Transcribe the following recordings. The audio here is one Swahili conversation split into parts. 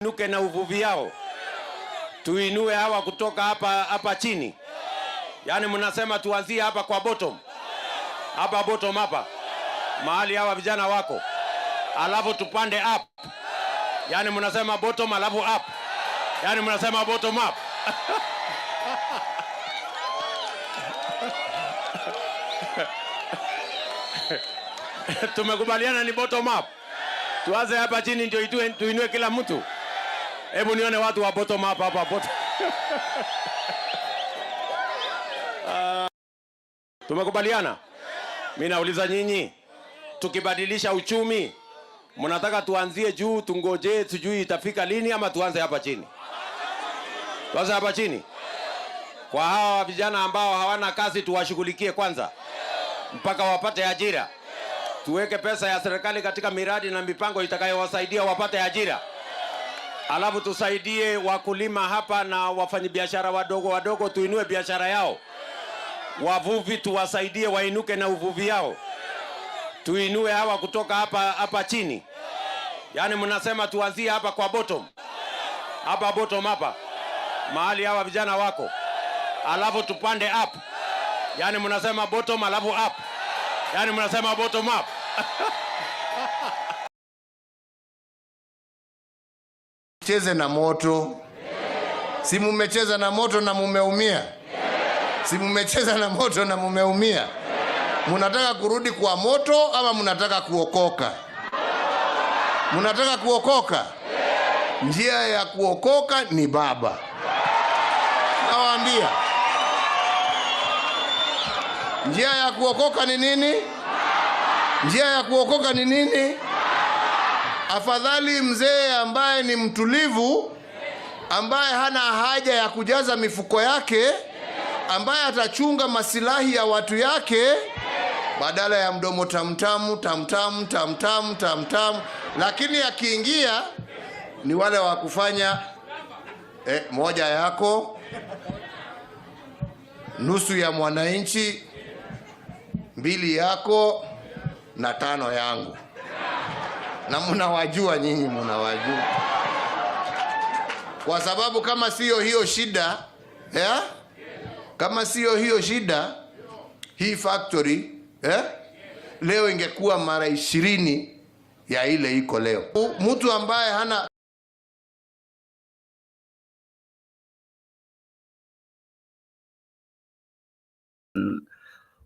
Nuke na uvuvi yao, tuinue hawa kutoka hapa chini. Yani mnasema tuanzie hapa kwa bottom, hapa bottom hapa mahali hawa vijana wako, alafu tupande up. Yani mnasema bottom alafu up, yani mnasema bottom up. Tumekubaliana ni bottom up. Tuanze hapa chini ndio tuinue kila mtu. Hebu nione watu wa bottom up hapa bottom. Tumekubaliana. Mimi nauliza nyinyi, tukibadilisha uchumi, mnataka tuanzie juu tungoje sijui itafika lini ama tuanze hapa chini? Tuanze hapa chini. Kwa hawa vijana ambao hawana kazi tuwashughulikie kwanza mpaka wapate ajira. Tuweke pesa ya serikali katika miradi na mipango itakayowasaidia wapate ajira. Alafu tusaidie wakulima hapa na wafanyabiashara wadogo tuinue biashara yao. Wavuvi tuwasaidie wainuke na uvuvi yao. Tuinue hawa kutoka hapa chini. Yani mnasema tuanzie hapa kwa bottom. Hapa bottom hapa mahali hawa vijana wako. Alafu tupande up. Yani mnasema bottom alafu up. Yani mnasema bottom up. Cheze na moto. Si mumecheza na moto na mumeumia? Si mumecheza na moto na mumeumia? Munataka kurudi kwa moto ama munataka kuokoka? Munataka kuokoka? Njia ya kuokoka ni Baba. Nawaambia. Njia ya kuokoka ni nini? Njia ya kuokoka ni nini? Afadhali mzee ambaye ni mtulivu, ambaye hana haja ya kujaza mifuko yake, ambaye atachunga masilahi ya watu yake, badala ya mdomo tamtamu tamtamu tamtamu tamtamu. Lakini akiingia ni wale wa kufanya moja yako, nusu ya mwananchi, mbili yako na tano yangu. Na mnawajua nyinyi, mnawajua. Kwa sababu kama sio hiyo shida, kama sio hiyo shida, hii factory leo ingekuwa mara 20 ya ile iko leo. Mtu ambaye hana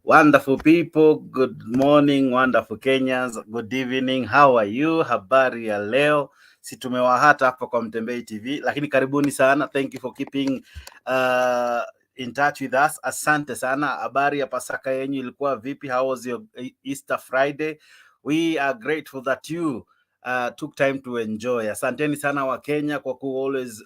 Wonderful people, good morning, wonderful Kenyans, good evening, how are you? Habari ya leo, si tumewahata hapa kwa Mtembei TV, lakini karibuni sana. Thank you for keeping in touch with us. Asante sana. Habari ya Pasaka yenyu ilikuwa vipi? How was your Easter Friday? We are grateful that you took time to enjoy. Asanteni sana wa Kenya kwa ku always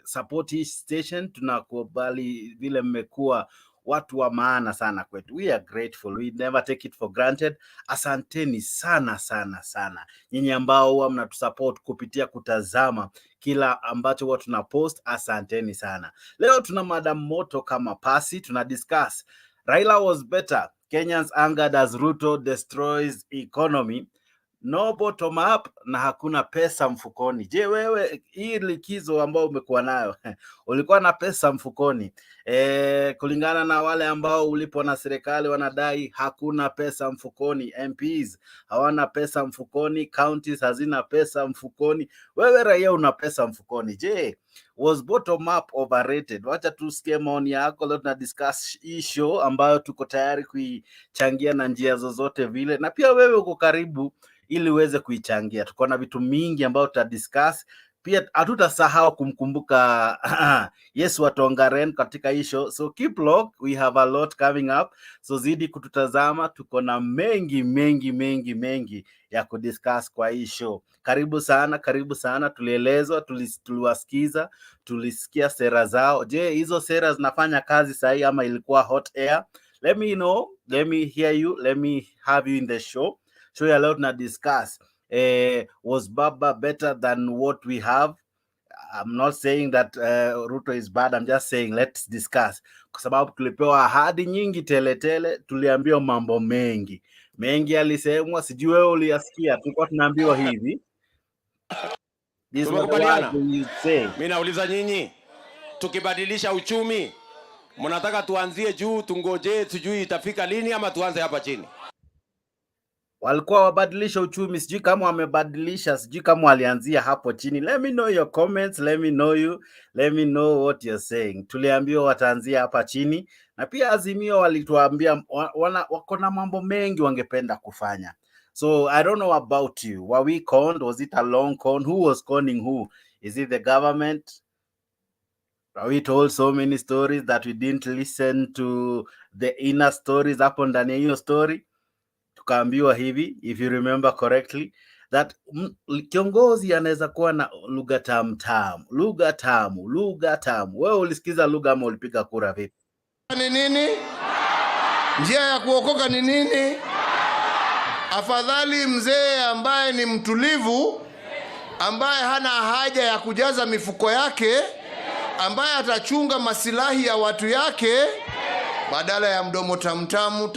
support hii station. Tunakubali vile mmekuwa watu wa maana sana kwetu. We are grateful. We never take it for granted. Asanteni sana sana sana. Nyinyi ambao huwa mnatusupport kupitia kutazama kila ambacho huwa tunapost, asanteni sana. Leo tuna mada moto kama pasi. Tuna discuss Raila was better. Kenyans angered as Ruto destroys economy. no bottom up na hakuna pesa mfukoni. Je, wewe hii likizo ambao umekuwa nayo ulikuwa na pesa mfukoni? Kulingana na wale ambao ulipo na serikali wanadai hakuna pesa mfukoni, MPs hawana pesa mfukoni, counties hazina pesa mfukoni. Wewe raia una pesa mfukoni. Je, was bottom up overrated? Wacha tusikie maoni yako. Leo tuna discuss issue ambayo tuko tayari kuichangia na njia zozote vile, na pia wewe uko karibu ili uweze kuichangia. Tuko na vitu mingi ambayo tutadiscuss. Pia hatutasahau kumkumbuka Yesu Watongaren katika hii show. So keep locked, we have a lot coming up. So zidi kututazama, tuko na mengi ya kudiscuss kwa hii show. Karibu sana. Tulielezwa, tuliwasikiza, tulisikia sera zao. Je, hizo sera zinafanya kazi sahi ama ilikuwa hot air? Let me know, let me hear you, let me have you in the show. Show ya leo tuna discuss was Baba better than what we have? I'm not saying that Ruto is bad, I'm just saying let's discuss, kwa sababu tulipewa ahadi nyingi tele, tuliambiwa mambo mengi alisemwa, sijui wewe uliyasikia. Tulikuwa tunaambiwa hivi, tumekubaliana. Mimi nauliza nyinyi, tukibadilisha uchumi mnataka tuanzie juu tungoje sijui itafika lini ama tuanze hapa chini? Walikuwa wabadilisha uchumi, sijui kama wamebadilisha, sijui kama walianzia hapo chini. Let me know your comments, let me know you, let me know what you're saying. Tuliambiwa wataanzia hapa chini, na pia Azimio walituambia wako na mambo mengi wangependa kufanya. So I don't know about you. Were we conned? Was it a long con? Who was conning who? Is it the government? Are we told so many stories that we didn't listen to the inner stories hapo ndani ya hiyo story? Tukaambiwa hivi, if you remember correctly, that kiongozi anaweza kuwa na lugha tamu. Wewe ulisikiza lugha ama ulipiga kura vipi? Ni nini? Njia ya kuokoka ni nini? Afadhali mzee ambaye ni mtulivu, ambaye hana haja ya kujaza mifuko yake, ambaye atachunga masilahi ya watu yake, badala ya mdomo tamtamu.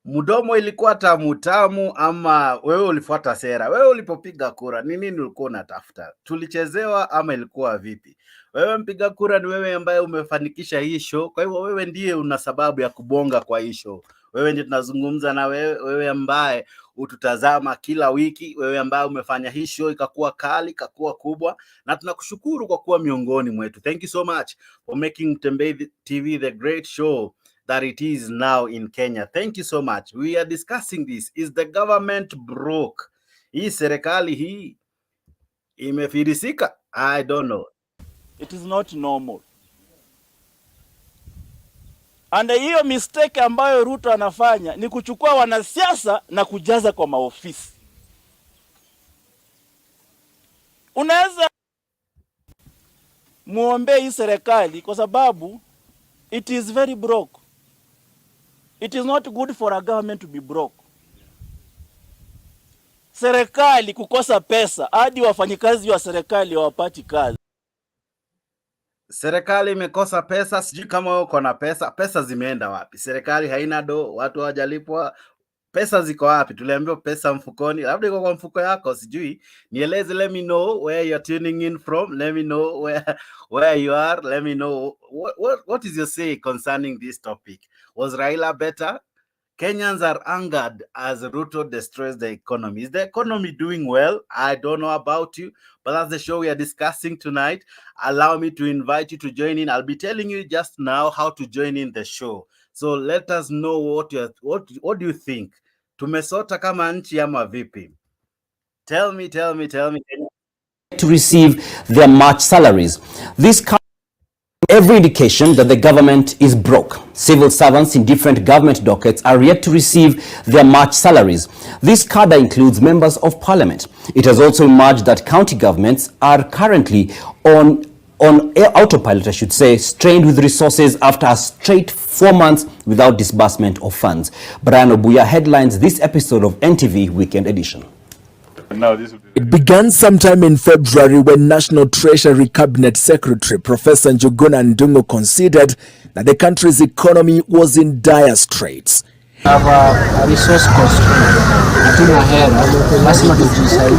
Mdomo ilikuwa tamu ama wewe ulifuata sera? Wewe ulipopiga kura ni nini ulikuwa unatafuta? Tulichezewa ama ilikuwa vipi? Wewe mpiga kura ni wewe ambaye umefanikisha hii show, kwa hivyo wewe ndiye una sababu ya kubonga kwa hii show. Wewe ndiye tunazungumza na wewe ambaye ututazama kila wiki, wewe ambaye umefanya hii show ikakuwa kali, ikakuwa kubwa, na tunakushukuru kwa kuwa miongoni mwetu. Thank you so much for making Mtembei TV the great show that it is now in Kenya. Thank you so much. We are discussing this. Is the government broke? Hii serikali hii imefirisika? I don't know. It is not normal. And hiyo mistake ambayo Ruto anafanya ni kuchukua wanasiasa na kujaza kwa maofisi. Unaweza muombe hii serikali kwa sababu it is very broke. It is not good for a government to be broke. Serikali kukosa pesa, hadi wafanyikazi wa serikali hawapati kazi. Serikali imekosa pesa, sijui kama uko na pesa. Pesa zimeenda wapi? Serikali haina do, watu hawajalipwa. Pesa ziko wapi? Tuliambiwa pesa mfukoni. Labda iko kwa mfuko yako, sijui. Nieleze, let me know where you're tuning in from. Let me know where you are. Let me know what is your say concerning this topic. Was Raila better? Kenyans are angered as Ruto destroys the economy. Is the economy doing well? I don't know about you, but that's the show we are discussing tonight. Allow me to invite you to join in. I'll be telling you just now how to join in the show. So let us know what do you think? Tumesota kama nchi ama vipi? Tell me. To receive their March salaries. This every indication that the government is broke. Civil servants in different government dockets are yet to receive their March salaries. This cadre includes members of parliament. It has also emerged that county governments are currently on autopilot, I should say, strained with resources after a straight 4 months without disbursement of funds. Brian Obuya headlines this episode of NTV Weekend Edition. It began sometime in February when National Treasury Cabinet Secretary Professor Njuguna Ndung'u considered that the country's economy was in dire straits. have a resource constraint. Hatuna hela, lazima tujisaidie,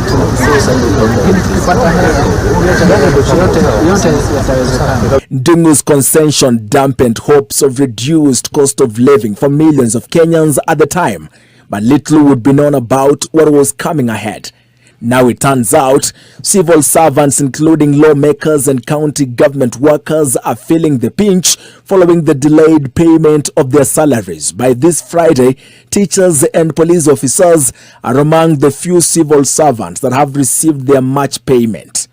lakini tukipata hela yote yatawezekana. Ndungu's concession dampened hopes of reduced cost of living for millions of Kenyans at the time, but little would be known about what was coming ahead. Now it turns out, civil servants including lawmakers and county government workers are feeling the pinch following the delayed payment of their salaries. By this Friday, teachers and police officers are among the few civil servants that have received their March payment.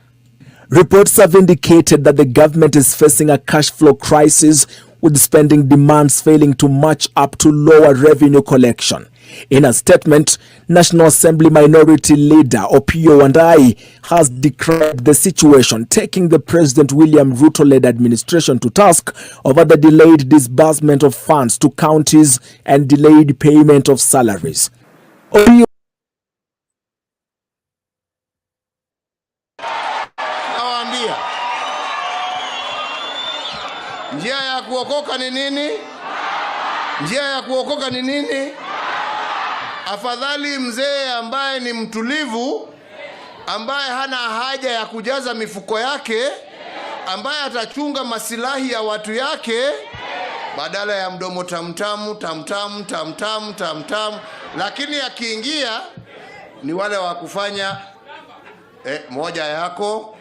Reports have indicated that the government is facing a cash flow crisis, with spending demands failing to match up to lower revenue collection. In a statement, National Assembly Minority Leader Opiyo Wandayi has decried the situation, taking the President William Ruto-led administration to task over the delayed disbursement of funds to counties and delayed payment of salaries. Opiyo njia ya kuokoka ni nini? Njia ya kuokoka ni nini? Afadhali mzee ambaye ni mtulivu, ambaye hana haja ya kujaza mifuko yake, ambaye atachunga masilahi ya watu yake, badala ya mdomo tamtamu tamtamu tamtamu tamtamu. Lakini akiingia ni wale wa kufanya moja yako,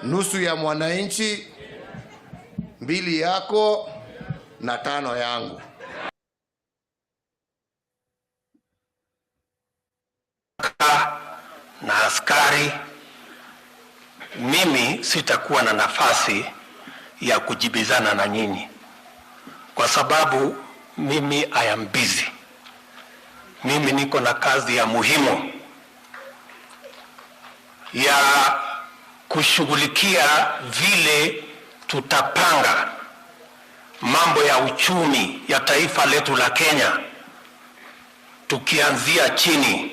nusu ya mwananchi, mbili yako na tano yangu. Na askari, mimi sitakuwa na nafasi ya kujibizana na nyinyi, kwa sababu mimi I am busy. Mimi niko na kazi ya muhimu ya kushughulikia vile tutapanga mambo ya uchumi ya taifa letu la Kenya, tukianzia chini.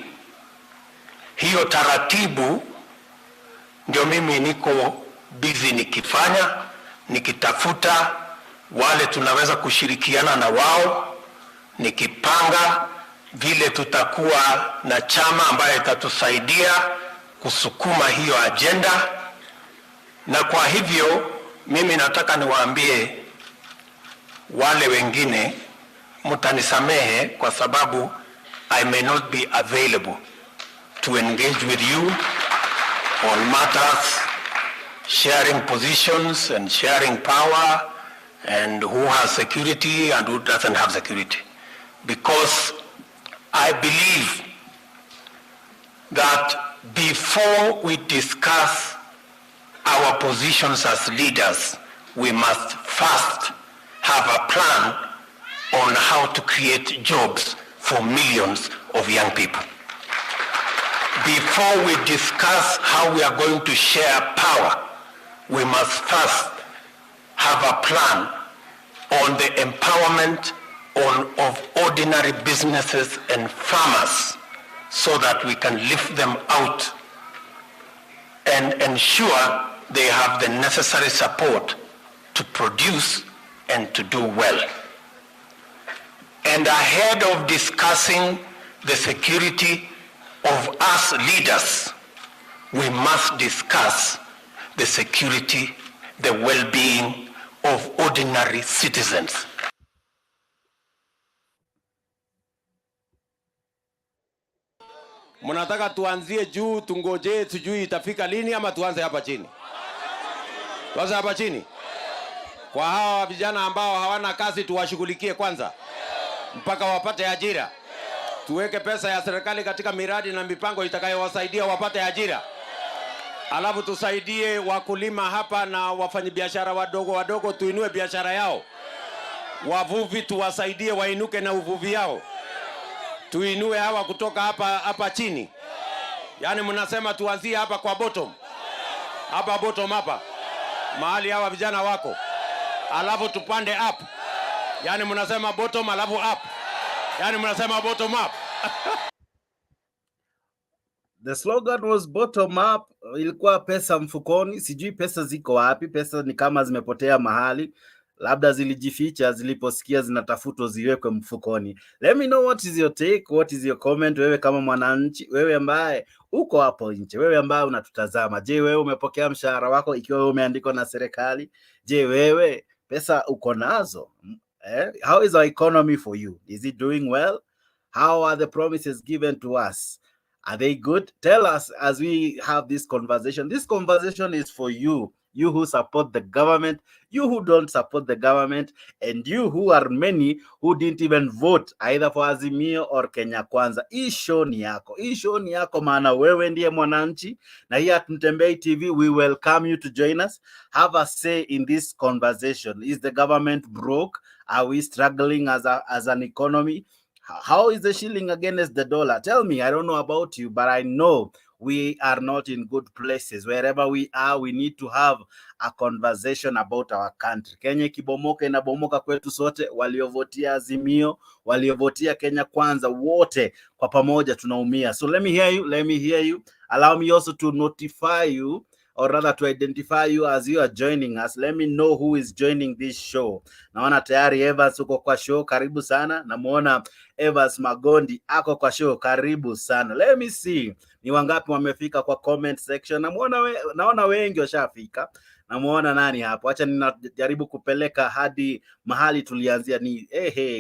Hiyo taratibu ndio mimi niko busy nikifanya, nikitafuta wale tunaweza kushirikiana na wao, nikipanga vile tutakuwa na chama ambaye itatusaidia kusukuma hiyo agenda. Na kwa hivyo mimi nataka niwaambie wale wengine, mtanisamehe kwa sababu I may not be available to engage with you on matters, sharing positions and sharing power, and who has security and who doesn't have security. Because I believe that before we discuss our positions as leaders, we must first have a plan on how to create jobs for millions of young people. Before we discuss how we are going to share power, we must first have a plan on the empowerment of ordinary businesses and farmers, so that we can lift them out and ensure they have the necessary support to produce and to do well. And ahead of discussing the security of us leaders, we must discuss the security, the well-being of ordinary citizens. Mnataka tuanzie juu tungoje tujui itafika lini, ama tuanze hapa chini? Tuanze hapa chini. Kwa hawa vijana ambao hawana kazi tuwashughulikie kwanza mpaka wapate ajira. Tuweke pesa ya serikali katika miradi na mipango itakayowasaidia wapate ajira. Alafu tusaidie wakulima hapa na wafanyabiashara wadogo tuinue biashara yao. Wavuvi tuwasaidie wainuke na uvuvi yao. Tuinue hawa kutoka hapa chini. Yaani mnasema tuanzie hapa kwa bottom. Hapa bottom hapa. Mahali hawa vijana wako. Alafu tupande up. Yaani mnasema bottom alafu up. Yaani mnasema bottom up. The slogan was bottom up. Ilikuwa pesa mfukoni. Sijui pesa ziko wapi. Pesa ni kama zimepotea mahali. labda zilijificha ziliposikia zinatafutwa ziwekwe mfukoni. Let me know what is your take, what is your comment, wewe kama mwananchi, wewe ambaye uko hapo nje, wewe ambaye unatutazama. Je, wewe umepokea mshahara wako ikiwa wewe umeandikwa na serikali? Je, wewe pesa uko nazo? How is our economy for you? Is it doing well? How are the promises given to us? Are they good? Tell us as we have this conversation. This conversation is for you. You who support the government, you who don't support the government, and you who are many who didn't even vote either for Azimio or Kenya Kwanza. Hii show ni yako. Hii show ni yako maana wewe ndiye mwananchi. Na hii at Mtembei TV, we welcome you to join us. Have a say in this conversation. Is the government broke? Are we struggling as an economy? How is the shilling against the dollar? Tell me, I don't know about you, but I know we are not in good places. Wherever we are, we need to have a conversation about our country. Kenya ikibomoka inabomoka kwetu sote, waliovotia Azimio, waliovotia Kenya Kwanza, wote kwa pamoja tunaumia. So let me hear you. Allow me also to notify you, or rather to identify you as you are joining us. Let me know who is joining this show. Naona tayari Evans uko kwa show, karibu sana. Namuona Evans Magondi ako kwa show, karibu sana. Let me see ni wangapi wamefika kwa comment section. Naona wengi washafika. Namuona nani hapo? Acha ninajaribu kupeleka hadi mahali tulianzia.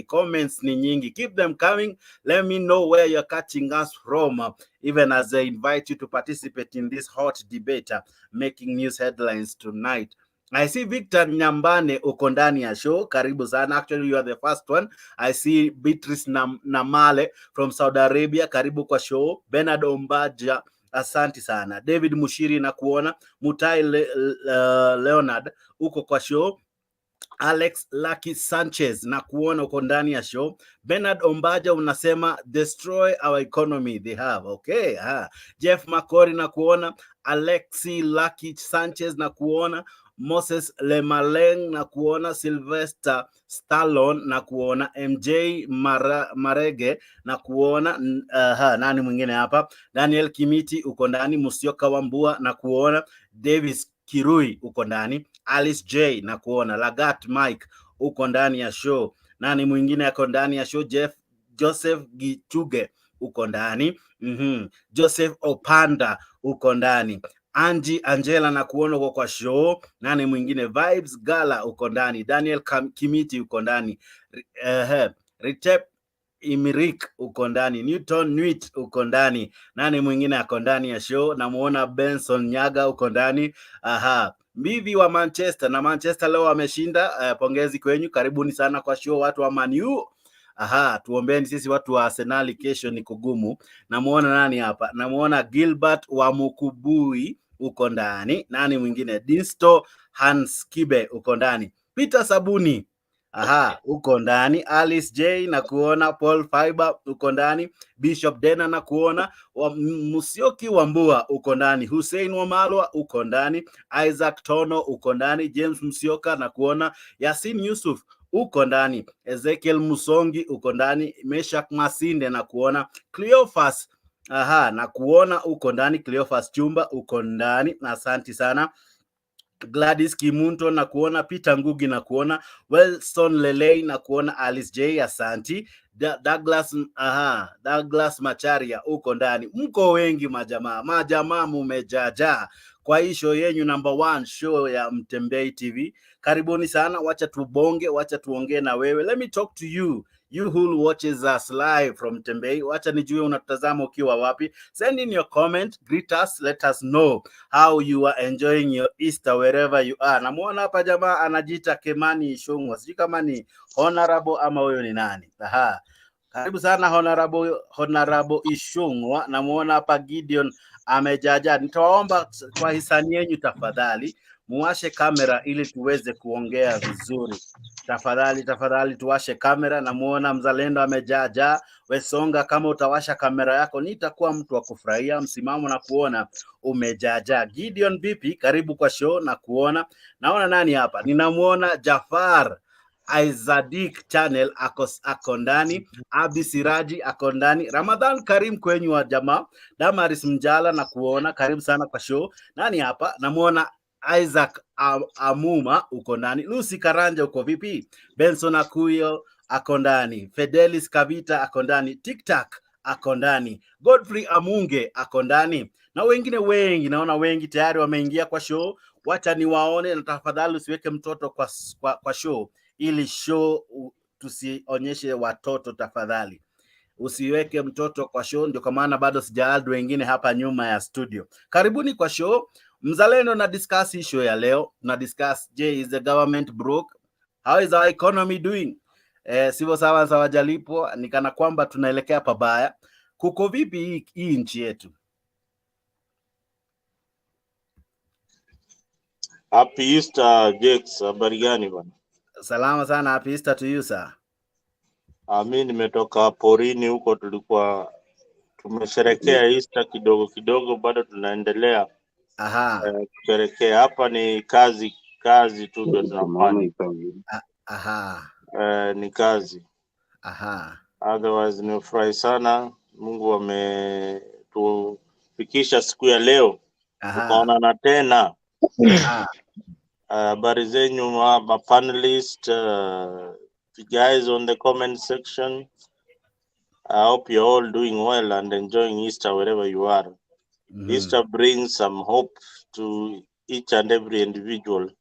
Comments ni nyingi. Keep them coming. Let me know where you're catching us from, even as I invite you to participate in this hot debate making news headlines tonight. I see Victor Nyambane uko ndani ya show, karibu sana. Actually, you are the first one. I see Beatrice Namale from Saudi Arabia, karibu kwa show. Bernard Ombaja, asante sana. David Mushiri na kuona. Mutai Leonard uko kwa show. Alex Lucky Sanchez na kuona uko ndani ya show. Bernard Ombaja unasema destroy our economy they have. Okay, Jeff Makori na kuona. Alexi Lucky Sanchez na kuona. Moses Lemaleng na kuona. Sylvester Stallone na kuona. MJ Marege na kuona. Nani mwingine hapa? Daniel Kimiti uko ndani. Musyoka Wambua na kuona. Davis Kirui uko ndani. Alice J na kuona. Lagat Mike uko ndani ya show. Nani mwingine yako ndani ya show? Joseph Gituge uko ndani. Joseph Opanda uko ndani. Angela na kuona uko kwa show. Nani mwingine? Vibes Gala uko ndani. Daniel Kimiti uko ndani. Recep Imirik uko ndani. Newton Nwit uko ndani. Nani mwingine ako ndani ya show? Namuona Benson Nyaga uko ndani. Mbivi wa Manchester, na Manchester leo wameshinda. Pongezi kwenyu, karibuni sana kwa show watu wa Man U. Tuombeni sisi watu wa Arsenal, kesho ni kugumu. Namuona nani hapa? Namuona Gilbert wa Mukubui uko ndani. Nani mwingine? Dinsto Hans Kibe uko ndani. Peter Sabuni uko ndani. Alice J na kuona. Paul Fiber uko ndani. Bishop Dena na kuona. Musyoki Wambua uko ndani. Hussein Wamalwa uko ndani. Isaac Tono uko ndani. James Musyoka na kuona. Yasin Yusuf uko ndani. Ezekiel Musongi uko ndani. Meshak Masinde na kuona. Cleophas na kuona uko ndani. Cleophas Chumba uko ndani. Asante sana. Gladys Kimunto na kuona. Peter Ngugi na kuona. Wilson Lelei na kuona. Alice J asanti. Douglas Macharia uko ndani. Mko wengi majamaa mumejaja kwa hii show yenyu number 1 show ya Mtembei TV. Karibuni sana, wacha tubonge, wacha tuongee na wewe. Let me talk to you who watches us live from Mtembei. Wacha nijue unatazama ukiwa wapi. Send in your comment, greet us, let us know how you are enjoying your Easter wherever you are. Namuona hapa jamaa anajiita Kemani Ishungwa. Sijui kama ni honorable ama huyo ni nani. Karibu sana honorable Ishungwa. Namuona hapa Gideon amejaja. Nitawaomba kwa hisani yenu tafadhali muwashe kamera ili tuweze kuongea vizuri. Tafadhali tuwashe kamera. Namuona Mzalendo amejaja. Wesonga, kama utawasha kamera yako nitakuwa mtu wa kufurahia. Msimamo na kuona umejaja. Gideon vipi? Karibu kwa show na kuona. Naona nani hapa? Ninamuona Jafar Aizadik channel ako ndani. Abi Siraji ako ndani. Ramadhan Karim kwenyu wa jamaa. Damaris Mjala na kuona. Karibu sana kwa show. Nani hapa? Namuona Isaac Amuma uko ndani, Lucy Karanja uko vipi, Benson Akuyo ako ndani, Fidelis Kavita ako ndani, TikTok ako ndani, Godfrey Amunge ako ndani, na wengine wengi. Naona wengi tayari wameingia kwa show. Wacha niwaone, na tafadhali usiweke mtoto kwa show, ili show tusionyeshe watoto. Tafadhali usiweke mtoto kwa show, ndio kwa maana bado sijaad wengine hapa nyuma ya studio. Karibuni kwa show Mzalendo, na discuss issue ya leo. Na discuss, is the government broke? How is our economy doing? Sivyo sawa hawajalipo, ni kana kwamba tunaelekea pabaya. Kuko vipi hii nchi yetu? Happy Easter, Jex. Habari gani bwana? Salama sana, happy Easter to you sir. Mimi nimetoka porini huko, tulikuwa tumesherekea Easter kidogo kidogo, bado tunaendelea kusherekea. Hapa ni kazi tu ndio tunafanya. Ni kazi. Otherwise nimefurahi sana, Mungu ametufikisha siku ya leo. Tukaonana tena. Habari zenyu ma panelist, guys on the comment section. I hope you're all doing well and enjoying Easter wherever you are. Easter brings some hope to each and every individual.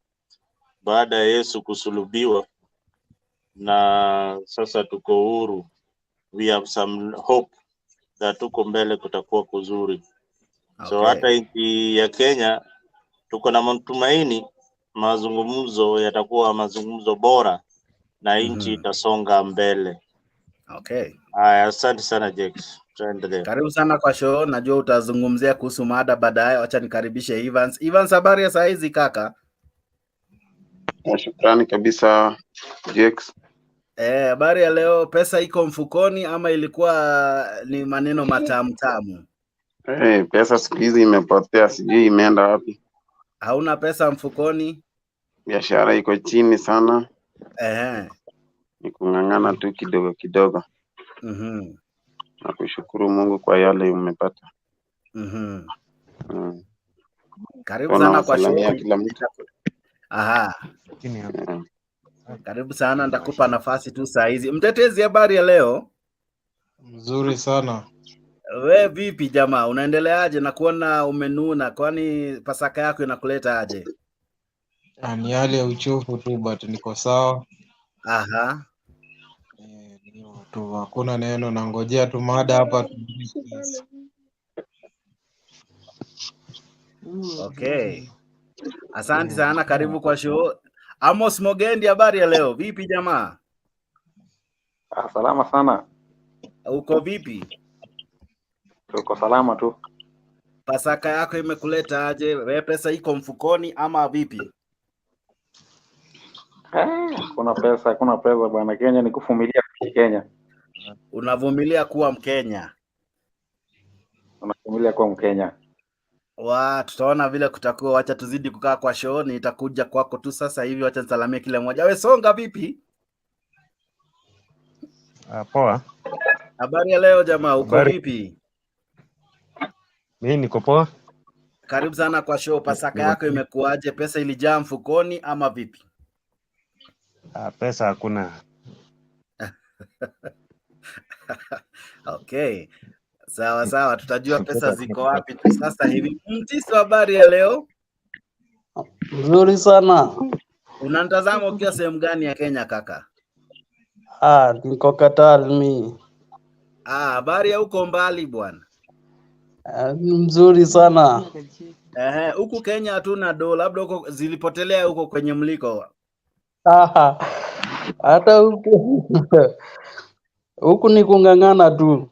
Baada ya Yesu kusulubiwa na sasa tuko huru, we have some hope that tuko mbele kutakuwa kuzuri. So hata nchi ya Kenya tuko na matumaini mazungumzo yatakuwa mazungumzo bora na nchi itasonga mbele. Asante sana Jex. Tuendelee. Karibu sana kwa show. Najua utazungumzia kuhusu mada baadaye. Acha nikaribishe Evans. Evans, habari ya saa hizi kaka? Shukrani kabisa Jex. Habari ya leo, pesa iko mfukoni ama ilikuwa ni maneno matamu tamu? Pesa siku hizi imepotea, sijui imeenda wapi. Hauna pesa mfukoni? Biashara iko chini sana. Ni kung'ang'ana tu kidogo kidogo. Na kushukuru Mungu kwa yale umepata. Karibu sana kwa show. Kila mtu. Karibu sana, ndakupa nafasi tu saa hizi. Mtetezi, habari ya leo? Mzuri sana. We vipi jamaa, unaendeleaje? Na kuona umenuna, kwani Pasaka yako inakuleta aje? Ni hali ya uchovu tu, but niko sawa. Tu hakuna neno, nangojea tu mada hapa. Asante sana, karibu kwa show. Amos Mogendi, habari ya leo? Vipi jamaa? Salama sana. Uko vipi? Tuko salama tu. Pasaka yako imekuleta aje? Wewe pesa iko mfukoni ama vipi? Kuna pesa bwana. Kenya ni kuvumilia kwa Kenya. Unavumilia kuwa Mkenya? Unavumilia kuwa Mkenya. Tutaona vile kutakuwa. Wacha tuzidi kukaa kwa show, nitakuja kwako tu sasa hivi. Wacha nisalamie kila mmoja. Wewe Songa, vipi? Poa. Habari ya leo jamaa, uko vipi? Mimi niko poa. Karibu sana kwa show. Pasaka yako imekuaje? Pesa ilijaa mfukoni ama vipi? Pesa hakuna. Sawa, tutajua pesa ziko wapi tu sasa hivi. Mtiso, habari ya leo? Mzuri sana. Unanitazama ukiwa sehemu gani ya Kenya kaka? Niko Qatar mimi. Habari ya huko mbali bwana? Mzuri sana. Huku Kenya hatuna do, labda huko zilipotelea huko kwenye mliko. Hata huku ni kung'ang'ana tu.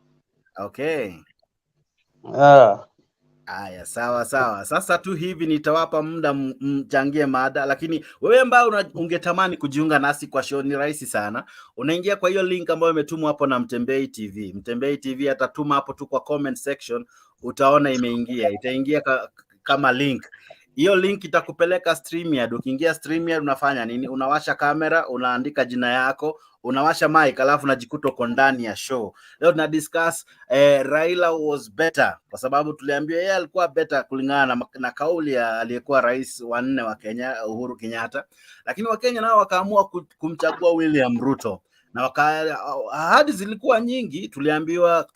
Haya, sawa. Sasa tu hivi nitawapa muda mchangie mada, lakini wewe ambao ungetamani kujiunga nasi kwa show ni rahisi sana. Unaingia kwa hiyo link ambayo imetumwa hapo na Mtembei TV. Mtembei TV atatuma hapo tu kwa comment section, utaona imeingia. Itaingia kama link. Hiyo link itakupeleka StreamYard. Ukiingia StreamYard unafanya nini? Unawasha kamera, unaandika jina yako, unawasha mic, alafu unajikuta uko ndani ya show. Leo tuna discuss Raila was better, kwa sababu tuliambiwa yeye alikuwa better kulingana na kauli ya aliyekuwa rais wa 4 wa Kenya, Uhuru Kenyatta, lakini Wakenya nao wakaamua kumchagua William Ruto, na ahadi zilikuwa nyingi. Tuliambiwa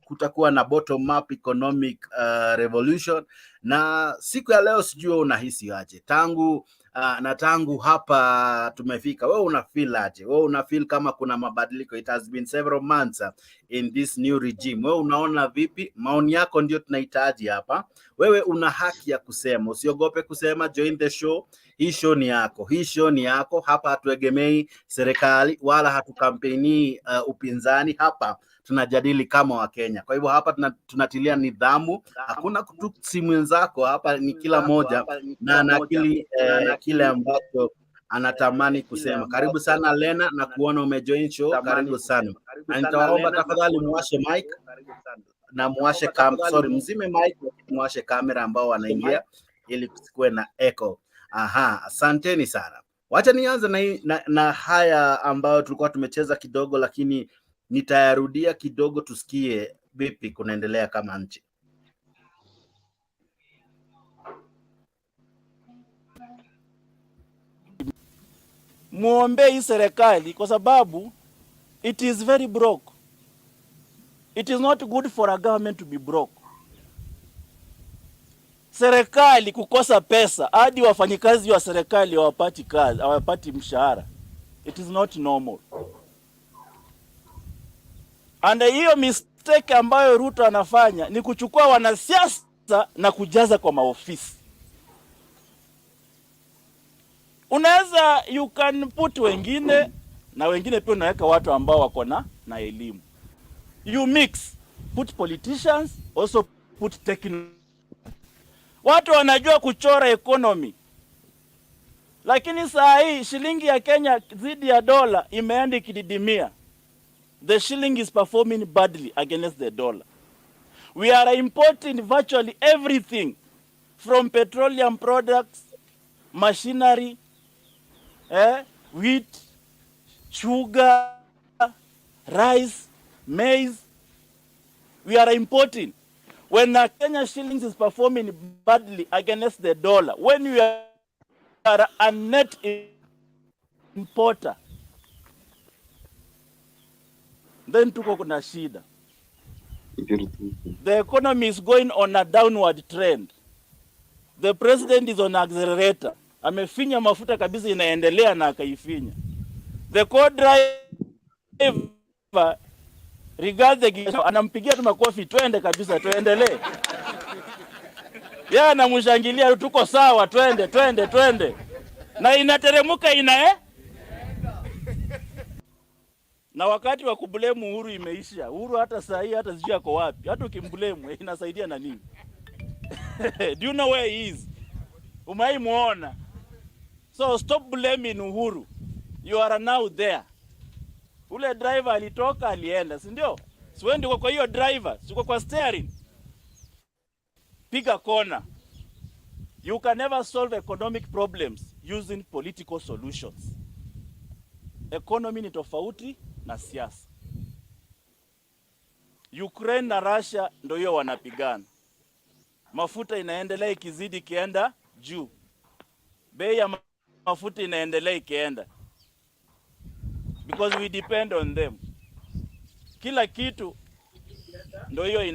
kutakuwa na bottom up economic revolution, na siku ya leo sijui unahisi aje tangu hapa tumefika. Wewe una feel aje? Wewe una feel kama kuna mabadiliko? It has been several months in this new regime. Wewe unaona vipi? Maoni yako ndio tunahitaji hapa. Wewe una haki ya kusema, usiogope kusema. Join the show. Hii show ni yako, hii show ni yako. Hapa hatuegemei serikali wala hatukampeni upinzani. Hapa tunajadili kama Wakenya. Kwa hivyo hapa tunatilia nidhamu, hakuna kutusi mwenzako. Hapa ni kila moja na kile ambacho anatamani kusema. Karibu sana Lena, na kuona umejoin show. Karibu sana, na nitaomba tafadhali muwashe mic na muwashe mzime mic, muwashe kamera ambao wanaingia, ili kusikuwe na echo. Asanteni sana. Wacha nianze na haya ambayo tulikuwa tumecheza kidogo, lakini nitayarudia kidogo tusikie vipi kunaendelea kama nchi. Muombe hii serikali kwa sababu it is very broke. It is not good for a government to be broke. Serikali kukosa pesa, hadi wafanyikazi wa serikali hawapati kazi, hawapati mshahara. It is not normal. And hiyo mistake ambayo Ruto anafanya ni kuchukua wanasiasa na kujaza kwa maofisi. Unaweza, you can put wengine, na wengine pia unaweka watu ambao wako na elimu. You mix, put politicians, also put technical. Watu wanajua kuchora economy. Lakini saa hii shilingi ya Kenya dhidi ya dola imeenda ikididimia. The shilling is performing badly against the dollar. We are importing virtually everything from petroleum products, machinery, wheat, sugar, rice, maize. We are importing. When Kenya shillings is performing badly against the dollar, when we are a net importer, then tuko kuna shida. The economy is going on a downward trend. The president is on accelerator. Amefinya mafuta kabisa, inaendelea na akaifinya. The co-driver anampigia tu makofi, twende kabisa, tuendelee. Yeye anamshangilia, tuko sawa, twende. Na inateremuka na wakati wa kublame Uhuru imeisha. Uhuru hata saa hii hata sijui ako wapi. Hata ukimblame inasaidia na nini? Do you know where he is? Umaimuona. So stop blaming Uhuru. You are now there. Ule driver alitoka alienda, si ndio? Siwe ndio kwa hiyo driver, siko kwa steering. Piga kona. You can never solve economic problems using political solutions. Economy ni tofauti na siasa. Ukraine na Russia ndio hiyo wanapigana. Mafuta inaendelea ikizidi ikienda juu. Bei ya mafuta inaendelea ikienda. Because we depend on them. Kila kitu ndio hiyo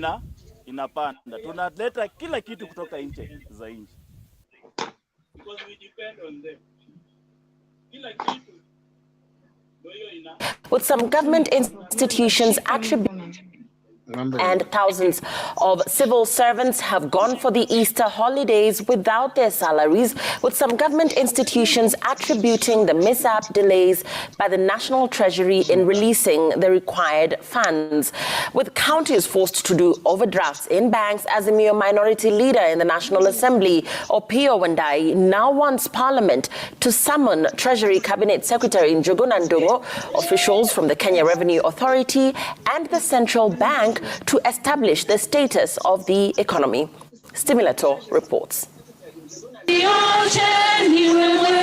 inapanda. Tunaleta kila kitu kutoka nje za nje. Because we depend on them. Kila kitu ndio hiyo with some government institutions attributing and thousands of civil servants have gone for the Easter holidays without their salaries, with some government institutions attributing the mishap delays by the National Treasury in releasing the required funds. With counties forced to do overdrafts in banks, Azimio minority leader in the National Assembly, Opiyo Wandayi, now wants Parliament to summon Treasury Cabinet Secretary Njuguna Ndung'u, officials from the Kenya Revenue Authority and the Central Bank to establish the status of the economy. Stimulator reports.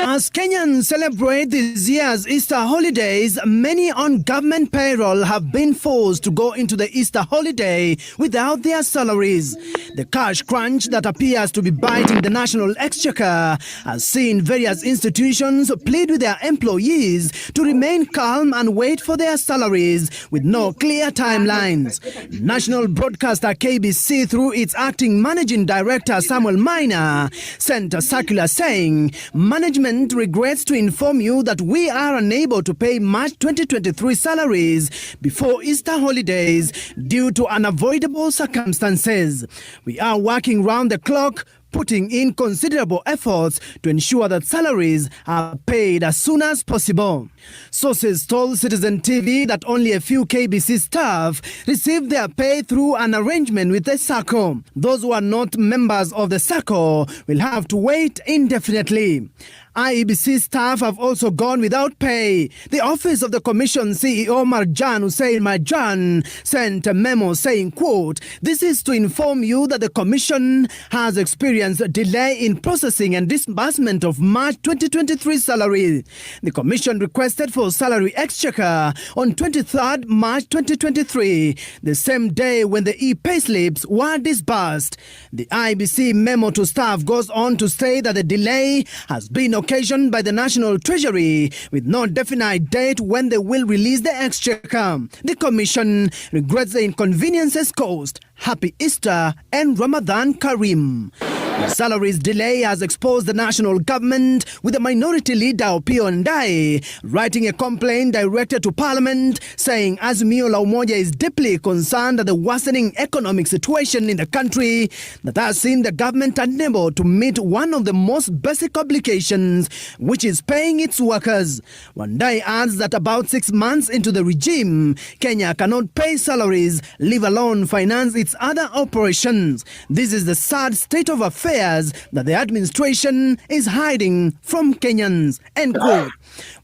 As Kenyans celebrate this year's Easter holidays, many on government payroll have been forced to go into the Easter holiday without their salaries. The cash crunch that appears to be biting the national exchequer has seen various institutions plead with their employees to remain calm and wait for their salaries with no clear timelines. National broadcaster KBC, through its acting managing director Samuel Maina, sent a circular saying, "Management regrets to inform you that we are unable to pay March 2023 salaries before Easter holidays due to unavoidable circumstances. We are working round the clock, putting in considerable efforts to ensure that salaries are paid as soon as possible." Sources told Citizen TV that only a few KBC staff received their pay through an arrangement with the SACCO. Those who are not members of the SACCO will have to wait indefinitely. IEBC staff have also gone without pay. The office of the Commission CEO Marjan Hussein Marjan sent a memo saying, quote, "This is to inform you that the Commission has experienced a delay in processing and disbursement of March 2023 salary. The Commission requested for salary exchequer on 23rd March 2023, the same day when the e-payslips were disbursed." The IEBC memo to staff goes on to say that the delay has been occasioned by the National Treasury with no definite date when they will release the exchequer. The Commission regrets the inconveniences caused. Happy Easter and Ramadan Kareem. The salaries delay has exposed the national government, with the minority leader Opiyo Ndai writing a complaint directed to Parliament saying Azimio la Umoja is deeply concerned at the worsening economic situation in the country that has seen the government unable to meet one of the most basic obligations, which is paying its workers. Ndai adds that about 6 months into the regime, Kenya cannot pay salaries, leave alone finance its other operations. This is the sad state of affairs that the administration is hiding from Kenyans. End quote.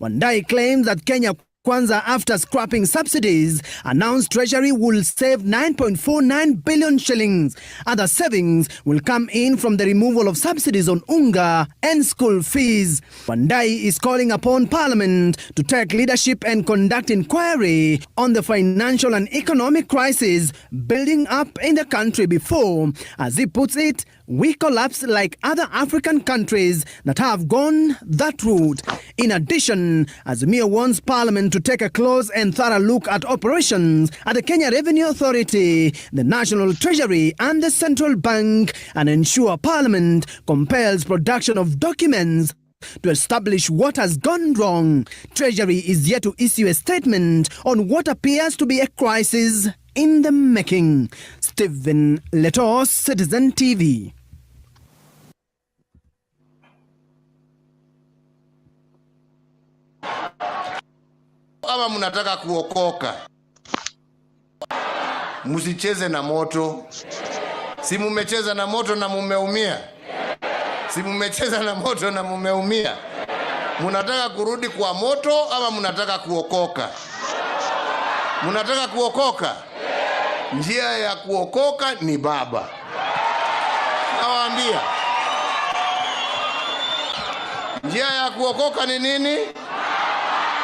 Ndai claims that Kenya Kwanza, after scrapping subsidies, announced Treasury will save 9.49 billion shillings. Other savings will come in from the removal of subsidies on unga and school fees. Ndai is calling upon Parliament to take leadership and conduct inquiry on the financial and economic crisis building up in the country before, as he puts it, we collapse like other African countries that have gone that route. In addition, Azimio wants Parliament to take a close and thorough look at operations at the Kenya Revenue Authority, the National Treasury and the Central Bank, and ensure Parliament compels production of documents to establish what has gone wrong. Treasury is yet to issue a statement on what appears to be a crisis in the making. Stephen Leto, Citizen TV. Ama mnataka kuokoka, msicheze na moto. Si mumecheza na moto na mumeumia? Si mumecheza na moto na mumeumia? Mnataka kurudi kwa moto ama mnataka kuokoka? Mnataka kuokoka? Njia ya kuokoka ni Baba. Nawaambia, njia ya kuokoka ni nini?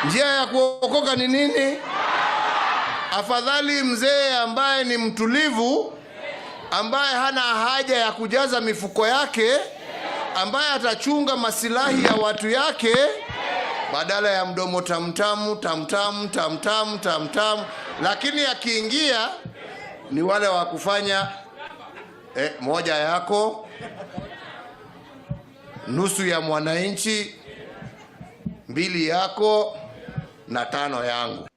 Njia ya kuokoka ni nini? Afadhali mzee ambaye ni mtulivu, ambaye hana haja ya kujaza mifuko yake, ambaye atachunga masilahi ya watu yake, badala ya mdomo tamtamu tamtamu tamtamu tamtamu. Lakini akiingia ni wale wa kufanya moja yako, nusu ya mwananchi, 2 yako na 5 yangu.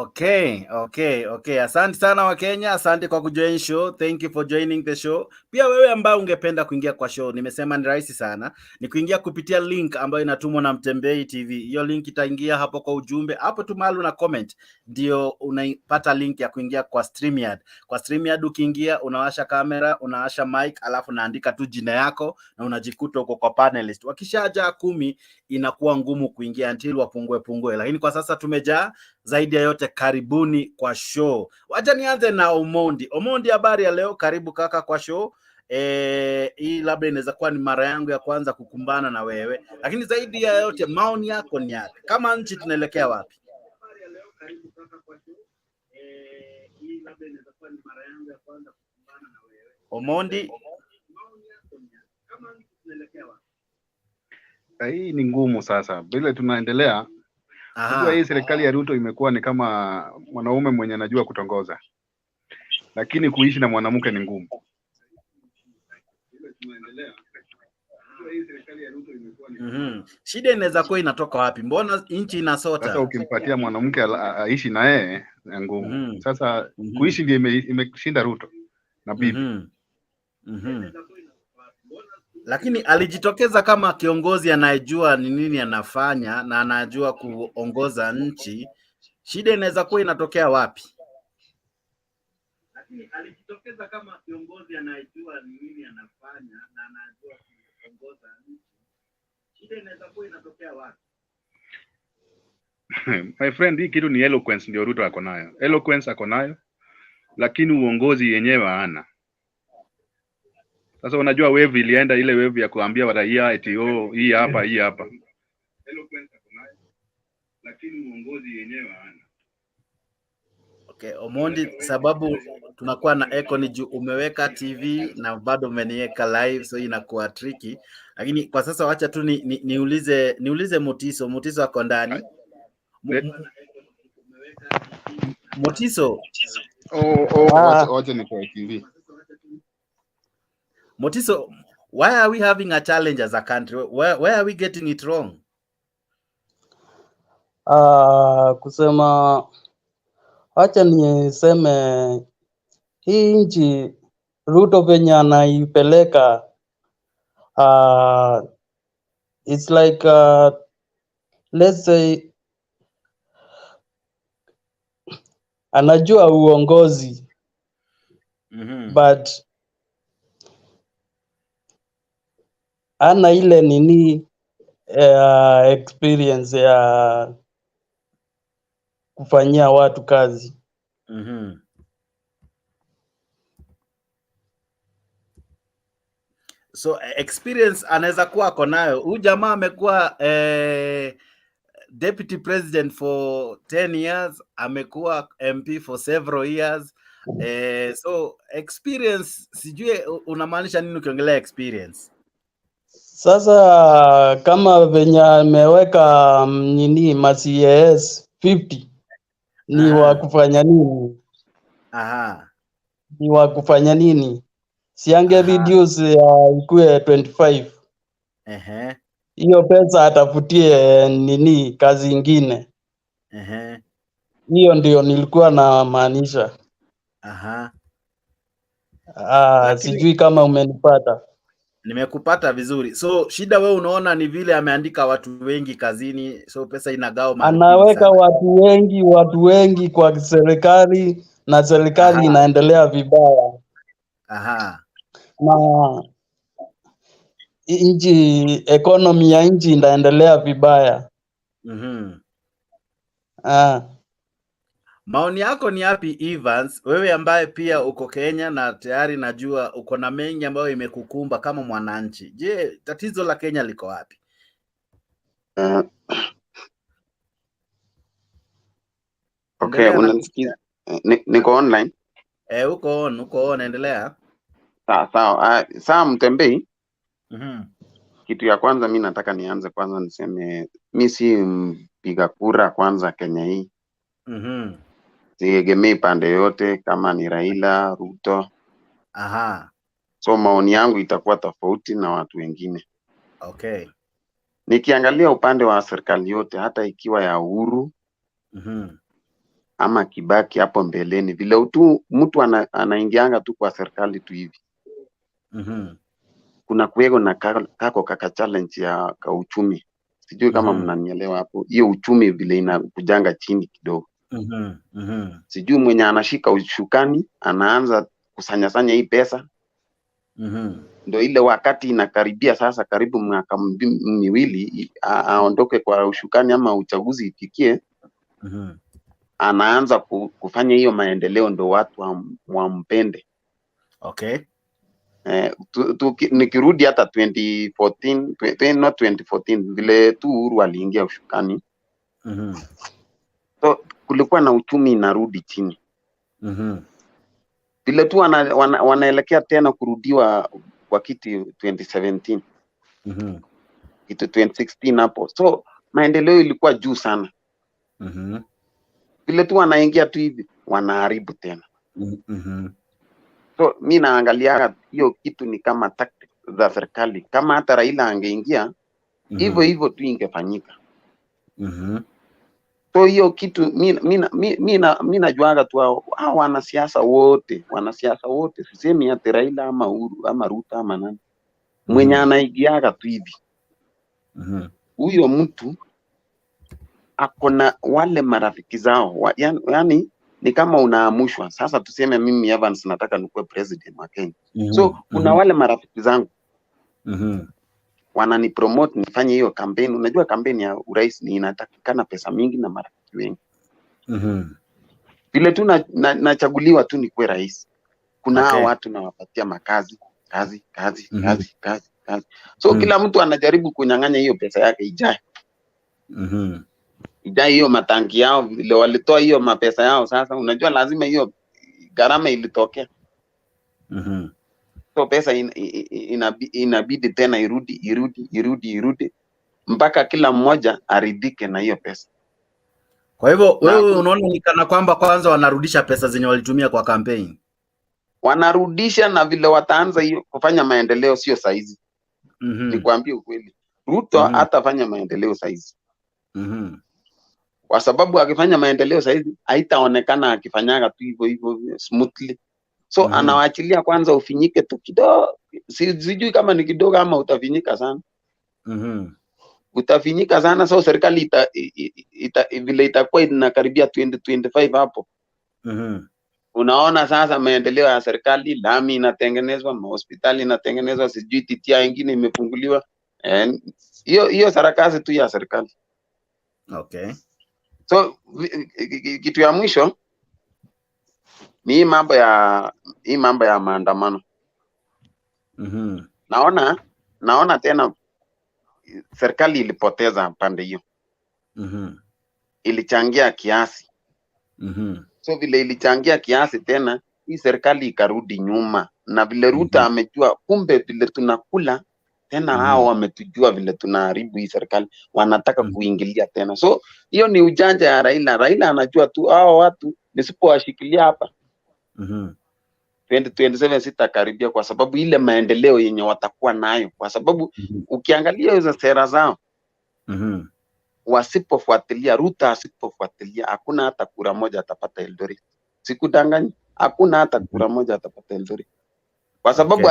Okay. Asante sana wa Kenya, asante kwa kujoin show. Thank you for joining the show. Pia wewe ambao ungependa kuingia kwa show, nimesema ni rahisi sana. Ni kuingia kupitia link ambayo inatumwa na Mtembei TV. Hiyo link itaingia hapo kwa ujumbe. Hapo tu mahali una comment ndio unapata link ya kuingia kwa StreamYard. Kwa StreamYard ukiingia, unawasha kamera, unawasha mic, alafu unaandika tu jina yako na unajikuta uko kwa panelist. Wakishaja 10 inakuwa ngumu kuingia until wapungue. Lakini kwa sasa tumejaa. Zaidi ya yote, karibuni kwa show. Wacha nianze na Omondi. Omondi, habari ya leo? Karibu kaka kwa show. hii labda inaweza kuwa ni mara yangu ya kwanza kukumbana na wewe, lakini zaidi ya yote maoni yako ni yapi? Kama nchi tunaelekea wapi? Hii labda inaweza kuwa ni mara yangu ya kwanza kukumbana na wewe. Omondi, kama nchi tunaelekea wapi? Hii ni ngumu sasa. Vile tunaendelea, unajua hii serikali ya Ruto imekuwa ni kama mwanaume mwenye anajua kutongoza, lakini kuishi na mwanamke ni ngumu. Shida inaweza kuwa inatoka wapi? Mbona nchi inasota? Sasa ukimpatia mwanamke aishi na yeye ni ngumu. Sasa kuishi ndio imeshinda Ruto na bibi. Lakini alijitokeza kama kiongozi anayejua ni nini anafanya na anajua kuongoza nchi. Shida inaweza kuwa inatokea wapi? Lakini alijitokeza kama kiongozi anayejua ni nini anafanya na anajua kuongoza nchi. Shida inaweza kuwa inatokea wapi? My friend, hii kitu ni eloquence ndio Ruto ako nayo. Eloquence ako nayo, lakini uongozi yenyewe hana. Sasa unajua wave ilienda ile wave ya kuambia waraia eti hii hapa hii hapa. Eloquence ako nayo, lakini uongozi yenyewe hana. Okay, Omondi, sababu tunakuwa na echo ni juu umeweka TV na bado umeniweka live, so inakuwa tricky. Lakini kwa sasa wacha tu niulize Mutiso. Mutiso ako ndani. Mutiso. Wacha nitoe TV. Mutiso, why are we having a challenge as a country? Where are we getting it wrong? Kusema acha niseme hii nchi Ruto venye anaipeleka it's like let's say anajua uongozi but ana ile nini experience ya kufanyia watu kazi. So experience anaweza kuwa ako nayo. Huyu jamaa amekuwa deputy president for 10 years, amekuwa MP for several years. So experience, sijui unamaanisha nini ukiongelea experience? Sasa kama venye ameweka nini CAS 50 ni wa kufanya nini? Ni wa kufanya nini? Siange reduce ikue 25. Hiyo pesa atafutie nini kazi ingine. Hiyo ndio nilikuwa na maanisha. Sijui kama umenipata. Nimekupata vizuri. So shida wewe unaona ni vile ameandika watu wengi kazini, so pesa inagao mahali. Anaweka watu wengi kwa serikali na serikali inaendelea vibaya. Na nchi, economy ya nchi inaendelea vibaya. Maoni yako ni yapi Evans, wewe ambaye pia uko Kenya na tayari najua uko na mengi ambayo imekukumba kama mwananchi? Je, tatizo la Kenya liko wapi? Okay, unanisikiza? Niko online? Uko on, endelea. Sawa Mtembei. Kitu ya kwanza mimi nataka nianze kwanza niseme mimi si mpiga kura kwanza Kenya hii. Siegemei pande yote kama ni Raila, Ruto. So maoni yangu itakuwa tofauti na watu wengine. Okay. Nikiangalia upande wa serikali yote, hata ikiwa ya Uhuru ama Kibaki hapo mbeleni, vile tu mtu anaingianga tu kwa serikali tu hivi. Kuna kuwego na kaka challenge ya uchumi. Sijui kama mnanielewa hapo. Hiyo uchumi vile inakujanga chini kidogo. Sijui mwenye anashika ushukani anaanza kusanya hii pesa. Ndio ile wakati inakaribia sasa, karibu mwaka miwili aondoke kwa ushukani ama uchaguzi ifikie, anaanza kufanya hiyo maendeleo, ndio watu wampende. Okay. nikirudi hata 2014 not 2014 vile tu Uhuru aliingia ushukani. So kulikuwa na uchumi inarudi chini. Vile tu wanaelekea tena kurudiwa kwa kiti 2017. Kitu 2016 hapo. So maendeleo ilikuwa juu sana. Vile tu wanaingia tu hivi wanaharibu tena. So mimi naangalia hiyo kitu ni kama tactics za serikali. Kama hata Raila angeingia hivyo hivyo tu ingefanyika. So hiyo kitu mimi najuaga tu hao wanasiasa wote sisemi ati Raila ama Uhuru ama Ruto ama nani. Mwenye anaigiaga tu hivi. Huyo mtu akona wale marafiki zao yani ni kama unaamushwa. Sasa tuseme mimi Evans nataka nikuwe president wa Kenya. So kuna wale marafiki zangu wanani promote nifanye hiyo campaign. Unajua campaign ya urais ni inatakikana pesa mingi na marafiki wengi. Vile tu nachaguliwa tu nikuwe rais. Kuna hao watu nawapatia makazi, kazi. So kila mtu anajaribu kunyang'anya hiyo pesa yake ijae. Ijae hiyo matangi yao vile walitoa hiyo mapesa yao. Sasa unajua lazima hiyo gharama ilitokea. So pesa inabidi tena irudi mpaka kila mmoja aridhike na hiyo pesa. Kwa hivyo wewe unaona ni kana kwamba kwanza wanarudisha pesa zenye walitumia kwa campaign. Wanarudisha na vile wataanza hiyo kufanya maendeleo sio saizi. Nikwambie ukweli. Ruto hatafanya maendeleo saizi. Kwa sababu akifanya maendeleo saizi haitaonekana akifanyaga tu hivyo smoothly. So anawaachilia kwanza ufinyike tu kidogo. Sijui kama ni kidogo ama utafinyika sana. Utafinyika sana. So serikali vile itakuwa inakaribia 2025 hapo. Unaona sasa maendeleo ya serikali, lami inatengenezwa, hospitali inatengenezwa, sijui titia ingine imefunguliwa. Hiyo sarakasi tu ya serikali. So kitu ya mwisho ni hii mambo ya maandamano. Naona tena serikali ilipoteza pande hiyo. Ilichangia kiasi. So vile ilichangia kiasi tena hii serikali ikarudi nyuma na vile Ruto amejua kumbe vile tunakula tena hao wametujua vile tunaharibu hii serikali wanataka kuingilia tena. So hiyo ni ujanja ya Raila. Raila anajua tu hao watu nisipowashikilia hapa 2027 sitakaribia kwa sababu ile maendeleo yenye watakuwa nayo kwa sababu ukiangalia hizo sera zao wasipofuatilia Ruto asipofuatilia hakuna hata kura moja atapata Eldoret. Sikudanganyi, hakuna hata kura moja atapata Eldoret. Kwa sababu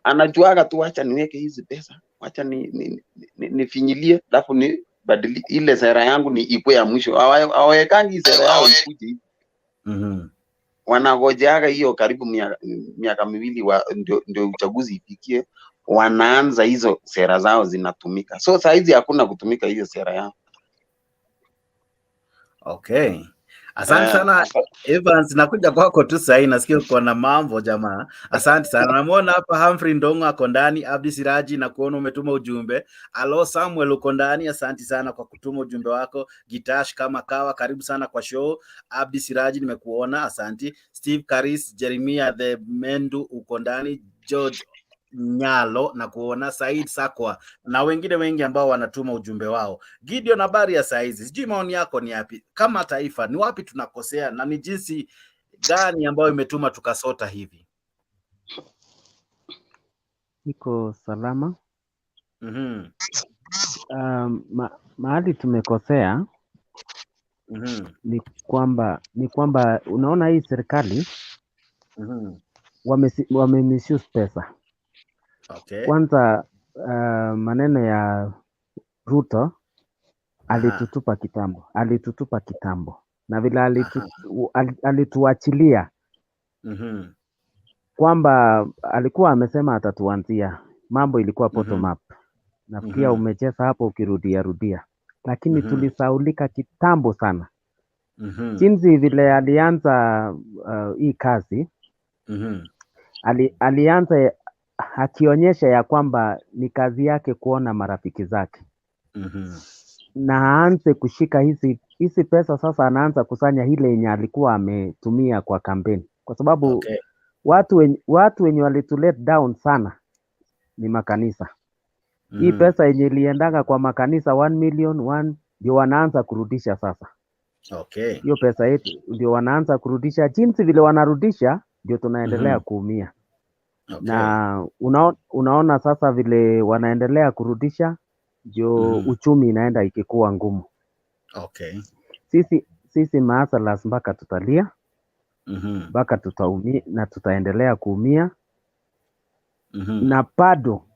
anajuaga tu acha niweke hizi pesa, acha nifinyilie alafu ni badili ile sera yangu ni ikuwe ya mwisho. Hawaekangi sera yao ikuje. Wanagojeaga hiyo karibu miaka miwili ndio uchaguzi ifikie. Wanaanza hizo sera zao zinatumika. So saizi hakuna kutumika hiyo sera yao. Asante sana Evans, nakuja kwako tu sasa nasikia uko na mambo jamaa. Asante sana. Namuona hapa Humphrey Ndongo ako ndani, Abdi Siraji na kuona umetuma ujumbe. Alo Samuel uko ndani, asante sana kwa kutuma ujumbe wako. Gitash kama kawa, karibu sana kwa show. Abdi Siraji nimekuona, asante. Steve Karis, Jeremiah the Mendu uko ndani, George Nyalo na kuona, Said Sakwa na wengine wengi ambao wanatuma ujumbe wao. Gideon, habari ya saizi, sijui maoni yako ni yapi? Kama taifa ni wapi tunakosea na ni jinsi gani ambayo imetuma tukasota hivi? Iko salama. Mahali tumekosea ni kwamba unaona hii serikali wame misuse pesa. Kwanza maneno ya Ruto alitutupa kitambo na vile alituachilia kwamba alikuwa amesema atatuanzia mambo, ilikuwa bottom up. Nafikia umecheza hapo ukirudia, lakini tulisaulika kitambo sana. Jinsi vile alianza hii kazi alianza akionyesha ya kwamba ni kazi yake kuona marafiki zake na aanze kushika hizi pesa sasa, anaanza kusanya ile yenye alikuwa ametumia kwa kampeni, kwa sababu watu wenye walitulet down sana ni makanisa. Hii pesa yenye iliendaga kwa makanisa 1 million ndio wanaanza kurudisha sasa. Hiyo pesa yetu ndio wanaanza kurudisha, jinsi vile wanarudisha ndio tunaendelea kuumia. Na unaona sasa vile wanaendelea kurudisha ndio uchumi inaenda ikikuwa ngumu. Sisi maasalas mpaka tutalia, mpaka tutaumia na tutaendelea kuumia.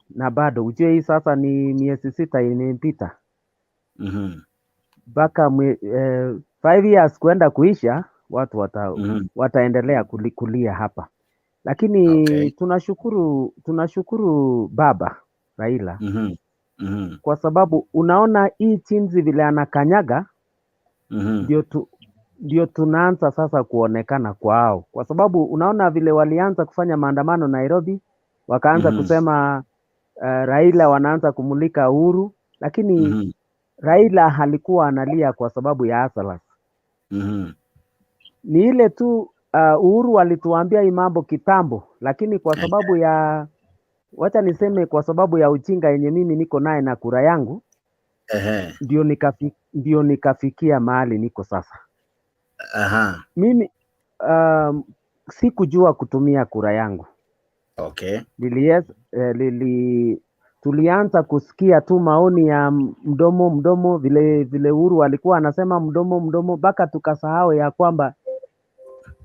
Na bado ujue hii sasa ni miezi 6 imepita. Mpaka 5 years kwenda kuisha, watu wataendelea kulia hapa. Lakini tunashukuru baba Raila kwa sababu unaona hii chinzi vile anakanyaga ndio tunaanza sasa kuonekana kwao, kwa sababu unaona vile walianza kufanya maandamano Nairobi, wakaanza kusema Raila wanaanza kumulika Uhuru, lakini Raila alikuwa analia kwa sababu ya asalas. Ni ile tu Uhuru alituambia hii mambo kitambo, lakini kwa sababu ya wacha niseme kwa sababu ya ujinga yenye mimi niko naye na kura yangu ndio nikafikia mahali niko sasa. Mimi sikujua kutumia kura yangu. Tulianza kusikia tu maoni ya mdomo vile Uhuru alikuwa anasema mdomo mpaka tukasahau ya kwamba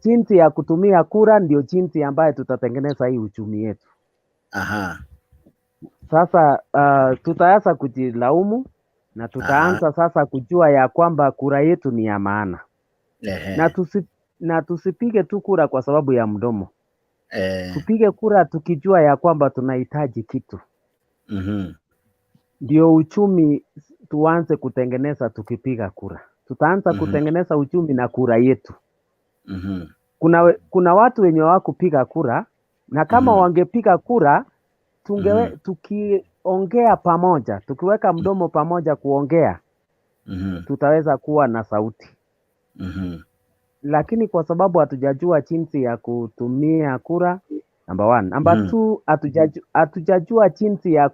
jinsi ya kutumia kura ndio jinsi ambaye tutatengeneza hii uchumi yetu. Sasa tutaanza kujilaumu na tutaanza sasa kujua ya kwamba kura yetu ni ya maana. Na tusipige tu kura kwa sababu ya mdomo. Tupige kura tukijua ya kwamba tunahitaji kitu. Ndio uchumi tuanze kutengeneza tukipiga kura. Tutaanza kutengeneza uchumi na kura yetu. Kuna watu wenye hawakupiga kura, na kama wangepiga kura tukiongea pamoja, tukiweka mdomo pamoja kuongea, tutaweza kuwa na sauti. Lakini kwa sababu hatujajua jinsi ya kutumia kura, number 1. Number 2, hatujajua jinsi ya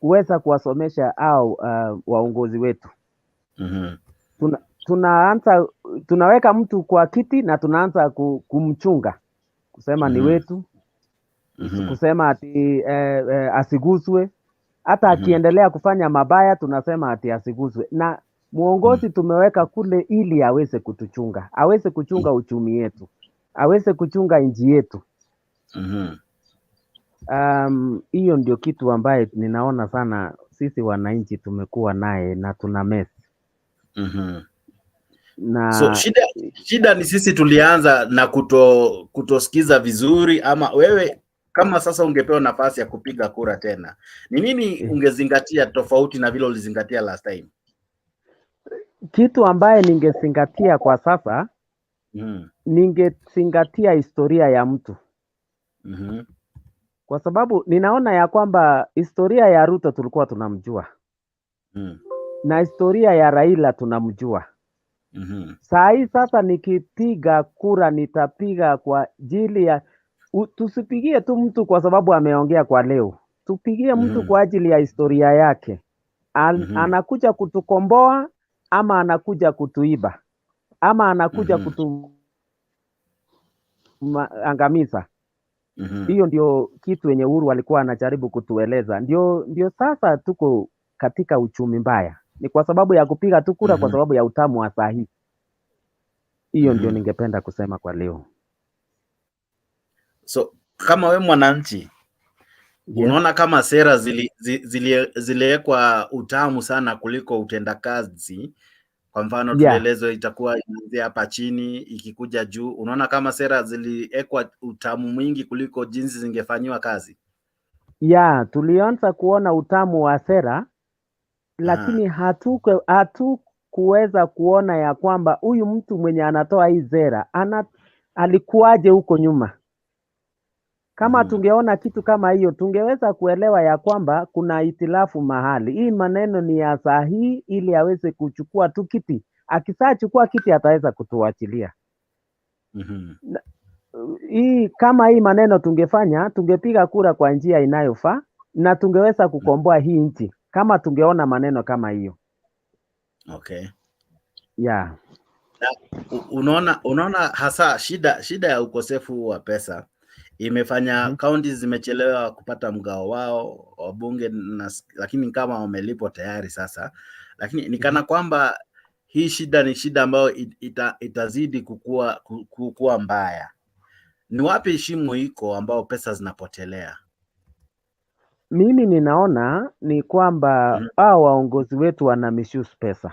kuweza kuwasomesha au waongozi wetu. Tunaweka mtu kwa kiti na tunaanza kumchunga, kusema ni wetu, kusema ati asiguswe. Hata akiendelea kufanya mabaya tunasema ati asiguswe. Na muongozi tumeweka kule ili aweze kutuchunga, aweze kuchunga uchumi yetu, aweze kuchunga nchi yetu. Hiyo ndio kitu ambaye ninaona sana sisi wananchi tumekuwa naye na tuna mess. So shida ni sisi tulianza na kutosikiza vizuri, ama wewe kama sasa ungepewa nafasi ya kupiga kura tena, ni nini ungezingatia tofauti na vile ulizingatia last time? Kitu ambaye ningezingatia kwa sasa, ningezingatia historia ya mtu. Kwa sababu ninaona ya kwamba historia ya Ruto tulikuwa tunamjua. Na historia ya Raila tunamjua. Saa hii sasa nikipiga kura nitapiga kwa ajili ya tusipigie tu mtu kwa sababu ameongea kwa leo. Tupigie mtu kwa ajili ya historia yake. Anakuja kutukomboa ama anakuja kutuiba ama anakuja kutuangamiza. Hiyo ndio kitu yenye Uhuru alikuwa anajaribu kutueleza. Ndio sasa tuko katika uchumi mbaya. Ni kwa sababu ya kupiga tu kura kwa sababu ya utamu wa saa hii. Hiyo ndio ningependa kusema kwa leo. So kama we mwananchi, unaona kama sera ziliwekwa utamu sana kuliko utendakazi? Kwa mfano tuelelezo itakuwa inaanzia hapa chini ikikuja juu. Unaona kama sera ziliwekwa utamu mwingi kuliko jinsi zingefanywa kazi? Tulianza kuona utamu wa sera, lakini hatukuweza kuona ya kwamba huyu mtu mwenye anatoa hii sera alikuwaje huko nyuma. Kama tungeona kitu kama hiyo, tungeweza kuelewa ya kwamba kuna itilafu mahali. Hii maneno ni ya sahihi ili aweze kuchukua tu kiti. Akisachukua kiti ataweza kutuachilia. Hii kama hii maneno tungefanya, tungepiga kura kwa njia inayofaa na tungeweza kukomboa hii nchi kama tungeona maneno kama hiyo. Okay. Yeah. Unaona hasa shida ya ukosefu wa pesa imefanya counties zimechelewa kupata mgao wao wabunge, lakini kama wamelipwa tayari sasa, lakini ni kana kwamba hii shida ni shida ambayo itazidi kukua mbaya. Ni wapi shimo iko ambao pesa zinapotelea? Mimi ninaona ni kwamba hao waongozi wetu wana misuse pesa.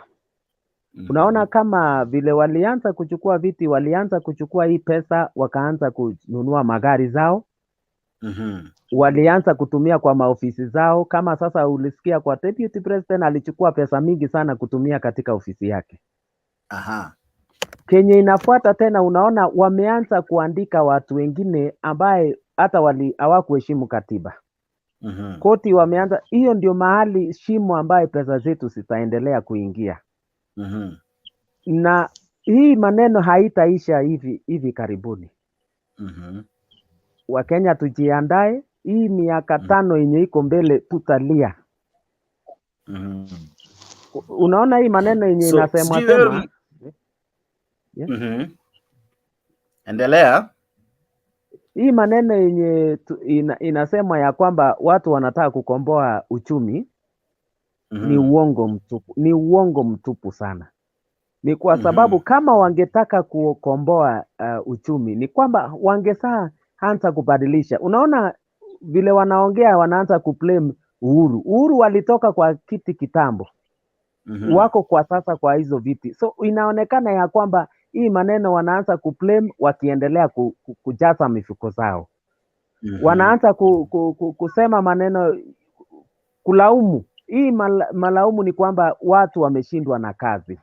Unaona kama vile walianza kuchukua viti, walianza kuchukua hii pesa, wakaanza kununua magari zao. Walianza kutumia kwa maofisi zao. Kama sasa ulisikia kwa deputy president alichukua pesa mingi sana kutumia katika ofisi yake. Kenye inafuata tena, unaona wameanza kuandika watu wengine ambaye hata hawakuheshimu katiba. Koti wameanza, hiyo ndio mahali shimo ambaye pesa zetu zitaendelea kuingia. Na hii maneno haitaisha hivi karibuni. Wakenya tujiandae, hii miaka 5 yenye iko mbele tutalia. Unaona hii maneno yenye inasemwa endelea. Hii maneno yenye inasema ya kwamba watu wanataka kukomboa uchumi ni uongo mtupu. Ni uongo mtupu sana. Ni kwa sababu kama wangetaka kukomboa uchumi ni kwamba anza kubadilisha. Unaona vile wanaongea, wanaanza kublame Uhuru. Uhuru walitoka kwa kiti kitambo. Wako kwa sasa kwa hizo viti. So inaonekana ya kwamba hii maneno wanaanza kublame wakiendelea kujaza mifuko zao. Wanaanza kusema maneno kulaumu. Hii malaumu ni kwamba watu wameshindwa na kazi.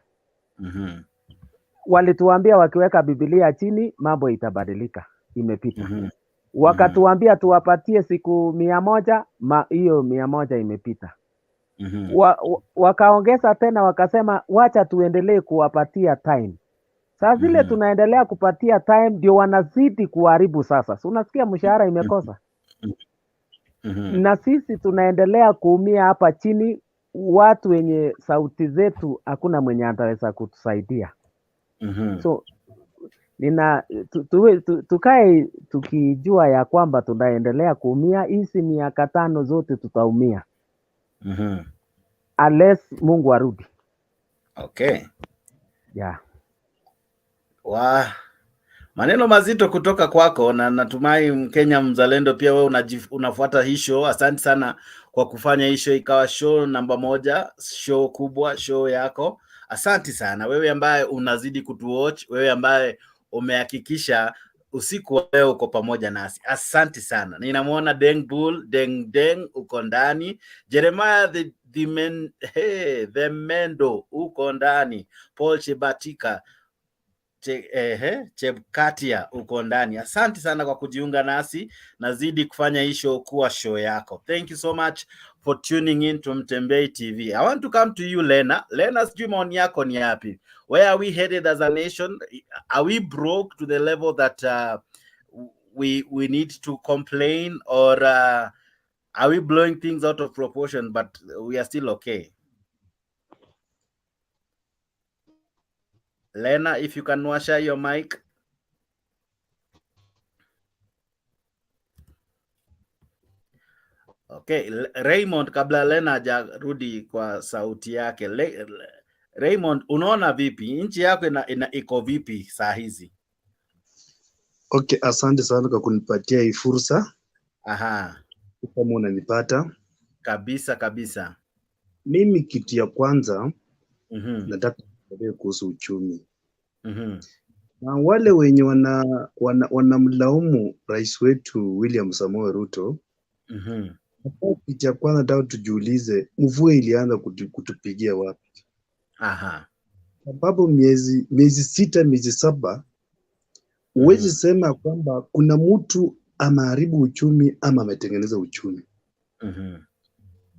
Walituambia wakiweka Biblia chini mambo itabadilika, imepita. Wakatuambia tuwapatie siku 100, hiyo 100 imepita. Wakaongeza tena wakasema wacha tuendelee kuwapatia time. Sasa zile tunaendelea kupatia time ndio wanazidi kuharibu sasa. So unasikia mshahara imekosa. Na sisi tunaendelea kuumia hapa chini, watu wenye sauti zetu hakuna mwenye ataweza kutusaidia. So tukae tukijua ya kwamba tunaendelea kuumia. Hizi miaka 5 zote tutaumia. Unless Mungu arudi. Okay. Yeah. Maneno mazito kutoka kwako, na natumai Mkenya mzalendo pia wewe unafuata hii show. Asante sana kwa kufanya hii show ikawa show namba 1, show kubwa, show yako. Asante sana wewe ambaye unazidi kutuwatch, wewe ambaye umehakikisha usiku wa leo uko pamoja nasi. Asante sana. Ninamuona Deng uko ndani. Jeremiah the Mendo uko ndani. Paul Chebatika Chebkatia uko ndani. Asante sana kwa kujiunga nasi. Nazidi kufanya hii show kuwa show yako. Thank you so much for tuning in to Mtembei TV. I want to come to you, Lena. Lena, sijui maoni yako ni yapi? Where are we headed as a nation? Are we broke to the level that we need to complain, or are we blowing things out of proportion but we are still okay? Lena, if you can washa your mic. Okay, Raymond, kabla Lena hajarudi kwa sauti yake. Raymond, unaona vipi? Nchi yako iko vipi saa hizi? Okay, asante sana kwa kunipatia hii fursa. Kama unanipata. Kabisa. Mimi kitu ya kwanza nataka kuongea kuhusu uchumi. Na wale wenye wanamlaumu rais wetu William Samoei Ruto. Kitu ya kwanza nataka tujiulize, mvua ilianza kutupigia wapi? Sababu miezi 6, miezi 7 huwezi sema kwamba kuna mtu ameharibu uchumi ama ametengeneza uchumi.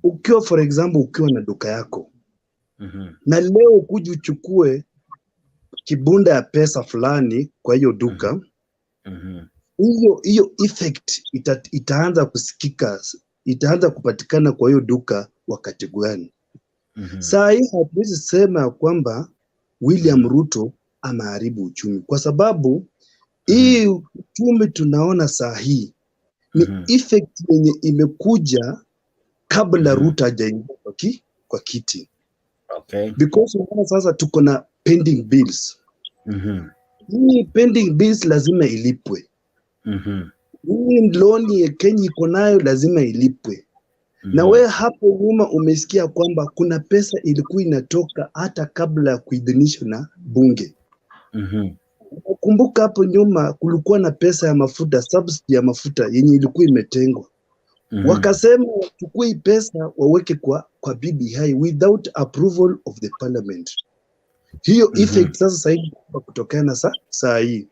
Ukiwa for example, ukiwa na duka yako na leo kuja uchukue kibunda ya pesa fulani kwa hiyo duka, hiyo effect itaanza kusikika, itaanza kupatikana kwa hiyo duka wakati gani? Saa hii hatuwezi sema kwamba William Ruto ameharibu uchumi, kwa sababu hii uchumi tunaona saa hii ni effect yenye imekuja kabla Ruto hajaingia kwa kiti. Because unaona sasa tuko na pending bills. Hii pending bills lazima ilipwe. Hii loan ya Kenya iko nayo lazima ilipwe. Na wewe hapo nyuma umesikia kwamba kuna pesa ilikuwa inatoka hata kabla ya kuidhinishwa na bunge. Kumbuka hapo nyuma kulikuwa na pesa ya mafuta, subsidy ya mafuta yenye ilikuwa imetengwa. Wakasema wachukue pesa waweke kwa BBI without approval of the parliament. Hiyo effect sasa hivi kutokana saa hii.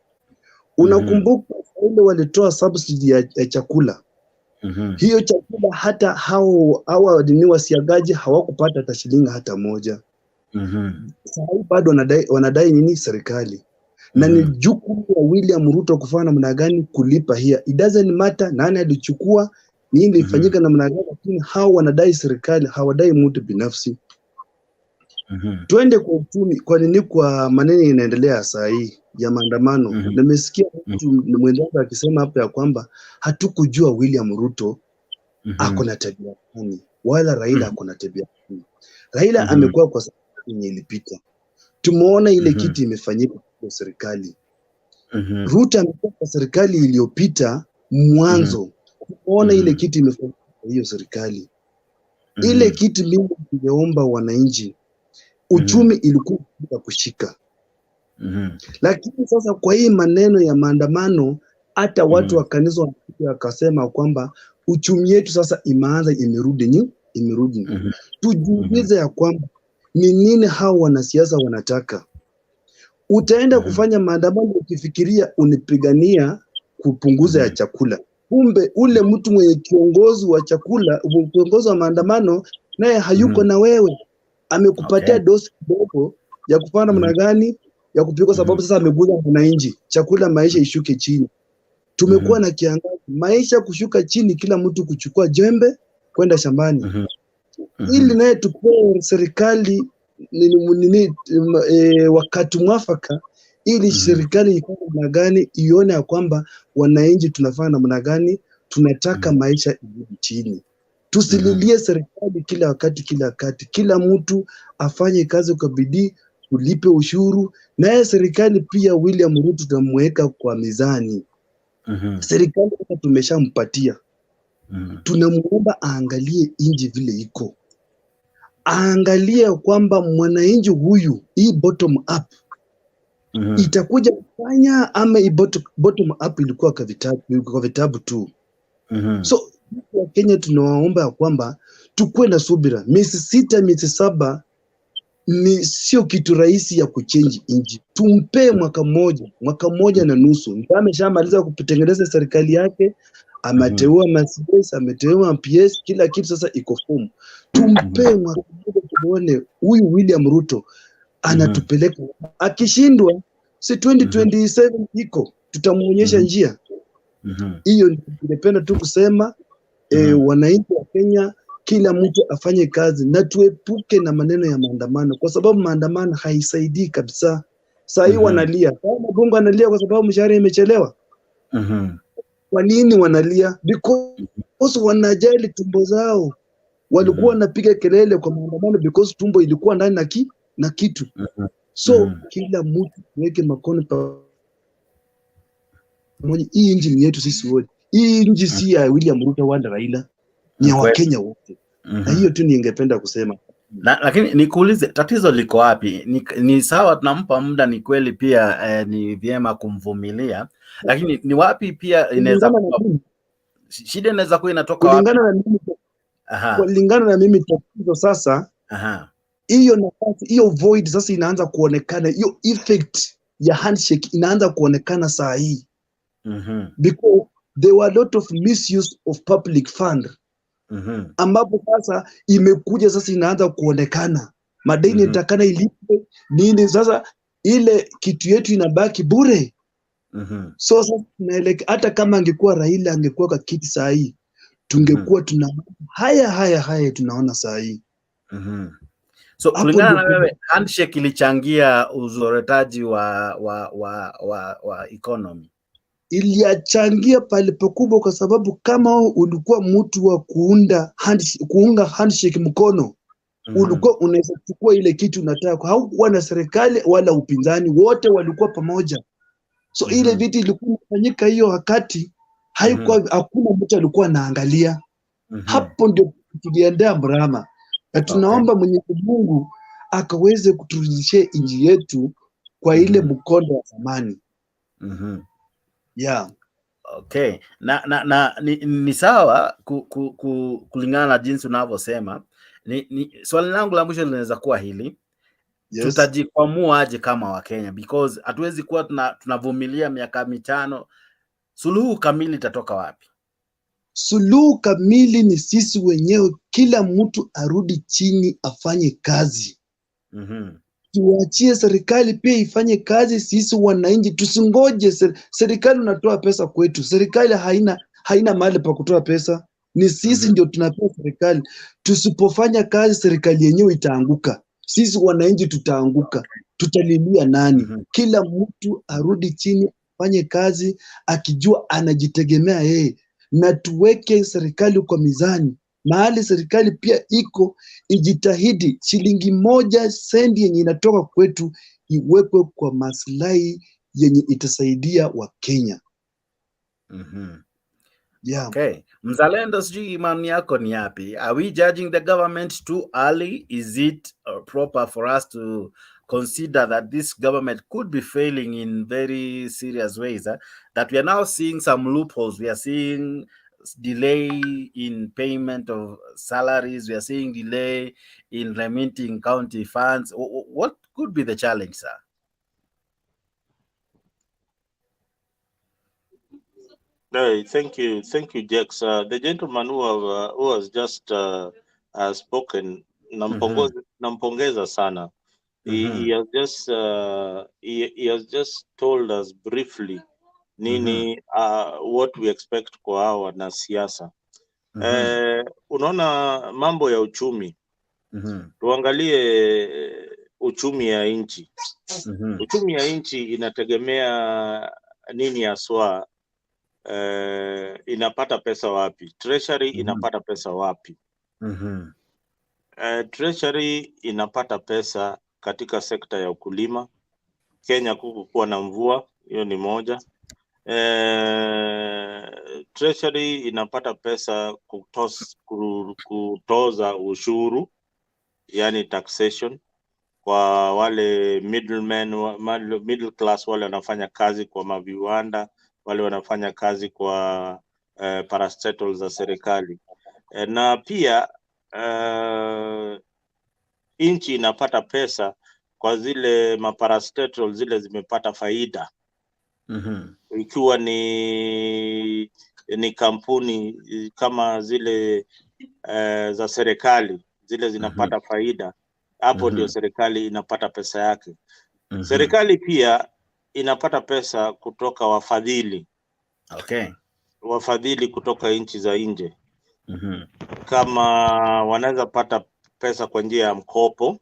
Unakumbuka ile walitoa subsidy ya chakula. Hiyo chakula hata hao ni wasiagaji hawakupata hata shilingi hata moja. Sasa bado wanadai nini serikali? Na ni jukumu la William Ruto kufanya namna gani kulipa hiya. It doesn't matter nani alichukua, nini ilifanyika namna gani, lakini hao wanadai serikali, hawadai mtu binafsi. Tuende kwa uchumi, kwa nini kwa maneno inaendelea saa hii ya maandamano. Nimesikia mtu mwenzangu akisema hapa ya kwamba hatukujua William Ruto ako na tabia gani, wala Raila ako na tabia gani. Raila amekuwa kwa sababu yenye ilipita. Tumeona ile kitu imefanyika kwa serikali. Ruto amekuwa kwa serikali iliyopita mwanzo. Tumeona ile kitu imefanyika kwa hiyo serikali. Ile kitu mimi ningeomba wananchi, uchumi ilikuwa kushika. Lakini sasa kwa hii maneno ya maandamano, hata watu wa kanisa wakasema kwamba uchumi yetu sasa imeanza imerudi. Tujiulize ya kwamba ni nini hao wanasiasa wanataka. Utaenda kufanya maandamano ukifikiria unipigania kupunguza ya chakula. Kumbe ule mtu mwenye kiongozi wa chakula, kiongozi wa maandamano, naye hayuko na wewe. Amekupatia dosi kidogo ya kufanya namna gani ya kupika, sababu sasa ameguza mwananchi, chakula maisha ishuke chini. Tumekuwa na kiangazi, maisha kushuka chini, kila mtu kuchukua jembe kwenda shambani. Ili naye tupewe serikali wakati mwafaka, ili serikali ifanye namna gani ione ya kwamba wananchi tunafanya namna gani, tunataka maisha irudi chini. Tusililie serikali kila wakati, kila mtu afanye kazi kwa bidii, tulipe ushuru. Naye serikali pia William Ruto tunamweka kwa mizani. Serikali tumeshampatia. Tunamuomba aangalie inji vile iko. Aangalie kwamba mwananchi huyu, hii bottom up itakuja kufanya ama hii bottom up ilikuwa kwa vitabu tu. So wa Kenya tunawaomba kwamba tukue na subira. Miezi 6, miezi 7 ni sio kitu rahisi ya kuchange inji. Tumpe mwaka moja na nusu. Ndio ameshamaliza kutengeneza serikali yake, ameteua Mercedes, ameteua PS, kila kitu sasa iko form. Tumpe mwaka moja tuone huyu William Ruto anatupeleka. Akishindwa si 2027 iko, tutamuonyesha njia. Hiyo ningependa tu kusema wananchi wa Kenya, kila mtu afanye kazi na tuepuke na maneno ya maandamano, kwa sababu maandamano haisaidii kabisa. Saa hii wanalia, kama bunge analia kwa sababu mshahara imechelewa. Kwa nini wanalia? Because wanajali tumbo zao. Walikuwa wanapiga kelele kwa maandamano because tumbo ilikuwa ndani na kitu. So kila mtu weke makono pamoja. Hii nchi ni yetu sisi wote. Hii nchi si ya William Ruto wala Raila, ni ya Wakenya wote. Na hiyo tu ningependa kusema. Lakini nikuulize, tatizo liko wapi? Ni sawa tunampa muda, ni kweli pia ni vyema kumvumilia, lakini ni wapi pia inaweza shida inaweza kuwa inatoka wapi? Kulingana na mimi tatizo sasa, hiyo nafasi, hiyo void sasa inaanza kuonekana, hiyo effect ya handshake inaanza kuonekana saa hii. there were a lot of misuse of public fund, ambapo sasa imekuja sasa inaanza kuonekana madeni nitakana ilipe nini, sasa ile kitu yetu inabaki bure. So sasa hata kama angekuwa Raila angekuwa kwa kiti saa hii, tungekuwa tuna haya tunaona saa hii. So kulingana na wewe, handshake ilichangia uzoretaji wa economy? Iliachangia pale pakubwa, kwa sababu kama ulikuwa mtu wa kuunga handshake mkono, ulikuwa unaweza kuchukua ile kitu unataka. Haukuwa na serikali wala upinzani, wote walikuwa pamoja. So ile vitu ilikuwa inafanyika hiyo wakati, hakuna mtu alikuwa anaangalia. Hapo ndio tuliendea mrama, na tunaomba Mwenyezi Mungu akaweze kuturudishia nchi yetu kwa ile mkondo wa zamani. Yeah. Okay. Ni sawa kulingana na jinsi unavyosema. Swali langu la mwisho linaweza kuwa hili. Yes. Tutajikwamua aje kama Wakenya? Because hatuwezi kuwa tunavumilia miaka 5. Suluhu kamili itatoka wapi? Suluhu kamili ni sisi wenyewe, kila mtu arudi chini afanye kazi. Tuachie serikali pia ifanye kazi, sisi wananchi tusingoje serikali unatoa pesa kwetu. Serikali haina mahali pa kutoa pesa, ni sisi ndio tunapewa serikali. Tusipofanya kazi serikali yenyewe itaanguka, sisi wananchi tutaanguka, tutalilia nani? Kila mtu arudi chini afanye kazi akijua anajitegemea yeye, na tuweke serikali kwa mizani. Mahali serikali pia iko, ijitahidi shilingi 1 sendi yenye inatoka kwetu iwekwe kwa maslahi yenye itasaidia wa Kenya. Yeah. Okay. Mzalendo, sijui imani yako ni yapi? Are we judging the government too early? Is it proper for us to consider that this government could be failing in very serious ways? That we are now seeing some loopholes. We are seeing delay in payment of salaries. We are seeing delay in remitting county funds. What could be the challenge, sir? Hey, thank you, Jax. The gentleman who has just spoken, nampongeza sana. He has just told us briefly nini what we expect kwa hao wanasiasa. Unaona mambo ya uchumi, tuangalie uchumi ya nchi. Uchumi ya nchi inategemea nini haswa? Inapata pesa wapi? Treasury inapata pesa wapi? Treasury inapata pesa katika sekta ya ukulima. Kenya kukuwa na mvua, hiyo ni moja. Treasury inapata pesa kutoza ushuru, yani taxation, kwa wale middle class, wale wanafanya kazi kwa maviwanda, wale wanafanya kazi kwa parastatal za serikali. Na pia nchi inapata pesa kwa zile maparastatal zile zimepata faida. Ikiwa ni kampuni kama zile za serikali, zile zinapata faida, hapo ndio serikali inapata pesa yake. Serikali pia inapata pesa kutoka wafadhili. Okay. Wafadhili kutoka nchi za nje. Kama wanaweza pata pesa kwa njia ya mkopo,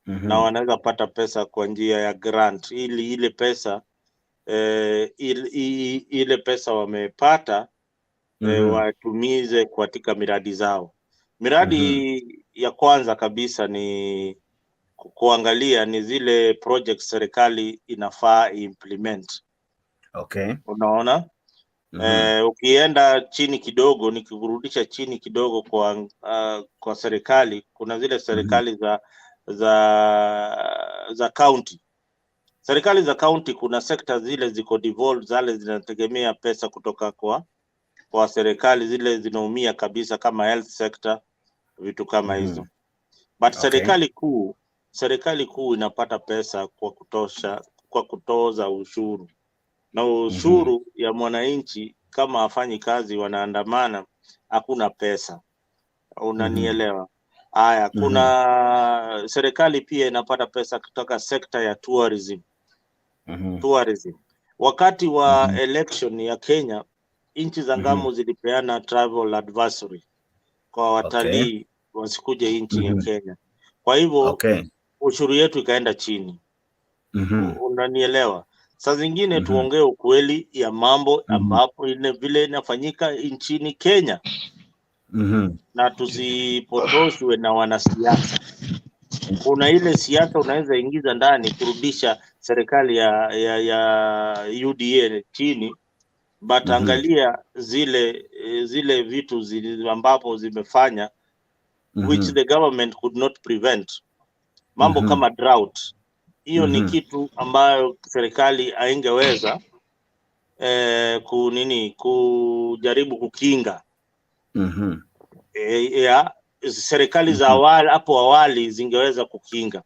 na wanaweza pata pesa kwa njia ya grant, ili ile pesa ile pesa wamepata watumize katika miradi zao. Miradi ya kwanza kabisa ni kuangalia ni zile projects serikali inafaa implement. Okay. Unaona? Ukienda chini kidogo, nikikurudisha chini kidogo kwa serikali, kuna zile serikali za county. Serikali za county, kuna sekta zile ziko devolved, zale zinategemea pesa kutoka kwa serikali, zile zinaumia kabisa kama health sector, vitu kama hizo. But serikali kuu inapata pesa kwa kutoza ushuru. Na ushuru ya mwananchi kama hafanyi kazi wanaandamana, hakuna pesa. Unanielewa? Haya, kuna serikali pia inapata pesa kutoka sekta ya tourism. Tourism. Wakati wa election ya Kenya, nchi za ngamo zilipeana travel advisory kwa watalii wasikuje nchi ya Kenya. Kwa hivyo ushuru yetu ikaenda chini. Unanielewa? Saa zingine tuongee ukweli ya mambo ambapo vile inafanyika nchini Kenya. Na tusipotoshwe na wanasiasa. Kuna ile siasa unaweza ingiza ndani kurudisha serikali ya UDA chini, but angalia zile vitu ambapo zimefanya which the government could not prevent. Mambo kama drought, hiyo ni kitu ambayo serikali haingeweza kujaribu kukinga. Serikali za hapo awali zingeweza kukinga.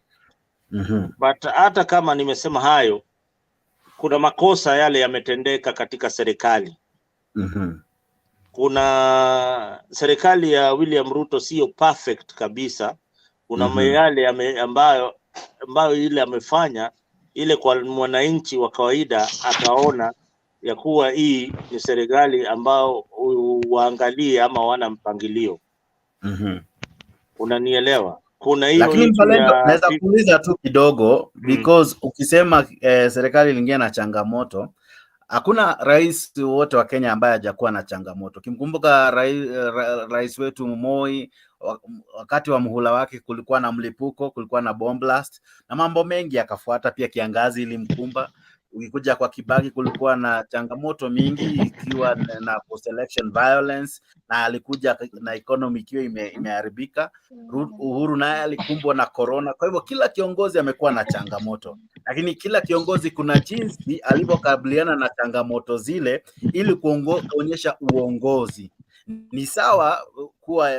But hata kama nimesema hayo, kuna makosa yale yametendeka katika serikali. Kuna serikali ya William Ruto sio perfect kabisa. Kuna yale ambayo ile amefanya ile kwa mwananchi wa kawaida ataona ya kuwa hii ni serikali ambao waangalie ama wana mpangilio. Unanielewa? Kuna hiyo. Lakini naweza kuuliza tu kidogo because ukisema serikali iliingia na changamoto, hakuna rais wote wa Kenya ambaye hajakuwa na changamoto. Kimkumbuka rais wetu Moi, wakati wa muhula wake kulikuwa na mlipuko, kulikuwa na bomb blast na mambo mengi yakafuata, pia kiangazi ilimkumba. Ukikuja kwa Kibaki kulikuwa na changamoto mingi ikiwa na post election violence, na alikuja na economy ikiwa imeharibika. Uhuru naye alikumbwa na corona. Kwa hivyo kila kiongozi amekuwa na changamoto, lakini kila kiongozi kuna jinsi alivyokabiliana na changamoto zile ili kuonyesha uongozi. Ni sawa kuwa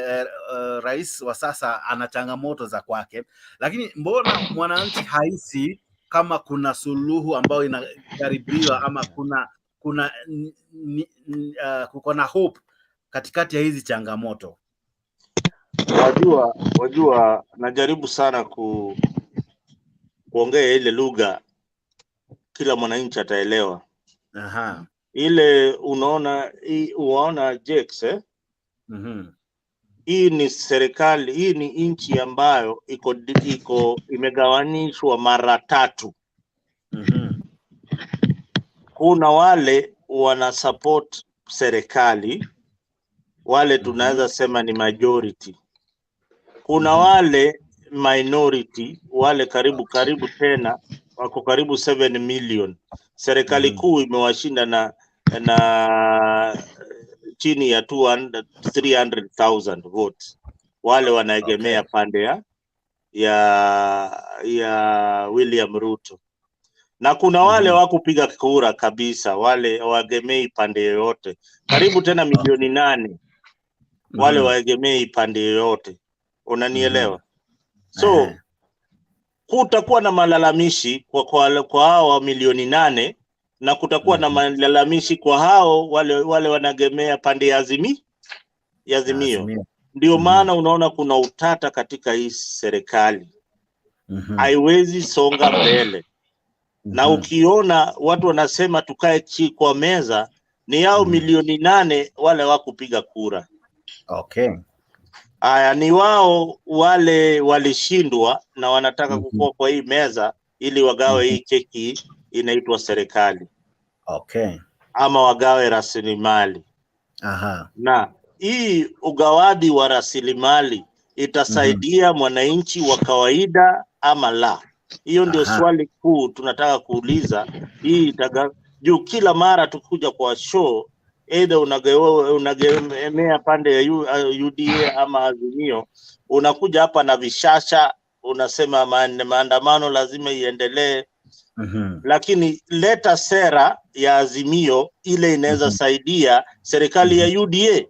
rais wa sasa ana changamoto za kwake, lakini mbona mwananchi haisi kama kuna suluhu ambayo inakaribiwa ama kuko na hope katikati ya hizi changamoto? Wajua najaribu sana kuongea ile lugha kila mwananchi ataelewa. Ile unaona Jex hii ni serikali, hii ni nchi ambayo iko imegawanishwa mara 3. Kuna wale wana support serikali, wale tunaweza sema ni majority. Kuna wale minority, wale karibu tena wako karibu 7 million. Serikali kuu imewashinda na chini ya 300,000 votes. Wale wanaegemea pande ya William Ruto. Na kuna wale wakupiga kura kabisa, wale waegemei pande yoyote. Karibu tena milioni 8. Wale waegemei pande yoyote. Unanielewa? So kutakuwa na malalamishi kwa hao milioni 8 na kutakuwa na malalamishi kwa hao wale wanagemea pande ya Azimio. Ndio maana unaona kuna utata katika hii serikali. Haiwezi songa mbele. Na ukiona watu wanasema tukae chini kwa meza, ni hao milioni 8 wale wakupiga kura. Aya, ni wao wale walishindwa na wanataka kukua kwa hii meza ili wagawe hii keki inaitwa serikali. Ama wagawe rasilimali. Na hii ugawaji wa rasilimali itasaidia mwananchi wa kawaida ama la? Hiyo ndio swali kuu tunataka kuuliza. Hii juu kila mara tukuja kwa show, either unagemea pande ya UDA ama Azimio, unakuja hapa na vishasha, unasema maandamano lazima iendelee. Lakini leta sera ya Azimio ile inaweza saidia serikali ya UDA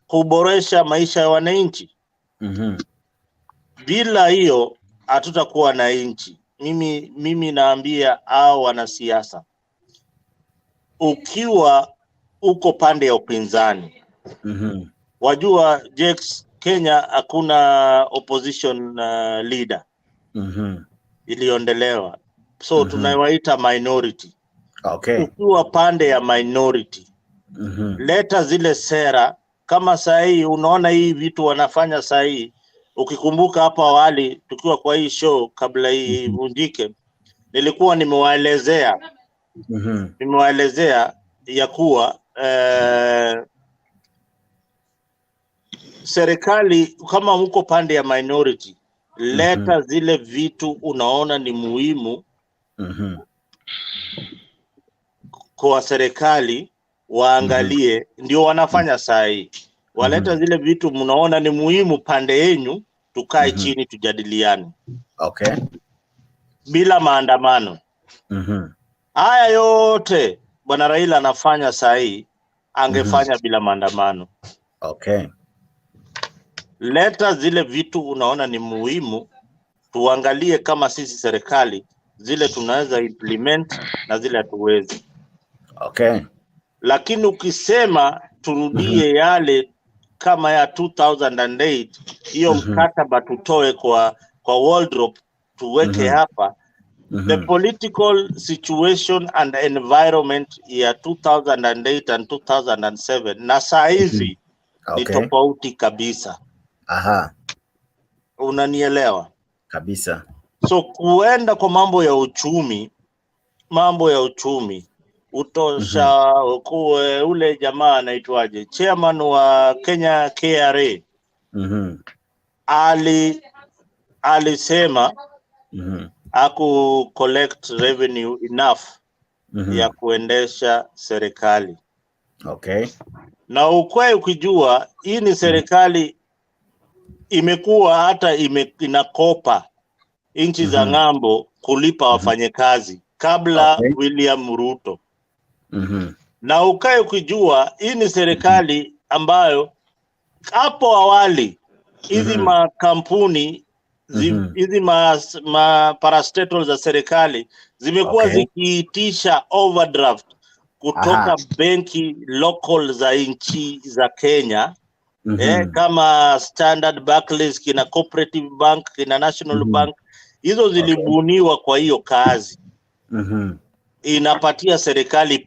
kuboresha maisha ya wananchi. Bila hiyo hatutakuwa na nchi. Mimi naambia hao wanasiasa, ukiwa uko pande ya upinzani. Wajua Jex, Kenya hakuna opposition leader. Iliondelewa. So tunawaita minority. Ukiwa pande ya minority. Leta zile sera kama sahi unaona hii vitu wanafanya sahi. Ukikumbuka hapa awali tukiwa kwa hii show kabla hii vunjike, nilikuwa nimewaelezea ya kuwa serikali kama mko pande ya minority, leta zile vitu unaona ni muhimu kwa serikali waangalie, ndio wanafanya sahi. Waleta zile vitu mnaona ni muhimu pande yenu, tukae chini tujadiliane. Bila maandamano. Haya yote Bwana Raila anafanya sahi, angefanya bila maandamano. Leta zile vitu unaona ni muhimu, tuangalie kama sisi serikali zile tunaweza implement na zile hatuwezi. Lakini ukisema turudie yale kama ya 2008, hiyo mkataba tutoe kwa wardrobe tuweke hapa. The political situation and environment ya 2008 and 2007 na saa hizi ni tofauti kabisa. Unanielewa? Kabisa. So kuenda kwa mambo ya uchumi utosha kuwe ule jamaa anaitwaje, chairman wa Kenya KRA alisema aku collect revenue enough ya kuendesha serikali. Na ukweli ukijua hii ni serikali imekuwa hata inakopa nchi za ng'ambo kulipa wafanyekazi kabla William Ruto. Na ukae ukijua hii ni serikali ambayo hapo awali hizi makampuni hizi parastatals za serikali zimekuwa zikiitisha overdraft kutoka benki local za nchi za Kenya. Kama Standard, Barclays, kina Cooperative Bank, kina National Bank, hizo zilibuniwa kwa hiyo kazi. Inapatia serikali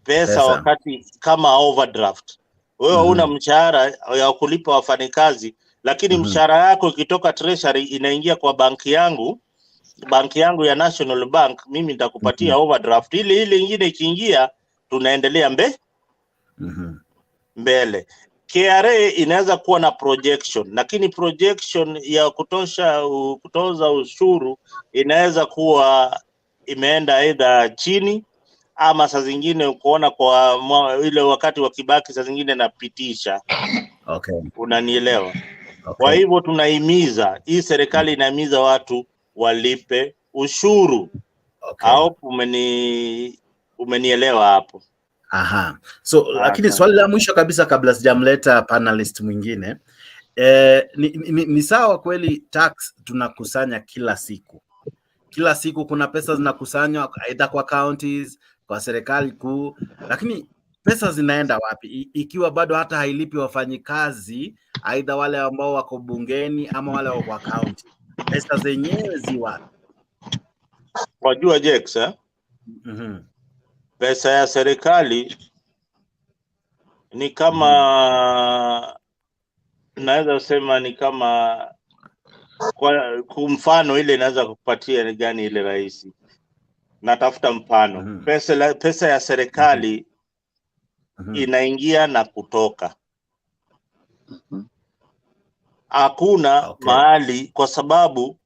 pesa wakati kama overdraft. Wewe una mshahara ya kulipa wafanyikazi, lakini mshahara yako ikitoka treasury inaingia kwa banki yangu ya National Bank, mimi nitakupatia overdraft. Ile ingine ikiingia tunaendelea mbele. KRA inaweza kuwa na projection, lakini projection ya kutoza ushuru inaweza kuwa imeenda either chini ama saa zingine ukoona kwa ile wakati wa Kibaki saa zingine napitisha. Unanielewa? Kwa hivyo tunahimiza, hii serikali inahimiza watu walipe ushuru. Au umenielewa hapo? So lakini swali la mwisho kabisa kabla sijamleta panelist mwingine, ni sawa kweli tax tunakusanya kila siku kuna pesa zinakusanywa aidha kwa counties, kwa serikali kuu, lakini pesa zinaenda wapi ikiwa bado hata hailipi wafanyikazi aidha wale ambao wako bungeni ama wale wako kwa county? Pesa zenyewe zi wapi? Wajua Jex, pesa ya serikali ni kama naweza sema ni kama kwa mfano ile inaweza kupatia ni gani ile rahisi. Natafuta mfano. Pesa ya serikali inaingia na kutoka. Hakuna mahali, kwa sababu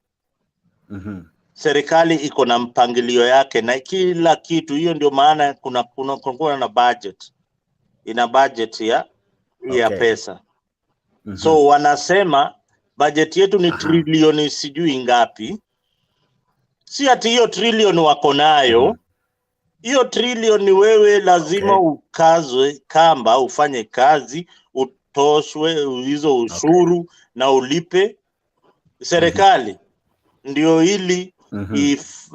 serikali iko na mpangilio yake na kila kitu. Hiyo ndio maana kuna na budget. Ina budget ya pesa. So wanasema budget yetu ni trilioni sijui ngapi. Si ati hiyo trilioni wako nayo. Hiyo trilioni wewe lazima ukazwe kamba, ufanye kazi, utoshwe hizo ushuru na ulipe serikali. Ndio ili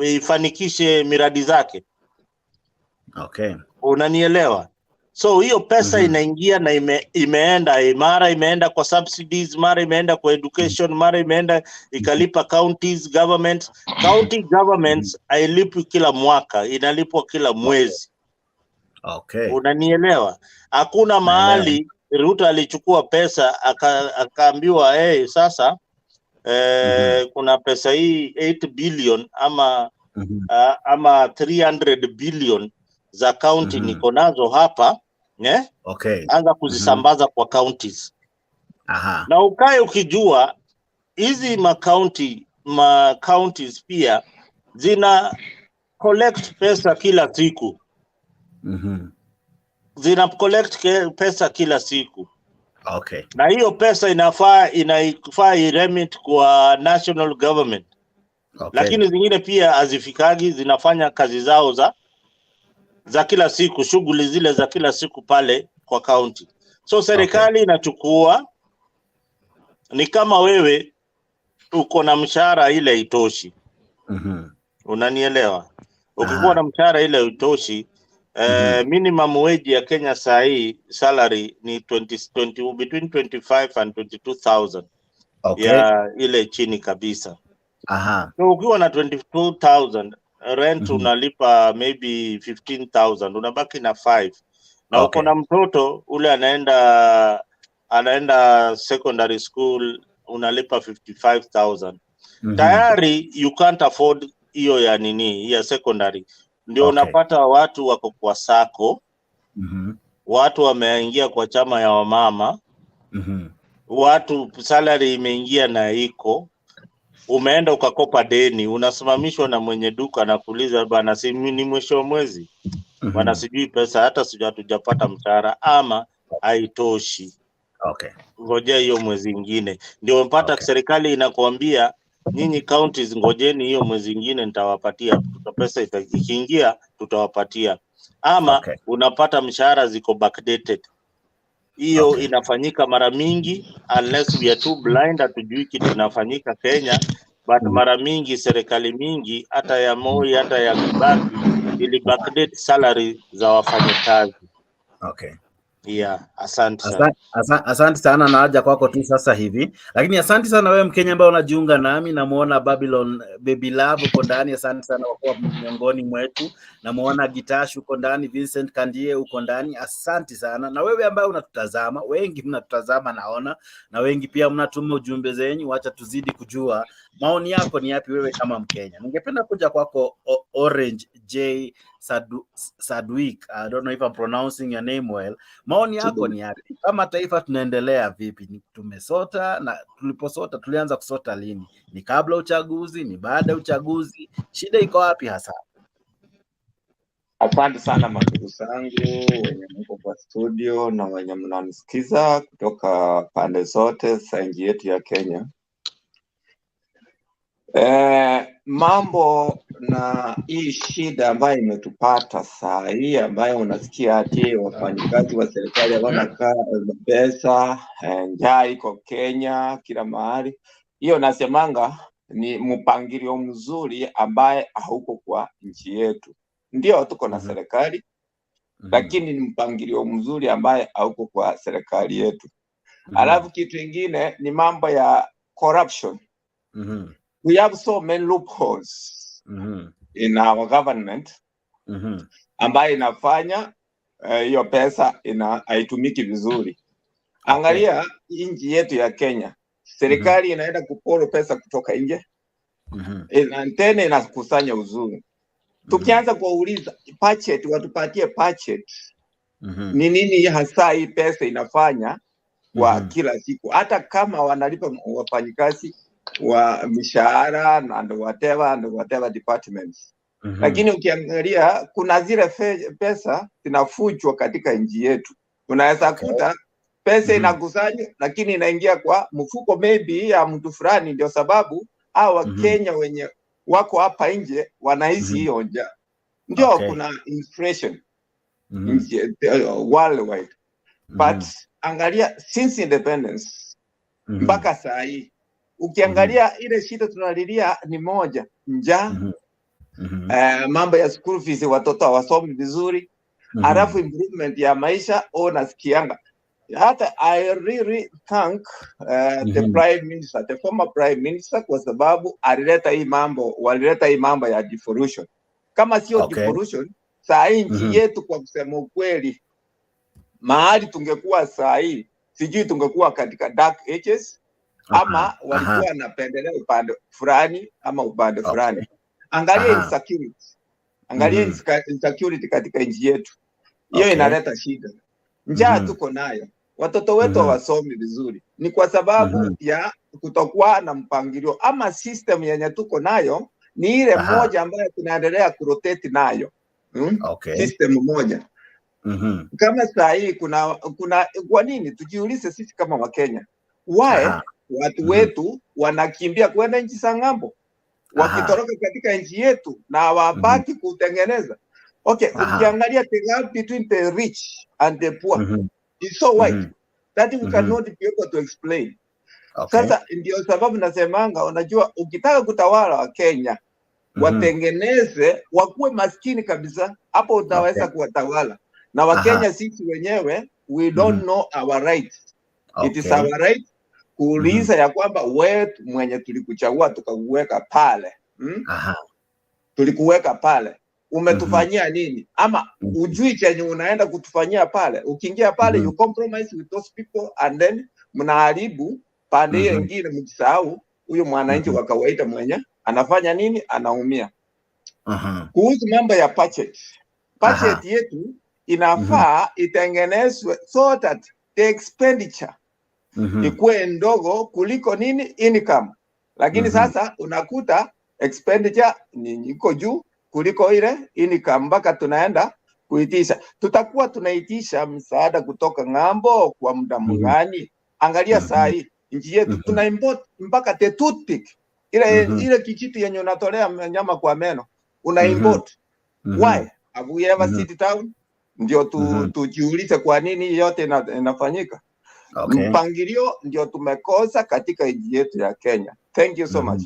ifanikishe miradi zake. Okay. Unanielewa? So hiyo pesa inaingia na imeenda mara imeenda kwa subsidies, mara imeenda kwa education, mara imeenda ikalipa counties governments. County governments hailipwi kila mwaka, inalipwa kila mwezi. Okay. Unanielewa? Hakuna mahali Ruto alichukua pesa akaambiwa sasa kuna pesa hii 8 billion ama 300 billion za county niko nazo hapa, Okay. anza kuzisambaza kwa counties. Na ukae ukijua hizi counties pia zina collect pesa kila siku. Zina collect pesa kila siku. Okay. Na hiyo pesa inafaa iremit kwa national government. Okay. Lakini zingine pia hazifikagi, zinafanya kazi zao za kila siku, shughuli zile za kila siku pale kwa county. So serikali inachukua, ni kama wewe uko na mshahara ile itoshi. Unanielewa? Ukikuwa na mshahara ile itoshi, minimum wage ya Kenya saa hii salary ni between 25 and 22,000. Ya ile chini kabisa. So ukiwa na 22,000 rent unalipa maybe 15,000, unabaki na 5. Na uko na mtoto ule anaenda secondary school, unalipa 55,000. Tayari you can't afford hiyo ya nini, ya secondary. Ndio unapata watu wako kwa sako. Watu wameingia kwa chama ya wamama. Watu salary imeingia na iko. Umeenda ukakopa deni, unasimamishwa na mwenye duka na kuuliza bana, si ni mwisho wa mwezi. Bana, sijui pesa, hata hatujapata mshahara ama haitoshi. Ngojea hiyo mwezi mwingine. Ndio mpata serikali inakuambia nyinyi counties ngojeni hiyo mwezi mwingine nitawapatia pesa, ikiingia tutawapatia. Ama unapata mshahara ziko backdated. Hiyo inafanyika mara mingi, unless we are too blind hatujui kitu inafanyika Kenya, but mara mingi serikali mingi hata ya Moi hata ya Kibaki ili backdate salary za wafanyakazi. Asante sana. Asante sana, na haja kwako tu sasa hivi. Lakini asante sana wewe Mkenya ambaye unajiunga nami, namuona Babylon Baby Love uko ndani, asante sana kwa kuwa miongoni mwetu. Namuona Gitashu uko ndani, Vincent Kandie uko ndani, asante sana. Na wewe ambaye unatutazama, wengi mnatutazama naona, na wengi pia mnatuma ujumbe zenyu, acha tuzidi kujua maoni yako ni yapi wewe kama Mkenya. Ningependa kuja kwako Orange J Sadwick, I don't know if I'm pronouncing your name well. Maoni yako ni yapi? Kama taifa tunaendelea vipi? Tumesota, na tuliposota tulianza kusota lini? Ni kabla uchaguzi, ni baada ya uchaguzi? Shida iko wapi hasa? Asante sana mandugu zangu wenye mko kwa studio na wenye mnanisikiza kutoka pande zote za nchi yetu ya Kenya. Mambo na hii shida ambayo imetupata saa hii, ambayo unasikia ati wafanyikazi wa serikali hawana pesa, njaa iko Kenya kila mahali. Hiyo nasemanga ni mpangilio mzuri ambaye hauko kwa nchi yetu. Ndio tuko na serikali, lakini ni mpangilio mzuri ambaye hauko kwa serikali yetu. Alafu kitu kingine ni mambo ya corruption. We have so many loopholes in our government ambayo inafanya hiyo pesa haitumiki vizuri. Angalia nchi yetu ya Kenya, serikali inaenda kuporo pesa kutoka nje, tena inakusanya uzuru. Tukianza kuuliza budget, watupatie budget, ni nini hasa hii pesa inafanya kwa kila siku, hata kama wanalipa wafanyikazi wa mishahara and whatever departments. Lakini ukiangalia kuna zile pesa zinafujwa katika nchi yetu. Unaweza kuta pesa inakusanywa lakini inaingia kwa mfuko maybe ya mtu fulani, ndio sababu hawa Kenya wenye wako hapa nje wanaishi hiyo njaa. Ndio kuna inflation worldwide. But angalia since independence mpaka saa hii, ukiangalia ile shida tunalilia ni moja, njaa, Mambo ya school fees watoto hawasomi vizuri. Alafu improvement ya maisha nasikianga. Hata I really thank the Prime Minister, the former Prime Minister, kwa sababu walileta hii mambo ya devolution. Kama sio devolution, saa hii nchi yetu kwa kusema ukweli, mahali tungekuwa saa hii, sijui tungekuwa katika dark ages, ama walikuwa wanapendelea upande fulani ama upande fulani. Angalia insecurity. Angalia insecurity katika nchi yetu. Hiyo inaleta shida. Njaa tuko nayo. Watoto wetu hawasomi vizuri. Ni kwa sababu ya kutokuwa na mpangilio, ama system yenye tuko nayo ni ile moja ambayo tunaendelea kurotate nayo. System moja. Kama saa hii kuna kwa nini tujiulize sisi kama Wakenya? Why watu wetu wanakimbia kwenda nchi za ng'ambo? Wakitoroka katika nchi yetu na wabaki kutengeneza. Ukiangalia the gap between the rich and the poor is so wide that we cannot be able to explain. Sasa ndio sababu nasemanga, unajua ukitaka kutawala wa Kenya watengeneze wakuwe maskini kabisa, hapo utaweza kuwatawala. Na Wakenya sisi wenyewe we don't know our rights. It is our right kuuliza ya kwamba wewe mwenye tulikuchagua tukakuweka pale. Tulikuweka pale. Umetufanyia nini? Ama ujui chenye unaenda kutufanyia pale. Ukiingia pale you compromise with those people and then mnaharibu pande hiyo nyingine, mjisahau huyo mwananchi wa kawaida mwenye anafanya nini? Anaumia. Kuhusu mambo ya budget. Budget yetu inafaa itengenezwe so that the expenditure ikuwe ndogo kuliko nini? Income. Lakini sasa unakuta expenditure ni iko juu kuliko ile income, mpaka tunaenda kuitisha. Tutakuwa tunaitisha msaada kutoka ng'ambo kwa muda mgani? Angalia saa hii nchi yetu tuna import mpaka the toothpick, ile kijiti yenye unatolea nyama kwa meno una import. Why? Have we ever sit down ndio tujiulize kwa nini yote inafanyika? Mpangilio ndio tumekosa katika nchi yetu ya Kenya. Thank you so much.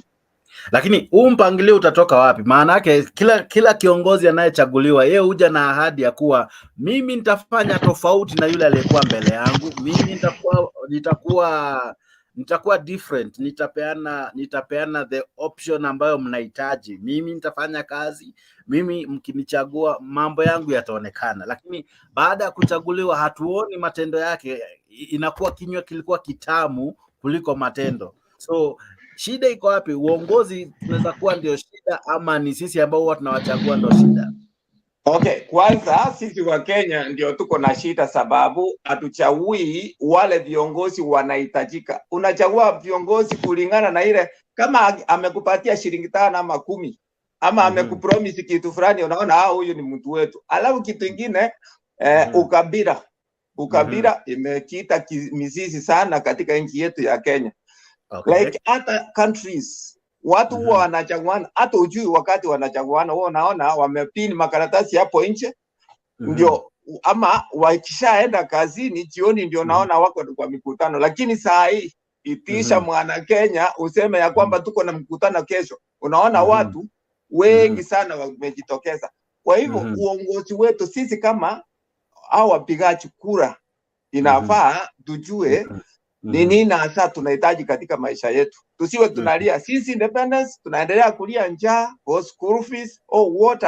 Lakini huu mpangilio utatoka wapi? Maana yake kila kiongozi anayechaguliwa yeye huja na ahadi ya kuwa mimi nitafanya tofauti na yule aliyekuwa mbele yangu, mimi nitakuwa different, nitapeana the option ambayo mnahitaji, mimi nitafanya kazi, mimi mkinichagua mambo yangu yataonekana. Lakini baada ya kuchaguliwa hatuoni matendo yake, inakuwa kinywa kilikuwa kitamu kuliko matendo. So shida iko wapi? Uongozi tunaweza kuwa ndio shida, ama ni sisi ambao huwa tunawachagua ndio shida? Kwanza sisi wa Kenya ndio tuko na shida, sababu hatuchagui wale viongozi wanahitajika. Unachagua viongozi kulingana na ile, kama amekupatia shilingi 5 ama 10 ama amekupromise kitu fulani, unaona huyu ni mtu wetu. Alafu kitu kingine ukabila imekita mizizi sana katika nchi yetu ya Kenya. Like other countries, watu huwa wanachaguana, hata ujui wakati wanachaguana, huwa unaona wamepini makaratasi hapo nje, ndio ama wakishaenda kazini jioni ndio naona wako kwa mikutano. Lakini saa hii itisha mwana Kenya useme ya kwamba tuko na mkutano kesho, unaona watu wengi sana wamejitokeza. Kwa hivyo uongozi wetu sisi kama hao wapigaji kura inafaa tujue ni nini hasa tunahitaji katika maisha yetu. Tusiwe tunalia sisi independence, tunaendelea kulia njaa, school fees, what.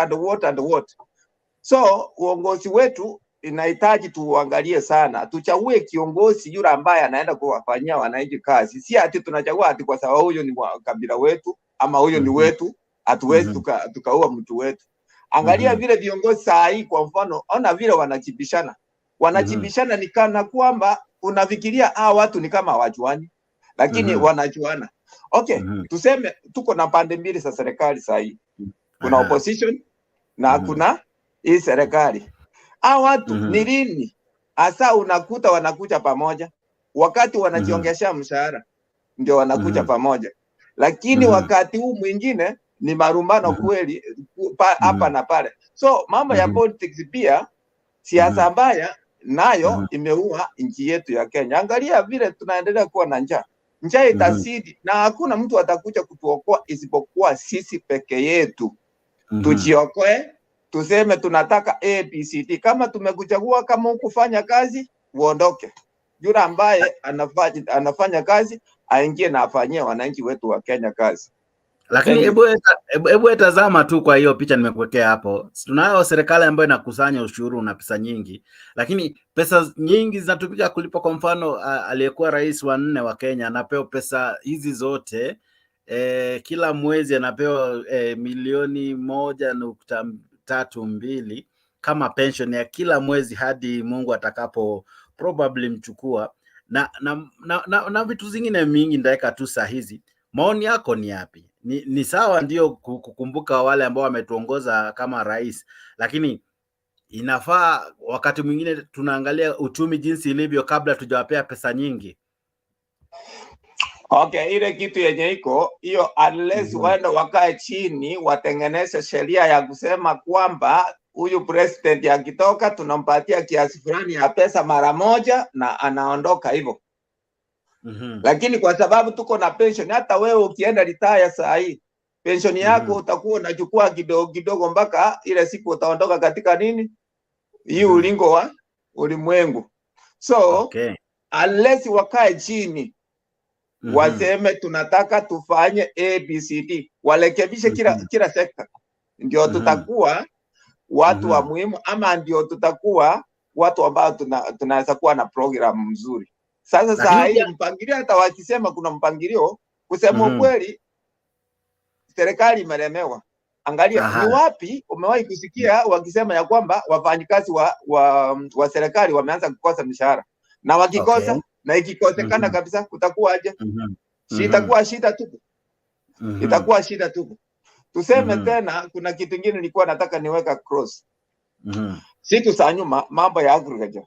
So uongozi wetu inahitaji tuangalie sana, tuchague kiongozi yule ambaye anaenda kuwafanyia wananchi kazi. Si ati tunachagua ati kwa sababu huyo ni kabila wetu ama huyo ni wetu, hatuwezi tukaua mtu wetu. Angalia vile viongozi saa hii, kwa mfano, ona vile wanachibishana ni kana kwamba unafikiria watu ni kama hawajuani, lakini wanajuana. Tuseme tuko na pande mbili za serikali saa hii. Kuna opposition na kuna hii serikali. Watu ni lini hasa unakuta wanakuja pamoja? Wakati wanajiongeshea mshahara ndio wanakuja pamoja. Lakini wakati huu mwingine ni marumbano kweli hapa na pale. So mambo ya politics pia, siasa mbaya nayo imeua nchi yetu ya Kenya. Angalia vile tunaendelea kuwa na njaa. Njaa itazidi na hakuna mtu atakuja kutuokoa isipokuwa sisi peke yetu. Tujiokoe, tuseme tunataka ABCD. Kama tumekuchagua, kama hukufanya kazi, uondoke. Yule ambaye anafanya kazi aingie na afanyie wananchi wetu wa Kenya kazi. Lakini hebu tazama tu kwa hiyo picha nimekuwekea hapo. Tunayo serikali ambayo inakusanya ushuru na pesa nyingi, lakini pesa nyingi zinatumika kulipa, kwa mfano aliyekuwa rais wa 4 wa Kenya anapewa pesa hizi zote kila mwezi anapewa milioni 1.32 kama pension ya kila mwezi hadi Mungu atakapo probably mchukua na vitu zingine mingi ndaweka tu saa hizi. Maoni yako ni yapi? Ni sawa ndio kukumbuka wale ambao wametuongoza kama rais, lakini inafaa wakati mwingine tunaangalia uchumi jinsi ilivyo kabla tujawapea pesa nyingi. Okay, ile kitu yenye iko hiyo, unless waende wakae chini watengeneze sheria ya kusema kwamba huyu president akitoka tunampatia kiasi fulani ya pesa mara moja na anaondoka hivyo. Lakini kwa sababu tuko na pension, hata wewe ukienda retire saa hii pension yako utakuwa unachukua kidogo kidogo mpaka ile siku utaondoka katika nini hii ulingo wa ulimwengu. So unless wakae chini waseme tunataka tufanye ABCD, walekebishe kila sekta, ndio tutakuwa watu wa muhimu, ama ndio tutakuwa watu ambao tunaweza kuwa na program mzuri. Sasa saa hii mpangilio, hata wakisema kuna mpangilio, kusema ukweli serikali imelemewa. Angalia ni wapi umewahi kusikia wakisema ya kwamba wafanyikazi wa serikali wameanza kukosa mishahara, na wakikosa na ikikosekana kabisa kutakuwa aje? Itakuwa shida tu. Itakuwa shida tu. Tuseme tena kuna kitu kingine nilikuwa nataka niweka cross. Siku za nyuma mambo ya agriculture.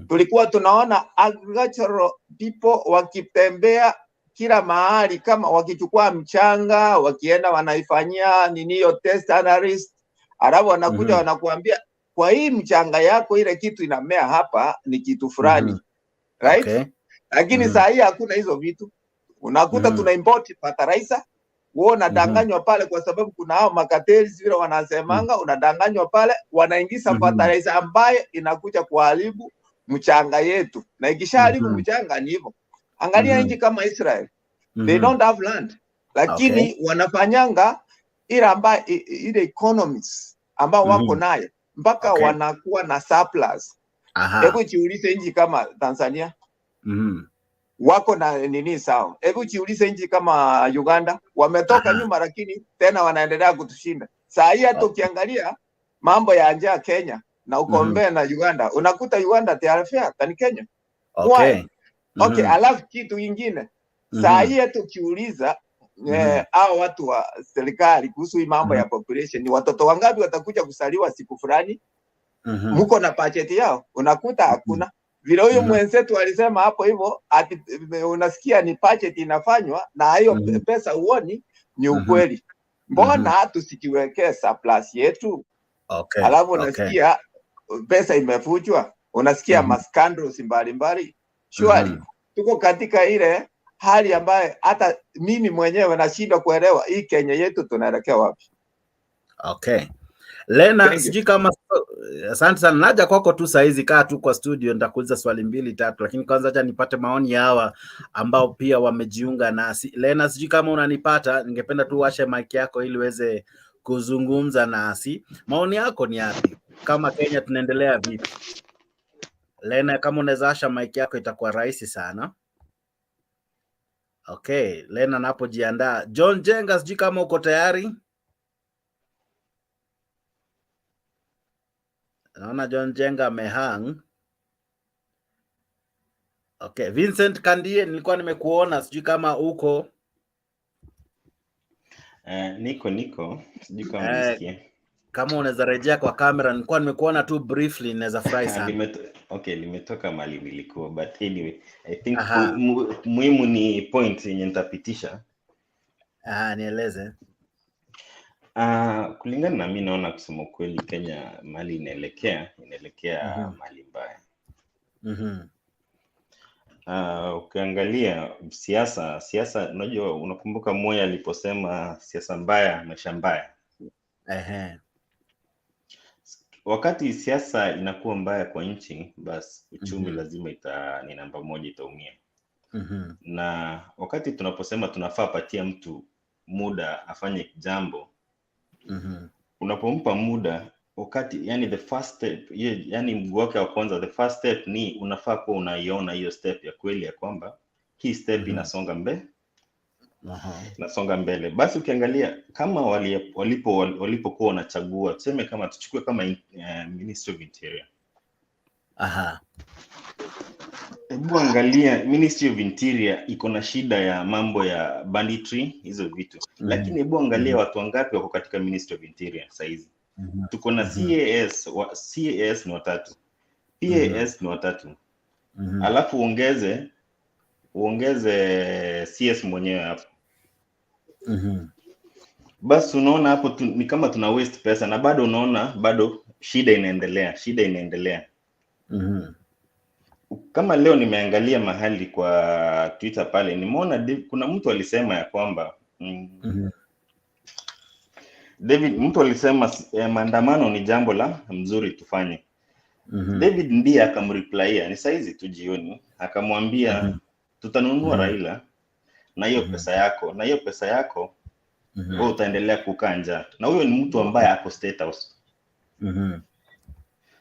Tulikuwa tunaona agricultural people wakitembea kila mahali, kama wakichukua mchanga wakienda wanaifanyia nini hiyo test analyst, alafu wanakuja wanakuambia kwa hii mchanga yako ile kitu inamea hapa ni kitu fulani. Right? Lakini saa hii hakuna hizo vitu. Unakuta tuna import fertilizer, wewe unadanganywa pale kwa sababu kuna hao makateli vile wanasemanga, unadanganywa pale wanaingiza fertilizer ambaye inakuja kuharibu mchanga yetu, na ikishaharibu mchanga ni hivyo. Angalia nchi kama Israel, they don't have land, lakini wanafanyanga ile ambaye ile economies ambao wako nayo mpaka wanakuwa na surplus. Hebu jiulize nchi kama Tanzania wako na nini sawa. Hebu jiulize nchi kama Uganda, wametoka nyuma lakini tena wanaendelea kutushinda. Saa hii hata ukiangalia mambo ya njaa Kenya na ukombea na Uganda, unakuta Uganda they fair than Kenya. Alafu kitu kingine saa hii hata ukiuliza hao watu wa serikali kuhusu hii mambo ya population, ni watoto wangapi watakuja kusaliwa siku fulani, mko na budget yao, unakuta hakuna. Vile huyo mwenzetu alisema hapo hivyo, unasikia ni budget inafanywa na hiyo pesa uoni ni ukweli. Mbona tusikiwekee surplus yetu? Alafu unasikia pesa imefujwa, unasikia mascandals mbalimbali. Surely tuko katika ile hali ambayo hata mimi mwenyewe nashindwa kuelewa hii Kenya yetu tunaelekea wapi. Lena, sijui kama asante sana, naja kwako tu saa hizi, kaa tu kwa studio, nitakuuliza swali 2-3, lakini kwanza acha nipate maoni ya hawa ambao pia wamejiunga nasi. Lena, sijui kama unanipata, ningependa tu washe mic yako ili uweze kuzungumza nasi. Maoni yako ni yapi? Kama Kenya tunaendelea vipi? Lena, kama unaweza washa mic yako itakuwa rahisi sana. Lena napojiandaa. John Jenga, sijui kama uko tayari? Naona John Jenga amehang. Vincent Kandie, nilikuwa nimekuona, sijui kama uko. Niko. Sijui kama unisikia. Kama unaweza rejea kwa kamera, nilikuwa nimekuona tu briefly, naweza furahi sana. Nimetoka mali nilikuwa, but anyway, I think muhimu ni point yenye nitapitisha. Nieleze. Kulingana na mimi naona kusema kweli Kenya mali inaelekea mali mbaya. Ukiangalia siasa, unajua, unakumbuka Moi aliposema siasa mbaya maisha mbaya. Wakati siasa inakuwa mbaya kwa nchi, basi uchumi lazima ni namba moja itaumia. Na wakati tunaposema tunafaa patia mtu muda afanye jambo, unapompa muda wakati, yani the first step, yani mguu wake wa kwanza, the first step ni unafaa kuwa unaiona hiyo step ya kweli ya kwamba hii step inasonga mbele. Nasonga mbele. Basi ukiangalia kama walipokuwa wanachagua, tuseme kama tuchukue kama Ministry of Interior. Hebu angalia Ministry of Interior iko na shida ya mambo ya banditry, hizo vitu. Lakini hebu angalia watu wangapi wako katika Ministry of Interior saizi. Tuko na CAS ni watatu. PAS ni watatu. Alafu uongeze CS mwenyewe hapo. Basi unaona hapo ni kama tuna waste pesa, na bado unaona bado shida inaendelea. Kama leo nimeangalia mahali kwa Twitter pale, nimeona kuna mtu alisema ya kwamba mtu alisema maandamano ni jambo la mzuri tufanye. David ndiye akamreplya ni saizi tu jioni, akamwambia tutanunua Raila na hiyo pesa yako wewe utaendelea kukaa njaa. Na huyo ni mtu ambaye ako State House.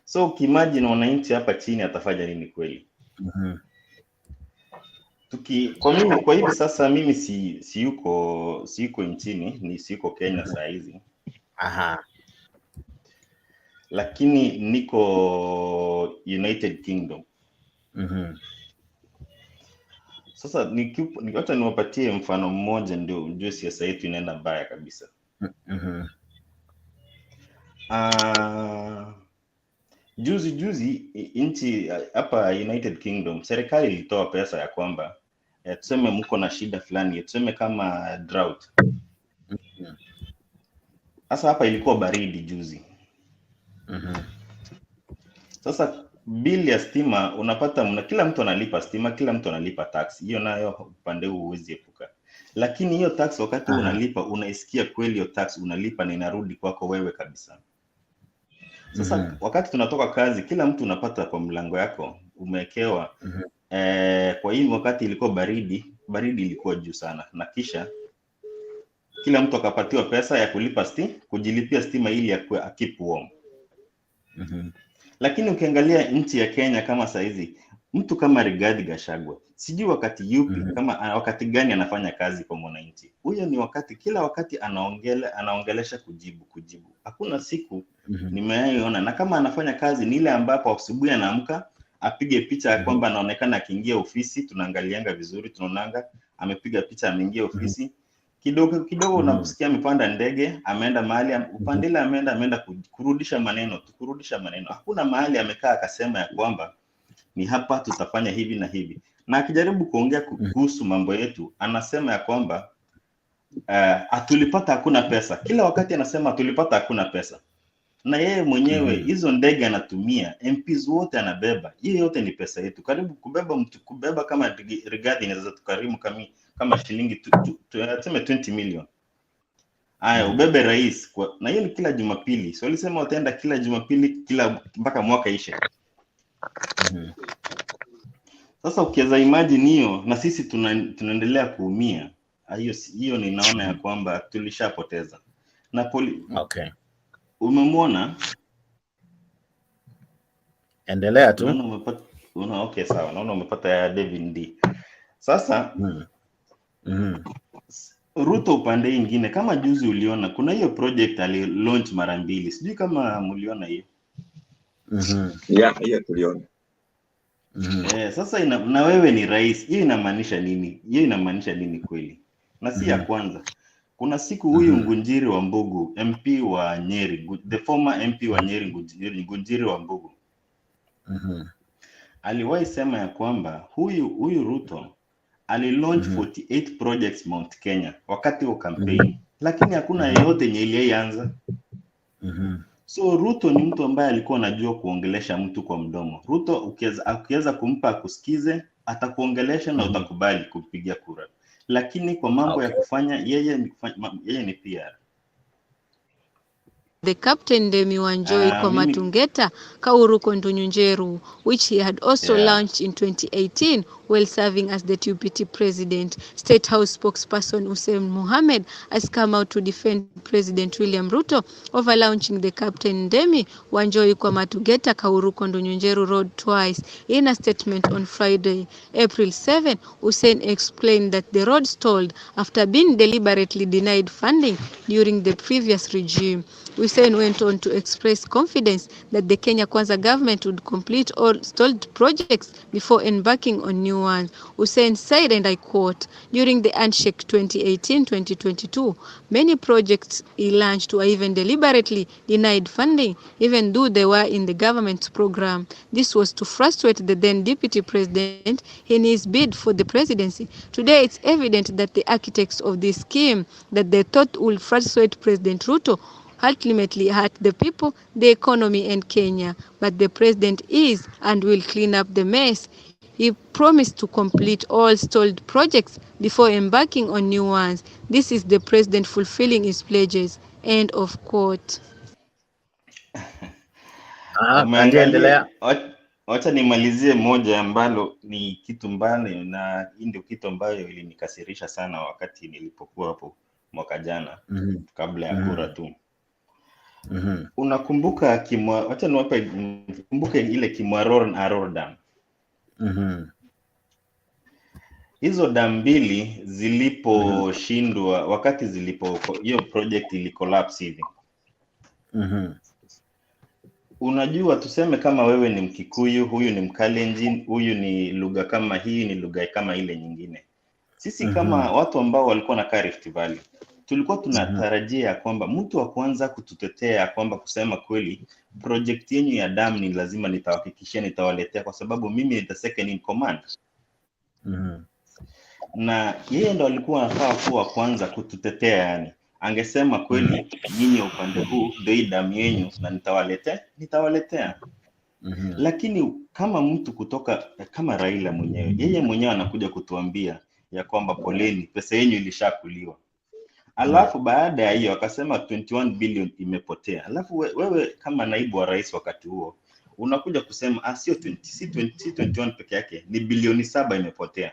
So ukimagine wananchi hapa chini atafanya nini kweli? Kwa hivi sasa mimi siyuko nchini, siyuko Kenya saa hizi. Lakini niko United Kingdom. Sasa hata niwapatie mfano mmoja ndio ujue siasa yetu inaenda mbaya kabisa. Juzi nchi hapa United Kingdom, serikali ilitoa pesa ya kwamba tuseme mko na shida fulani, tuseme kama drought. Sasa hapa ilikuwa baridi juzi. Sasa bili ya stima unapata kila mtu analipa stima, kila mtu analipa tax. Hiyo nayo upande huu huwezi epuka. Lakini hiyo tax wakati unalipa unaisikia kweli hiyo tax unalipa na inarudi kwako wewe kabisa. Sasa wakati tunatoka kazi kila mtu unapata kwa mlango yako umewekewa. Kwa hiyo wakati ilikuwa baridi ilikuwa juu sana, na kisha kila mtu akapatiwa pesa ya kujilipia stima ili ya keep warm. Lakini ukiangalia nchi ya Kenya kama saizi, mtu kama Rigathi Gachagua, sijui wakati yupi wakati gani anafanya kazi kwa mwananchi. Huyo ni wakati kila wakati anaongelesha kujibu. Hakuna siku nimeaiona. Na kama anafanya kazi ni ile ambapo asubuhi anaamka apige picha ya kwamba anaonekana akiingia ofisi, tunaangalianga vizuri, tunaonanga amepiga picha ameingia ofisi. Kidogo unakusikia amepanda ndege, ameenda mahali upandile, ameenda kurudisha maneno. Hakuna mahali amekaa akasema ya kwamba ni hapa tutafanya hivi na hivi. Na akijaribu kuongea kuhusu mambo yetu, anasema ya kwamba atulipata hakuna pesa. Kila wakati anasema atulipata hakuna pesa. Na yeye mwenyewe hizo ndege anatumia, MPs wote anabeba. Hiyo yote ni pesa yetu. Karibu kubeba kama Rigathi inaweza tukarimu kama shilingi tuseme 20 million. Ubebe rais na hiyo ni kila Jumapili. So walisema wataenda kila Jumapili mpaka mwaka ishe. Sasa ukiweza imagine hiyo na sisi tunaendelea kuumia. Hiyo ninaona ya kwamba tulishapoteza. Na umemwona? Endelea tu. Okay, sawa. Naona umepata ya David D. Sasa Ruto upande ingine, kama juzi uliona kuna hiyo project ali launch mara 2. Sijui kama mliona hiyo. Hiyo tuliona. Sasa na wewe ni rais, hiyo inamaanisha nini? Hiyo inamaanisha nini kweli? Na si ya kwanza. Kuna siku huyu Ngunjiri wa Mbugu, MP wa Nyeri, the former MP wa Nyeri Ngunjiri wa Mbugu. Aliwahi sema ya kwamba huyu Ruto ali launch 48 projects Mount Kenya wakati wa campaign, lakini hakuna yeyote yenye ilianza. So Ruto ni mtu ambaye alikuwa anajua kuongelesha mtu kwa mdomo. Ruto ukiweza kumpa kusikize, atakuongelesha na utakubali kupigia kura. Lakini kwa mambo ya kufanya yeye ni PR. the Captain Demi Wanjoy Komatungeta Kauru Kondunyunjeru, which he had also launched in 2018 while serving as the UPT president. State House spokesperson Hussein Mohammed has come out to defend President William Ruto over launching the Captain Demi Wanjoy Komatungeta Kauru Kondunyunjeru road twice. In a statement on Friday, April 7, Hussein explained that the road stalled after being deliberately denied funding during the previous regime. Hussein went on to express confidence that the Kenya Kwanza government would complete all stalled projects before embarking on new ones. Hussein said, and I quote, "During the handshake 2018-2022, many projects he launched were even deliberately denied funding, even though they were in the government's program. This was to frustrate the then deputy president in his bid for the presidency. Today, it's evident that the architects of this scheme that they thought would frustrate President Ruto ultimately hurt the people, the economy, and Kenya. But the president is and will clean up the mess. He promised to complete all stalled projects before embarking on new ones. This is the president fulfilling his pledges." End of quote. Umeangalia, wacha nimalizie moja ambalo ni kitu mbaya, na hii ndio kitu ambayo ilinikasirisha sana wakati nilipokuwa hapo mwaka jana kabla ya kura tu. Unakumbuka wacha nikumbuke ile Kimwaron Aror Dam. Hizo dam mbili ziliposhindwa, wakati hiyo project ili collapse hivi. Unajua, tuseme kama wewe ni Mkikuyu, huyu ni Mkalenjin, huyu ni lugha kama hii, ni lugha kama ile nyingine. Sisi kama watu ambao walikuwa na Rift Valley, tulikuwa tunatarajia kwamba mtu wa kwanza kututetea kwamba kusema kweli project yenu ya dam ni lazima nitawahakikishia nitawaletea, kwa sababu mimi ni the second in command. Na yeye ndo alikuwa anafaa kuwa kwanza kututetea, yani angesema kweli nyinyi upande huu ndio hii damu yenu na nitawaletea. Lakini kama mtu kutoka kama Raila mwenyewe, yeye mwenyewe anakuja kutuambia ya kwamba poleni, pesa yenu ilishakuliwa. Alafu baada ya hiyo akasema 21 billion imepotea. Alafu wewe kama naibu wa rais wakati huo unakuja kusema sio 21 peke yake, ni bilioni 7 imepotea.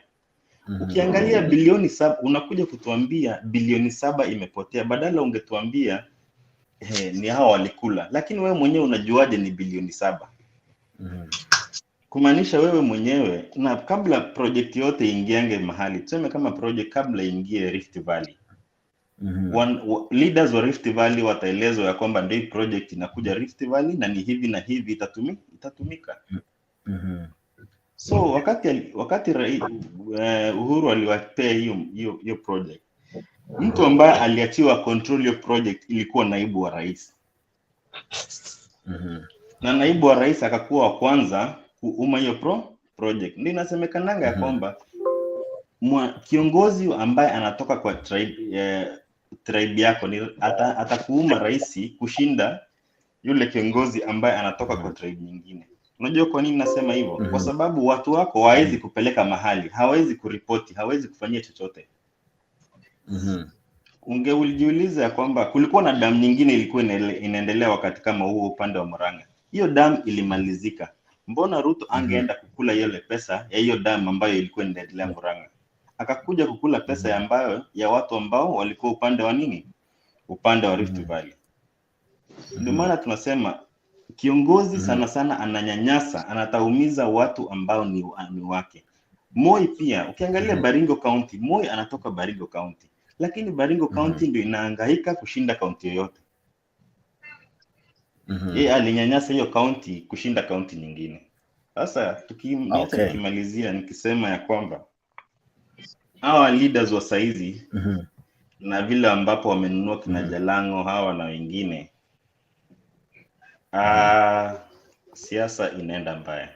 Ukiangalia bilioni 7 unakuja kutuambia bilioni 7 imepotea, badala ungetuambia ni hao walikula. Lakini wewe mwenyewe unajuaje ni bilioni 7? Kumaanisha wewe mwenyewe, na kabla project yote ingiange mahali, tuseme kama project kabla ingie Rift Valley, leaders wa Rift Valley wataelezwa ya kwamba ndio project inakuja Rift Valley na ni hivi na hivi itatumika. So wakati Uhuru aliwapea hiyo project, mtu ambaye aliachiwa control hiyo project ilikuwa naibu wa rais. Na naibu wa rais akakuwa wa kwanza kuuma hiyo project. Ndio inasemekananga ya kwamba kiongozi ambaye anatoka kwa tribe yako atakuuma rais kushinda yule kiongozi ambaye anatoka kwa tribe nyingine. Unajua kwa nini nasema hivyo? Kwa sababu watu wako hawawezi kupeleka mahali, hawawezi kuripoti, hawawezi kufanyia chochote. Ungeulijiuliza ya kwamba kulikuwa na damu nyingine ilikuwa inaendelea wakati kama huo upande wa Murang'a. Hiyo damu ilimalizika. Mbona Ruto angeenda kukula ile pesa ya hiyo damu ambayo ilikuwa inaendelea Murang'a? Akakuja kukula pesa ambayo ya watu ambao walikuwa upande wa nini? Upande wa Rift Valley. Ndio maana tunasema kiongozi sana sana ananyanyasa, anataumiza watu ambao ni wake. Moi pia, ukiangalia Baringo County, Moi anatoka Baringo County. Lakini Baringo County ndio inahangaika kushinda county yoyote. Yeye alinyanyasa hiyo county kushinda county nyingine. Sasa tukimalizia nikisema ya kwamba hawa leaders wa saizi na vile ambapo wamenunua kina Jalango hawa na wengine, siasa inaenda mbaya.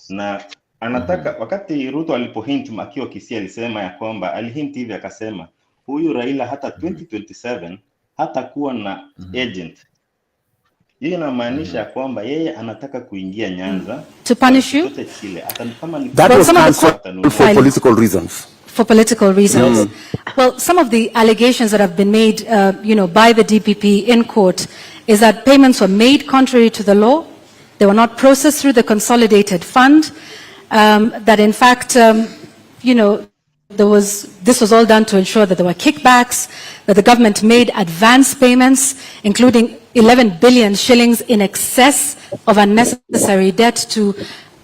Na anataka wakati Ruto alipohint akiwa Kisii alisema ya kwamba alihint hivi akasema huyu Raila hata 2027 hata kuwa na agent. Hiyo inamaanisha kwamba yeye anataka kuingia Nyanza to punish you. That was cancelled for political reasons. For political reasons. Well, some of the allegations that have been made, by the DPP in court is that payments were made contrary to the law. They were not processed through the consolidated fund. That in fact, this was all done to ensure that there were kickbacks, that the government made advance payments, including 11 billion shillings in excess of unnecessary debt to,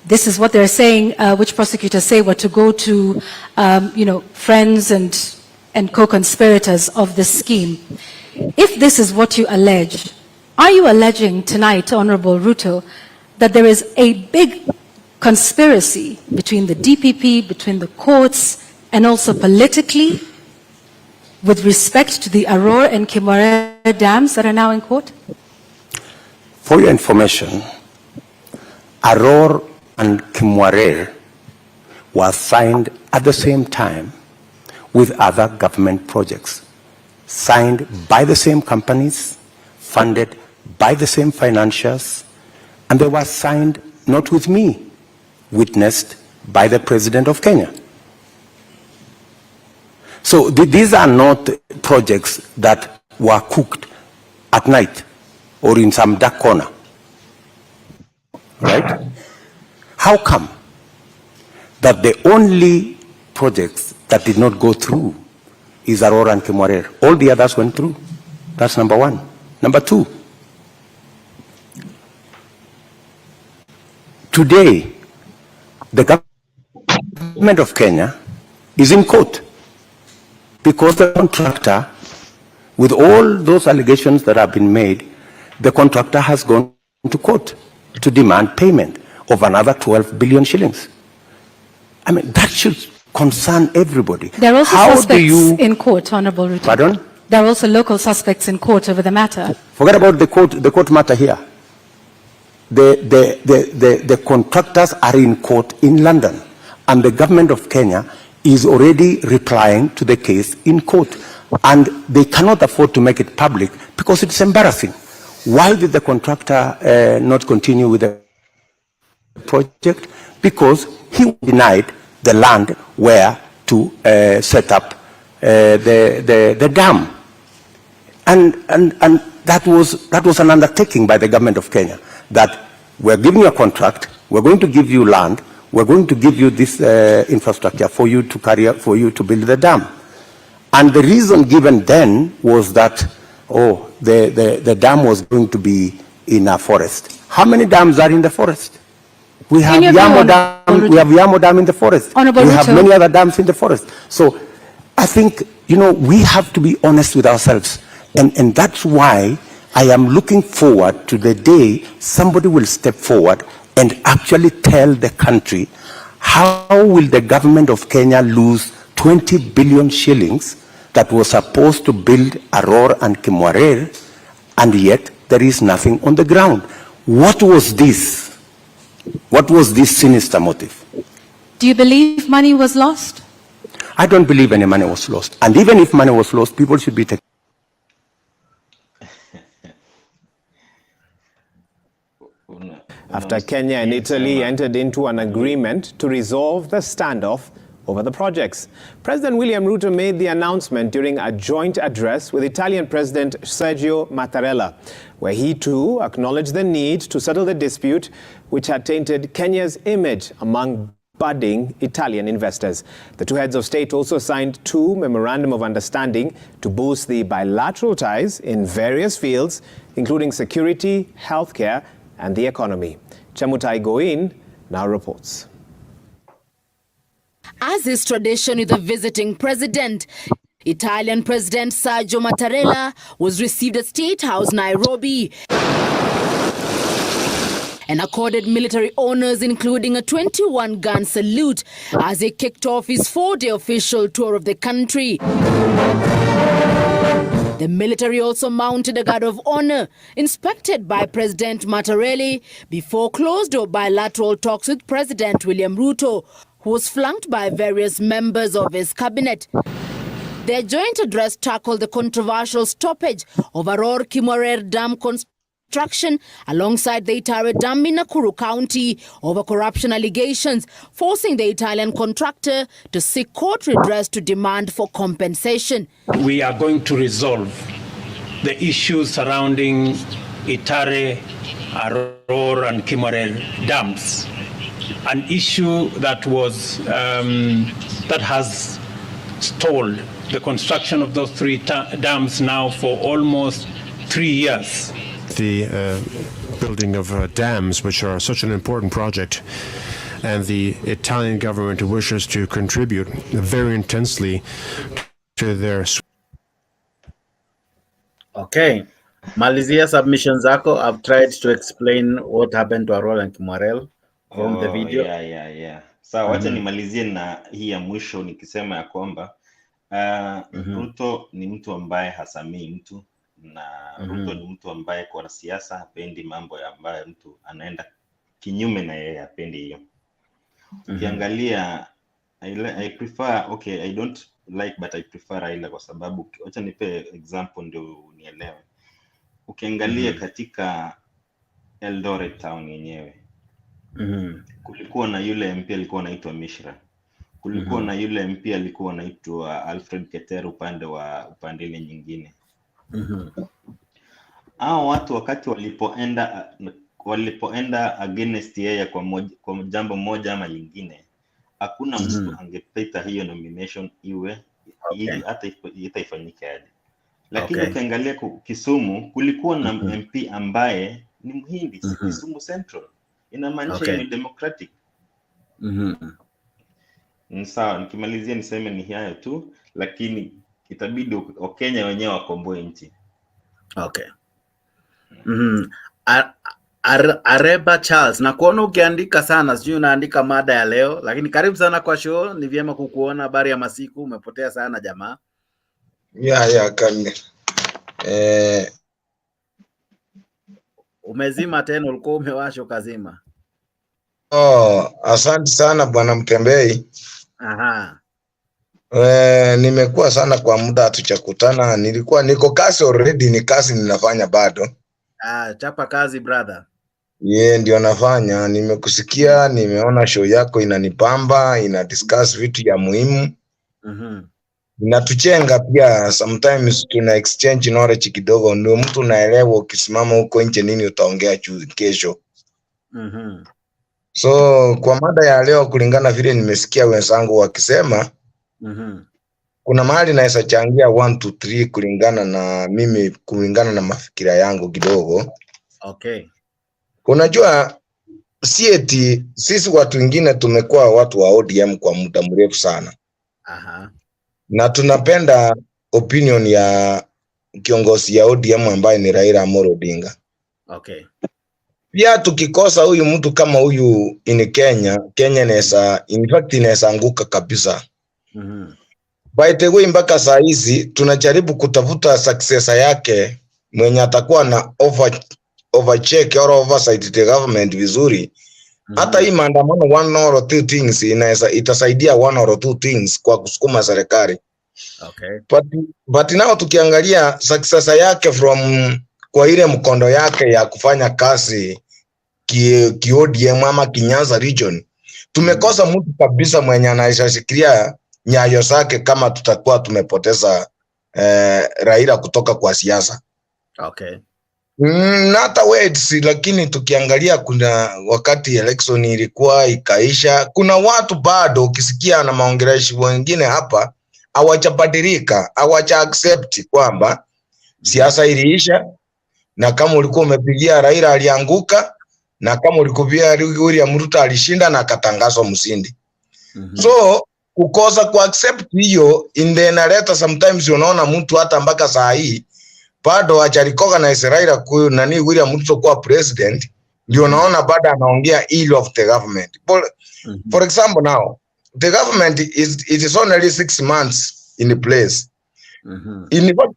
this is what they're saying, which prosecutors say were to go to, friends and co-conspirators of this scheme. If this is what you allege, are you alleging tonight, Honorable Ruto, that there is a big conspiracy between the DPP, between the courts, and also politically with respect to the Aurora and Kimware dams that are now in court? For your information, Aurora and Kimware was signed at the same time with other government projects, signed by the same companies, funded by the same financiers, and they were signed not with me, witnessed by the President of Kenya. So these are not projects that were cooked at night or in some dark corner, right? How come that the only projects that did not go through is Aurora and Kimware? All the others went through. That's number one. Number two, today, the government of Kenya is in court because the contractor, with all those allegations that have been made, the contractor has gone to court to demand payment of another 12 billion shillings. I mean, that should concern everybody. There are also suspects in court, Honorable Ruto. Pardon? There are also local suspects in court over the matter. Forget about the court matter here. The contractors are in court in London, and the government of Kenya is already replying to the case in court, and they cannot afford to make it public because it's embarrassing. Why did the contractor not continue with the project? Because he denied the land where to set up the dam, and that was an undertaking by the government of Kenya, that we're giving you a contract, we're going to give you land, we're going to give you this infrastructure for you to carry out, for you to build the dam. And the reason given then was that, the dam was going to be in a forest. How many dams are in the forest? We have Yamo Dam. We have Yamo Dam in the forest. We have many other dams in the forest. So I think, we have to be honest with ourselves. And that's why I am looking forward to the day somebody will step forward and actually tell the country, how will the government of Kenya lose 20 billion shillings that was supposed to build Aurora and Kimware, and yet there is nothing on the ground? What was this? What was this sinister motive? Do you believe money was lost? I don't believe any money was lost. And even if money was lost, people should be taken. After Kenya and Italy entered into an agreement to resolve the standoff over the projects, President William Ruto made the announcement during a joint address with Italian President Sergio Mattarella, where he too acknowledged the need to settle the dispute which had tainted Kenya's image among budding Italian investors. The two heads of state also signed two memorandum of understanding to boost the bilateral ties in various fields, including security, healthcare, and the economy. Chamutai Goin now reports. As is tradition with the visiting president, Italian President Sergio Mattarella was received at State House, Nairobi, and accorded military honors, including a 21-gun salute, as he kicked off his 4-day official tour of the country. The military also mounted a guard of honor, inspected by President Mattarella, before closed-door bilateral talks with President William Ruto, who was flanked by various members of his cabinet. Their joint address tackled the controversial stoppage of Aurora Kimware Dam construction alongside the Itare Dam in Nakuru County over corruption allegations, forcing the Italian contractor to seek court redress to demand for compensation. We are going to resolve the issues surrounding Itare, Aror and Kimorel dams, an issue that was that has stalled the construction of those three dams now for almost 3 years. The building of dams, which are such an important project, and the Italian government wishes to contribute very intensely to their... Okay. Malizia submissions zako. I've tried to explain what happened to Arol and Kimorel from the video. Yeah. Sawa, wacha nimalizie na hii ya mwisho nikisema ya kwamba Ruto ni mtu ambaye hasamii mtu, na Ruto ni mtu ambaye kwa siasa hapendi mambo ya ambaye mtu anaenda kinyume na yeye, hapendi hiyo. Ukiangalia I prefer, okay, I don't like but I prefer Raila kwa sababu, acha nipe example ndio unielewe. Ukiangalia katika Eldoret town yenyewe, kulikuwa na yule MP alikuwa anaitwa Mishra, kulikuwa na yule MP alikuwa anaitwa Alfred Keter upande ile nyingine. Hao watu wakati walipoenda against yeye kwa jambo moja ama lingine, hakuna mtu angepita hiyo nomination iwe hata ifanyike hadi. Lakini ukiangalia Kisumu kulikuwa na MP ambaye ni Mhindi, Kisumu Central. Inamaanisha ni democratic. Sawa, nikimalizia niseme ni hayo tu, lakini itabidi Wakenya wenyewe wakomboe nchi. Okay. Areba Charles, na kuona ukiandika sana, sijui unaandika mada ya leo, lakini karibu sana kwa show. Ni vyema kukuona, habari ya masiku, umepotea sana jamaa. Kani. Umezima tena, ulikuwa umewasha ukazima. Asante sana bwana Mtembei. Nimekuwa sana kwa muda hatujakutana, niko kazi already, ni kazi ninafanya bado. Chapa kazi brother. Ndio nafanya. Nimekusikia, nimeona show yako inanipamba, ina discuss vitu ya muhimu. Inatuchenga pia, sometimes tuna exchange knowledge kidogo, ndio mtu unaelewa ukisimama huko nje nini utaongea kesho. So kwa mada ya leo, kulingana vile nimesikia wenzangu wakisema, kuna mahali naweza changia 1 to 3 kulingana na mimi, kulingana na mafikira yangu kidogo. Okay. Unajua sisi watu wengine tumekuwa watu wa ODM kwa muda mrefu sana. Na tunapenda opinion ya kiongozi ya ODM ambaye ni Raila Amolo Odinga. Okay. Pia tukikosa huyu mtu kama huyu in Kenya inaweza anguka kabisa. By the way, mpaka saa hizi tunajaribu kutafuta successor yake mwenye atakuwa na overcheck or oversight the government vizuri. Hata hii maandamano 1 or 2 things itasaidia 1 or 2 things kwa kusukuma serikali. Okay. But now tukiangalia successor yake kwa ile mkondo yake ya kufanya kazi ODM ama Kinyaza region, tumekosa mtu kabisa mwenye anayeshikilia nyayo zake kama tutakuwa tumepoteza Raila kutoka kwa siasa. Okay. Not words, lakini tukiangalia kuna wakati election ilikuwa ikaisha, kuna watu bado ukisikia na maongeleshi wengine hapa hawajabadilika, hawaja accept kwamba siasa iliisha, na kama ulikuwa umepigia Raila alianguka, na kama ulikupigia William Ruto alishinda na akatangazwa mshindi. So kukosa ku accept hiyo inaleta sometimes unaona mtu hata mpaka saa hii bado hajaricognize Raila William Ruto kuwa president, ndio naona bado anaongea ill of the government. For example, now the government is only 6 months in place. In fact,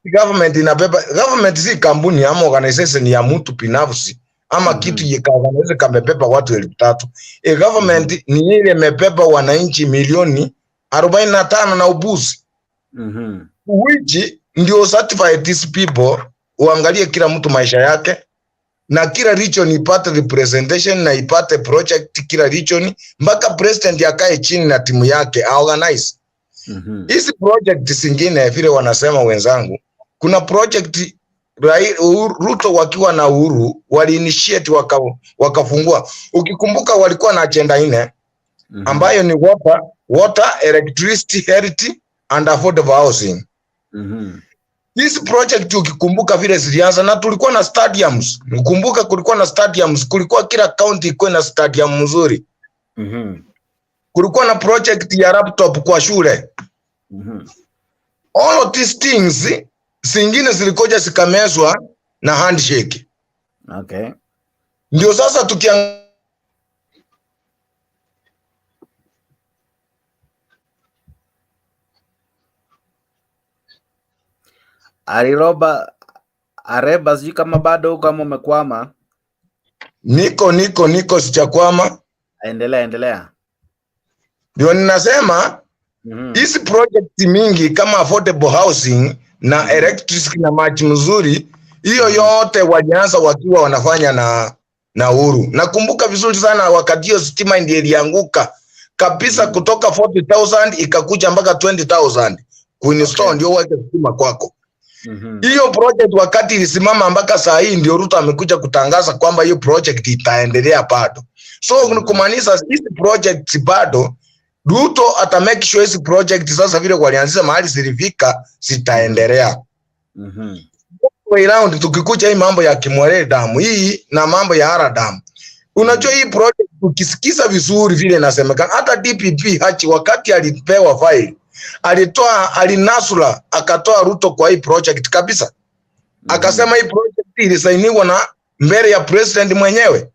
government si kampuni ama organization ya mtu binafsi ama kitu yakaanza kamebeba watu 3,000. Government ni ile imebeba wananchi milioni 45 na ubusi. Which ndio certify these people, uangalie kila mtu maisha yake, na kila region ipate representation na ipate project kila region, mpaka president yakae chini na timu yake organize. Hizi project zingine vile wanasema wenzangu, kuna project Ruto wakiwa na Uhuru wali initiate wakafungua. Ukikumbuka walikuwa na agenda 4 ambayo ni water, electricity, health and affordable housing. This project ukikumbuka vile zilianza, na tulikuwa na stadiums. Ukumbuka kulikuwa na stadiums, kulikuwa kila county iko na stadium mzuri. Kulikuwa na project ya laptop kwa shule. All of these things zingine zilikoja zikamezwa na handshake. Okay. Ndio sasa Areba, sijui kama bado kama umekwama. Niko sijakwama. Endelea. Ndio ninasema hizi project mingi kama affordable housing na electricity na maji mzuri, hiyo yote walianza wakiwa wanafanya na Uhuru. Nakumbuka vizuri sana wakati hiyo stima ndiyo ilianguka kabisa kutoka 40,000 ikakuja mpaka 20,000 kuinstall ndio wake stima kwako. Hiyo project wakati ilisimama mpaka saa hii ndio Ruto amekuja kutangaza kwamba hiyo project itaendelea bado. So kumaanisha hizi projects bado Ruto ata make sure hizi project sasa vile walianzisha mahali zilifika zitaendelea. Way round tukikuja hii mambo ya Kimwere Dam hii na mambo ya Hara Dam. Unajua hii project ukisikiza vizuri vile inasemekana hata DPP Hachi wakati alipewa file alinasula akatoa Ruto kwa hii project kabisa. Akasema hii project ilisainiwa na mbele ya president mwenyewe.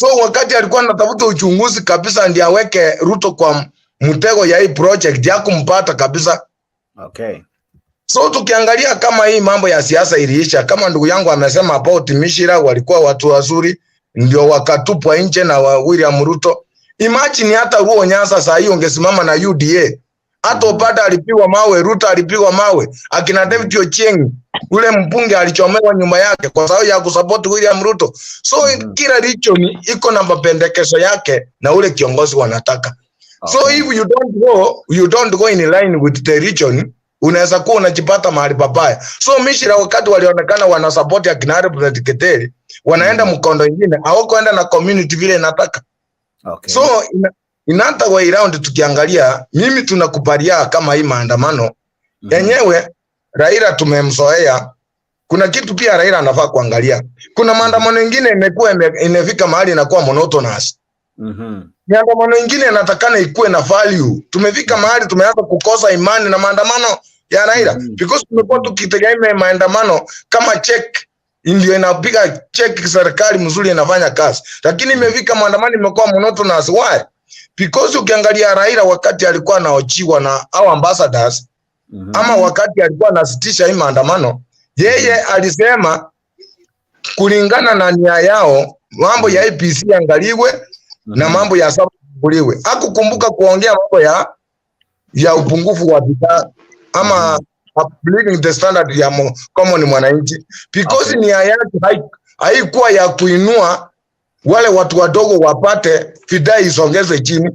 So wakati alikuwa anatafuta uchunguzi kabisa ndiye aweke Ruto kwa mtego ya hii project ya kumpata kabisa. Okay. So tukiangalia kama hii mambo ya siasa iliisha, kama ndugu yangu amesema about Mishira walikuwa watu wazuri ndio wakatupwa nje na William Ruto. Imagine hata huo Nyanza saa hii ungesimama na UDA. Hata upata alipigwa mawe, Ruto alipigwa mawe. Akina David Ochieng ule mbunge alichomewa nyumba yake kwa sababu ya kusupport William Ruto. So kila region iko na mapendekezo yake na ule kiongozi wanataka. So if you don't go in line with the region, unaweza kuwa unajipata mahali papaya. So Mishira wakati walionekana wana support ya Kinare President Keteri, wanaenda mkondo nyingine, hawakoenda na community vile inataka. So inata way round tukiangalia, mimi tunakubalia kama hii maandamano yenyewe Raila tumemzoea. Kuna kitu pia Raila anafaa kuangalia. Kuna maandamano mengine imekuwa inafika mahali inakuwa monotonous. Maandamano mengine yanatakana ikuwe na value. Tumefika mahali tumeanza kukosa imani na maandamano ya Raila because tumekuwa tukitegemea maandamano kama check ndio inapiga check serikali mzuri inafanya kazi. Lakini imefika maandamano imekuwa monotonous. Why? Because ukiangalia Raila wakati alikuwa anaochiwa na au ambassadors ama wakati alikuwa anasitisha hii maandamano, yeye alisema kulingana na nia yao mambo ya IPC angaliwe na mambo ya sababu kuliwe. Hakukumbuka kuongea mambo ya upungufu wa bidhaa ama upleading the standard ya common mwananchi because nia yake haikuwa ya kuinua wale watu wadogo wapate bidhaa isongeze chini.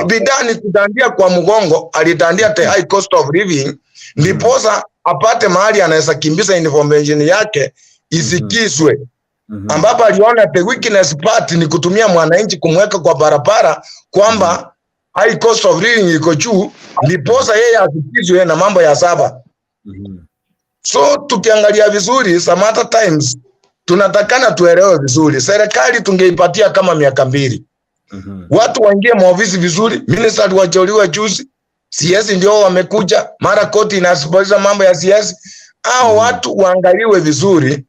Bidhaa ni kudandia kwa mgongo, alidandia the high cost of living ndiposa apate mahali anaweza kimbiza information yake isikizwe. Ambapo aliona the weakness part ni kutumia mwananchi kumweka kwa barabara kwamba high cost of living iko juu ndiposa yeye asikizwe na mambo ya saba. So tukiangalia vizuri some other times tunatakana tuelewe vizuri. Serikali tungeipatia kama miaka 2. Watu waingie maofisi vizuri, minister wajoliwa juzi, CS ndio wamekuja, mara koti inasipoza mambo ya CS. Hao watu waangaliwe vizuri.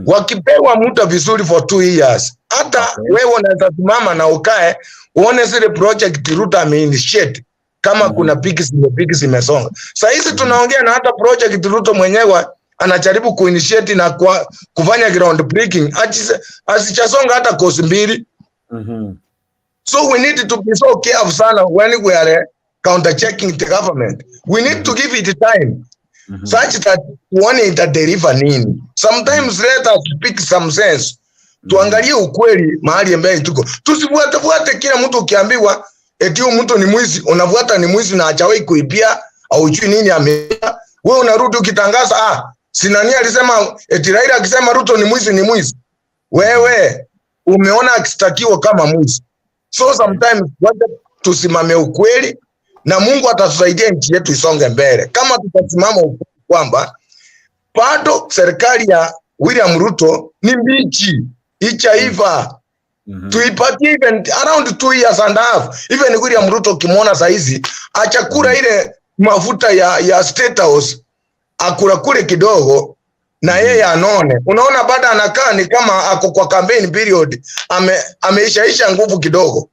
Wakipewa muda vizuri for 2 years. Hata wewe unaweza simama na ukae uone zile project Ruto ameinitiate kama kuna piki zimesonga. Sasa hizi tunaongea na hata project Ruto mwenyewe anajaribu kuinitiate na kufanya ground breaking asichasonga hata kosi 2. So we need to be so careful sana when we are counter checking the government. We need to give it time such that one itadeliver nini. Sometimes let us speak some sense. Tuangalie ukweli mahali ambaye tuko. Tusifuate kila mtu ukiambiwa eti huyu mtu ni mwizi, unafuata ni mwizi na hajawahi kuibia au hujui nini ameiba. Wewe unarudi ukitangaza Sinani alisema eti Raila akisema Ruto ni mwizi ni mwizi. Wewe umeona akistakiwa kama mwizi. So sometimes tusimame ukweli na Mungu atatusaidia nchi yetu isonge mbele. Kama tutasimama ukweli kwamba bado serikali ya William Ruto ni mbichi, ichaiva. Tuipatie even around 2 years and a half. Even William Ruto kimwona saizi achakura ile mafuta ya State House akura kule kidogo na yeye anone. Unaona baada anakaa ni kama ako kwa campaign period, ameishaisha nguvu kidogo.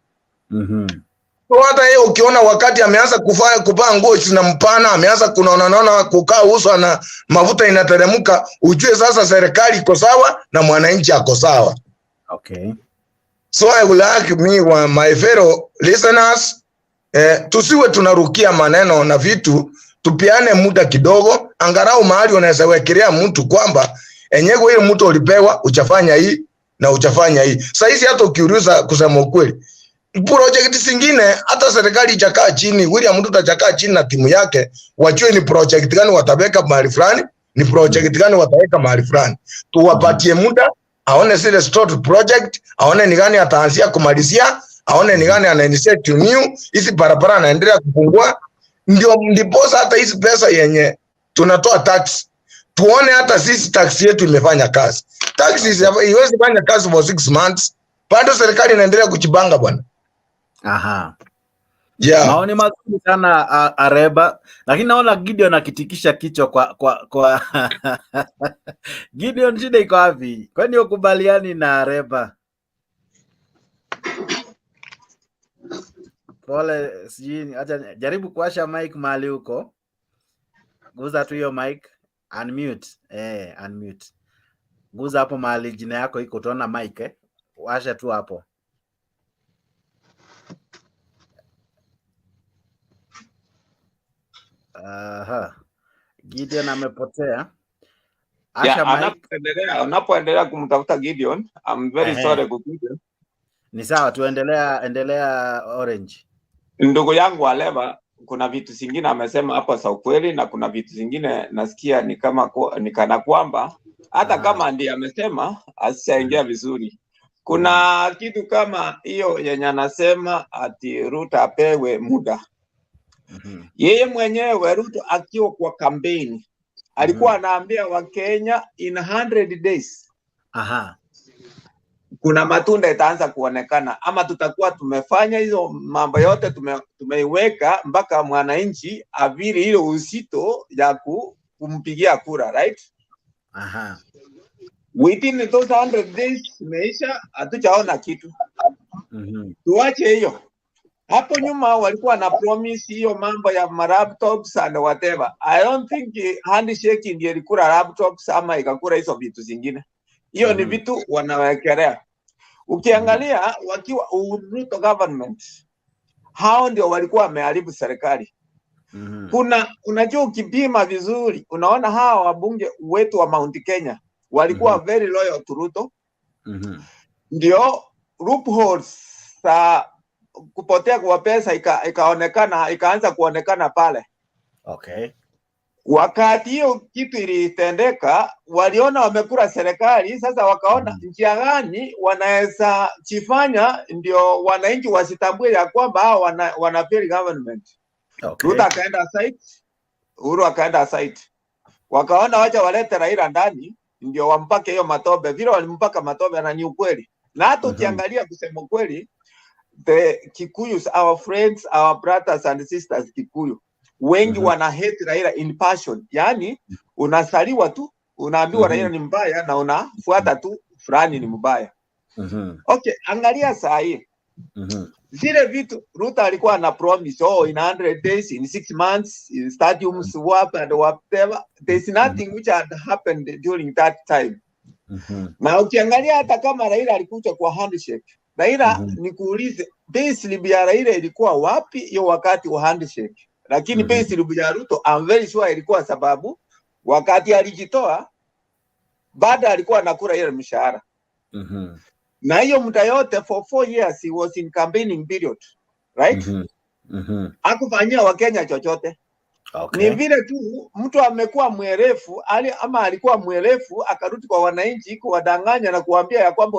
So hata yeye ukiona wakati ameanza kuvaa nguo zinampana, ameanza kunaona kukaa uso na mafuta inateremka, ujue sasa serikali iko sawa na mwananchi ako sawa. Okay. So I would like my fellow listeners, tusiwe tunarukia maneno na vitu, tupiane muda kidogo, angalau mahali unaweza wekelea mtu kwamba enyewe ile mtu ulipewa uchafanya hii na uchafanya hii. Sasa hizi hata ukiuliza kusema ukweli, project zingine hata serikali ichakaa chini, William Ruto atachakaa chini na timu yake, wajue ni project gani wataweka mahali fulani, ni project gani wataweka mahali fulani. Tuwapatie muda, aone zile stored project, aone ni gani ataanzia kumalizia, aone ni gani anainitiate to new, hizi barabara anaendelea kupungua, ndipo hata hizi pesa yenye tunatoa tax, tuone hata sisi tax yetu imefanya kazi. Tax iwezi fanya kazi for 6 months, bado serikali inaendelea kuchibanga bwana. Aha. Yeah. Maoni mazuri sana Areba, lakini naona Gideon akitikisha kichwa kwa Gideon, shida iko wapi? Kwani ukubaliani na Areba? Pole, sijui, acha jaribu kuwasha mic mahali huko. Guza tu hiyo mic, unmute. Unmute. Guza hapo mahali jina yako iko, tuona mic washa tu hapo. Aha. Gideon amepotea. Asha unapoendelea kumtafuta Gideon, I'm very sorry kukuja. Ni sawa, endelea Orange. Ndugu yangu Aleva, kuna vitu zingine amesema hapa za ukweli na kuna vitu zingine nasikia ni kama kana kwamba hata kama ndiye amesema asiingia vizuri. Kuna kitu kama hiyo yenye anasema ati Ruto apewe muda. Yeye mwenyewe Ruto akiwa kwa kampeni alikuwa anaambia Wakenya in 100 days. Aha. Kuna matunda itaanza kuonekana, ama tutakuwa tumefanya hizo mambo yote tumeiweka mpaka mwananchi avili ile uzito ya kumpigia kura, right? Aha. Within those 100 days meisha, hatujaona kitu. Tuache hiyo. Hapo nyuma walikuwa na promise hiyo mambo ya laptops and whatever. I don't think handshake ndiye ilikula laptops ama ikakula hizo vitu zingine. Hiyo ni vitu wanawekelea. Ukiangalia wakiwa Ruto government, hao ndio walikuwa wameharibu serikali. Unajua ukipima vizuri, unaona hawa wabunge wetu wa Mount Kenya walikuwa very loyal to Ruto. Ndio loopholes sa kupotea kwa pesa ikaanza kuonekana pale. Okay. Wakati hiyo kitu ilitendeka, waliona wamekula serikali, sasa wakaona njia gani wanaweza chifanya ndio wananchi wasitambue ya kwamba hao wana fail government. Okay. Ruto akaenda site, Uhuru akaenda site. Wakaona wacha walete Raila ndani ndio wampake hiyo matobe. Vile walimpaka matobe na ni ukweli. Na hata ukiangalia kusema ukweli, the Kikuyus, our friends, our brothers and sisters Kikuyu, wengi wana hate Raila in passion. Yani unasaliwa tu, unaambiwa Raila ni mbaya na unafuata tu fulani ni mbaya. Okay, angalia saa hii. Zile vitu Ruto alikuwa na promise, in 100 days, in 6 months, in stadiums work and whatever. There's nothing which had happened during that time. Na ukiangalia hata kama Raila alikuja kwa handshake, Raila nikuulize, payslip ya Raila ilikuwa wapi hiyo wakati wa handshake? Lakini payslip ya Ruto I'm very sure ilikuwa, sababu wakati alijitoa baada alikuwa anakula ile mshahara. Na hiyo muda yote for 4 years he was in campaigning period, right? Hakufanyia Wakenya chochote. Ni vile tu mtu amekuwa mwerefu ama alikuwa mwerefu akarudi kwa wananchi kuwadanganya na kuambia ya kwamba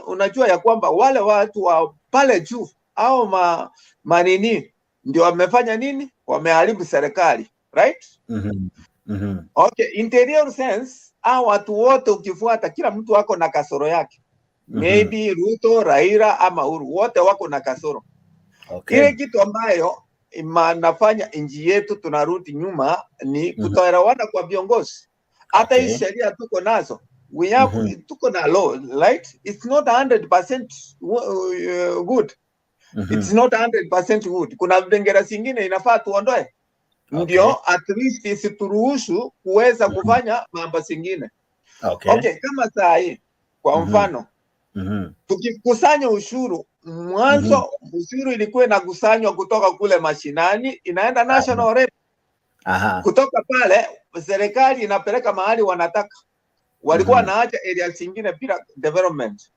unajua ya kwamba wale watu wa pale juu au manini ndio wamefanya nini, wameharibu serikali, right? Okay, interior sense, watu wote ukifuata, kila mtu wako na kasoro yake. Maybe Ruto, Raila ama Uhuru, wote wako na kasoro. Ile kitu ambayo nafanya nchi yetu tunarudi nyuma ni kutoelewana kwa viongozi. Hata hii sheria tuko nazo, we have tuko na law, right? It's not 100% good. It's not 100% good. Kuna vipengele zingine inafaa tuondoe. Ndio at least isituruhusu kuweza kufanya mambo zingine. Okay, kama saa hii kwa mfano tukikusanya ushuru, mwanzo ushuru ilikuwa inakusanywa kutoka kule mashinani inaenda national rate. Kutoka pale serikali inapeleka mahali wanataka. Walikuwa naacha area zingine bila development.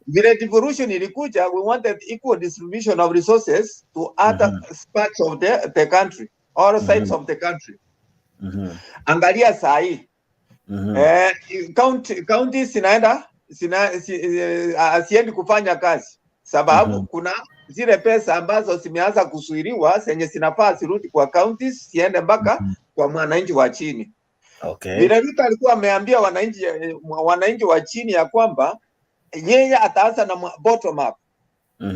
Vile devolution ilikuja, we wanted equal distribution of resources to other parts of the country, all sides of the country. Angalia saa hii counties zinaenda asiendi kufanya kazi sababu kuna zile pesa ambazo zimeanza kusuiriwa zenye zinafaa zirudi kwa counties siende mpaka kwa mwananchi wa chini. Vile Ruto alikuwa ameambia wananchi wa chini ya kwamba yeye ataanza na bottom up.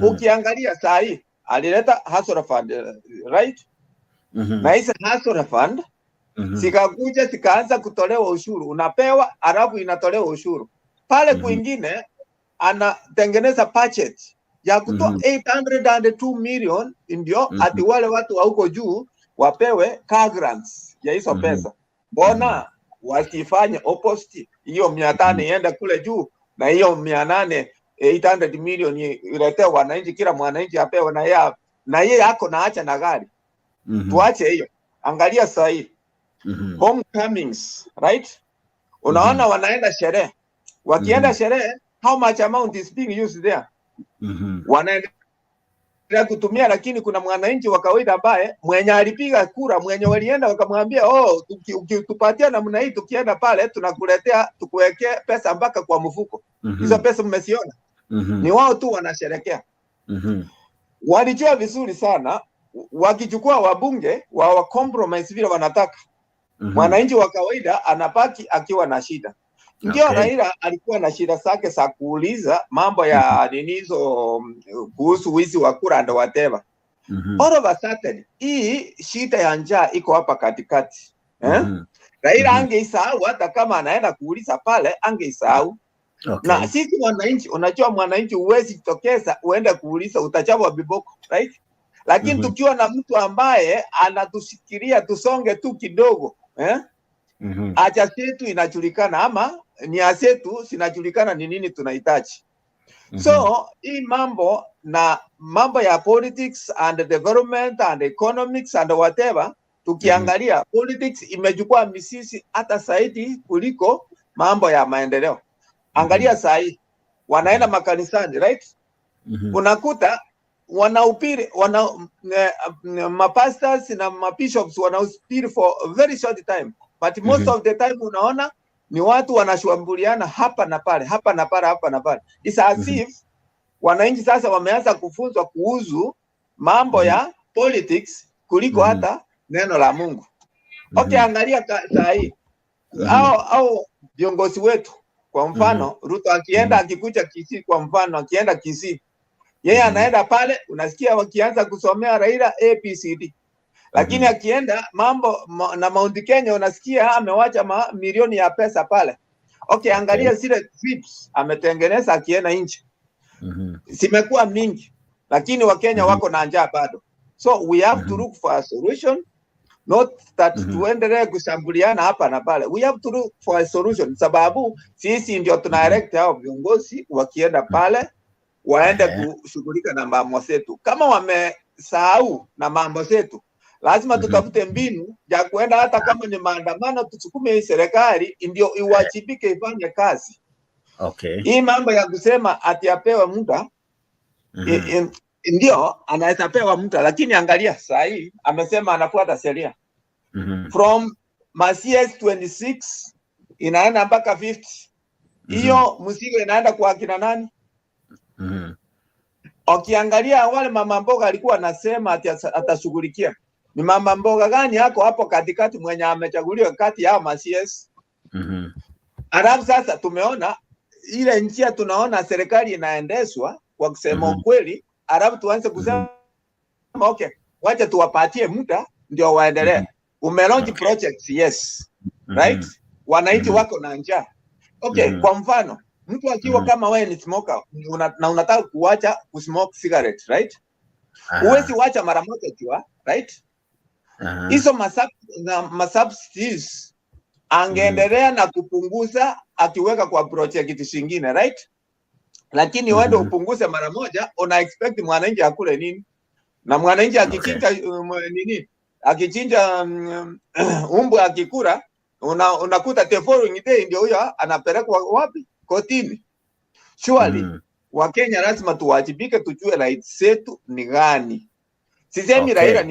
Ukiangalia saa hii alileta hustler fund, right? Na hizo hustler fund zikakuja zikaanza kutolewa ushuru, unapewa alafu inatolewa ushuru. Pale kwingine anatengeneza budget ya kutoa 802 million ndio ati wale watu wa huko juu wapewe car grants ya hizo pesa. Mbona wasifanye opposite? Hiyo 500 iende kule juu na hiyo 800 million iletee wananchi, kila mwananchi apewe na yeye ako na acha na gari. Tuache hiyo. Angalia saa hii homecomings, right? Unaona wanaenda sherehe. Wakienda sherehe, how much amount is being used there? Wanaenda kutumia, lakini kuna mwananchi wa kawaida ambaye mwenye alipiga kura, mwenye walienda wakamwambia ukitupatia namna hii tukienda pale tunakuletea tukuwekee pesa mpaka kwa mfuko. Hizo pesa mmesiona? Ni wao tu wanasherekea. Walijua vizuri sana wakichukua wabunge wa compromise vile wanataka. Mwananchi wa kawaida anabaki akiwa na shida. Ndio Raila alikuwa na shida zake za kuuliza mambo ya nini hizo kuhusu wizi wa kura ndo whatever. All of a sudden hii shida ya njaa iko hapa katikati. Raila angeisahau hata kama anaenda kuuliza pale angeisahau. Na sisi wananchi, unajua mwananchi uwezi tokeza uende kuuliza, utachapwa viboko, right? Lakini tukiwa na mtu ambaye anatushikilia tusonge tu kidogo, acha zetu inajulikana ama nia zetu zinajulikana ni nini tunahitaji. So hii mambo ya politics and development and economics and whatever, tukiangalia politics imechukua misisi hata zaidi kuliko mambo ya maendeleo. Angalia saa hii wanaenda makanisani, right? Unakuta wanahubiri mapastors na mabishops wanahubiri for a very short time, but most of the time unaona ni watu wanashambuliana hapa na pale, hapa na pale, hapa na pale. It's as if wananchi sasa wameanza kufunzwa kuhusu mambo ya politics kuliko hata neno la Mungu. Okay, angalia saa hii au viongozi wetu, kwa mfano Ruto akienda akikuja Kisii, kwa mfano akienda Kisii, yeye anaenda pale unasikia wakianza kusomea Raila ABCD. Lakini akienda mambo na Mount Kenya unasikia amewacha milioni ya pesa pale. Okay, angalia zile trips ametengeneza akienda nje. Zimekuwa mingi, lakini Wakenya wako na njaa bado. So we have to look for a solution, not that tuendelee kushambuliana hapa na pale. We have to look for a solution, sababu sisi ndio tunaelect hao viongozi, wakienda pale waende kushughulika na mambo yetu. Kama wamesahau na mambo yetu, lazima tutafute mbinu ya kuenda, hata kama ni maandamano, tusukume hii serikali ndio iwajibike ifanye kazi. Hii mambo ya kusema ati apewe muda, ndio anaweza pewa mtu, lakini angalia saa hii amesema anafuata sheria. From CS 26 inaenda mpaka 50. Hiyo mzigo inaenda kwa kina nani? Ukiangalia wale mama mboga alikuwa anasema atashughulikia. Ni mama mboga gani yako hapo katikati mwenye amechaguliwa kati ya CS? Alafu sasa tumeona ile njia, tunaona serikali inaendeshwa kwa kusema ukweli, alafu tuanze kusema okay, wacha tuwapatie muda ndio waendelee. Umelaunch projects, yes. Right? Wananchi wako na njaa. Okay, kwa mfano, mtu akiwa kama wewe ni smoker na unataka kuacha kusmoke cigarette, right? Huwezi wacha mara moja tu, right? Hizo masubstitutes angeendelea na kupunguza akiweka kwa project zingine, right? Lakini wewe upunguze mara moja, una expect mwananchi akule nini? Na mwananchi akichinja nini? Akichinja umbwa akikula, unakuta the following day ndio huyo anapelekwa wapi? Kotini. Surely Wakenya lazima tuwajibike, tujue rights zetu ni gani. Sisemi Raila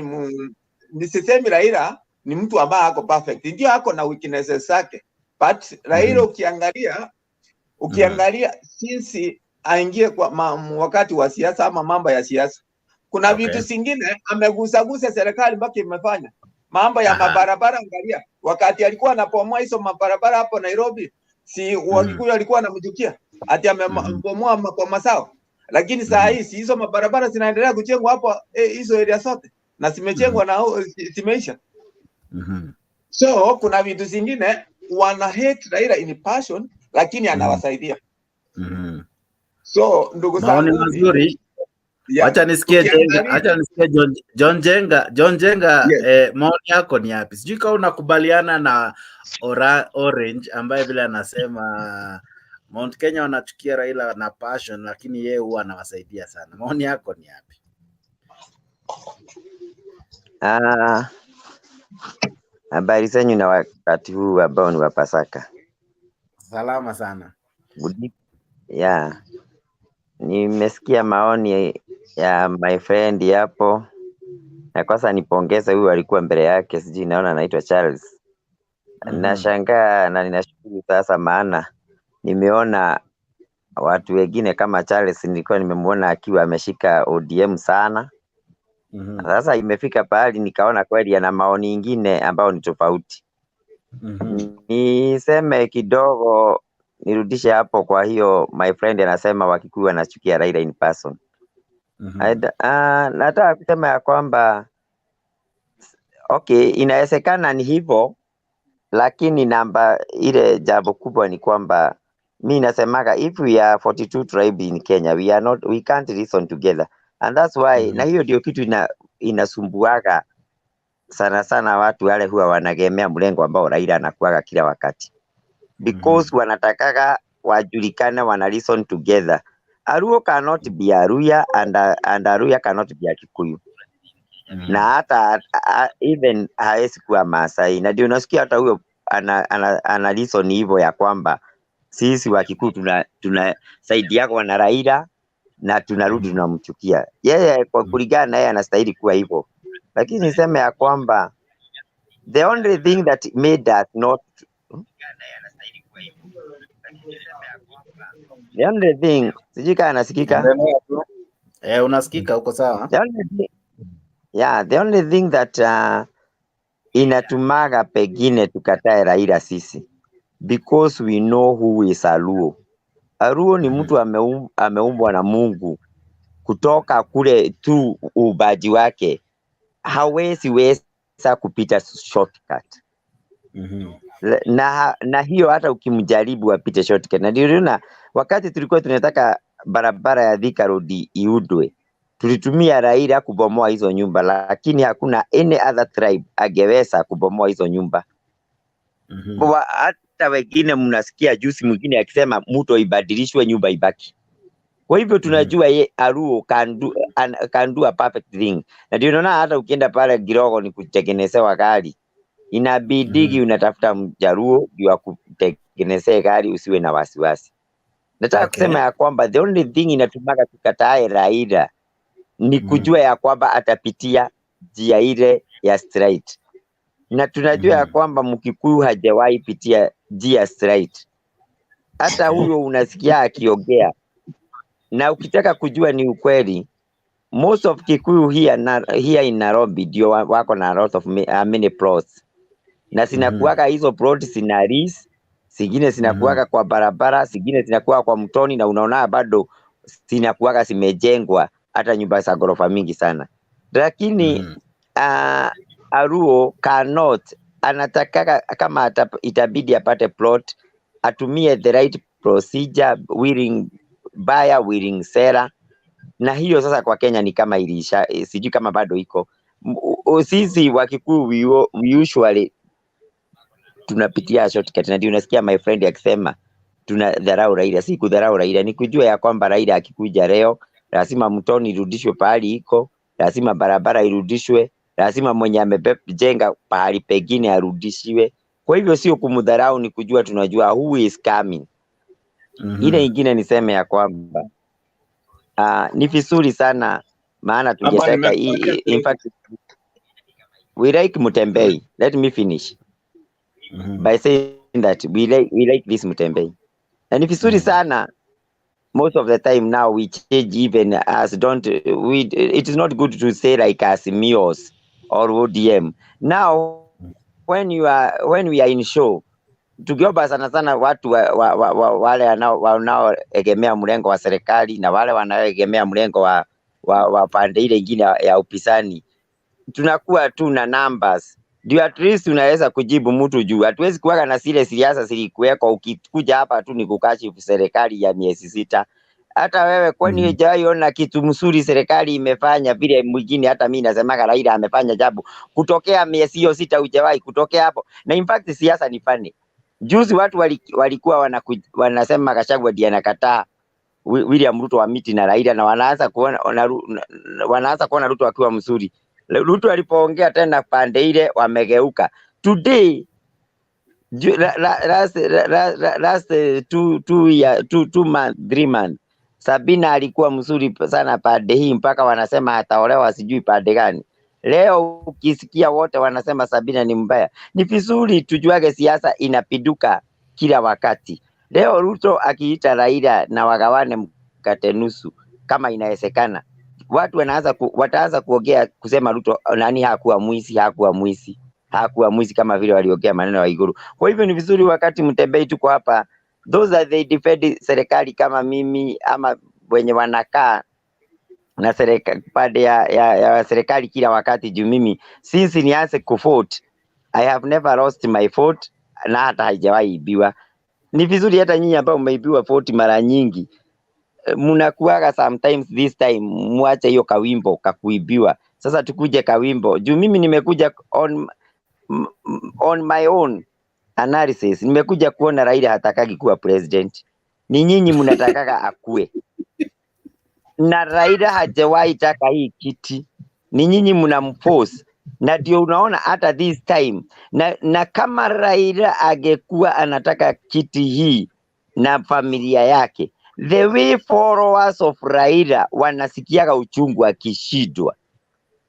sisemi Raila ni mtu ambaye ako perfect. Ndio ako na weaknesses zake. But Raila ukiangalia since aingie kwa wakati wa siasa ama mambo ya siasa, kuna vitu zingine amegusagusa serikali mpaka imefanya. Mambo ya mabarabara, angalia wakati alikuwa anapomoa hizo mabarabara hapo Nairobi, si Wakikuyu alikuwa anamjukia ati amepomoa mapoma sawa, lakini saa hii hizo mabarabara zinaendelea kujengwa hapo hizo area zote na zimejengwa na zimeisha. So kuna vitu zingine wana hate Raila in passion, lakini anawasaidia. So ndugu zangu, maoni mazuri. Acha nisikie John Jenga, maoni yako ni yapi? Sijui kama unakubaliana na Orange ambaye vile anasema Mount Kenya wanachukia Raila na passion, lakini yeye huwa anawasaidia sana. Maoni yako ni yapi? Habari zenyu na wakati huu ambao ni wa Pasaka. Salama sana. Yeah. Nimesikia maoni ya my friend hapo. Na kwanza nipongeze huyu alikuwa mbele yake, sijui naona anaitwa Charles. Nashangaa na ninashukuru sasa, maana nimeona watu wengine kama Charles nilikuwa nimemuona akiwa ameshika ODM sana. Sasa imefika pahali nikaona kweli ana maoni ingine ambao ni tofauti. Niseme kidogo, nirudishe hapo. Kwa hiyo my friend anasema Wakikuyu wanachukia Raila in person. Nataka kusema ya kwamba okay, inawezekana ni hivyo, lakini ile jambo kubwa ni kwamba mimi nasemaga if we are 42 tribes in Kenya, we can't reason together, and that's why na hiyo ndio kitu inasumbuaga sana sana watu wale huwa wanagemea mlengo ambao Raila anakuaga kila wakati, because wanatakaga wajulikane, wana listen together. Aruo cannot be Aruya and Aruya cannot be Kikuyu. Na hata even haezi kuwa Maasai. Na ndio unasikia hata huyo ana listen hivyo ya kwamba sisi Wakikuyu tunasaidia kwa na Raila na tunarudi tunamchukia. Yeye kwa kulingana na yeye anastahili kuwa hivyo. Lakini niseme ya kwamba the only thing that made us not the only thing, sijui kama nasikika. Unasikika, uko sawa? The only thing that inatumaga pengine tukatae Raila sisi, because we know who is Aluo. Aluo ni mtu ameumbwa na Mungu kutoka kule tu ubaji wake, hawezi weza kupita shortcut. Na hiyo hata ukimjaribu apite shortcut. Na ndio wakati tulikuwa tunataka barabara ya Thika Road iundwe, tulitumia Raila kubomoa hizo nyumba, lakini hakuna any other tribe angeweza kubomoa hizo nyumba. Hata wengine mnasikia juzi mwingine akisema mto ibadilishwe nyumba ibaki. Kwa hivyo tunajua ye Aruo can do a perfect thing. Na ndio unaona hata ukienda pale Girogo ni kutengenezewa gari, inabidigi unatafuta Mjaruo ndio akutengenezee gari, usiwe na wasiwasi. Nataka kusema ya kwamba the only thing inatumaka tukatae Raila ni kujua ya kwamba atapitia njia ile ya straight, na tunajua ya kwamba Mkikuyu hajawahi pitia njia straight. Hata huyo unasikia akiongea, na ukitaka kujua ni ukweli, most of Kikuyu here in Nairobi ndio wako na lot of many plots, na zinakuwaga hizo plots zina lease, zingine zinakuwaga kwa barabara, zingine zinakuwa kwa mtoni, na unaona bado zinakuwaga zimejengwa hata nyumba za ghorofa mingi sana. Lakini Aruo cannot, anataka kama itabidi apate plot, atumie the right procedure, willing buyer, willing seller, na hiyo sasa kwa Kenya ni kama ilisha, sijui kama bado iko. Sisi Wakikuyu we usually tunapitia shortcut, na ndio unasikia my friend akisema tunadharau Raila. Si kudharau Raila, ni kujua ya kwamba Raila akikuja leo lazima mtoni irudishwe pahali iko, lazima barabara irudishwe, lazima mwenye amejenga pahali pengine arudishiwe. Kwa hivyo sio kumdharau, ni kujua, tunajua who is coming. Ile ingine niseme ya kwamba ni vizuri sana, maana tungetaka in fact we like Mutembei. Let me finish by saying that we like this Mutembei, and ni vizuri sana. Most of the time now we change, even as it is not good to say like Azimio or ODM. Now when we are in show, tukiomba sana sana watu wale wanaoegemea mrengo wa serikali na wale wanaoegemea mrengo wa pande ile ingine ya upinzani, tunakuwa tu na numbers, ndio at least unaweza kujibu mtu juu. Hatuwezi kuwaga na zile siasa zilikuweko, ukikuja hapa tu ni kukashifu serikali ya miezi 6. Hata wewe kwani hujawahi ona kitu mzuri serikali imefanya vile mwingine? Hata mimi nasemaga Raila amefanya jambo kutokea miezi hiyo 6, hujawahi kutokea hapo. Na in fact siasa ni funny. Juzi watu walikuwa wanasema Gachagua ndiye anakataa William Ruto wa miti na Raila, na wanaanza kuona Ruto akiwa mzuri. Ruto alipoongea tena pande ile wamegeuka. Today last 2 months 3 months Sabina alikuwa mzuri sana pande hii, mpaka wanasema ataolewa sijui pande gani. Leo ukisikia wote wanasema Sabina ni mbaya. Ni vizuri tujuage siasa inapiduka kila wakati. Leo Ruto akiita Raila na wagawane mkate nusu kama inawezekana, watu wataanza kuongea kusema Ruto nani hakuwa mwizi kama vile waliongea maneno ya Uhuru. Kwa hivyo ni vizuri wakati Mtembei tuko hapa, those are they defend serikali kama mimi ama wenye wanakaa na serikali pande ya serikali kila wakati, juu mimi since nianze kuvote I have never lost my vote, na hata haijawahi ibiwa. Ni vizuri hata nyinyi ambao umeibiwa vote mara nyingi, mnakuaga sometimes this time muache hiyo kawimbo kakuibiwa. Sasa tukuje kawimbo, juu mimi nimekuja on my own analysis, nimekuja kuona Raila hatakagi kuwa president. Ni nyinyi mnatakaga akue, na Raila hajawahi taka hii kiti, ni nyinyi mnamforce, na ndio unaona hata this time na kama Raila angekuwa anataka kiti hii na familia yake, the way followers of Raila wanasikiaga uchungu akishindwa.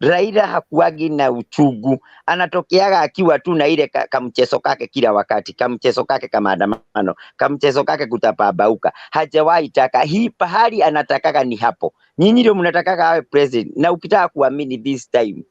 Raila hakuagi na uchungu, anatokeaga akiwa tu na ile kamchezo kake kila wakati, kamchezo kake kama maandamano, kamchezo kake kutapabauka. Hajawahi taka hii, pahali anatakaga ni hapo. Nyinyi ndio mnatakaga awe president, na ukitaka kuamini this time,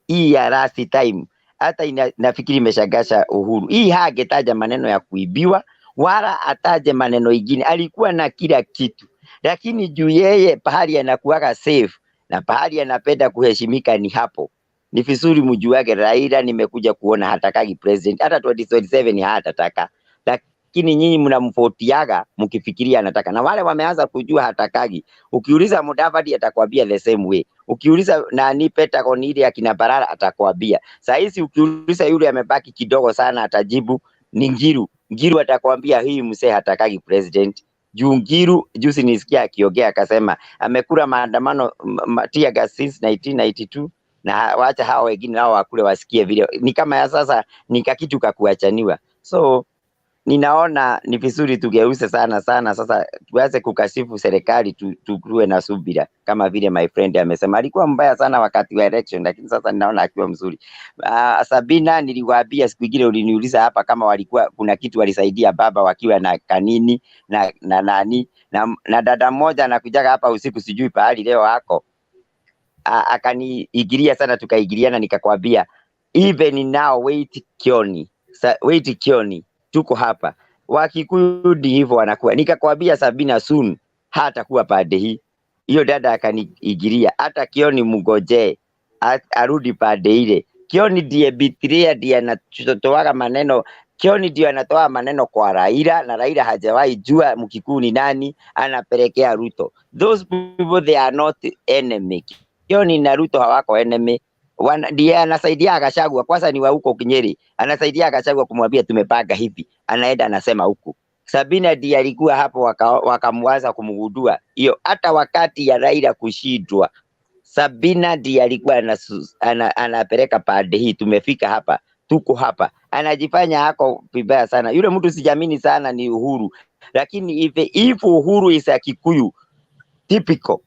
hii ya last time, hata nafikiri imeshagasha Uhuru. Hii hangetaja maneno ya kuibiwa, wala ataje maneno ingine. Alikuwa na kila kitu, lakini juu yeye pahali anakuwaga safe na pahali anapenda kuheshimika ni hapo. Ni vizuri mjuage Raila, nimekuja kuona hatakagi president, hata 2027 hatataka, lakini nyinyi mnamvotiaga mkifikiria anataka, na wale wameanza kujua hatakagi. Ukiuliza Mudavadi atakwambia the same way, ukiuliza nani Pentagon ile akina Barara atakwambia. Sasa hizi ukiuliza yule amebaki kidogo sana atajibu ni Ngiru atakwambia hii msee hatakagi president. Ngiru juzi nisikia akiongea akasema amekula maandamano tear gas since 1992, na waacha hao wengine nao wakule wasikie vile. Ni kama ya sasa ni kakitu kakuachaniwa. So ninaona ni vizuri tugeuze sana sasa, tuanze kukashifu serikali, tuwe na subira, kama vile my friend amesema alikuwa mbaya sana wakati wa election, lakini sasa ninaona akiwa mzuri. Sabina, niliwaambia siku ingine, uliniuliza hapa kama walikuwa kuna kitu walisaidia baba wakiwa na kanini na nani na dada mmoja anakujaga hapa usiku, sijui pahali leo hako, akaniigiria sana, tukaigiriana, nikakwambia even now wait Kioni tuko hapa, Wakikuyu hivyo wanakuwa. Nikakwambia Sabina soon hata kuwa pande hii. Hiyo dada akaniigiria, hata Kioni mgoje arudi pande ile. Kioni ndiye betrayer, ndiye anatoa maneno. Kioni ndiye anatoa maneno kwa Raila, na Raila hajawahi jua Mkikuyu ni nani, anapelekea Ruto. Those people, they are not enemy. Kioni na Ruto hawako enemy. Ndiye anasaidia Gachagua, kwanza ni wa huko Kinyeri, anasaidia Gachagua kumwambia tumepanga hivi, anaenda anasema huku. Sabina ndiye alikuwa hapo, wakamwaza kumgudua hiyo. Hata wakati ya Raila kushindwa, Sabina ndiye alikuwa anapeleka pande hii, tumefika hapa, tuko hapa. Anajifanya hako vibaya sana. Yule mtu sijamini sana ni Uhuru, lakini if Uhuru is a Kikuyu typical,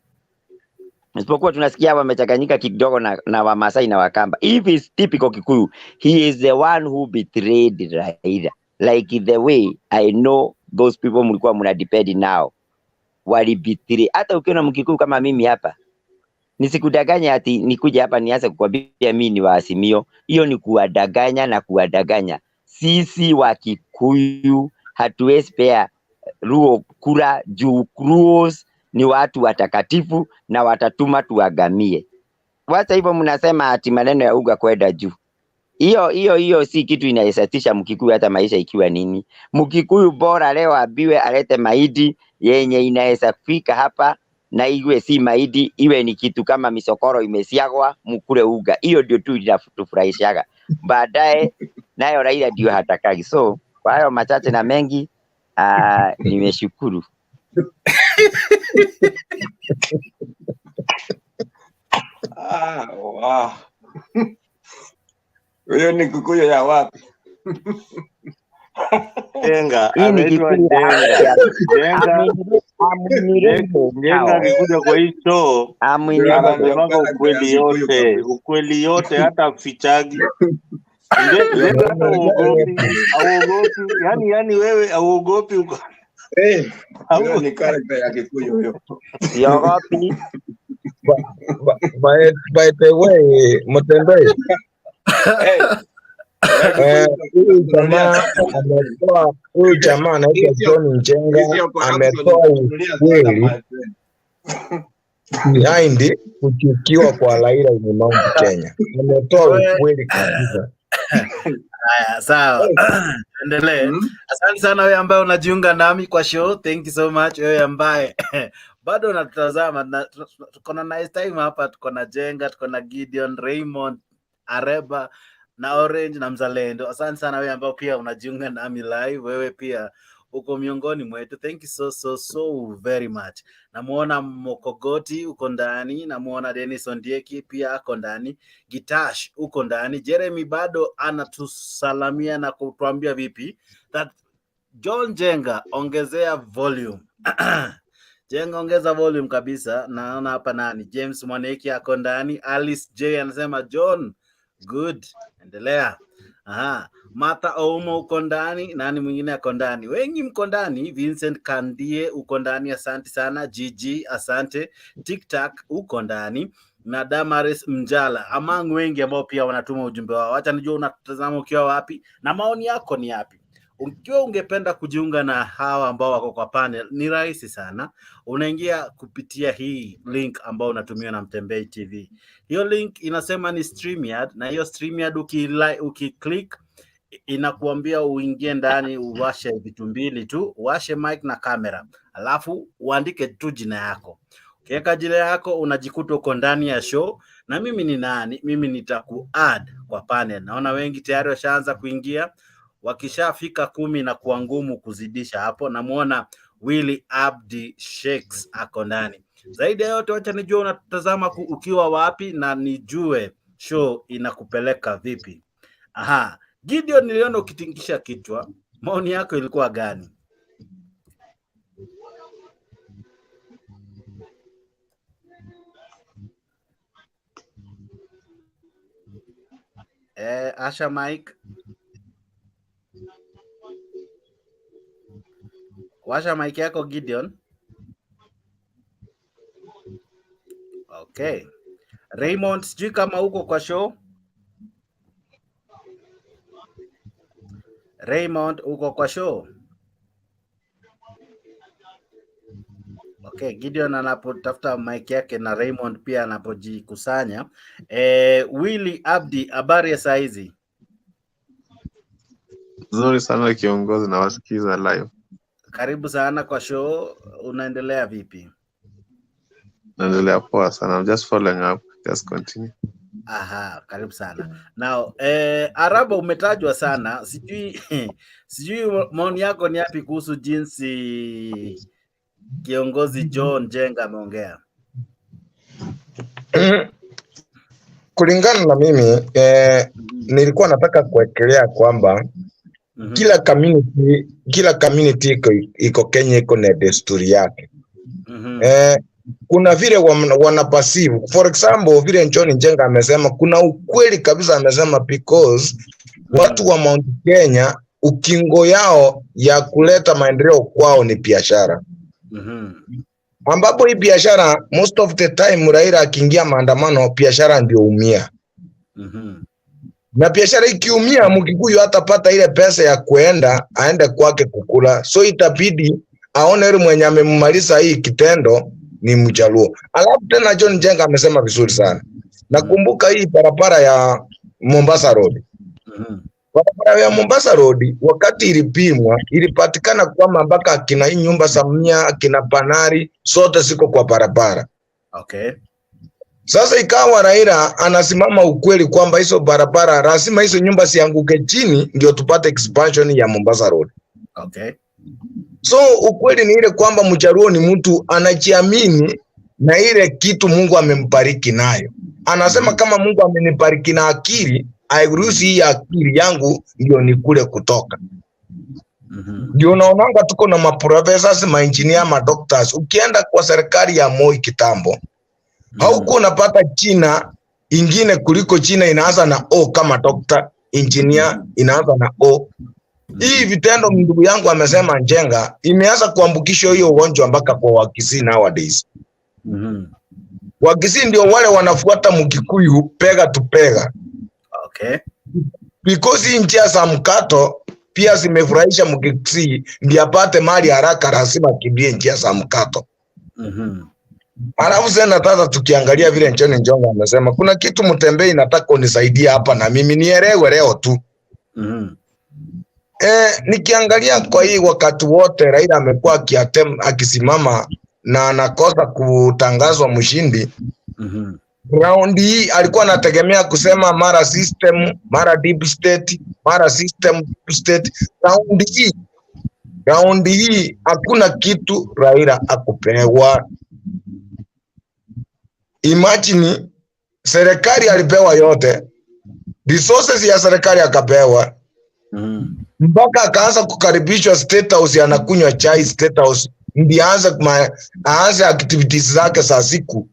isipokuwa tunasikia wamechanganyika kidogo na Wamasai na Wakamba. If is typical Kikuyu, he is the one who betrayed Raila. Like the way I know those people mlikuwa mna depend now, wali betray. Hata ukiona Mkikuyu kama mimi hapa, nisikudanganya ati nikuja hapa nianze kukwambia mimi ni wa Azimio. Hiyo ni kuwadanganya na kuwadanganya. Sisi wa Kikuyu hatuwezi pea Ruo kura juu Ruos ni watu watakatifu na watatuma tuagamie. Wacha hivyo mnasema ati maneno ya uga kwenda juu. Hiyo si kitu inayesatisha Mkikuyu, hata maisha ikiwa nini. Mkikuyu bora leo abiwe alete mahidi yenye inaweza fika hapa, na iwe si mahidi, iwe ni kitu kama misokoro imesiagwa, mkule uga. Hiyo ndio tu inatufurahishaga. Baadaye nayo Raila ndio hatakagi. So kwa hayo machache na mengi, nimeshukuru. Wow. Huyo ni Kikuyu ya wapi? Jenga, ameitwa Jenga. Jenga akikuja kwa hii show anasemanga ukweli yote, hata fichagi. Jenga hata uogopi. Yani wewe auogopi uko. Huyo ni character ya Kikuyu huyo. Siogopi. By the way, Mutembei, huyu jamaa anaitwa John Njenga ametoa ukweli behind kuchukiwa kwa Raila in Mount Kenya. Ametoa ukweli kabisa. Haya, sawa. Endelee. Asante sana wewe ambaye unajiunga nami kwa show. Thank you so much wewe ambaye bado unatutazama. Tuko na nice time hapa, tuko na Jenga, tuko na Gideon, Raymond, Areba na Orange na Mzalendo. Asante sana wewe ambao pia unajiunga nami live. Wewe pia uko miongoni mwetu. Thank you so very much. Namuona Mokogoti uko ndani, namuona Dennis Ondieki pia ako ndani, Gitash uko ndani, Jeremy bado anatusalamia na kutuambia vipi that John Jenga ongezea volume. Jenga ongeza volume kabisa. Naona hapa nani, James Mwaneki ako ndani, Alice J anasema John good, endelea. Martha Oumo uko ndani, nani mwingine ako ndani? Wengi mko ndani. Vincent Kandie uko ndani, asante sana. Gigi asante. TikTok uko ndani na Damaris Mjala, among wengi ambao pia wanatuma ujumbe wao. Acha nijue unatazama ukiwa wapi na maoni yako ni yapi. Ukiwa ungependa kujiunga na hawa ambao wako kwa panel, ni rahisi sana. Unaingia kupitia hii link ambao unatumiwa na Mtembei TV. Hiyo link inasema ni StreamYard, na hiyo StreamYard ukiclick inakuambia uingie ndani, uwashe vitu mbili tu, uwashe mic na kamera, alafu uandike tu jina yako. Ukiweka jina yako unajikuta uko ndani ya show. Na mimi ni nani? Mimi nitaku-add kwa panel. Naona wengi tayari washaanza kuingia. Wakishafika 10 na kuwa ngumu kuzidisha hapo. Namuona Willy Abdi Shakes ako ndani. Zaidi ya yote, wacha nijue unatazama ukiwa wapi na nijue show inakupeleka vipi. Gideon, niliona ukitingisha kichwa. Maoni yako ilikuwa gani? Asha Mike. Washa mic yako Gideon. Okay. Raymond, sijui kama uko kwa show. Raymond, uko kwa show? Okay, Gideon anapotafuta mic yake na Raymond pia anapojikusanya. Willy Abdi, habari ya saa hizi? Nzuri sana kiongozi, na wasikiza live. Karibu sana kwa show. Unaendelea vipi? Naendelea poa sana. I'm just following up. Just continue. Aha, karibu sana. Now, Araba umetajwa sana. Sijui maoni yako ni yapi kuhusu jinsi kiongozi John Njenga ameongea? Kulingana na mimi nilikuwa nataka kuwekelea kwamba kila community iko Kenya iko na desturi yake. Kuna vile wanapasivu. For example, vile John Njenga amesema, kuna ukweli kabisa amesema, because watu wa Mount Kenya ukingo yao ya kuleta maendeleo kwao ni biashara. Ambapo hii biashara most of the time Raila akiingia maandamano, biashara ndio umia. Na biashara ikiumia, Mkikuyu hatapata ile pesa ya kuenda aende kwake kukula, so itabidi aone yule mwenye amemmaliza hii kitendo ni Mjaluo. Alafu tena John Njenga amesema vizuri sana. Nakumbuka hii barabara ya Mombasa Road. Barabara ya Mombasa Road wakati ilipimwa ilipatikana kwamba mpaka kina hii nyumba Samia, kina Panari sote siko kwa barabara. Okay. Sasa ikawa Raila anasimama ukweli kwamba hizo barabara lazima hizo nyumba sianguke chini ndio tupate expansion ya Mombasa Road. Okay. So ukweli ni ile kwamba Mjaluo ni mtu anajiamini na ile kitu Mungu amembariki nayo. Anasema kama Mungu amenibariki na akili, airuhusu hii akili yangu ndio nikule kutoka. Ndio naonanga tuko na maprofessors, maengineer, madoctors. Ukienda kwa serikali ya Moi kitambo, hauko unapata China ingine kuliko China inaanza na O kama doctor, engineer inaanza na O. Hii vitendo ndugu yangu amesema Njenga imeanza kuambukisha hiyo ugonjwa mpaka kwa Wakisii nowadays. Wakisii ndio wale wanafuata Mkikuyu pega tu pega. Okay. Because hii njia za mkato pia zimefurahisha Mkisii, ndio apate mali haraka, lazima kimbie njia za mkato. Alafu sasa tata tukiangalia vile John Njenga amesema, kuna kitu Mtembei nataka unisaidia hapa na mimi nielewe leo tu. Nikiangalia kwa hii wakati wote Raila amekuwa akisimama na anakosa kutangazwa mshindi. Round hii alikuwa anategemea kusema mara system, mara deep state, mara system, deep state. Round hii hakuna kitu Raila akupewa. Imagine serikali alipewa yote, resources ya serikali akapewa, mpaka akaanza kukaribishwa State House, anakunywa chai State House, ndiye aanze activities zake za siku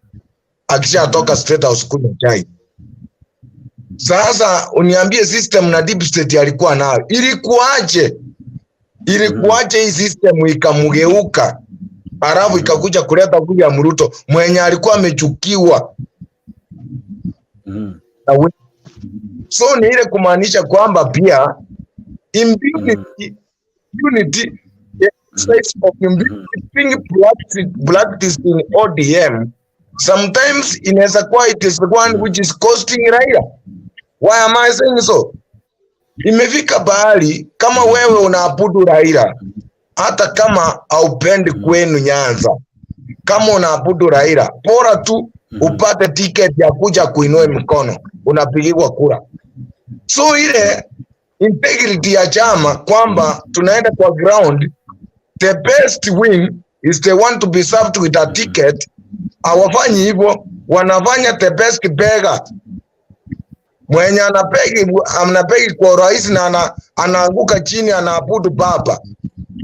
akishatoka State House kunywa chai. Sasa uniambie system na deep state alikuwa nayo ilikuaje? Hii system ikamugeuka, halafu ikakuja kuleta William Ruto mwenye alikuwa amechukiwa. So ni ile kumaanisha kwamba pia unity of practice in ODM sometimes inaweza kuwa it is the one which is costing Raila. Why am I saying so? Imefika bahali kama wewe unaabudu Raila, hata kama haupendi kwenu Nyanza, kama unaabudu Raila, bora tu upate ticket ya kuja kuinua mkono, unapigiwa kura. So ile integrity ya chama kwamba tunaenda kwa ground, the best win is the one to be served with a ticket. Hawafanyi hivyo, wanafanya the best beggar. mwenye anapegi kwa rais na anaanguka chini anaabudu baba,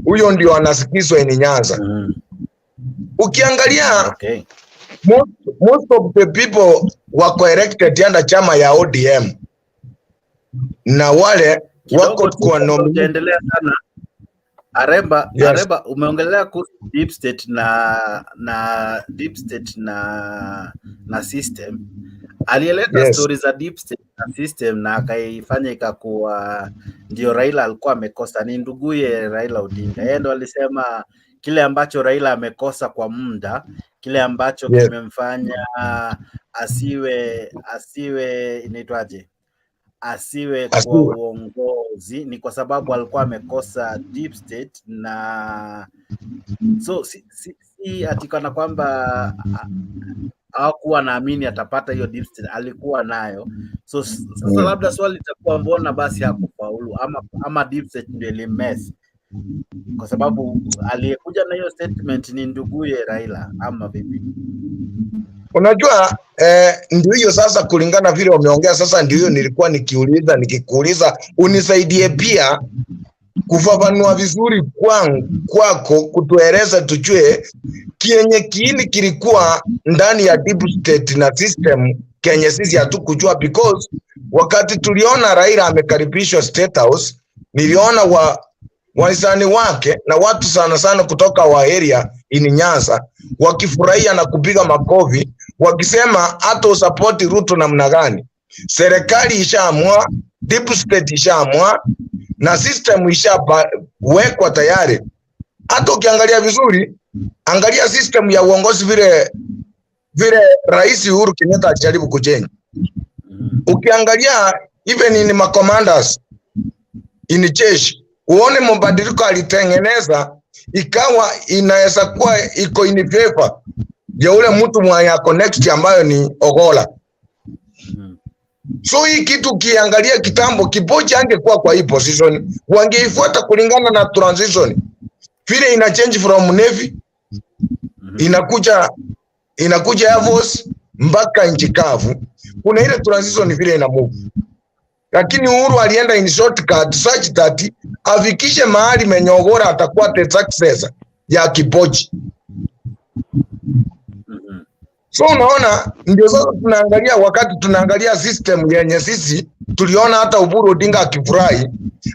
huyo ndio anasikizwa ini Nyanza. Ukiangalia most of the people wako elected under chama ya ODM na wale wako kwa nomination sana. Aremba, yes. Aremba, umeongelea kuhusu deep state na system. Alieleta stories za deep state na system na akaifanya ikakuwa ndio Raila alikuwa amekosa. Ni nduguye Raila Odinga. Yeye ndo alisema kile ambacho Raila amekosa kwa muda, kile ambacho kimemfanya asiwe inaitwaje? Asiwe kwa uongozi ni kwa sababu alikuwa amekosa deep state, na so si atikana kwamba hakuwa naamini atapata hiyo deep state, alikuwa nayo. So sasa labda swali litakuwa mbona basi hakufaulu, ama deep state ndio ilimess, kwa sababu aliyekuja na hiyo statement ni nduguye Raila ama vipi? Unajua ndio hiyo sasa, kulingana vile wameongea sasa, ndio hiyo nilikuwa nikikuuliza unisaidie pia kufafanua vizuri kwako kutueleza tujue kiini kilikuwa ndani ya deep state na system Kenya sisi hatukujua, because wakati tuliona Raila amekaribishwa State House, niliona waisani wake na watu sana kutoka wa area ini Nyanza wakifurahia na kupiga makofi wakisema hata usapoti Ruto namna gani. Serikali ishaamua, deep state ishaamua na system ishawekwa tayari. Hata ukiangalia vizuri, angalia system ya uongozi vile Rais Uhuru Kenyatta alijaribu kujenga. Ukiangalia even in commanders in jeshi, uone mabadiliko alitengeneza, ikawa inaweza kuwa iko in favor ya ule mtu mwenye ako next ambayo ni Ogola. So hii kitu kiangalia kitambo, Kibochi angekuwa kwa hii position, wangeifuata kulingana na transition vile ina change from Navy inakuja Air Force mpaka nchi kavu. Kuna ile transition vile ina move, lakini Uhuru alienda in shortcut such that afikishe mahali Menyogora atakuwa the successor ya Kibochi. So unaona, ndio sasa tunaangalia, wakati tunaangalia system yenye sisi tuliona hata Uhuru Odinga akifurahi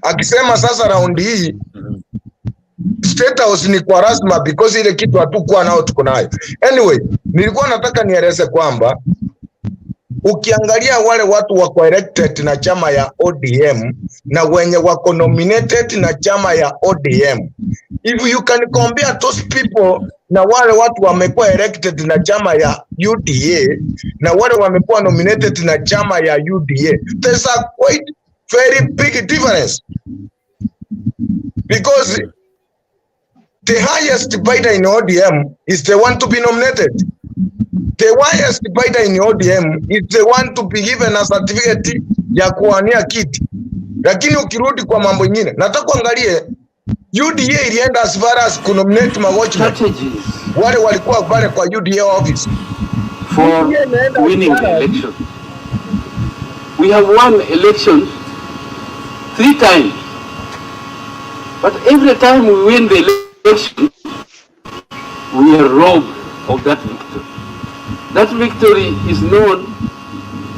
akisema sasa raundi hii State House ni kwa rasma because ile kitu hatukuwa nao tuko nayo. Anyway, nilikuwa nataka nieleze kwamba ukiangalia wale watu wako elected na chama ya ODM na wenye wako nominated na chama ya ODM, if you can compare those people na wale watu wamekuwa elected na chama ya UDA na wale wamekuwa nominated na chama ya UDA, there's a quite very big difference, because the highest bidder in ODM is the one to be nominated. The highest bidder in ODM is the one to be given a certificate ya kuwania kiti. Lakini ukirudi kwa mambo mengine, nataka kuangalie UDA ilienda as far as kunominate watchmen wale walikuwa pale kwa UDA office for winning the election. We have won elections 3 times, but every time we win the election, we are robbed of that victory. That victory is known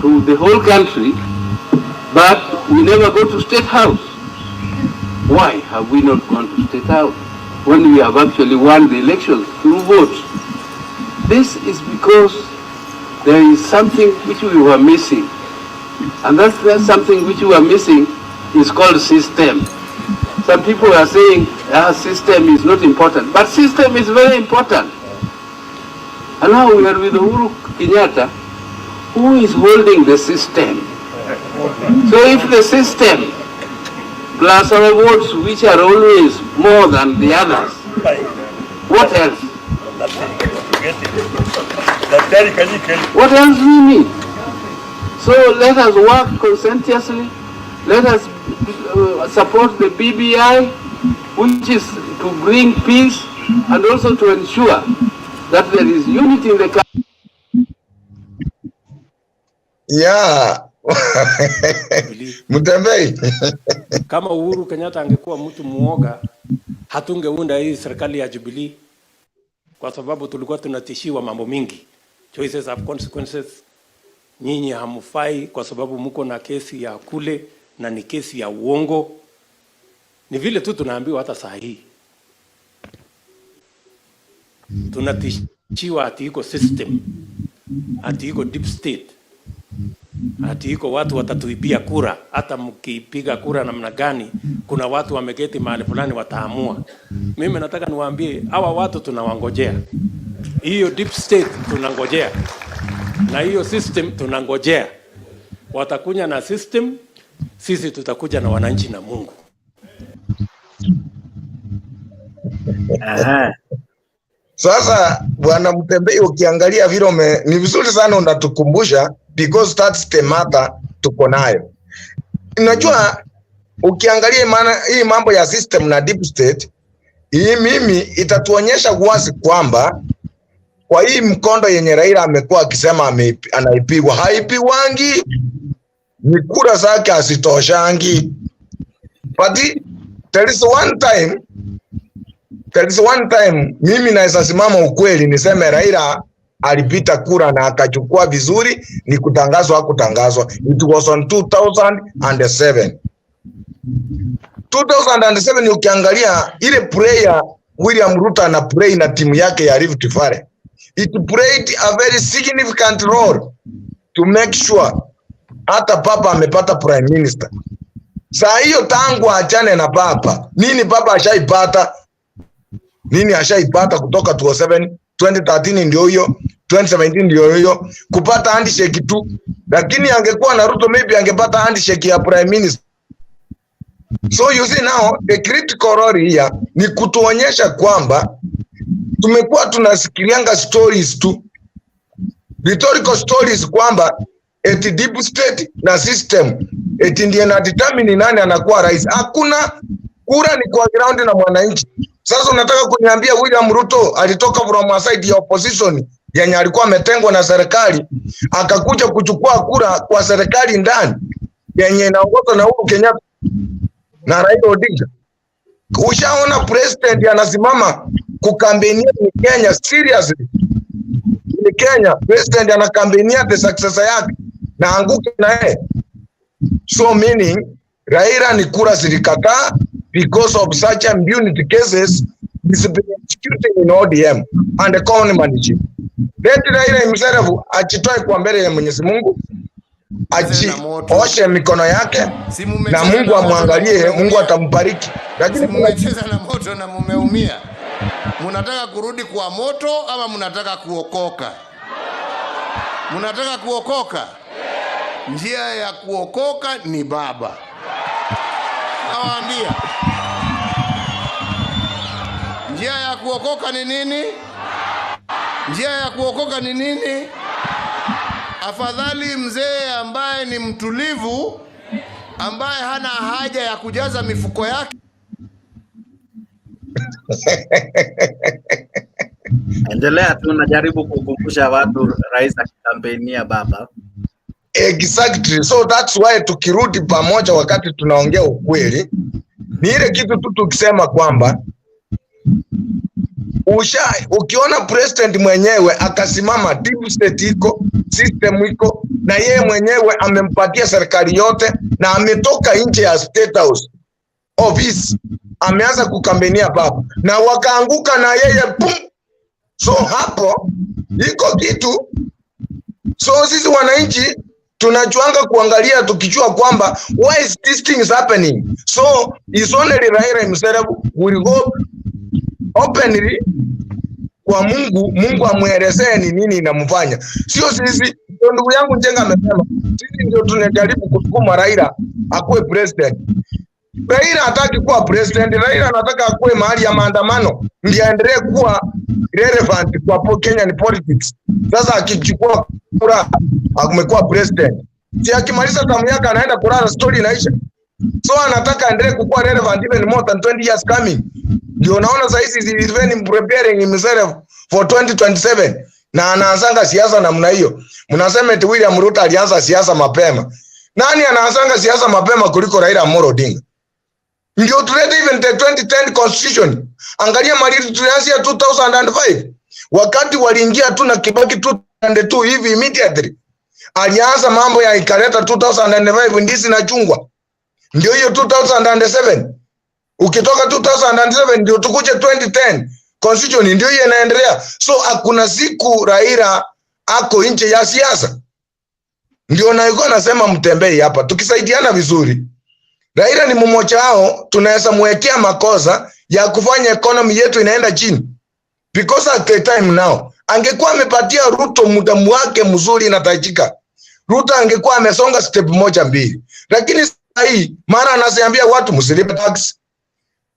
to the whole country, but we never go to State House. Why have we not gone to State House when we have actually won the elections through votes? This is because there is something which we were missing, and that's something which we were missing is called system. Some people are saying system is not important, but system is very important. And now we are with Uhuru Kenyatta, who is holding the system. So if the system plus our votes, which are always more than the others, what else? What else do we need? So let us work conscientiously. Let us support the BBI, which is to bring peace and also to ensure that there is unity in the country. Yeah, Mtembei. Kama Uhuru Kenyatta angekuwa mtu muoga, hatungeunda hii serikali ya Jubilee, kwa sababu tulikuwa tunatishiwa mambo mingi. Choices have consequences. Nyinyi hamufai kwa sababu mko na kesi ya kule na ni kesi ya uongo. Ni vile tu tunaambiwa hata saa hii. Tunatishiwa ati iko system, ati iko deep state, ati iko watu watatuibia kura. Hata mkipiga kura namna gani, kuna watu wameketi mahali fulani wataamua. Mimi nataka niwaambie hawa watu tunawangojea. Hiyo deep state tunangojea, na hiyo system tunangojea. Watakuja na system, sisi tutakuja na wananchi na Mungu. Sasa bwana Mtembei, ukiangalia vile ni vizuri sana unatukumbusha, because that's the matter tuko nayo. Unajua ukiangalia hii mambo ya system na deep state, hii mimi itatuonyesha wazi kwamba kwa hii mkondo yenye Raila amekuwa akisema anaipigwa, haipiwangi, ni kura zake asitoshangi. But there is one time mimi naweza simama ukweli niseme Raila alipita kura na akachukua vizuri, ni kutangazwa hakutangazwa. It was on 2007. 2007 ukiangalia ile prayer William Ruto na play na timu yake ya Rift Valley, it played a very significant role to make sure hata papa amepata prime minister. Saa hiyo tangu achane na papa, nini papa ashaipata? Nini ashaipata kutoka 2013 ndio hiyo, 2017 ndio hiyo, kupata handshake tu. Lakini angekuwa na Ruto maybe angepata handshake ya prime minister. So you see now the critical role here ni kutuonyesha kwamba tumekuwa tunasikilianga stories tu, rhetorical stories, kwamba eti deep state na system eti ndiye na determine nani anakuwa rais. Hakuna, kura ni kwa ground na mwananchi. Sasa unataka kuniambia William Ruto alitoka from a side ya opposition yenye alikuwa ametengwa na serikali akakuja kuchukua kura kwa serikali ndani yenye inaongozwa na Uhuru Kenyatta na Raila Odinga? Ushaona president anasimama kukambenia ni Kenya seriously? Ni Kenya president anakambenia the successor yake na anguke na yeye. So meaning Raila ni kura zilikataa because of such impunity cases is being executed in ODM and the common management. Let Raila himself achitoe kwa mbele ya Mwenyezi Mungu, oshe mikono yake na Mungu amwangalie, Mungu atambariki. Lakini mmecheza na moto na mumeumia. Mnataka kurudi kwa moto ama mnataka kuokoka? Mnataka kuokoka? Njia ya kuokoka ni baba. Nawaambia. Njia ya kuokoka ni nini? Njia ya kuokoka ni nini? Afadhali mzee ambaye ni mtulivu, ambaye hana haja ya kujaza mifuko yake. Endelea tu, najaribu kukumbusha watu rais akikampenia baba. Exactly. So that's why tukirudi pamoja wakati tunaongea ukweli, ni ile kitu tu tukisema kwamba ukiona president mwenyewe akasimama, deep state iko, system iko, na yeye mwenyewe amempatia serikali yote na ametoka nje ya State House office, ameanza kukambenia baba na wakaanguka na yeye pum. So hapo iko kitu. So sisi wananchi tunachuanga kuangalia tukijua kwamba why is these things happening. So is only Raila himself will go openly kwa Mungu, Mungu amuelezee ni nini inamfanya. Sio sisi. Ndugu yangu Njenga amesema sisi ndio tunajaribu kusukuma Raila akuwe president. Raila hataki kuwa president. Raila anataka akuwe mahali ya maandamano ndiye aendelee kuwa relevant kwa Kenyan politics. Sasa akichukua kura amekuwa president, si akimaliza tamu yake anaenda kulala, story inaisha. So anataka aendelee kuwa relevant even more than 20 years coming. Ndio naona sasa hizi is even preparing himself for 2027 na anaanza siasa namna hiyo. Mnasema eti William Ruto alianza siasa mapema. Nani anaanzanga siasa mapema kuliko Raila Amolo Odinga? Ndio tulete even the 2010 constitution. Angalia mali tulianzia 2005. Wakati waliingia tu na Kibaki 2002 hivi immediately. Alianza mambo ya ikaleta 2005 ndizi na chungwa. Ndio hiyo 2007. Ukitoka 2007 ndio tukuje 2010 constitution ndio hiyo inaendelea. So hakuna siku Raila ako nje ya siasa. Ndio naiko nasema mtembei hapa tukisaidiana vizuri. Raila ni mmoja wao, tunaweza mwekea makosa ya kufanya economy yetu inaenda chini. Because at the time now, angekuwa amepatia Ruto muda wake mzuri na tajika. Ruto angekuwa amesonga step moja mbili. Lakini sasa hii mara anasiambia watu msilipe tax.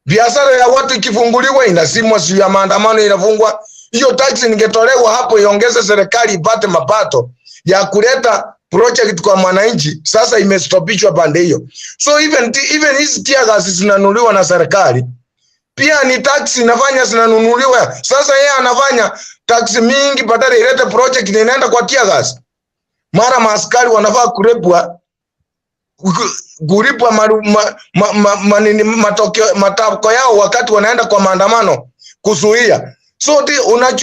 Biashara ya watu ikifunguliwa inasimwa, sio ya maandamano inafungwa. Hiyo tax ingetolewa hapo iongeze serikali ipate mapato ya kuleta project kwa mwananchi. Sasa imestopishwa pande hiyo. So even hizi tear gas zinanunuliwa na serikali. Pia ni tax inafanya zinanunuliwa. Sasa yeye anafanya tax mingi badala ilete project inaenda kwa tear gas. Mara maaskari wanafaa kulipwa matoko yao wakati wanaenda kwa maandamano kuzuia. So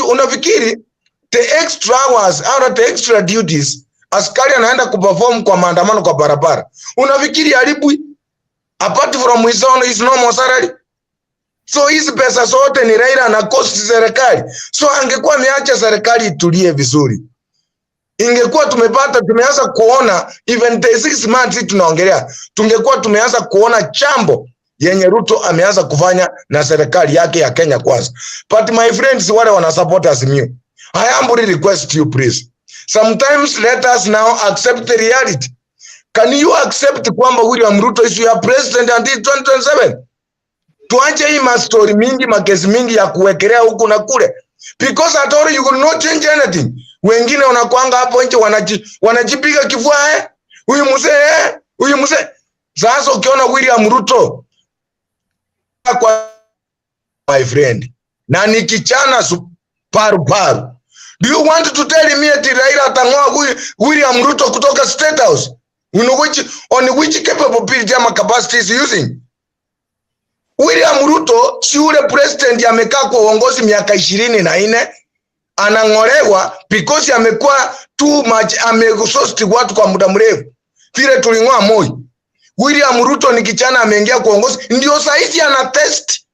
unafikiri the extra hours out the extra duties askari anaenda kuperform kwa maandamano kwa barabara, unafikiri alipwi apart from his normal salary? So hizi pesa zote ni Raila na cost serikali. So angekuwa ameacha serikali itulie vizuri, ingekuwa tumeanza kuona even the 6 months tunaongelea, tungekuwa tumeanza kuona chambo yenye Ruto ameanza kufanya na serikali yake ya Kenya Kwanza. But my friends, wale wana support Azimio, I humbly request you please, sometimes let us now accept the reality. Can you accept kwamba William Ruto is your president until 2027? Tuache hii story mingi, makesi mingi ya kuwekelea huku na kule. Because at all you will not change anything. Wengine wanakuanga hapo nje wanajipiga kifua huyu mzee. Sasa ukiona William Ruto kwa my friend na ni kichana paru. Do you want to tell me that Raila atang'oa William Ruto kutoka State House? On which capability ama capacity is using? William Ruto si ule president amekaa kwa uongozi miaka 24 anang'olewa because amekuwa too much, amegososti watu kwa muda mrefu. Vile tuling'oa Moi. William Ruto ni kichana ameingia kwa uongozi, ndio saizi ana test,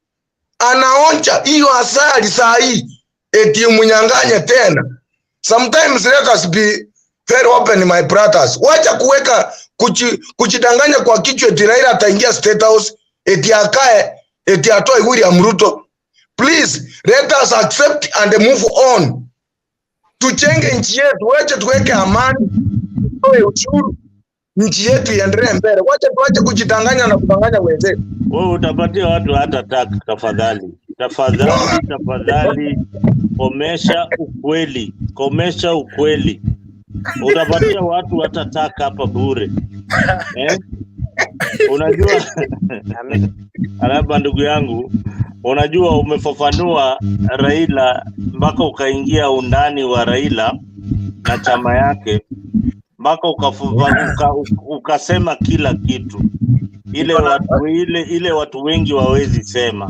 anaonja hiyo asali saa hii eti munyanganye tena. Sometimes let us be very open my brothers. Wacha kuweka kuchidanganya kwa kichwa eti Raila ataingia State House eti akae eti atoe William Ruto. Please let us accept and move on. Tuchenge nchi yetu, wacha tuweke amani, toe ushuru, nchi yetu iendelee mbele. Wacha tuache kujidanganya na kudanganya wenzetu. Wewe utapatia watu hata tax tafadhali. Tafadhali komesha ukweli. Utapatia watu hata tax hapa bure. Unajua alaba ndugu yangu, unajua umefafanua Raila mpaka ukaingia undani wa Raila na chama yake, mpaka ukasema kila kitu ile watu wengi wawezi sema.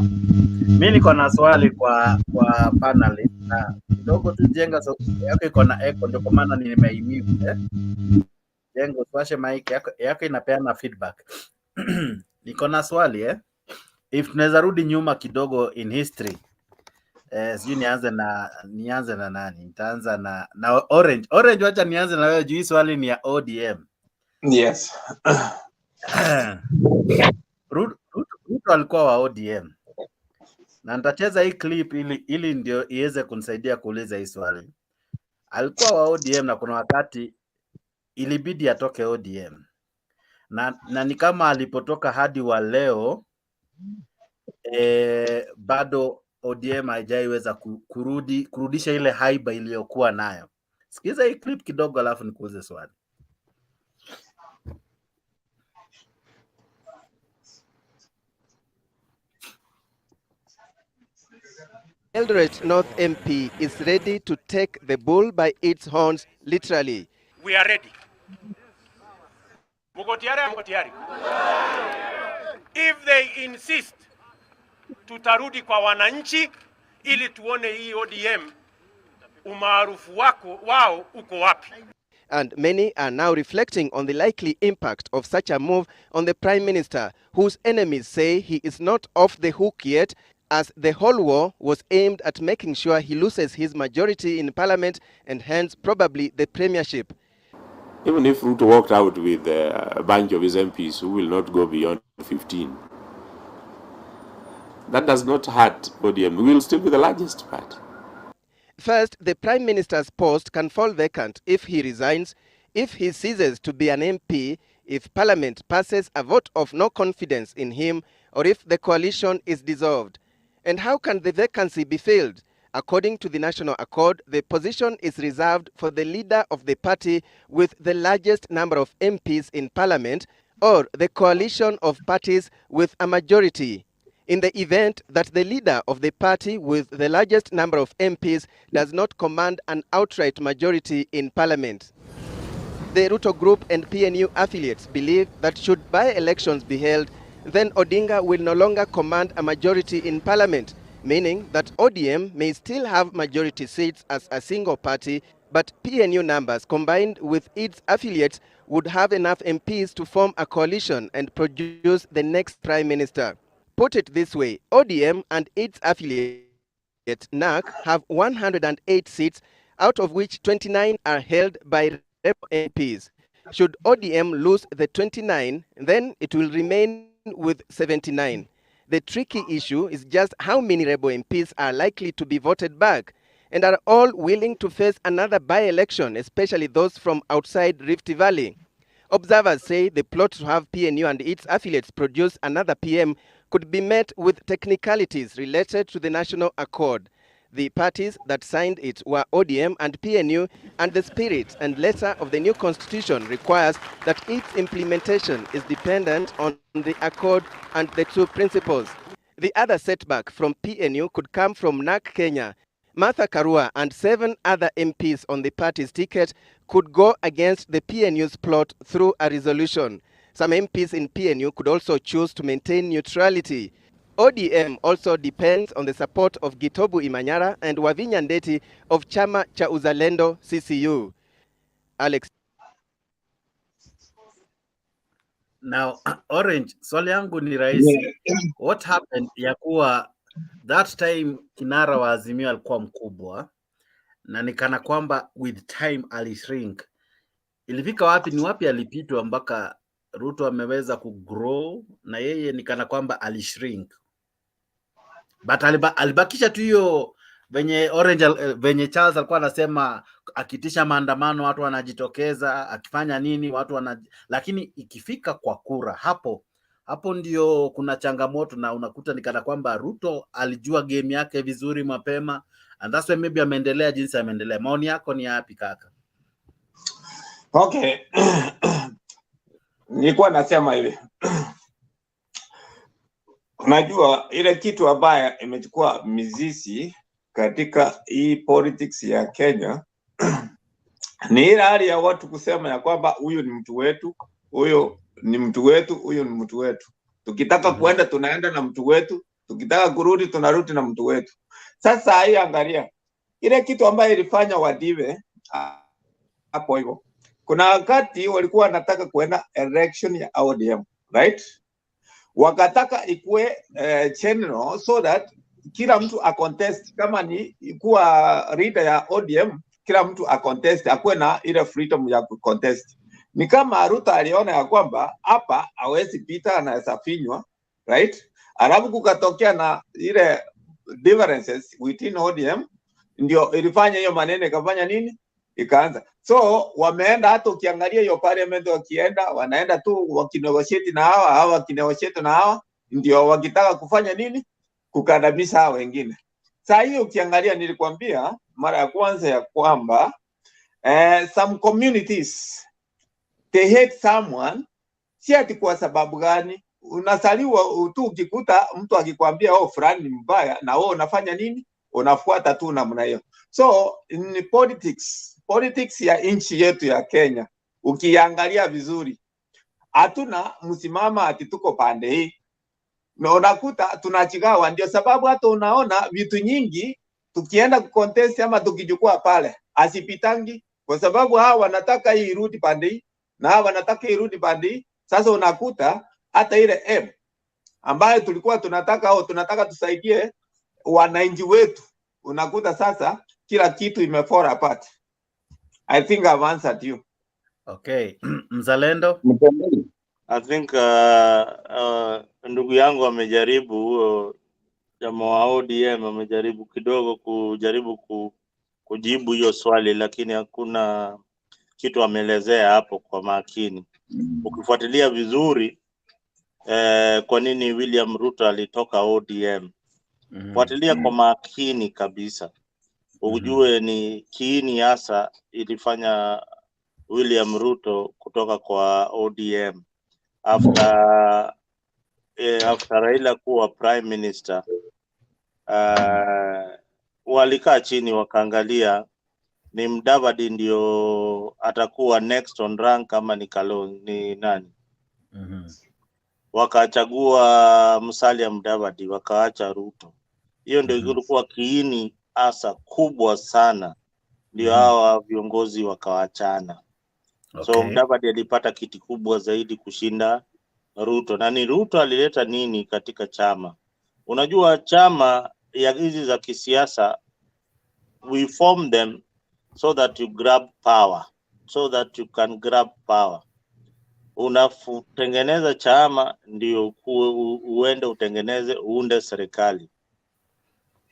Mimi niko na swali kwa panel na kidogo tujenga yako iko na echo, ndio kwa maana nimeimute. Jengo tuwashe mic yako inapeana feedback. Niko na swali if tunaweza rudi nyuma kidogo in history. Sijui nianze na nani? Nitaanza na Orange. Orange, wacha nianze na wewe, juu swali ni ya ODM. Yes. Ruto alikuwa wa ODM. Na nitacheza hii clip ili ndio iweze kunisaidia kuuliza hii swali. Alikuwa wa ODM na kuna wakati ilibidi atoke ODM. Na ni kama alipotoka hadi wa leo bado ODM haijaiweza kurudisha ile haiba iliyokuwa nayo. Sikiza hii clip kidogo alafu nikuulize swali. Eldoret North MP is ready to take the bull by its horns, literally. We are ready. If they insist, tutarudi kwa wananchi ili tuone hii ODM umaarufu wao uko wapi. And many are now reflecting on the likely impact of such a move on the Prime Minister, whose enemies say he is not off the hook yet, as the whole war was aimed at making sure he loses his majority in Parliament and hence probably the premiership. Even if Ruto walked out with a bunch of his MPs who will not go beyond 15, that does not hurt ODM. We will still be the largest party. First, the Prime Minister's post can fall vacant if he resigns, if he ceases to be an MP, if Parliament passes a vote of no confidence in him, or if the coalition is dissolved. And how can the vacancy be filled? According to the National Accord, the position is reserved for the leader of the party with the largest number of MPs in Parliament, or the coalition of parties with a majority. In the event that the leader of the party with the largest number of MPs does not command an outright majority in Parliament. The Ruto Group and PNU affiliates believe that should by-elections be held, then Odinga will no longer command a majority in Parliament, meaning that ODM may still have majority seats as a single party, but PNU numbers combined with its affiliates would have enough MPs to form a coalition and produce the next Prime Minister. Put it this way, ODM and its affiliate, NAC, have 108 seats, out of which 29 are held by MPs. Should ODM lose the 29, then it will remain with 79. The tricky issue is just how many rebel MPs are likely to be voted back, and are all willing to face another by-election, especially those from outside Rift Valley. Observers say the plot to have PNU and its affiliates produce another PM could be met with technicalities related to the National Accord. The parties that signed it were ODM and PNU, and the spirit and letter of the new constitution requires that its implementation is dependent on the accord and the two principles. The other setback from PNU could come from NAC Kenya. Martha Karua and 7 other MPs on the party's ticket could go against the PNU's plot through a resolution. Some MPs in PNU could also choose to maintain neutrality. ODM also depends on the support of Gitobu Imanyara and Wavinya Ndeti of Chama cha Uzalendo CCU. Alex. Now, Orange, swali yangu ni rahisi. What happened ya kuwa that time kinara wa Azimio alikuwa mkubwa na nikana kwamba with time alishrink. Ilifika wapi, ni wapi alipitwa mpaka Ruto ameweza kugrow na yeye nikana kwamba alishrink? But alibakisha tu hiyo venye Orange, venye Charles alikuwa anasema akitisha maandamano watu wanajitokeza, akifanya nini watu lakini ikifika kwa kura hapo ndio kuna changamoto, na unakuta nikana kwamba Ruto alijua game yake vizuri mapema, and that's why maybe ameendelea jinsi ameendelea. Maoni yako ni yapi kaka? Okay. Nilikuwa nasema hivi. Unajua ile kitu ambayo imechukua mizizi katika hii politics ya Kenya ni ile hali ya watu kusema ya kwamba huyu ni mtu wetu, huyu ni mtu wetu, huyu ni mtu wetu. Tukitaka kuenda tunaenda na mtu wetu, tukitaka kurudi tunarudi na mtu wetu. Sasa hii angalia ile kitu ambayo ilifanya wadive hapo hivyo. Kuna wakati walikuwa wanataka kuenda election ya ODM, right? Wakataka ikue general so that kila mtu a contest, kama ni ikuwa leader ya ODM, kila mtu a contest, akuwe na ile freedom ya contest. Ni kama Ruto aliona ya kwamba hapa hawezi pita, anaweza finywa, right? Alafu kukatokea na ile differences within ODM, ndio ilifanya hiyo maneno ikafanya nini? Ikaanza. So wameenda, hata ukiangalia hiyo parliament wakienda, wanaenda tu wakinegotiate na hawa wakinegotiate na hawa, ndio wakitaka kufanya nini? Kukandamiza hawa wengine. Sasa hiyo ukiangalia, nilikwambia mara ya kwanza ya kwamba some communities they hate someone, si ati kwa sababu gani. Unasaliwa tu ukikuta mtu akikwambia fulani ni mbaya, na wewe unafanya nini? Unafuata tu namna hiyo. So in politics ya nchi yetu ya Kenya, ukiangalia vizuri, hatuna msimama ati tuko pande hii, na unakuta tunachigawa. Ndio sababu hata unaona vitu nyingi tukienda kucontest ama tukichukua pale asipitangi, kwa sababu hawa wanataka hii irudi pande hii na hawa wanataka irudi pande hii. Sasa unakuta hata ile M ambayo tulikuwa tunataka au tunataka tusaidie wananchi wetu, unakuta sasa kila kitu imefall apart. I think I've answered you. Okay. Mzalendo? I think ndugu yangu amejaribu, huo jamaa wa ODM amejaribu kidogo kujibu hiyo swali, lakini hakuna kitu ameelezea hapo kwa makini. Ukifuatilia vizuri kwa nini William Ruto alitoka ODM, fuatilia kwa makini kabisa, ujue ni kiini hasa ilifanya William Ruto kutoka kwa ODM after Raila kuwa prime minister. Walikaa chini wakaangalia ni Mudavadi ndio atakuwa next on rank kama ni ni nani. Wakachagua Musalia Mudavadi, wakaacha Ruto. Hiyo ndio ilikuwa kiini hasa kubwa sana, ndio hawa viongozi wakawachana. So Mudavadi alipata kiti kubwa zaidi kushinda Ruto. Na ni Ruto alileta nini katika chama? Unajua chama ya hizi za kisiasa, we form them so that you grab power, so that you can grab power. Unatengeneza chama ndio uende uunde serikali.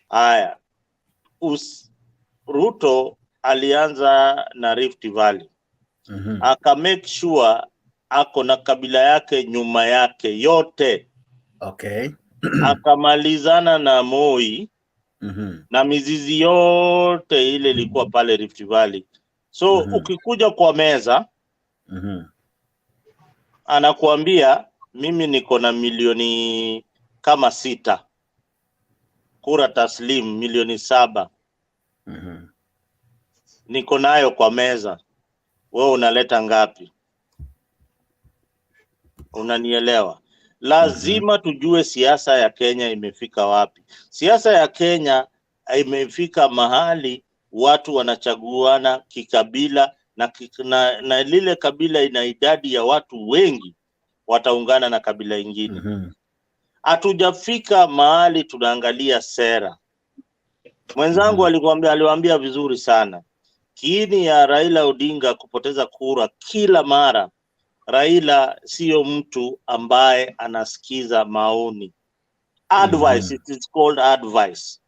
Haya, Ruto alianza na Rift Valley. Aka make sure ako na kabila yake nyuma yake yote. Akamalizana na Moi. Na mizizi yote ile ilikuwa pale Rift Valley. So ukikuja kwa meza anakuambia mimi niko na milioni kama 6, kura taslim milioni 7. Niko nayo kwa meza, wewe unaleta ngapi? Unanielewa? Lazima tujue siasa ya Kenya imefika wapi. Siasa ya Kenya imefika mahali watu wanachaguana kikabila, na lile kabila ina idadi ya watu wengi wataungana na kabila ingine. Hatujafika mahali tunaangalia sera. Mwenzangu aliwaambia vizuri sana. Kiini ya Raila Odinga kupoteza kura kila mara, Raila sio mtu ambaye anasikiza maoni. Advice, it is called advice.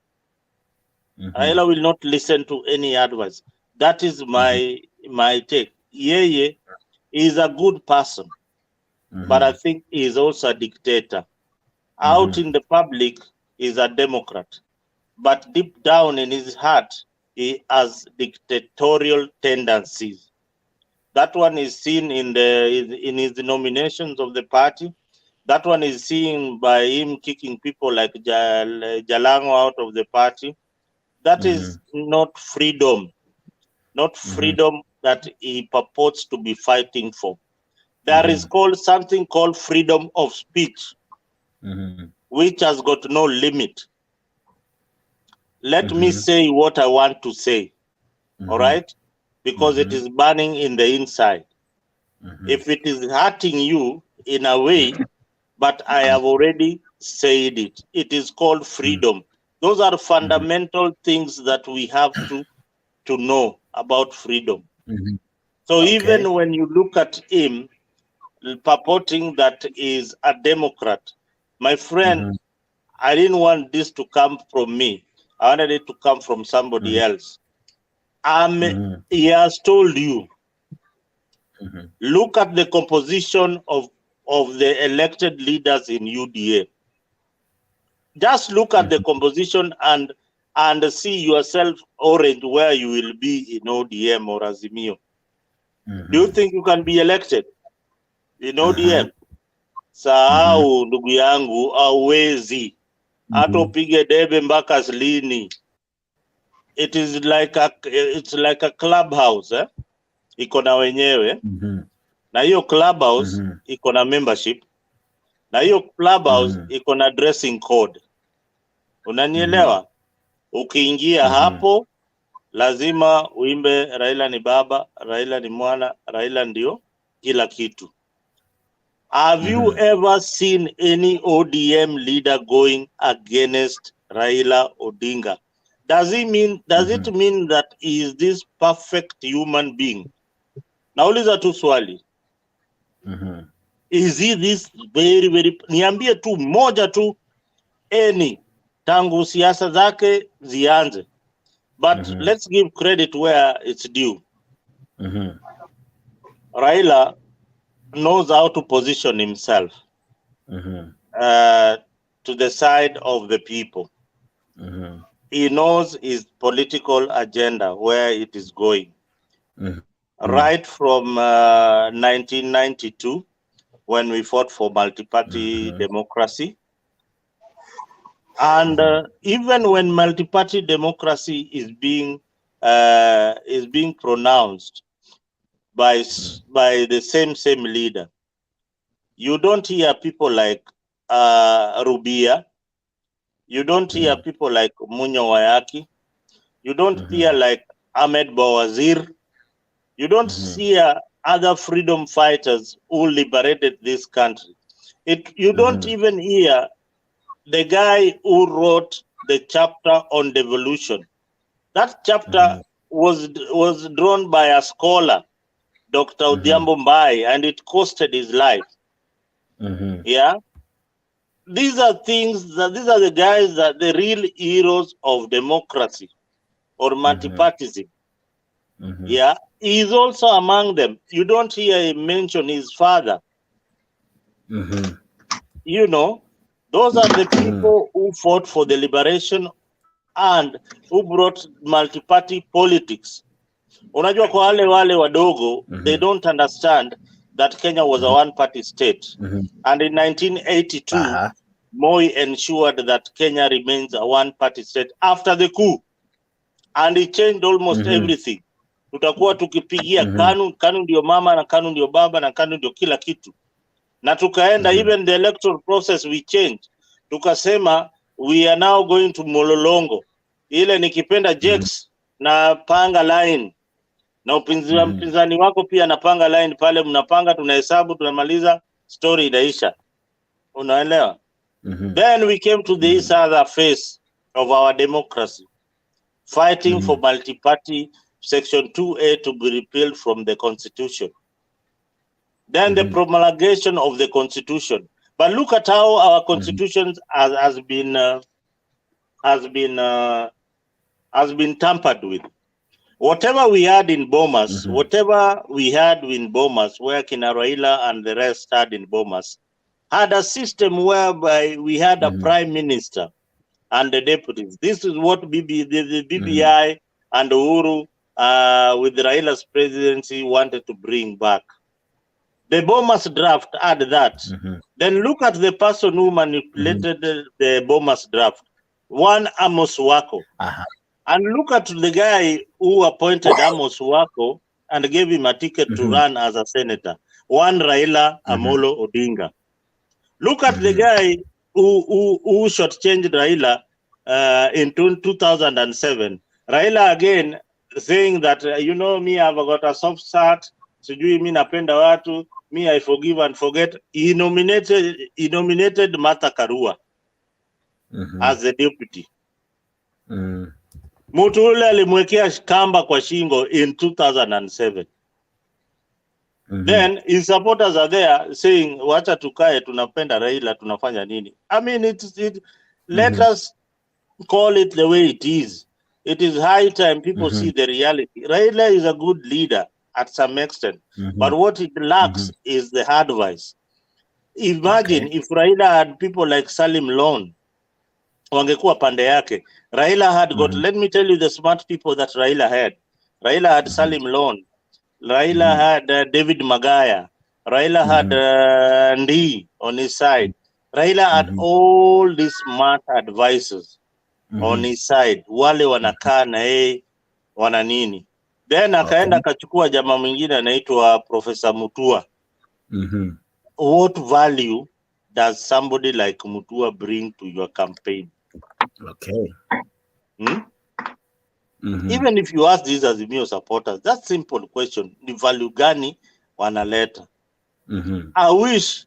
Raila will not listen to any advice. That is my take. Yeye is a good person, but I think he is also a dictator. Out in the public, he is a Democrat, but deep down in his heart, he has dictatorial tendencies. That one is seen in his nominations of the party. That one is seen by him kicking people like Jalango out of the party. That is not freedom. Not freedom that he purports to be fighting for. There is something called freedom of speech, which has got no limit. Let me say what I want to say, all right? Because it is burning in the inside. If it is hurting you in a way, but I have already said it, it is called freedom. Those are fundamental things that we have to know about freedom. So even when you look at him purporting that he is a Democrat, my friend, I didn't want this to come from me. I wanted it to come from somebody else. He has told you, look at the composition of the elected leaders in UDA. Just look at the composition and see yourself orange where you will be in ODM or Azimio. Do you think you can be elected in ODM? Sahau ndugu yangu, hauwezi. Hata upige debe mpaka lini. It's like a clubhouse, iko na wenyewe. Na hiyo clubhouse iko na membership. Na hiyo clubhouse iko na dressing code. Unanielewa? Ukiingia hapo lazima uimbe Raila ni baba, Raila ni mwana, Raila ndio kila kitu. Have you ever seen any ODM leader going against Raila Odinga? Does it mean that he is this perfect human being? Nauliza tu swali. Is he this very niambie tu moja tu any tangu siasa zake zianze. But let's give credit where it's due. Raila knows how to position himself to the side of the people. He knows his political agenda, where it is going. Right from 1992, when we fought for multi-party democracy. And even when multi-party democracy is being pronounced by the same leader, you don't hear people like Rubia, you don't hear people like Munyo Wayaki, you don't hear like Ahmed Bawazir, you don't hear other freedom fighters who liberated this country. You don't even hear the guy who wrote the chapter on devolution. That chapter was drawn by a scholar, Dr. Odhiambo Mbai, and it costed his life. Yeah, these are things that these are the guys that the real heroes of democracy or multipartyism. Yeah, he is also among them. You don't hear him mention his father. You know, those are the people who fought for the liberation and who brought multi-party politics. Unajua kwa wale wadogo, they don't understand that Kenya was a one-party state. And in 1982, Moi ensured that Kenya remains a one-party state after the coup. And he changed almost everything. Tutakuwa tukipigia KANU ndio mama na KANU ndio baba na KANU ndio kila kitu. Na tukaenda even the electoral process we changed. Tukasema we are now going to Mololongo. Ile nikipenda Jex na panga line. Na mpinzani wako pia napanga line pale, mnapanga, tunahesabu, tunamaliza, story inaisha. Unaelewa? Then we came to this other phase of our democracy. Fighting for multi-party Section 2A to be repealed from the Constitution. Then the promulgation of the Constitution. But look at how our Constitution has been tampered with. Whatever we had in Bomas, where Kina Raila and the rest had in Bomas, had a system whereby we had a prime minister and the deputies. This is what the BBI and Uhuru with Raila's presidency wanted to bring back. The Bomas draft had that. Then look at the person who manipulated the Bomas draft. One Amos Wako. And look at the guy who appointed Amos Wako and gave him a ticket to run as a senator. One Raila Amolo Odinga. Look at the guy who shortchanged Raila in 2007. Raila again saying that, you know, me, I've got a soft start. Sijui mi napenda watu. Me, I forgive and forget. He nominated Martha Karua as the deputy. Mtu ule alimwekea kamba kwa shingo in 2007. Then his supporters are there saying, wacha tukae, tunapenda Raila, tunafanya nini? I mean, let us call it the way it is. It is high time people see the reality. Raila is a good leader at some extent, but what it lacks is the advice. Imagine if Raila had people like Salim Lon, wangekuwa pande yake. Raila had got, let me tell you the smart people that Raila had. Raila had Salim Lon. Raila had David Magaya. Raila had Ndi on his side. Raila had all these smart advisors on his side. Wale wanakaa na yeye wana nini. Then akaenda akachukua jamaa mwingine anaitwa Professor Mutua What value does somebody like Mutua bring to your campaign? Okay. Even if you ask these Azimio supporters, that simple question, ni value gani wanaleta? I wish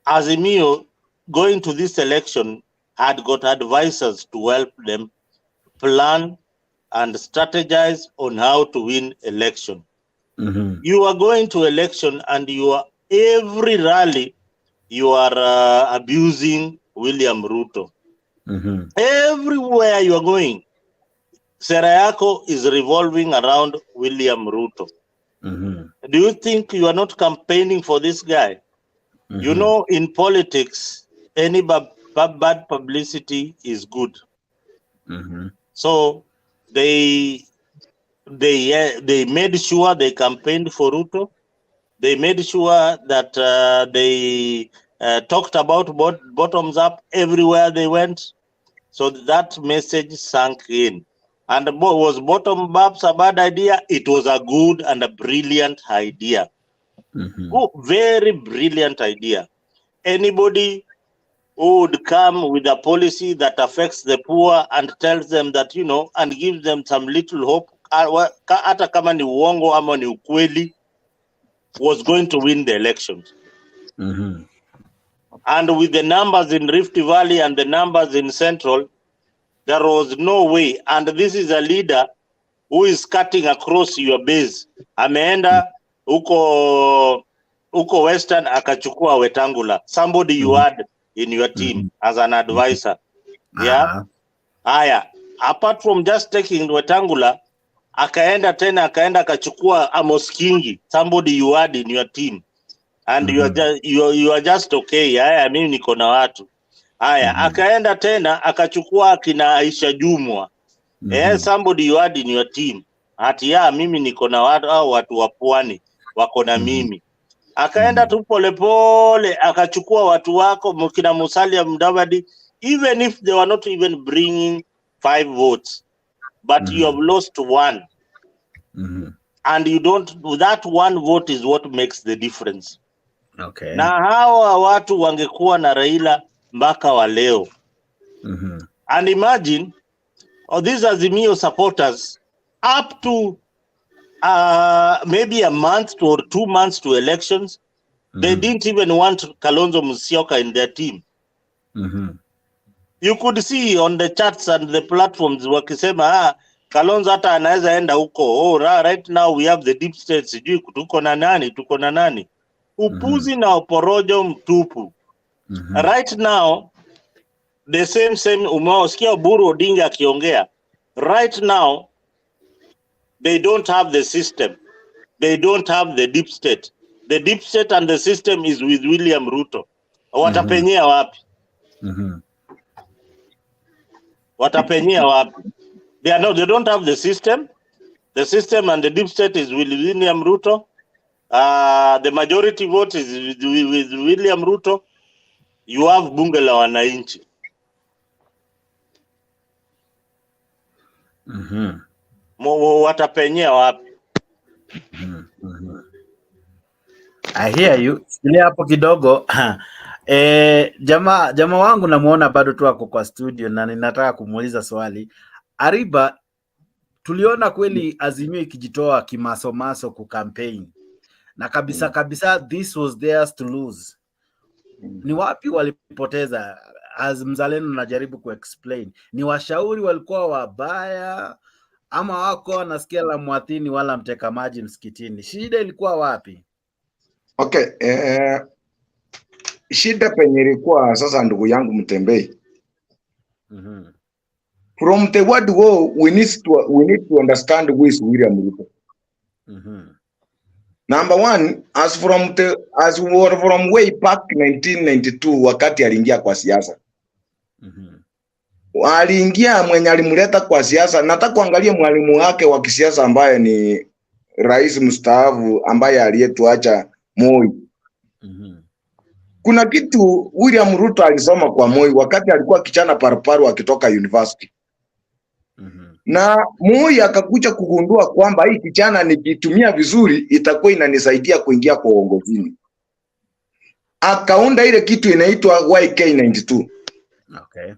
Azimio going to this election had got advisors to help them plan and strategize on how to win election. You are going to election and you are every rally you are abusing William Ruto. Everywhere you are going, sera yako is revolving around William Ruto. Do you think you are not campaigning for this guy? You know, in politics, any bad publicity is good. So they made sure they campaigned for Ruto. They made sure that they talked about bottoms up everywhere they went. So that message sank in. And was bottom up a bad idea? It was a good and a brilliant idea. Very brilliant idea. Anybody who would come with a policy that affects the poor and tells them that, you know, and gives them some little hope, hata kama ni uongo ama ni ukweli, was going to win the elections. And with the numbers in Rift Valley and the numbers in Central, there was no way. And this is a leader who is cutting across your base. Ameenda uko Western akachukua Wetangula, somebody you had in your team as an advisor. Yeah. Aya, apart from just taking Wetangula, akaenda akachukua Amos Kingi, somebody you had in your team. And you are just okay. Aya, mimi niko na watu. Aya, akaenda tena akachukua kina Aisha Jumwa. Somebody you had in your team. Ati ya mimi niko na watu au watu wa pwani wako na mimi. Akaenda tu polepole akachukua watu wako kina Musalia Mudavadi, even if they were not even bringing 5 votes, but you have lost 1. And you don't, that 1 vote is what makes the difference. Okay. Na hawa watu wangekuwa na Raila mpaka wa leo. And imagine these Azimio supporters up to maybe a month or 2 months to elections, they didn't even want Kalonzo Musyoka in their team. You could see on the charts and the platforms wakisema Kalonzo hata anaweza enda huko. Right now we have the deep state, sijui tuko na nani. Upuzi na uporojo mtupu. Right now the same umewasikia Uhuru Odinga akiongea. Right now they don't have the system. They don't have the deep state. The deep state and the system is with William Ruto. Watapenyea wapi? Watapenyea wapi? They don't have the system. The system and the deep state is with William Ruto. The majority vote is with William Ruto. You have bunge la wananchi. Watapenyea wapi? I hear you. Ile hapo kidogo. Jamaa wangu namuona bado tu ako kwa studio na ninataka kumuuliza swali. Ariba, tuliona kweli Azimio ikijitoa kimasomaso ku campaign. Na kabisa this was theirs to lose. Ni wapi walipoteza? As mzalendo najaribu ku-explain. Ni washauri walikuwa wabaya ama wako wanasikia la mwathini wala mteka maji msikitini? Shida ilikuwa wapi? Okay, shida penye ilikuwa sasa, ndugu yangu Mtembei. From the word go, we need to understand who is William Ruto. Number one, as from way back 1992 wakati aliingia kwa siasa. Aliingia mwenye alimuleta kwa siasa. Nataka kuangalia mwalimu wake wa kisiasa ambaye ni rais mstaafu ambaye aliyetuacha Moi. Kuna kitu William Ruto alisoma kwa Moi wakati alikuwa kijana paruparu akitoka university. Na Moi akakuja kugundua kwamba hii kijana nikitumia vizuri itakuwa inanisaidia kuingia kwa uongozini. akaunda ile kitu inaitwa YK92. Okay.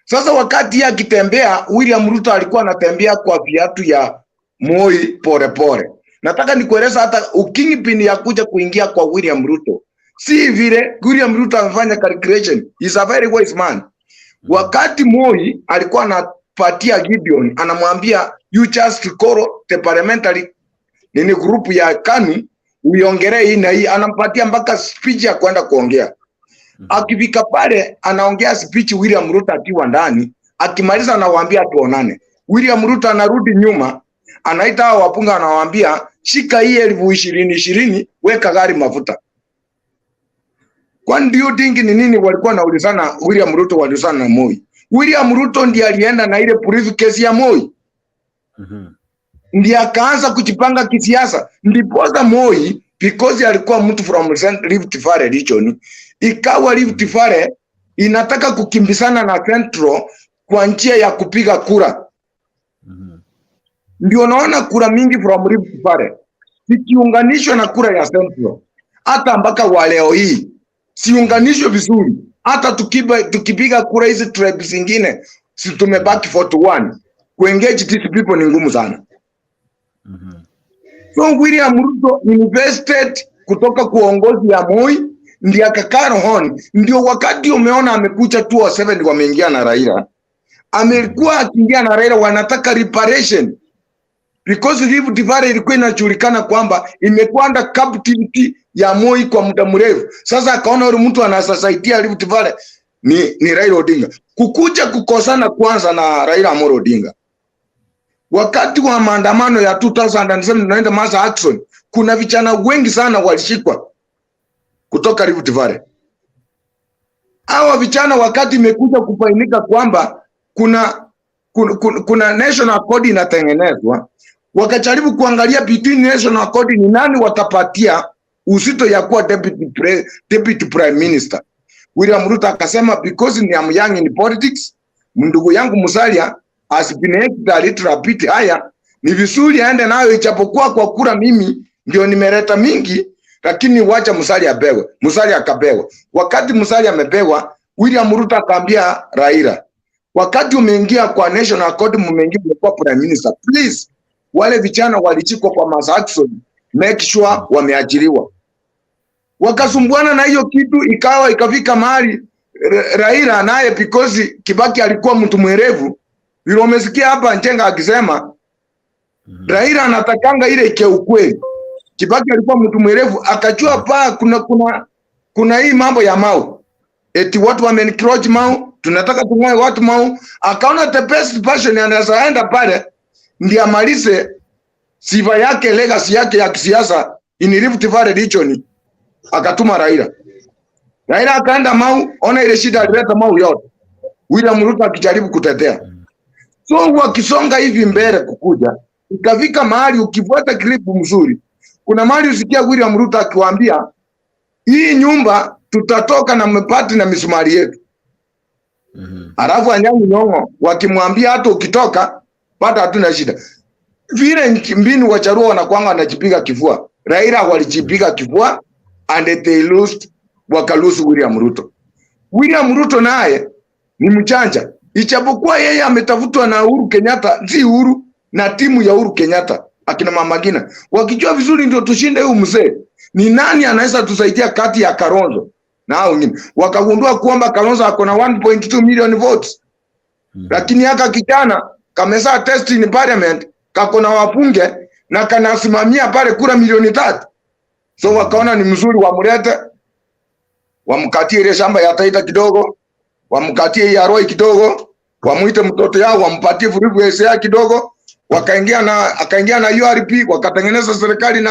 Sasa wakati yeye akitembea, William Ruto alikuwa anatembea kwa viatu ya Moi pole. Nataka nikueleza hata ukingpin ya kuja kuingia kwa William Ruto, si vile William Ruto amefanya calculation. He's a very wise man. Wakati Moi alikuwa anapatia Gideon, anamwambia you just call the parliamentary group ya KANU uiongelee hii na hii, anampatia mpaka speech ya kwenda kuongea. Akifika pale anaongea speech William Ruto akiwa ndani, akimaliza anawaambia tuonane. William Ruto anarudi nyuma, anaita hao wapunga, anawaambia shika hii 2020 weka gari mafuta. Kwani ndio dingi ni nini walikuwa naulizana? William Ruto walizana na Moi. William Ruto ndiye alienda na ile briefcase ya Moi. Ndiye akaanza kujipanga kisiasa. Ndiposa Moi, because alikuwa mtu from Rift Valley region, ikawa Rift Valley inataka kukimbizana na Central kwa njia ya kupiga kura. Ndio naona kura mingi from Rift Valley sikiunganishwa na kura ya Central. Hata mpaka wa leo hii siunganishwe vizuri. Hata tukipiga kura hizi tribes zingine, si tumebaki 41. Kuengage these people ni ngumu sana. So William Ruto invested kutoka kuongozi ya Moi, ndiye akakaa rohoni. Ndio wakati umeona amekucha 207 wameingia na Raila. Amekuwa akiingia na Raila, wanataka reparation. Because Rift Valley ilikuwa inajulikana kwamba imekuwa under captivity ya Moi kwa muda mrefu. Sasa akaona yule mtu anasaidia Rift Valley ni Raila Odinga. Kukuja kukosana kwanza na Raila Amolo Odinga. Wakati wa maandamano ya 2007 tunaenda mass action, kuna vijana wengi sana walishikwa kutoka Rift Valley. Hawa vijana wakati imekuja kubainika kwamba kuna national code inatengenezwa, wakajaribu kuangalia between national code ni nani watapatia uzito ya kuwa deputy prime minister. William Ruto akasema because ni am young in politics, ndugu yangu Musalia has been elected a little bit higher, ni vizuri aende nayo, ichapokuwa kwa kura mimi ndio nimeleta mingi, lakini wacha Musalia apewe. Musalia akapewa. Wakati Musalia amepewa, William Ruto akaambia Raila, wakati umeingia kwa national code, mmeingia kwa prime minister, please wale vijana walichikwa kwa mass action, make sure wameajiriwa. Wakasumbuana na hiyo kitu, ikafika mahali Raila naye because Kibaki alikuwa mtu mwerevu. Vile umesikia hapa Njenga akisema Raila anatakanga ile ike ukweli. Kibaki alikuwa mtu mwerevu, akajua kuna hii mambo ya mau. Eti watu wamenicroach mau, tunataka tungoe watu mau. Akaona the best person anaweza enda pale ndiye amalize sifa yake, legacy yake ya kisiasa in Rift Valley region. Akatuma Raila. Raila akaenda mau, ona ile shida alileta mau yote. William Ruto akijaribu kutetea. So wakisonga hivi mbele kukuja, ikafika mahali ukifuata clip mzuri, kuna mahali usikia William Ruto akiwaambia hii nyumba tutatoka na mepati na misumari yetu. Alafu Anyang'i Nyong'o wakimwambia hata ukitoka bado hatuna shida. Vile mbinu wacharua wanakuanga wanajipiga kifua. Raila walijipiga kifua and they lost, wakalusu William Ruto. William Ruto naye ni mchanja. Ichapokuwa yeye ametafutwa na Uhuru Kenyatta, si Uhuru na timu ya Uhuru Kenyatta, akina Mama Ngina. Wakijua vizuri ndio tushinde huyu mzee. Ni nani anaweza tusaidia kati ya Kalonzo na hao wengine? Wakagundua kwamba Kalonzo ako na 1.2 million votes. Lakini haka kijana kamesa test in parliament, kako na wapunge na kanasimamia pale kura milioni 3. So wakaona ni mzuri wamlete, wamkatie ile shamba ya Taita kidogo, wamkatie ya Roy kidogo, wamuite mtoto yao, wampatie furugu ya kidogo. Akaingia na URP, wakatengeneza serikali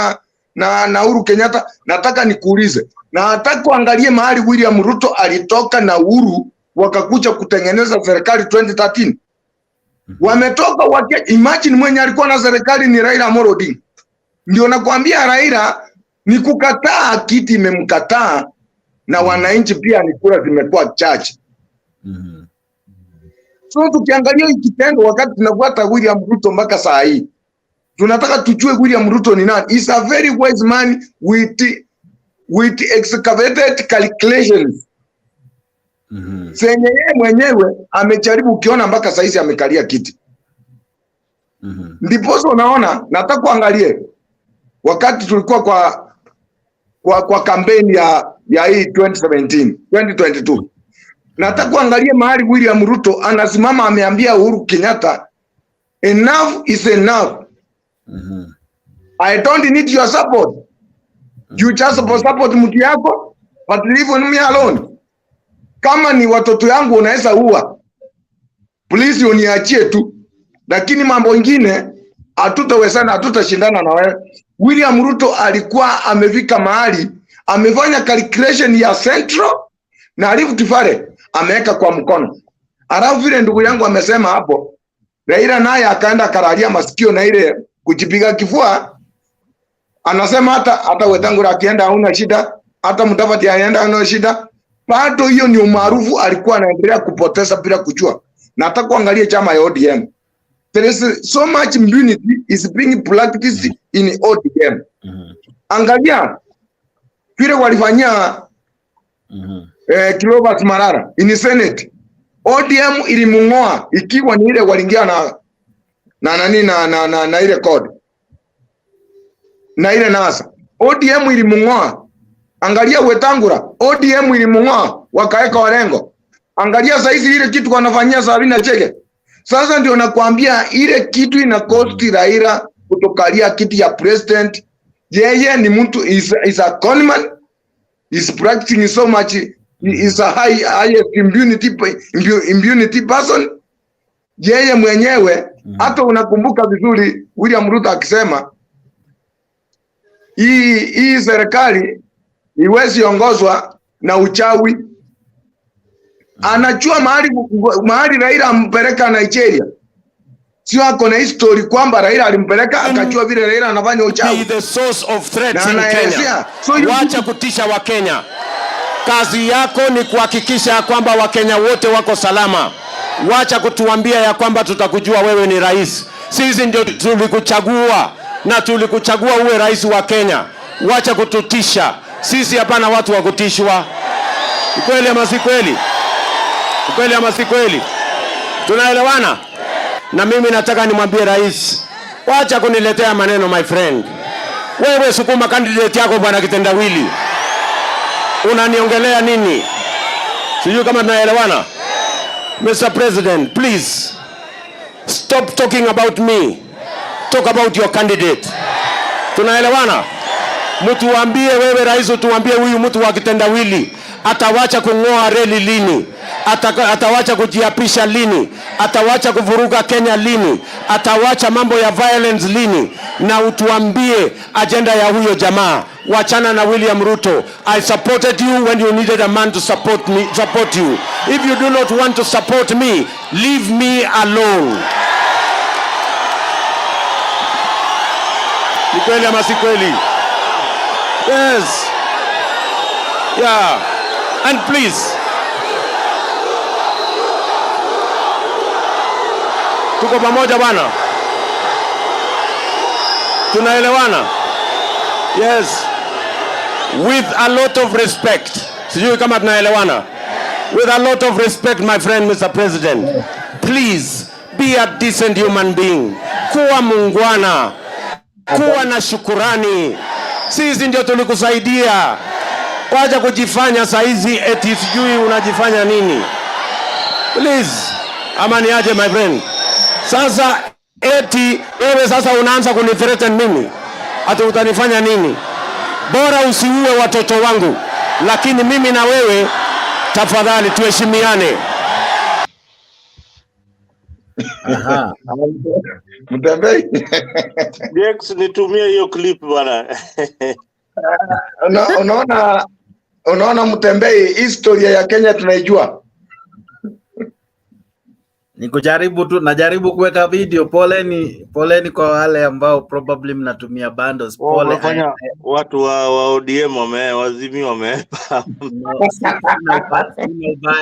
na Uhuru Kenyatta. Nataka nikuulize, na nataka kuangalie mahali William Ruto alitoka na Uhuru wakakuja kutengeneza serikali 2013. Wametoka imagine mwenye alikuwa na serikali ni Raila Amolo Odinga. Ndio nakwambia Raila ni kukataa kiti, imemkataa na wananchi pia ni kura zimekuwa chache. So tukiangalia hiki kitendo wakati tunafuata William Ruto mpaka saa hii, tunataka tujue William Ruto ni nani. He's a very wise man with with excavated calculations zenye yeye mwenyewe amejaribu, ukiona mpaka saizi amekalia kiti. Ndiposa unaona nataka kuangalie wakati tulikuwa kwa kampeni ya hii 2022 nataka kuangalie mahali William Ruto anasimama ameambia Uhuru Kenyatta, enough is enough. I don't need your support. You just support mtu yako, but leave me alone. Kama ni watoto yangu unaweza uwa, please uniachie tu, lakini mambo mengine hatutawezana, hatutashindana na wewe. William Ruto alikuwa amefika mahali amefanya calculation ya Central na Rift Valley ameweka kwa mkono. Alafu vile ndugu yangu amesema hapo, Raila naye akaenda karalia masikio na ile kujipiga kifua, anasema hata Wetangula akienda hauna shida, hata Mudavadi aenda hauna shida. Bado hiyo ni umaarufu alikuwa anaendelea kupoteza bila kujua. Na hata kuangalia chama ya ODM, there is so much impunity is being practiced in ODM. Angalia vile walifanyia Clovis Marara in Senate. ODM ilimngoa ikiwa ni ile waliingia na ile code na ile nasa. ODM ilimngoa. Angalia Wetangula, ODM ilimngoa wakaeka Orengo. Angalia saizi ile kitu wanafanyia Sabina Chege. Sasa ndio nakwambia ile kitu ina cost Raila kutokalia kiti ya president. Yeye ni mtu is a conman, is practicing so much, is a highest impunity person. Yeye mwenyewe hata unakumbuka vizuri William Ruto akisema hii serikali iwezi ongozwa na uchawi. Anajua mahali Raila ampeleka Nigeria. Sio ako na history kwamba Raila alimpeleka akajua vile Raila anafanya uchawi. The source of threats in Kenya. Wacha kutisha wa Kenya. Kazi yako ni kuhakikisha kwamba Wakenya wote wako salama. Wacha kutuambia ya kwamba tutakujua wewe ni rais. Sisi ndio tulikuchagua na tulikuchagua uwe rais wa Kenya. Wacha kututisha. Sisi hapana watu wa kutishwa. Kweli ama si kweli? Kweli ama si kweli? Tunaelewana? Na mimi nataka nimwambie rais, wacha kuniletea maneno my friend. Wewe sukuma candidate yako bwana kitendawili. Unaniongelea nini? Sijui kama tunaelewana. Mr. President, please stop talking about me. Talk about your candidate. Tunaelewana? Mtu waambie wewe rais, tuambie huyu mtu wa kitendawili atawacha kungoa reli lini? Atawacha kujiapisha lini? Atawacha kuvuruga Kenya lini? Atawacha mambo ya violence lini? Na utuambie agenda ya huyo jamaa. Wachana na William Ruto. I supported you when you needed a man to support you. If you do not want to support me, leave me alone. Ni kweli ama si kweli? Yes. Yeah. And please, tuko pamoja bwana? Tunaelewana? Yes. With a lot of respect. Sijui kama tunaelewana. With a lot of respect, my friend, Mr. President. Please, be a decent human being. Kuwa mungwana. Kuwa na shukurani. Sisi ndio tulikusaidia. Wacha kujifanya saizi eti sijui unajifanya nini. Please, amani aje my friend. Sasa eti wewe sasa unaanza kunithreaten mimi. Ati utanifanya nini? Bora usiue watoto wangu. Lakini mimi na wewe tafadhali tuheshimiane. Aha. Mtembei. Jex, nitumie hiyo clip bwana. Unaona Mtembei, historia ya Kenya tunaijua. Najaribu kuweka video. Poleni kwa wale ambao probably mnatumia bundles. Pole. Watu wa ODM Azimio wamepa.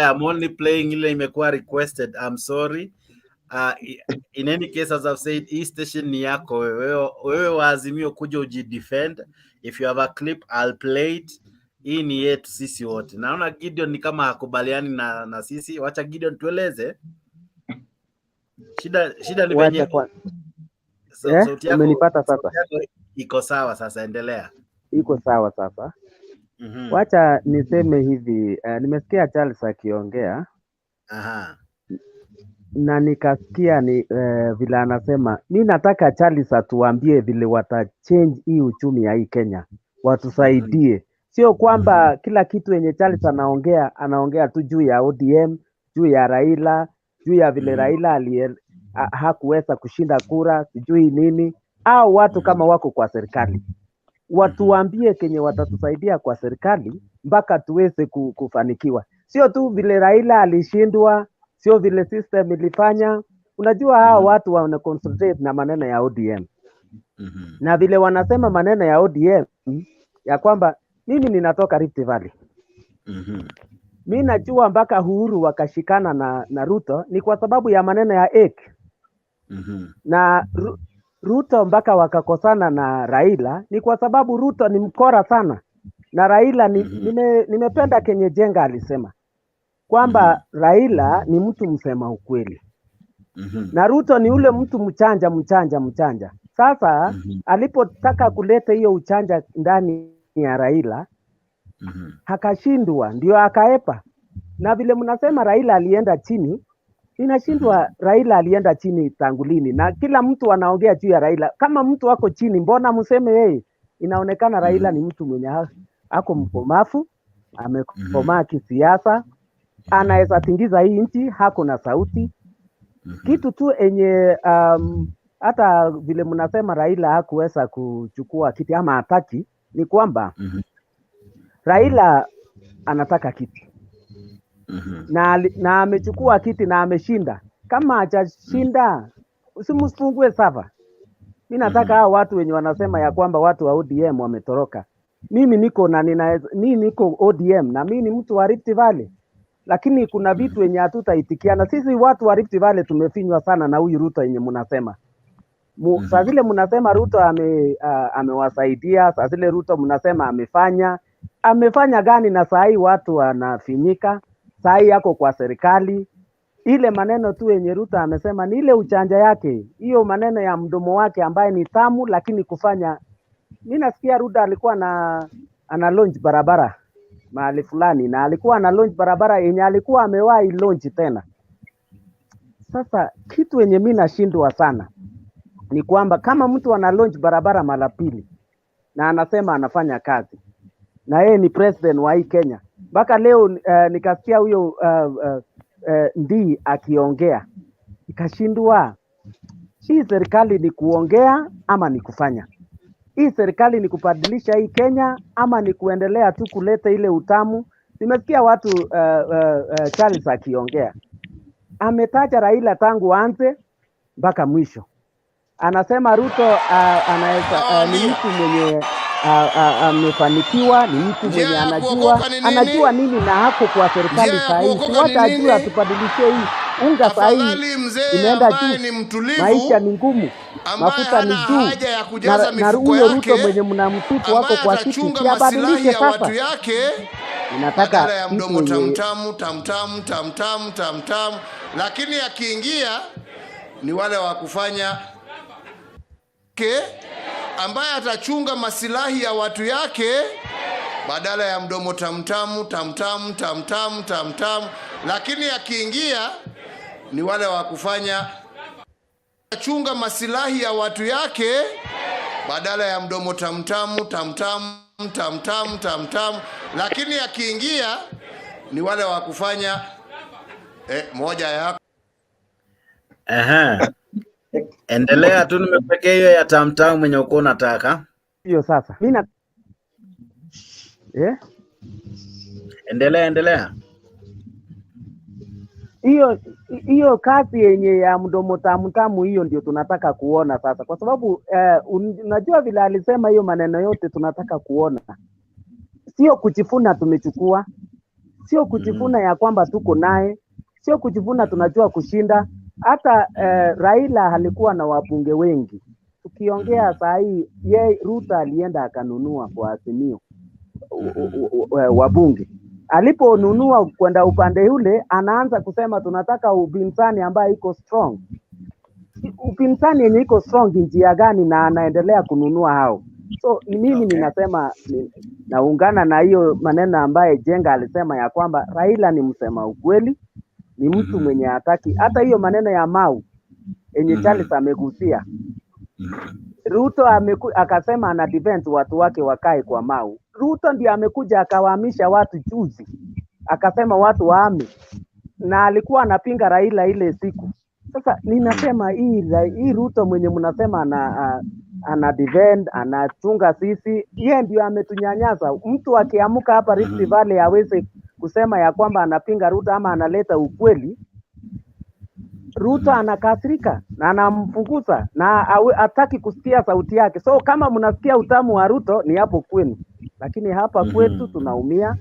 I'm only playing ile imekuwa requested. I'm sorry. In any case, as I've said, hii station ni yako wewe wa Azimio kuja ujidefend. If you have a clip, I'll play it. Hii ni yetu sisi wote. Naona Gideon ni kama hakubaliani na sisi. Wacha Gideon tueleze. Shida ni venye sauti yako umenipata sasa? Iko sawa sasa, endelea. Iko sawa sasa. Wacha niseme hivi, nimesikia Charles akiongea. Aha. Na nikasikia ni vile anasema, mimi nataka Charles atuambie vile watachange hii uchumi ya hii Kenya. Watusaidie. Sio kwamba kila kitu yenye Charles anaongea tu juu ya ODM, juu ya Raila, juu ya vile Raila hakuweza kushinda kura, sijui nini. Au watu kama wako kwa serikali. Watuambie kenye watatusaidia kwa serikali mpaka tuweze kufanikiwa. Sio tu vile Raila alishindwa, sio vile system ilifanya. Unajua hao watu wana concentrate na maneno ya ODM. Na vile wanasema maneno ya ODM ya kwamba mimi ninatoka Rift Valley. Mimi najua mpaka Uhuru wakashikana na Ruto ni kwa sababu ya maneno ya ek. Na Ruto mpaka wakakosana na Raila ni kwa sababu Ruto ni mkora sana. Na Raila nimependa Kenye Jenga alisema kwamba Raila ni mtu msema ukweli. Na Ruto ni ule mtu mchanja. Sasa alipotaka kuleta hiyo uchanja ndani ya Raila hakashindwa, ndio akaepa. Na vile mnasema Raila alienda chini, inashindwa. Raila alienda chini tangu lini? Na kila mtu anaongea juu ya Raila. Kama mtu wako chini, mbona mseme yeye? Inaonekana Raila ni mtu mwenye ako mkomafu, amekomaa kisiasa, anaweza tingiza hii nchi, hako na sauti. Kitu tu enye hata vile mnasema Raila hakuweza kuchukua kiti ama hataki, ni kwamba Raila anataka kiti. Na amechukua kiti na ameshinda. Kama hajashinda, usimfungue sava. Mimi nataka hao watu wenye wanasema ya kwamba watu wa ODM wametoroka. Mimi niko ODM na mimi ni mtu wa Rift Valley. Lakini kuna vitu wenye hatutaitikiana. Sisi watu wa Rift Valley tumefinywa sana na huyu Ruto yenye mnasema. Saa zile mnasema Ruto amewasaidia, saa zile Ruto mnasema amefanya gani? Na saa hii watu wanafinyika, saa hii yako kwa serikali. Ile maneno tu yenye Ruto amesema ni ile uchanja yake, hiyo maneno ya mdomo wake ambaye ni tamu, lakini kufanya. Mimi nasikia Ruto alikuwa ana launch barabara mahali fulani, na alikuwa ana launch barabara yenye alikuwa amewahi launch tena. Sasa kitu yenye mimi nashindwa sana ni kwamba kama mtu ana launch barabara mara pili na anasema anafanya kazi na yeye ni president wa hii Kenya, mpaka leo nikasikia huyo ndi akiongea, ikashindwa. Hii serikali ni kuongea ama ni kufanya? Hii serikali ni kubadilisha hii Kenya ama ni kuendelea tu kuleta ile utamu? Nimesikia watu Charles akiongea, ametaja Raila tangu anze mpaka mwisho. Anasema Ruto anaweza ni mtu mwenye amefanikiwa, ni mtu mwenye anajua nini na hako kwa serikali saa hii. Wacha ajue atubadilishie hii unga saa hii imeenda juu, maisha ni ngumu, mafuta ni juu, na huyo Ruto mwenye mnamsifu wako kwa kiti siabadilishe sasa. Inataka mdomo tamtamu, lakini akiingia ni wale wa kufanya ambaye atachunga masilahi ya watu yake badala ya mdomo tamtamu, lakini akiingia ni wale wa kufanya chunga masilahi ya watu yake badala ya mdomo tamtamu, lakini akiingia ni wale wa kufanya moja ya Endelea tu, nimepekea hiyo ya tamtamu mwenye uko unataka. Hiyo sasa. Mimi Endelea. Hiyo kazi yenye ya mdomo tamtamu hiyo ndio tunataka kuona sasa, kwa sababu unajua vile alisema hiyo maneno yote tunataka kuona. Sio kujifuna tumechukua, sio kujifuna ya kwamba tuko naye, sio kujifuna tunajua kushinda. Hata Raila alikuwa na wabunge wengi. Tukiongea saa hii Ruto alienda akanunua kwa Azimio. wabunge. Aliponunua kwenda upande ule, anaanza kusema tunataka upinzani ambaye iko strong. Upinzani yenye iko strong njia gani na anaendelea kununua hao? So mimi ninasema naungana na hiyo maneno ambaye Jenga alisema ya kwamba Raila ni msema ukweli, ni mtu mwenye hataki hata hiyo maneno ya Mau yenye Charles amegusia. Ruto akasema ana defend watu wake wakae kwa Mau. Ruto ndiye amekuja akawahamisha watu juzi, akasema watu waame, na alikuwa anapinga Raila ile siku. Sasa ninasema hii Ruto mwenye mnasema ana defend, anachunga sisi, yeye ndio ametunyanyasa. Mtu akiamuka hapa Rift Valley aweze kusema ya kwamba anapinga Ruto ama analeta ukweli, Ruto anakasirika na anamfukuza na hataki kusikia sauti yake. So kama mnasikia utamu wa Ruto ni hapo kwenu, lakini hapa kwetu tunaumia.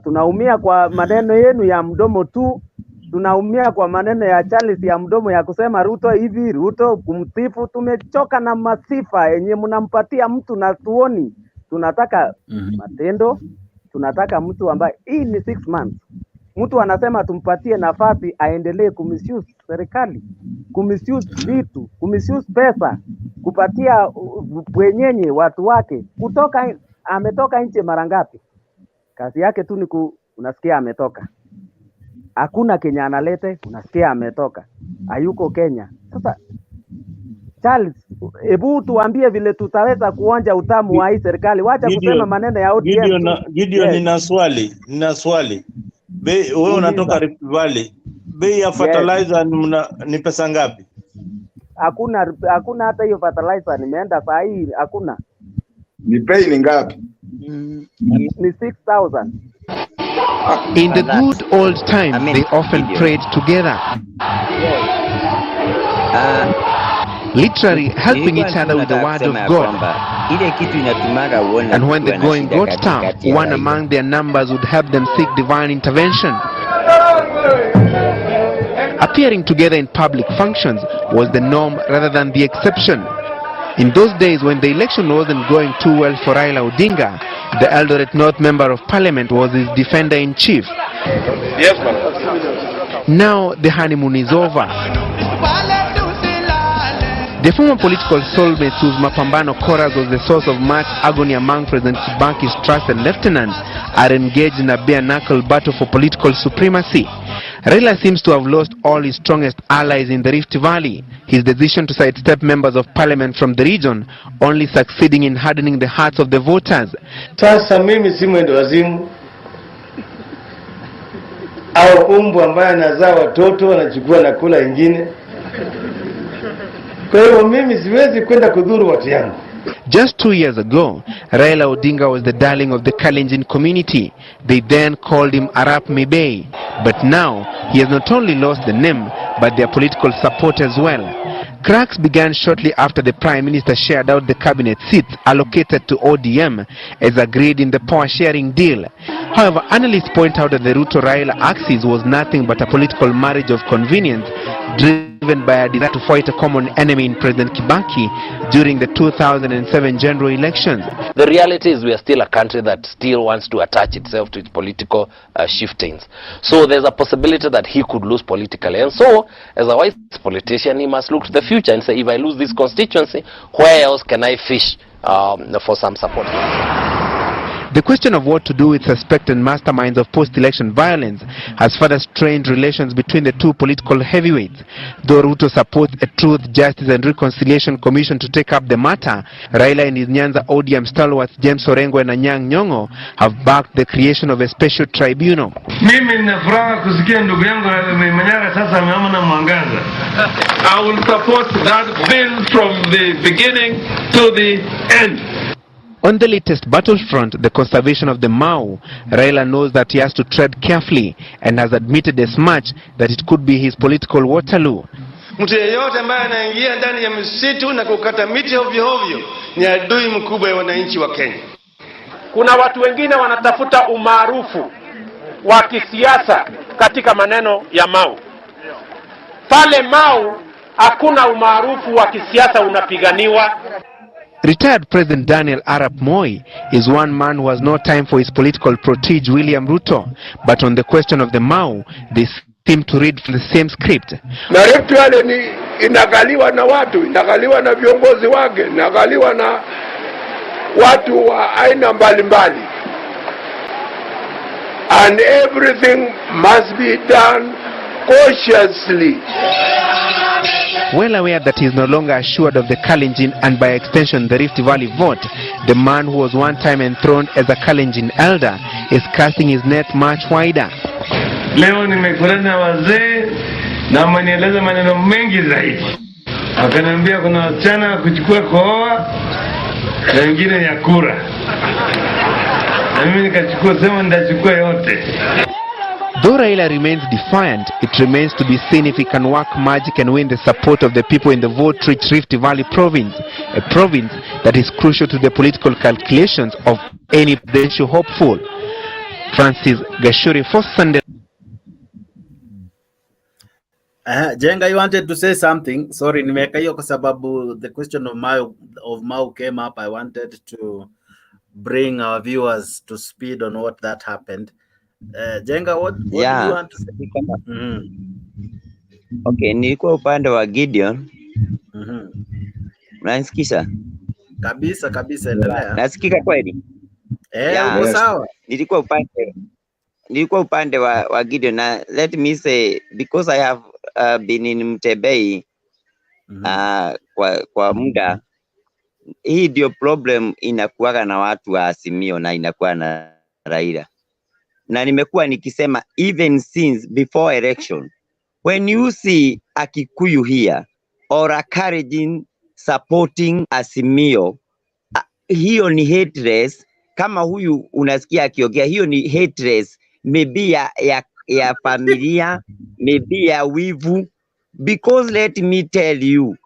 Tunaumia kwa maneno yenu ya mdomo tu, tunaumia kwa maneno ya Charles ya mdomo ya kusema Ruto hivi, Ruto kumsifu. Tumechoka na masifa yenye mnampatia mtu na tuoni. Tunataka matendo, tunataka mtu ambaye hii ni 6 months. Mtu anasema tumpatie nafasi aendelee kumisuse serikali, kumisuse vitu, kumisuse pesa, kupatia bwenyenye watu wake. Ametoka nje mara ngapi? Kazi yake tu ni unasikia ametoka. Hakuna Kenya analete, unasikia ametoka. Hayuko Kenya. Sasa Charles, hebu tuambie vile tutaweza kuonja utamu wa hii serikali. Wacha kusema maneno ya ODM. Gideon, nina swali. Wewe unatoka Rift Valley. Bei ya fertilizer ni pesa ngapi? Hakuna hata hiyo fertilizer, nimeenda saa hii hakuna. Ni bei ni ngapi? Ni 6,000. In the good old times, they often prayed together, literally helping each other with the word of God. And when the going got tough, one among their numbers would help them seek divine intervention. Appearing together in public functions was the norm rather than the exception. In those days when the election wasn't going too well for Raila Odinga, the Eldoret North Member of Parliament was his defender-in-chief. Yes, ma'am. Now the honeymoon is over. The former political soulmates whose Mapambano chorus was the source of much agony among President Kibaki's trusted lieutenants are engaged in a bare-knuckle battle for political supremacy. Raila seems to have lost all his strongest allies in the Rift Valley. His decision to sidestep members of parliament from the region only succeeding in hardening the hearts of the voters. Sasa mimi si mwendo wazimu au umbu ambaye anazaa watoto anachukua na kula ingine. Kwa hiyo mimi siwezi kwenda kudhuru watu yangu. Just 2 years ago, Raila Odinga was the darling of the Kalenjin community. They then called him Arap Mibei. But now, he has not only lost the name, but their political support as well. Cracks began shortly after the Prime Minister shared out the cabinet seats allocated to ODM as agreed in the power-sharing deal. However, analysts point out that the Ruto-Raila axis was nothing but a political marriage of convenience driven by a desire to fight a common enemy in President Kibaki during the 2007 general elections. The reality is we are still a country that still wants to attach itself to its political shiftings. So there's a possibility that he could lose politically. And so, as a wise politician, he must look to the future and say, if I lose this constituency, where else can I fish for some support? The question of what to do with suspected masterminds of post-election violence has further strained relations between the two political heavyweights. Though Ruto supports a Truth, Justice and Reconciliation Commission to take up the matter, Raila and his Nyanza ODM stalwarts James Orengo and Anyang' Nyong'o have backed the creation of a special tribunal. Mimi nina furaha kusikia ndugu yangu Manyara sasa ameamua mwangaza. I will support that bill from the beginning to the end. On the latest battlefront, the conservation of the Mau, Raila knows that he has to tread carefully and has admitted as much that it could be his political Waterloo. Mtu yeyote ambaye anaingia ndani ya msitu na kukata miti ovyo ovyo ni adui mkubwa wa wananchi wa Kenya. Kuna watu wengine wanatafuta umaarufu wa kisiasa katika maneno ya Mau. Pale Mau hakuna umaarufu wa kisiasa unapiganiwa. Retired President Daniel Arap Moi is one man who has no time for his political protege William Ruto, but on the question of the Mau, they seem to read from the same script. Na Electoral ni inagaliwa na watu, inagaliwa na viongozi wake, inagaliwa na watu wa aina mbalimbali. And everything must be done cautiously. Well aware that he is no longer assured of the Kalenjin and by extension the Rift Valley vote, the man who was one time enthroned as a Kalenjin elder is casting his net much wider. Leo nimekutana na wazee na wamenieleza maneno mengi zaidi. Wakaniambia kuna wasichana kuchukua kuoa na wengine ya kura. Na mimi nikachukua, sema nitachukua yote. Though Raila remains defiant, it remains to be seen if he can work magic and win the support of the people in the vote-rich Rift Valley province, a province that is crucial to the political calculations of any presidential hopeful. Francis Gashuri for Sunday. Jenga, you wanted to say something. Sorry, nimeweka hiyo kwa sababu the question of Mau came up. I wanted to bring our viewers to speed on what that happened. Jenga, what do you want to say? Okay, nilikuwa upande wa Gideon. Unanisikiza? Kabisa, endelea. Nasikika kweli? Uko sawa? Nilikuwa upande wa Gideon, na let me say, because I have been in Mtebei kwa muda, hii ndio problem inakuwa na watu wa Azimio na inakuwa na Raila. Na nimekuwa nikisema even since before election, when you see a Kikuyu here or a Kalenjin supporting Azimio, hiyo ni hatred. Kama huyu unasikia akiongea, hiyo ni hatred, maybe ya familia, maybe ya wivu. Because let me tell you,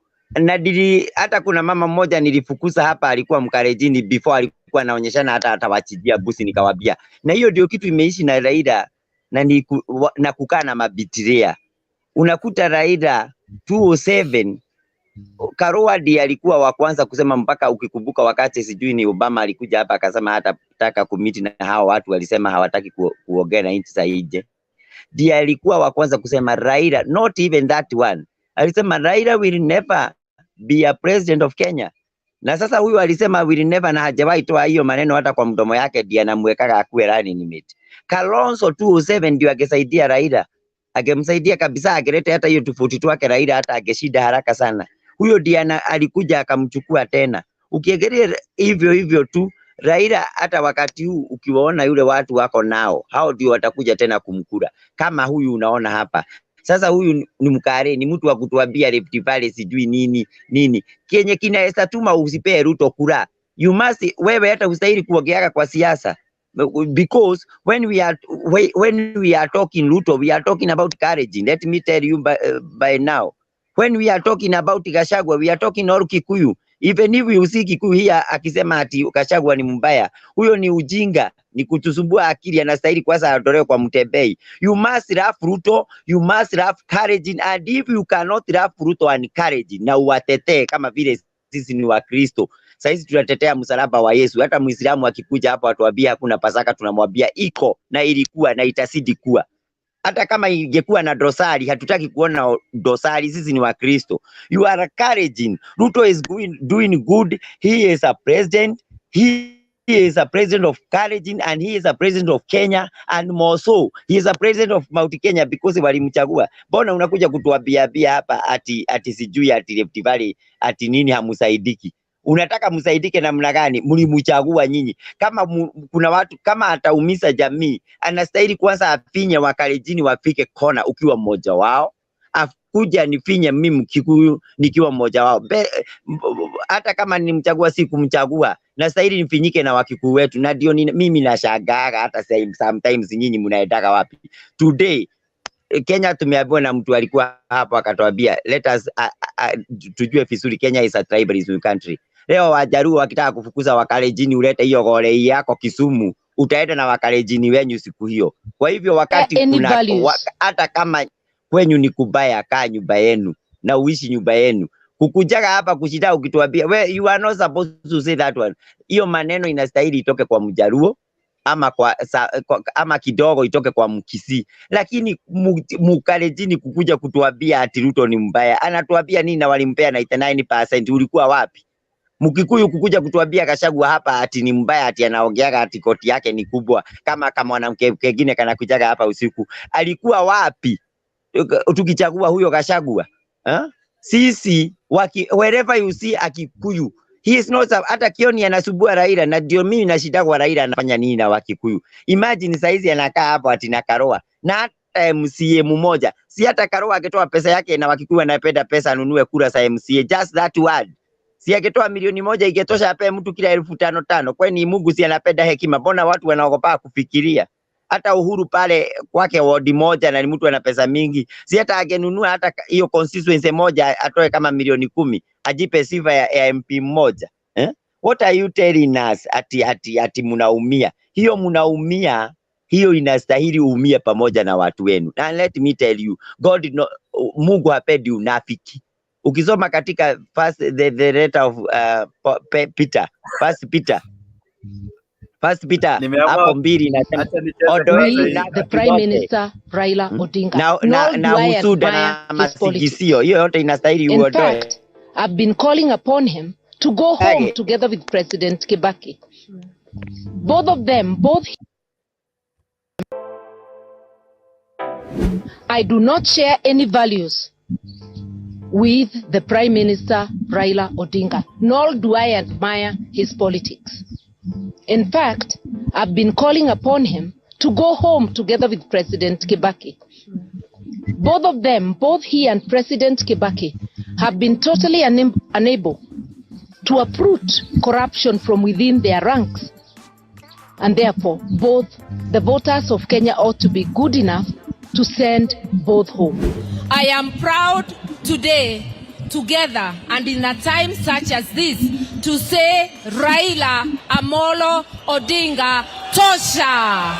hata kuna mama mmoja nilifukuza hapa, alikuwa Mkalenjin, before alikuwa anaonyeshana hata atawachijia busi, nikawabia. Na hiyo ndio kitu imeishi na Raila na kukaa na mabitiria. Unakuta Raila 2007 Karowadi alikuwa wa kwanza kusema, mpaka ukikumbuka wakati sijui ni Obama alikuja hapa akasema hatataka kumiti na hao watu, walisema hawataki kuongea na nchi za nje. Ndiye alikuwa wa kwanza kusema Raila, not even that one. Alisema Raila will never be a president of Kenya. Na sasa huyu alisema will never, na hajawahi toa hiyo maneno hata kwa mdomo yake, ndiye anamweka akuwe running mate. Kalonzo 2007 ndio akisaidia Raila. Agemsaidia kabisa, ageleta hata hiyo tofauti wake Raila hata akeshida haraka sana. Huyo ndiye alikuja akamchukua tena. Ukiegelea hivyo tu Raila, hata wakati huu ukiwaona yule watu wako nao, hao ndio watakuja tena kumkura. Kama huyu unaona hapa. Sasa huyu ni Mkare, ni mtu wa kutuambia Rift Valley sijui nini. Kenye kinaweza tuma usipee Ruto kura. You must, wewe hata ustahili kuongeaga kwa siasa. Because when we are talking Ruto, we are talking about courage. Let me tell you by now. When we are talking about Gachagua, we are talking all Kikuyu. Even if you see Kikuyu here akisema ati Gachagua ni mbaya, huyo ni ujinga, ni kutusumbua akili, anastahili kwanza atolewe kwa Mtebei. You must love Ruto, you must love courage, and if you cannot love Ruto and courage, na uwatetee kama vile sisi ni Wakristo. Sasa tunatetea msalaba wa Yesu. Hata Muislamu akikuja hapa atuambia hakuna Pasaka, tunamwambia iko na ilikuwa na itasidi kuwa. Hata kama ingekuwa na dosari, hatutaki kuona dosari, sisi ni Wakristo. You are encouraging. Ruto is doing good. He is a president. He is a president of Kalenjin, and he is a president of Kenya, and more so, he is a president of Mount Kenya because walimchagua. Mbona unakuja kutuambia hapa ati sijui ati Rift Valley ati nini hamusaidiki? Unataka msaidike namna gani? Mlimchagua nyinyi. Kama kuna watu, kama ataumiza jamii, anastahili kwanza afinye Wakalenjin wafike kona ukiwa mmoja wao. Akuja nifinye mimi Kikuyu nikiwa mmoja wao. Hata kama nimchagua si kumchagua, nastahili nifinyike na Wakikuyu wetu. Na ndio mimi nashangaa hata sometimes nyinyi mnaendaka wapi. Today Kenya tumeambiwa na mtu alikuwa hapa akatuambia, let us tujue vizuri Kenya is a tribalism country. Leo Wajaruo wakitaka kufukuza Wakalenjin, ulete hiyo gole yako Kisumu, utaenda na Wakalenjin wenyu siku hiyo. Kwa hivyo wakati kuna hata kama kwenyu ni kubaya, kaa nyumba yenu na uishi nyumba yenu. Kukujaga hapa kushida ukituambia you are not supposed to say that one. Hiyo maneno inastahili itoke kwa Mjaruo ama ama kidogo itoke kwa Mkisii, lakini Mukalejini kukuja kutuambia ati Ruto ni mbaya. Anatuambia nini na walimpea 99%? Ulikuwa wapi? Mkikuyu kukuja kutuambia Gachagua hapa ati ni mbaya, ati anaongeaga ati koti yake ni kubwa kama mwanamke kingine kana kujaga hapa usiku. Alikuwa wapi tukichagua huyo Gachagua? Sisi wherever you see a Kikuyu, he is not hata Kioni anasubua Raila, na ndio mimi nashida kwa Raila anafanya nini na Wakikuyu. Imagine saizi anakaa hapo ati na Karoa na hata MCA mmoja, si hata Karoa akitoa pesa yake na Wakikuyu anapenda pesa anunue kura za MCA, just that word. Si akitoa milioni moja iketosha ape mtu kila 5,500. Kwani Mungu si anapenda hekima? Mbona watu wanaogopa kufikiria? Hata Uhuru pale kwake wodi moja na ni mtu ana pesa mingi, si hata agenunua hata hiyo constituency moja atoe kama milioni 10 ajipe sifa ya MP mmoja. What are you telling us? Ati mnaumia. Hiyo mnaumia, hiyo inastahili uumie pamoja na watu wenu. And let me tell you, Mungu hapendi unafiki. Ukisoma katika the letter of Peter, First Peter hapo 2 inasema the Prime Minister Raila Odinga na usuda na masikisio, hiyo yote inastahili uondoe. In fact, I've been calling upon him to go home together with President Kibaki. Both of them, I do not share any values with the Prime Minister Raila Odinga, nor do I admire his politics. In fact, I've been calling upon him to go home together with President Kibaki. Both of them, both he and President Kibaki, have been totally unable to uproot corruption from within their ranks. And therefore, both the voters of Kenya ought to be good enough to send both home. I am proud today, together and in a time such as this, to say Raila Amolo Odinga tosha.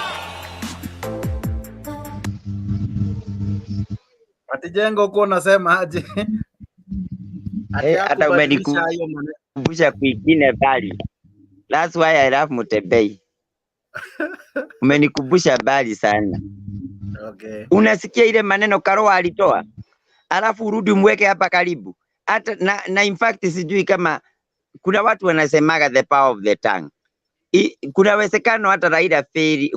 Atijengo uko unasema aje? Hata umenikumbusha kwingine bali. That's why I love Mutebei. Umenikumbusha bali sana. Okay. Unasikia ile maneno Karoa alitoa, alafu urudi umweke hapa karibu. Hata na in fact sijui kama kuna watu wanasemaga the power of the tongue. Kuna uwezekano hata Raila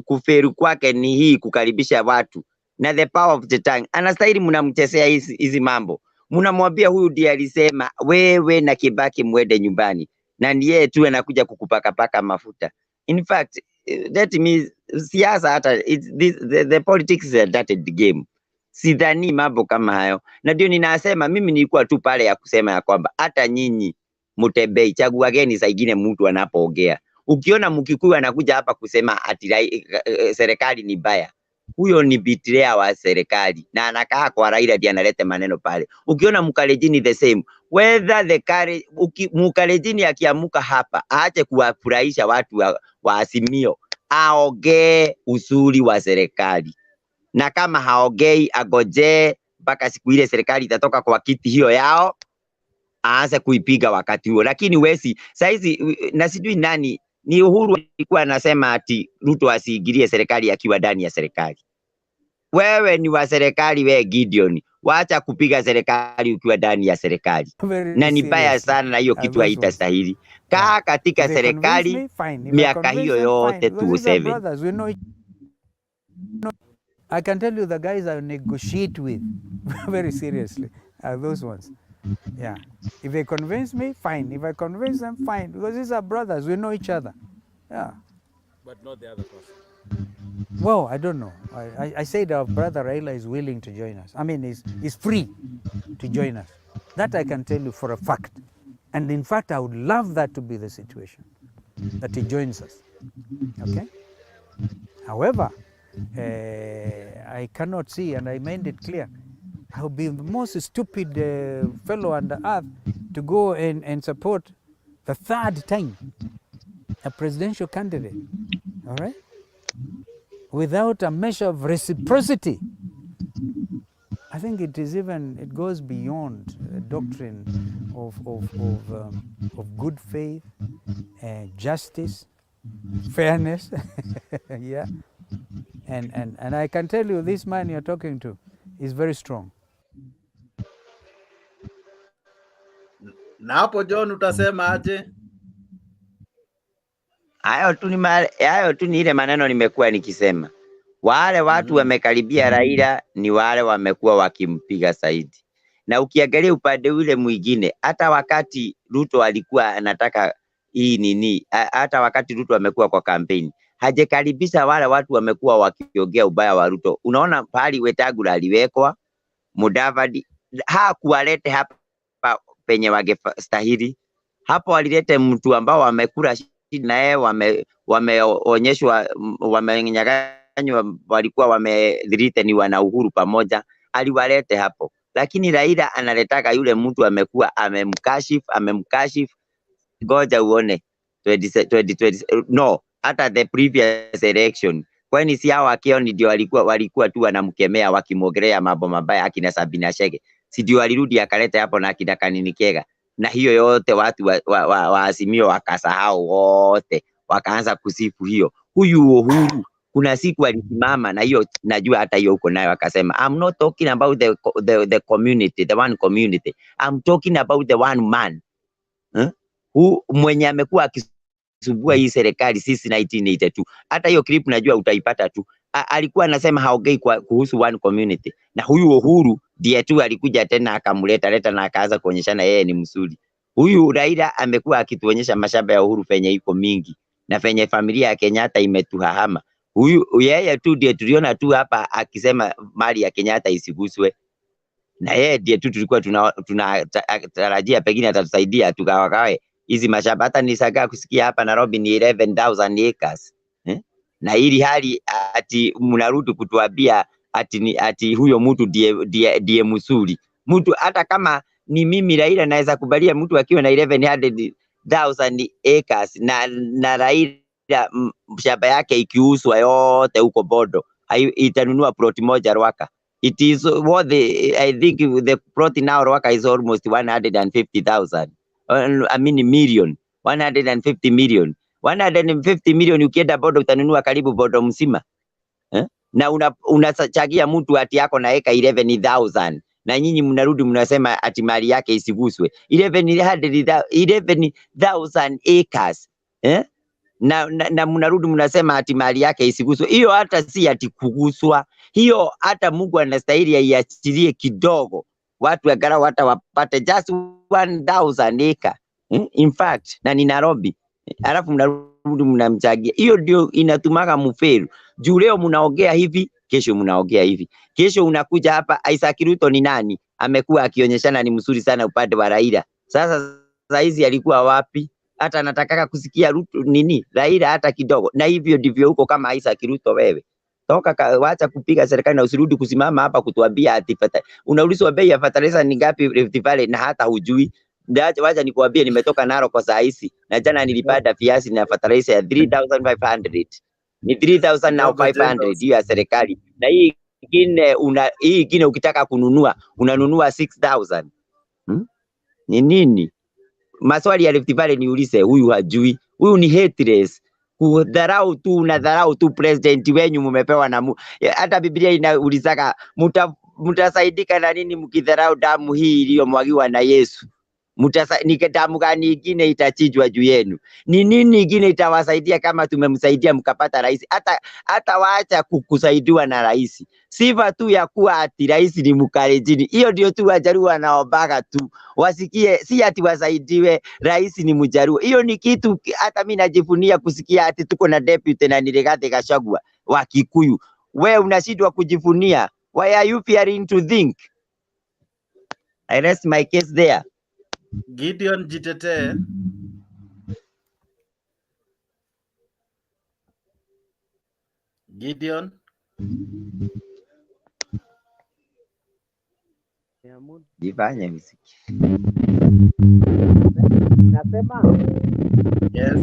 kuferu kwake ni hii kukaribisha watu na the power of the tongue. Anastahili mnamchezea hizi mambo. Mnamwambia huyu ndiye alisema wewe na Kibaki mwende nyumbani, na ndiye tu anakuja kukupaka mafuta. In fact, that means siasa hata the politics is a dirty game. Sidhani mambo kama hayo. Na ndio ninasema mimi nilikuwa tu pale ya kusema ya kwamba hata nyinyi Mutebei, chaguageni saa ingine mtu anapoongea. Ukiona Mkikuyu anakuja hapa kusema ati serikali ni baya, huyo ni betrayer wa serikali na anakaa kwa Raila ndiye analeta maneno pale. Ukiona Mkalejini the same, whether the Mkalejini akiamuka hapa aache kuwafurahisha watu wa Azimio, aongee uzuri wa serikali, na kama haongei agoje mpaka siku ile serikali itatoka kwa kiti hiyo yao aanze kuipiga wakati huo. Lakini wesi saizi na sijui nani ni Uhuru alikuwa anasema ati Ruto asiingilie serikali akiwa ndani ya serikali. Wewe ni wa serikali, wewe Gideon, waacha kupiga serikali ukiwa ndani ya serikali. Na ni baya sana, na hiyo kitu haitastahili. Kaa katika serikali miaka hiyo yote 27. I can tell you the guys I negotiate with very seriously are those ones. Yeah. If they convince me, fine. If I convince them, fine. Because these are brothers. We know each other. Yeah. But not the other person. Well, I don't know. I said our brother Raila is willing to join us. I mean, he's free to join us. That I can tell you for a fact. And in fact, I would love that to be the situation, that he joins us. Okay? However, I cannot see, and I made it clear, I would be the most stupid fellow on the earth to go and support the third time a presidential candidate, all right, without a measure of reciprocity. I think it goes beyond doctrine of good faith, justice, fairness. Yeah. And I can tell you, this man you're talking to is very strong. Na hapo John, utasema aje? Hayo tu ni ile maneno nimekuwa nikisema. Wale watu wamekaribia Raila ni wale wamekuwa wakimpiga zaidi. Na ukiangalia upande ule mwingine, hata wakati Ruto alikuwa anataka hii nini, hata wakati Ruto amekuwa kwa kampeni, hajakaribisha wale watu wamekuwa wakiongea ubaya wa Ruto. Unaona pahali Wetangula aliwekwa, Mudavadi hakuwalete hapa penye wangestahili. Hapo walilete mtu ambao wamekula na yeye wameonyeshwa wamenyang'anywa, walikuwa wamedhiritheniwa na Uhuru pamoja, aliwalete hapo. Lakini Raila analetaka yule mtu amekuwa amemkashifu. Ngoja uone 2020 no, hata the previous election, kwani si hao wakioni ndio walikuwa tu wanamkemea wakimwogelea mambo mabaya, akina Sabina Chege, si ndio walirudi akaleta hapo na akina Kanini Kega, na hiyo yote watu wa Azimio wakasahau wote, wakaanza kusifu hiyo. Huyu Uhuru kuna siku alisimama, na hiyo najua hata hiyo uko nayo, akasema I'm not talking about the community, the one community, I'm talking about the one man. Mwenye amekuwa akisumbua hii serikali sisi 1982. Hata hiyo clip najua utaipata tu. Alikuwa anasema haongei kuhusu one community, na huyu Uhuru ndiye tu alikuja tena akamleta na akaanza kuonyeshana yeye ni msuri. Huyu Raila amekuwa akituonyesha mashamba ya Uhuru penye iko mingi na penye familia ya Kenyatta imetuhahama. Huyu yeye tu ndiye tuliona tu hapa akisema mali ya Kenyatta isiguswe, na yeye ndiye tu tulikuwa tunatarajia pengine atatusaidia tukawagawe hizi mashamba. Hata nisagaa kusikia hapa Nairobi ni 11,000 acres. Na hili hali ati mnarudi kutuambia ati huyo mtu ndiye msuri. Mtu hata kama ni mimi Raila naweza kubalia mtu akiwa na 11,000 acres na Raila shamba yake ikiuzwa yote huko Bodo, itanunua plot moja Rwaka. It is what I think the plot now Rwaka is almost 150,000. I mean million, 150 million. 150 million ukienda Bodo utanunua karibu Bodo mzima. Na unachagia mtu ati yako na eka 11,000, na nyinyi mnarudi mnasema ati mali yake isiguswe. 11,000 acres. Na mnarudi mnasema ati mali yake isiguswe. Hiyo hata si ati kuguswa. Hiyo hata Mungu anastahili aiachilie kidogo, watu angalau hata wapate just 1,000 acre. In fact, na ni Nairobi. Alafu mnarudi mnamchagia. Hiyo ndio inatumaga mfelu. Juu leo mnaongea hivi, kesho mnaongea hivi. Kesho unakuja hapa Isaac Ruto ni nani? Amekuwa akionyeshana ni mzuri sana upande wa Raila. Sasa hizi alikuwa wapi? Hata anataka kusikia Ruto nini? Raila hata kidogo. Na hivyo ndivyo huko kama Isaac Ruto wewe. Toka wacha kupiga serikali na usirudi kusimama hapa kutuambia ati unaulizwa bei ya fertilizer ni ngapi Rift Valley na hata hujui. Wacha nikuambie nimetoka Narok kwa saa hizi, na jana nilipata viazi na fertilizer ya 3,500. Ni 3,500 hiyo ya serikali. Na hii ingine ukitaka kununua unanunua 6,000. Ni nini? Maswali ya Rift Valley niulize, huyu hajui. Huyu ni headless. Dharau tu president wenyu mumepewa na hata Biblia inaulizaga mtasaidika na nini mkidharau damu hii iliyomwagiwa na Yesu? Ni damu gani ingine itachinjwa juu yenu? Ni nini ingine itawasaidia kama tumemsaidia mkapata rais? Hata waacha kusaidiwa na rais. Sifa tu ya kuwa ati rais ni Mkalenjin, hiyo ndio tu Wajaluo wanaombaga tu wasikie, si ati wasaidiwe rais ni Mjaluo. Hiyo ni kitu hata mimi najivunia kusikia ati tuko na deputy na Rigathi Gachagua wa Kikuyu. Wewe unashindwa kujivunia. Why are you fearing to think? I rest my case there. Gideon jitetee. Gideon. Jifanye msiki. Nasema. Yes.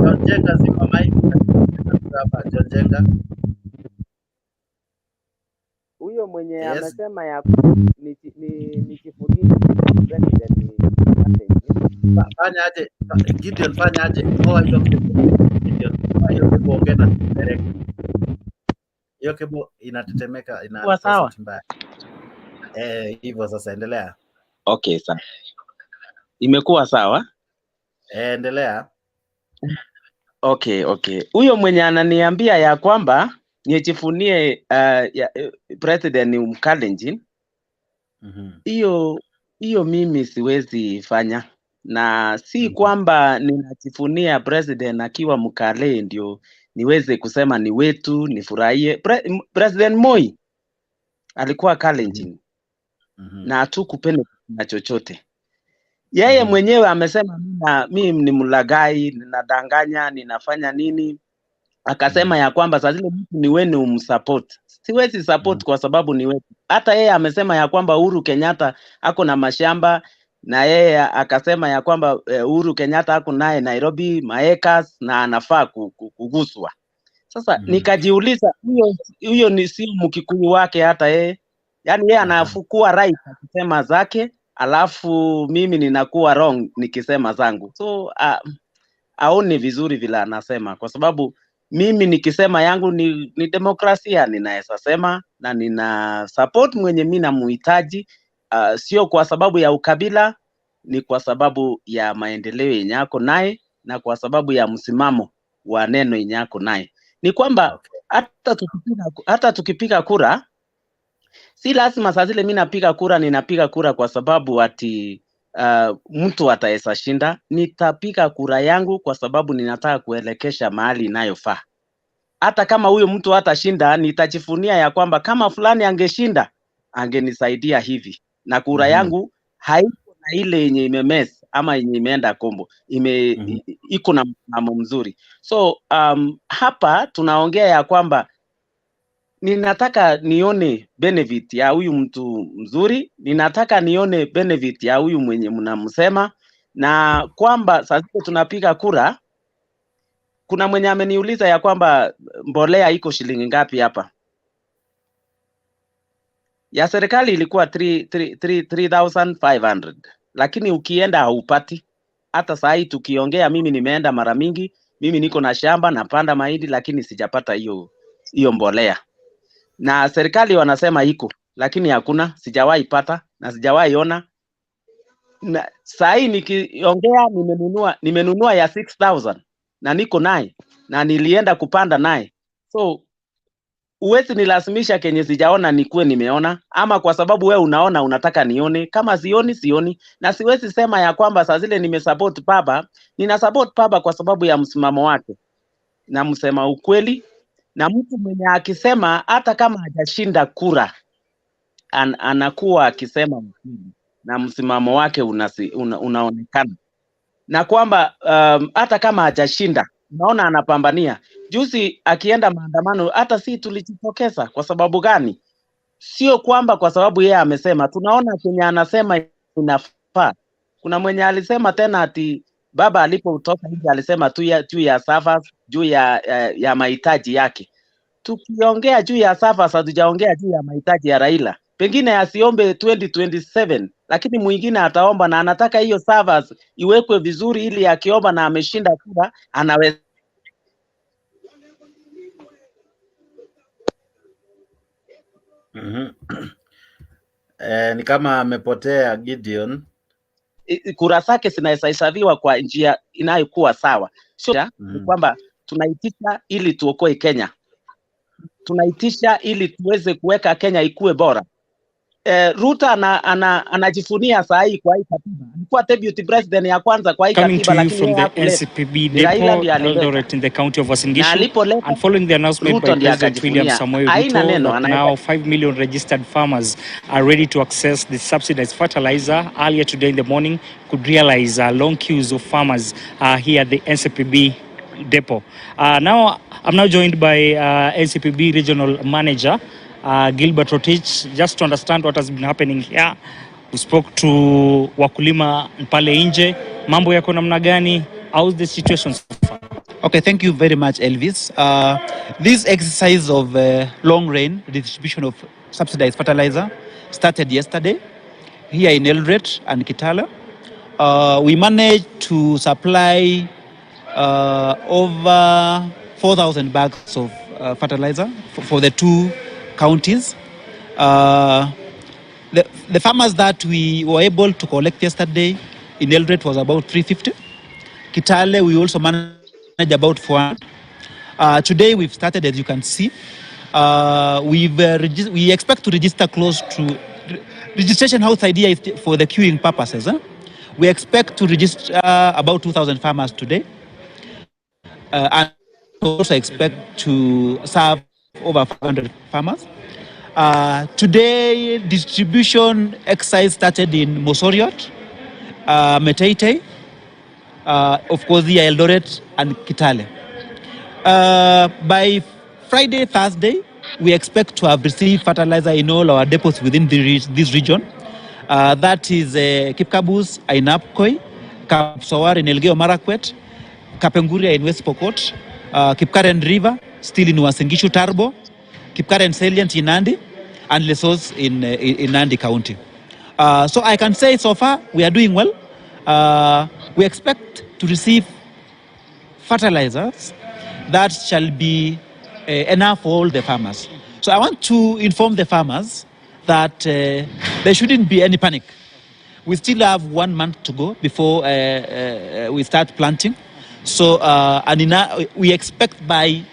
Jonjenga zima maiki hapa Jonjenga. Huyo mwenye amesema ya nijifunie president fanya aje Gideon, fanya aje ngoa hiyo Gideon, hiyo kebo ongea direct. Hiyo kebo inatetemeka, ina sawa. mbaya. Hivyo sasa endelea. Okay, sawa. Imekuwa sawa? Endelea. Okay. Huyo mwenye ananiambia ya kwamba nijifunie president ni Mkalenjin. Hiyo mimi siwezi fanya, na si kwamba ninajifunia president akiwa Mkale ndio niweze kusema ni wetu nifurahie. President Moi alikuwa Kalenjin na hatukupenda na chochote. Yeye mwenyewe amesema mimi ni mlagai, ninadanganya, ninafanya nini. Akasema ya kwamba sasa zile mtu ni wewe umsupport. Siwezi support kwa sababu ni wewe. Hata yeye amesema ya kwamba Uhuru Kenyatta ako na mashamba, na yeye akasema ya kwamba Uhuru Kenyatta ako naye Nairobi maekas na anafaa kuguswa. Sasa nikajiuliza huyo ni si Mkikuyu wake hata yeye. Yaani yeye anafukua right akisema zake, alafu mimi ninakuwa wrong nikisema zangu. So aone vizuri vile anasema, kwa sababu mimi nikisema yangu ni demokrasia, ninaweza sema na nina support mwenye mimi namuhitaji, sio kwa sababu ya ukabila, ni kwa sababu ya maendeleo yenye yako naye na kwa sababu ya msimamo wa neno yenye yako naye. Ni kwamba hata tukipiga kura, si lazima saa zile mimi napiga kura ninapiga kura kwa sababu ati mtu ataweza shinda. Nitapiga kura yangu kwa sababu ninataka kuelekesha mahali inayofaa. Hata kama huyo mtu hatashinda, nitajifunia ya kwamba kama fulani angeshinda angenisaidia hivi, na kura yangu haiko na ile yenye imemess ama yenye imeenda kombo, iko na msimamo mzuri. So hapa tunaongea ya kwamba ninataka nione benefit ya huyu mtu mzuri, ninataka nione benefit ya huyu mwenye mnamsema, na kwamba sasa tunapiga kura. Kuna mwenye ameniuliza ya kwamba mbolea iko shilingi ngapi hapa. Ya serikali ilikuwa 3,500, lakini ukienda haupati. Hata saa hii tukiongea, mimi nimeenda mara mingi, mimi niko na shamba napanda mahindi, lakini sijapata hiyo mbolea. Na serikali wanasema iko, lakini hakuna, sijawahi pata na sijawahi ona. Na saa hii nikiongea nimenunua ya 6,000 na niko naye na nilienda kupanda naye. So uwezi nilazimisha kenye sijaona nikuwe nimeona, ama kwa sababu we unaona unataka nione. Kama sioni, na siwezi sema ya kwamba saa zile nimesupport baba. Nina support baba kwa sababu ya msimamo wake, na msema ukweli, na mtu mwenye akisema hata kama hajashinda kura anakuwa akisema ukweli na msimamo wake unaonekana, na kwamba hata kama hajashinda unaona anapambania. Juzi akienda maandamano, hata si tulijitokeza. Kwa sababu gani? Sio kwamba kwa sababu yeye amesema, tunaona kenye anasema inafaa. Kuna mwenye alisema tena ati baba alipotoka hivi alisema tu ya servers, juu ya mahitaji yake. Tukiongea juu ya servers, hatujaongea juu ya mahitaji ya Raila. Pengine asiombe 2027, lakini mwingine ataomba, na anataka hiyo servers iwekwe vizuri ili akiomba na ameshinda kura anaweza. Ni kama amepotea Gideon. Kura zake zinaweza hesabiwa kwa njia inayokuwa sawa. Sio ni kwamba tunaitisha ili tuokoe Kenya. Tunaitisha ili tuweze kuweka Kenya ikue bora. Ruto anajifunia saa hii kwa hii katiba. Alikuwa deputy president ya kwanza kwa hii katiba, lakini from the NCPB depot Eldoret in the county of Uasin Gishu, and following the announcement by President William Samoei Ruto that now 5 million registered farmers are ready to access the subsidized fertilizer. Earlier today in the morning, could realize long queues of farmers here at the NCPB depot. Now I'm now joined by NCPB regional manager Gilbert Rotich, just to understand what has been happening here. We spoke to wakulima pale nje, mambo yako namna gani? How's the situation so far? Okay, thank you very much, Elvis. This exercise of long-range distribution of subsidized fertilizer started yesterday here in Eldoret and Kitale. We managed to supply over 4,000 bags of fertilizer for the 2 counties. The farmers that we were able to collect yesterday in Eldoret was about 350. Kitale, we also managed about 400. Today we've started, as you can see. We expect to register close to registration house idea is for the queuing purposes. We expect to register about 2,000 farmers today, and also expect to serve over 500 farmers. Today, distribution exercise started in Mosoriot, Meteitei, of course, the Eldoret and Kitale. By Friday, Thursday, we expect to have received fertilizer in all our depots within this region. That is Kipkabus, Ainapkoi, Kapsawar in Elgeyo Marakwet, Kapenguria in West Pokot, Kipkaren River, still in Uasin Tarbo, Kipkaren Salient in Nandi, and Lesos in Nandi County. So I can say so far we are doing well. We expect to receive fertilizers that shall be enough for all the farmers. So I want to inform the farmers that there shouldn't be any panic. We still have 1 month to go before we start planting. So we expect by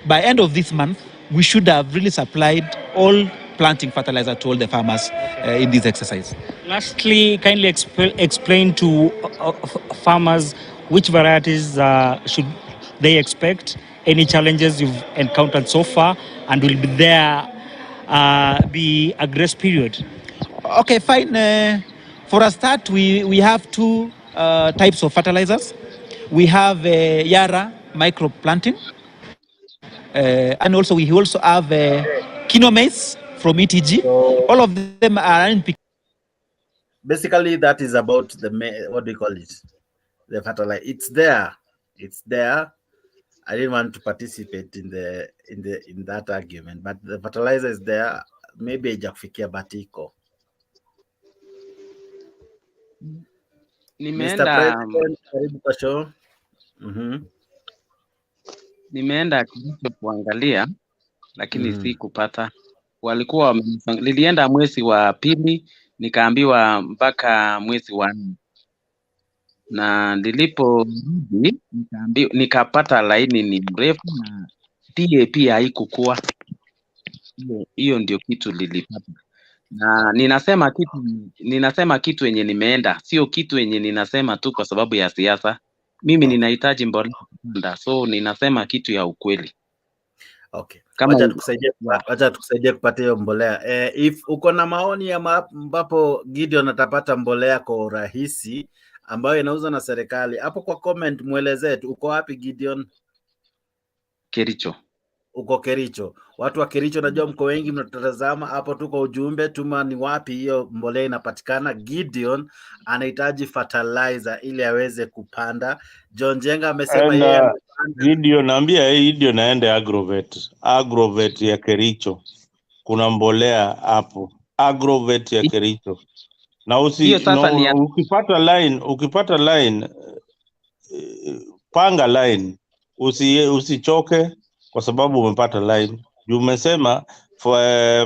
end of this month, we should have really supplied all planting fertilizer to all the farmers in this exercise. Lastly, kindly explain to farmers which varieties should they expect, any challenges you've encountered so far, and will there be a grace period? Okay, fine. For a start, we have 2 types of fertilizers. We have Yara micro planting, and also we also have Kinomase from ETG. So, all of them are NPK. Basically, that is about what do you call it? The fertilizer. It's there. It's there. I didn't want to participate in that argument, but the fertilizer is there. Maybe haijakufikia batiko. Mr. President, karibu kwa show. Nimeenda kuangalia lakini si kupata. Walikuwa nilienda mwezi wa pili nikaambiwa mpaka mwezi wa 4. Na niliporudi nikapata laini ni mrefu na DAP haikukua. Hiyo ndio kitu lilipata. Na ninasema kitu yenye nimeenda, sio kitu yenye ninasema tu kwa sababu ya siasa. Mimi ninahitaji mbolea kupanda, so ninasema kitu ya ukweli. Okay. Wacha tukusaidie kupata hiyo mbolea. If uko na maoni ambapo Gideon atapata mbolea kwa urahisi ambayo inauzwa na serikali, hapo kwa comment muelezee tu uko wapi Gideon? Kericho. Uko Kericho. Watu wa Kericho najua mko wengi mnatazama hapo, tuko ujumbe tuma ni wapi hiyo mbolea inapatikana. Gideon anahitaji fertilizer ili aweze kupanda. John Jenga amesema yeye Gideon naambia Gideon aende Agrovet ya Kericho. Kuna mbolea hapo. Agrovet ya Kericho. Na ukipata line panga line. Usichoke kwa sababu umepata line. Umesema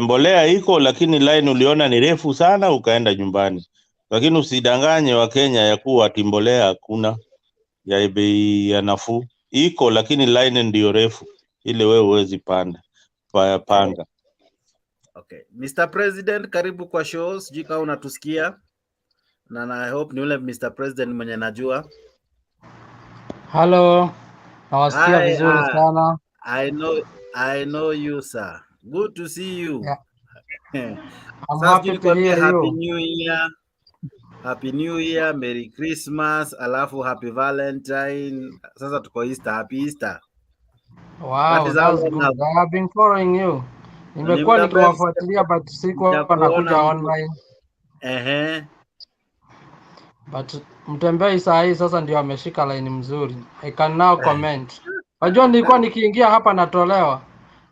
mbolea iko lakini line uliona ni refu sana ukaenda nyumbani. Lakini usidanganye wa Kenya ya kuwa ati mbolea hakuna ya bei ya nafuu. Iko lakini line ndio refu ile wewe huwezi panga. Okay. Mr. President, karibu kwa show. Sijui kama unatusikia. Na I hope ni ule Mr. President mwenye najua. Hello. Nawasikia vizuri sana. I know you, sir. Good to see you. Yeah. I'm happy to hear Happy you. New Year. Happy New Year, Merry Christmas, alafu Happy Valentine. Sasa tuko Easter, Happy Easter. Wow, that's good. I have been following you. Nimekuwa nikiwafuatilia but sikuwa nakuja online. But Mtembei saa hii sasa ndio ameshika line mzuri. I can now comment. Wajua nilikuwa nikiingia hapa natolewa.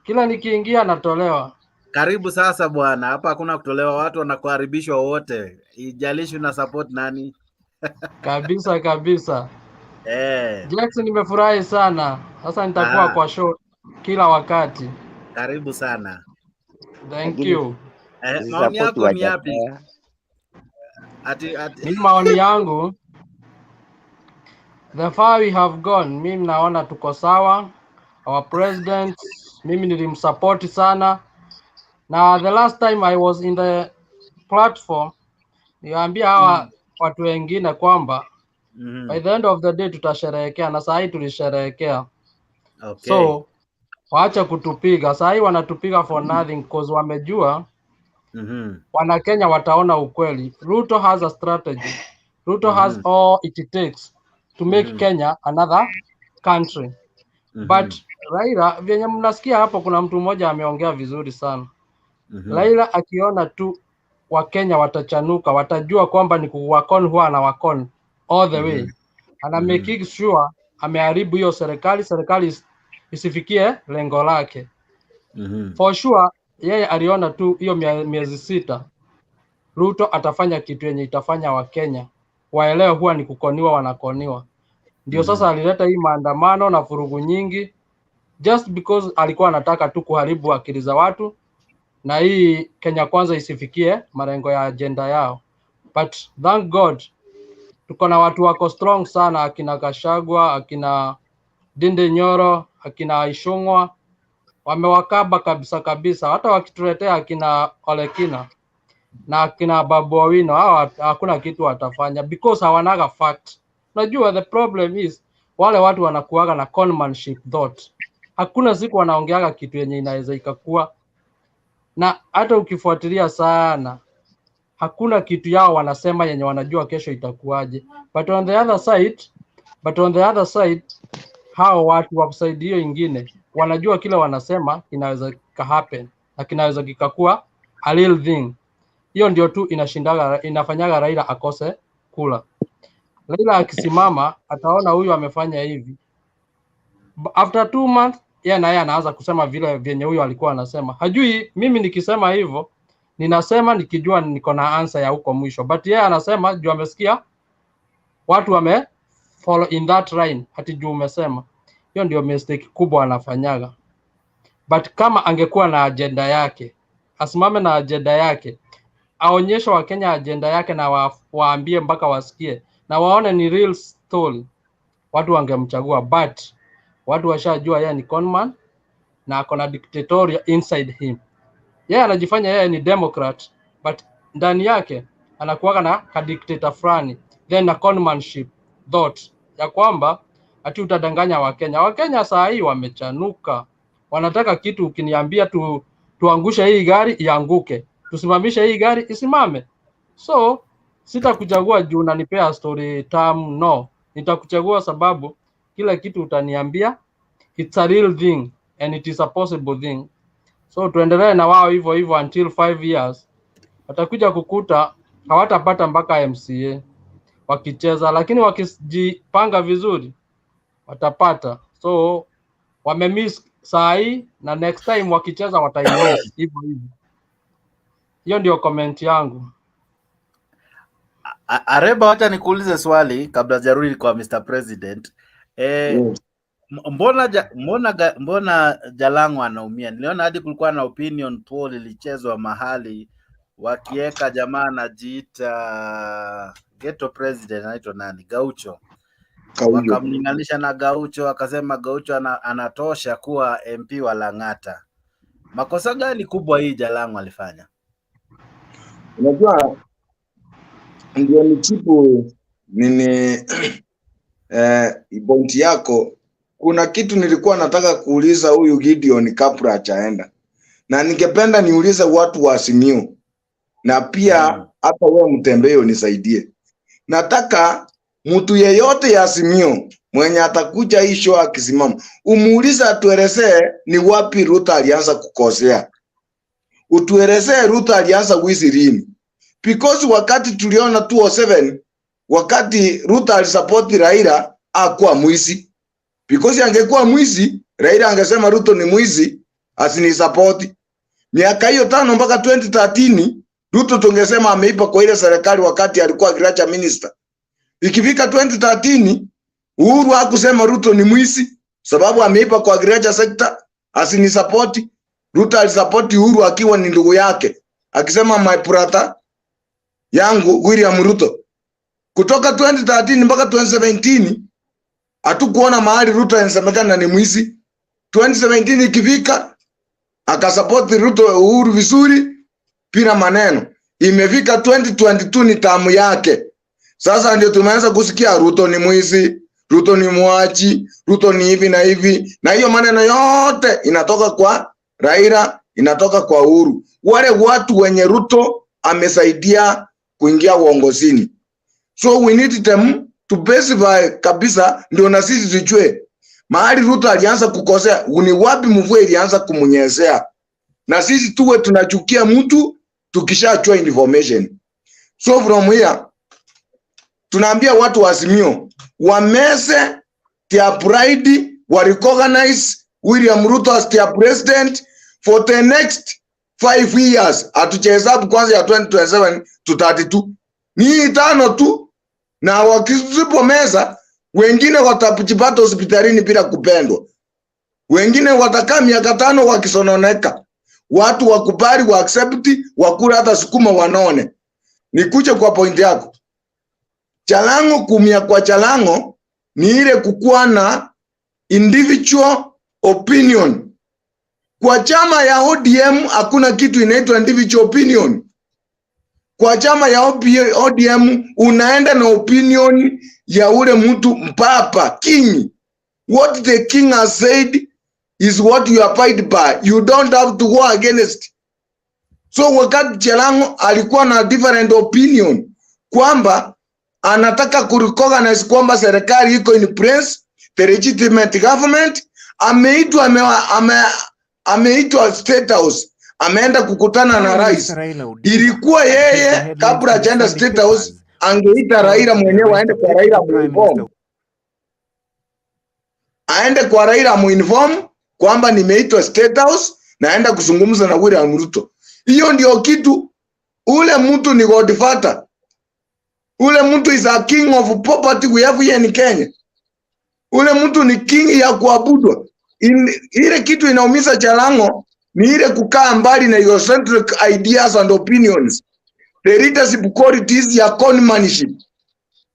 Kila nikiingia natolewa. Karibu sasa bwana, hapa hakuna kutolewa, watu wanakuharibishwa wote. Ijalishi una support nani? Kabisa kabisa. Jackson, nimefurahi sana. Sasa nitakuwa kwa show kila wakati. Karibu sana. Thank you. Maoni yako ni yapi? Mimi maoni yangu, the far we have gone, mimi naona tuko sawa. Our president, mimi nilimsupport sana. Na the last time I was in the platform, niwaambia hawa watu wengine kwamba by the end of the day tutasherehekea, na saa hii tulisherehekea. So waacha kutupiga. Saa hii wanatupiga for nothing because wamejua wana Kenya wataona ukweli. Ruto has a strategy. Ruto has all it takes to make Kenya another country. But Raila, vyenye mnasikia hapo, kuna mtu mmoja ameongea vizuri sana. Raila akiona tu wa Kenya watachanuka, watajua kwamba ni kuwakon huwa na wakon all the way. Ana make sure ameharibu hiyo serikali isifikie lengo lake. For sure yeye aliona tu hiyo miezi 6 Ruto atafanya kitu yenye itafanya wa Kenya waelewe huwa ni kukoniwa, wanakoniwa. Ndio sasa alileta hii maandamano na furugu nyingi just because alikuwa anataka tu kuharibu akili za watu na hii Kenya kwanza isifikie malengo ya agenda yao. But thank God tuko na watu wako strong sana, akina Gachagua, akina Ndindi Nyoro, akina Ishungwa, wamewakaba kabisa. Hata wakituletea akina Olekina na akina Babu Owino, hawa hakuna kitu watafanya because hawanaga fact. Unajua the problem is wale watu wanakuaga na conmanship thought. Hakuna siku wanaongeaga kitu yenye inaweza ikakuwa, na hata ukifuatilia sana hakuna kitu yao wanasema yenye wanajua kesho itakuwaje. But on the other side hao watu wa side hiyo ingine wanajua kile wanasema inaweza happen na kinaweza kikakuwa a real thing. Hiyo ndio tu inafanyaga Raila akose kula. Raila akisimama ataona huyu amefanya hivi, after 2 months yeye naye anaanza kusema vile vyenye huyu alikuwa anasema. Hajui mimi nikisema hivyo ninasema nikijua niko na answer ya huko mwisho, but yeye anasema juu amesikia watu wame follow in that line hati juu umesema. Hiyo ndio mistake kubwa anafanyaga. But kama angekuwa na agenda yake, asimame na agenda yake, aonyeshe wa Kenya agenda yake na waambie mpaka wasikie na waone ni real story, watu wangemchagua. But watu washajua yeye ni conman na akona dictatorial inside him. Yeye anajifanya yeye ni democrat, but ndani yake anakuwa na dictator fulani, then na conmanship thought ya kwamba ati utadanganya Wakenya. Wakenya saa hii wamechanuka, wanataka kitu ukiniambia tuangushe hii gari ianguke, tusimamishe hii gari isimame. So sitakuchagua juu unanipea story tamu, no. Nitakuchagua sababu kila kitu utaniambia it's a real thing and it is a possible thing. So tuendelee na wao hivyo hivyo until 5 years. Watakuja kukuta hawatapata mpaka MCA wakicheza, lakini wakijipanga vizuri watapata. So wamemiss saa hii na next time wakicheza wataimiss hivyo hivyo. Hiyo ndio comment yangu. Areba, wacha nikuulize swali kabla jarudi kwa Mr. President. Mbona Jalango anaumia? Niliona hadi kulikuwa na opinion poll ilichezwa mahali wakieka jamaa anajiita ghetto president, anaitwa nani? Gaucho. Wakamlinganisha na Gaucho, akasema Gaucho anatosha kuwa MP wa Lang'ata. Makosa gani kubwa hii Jalango alifanya? Unajua ndio nichipu nini point yako. Kuna kitu nilikuwa nataka kuuliza huyu Gideon kabla hajaenda, na ningependa niulize watu wa Azimio na pia hata wewe Mtembei unisaidie. Nataka mtu yeyote ya Azimio mwenye atakuja hii show akisimama, umuulize atuelezee ni wapi Ruto alianza kukosea. Utuelezee Ruto alianza wizi lini? Because wakati tuliona 2007 wakati Ruto alisupport Raila hakuwa mwizi. Because angekuwa mwizi, Raila angesema Ruto ni mwizi, asinisupport. Miaka hiyo 5 mpaka 2013, Ruto tungesema ameipa kwa ile serikali wakati alikuwa agriculture minister. Ikifika 2013, Uhuru hakusema Ruto ni mwizi sababu ameipa kwa agriculture sector, asinisupport. Ruto alisupport Uhuru akiwa ni ndugu yake, akisema my brother yangu William Ruto. Kutoka 2013 mpaka 2017 hatukuona mahali Ruto anasemekana ni mwizi. 2017 ikifika akasupport Ruto Uhuru vizuri bila maneno. Imefika 2022 ni tamu yake. Sasa ndio tumeanza kusikia Ruto ni mwizi, Ruto ni mwachi, Ruto ni hivi na hivi. Na hiyo maneno yote inatoka kwa Raila, inatoka kwa Uhuru. Wale watu wenye Ruto amesaidia kuingia uongozini. So we need them to specify kabisa ndio na sisi tujue mahali Ruto alianza kukosea, ni wapi mvua ilianza kumunyesea. Na sisi tuwe tunachukia mtu tukishachua information. So from here tunaambia watu wa Azimio wamese their pride, wa recognize William Ruto as their president for the next 5 years. Atuchehesabu kwanza ya 2027 to 32. Ni 5 tu, na wakisipomeza wengine watapata hospitalini bila kupendwa. Wengine watakaa miaka 5 wakisononeka. Watu wakubali, wa accept, wakula hata sukuma wanone. Nikuje kwa point yako. Chalango kumia kwa Chalango ni ile kukuwa na individual opinion. Kwa chama ya ODM hakuna kitu inaitwa individual opinion. Kwa chama ya ODM unaenda na opinion ya ule mtu mpapa, king. What the king has said is what you abide by. You don't have to go against. So wakati Chalango alikuwa na different opinion kwamba anataka kurecognize kwamba serikali iko in place, the legitimate government, ameitwa State House, ameenda kukutana na rais. Ilikuwa yeye kabla ajenda State House angeita Raila mwenyewe, aende kwa Raila muinform. Aende kwa Raila muinform kwamba nimeitwa State House naenda kuzungumza na William Ruto. Hiyo ndio kitu. Ule mtu ni godfather. Ule mtu is a king of property we have here in Kenya. Ule mtu ni king ya kuabudwa. Ile kitu inaumiza Chalango ni ile kukaa mbali na egocentric ideas and opinions. The leadership qualities ya conmanship.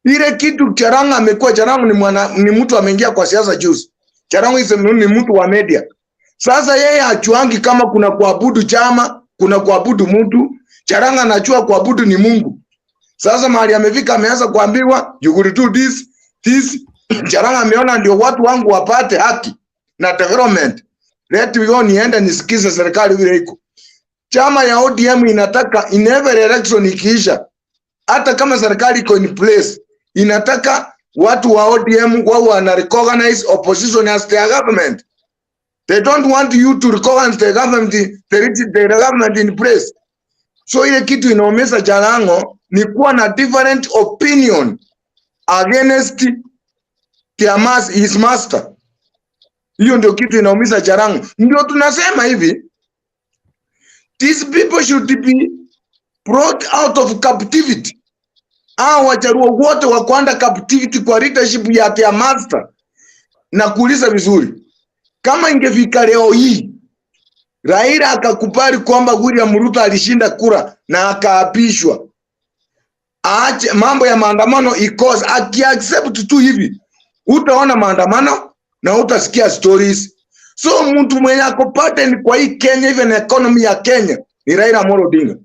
Ile kitu Chalango amekuwa, Chalango ni mtu ameingia kwa siasa juzi. Chalango ni mtu wa media. Sasa yeye hachuangi kama kuna kuabudu chama, kuna kuabudu mtu. Chalango anachua kuabudu ni Mungu. Sasa mahali amefika ameanza kuambiwa you will do this. Chalango ameona ndio watu wangu wapate haki na development. Let me go niende nisikize serikali vile iko. Chama ya ODM inataka in every election ikiisha, hata kama serikali iko in place, inataka watu wa ODM wao wana recognize opposition as their government. They don't want you to recognize the government in place. So ile kitu inaomesa Chalango ni kuwa na different opinion against his master. Hiyo ndio kitu inaumiza Chalango. Ndio tunasema hivi, these people should be brought out of captivity. Wacharuo wote wakwanda captivity kwa leadership ya their master. Na kuuliza vizuri, kama ingefika leo hii Raila akakubali kwamba William Ruto alishinda kura na akaapishwa, aache mambo ya maandamano ikosa, akiaccept tu hivi, utaona maandamano na utasikia stories. So mtu mwenye ako pattern kwa hii Kenya, even economy ya Kenya, ni Raila Amolo Odinga.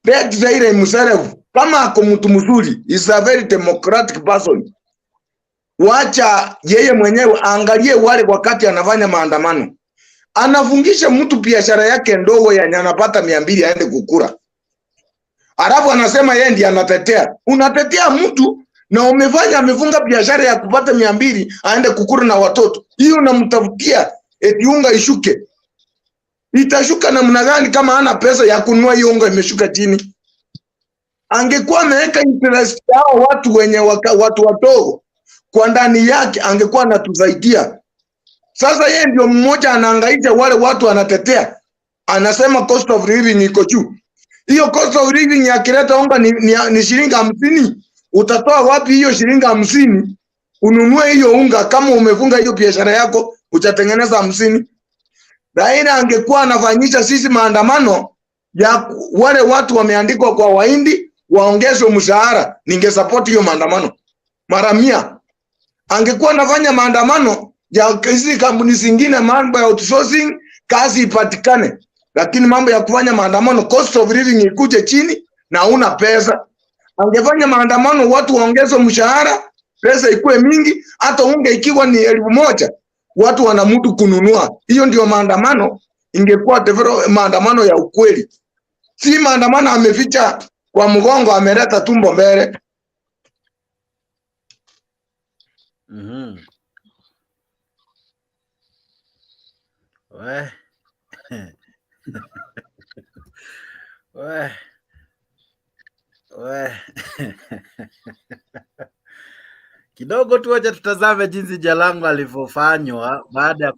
Let Raila himself, kama ako mtu mzuri, is a very democratic person. Wacha yeye mwenyewe angalie wale wakati anafanya maandamano. Anafungisha mtu biashara yake ndogo ya anapata 200 aende kukura. Alafu anasema yeye ndiye anatetea. Unatetea mtu na amefunga biashara ya kupata 200 aende kukura na watoto. Hiyo unamtafutia eti unga ishuke. Itashuka namna gani kama hana pesa ya kununua hiyo unga imeshuka chini? angekuwa ameweka interest yao watu wenye watu wadogo kwa ndani yake, angekuwa anatusaidia. Sasa yeye ndio mmoja anahangaisha wale watu, anatetea, anasema cost of living iko juu. Hiyo cost of living yakileta unga ni shilingi 50, utatoa wapi hiyo shilingi 50 ununue hiyo unga? Kama umefunga hiyo biashara yako utatengeneza 50. Raila angekuwa anafanyisha sisi maandamano ya wale watu wameandikwa kwa Wahindi waongezwe mshahara, ningesupport hiyo maandamano mara 100. Angekuwa anafanya maandamano ya hizi kampuni zingine, mambo ya outsourcing, kazi ipatikane. Lakini mambo ya kufanya maandamano cost of living ikuje chini na una pesa. Angefanya maandamano watu waongezwe mshahara, pesa ikuwe mingi, hata unga ikiwa ni 1000 watu wanamudu kununua. Hiyo ndio maandamano, ingekuwa maandamano ya ukweli. Si maandamano ameficha kwa mgongo, ameleta tumbo mbele. Kidogo tu acha tutazame jinsi Jalango alivyofanywa baada ya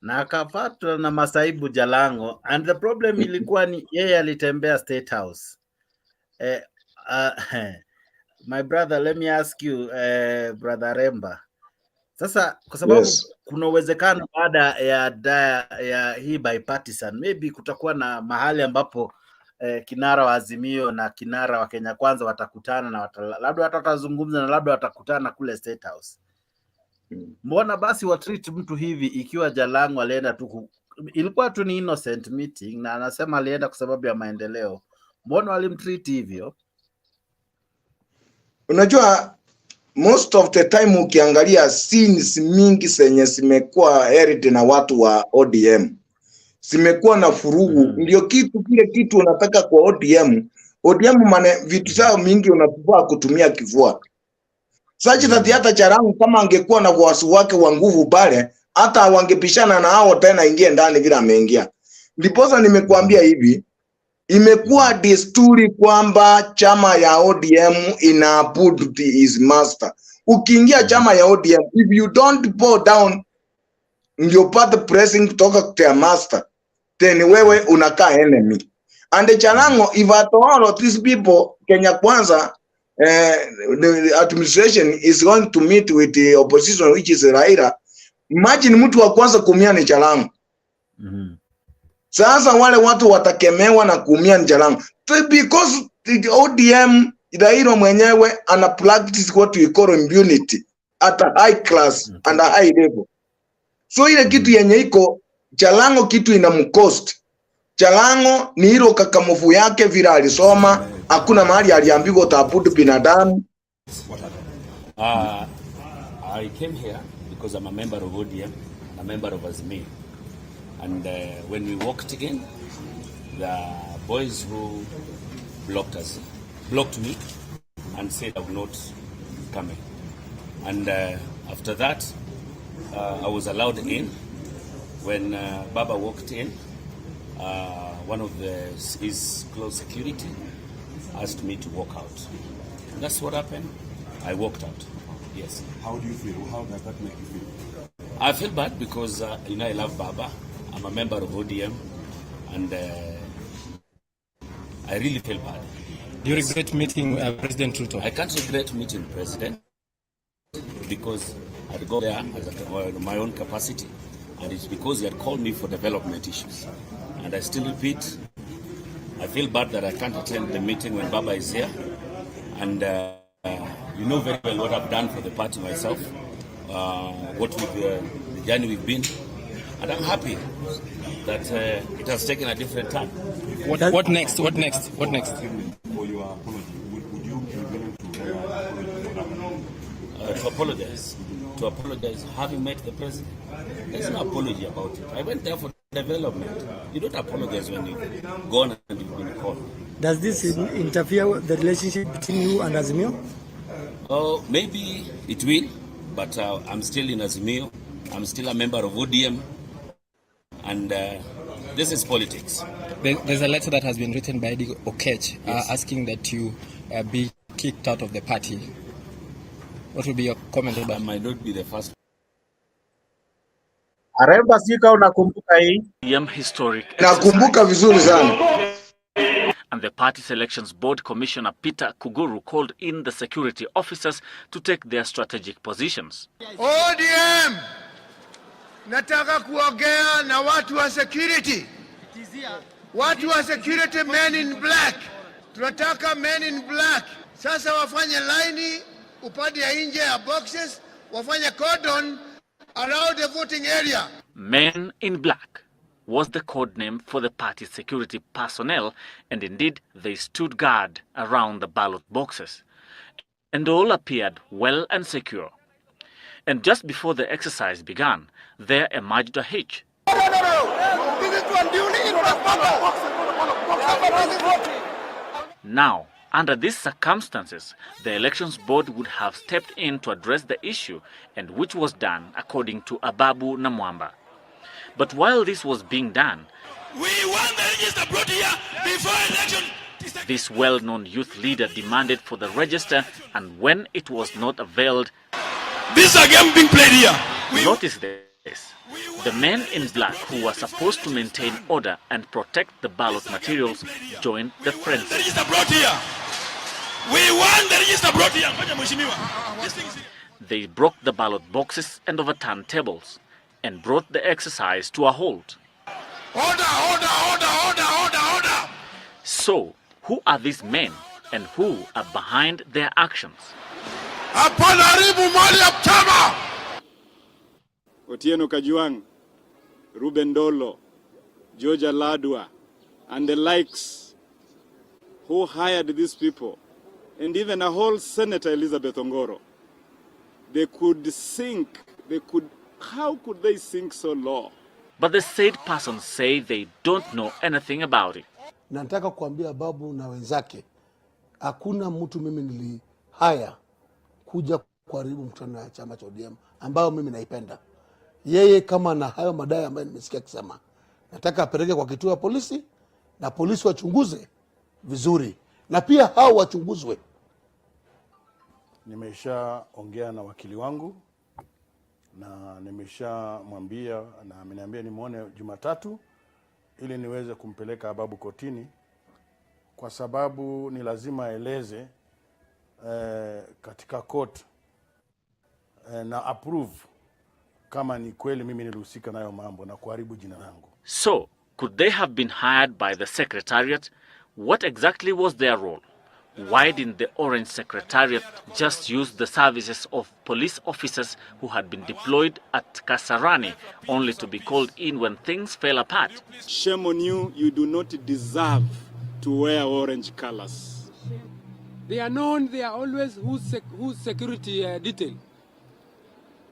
na akapatwa na masaibu Jalango, and the problem ilikuwa ni yeye alitembea State House. My brother, let me ask you, brother Remba, sasa kwa sababu kuna uwezekano baada ya hii bipartisan maybe kutakuwa na mahali ambapo kinara wa Azimio na kinara wa Kenya Kwanza watakutana na labda watazungumza na labda watakutana kule State House. Mbona basi watreat mtu hivi ikiwa Jalango alienda tu, ilikuwa tu ni innocent meeting na anasema alienda kwa sababu ya maendeleo. Mbona walimtreat hivyo? Unajua most of the time ukiangalia scenes mingi zenye zimekuwa heritage na watu wa ODM, zimekuwa na furugu. Ndio kile kitu unataka kwa ODM mane vitu zao mingi unataka kutumia kifua. Such that hata Jalango kama angekuwa na wasi wake wa nguvu pale, hata wangepishana na hao tena ingie ndani vile ameingia. Ndiposa nimekuambia hivi, imekuwa desturi kwamba chama ya ODM ina put his master. Ukiingia chama ya ODM, if you don't bow down ndio pata pressing kutoka kwa master, then wewe unakaa enemy. And Jalango, if at all these people, Kenya Kwanza, the administration is going to meet with the opposition, which is Raila, imagine mtu wa kwanza kumia ni Jalango. Sasa wale watu watakemewa na kuumia ni Jalango. Because the ODM, Raila mwenyewe ana practice what we call impunity at a high class and a high level. So ile kitu yenye iko Jalango kitu ina mcost. Jalango ni hilo kakamufu yake vile alisoma, hakuna mahali aliambiwa utaputu binadamu. I came here because I'm a member of ODM, a member of Azimio. And when we walked in, the boys who blocked me and said I would not come in. And after that, I was allowed in. When Baba walked in, one of his close security asked me to walk out. And that's what happened. I walked out. Yes. How do you feel? How does that make you feel? I feel bad because I love Baba. I'm a member of ODM, and I really feel bad. Do you regret meeting President Ruto? I can't regret meeting President because I'd go there as my own capacity, and it's because he had called me for development issues. And I still repeat, I feel bad that I can't attend the meeting when Baba is here, and you know very well what I've done for the party myself, the journey we've been, and I'm happy that it has taken a different turn. What next? What next? What next? For your apology, would you be willing to apologize? To apologize, having met the president, there's no apology about it. I went there for development. You don't apologize when you've gone and you've been called. Does this interfere with the relationship between you and Azimio? Oh, maybe it will, but I'm still in Azimio. I'm still a member of ODM, and this is politics. There's a letter that has been written by Eddie Okech asking that you be kicked out of the party. What will be your comment about that? I might not be the first. Aremba sika unakumbuka hii? Historic. Nakumbuka vizuri sana. And the party's elections board commissioner Peter Kuguru called in the security officers to take their strategic positions. ODM, nataka kuongea na watu wa security. Watu wa security, men in black. Tunataka men in black. Sasa wafanye line upande ya nje ya boxes, wafanye cordon around the voting area. Men in black was the code name for the party's security personnel, and indeed they stood guard around the ballot boxes. And all appeared well and secure. And just before the exercise began, there emerged a hitch. Now, under these circumstances, the elections board would have stepped in to address the issue, and which was done according to Ababu Namwamba. But while this was being done, we want the register brought here before election. This well-known youth leader demanded for the register, and when it was not availed, this is a game being played here. Notice this. The men in black who were supposed to maintain order and protect the ballot materials joined the frenzy. The register brought here. We want the register brought here. They broke the ballot boxes and overturned tables and brought the exercise to a halt. Order. So, who are these men and who are behind their actions? Otieno Kajwang, Ruben Dolo, Georgia Ladwa, and the likes who hired these people, and even a whole Senator Elizabeth Ongoro. They could sink, how could they sink so low? But the said persons say they don't know anything about it. Nataka kuambia Babu na wenzake, hakuna mtu mimi nilihaya kuja kuharibu mkutano wa chama cha ODM ambao mimi naipenda. Yeye kama na hayo madai ambayo nimesikia akisema, nataka apeleke kwa kituo cha polisi na polisi wachunguze vizuri na pia hao wachunguzwe. Nimeshaongea na wakili wangu na nimeshamwambia na ameniambia nimuone Jumatatu ili niweze kumpeleka Babu kotini, kwa sababu ni lazima aeleze katika court na approve kama ni kweli mimi nilihusika nayo mambo na kuharibu jina langu. So, could they have been hired by the secretariat? What exactly was their role? Why didn't the Orange Secretariat just use the services of police officers who had been deployed at Kasarani, only to be called in when things fell apart? Shame on you, you do not deserve to wear orange colors. They are known, they are always whose security detail.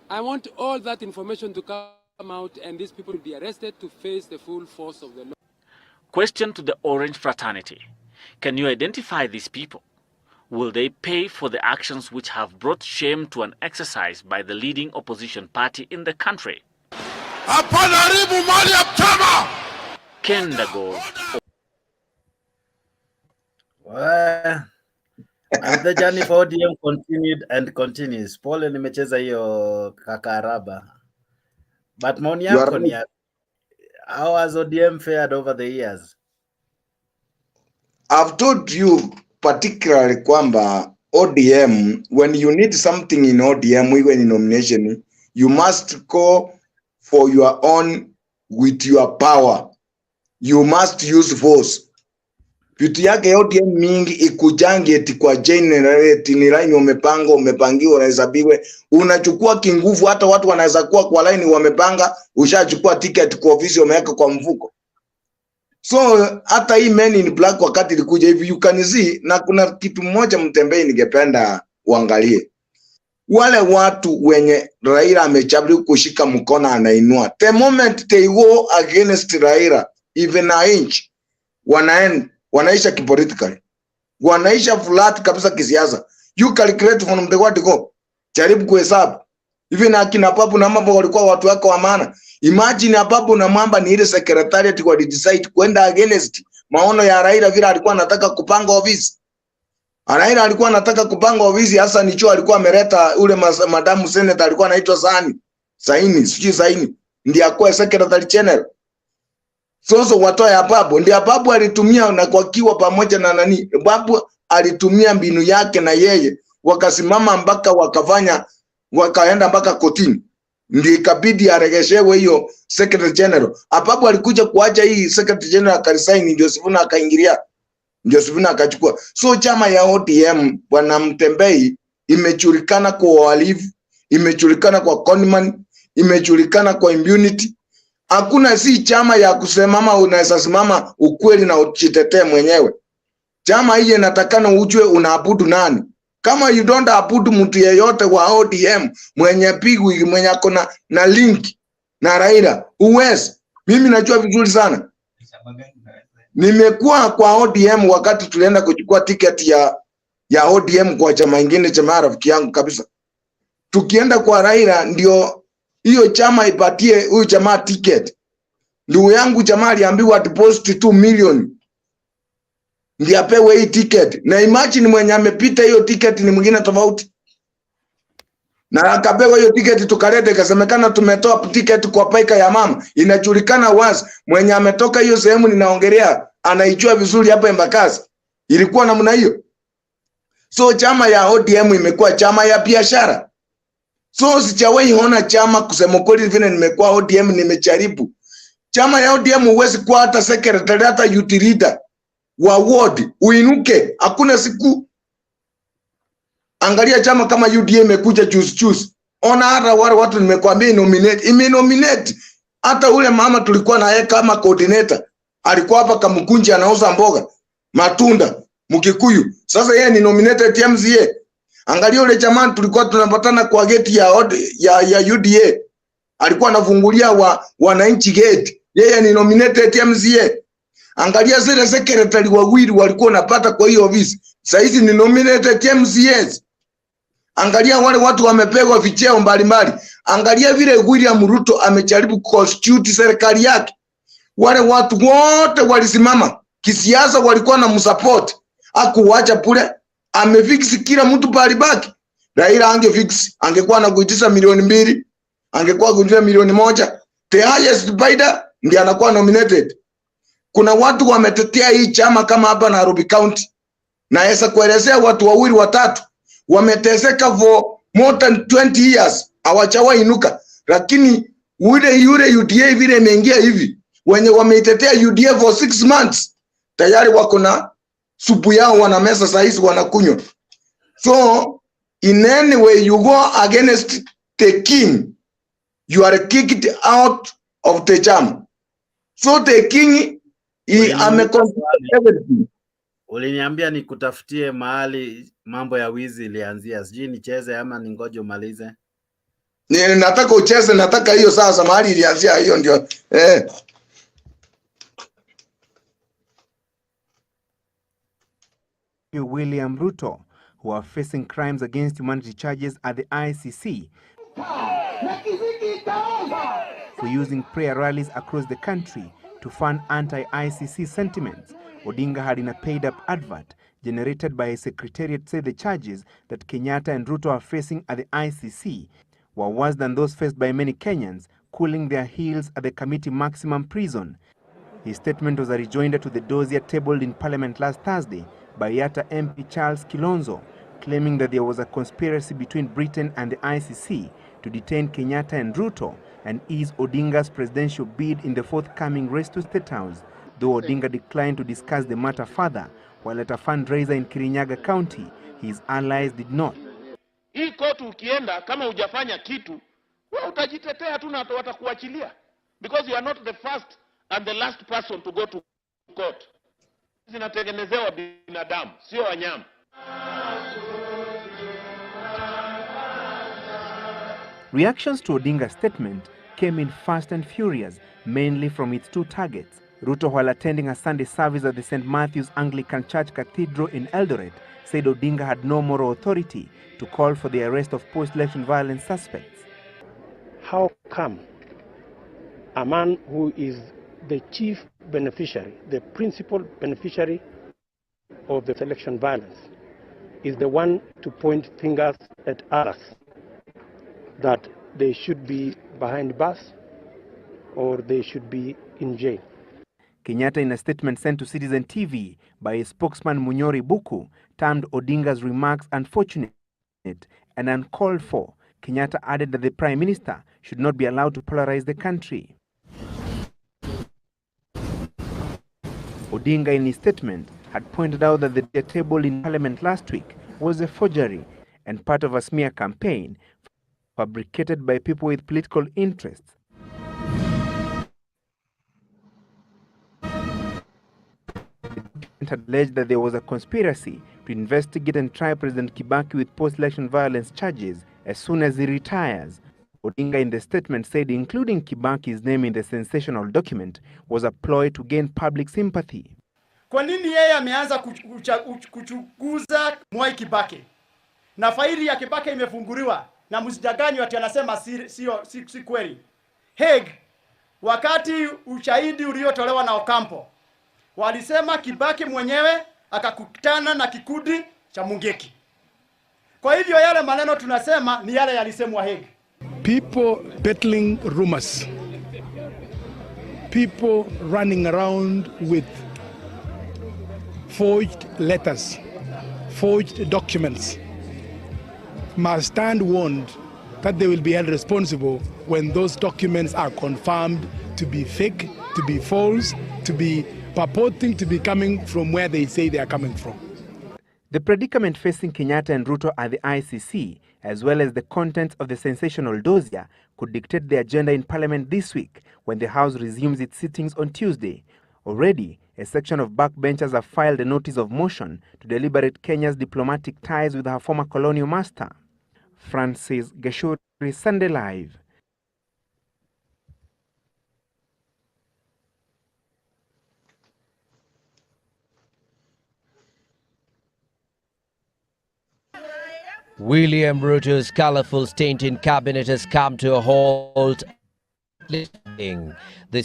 I want all that information to come out and these people will be arrested to face the full force of the law. Question to the Orange Fraternity. Can you identify these people? Will they pay for the actions which have brought shame to an exercise by the leading opposition party in the country? Kendago. Well, and the journey for ODM continued and continues. Pole nimecheza hiyo kakaraba. But maoni yako ni how has ODM fared over the years? I've told you particularly kwamba ODM, when you need something in ODM, even in nomination, you must go for your own with your power. You must use force. Vitu yake ODM mingi ikujangi eti kwa generate ni line umepangiwa unahesabiwe. Unachukua kinguvu, hata watu wanaweza kuwa kwa line wamepanga, ushachukua ticket kwa ofisi umeweka kwa mfuko. So hata hii men in black wakati ilikuja hivi you can see, na kuna kitu mmoja Mtembei ningependa uangalie. Wale watu wenye Raila amechagua kushika mkono anainua. The moment they go against Raila, even an inch, wanaisha kipolitically. Wanaisha flat kabisa kisiasa. You calculate from the word go. Jaribu kuhesabu. Even akina Papu na Mambo walikuwa watu wako wa maana. Imagine Papu na Mamba ni ile secretariat kwa decide kwenda against maono ya Raila vile alikuwa anataka kupanga ofisi. Raila alikuwa anataka kupanga ofisi, hasa nicho alikuwa ameleta ule madamu senator alikuwa anaitwa Saini, ndiye akwa secretary general. So watoa ya Babu, ndiye Babu alitumia na kwa kiwa pamoja na nani. Babu alitumia mbinu yake na yeye wakasimama mpaka wakaenda mpaka kotini. Ndiye ikabidi aregeshewe hiyo secretary general. Babu alikuja kuacha hii secretary general akarisaini, ndio Sifuna akaingilia. Ndio Sifuna akachukua. So chama ya ODM bwana Mtembei imejulikana kwa uhalifu, imejulikana kwa conman, imejulikana kwa impunity. Hakuna si chama ya kusemama unaweza simama ukweli na ujitetee mwenyewe. Chama hii inatakana ujue unaabudu nani. Kama you don't abudu mtu yeyote wa ODM mwenye pigwi mwenye akona na link na Raila uwezi. Mimi najua vizuri sana. Nimekuwa kwa ODM wakati tulienda kuchukua tiketi ya ODM kwa chama ingine, chama rafiki yangu kabisa. Tukienda kwa Raila ndio hiyo chama ipatie huyu chama ticket. Ndugu yangu chama aliambiwa deposit 2 million ndio apewe hii ticket. Na imagine mwenye amepita hiyo ticket ni mwingine tofauti. Na akapewa hiyo ticket tukalete, kasemekana tumetoa ticket kwa paika ya mama. Inajulikana wazi mwenye ametoka hiyo sehemu ninaongelea anaijua vizuri hapa Embakasi. Ilikuwa namna hiyo. So chama ya ODM imekuwa chama ya biashara. So sijawahi ona chama kusema kweli vile nimekuwa ODM nimejaribu. Chama ya ODM huwezi kuwa hata secretary hata youth leader wa ward uinuke, hakuna siku. Angalia chama kama UDA imekuja juice. Ona hata wale watu nimekuambia nominate. Hata ule mama tulikuwa na yeye kama coordinator. Alikuwa hapa Kamkunji anauza mboga, matunda, Mkikuyu. Sasa yeye ni nominated MCA. Angalia ule jamani tulikuwa tunapatana kwa gate ya UDA. Alikuwa anafungulia wananchi gate. Yeye ni nominated MCA. Angalia zile secretary wawili walikuwa napata kwa hiyo ofisi. Sasa hizi ni nominated MCAs. Angalia wale watu wamepewa vicheo mbalimbali. Angalia vile William Ruto amejaribu constitute serikali yake. Wale watu wote walisimama kisiasa, walikuwa na msupport. Hakuacha pule, amefix kila mtu pale baki. Raila angefix, angekuwa na kuitisha milioni 2, angekuwa kuitisha milioni 1. The highest bidder ndiye anakuwa nominated. Kuna watu wametetea hii chama kama hapa Nairobi County. Naweza kuelezea watu wawili watatu wameteseka for more than 20 years hawachawahi inuka, lakini yule UDA vile imeingia hivi, wenye wameitetea UDA for 6 months tayari wako na supu yao wanameza saizi wanakunywa. So in any way you go against the king, you are kicked out of the chama. So the king he amecontrol everything. Uliniambia nikutafutie mahali mambo ya wizi ilianzia. Sijui nicheze ama ningoje umalize. Nataka ucheze, nataka hiyo sasa mahali ilianzia hiyo ndio. William Ruto, who are facing crimes against humanity charges at the ICC for using prayer rallies across the country to fund anti-ICC sentiments. Odinga had in a paid-up advert generated by a secretariat said the charges that Kenyatta and Ruto are facing at the ICC were worse than those faced by many Kenyans, cooling their heels at the committee maximum prison. His statement was a rejoinder to the dossier tabled in Parliament last Thursday by Yatta MP Charles Kilonzo, claiming that there was a conspiracy between Britain and the ICC to detain Kenyatta and Ruto and ease Odinga's presidential bid in the forthcoming race to State House, though Odinga declined to discuss the matter further, while at a fundraiser in Kirinyaga County, his allies did not. Hii kotu ukienda kama hujafanya kitu, wewe utajitetea tu na watakuachilia, because you are not the first and the last person to go to court. Zinatengenezewa binadamu, sio wanyama. Reactions to Odinga's statement came in fast and furious, mainly from its two targets. Ruto, while attending a Sunday service at the St. Matthew's Anglican Church Cathedral in Eldoret, said Odinga had no moral authority to call for the arrest of post-election violence suspects. How come a man who is the chief beneficiary, the principal beneficiary of the election violence, is the one to point fingers at others that they should be behind bars or they should be in jail? Kenyatta, in a statement sent to Citizen TV by his spokesman Munyori Buku, termed Odinga's remarks unfortunate and uncalled for. Kenyatta added that the Prime Minister should not be allowed to polarize the country. Odinga, in his statement, had pointed out that the table in Parliament last week was a forgery and part of a smear campaign fabricated by people with political interests. It had alleged that there was a conspiracy to investigate and try President Kibaki with post-election violence charges as soon as he retires. Odinga, in the statement, said including Kibaki's name in the sensational document was a ploy to gain public sympathy. Kwa nini yeye ameanza kuchunguza Mwai Kibaki? Na faili ya Kibaki imefunguliwa na msijagani watu anasema si kweli. Hague, wakati ushahidi uliotolewa na Ocampo, walisema Kibaki mwenyewe akakutana na kikundi cha Mungeki. Kwa hivyo yale maneno tunasema ni yale yalisemwa Hague. People peddling rumors, people running around with forged letters, forged documents, must stand warned that they will be held responsible when those documents are confirmed to be fake, to be false, to be purporting to be coming from where they say they are coming from. The predicament facing Kenyatta and Ruto at the ICC, as well as the contents of the sensational dossier, could dictate the agenda in Parliament this week when the House resumes its sittings on Tuesday. Already, a section of backbenchers have filed a notice of motion to deliberate Kenya's diplomatic ties with her former colonial master. Francis Geshuri, Sunday Live. William Ruto's colourful stint in cabinet has come to a halt this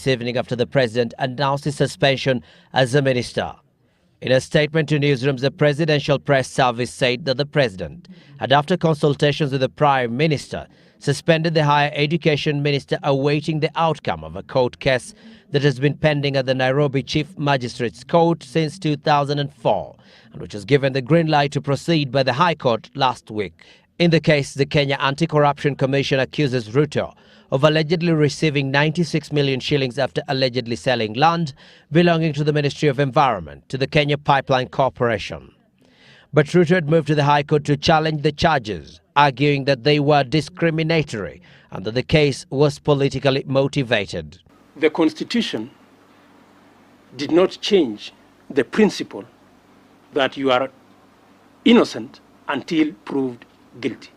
evening after the president announced his suspension as a minister. In a statement to newsrooms, the Presidential Press Service said that the president had, after consultations with the Prime Minister, suspended the Higher Education Minister awaiting the outcome of a court case that has been pending at the Nairobi Chief Magistrates Court since 2004 and which was given the green light to proceed by the High Court last week. In the case, the Kenya Anti-Corruption Commission accuses Ruto of allegedly receiving 96 million shillings after allegedly selling land belonging to the Ministry of Environment to the Kenya Pipeline Corporation. But Ruto had moved to the High Court to challenge the charges, arguing that they were discriminatory and that the case was politically motivated. The Constitution did not change the principle that you are innocent until proved guilty.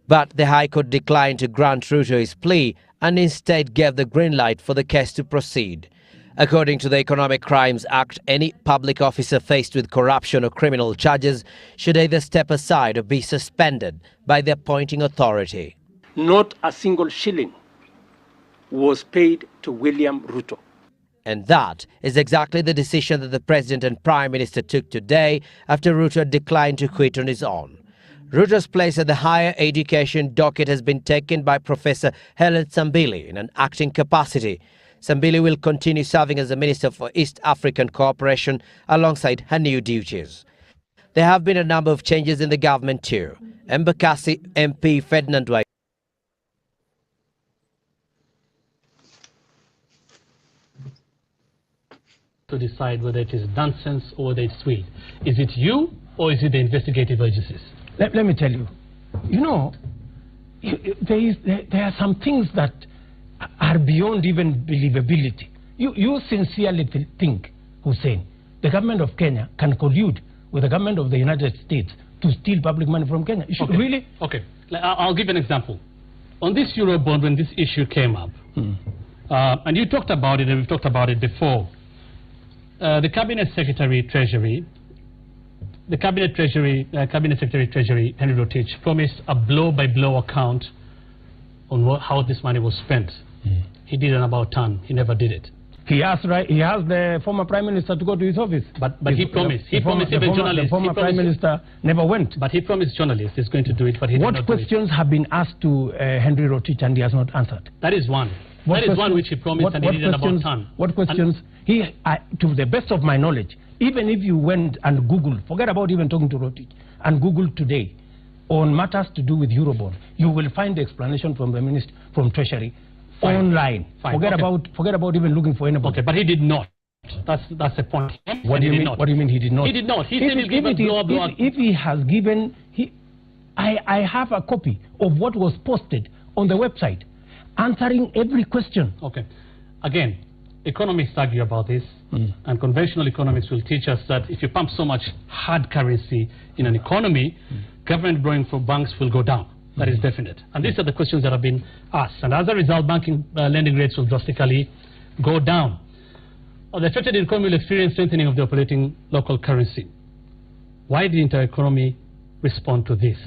But the High Court declined to grant Ruto his plea and instead gave the green light for the case to proceed. According to the Economic Crimes Act, any public officer faced with corruption or criminal charges should either step aside or be suspended by the appointing authority. Not a single shilling was paid to William Ruto. And that is exactly the decision that the President and Prime Minister took today after Ruto declined to quit on his own. Ruto's place at the higher education docket has been taken by Professor Helen Sambili in an acting capacity. Sambili will continue serving as the Minister for East African Cooperation alongside her new duties. There have been a number of changes in the government too. Embakasi MP Ferdinand Wai to decide whether it is nonsense or whether it's sweet. Is it you or is it the investigative agencies? Let me tell you, there are some things that are beyond even believability. You sincerely think, Hussein, the government of Kenya can collude with the government of the United States to steal public money from Kenya? Okay. Really? Okay, I'll give an example. On this Eurobond, when this issue came up, and you talked about it and we've talked about it before, the Cabinet Secretary Treasury, Cabinet Secretary Treasury, Henry Rotich, promised a blow-by-blow account on how this money was spent. He did an about turn. He never did it. He asked the former Prime Minister to go to his office. But he promised. He promised even journalists. The former Prime Minister never went. But he promised journalists he's going to do it, but he did not do it. What questions have been asked to Henry Rotich and he has not answered? That is one. That is one which he promised and he did an about turn. What questions? To the best of my knowledge, even if you went and Googled, forget about even talking to Rotich, and Googled today on matters to do with Eurobond, you will find the explanation from the Minister, from Treasury, online. Forget about even looking for anybody. Okay, but he did not. That's the point. What do you mean? What do you mean he did not? He did not. He said he's given if he has given, I have a copy of what was posted on the website, answering every question. Okay, again, economists argue about this, and conventional economists will teach us that if you pump so much hard currency in an economy, government borrowing from banks will go down. That is definite. And these are the questions that have been asked. And as a result, banking lending rates will drastically go down. The affected economy will experience strengthening of the operating local currency. Why didn't our economy respond to this?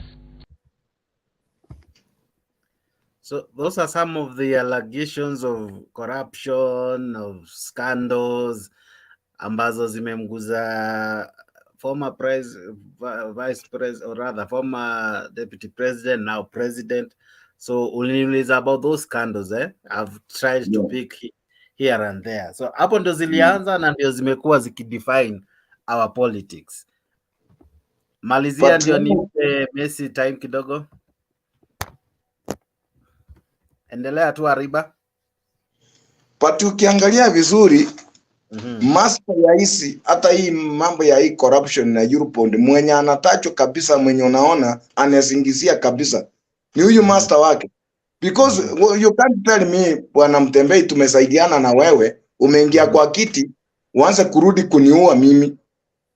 So those are some of the allegations of corruption, of scandals, ambazo zimemguza former vice president, or rather former deputy president, now president. So uliniuliza about those scandals, I've tried to pick here and there. So hapo ndo zilianza na ndio zimekuwa zikidefine our politics. Malizia ndio nipe Messi time kidogo. Endelea tu Ariba. But ukiangalia vizuri master ya hisi, hata hii mambo ya hii corruption na Eurobond, mwenye anatacho kabisa, mwenye unaona anasingizia kabisa ni huyu master wake. Because you can't tell me bwana Mtembei tumesaidiana na wewe, umeingia kwa kiti, uanze kurudi kuniua mimi.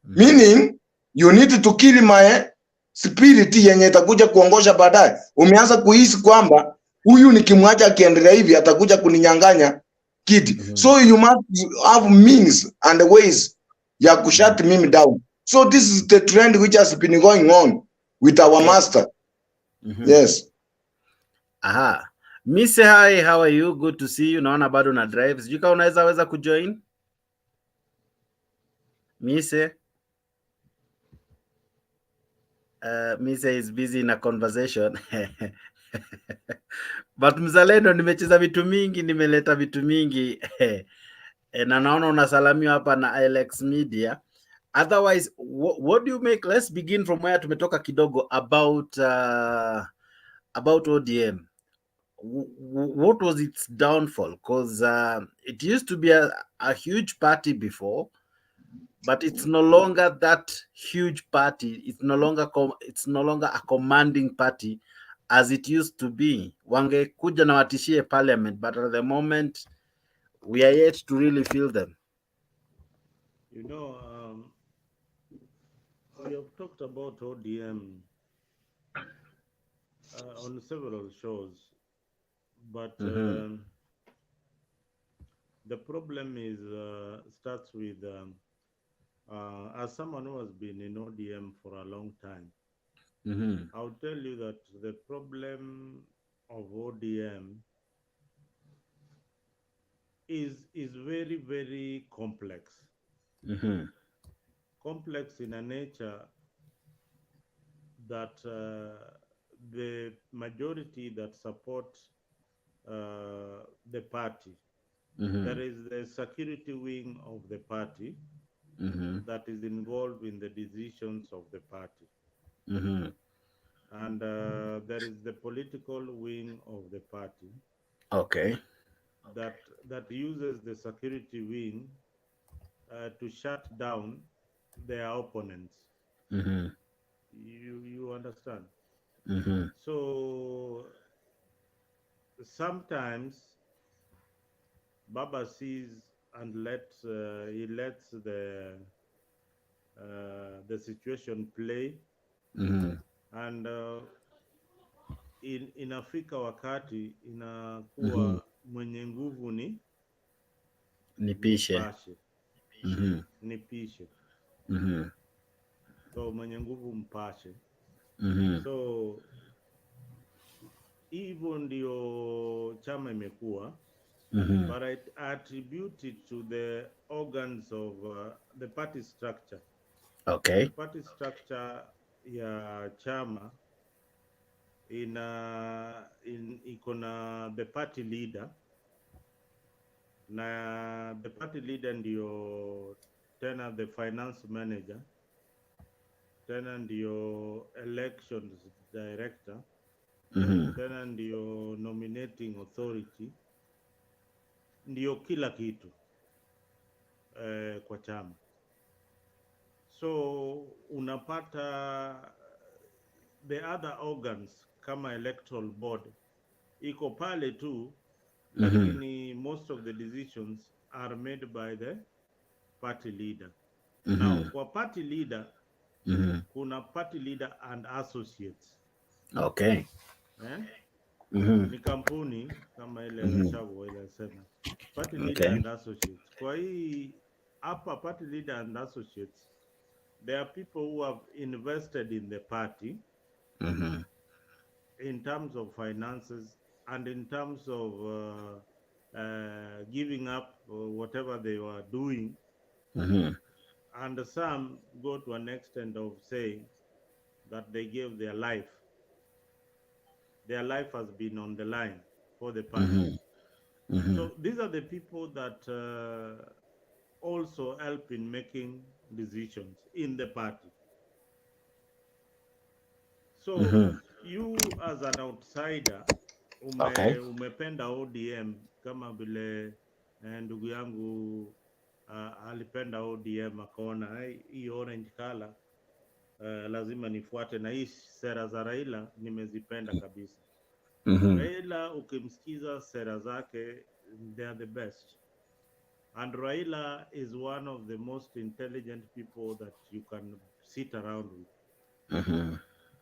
Meaning you need to kill my spirit yenye itakuja kuongosha baadaye. Umeanza kuhisi kwamba huyu nikimwacha akiendelea hivi atakuja kuninyang'anya kiti. So you must have means and ways ya kushut mimi down. So this is the trend which has been going on with our master. Yes. Aha. Mise, hi, how are you? Good to see you. Naona bado na drive. Sijui kama unaweza kujoin? Mise. Mise is busy in a conversation. But mzalendo, nimecheza vitu mingi, nimeleta vitu mingi. Na naona unasalamiwa hapa na Alex Media. Otherwise, what do you make? Let's begin from where tumetoka kidogo about ODM. What was its downfall? Because it used to be a huge party before, but it's no longer that huge party. It's no longer a commanding party as it used to be. Wangekuja na watishie parliament, but at the moment we are yet to really feel them. You know, we have talked about ODM on several shows, but the problem is starts with as someone who has been in ODM for a long time. I'll tell you that the problem of ODM is very, very complex. Complex in a nature that the majority that support the party, there is the security wing of the party that is involved in the decisions of the party. And there is the political wing of the party. Okay. That uses the security wing to shut down their opponents. You understand? So sometimes Baba sees and he lets the situation play, and inafika wakati inakuwa mwenye nguvu nipishe. Nipishe. So mwenye nguvu mpashe. So hivyo ndio chama imekuwa. But I attribute it to the organs of the party structure. Okay. The party structure ya chama iko na the party leader, na the party leader ndio tena the finance manager, tena ndio elections director, tena ndio nominating authority, ndio kila kitu kwa chama. So unapata the other organs kama electoral board iko pale tu, lakini most of the decisions are made by the party leader. Now kwa party leader kuna party leader and associates. Okay. Ni kampuni kama ile Gachagua ile sema party leader and associates. Kwa hii hapa party leader and associates, there are people who have invested in the party in terms of finances and in terms of giving up whatever they were doing. And some go to an extent of saying that they gave their life. Their life has been on the line for the party. So these are the people that also help in making decisions in the party. So you as an outsider umependa ODM kama vile ndugu yangu alipenda ODM, akaona hii orange color lazima nifuate, na hii sera za Raila nimezipenda kabisa. Raila ukimsikiza sera zake, they are the best. And Raila is one of the most intelligent people that you can sit around with.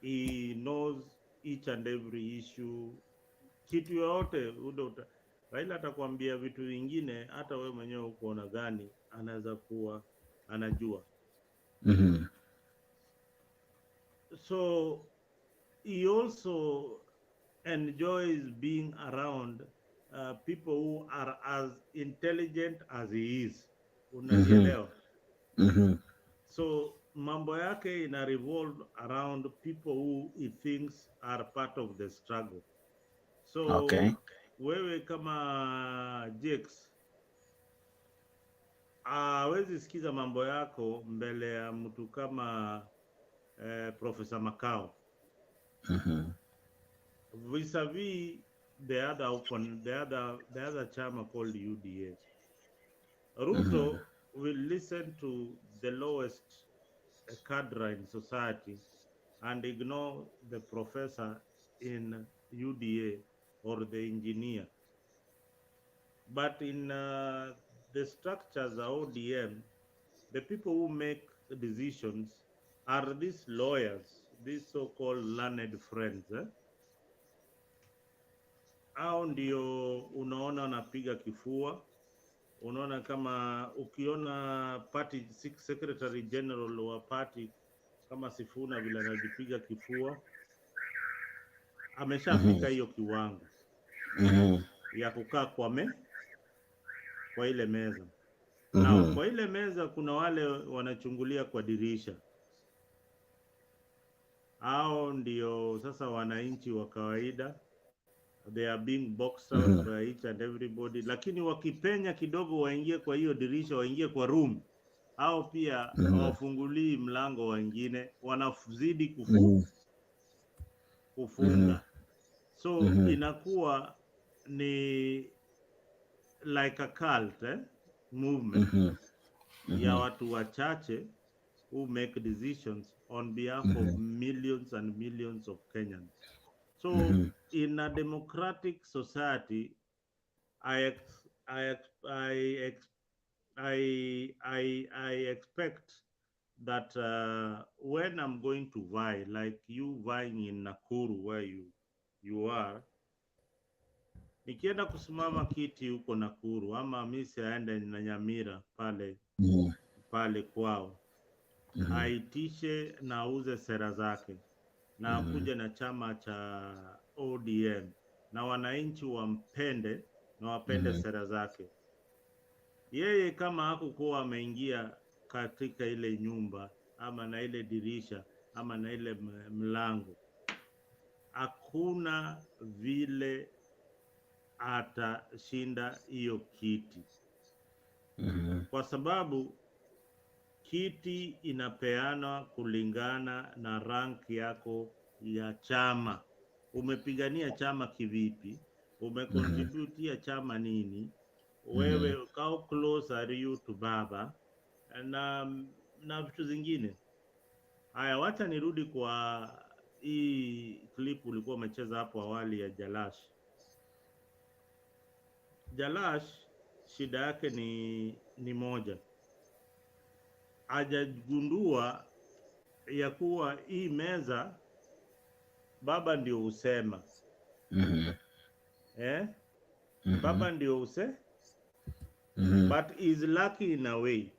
He knows each and every issue. Kitu yote Raila atakwambia vitu vingine hata wewe mwenyewe uko nadhani anaweza kuwa anajua. So he also enjoys being around people who are as intelligent as he is. Unanielewa? So mambo yake ina revolve around people who he thinks are part of the struggle. So wewe kama Jakes hawezi sikiza mambo yako mbele ya mtu kama Professor Makao. Vis-a-vis the other chama called UDA. Ruto will listen to the lowest cadre in society and ignore the professor in UDA or the engineer. But in the structures of ODM, the people who make decisions are these lawyers, these so-called learned friends, hao ndio unaona wanapiga kifua. Unaona kama ukiona party secretary general wa party kama Sifuna vile anajipiga kifua, ameshafika hiyo kiwango ya kukaa kwa ile meza. Na kwa ile meza kuna wale wanachungulia kwa dirisha. Hao ndio sasa wananchi wa kawaida. They are being boxed out by each and everybody. Lakini wakipenya kidogo waingie kwa hiyo dirisha, waingie kwa room, hao pia hawafungulii mlango wengine, wanazidi kufunga. So inakuwa ni like a cult movement ya watu wachache who make decisions on behalf of millions and millions of Kenyans. So in a democratic society, I expect that when I'm going to vie, like you vying in Nakuru where you are, nikienda kusimama kiti huko Nakuru, ama mimi aende na Nyamira pale kwao, aitishe na auze sera zake na kuja na chama cha ODM na wananchi wampende na wapende sera zake. Yeye kama hakukuwa ameingia katika ile nyumba ama na ile dirisha ama na ile mlango, hakuna vile atashinda hiyo kiti. Kwa sababu kiti inapeana kulingana na rank yako ya chama. Umepigania chama kivipi? Umecontributia chama nini? Wewe how close are you to baba? Na vitu zingine. Haya, wacha nirudi kwa hii clip ulikuwa umecheza hapo awali ya Jalash. Jalash shida yake ni moja. Hajagundua ya kuwa hii meza baba ndio usema. Baba ndio but is lucky in a way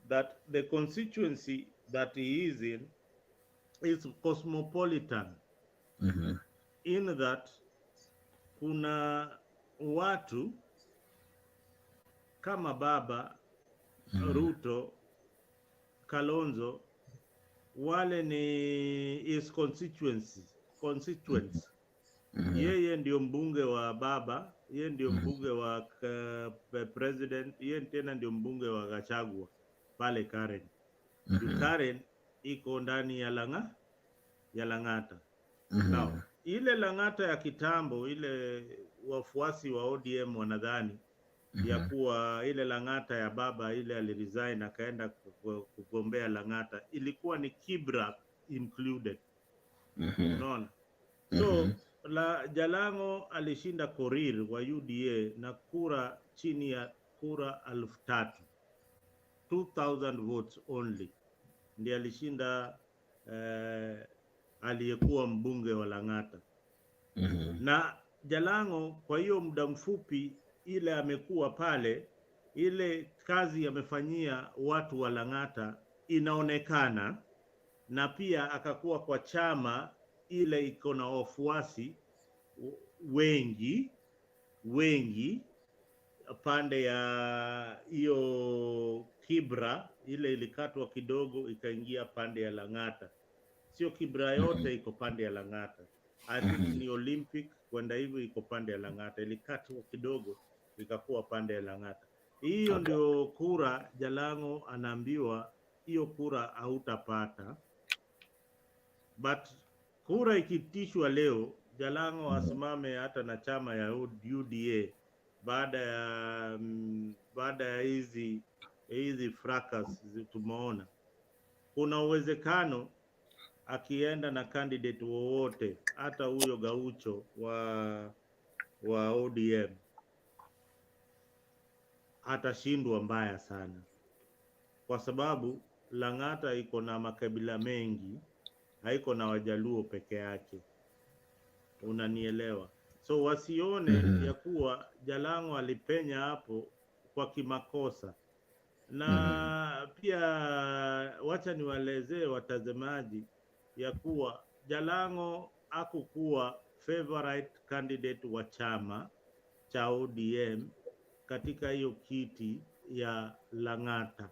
that the constituency that he is in is cosmopolitan. In that kuna watu kama baba Ruto, Kalonzo, wale ni his constituents. Yeye ndio mbunge wa baba, yeye ndio mbunge wa president, yeye tena ndio mbunge wa Gachagua pale Karen. Karen iko ndani ya Lang'ata. Now, ile Lang'ata ya kitambo, ile wafuasi wa ODM wanadhani ya kuwa ile Lang'ata ya baba ile aliresign akaenda kugombea Lang'ata, ilikuwa ni Kibra included. Unaona? So Jalango alishinda Korir wa UDA na kura chini ya kura 3,000 votes only. Ndiye alishinda aliyekuwa mbunge wa Lang'ata. Na Jalango kwa hiyo muda mfupi ile amekuwa pale, ile kazi amefanyia watu wa Lang'ata inaonekana, na pia akakuwa kwa chama ile iko na wafuasi wengi pande ya hiyo Kibra, ile ilikatwa kidogo ikaingia pande ya Lang'ata. Sio Kibra yote iko pande ya Lang'ata. I think ni Olympic kwenda hivyo iko pande ya Lang'ata, ilikatwa kidogo ikakuwa pande ya Lang'ata. Hiyo ndio kura Jalango anaambiwa hiyo kura hautapata. But kura ikitishwa leo, Jalango asimame hata na chama ya UDA baada ya hizi fracas tumeona, kuna uwezekano akienda na candidate wowote, hata huyo Gaucho wa ODM atashindwa mbaya sana, kwa sababu Lang'ata iko na makabila mengi, haiko na Wajaluo peke yake. Unanielewa? So wasione ya kuwa Jalango alipenya hapo kwa kimakosa. Na pia wacha niwaelezee watazamaji ya kuwa Jalango hakukuwa favorite candidate wa chama cha ODM katika hiyo kiti ya Lang'ata.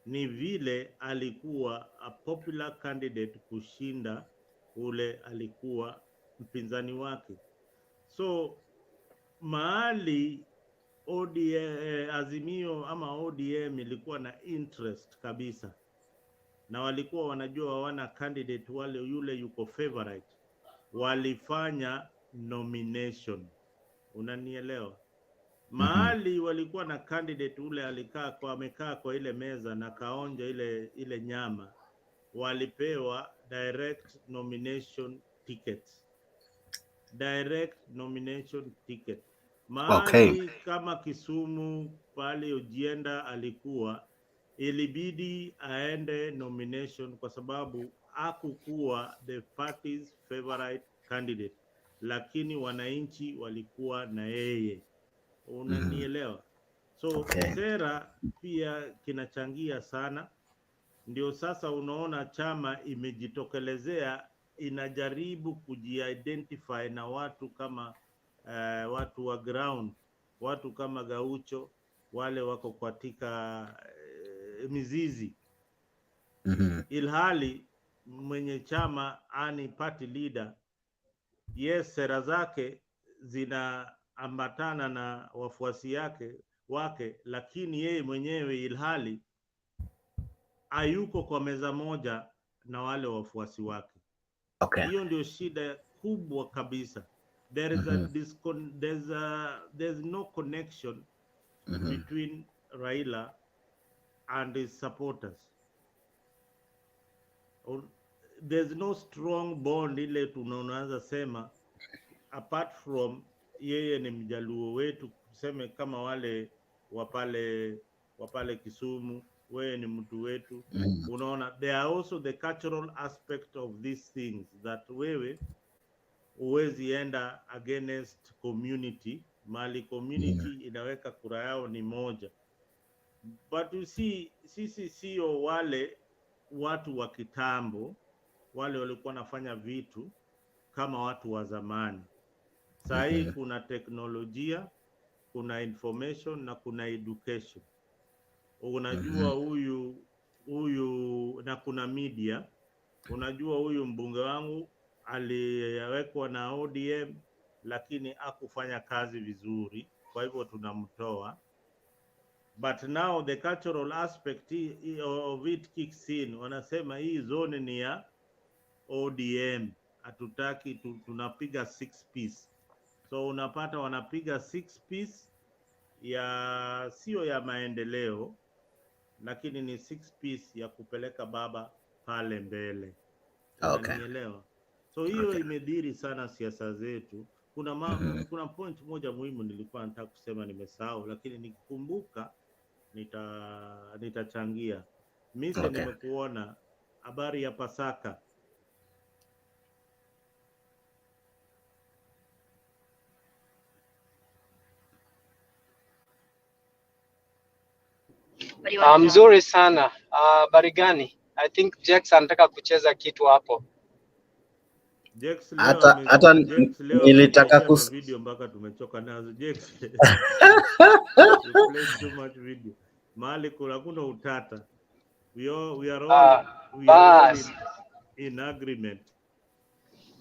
Ni vile alikuwa a popular candidate kushinda ule alikuwa mpinzani wake. So mahali Azimio ama ODM ilikuwa na interest kabisa, na walikuwa wanajua hawana candidate wale yule yuko favorite, walifanya nomination. Unanielewa? Mahali walikuwa na candidate ule amekaa kwa ile meza na kaonja ile nyama, walipewa direct nomination tickets. Direct nomination ticket. Mahali kama Kisumu pale Ojienda alikuwa, ilibidi aende nomination kwa sababu hakukuwa the party's favorite candidate, lakini wananchi walikuwa na yeye. Unanielewa? So sera pia kinachangia sana. Ndio sasa unaona chama imejitokelezea, inajaribu kujiidentify na watu kama watu wa ground, watu kama Gaucho, wale wako katika mizizi. Ilhali mwenye chama ani party leader, yes, sera zake zinaambatana na wafuasi wake, lakini yeye mwenyewe ilhali hayuko kwa meza moja na wale wafuasi wake. Hiyo ndio shida kubwa kabisa. There is there's no connection between Raila and his supporters. There's no strong bond ile tunaanza sema, apart from yeye ni Mjaluo wetu, tuseme kama wale wapale Kisumu, wewe ni mtu wetu. Unaona, there are also the cultural aspect of these things that wewe uwezi enda against community, mali community inaweka kura yao ni moja. But you see, sisi sio wale watu wa kitambo, wale walikuwa nafanya vitu kama watu wa zamani. Saa hii kuna teknolojia, kuna information na kuna education. Unajua huyu na kuna media. Unajua huyu mbunge wangu aliyewekwa na ODM lakini hakufanya kazi vizuri, kwa hivyo tunamtoa. But now the cultural aspect of it kicks in. Wanasema hii zone ni ya ODM, hatutaki, tunapiga 6 piece. So unapata wanapiga 6 piece ya sio ya maendeleo, lakini ni 6 piece ya kupeleka baba pale mbele. Unanielewa? So hiyo imedhiri sana siasa zetu. Kuna point moja muhimu nilikuwa nataka kusema nimesahau, lakini nikikumbuka nitachangia. Mise nimekuona habari ya Pasaka. Mzuri sana. Habari gani? I think Jax anataka kucheza kitu hapo. Hata nilitaka video mpaka tumechoka nazo. Jax. You play too much video. Mahali kuna utata. We are all in agreement.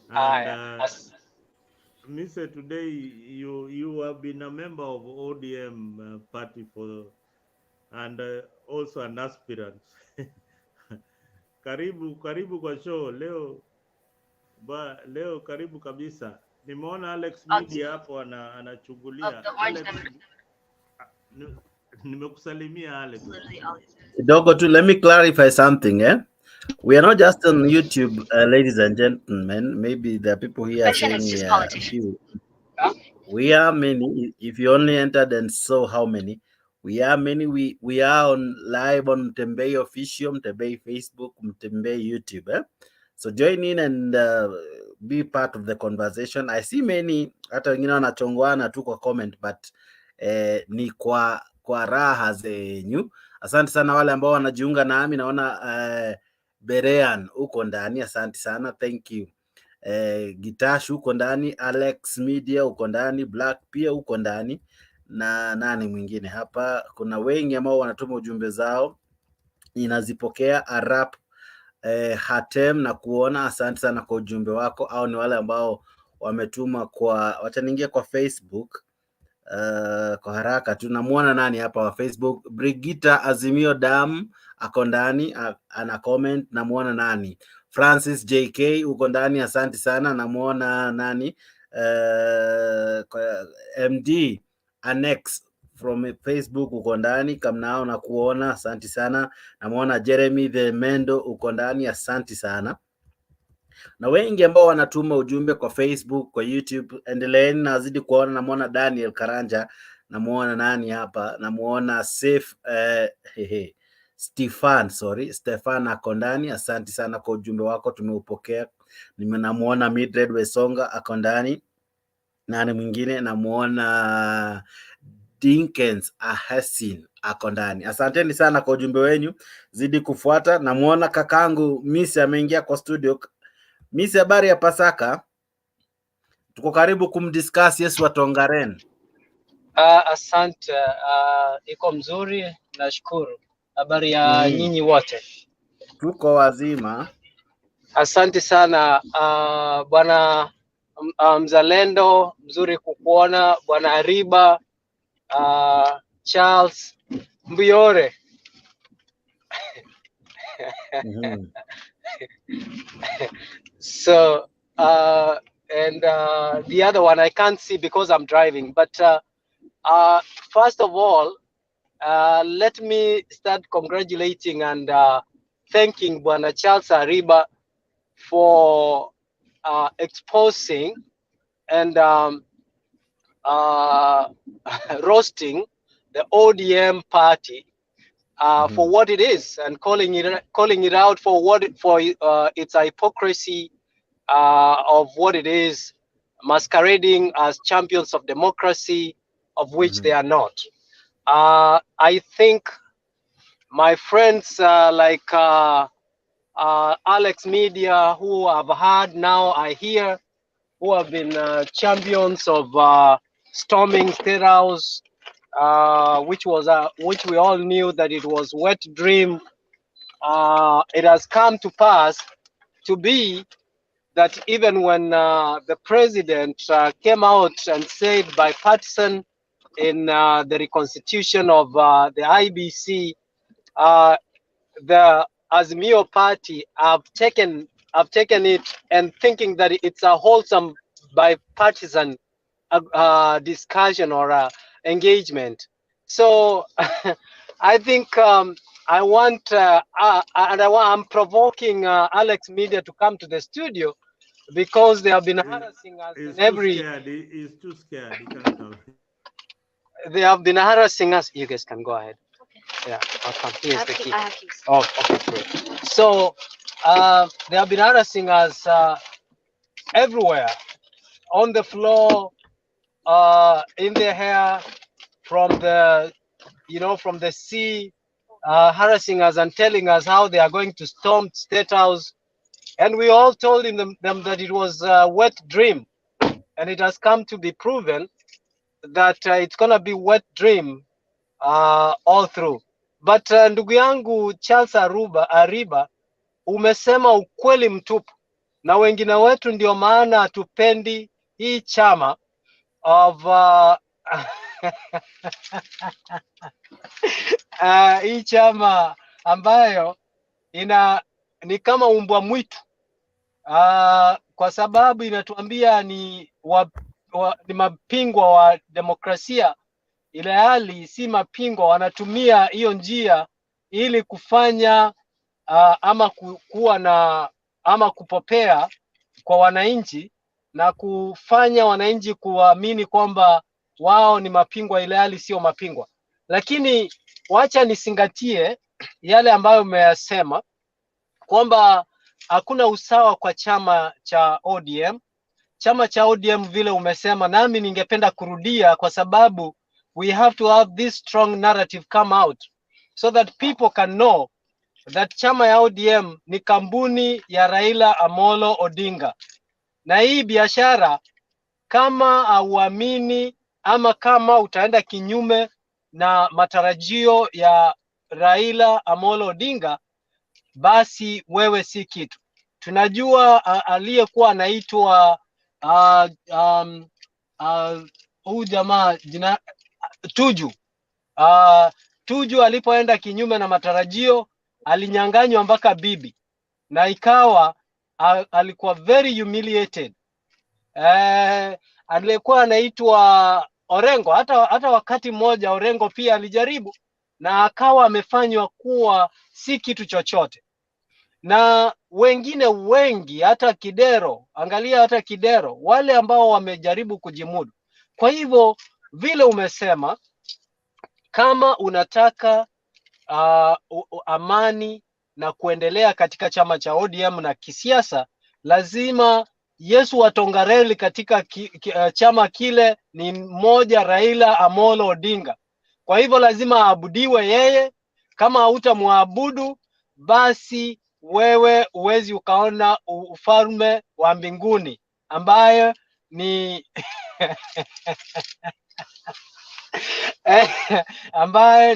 And Mr. Today you have been a member of ODM party and also an aspirant. Karibu kwa show leo. Leo karibu kabisa. Nimeona Alex Media hapo anachungulia. Nimekusalimia Alex. Dogo too, let me clarify something, we are not just on YouTube, ladies and gentlemen. Maybe there are people here saying we are many. If you only entered and saw how many, We are many. We are on live on Mtembei Official, Mtembei Facebook, Mtembei YouTube. So join in and be part of the conversation. I see many, hata wengine wanachongwana tu kwa comment, but ni kwa raha zenyu. Asante sana wale ambao wanajiunga nami, naona Berean uko ndani, asante sana, thank you. Gitash uko ndani, Alex Media uko ndani, Black pia uko ndani, na nani mwingine hapa. Kuna wengi ambao wanatuma ujumbe zao, ninazipokea. Arap Hatem na kuona, asante sana kwa ujumbe wako. Au ni wale ambao wametuma kwa, wacha niingie kwa Facebook kwa haraka tu. Namuona nani hapa wa Facebook, Brigita Azimio Dam ako ndani, ana comment. Namuona nani, Francis JK uko ndani, asante sana. Namuona nani MD Annex from Facebook uko ndani, kamnao na kuona, asante sana. Namuona Jeremy the Mendo uko ndani, asante sana. Na wengi ambao wanatuma ujumbe kwa Facebook, kwa YouTube, endeleeni, nazidi kuona. Namuona Daniel Karanja, namuona nani hapa, namuona Safe Stefan ako ndani, asante sana kwa ujumbe wako, tumeupokea. Namuona Mildred Wesonga ako ndani. Nani mwingine? Namuona Dinkens Ahasin ako ndani. Asanteni sana kwa ujumbe wenyu, zidi kufuata. Namuona kakangu Miss ameingia kwa studio. Miss, habari ya Pasaka? Tuko karibu kumdiscuss Yesu wa Tongaren. Asante, iko mzuri, nashukuru. Habari ya nyinyi wote? Tuko wazima. Asante sana bwana Mzalendo, mzuri kukuona. Bwana Ariba, Charles Mbiore. So and the other one I can't see because I'm driving, but first of all, let me start congratulating and thanking Bwana Charles Ariba for exposing and roasting the ODM party for what it is, and calling it out for its hypocrisy of what it is, masquerading as champions of democracy, of which they are not. I think my friends like Alex Media, who I've heard now, I hear, who have been champions of storming State House, which we all knew that it was wet dream. It has come to pass to be that even when the president came out and said bipartisan in the reconstitution of the IBC, the Azimio party have taken it and thinking that it's a wholesome bipartisan discussion or engagement. So I think I'm provoking Alex Media to come to the studio, because they have been harassing us in every. He's too scared. He can't come. They have been harassing us. You guys can go ahead. Okay. Yeah, I'll come. Here's the key. Oh, okay, great. So they have been harassing us everywhere, on the floor, in the air, from the sea, harassing us and telling us how they are going to storm State House. And we all told them that it was a wet dream, and it has come to be proven that it's gonna be wet dream all through. But ndugu yangu Charles Ariba, umesema ukweli mtupu, na wengine wetu ndio maana hatupendi hii chama of hii chama ambayo ni kama umbwa mwitu, kwa sababu inatuambia ni mapingwa wa demokrasia, ile hali si mapingwa. Wanatumia hiyo njia ili kufanya ama kupopea kwa wananchi na kufanya wananchi kuamini kwamba wao ni mapingwa, ile hali sio mapingwa. lakini wacha nisingatie yale ambayo umeyasema kwamba hakuna usawa kwa chama cha ODM. Chama cha ODM vile umesema, nami ningependa kurudia, kwa sababu we have to have this strong narrative come out so that people can know that chama ya ODM ni kampuni ya Raila Amolo Odinga, na hii biashara kama hauamini ama kama utaenda kinyume na matarajio ya Raila Amolo Odinga, basi wewe si kitu. Tunajua aliyekuwa anaitwa huyu jamaa jina Tuju. Tuju alipoenda kinyume na matarajio alinyanganywa mpaka bibi, na ikawa alikuwa very humiliated. Alikuwa anaitwa Orengo, hata wakati mmoja Orengo pia alijaribu na akawa amefanywa kuwa si kitu chochote, na wengine wengi, hata Kidero, angalia hata Kidero, wale ambao wamejaribu kujimudu. Kwa hivyo vile umesema, kama unataka amani na kuendelea katika chama cha ODM na kisiasa, lazima Yesu wa Tongareli katika chama kile ni mmoja, Raila Amolo Odinga. Kwa hivyo lazima aabudiwe yeye. Kama hautamwabudu, basi wewe uwezi ukaona ufalme wa mbinguni ambayo ni ambaye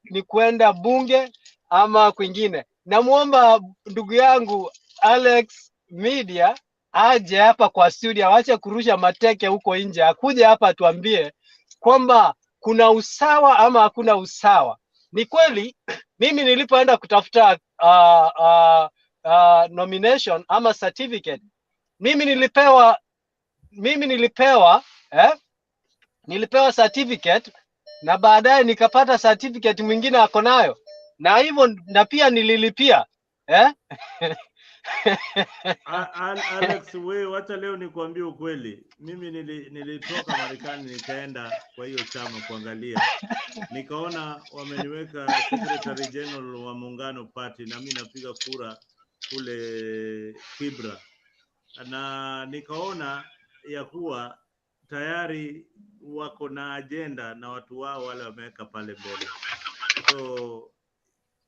ni kwenda bunge ama kwingine. Namuomba ndugu yangu Alex Media aje hapa kwa studio, awache kurusha mateke huko nje, akuje hapa atuambie kwamba kuna usawa ama hakuna usawa. Ni kweli mimi nilipoenda kutafuta nomination ama certificate, mimi nilipewa certificate, na baadaye nikapata certificate mwingine ako nayo, na hivyo na pia nililipia Alex, wewe wacha leo nikwambie ukweli. Mimi nilitoka Marekani nikaenda kwa hiyo chama kuangalia, nikaona wameniweka Secretary General wa Muungano Party, na mimi napiga kura kule Kibra, na nikaona ya kuwa tayari wako na agenda na watu wao wale wameweka pale mbele. So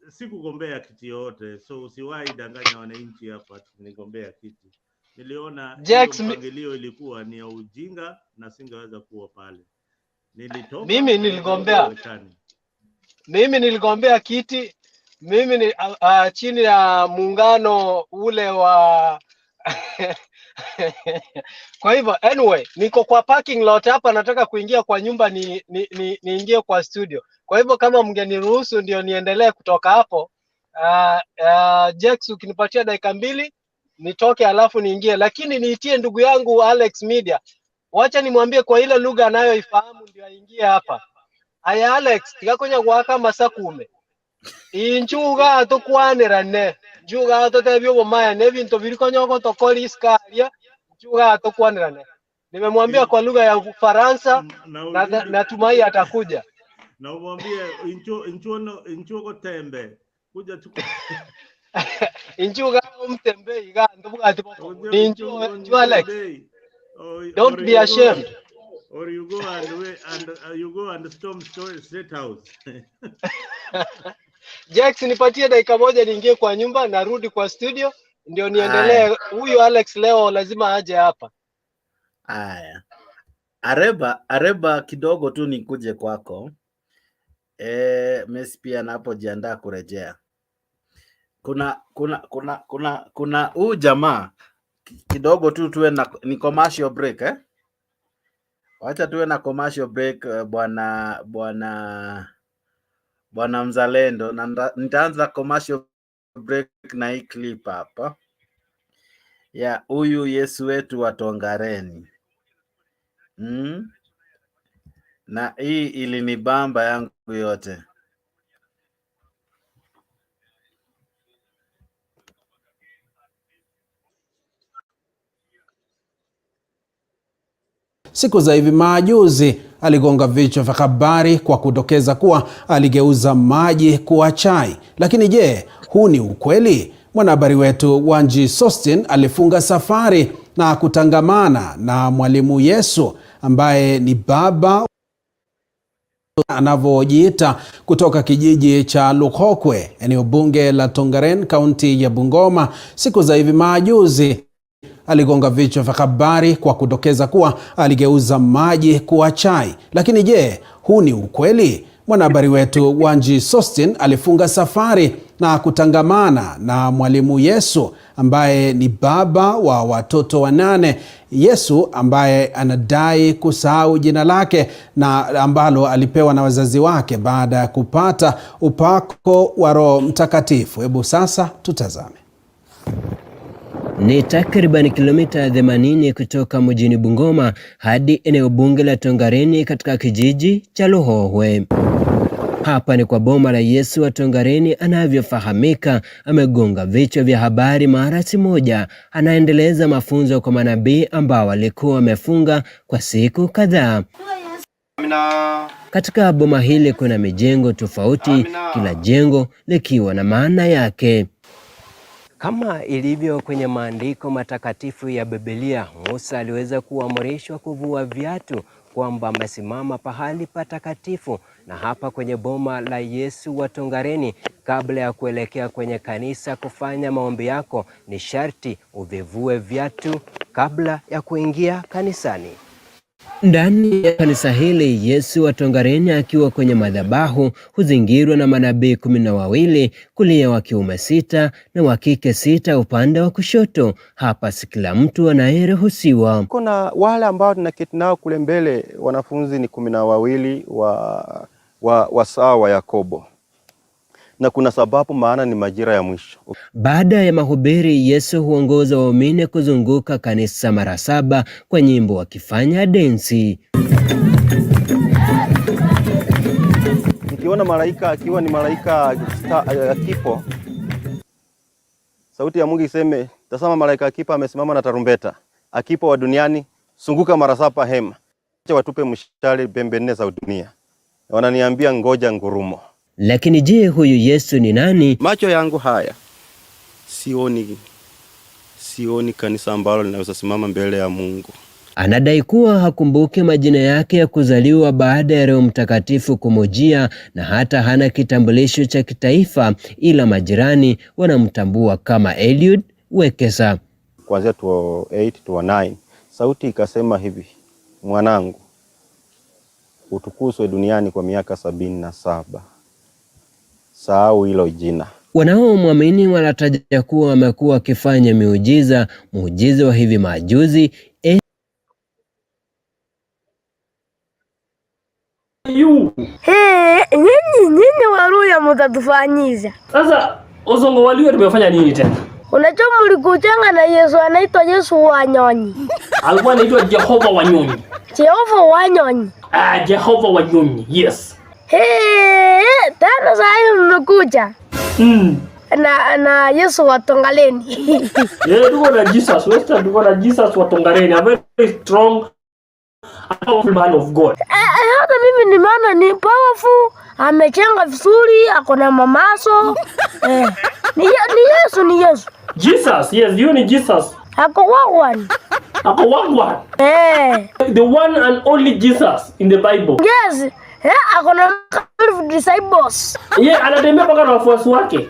sikugombea kiti yote, so usiwahi danganya wananchi hapa nigombea kiti. Niliona mpangilio ilikuwa ni ya ujinga na singeweza kuwa pale. Nilitoka mimi niligombea kiti, mimi ni chini ya muungano ule wa kwa hivyo anyway, niko kwa parking lot hapa, nataka kuingia kwa nyumba niingie kwa studio. Kwa hivyo kama mngeniruhusu ndio niendelee kutoka hapo. Jax, ukinipatia dakika 2 nitoke alafu niingie, lakini niitie ndugu yangu Alex Media. Wacha nimwambie kwa ile lugha anayoifahamu ndio aingie hapa. Aya Alex, tikakonya gwaka masakume. Inchuga tukwanirane. Juga tutebyo bomaya nebintu birikonyoko tokori iskaria. Juga tukwanirane. Nimemwambia kwa lugha ya Ufaransa na natumai atakuja. Na umwambie inchuo tembe. Kuja tu. Inchuga umtembe iga ndubuga atipo. Inchuo Alex. Don't be ashamed. Or you go and storm State House. Jax, nipatie dakika 1 niingie kwa nyumba, narudi kwa studio ndio niendelee. Huyu Alex leo lazima aje hapa. Haya. Areba kidogo tu nikuje kwako. Messi pia anapojiandaa kurejea. Kuna huu jamaa kidogo tu tuwe na ni commercial break Wacha tuwe na commercial break bwana mzalendo, na nitaanza commercial break na hii clip hapa ya huyu Yesu wetu wa Tongareni. Na hii ilinibamba yangu yote. Siku za hivi majuzi aligonga vichwa vya habari kwa kudokeza kuwa aligeuza maji kuwa chai. Lakini je, huu ni ukweli? Mwanahabari wetu Wanji Sostin alifunga safari na kutangamana na Mwalimu Yesu ambaye ni baba anavyojiita kutoka kijiji cha Lukhokwe, eneo bunge la Tongaren, kaunti ya Bungoma. Siku za hivi majuzi aligonga vichwa vya habari kwa kudokeza kuwa aligeuza maji kuwa chai. Lakini je, huu ni ukweli? Mwanahabari wetu Wanji Sostin alifunga safari na kutangamana na Mwalimu Yesu ambaye ni baba wa watoto 8. Yesu ambaye anadai kusahau jina lake na ambalo alipewa na wazazi wake baada ya kupata upako wa Roho Mtakatifu. Hebu sasa tutazame. Ni takriban kilomita 80 kutoka mjini Bungoma hadi eneo bunge la Tongareni katika kijiji cha Lukhokwe. Hapa ni kwa boma la Yesu wa Tongareni anavyofahamika. Amegonga vichwa vya habari mara si moja. Anaendeleza mafunzo kwa manabii ambao walikuwa wamefunga kwa siku kadhaa. Katika boma hili kuna mijengo tofauti, kila jengo likiwa na maana yake. Kama ilivyo kwenye maandiko matakatifu ya Biblia, Musa aliweza kuamrishwa kuvua viatu kwamba amesimama pahali patakatifu. Na hapa kwenye boma la Yesu wa Tongareni, kabla ya kuelekea kwenye kanisa kufanya maombi yako, ni sharti uvivue viatu kabla ya kuingia kanisani. Ndani ya kanisa hili, Yesu wa Tongareni akiwa kwenye madhabahu huzingirwa na manabii 12, kulia wa kiume 6 na wa kike 6 upande wa kushoto. Hapa si kila mtu anayeruhusiwa. Kuna wale ambao tunaketi nao kule mbele, wanafunzi ni 12 wa saa wa Yakobo. Na kuna sababu, maana ni majira ya mwisho. Baada ya mahubiri, Yesu huongoza waumini kuzunguka kanisa mara 7 kwa nyimbo wakifanya densi. Nikiona malaika akiwa ni malaika akipo, sauti ya Mungu iseme, tazama malaika akipa amesimama na tarumbeta. Akipo wa duniani, sunguka mara 7 hema. Acha watupe mshale pembe 4 za dunia. Wananiambia ngoja ngurumo. Lakini je, huyu Yesu ni nani? Macho yangu haya sioni kanisa ambalo linaweza simama mbele ya Mungu. Anadai kuwa hakumbuki majina yake ya kuzaliwa baada ya Roho Mtakatifu kumujia, na hata hana kitambulisho cha kitaifa, ila majirani wanamtambua kama Eliud Wekesa. Kuanzia 8 to 9 sauti ikasema hivi, mwanangu, utukuzwe duniani kwa miaka 77. Sahau hilo jina. Wanaomwamini wanataja kuwa amekuwa akifanya miujiza. Muujiza wa hivi majuzi nini waruya mtatufanyisha? Sasa uzongo walio tumefanya nini tena? Unajua mlikuchanga na Yesu anaitwa Yesu wa Nyonyi. Alikuwa anaitwa Jehova wa Nyonyi. Jehova wa Nyonyi. Jehova wa Nyonyi. Yes. Tena sasa mmekuja. Na Yesu wa Tongareni. Tuko na Jesus. Western tuko na Jesus wa Tongareni. A very strong, powerful man of God. Hata mimi nimeona ni powerful. Amechenga vizuri, ako na mamaso. Ni Yesu. Jesus, yes, you ni Jesus. Ako wagwan. The one and only Jesus in the Bible. Yes. Ako na 12 disciples. Anatembea mpaka na wafuasi wake.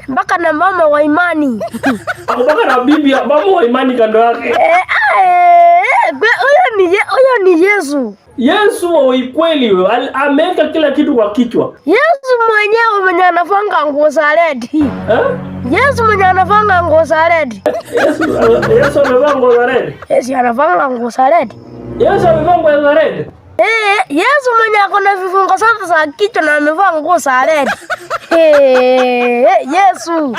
Mpaka na mama wa imani. Ako mpaka na bibi mama wa imani kando yake. Huyo ni Yesu. Yesu wa kweli, ameweka kila kitu kwa kichwa. Yesu mwenyewe mwenye anafanga nguo za red. Yesu mwenye anafanga nguo za red. Yesu amevaa nguo za red. Yesu anafanga nguo za red. Yesu amevaa nguo za red. Yesu mwenye akona vifungo zote za kichwa na amevaa nguo za red. Yesu.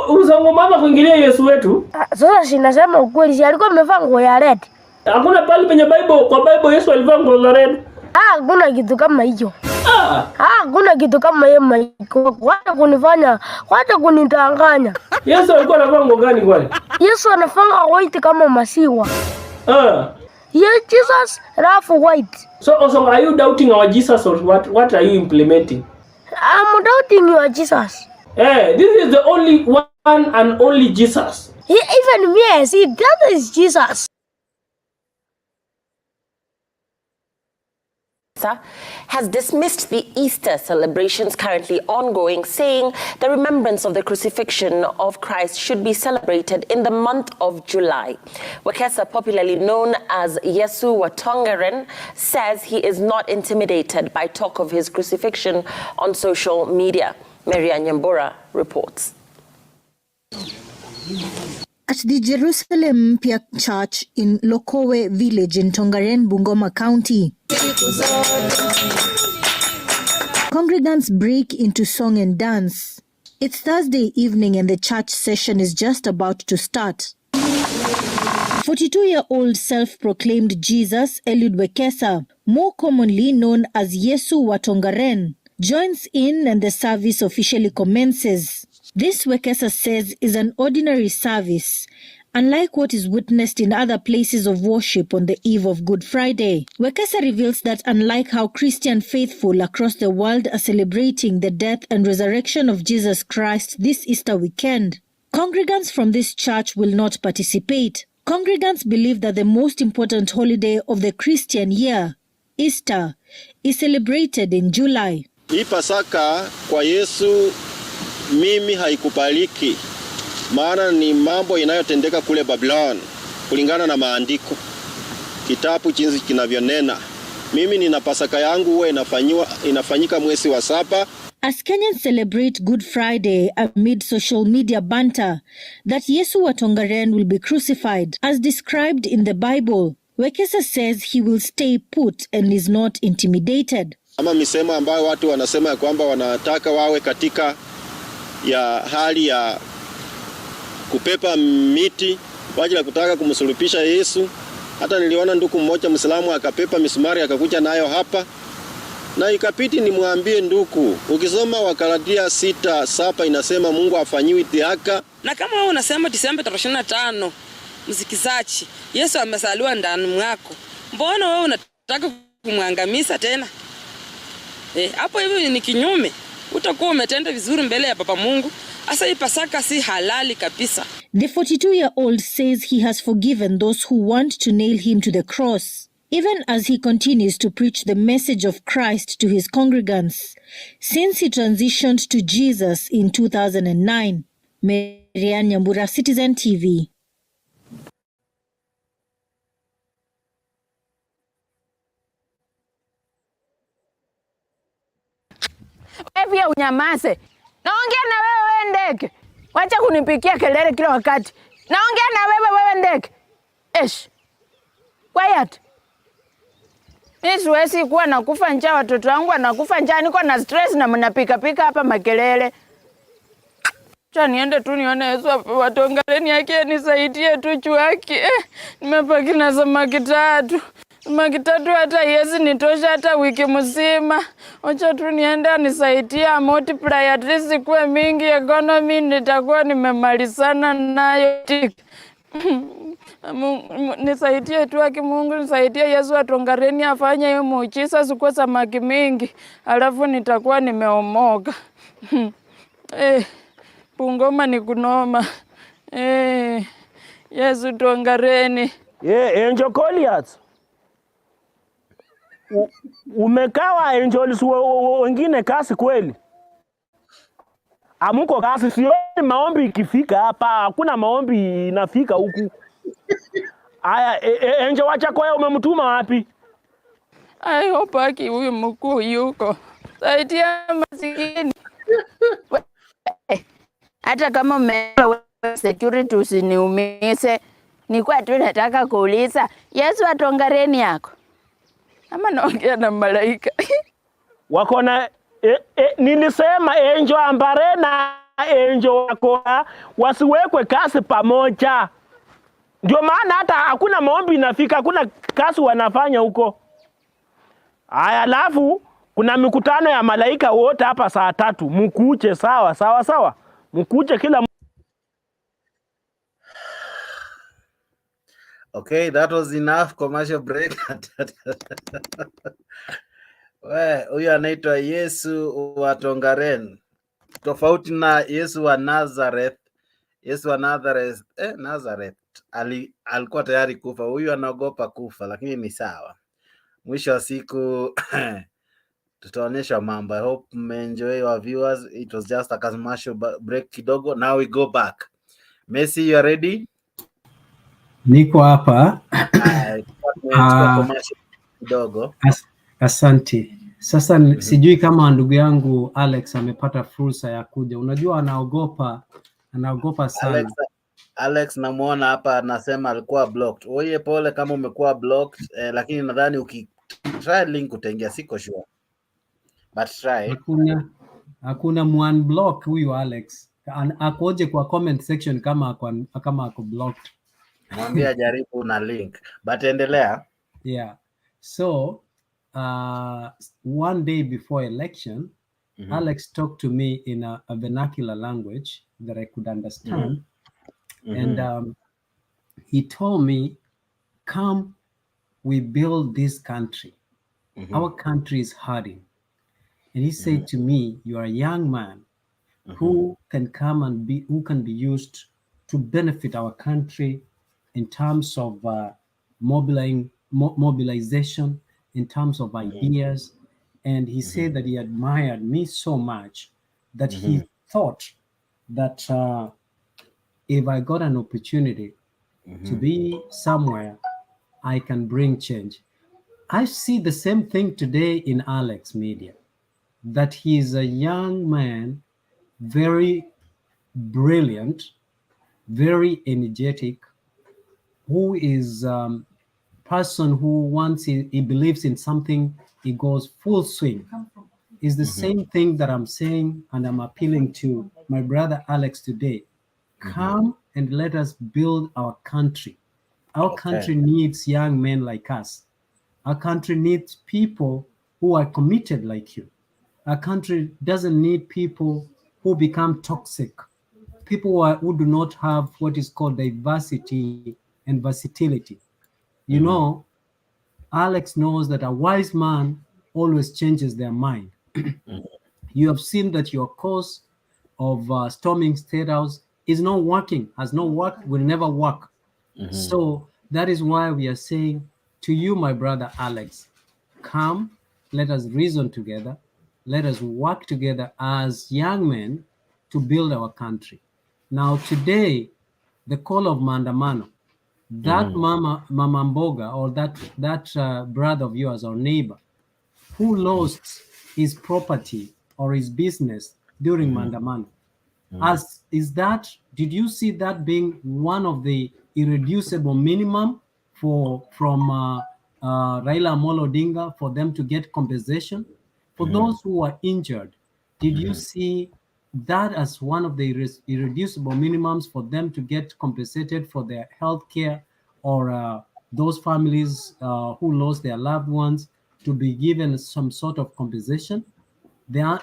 Uzango mama kuingilia Yesu wetu. Sasa sinasema ukweli, si alikuwa amevaa nguo ya red. Hakuna pale penye kwa Bible Yesu alivaa nguo za red. Hakuna kitu kama hiyo. Hakuna kitu kama hiyo Maiko. Wacha kunitanganya. Yesu alikuwa anavaa nguo gani kwani? Yesu anafanga white kama masiwa. Yeah, Jesus, rough white. So also, are you doubting our Jesus or what? What are you implementing? I'm doubting your Jesus. Hey, this is the only one and only Jesus. Even me, I see that is Jesus. Has dismissed the Easter celebrations currently ongoing, saying the remembrance of the crucifixion of Christ should be celebrated in the month of July. Wekesa, popularly known as Yesu Watongaren, says he is not intimidated by talk of his crucifixion on social media. Maria Nyambura reports. At the Jerusalem Mpya Church in Lokowe village in Tongaren, Bungoma County, congregants break into song and dance. It's Thursday evening and the church session is just about to start. 42-year-old self-proclaimed Jesus, Eliud Wekesa, more commonly known as Yesu Watongaren, joins in and the service officially commences. This, Wekesa says, is an ordinary service, unlike what is witnessed in other places of worship on the eve of Good Friday. Wekesa reveals that unlike how Christian faithful across the world are celebrating the death and resurrection of Jesus Christ this Easter weekend, congregants from this church will not participate. Congregants believe that the most important holiday of the Christian year, Easter, is celebrated in July. Hii Pasaka kwa Yesu mimi haikubaliki, maana ni mambo inayotendeka kule Babylon kulingana na maandiko. Kitabu jinsi kinavyonena. Mimi nina Pasaka yangu huwa inafanyika mwezi wa 7. As Kenyans celebrate Good Friday amid social media banter that Yesu Watongaren will be crucified as described in the Bible, Wekesa says he will stay put and is not intimidated. Ama misemo ambayo watu wanasema ya kwamba wanataka wawe katika ya hali ya kupepa miti kwa ajili ya kutaka kumsulubisha Yesu. Hata niliona ndugu mmoja Muislamu akapepa misumari akakuja nayo hapa. Na ikapiti nimwambie ndugu, ukisoma Wagalatia 6:7 inasema Mungu afanyiwi dhihaka. Na kama wewe unasema Disemba 25 msikizaji, Yesu amesaliwa ndani mwako, mbona wewe unataka kumwangamiza tena? Hapo hivi ni kinyume. Utakuwa umetenda vizuri mbele ya Baba Mungu. Asa hii Pasaka si halali kabisa. The 42-year-old says he has forgiven those who want to nail him to the cross, even as he continues to preach the message of Christ to his congregants since he transitioned to Jesus in 2009. Maria Nyambura, Citizen TV. Pia unyamaze. Naongea na wewe ndege. Wacha kunipikia kelele kila wakati. Naongea na wewe ndege. Quiet. Mimi siwezi kuwa nakufa njaa, watoto wangu wanakufa njaa, niko na stress na mnapika hapa makelele. Acha niende tu nione Yesu Watongareni yake nisaidie tu chuaki. Nimepaki na samaki 3. Samaki 3 hata Yesu nitosha hata wiki mzima. Acha tu niende nisaidie multiply at least kuwe mingi, economy nitakuwa nimemalizana nayo. Nisaidie tu aki Mungu, nisaidie Yesu Watongareni afanye hiyo muujiza sikuwe samaki mingi, alafu nitakuwa nimeomoka. Bungoma ni kunoma. Yesu Tongareni. Angel Goliath. Umekawa angels wengine kasi kweli? Amuko kasi, sioni maombi ikifika hapa, hakuna maombi inafika huku. Aya, angel wacha kwa umemtuma wapi? I hope aki huyu mkuu yuko. Saidia masikini. Hata kama umewa security usiniumize. Nikuwa tu nataka kuuliza, Yesu Watongareni yako? Ama naongea na malaika? Wako na nilisema angel ambare na angel wako wasiwekwe kasi pamoja. Ndio maana hata hakuna maombi inafika, hakuna kasi wanafanya huko. Aya, alafu kuna mikutano ya malaika wote hapa saa 3. Mkuche sawa. Mkuche kila Okay, that was enough commercial break. Huyu anaitwa Yesu wa Tongaren, tofauti na Yesu wa Nazareth. Yesu wa Nazareth, Nazareth alikuwa tayari kufa. Huyu anaogopa kufa, lakini ni sawa. Mwisho wa siku tutaonyesha mambo. I hope mmeenjoy our viewers. It was just a commercial break kidogo. Now we go back. Messi, you are ready? Niko hapa. Commercial kidogo. Asante. Sasa sijui kama ndugu yangu Alex amepata fursa ya kuja. Unajua anaogopa sana. Alex namuona hapa anasema alikuwa blocked. Oye, pole kama umekuwa blocked, lakini nadhani ukitry link utaingia, siko sure. But try. Hakuna one block huyu Alex. Akoje kwa comment section kama ako blocked. Mwambie jaribu na link. But endelea. Yeah. So one day before election, Alex talked to me in a vernacular language that I could understand. And he told me, come, we build this country. Our country is hurting. And he said to me, you are a young man who can come and who can be used to benefit our country in terms of mobilization, in terms of ideas. And he said that he admired me so much that he thought that if I got an opportunity to be somewhere, I can bring change. I see the same thing today in Alex Media, that he is a young man, very brilliant, very energetic, who is person who once he believes in something, he goes full swing. Is the same thing that I'm saying, and I'm appealing to my brother Alex today. Come and let us build our country. Our country needs young men like us. Our country needs people who are committed like you. Our country doesn't need people who become toxic, people who do not have what is called diversity and versatility. You know, Alex knows that a wise man always changes their mind. You have seen that your course of storming State House is not working, has not worked, will never work. So that is why we are saying to you, my brother Alex, come, let us reason together, let us work together as young men to build our country. Now today, the call of Maandamano, that Mama Mboga, or that brother of yours or neighbor who lost his property or his business during Maandamano, did you see that being one of the irreducible minimum from Raila Amolo Odinga for them to get compensation? For those who are injured, did you see that as one of the irreducible minimums for them to get compensated for their health care, or those families who lost their loved ones to be given some sort of compensation?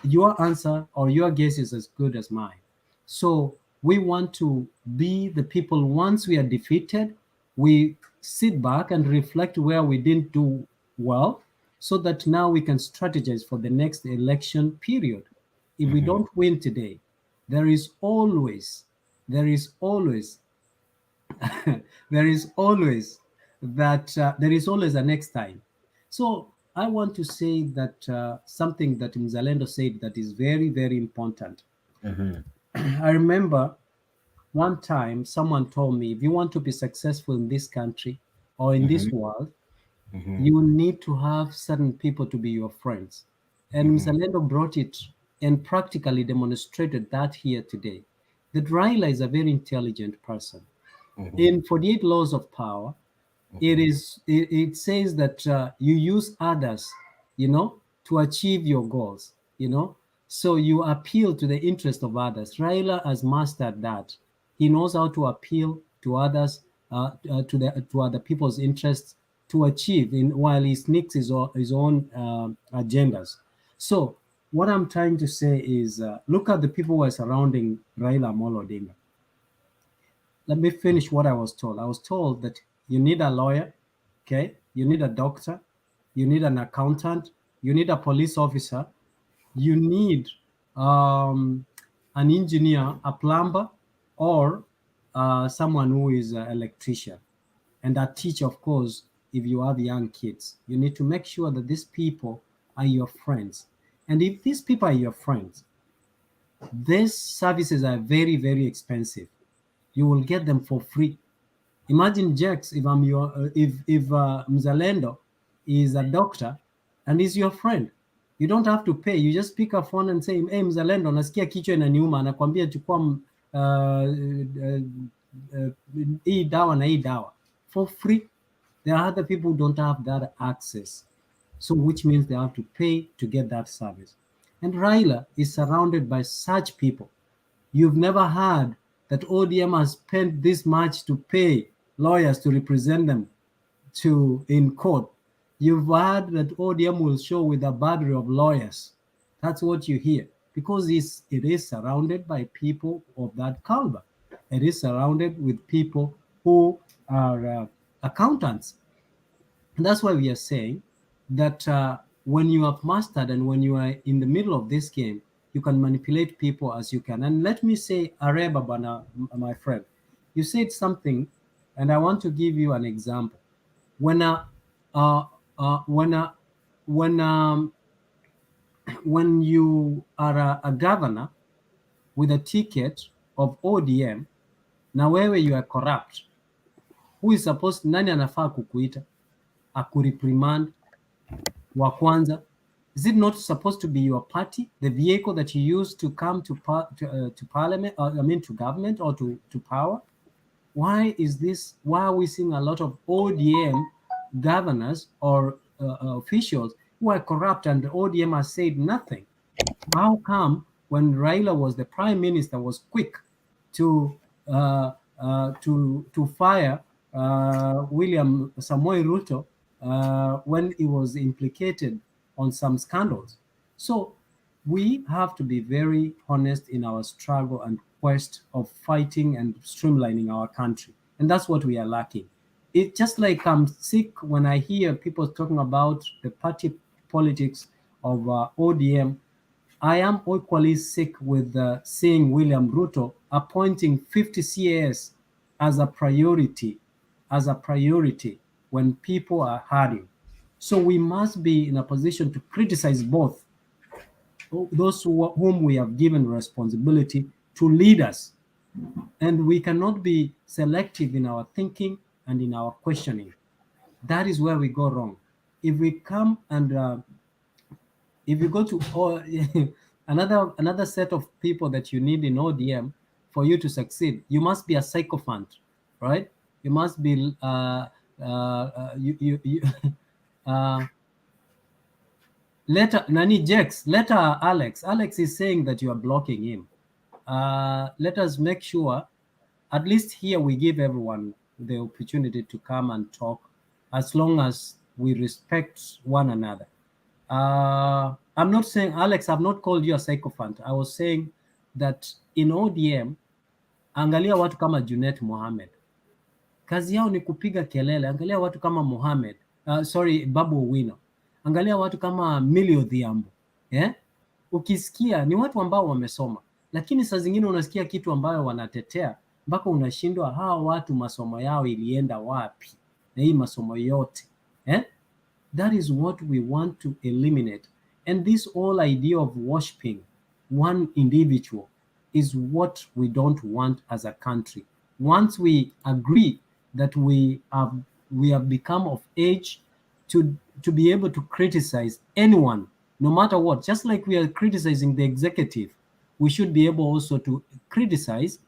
Your answer or your guess is as good as mine. So we want to be the people, once we are defeated, we sit back and reflect where we didn't do well, so that now we can strategize for the next election period. If we don't win today, there is always a next time. So I want to say that something that Mzalendo said that is very, very important. I remember one time someone told me, if you want to be successful in this country or in this world, you need to have certain people to be your friends. And Mzalendo brought it and practically demonstrated that here today. That Raila is a very intelligent person. In 48 Laws of Power, it says that you use others, to achieve your goals, So you appeal to the interest of others. Raila has mastered that. He knows how to appeal to others, to other people's interests to achieve, while he sneaks his own agendas. So what I'm trying to say is, look at the people who are surrounding Raila Amolo Odinga. Let me finish what I was told. I was told that you need a lawyer, okay? You need a doctor, you need an accountant, you need a police officer, you need an engineer, a plumber, or someone who is an electrician. And a teacher, of course, if you have young kids. You need to make sure that these people are your friends. And if these people are your friends, these services are very, very expensive. You will get them for free. Imagine, Jax, if I'm your, if Mzalendo is a doctor and is your friend, you don't have to pay. You just pick a phone and say, hey, Mzalendo, nasikia kichwa inaniuma, anakuambia chukua hii dawa na hii dawa for free. There are other people who don't have that access, so which means they have to pay to get that service. And Raila is surrounded by such people. You've never heard that ODM has spent this much to pay lawyers to represent them in court. You've heard that ODM will show with a battery of lawyers. That's what you hear, because it is surrounded by people of that caliber. It is surrounded with people who are accountants. And that's why we are saying that when you have mastered and when you are in the middle of this game, you can manipulate people as you can. And let me say, Areba Bana, my friend, you said something, and I want to give you an example. When you are a governor with a ticket of ODM, na wewe you are corrupt, who is supposed, nani anafaa kukuita akureprimand wa kwanza? Is it not supposed to be your party, the vehicle that you use to come to parliament, to government or to power? Why is this? Why are we seeing a lot of ODM governors or officials who are corrupt, and the ODM has said nothing? How come when Raila was the prime minister was quick to fire William Samoei Ruto when he was implicated on some scandals? So we have to be very honest in our struggle and quest of fighting and streamlining our country, and that's what we are lacking. It's just like I'm sick when I hear people talking about the party politics of ODM. I am equally sick with seeing William Ruto appointing 50 CAS as a priority when people are hurting. So we must be in a position to criticize both those whom we have given responsibility to lead us. And we cannot be selective in our thinking and in our questioning. That is where we go wrong. If we come and if you go to another set of people that you need in ODM for you to succeed, you must be a sycophant, right? You must be Letter Nani Jex, letter Alex. Alex is saying that you are blocking him. Let us make sure, at least here we give everyone the opportunity to come and talk, as long as we respect one another. I'm not saying, Alex, I've not called you a sycophant. I was saying that in ODM, angalia watu kama Junet Mohamed. Kazi yao ni kupiga kelele. Angalia watu kama Mohamed, Babu Owino. Angalia watu kama Millie Odhiambo. Ukisikia ni watu ambao wamesoma, lakini saa zingine unasikia kitu ambayo wanatetea mpaka unashindwa hawa watu masomo yao ilienda wapi na hii masomo yote. That is what we want to eliminate. And this whole idea of worshiping one individual is what we don't want as a country. Once we agree that we have become of age to be able to criticize anyone, no matter what, just like we are criticizing the executive, we should be able also to criticize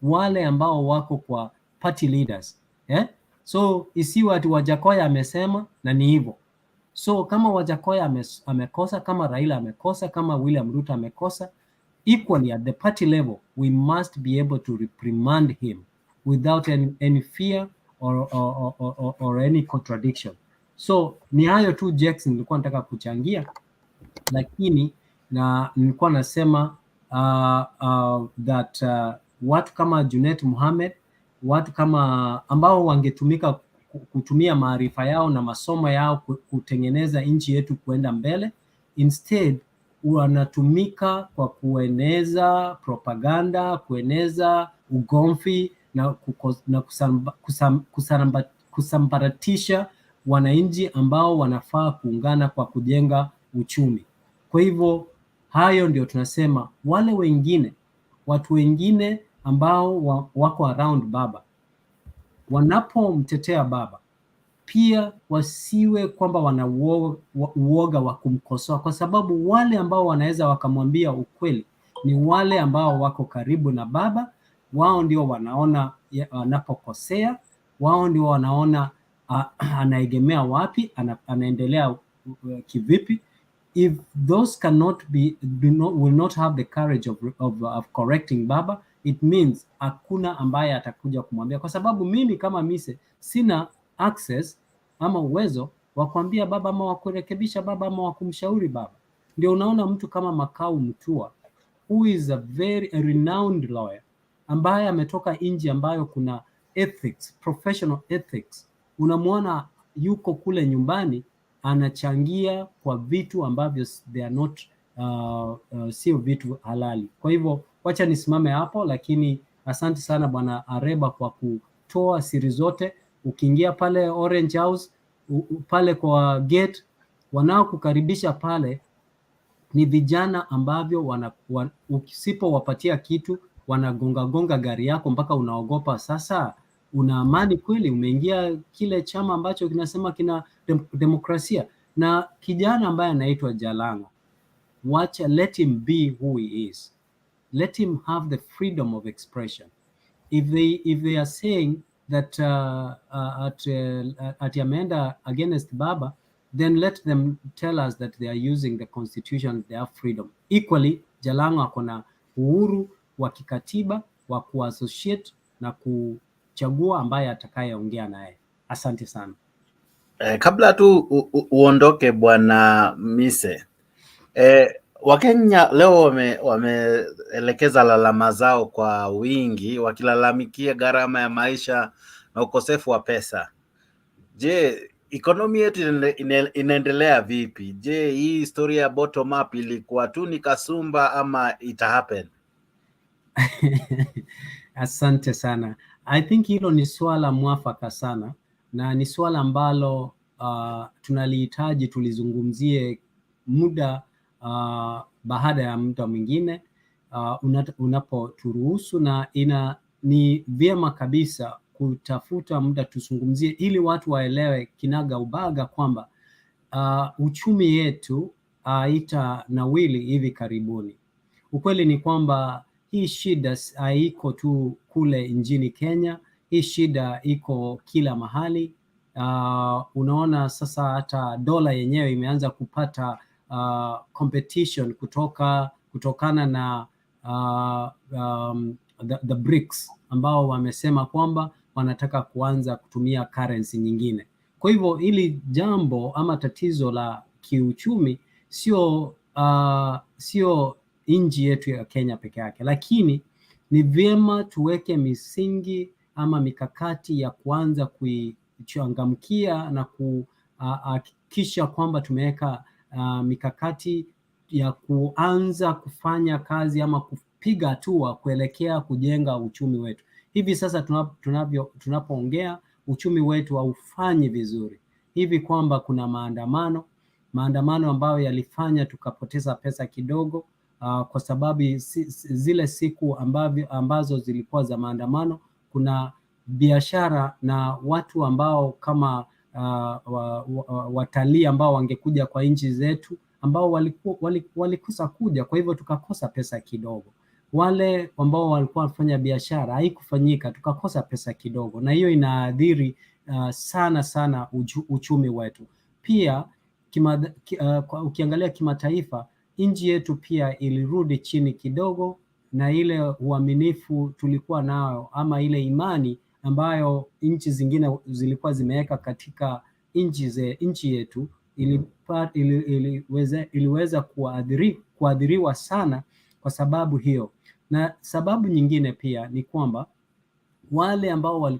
wale ambao wako kwa party leaders. So isiwe ati Wajakoya amesema na ni hivyo. So kama Wajakoya amekosa, kama Raila amekosa, kama William Ruto amekosa, equally at the party level, we must be able to reprimand him without any fear or any contradiction. So ni hayo tu Jackson nilikuwa nataka kuchangia, lakini na nilikuwa nasema that watu kama Junet Mohamed, watu kama ambao wangetumika kutumia maarifa yao na masomo yao kutengeneza nchi yetu kuenda mbele. Instead wanatumika kwa kueneza propaganda, kueneza ugomvi na kusambaratisha wananchi ambao wanafaa kuungana kwa kujenga uchumi. Kwa hivyo hayo ndio tunasema wale wengine, watu wengine ambao wako around baba, wanapomtetea baba pia wasiwe kwamba wana uoga wa kumkosoa, kwa sababu wale ambao wanaweza wakamwambia ukweli ni wale ambao wako karibu na baba. Wao ndio wanaona anapokosea, wao ndio wanaona anaegemea wapi, anaendelea kivipi. If those cannot be, will not have the courage of correcting baba, it means hakuna ambaye atakuja kumwambia, kwa sababu mimi kama Mise sina access ama uwezo wa kuambia baba ama wa kurekebisha baba ama wa kumshauri baba. Ndio unaona mtu kama Makau Mutua, who is a very renowned lawyer, ambaye ametoka nchi ambayo kuna ethics, professional ethics. Unamwona yuko kule nyumbani anachangia kwa vitu ambavyo they are not sio vitu halali. Kwa hivyo wacha nisimame hapo, lakini asante sana Bwana Areba kwa kutoa siri zote. Ukiingia pale Orange House, pale kwa gate, wanaokukaribisha pale ni vijana ambavyo ukisipowapatia kitu wanagonga gari yako mpaka unaogopa. Sasa una amani kweli? Umeingia kile chama ambacho kinasema kina demokrasia. Na kijana ambaye anaitwa Jalanga, wacha, let him be who he is. Let him have the freedom of expression. If they are saying that at ameenda against baba, then let them tell us that they are using the constitution, they have freedom. Equally, Jalanga akona uhuru wa kikatiba wa kuassociate na kuchagua ambaye atakayeongea naye. Asante sana. Kabla tu uondoke Bwana Mise, Wakenya leo wameelekeza lalama zao kwa wingi, wakilalamikia gharama ya maisha na ukosefu wa pesa. Je, economy yetu inaendelea vipi? Je, hii historia ya bottom up ilikuwa tu ni kasumba ama ita happen? Asante sana. I think hilo ni swala mwafaka sana, na ni swala ambalo tunalihitaji tulizungumzie muda baada ya muda mwingine unapoturuhusu, na ni vyema kabisa kutafuta muda tuzungumzie ili watu waelewe kinaga ubaga kwamba uchumi yetu itanawili hivi karibuni. Ukweli ni kwamba hii shida haiko tu kule nchini Kenya, hii shida iko kila mahali. Unaona sasa hata dola yenyewe imeanza kupata competition kutokana na the BRICS ambao wamesema kwamba wanataka kuanza kutumia currency nyingine. Kwa hivyo hili jambo ama tatizo la kiuchumi sio nchi yetu ya Kenya peke yake, lakini ni vyema tuweke misingi ama mikakati ya kuanza kuichangamkia na kuhakikisha kwamba tumeweka mikakati ya kuanza kufanya kazi ama kupiga hatua kuelekea kujenga uchumi wetu. Hivi sasa tunapoongea uchumi wetu haufanyi vizuri, hivi kwamba kuna maandamano ambayo yalifanya tukapoteza pesa kidogo, kwa sababu zile siku ambazo zilikuwa za maandamano, kuna biashara na watu ambao kama watalii ambao wangekuja kwa nchi zetu ambao walikosa kuja, kwa hivyo tukakosa pesa kidogo. Wale ambao walikuwa wanafanya biashara haikufanyika, tukakosa pesa kidogo, na hiyo inaadhiri sana uchumi wetu. Pia ukiangalia kimataifa, nchi yetu pia ilirudi chini kidogo, na ile uaminifu tulikuwa nao ama ile imani ambayo nchi zingine zilikuwa zimeweka katika nchi yetu iliweza kuadhiriwa sana kwa sababu hiyo. Na sababu nyingine pia ni kwamba wale ambao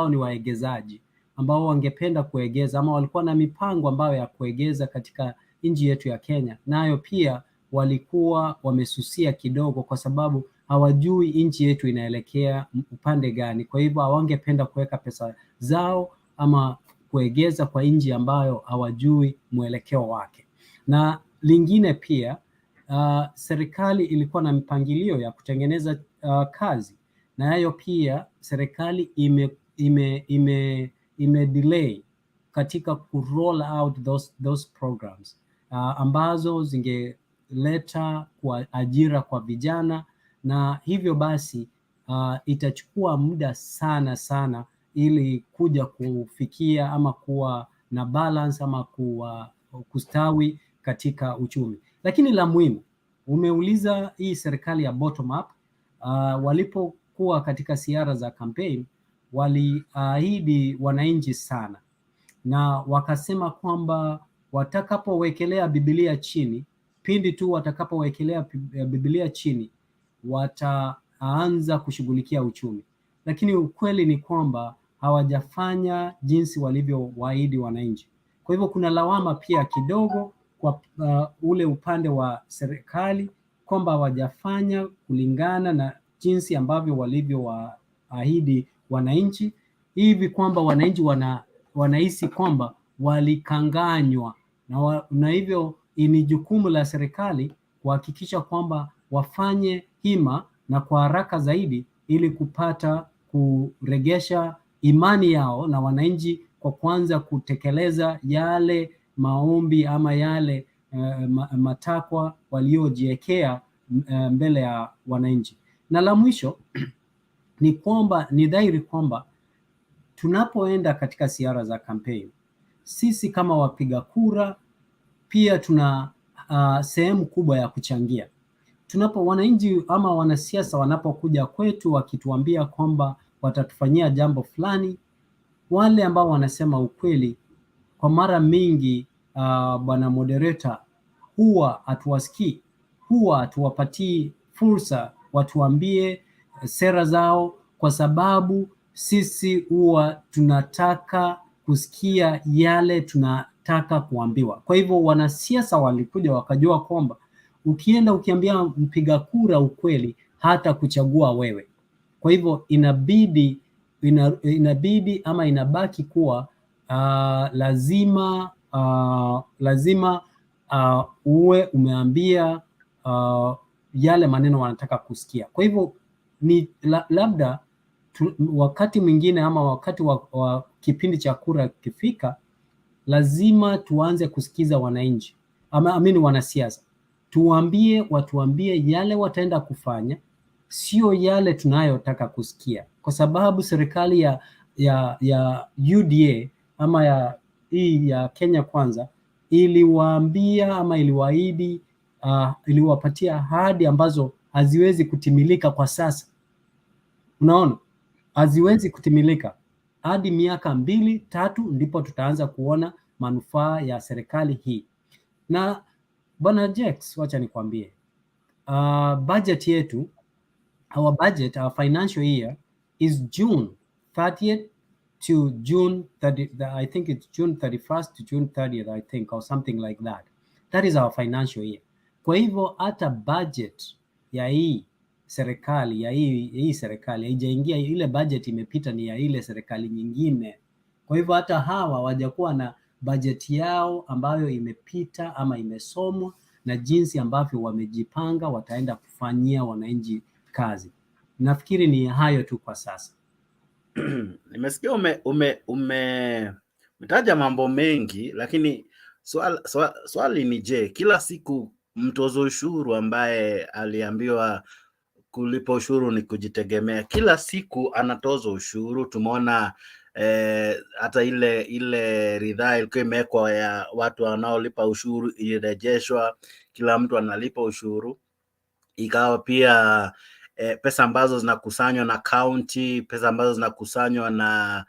ni waegezaji ambao wangependa kuegeza ama walikuwa na mipango ambayo ya kuegeza katika nchi yetu ya Kenya, nayo pia walikuwa wamesusia kidogo, kwa sababu hawajui nchi yetu inaelekea upande gani. Kwa hivyo hawangependa kuweka pesa zao ama kuegeza kwa nchi ambayo hawajui mwelekeo wake. Na lingine pia, serikali ilikuwa na mipangilio ya kutengeneza kazi, na hayo pia serikali ime delay katika ku roll out those programs ambazo zingeleta kwa ajira kwa vijana, na hivyo basi itachukua muda sana ili kuja kufikia ama kuwa na balance ama kustawi katika uchumi. Lakini la muhimu, umeuliza hii serikali ya bottom up, walipokuwa katika siara za campaign waliahidi wananchi sana, na wakasema kwamba watakapowekelea Biblia chini, pindi tu watakapowekelea Biblia chini, wataanza kushughulikia uchumi. Lakini ukweli ni kwamba hawajafanya jinsi walivyowaahidi wananchi. Kwa hivyo kuna lawama pia kidogo kwa ule upande wa serikali kwamba hawajafanya kulingana na jinsi ambavyo walivyowaahidi wananchi, hivi kwamba wananchi wanahisi kwamba walikanganywa, na hivyo ni jukumu la serikali kuhakikisha kwamba wafanye hima na kwa haraka zaidi ili kupata kuregesha imani yao na wananchi, kwa kwanza kutekeleza yale maombi ama yale matakwa waliojiwekea mbele ya wananchi. Na la mwisho ni kwamba ni dhahiri kwamba tunapoenda katika siara za campaign, sisi kama wapiga kura pia tuna sehemu kubwa ya kuchangia. Wananchi ama wanasiasa wanapokuja kwetu wakituambia kwamba watatufanyia jambo fulani, wale ambao wanasema ukweli, kwa mara mingi bwana moderator, huwa hatuwasikii, huwa hatuwapatii fursa watuambie sera zao, kwa sababu sisi huwa tunataka kusikia yale tunataka kuambiwa. Kwa hivyo wanasiasa walikuja wakajua kwamba ukienda ukiambia mpiga kura ukweli, hata kuchagua wewe. Kwa hivyo inabidi ama inabaki kuwa lazima uwe umeambia yale maneno wanataka kusikia. Kwa hivyo ni labda wakati mwingine ama wakati wa kipindi cha kura kifika, lazima tuanze kusikiza wananchi ama wanasiasa, watuambie yale wataenda kufanya, sio yale tunayotaka kusikia, kwa sababu serikali ya UDA ama hii ya Kenya Kwanza iliwaambia ama iliwaahidi, iliwapatia ahadi ambazo haziwezi kutimilika kwa sasa. Unaona, haziwezi kutimilika hadi miaka 2-3 ndipo tutaanza kuona manufaa ya serikali hii. Na bwana Jex, wacha nikwambie, budget yetu, our financial year is June 30th to June 30th. I think it's June 31st to June 30th, I think, or something like that. That is our financial year. Kwa hivyo hata budget ya hii serikali haijaingia, ile budget imepita, ni ya ile serikali nyingine. Kwa hivyo hata hawa hawajakuwa na budget yao ambayo imepita ama imesomwa na jinsi ambavyo wamejipanga wataenda kufanyia wananchi kazi. Nafikiri ni hayo tu kwa sasa. Nimesikia umetaja mambo mengi, lakini swali ni je, kila siku mtoza ushuru ambaye aliambiwa kulipa ushuru ni kujitegemea, kila siku anatoza ushuru? Tumeona hata ile ridhaa ilikuwa imewekwa ya watu wanaolipa ushuru ilirejeshwa, kila mtu analipa ushuru. Ikawa pia pesa ambazo zinakusanywa na county, pesa ambazo zinakusanywa na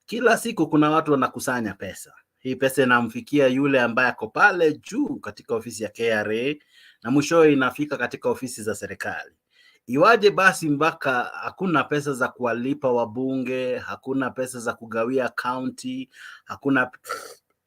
kila siku kuna watu wanakusanya pesa. Hii pesa inamfikia yule ambaye ako pale juu katika ofisi ya KRA na mwishowe inafika katika ofisi za serikali. Iwaje basi mpaka hakuna pesa za kuwalipa wabunge, hakuna pesa za kugawia county, hakuna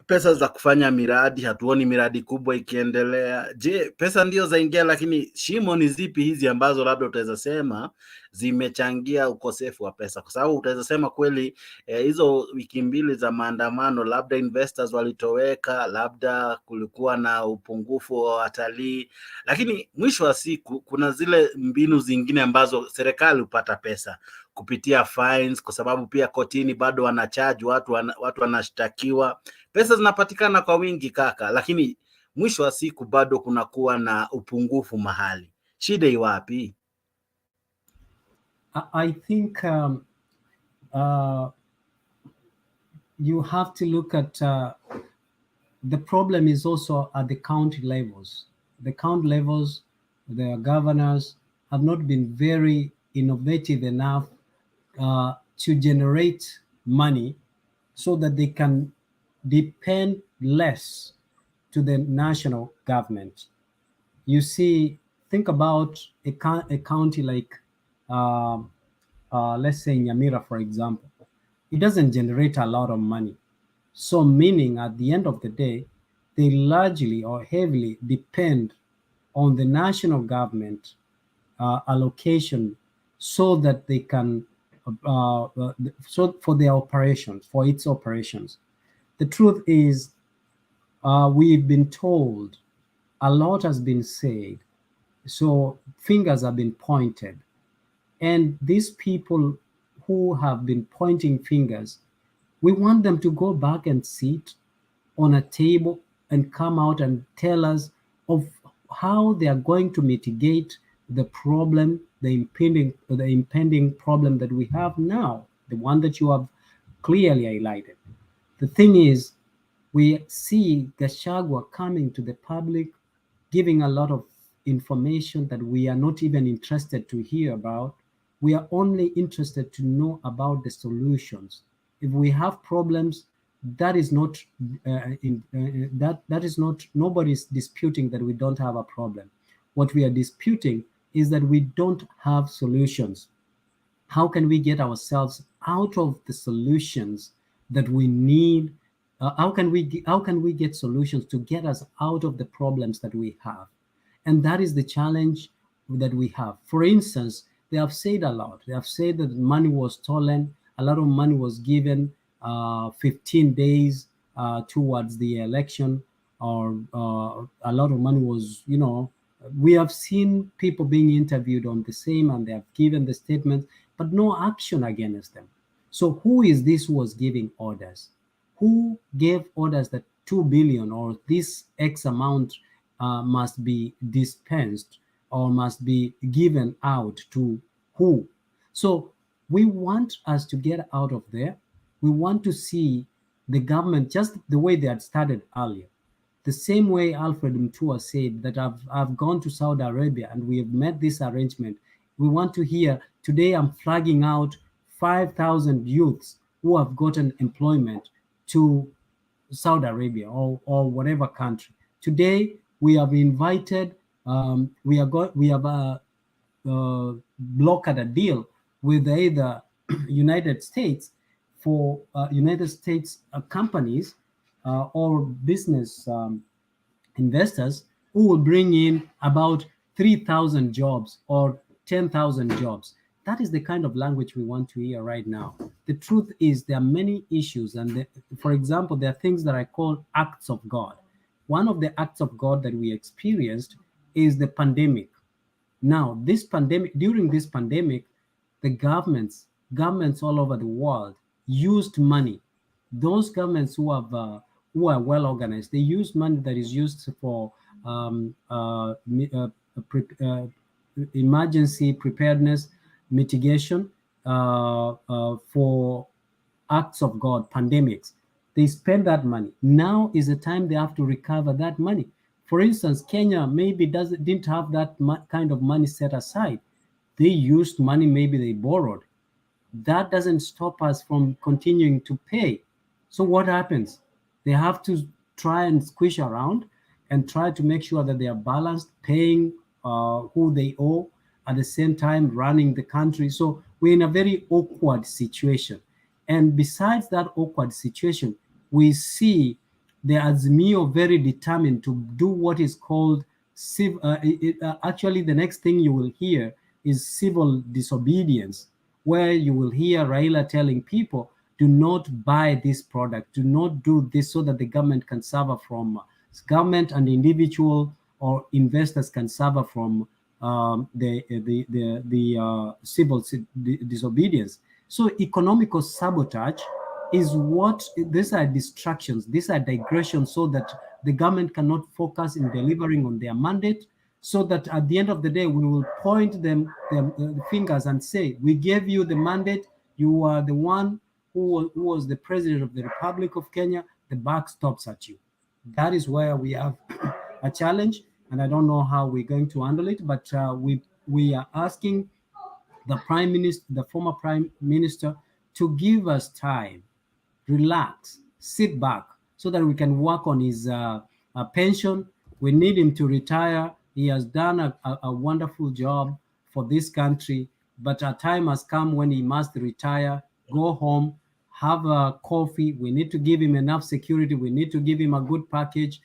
pesa za kufanya miradi, hatuoni miradi kubwa ikiendelea. Je, pesa ndio zaingia, lakini shimo ni zipi hizi ambazo labda utaweza sema zimechangia ukosefu wa pesa? Kwa sababu utaweza sema kweli hizo wiki mbili za maandamano, labda investors walitoweka, labda kulikuwa na upungufu wa watalii, lakini mwisho wa siku kuna zile mbinu zingine ambazo serikali hupata pesa kupitia fines, kwa sababu pia kotini bado wanacharge watu wanashtakiwa. Pesa zinapatikana kwa wingi kaka, lakini mwisho wa siku bado kunakuwa na upungufu mahali. Shida iwapi? I think you have to look at the problem is also at the county levels. The county levels, the governors have not been very innovative enough to generate money so that they can depend less to the national government. You see, think about a county like, let's say Nyamira, for example. It doesn't generate a lot of money. So meaning at the end of the day, they largely or heavily depend on the national government allocation so that they can, so for their operations, for its operations. The truth is, we've been told, a lot has been said, so fingers have been pointed. And these people who have been pointing fingers, we want them to go back and sit on a table and come out and tell us of how they are going to mitigate the problem, the impending problem that we have now, the one that you have clearly highlighted. The thing is, we see Gachagua coming to the public, giving a lot of information that we are not even interested to hear about. We are only interested to know about the solutions. If we have problems, that is not that is not, nobody's disputing that we don't have a problem. What we are disputing is that we don't have solutions. How can we get ourselves out of the solutions that we need? How can we get solutions to get us out of the problems that we have? And that is the challenge that we have. For instance, they have said a lot. They have said that money was stolen. A lot of money was given 15 days towards the election, or a lot of money was, we have seen people being interviewed on the same, and they have given the statements, but no action against them. So who is this who was giving orders? Who gave orders that 2 billion or this X amount must be dispensed or must be given out to who? So we want us to get out of there. We want to see the government just the way they had started earlier. The same way Alfred Mutua said that I've gone to Saudi Arabia and we have met this arrangement. We want to hear, today I'm flagging out 5,000 youths who have gotten employment to Saudi Arabia or whatever country. Today we have invited, we have blocked a deal with either United States for United States companies or business investors who will bring in about 3,000 jobs or 10,000 jobs. That is the kind of language we want to hear right now. The truth is there are many issues, and for example, there are things that I call acts of God. One of the acts of God that we experienced is the pandemic. Now, this pandemic, during this pandemic, the governments all over the world used money. Those governments who are well organized, they use money that is used for emergency preparedness, mitigation, for acts of God, pandemics. They spend that money. Now is the time they have to recover that money. For instance, Kenya maybe didn't have that kind of money set aside. They used money, maybe they borrowed. That doesn't stop us from continuing to pay. So what happens? They have to try and squish around and try to make sure that they are balanced, paying who they owe, at the same time running the country. So we're in a very awkward situation. And besides that awkward situation, we see the Azimio very determined to do what is called actually the next thing you will hear is civil disobedience, where you will hear Raila telling people, do not buy this product, do not do this, so that the government can suffer from, government and individual or investors can suffer from the civil disobedience. So economical sabotage is what, these are distractions, these are digressions, so that the government cannot focus in delivering on their mandate, so that at the end of the day, we will point them the fingers and say, we gave you the mandate, you are the one who was the president of the Republic of Kenya, the buck stops at you. That is where we have a challenge, and I don't know how we're going to handle it, but we are asking the Prime Minister, the former Prime Minister, to give us time, relax, sit back, so that we can work on his pension. We need him to retire. He has done a wonderful job for this country, but a time has come when he must retire, go home, have a coffee. We need to give him enough security. We need to give him a good package,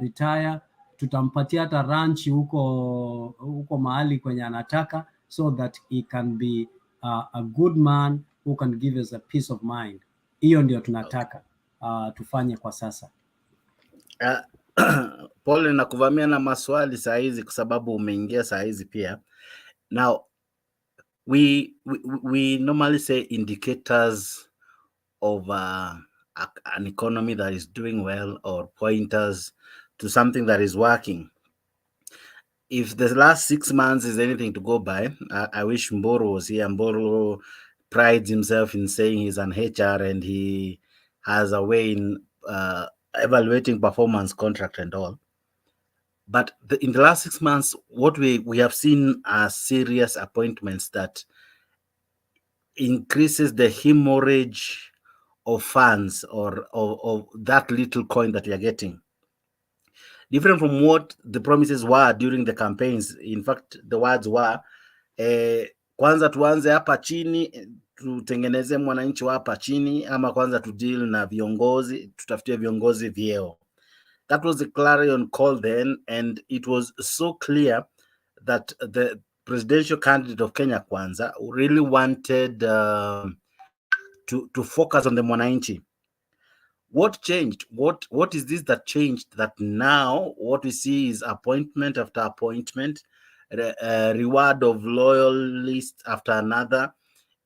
retire. Tutampatia hata ranch huko mahali kwenye anataka, so that he can be a good man who can give us a peace of mind. Hiyo ndio tunataka tufanye kwa sasa. Paul, nakuvamia na maswali saa hizi kwa sababu umeingia saa hizi pia. Now, we normally say indicators of an economy that is doing well, or pointers to something that is working. If the last 6 months is anything to go by, I wish Mboro was here. Mboro prides himself in saying he's an HR and he has a way in evaluating performance contract and all. But in the last 6 months, what we have seen are serious appointments that increases the hemorrhage of funds, or of that little coin that we are getting. Different from what the promises were during the campaigns. In fact, the words were, kwanza tuanze hapa chini, tutengeneze mwananchi wa hapa chini, ama kwanza tu deal na viongozi, tutafutie viongozi vyeo. That was the clarion call then, and it was so clear that the presidential candidate of Kenya Kwanza really wanted to focus on the mwananchi. What changed? What is this that changed, that now what we see is appointment after appointment, reward of loyalists after another,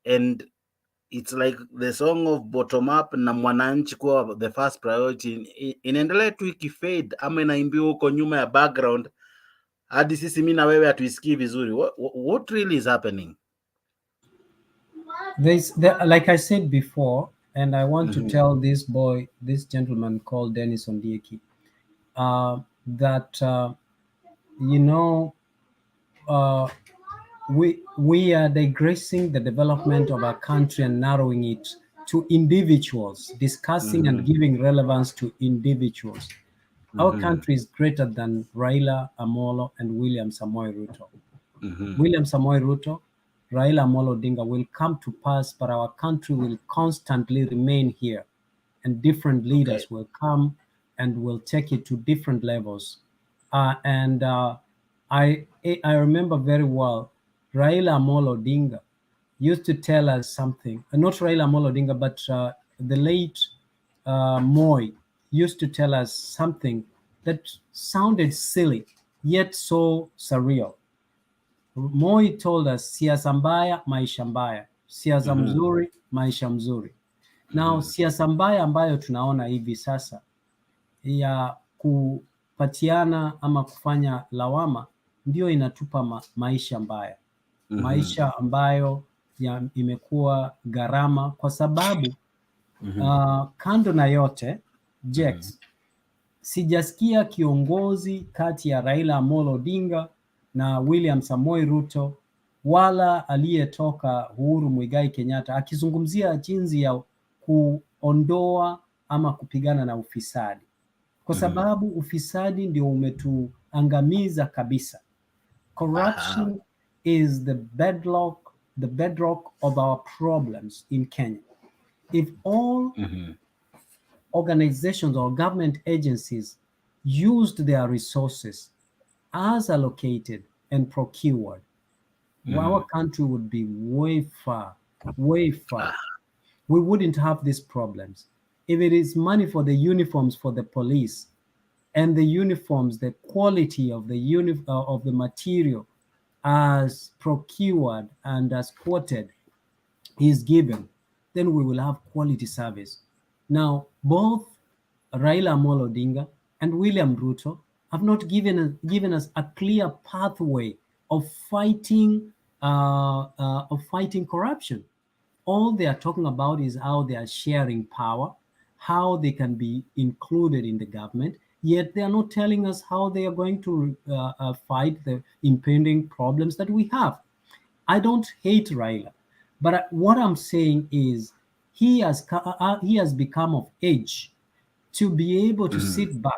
and it's like the song of bottom up na mwananchi kuwa the first priority inaendelea tu ikifade, ama inaimbiwa huko nyuma ya background hadi sisi mimi na wewe hatuisikii vizuri. What really is happening? Like I said before, and I want to tell this gentleman called Dennis Ondieki, that you know, we are digressing the development of our country and narrowing it to individuals, discussing and giving relevance to individuals. Our country is greater than Raila Amolo and William Samoei Ruto. William Samoei Ruto, Raila Amolo Odinga will come to pass, but our country will constantly remain here, and different leaders will come and will take it to different levels. I remember very well, Raila Amolo Odinga used to tell us something, not Raila Amolo Odinga, but the late Moi used to tell us something that sounded silly, yet so surreal. Moi told us, siasa mbaya, maisha mbaya. Siasa mzuri, maisha mzuri. Now, siasa mbaya ambayo tunaona hivi sasa ya kupatiana ama kufanya lawama ndio inatupa maisha mbaya. Maisha ambayo imekuwa gharama kwa sababu kando na yote, Jex, sijasikia kiongozi kati ya Raila Amolo Odinga na William Samoei Ruto wala aliyetoka Uhuru Muigai Kenyatta akizungumzia jinsi ya kuondoa ama kupigana na ufisadi, kwa sababu ufisadi ndio umetuangamiza kabisa. Corruption is the bedrock of our problems in Kenya. If all organizations or government agencies used their resources as allocated and procured, our country would be way far. We wouldn't have these problems. If it is money for the uniforms for the police, and the uniforms, the quality of the material as procured and as quoted is given, then we will have quality service. Now, both Raila Amolo Odinga and William Ruto have not given us a clear pathway of fighting corruption. All they are talking about is how they are sharing power, how they can be included in the government, yet they are not telling us how they are going to fight the impending problems that we have. I don't hate Raila, but what I'm saying is he has become of age to be able to sit back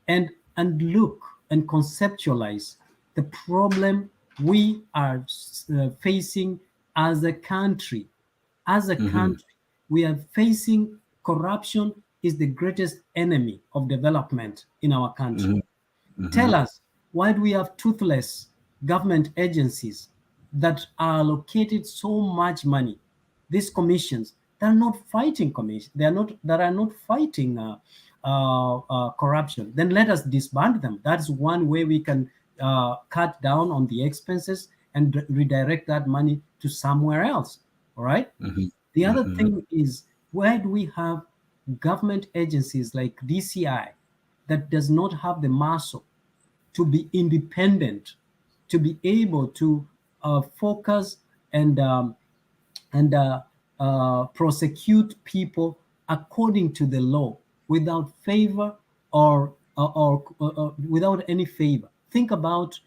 and look and conceptualize the problem we are facing as a country. As a country, we are facing corruption is the greatest enemy of development in our country. Tell us, why do we have toothless government agencies that are allocated so much money? These commissions, they're not fighting fighting corruption. Then let us disband them. That's one way we can cut down on the expenses and redirect that money to somewhere else. All right. The other thing is, where do we have government agencies like DCI that does not have the muscle to be independent, to be able to focus and prosecute people according to the law without favor or without any favor? Think about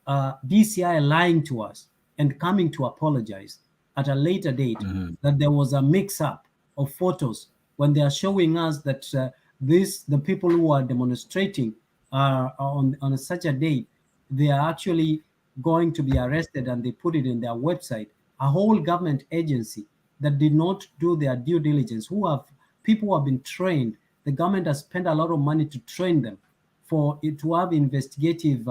DCI lying to us and coming to apologize at a later date that there was a mix-up of photos when they are showing us that the people who are demonstrating on such a day, they are actually going to be arrested, and they put it in their website. A whole government agency that did not do their due diligence, people who have been trained. The government has spent a lot of money to train them for it to have investigative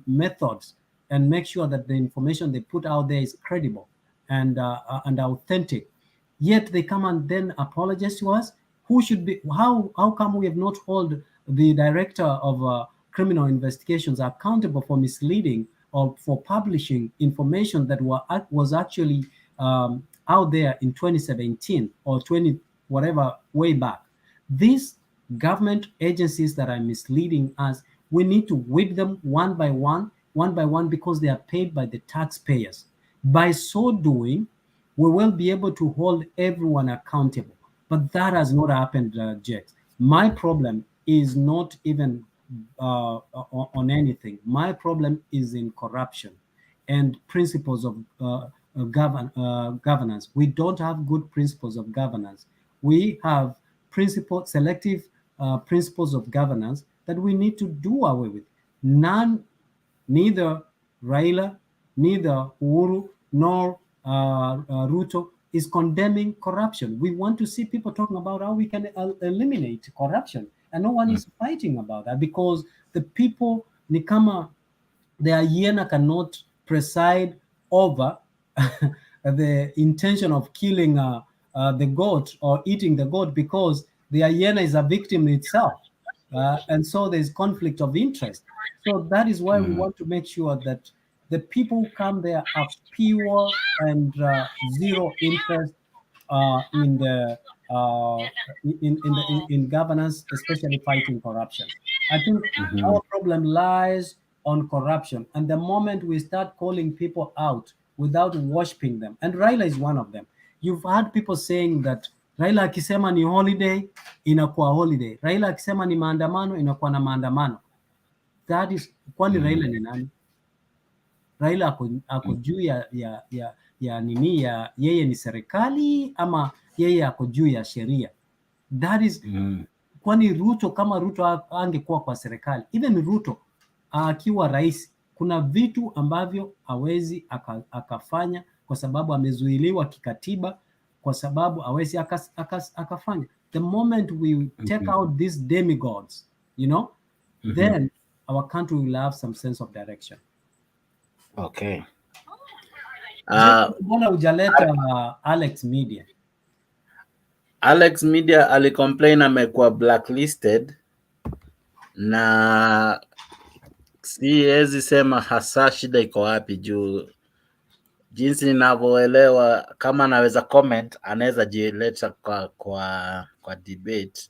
methods and make sure that the information they put out there is credible and authentic. Yet they come and then apologize to us. Who should be? How come we have not held the director of criminal investigations accountable for misleading or for publishing information that was actually out there in 2017 or 20 whatever way back? These government agencies that are misleading us, we need to whip them one by one, because they are paid by the taxpayers. By so doing, we will be able to hold everyone accountable. But that has not happened, Jex. My problem is not even on anything. My problem is in corruption and principles of governance. We don't have good principles of governance. We have selective principles of governance that we need to do away with. Neither Raila, neither Uhuru, nor Ruto is condemning corruption. We want to see people talking about how we can eliminate corruption, and no one is fighting about that, because the people, Nikama, the hyena cannot preside over the intention of killing the goat or eating the goat, because the hyena is a victim itself. And so there's conflict of interest. So that is why we want to make sure that the people who come there are pure and zero interest in governance, especially fighting corruption. I think our problem lies on corruption. And the moment we start calling people out without worshiping them, and Raila is one of them. You've heard people saying that Raila akisema ni holiday, inakuwa holiday. Raila akisema ni maandamano, inakuwa na maandamano. That is, kwani Raila ni nani? Raila ako juu ya nini, ya yeye ni serikali ama yeye ako juu ya sheria? That is, kwani Ruto, kama Ruto angekuwa kwa serikali, even Ruto akiwa rais, kuna vitu ambavyo hawezi akafanya kwa sababu amezuiliwa kikatiba, kwa sababu hawezi akafanya. The moment we take out these demigods, you know, then our country will have some sense of direction. Okay. Mbona hujaleta Alex Media? Alex Media alicomplain amekuwa blacklisted, na siwezi sema hasa shida iko wapi, juu jinsi ninavyoelewa, kama anaweza comment anaweza jileta kwa debate.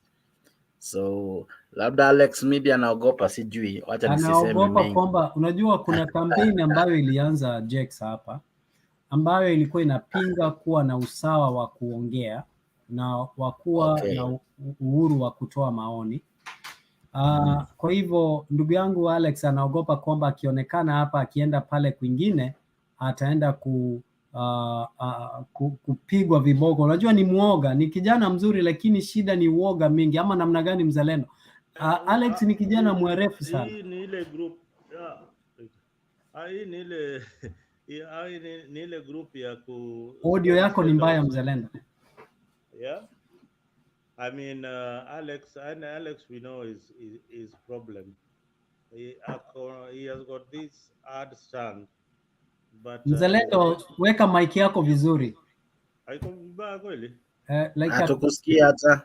So labda Alex Media anaogopa, sijui, wacha nisiseme mengi. Anaogopa kwamba unajua kuna campaign ambayo ilianza Jex hapa ambayo ilikuwa inapinga kuwa na usawa wa kuongea na wakuwa na uhuru wa kutoa maoni. Kwa hivyo ndugu yangu Alex anaogopa kwamba akionekana hapa akienda pale kwingine ataenda kupigwa viboko. Unajua ni muoga, ni kijana mzuri lakini shida ni uoga mingi, ama namna gani mzalendo? Alex ni kijana mwerefu sana. Hii ni ile group hii ni ile group ya ku audio yako ni mbaya mzalendo. Yeah, I mean Alex we know is problem. He has got this hard stand, but mzalendo, weka mic yako vizuri. Haiko vibaya kweli? Like hatukusikia hata.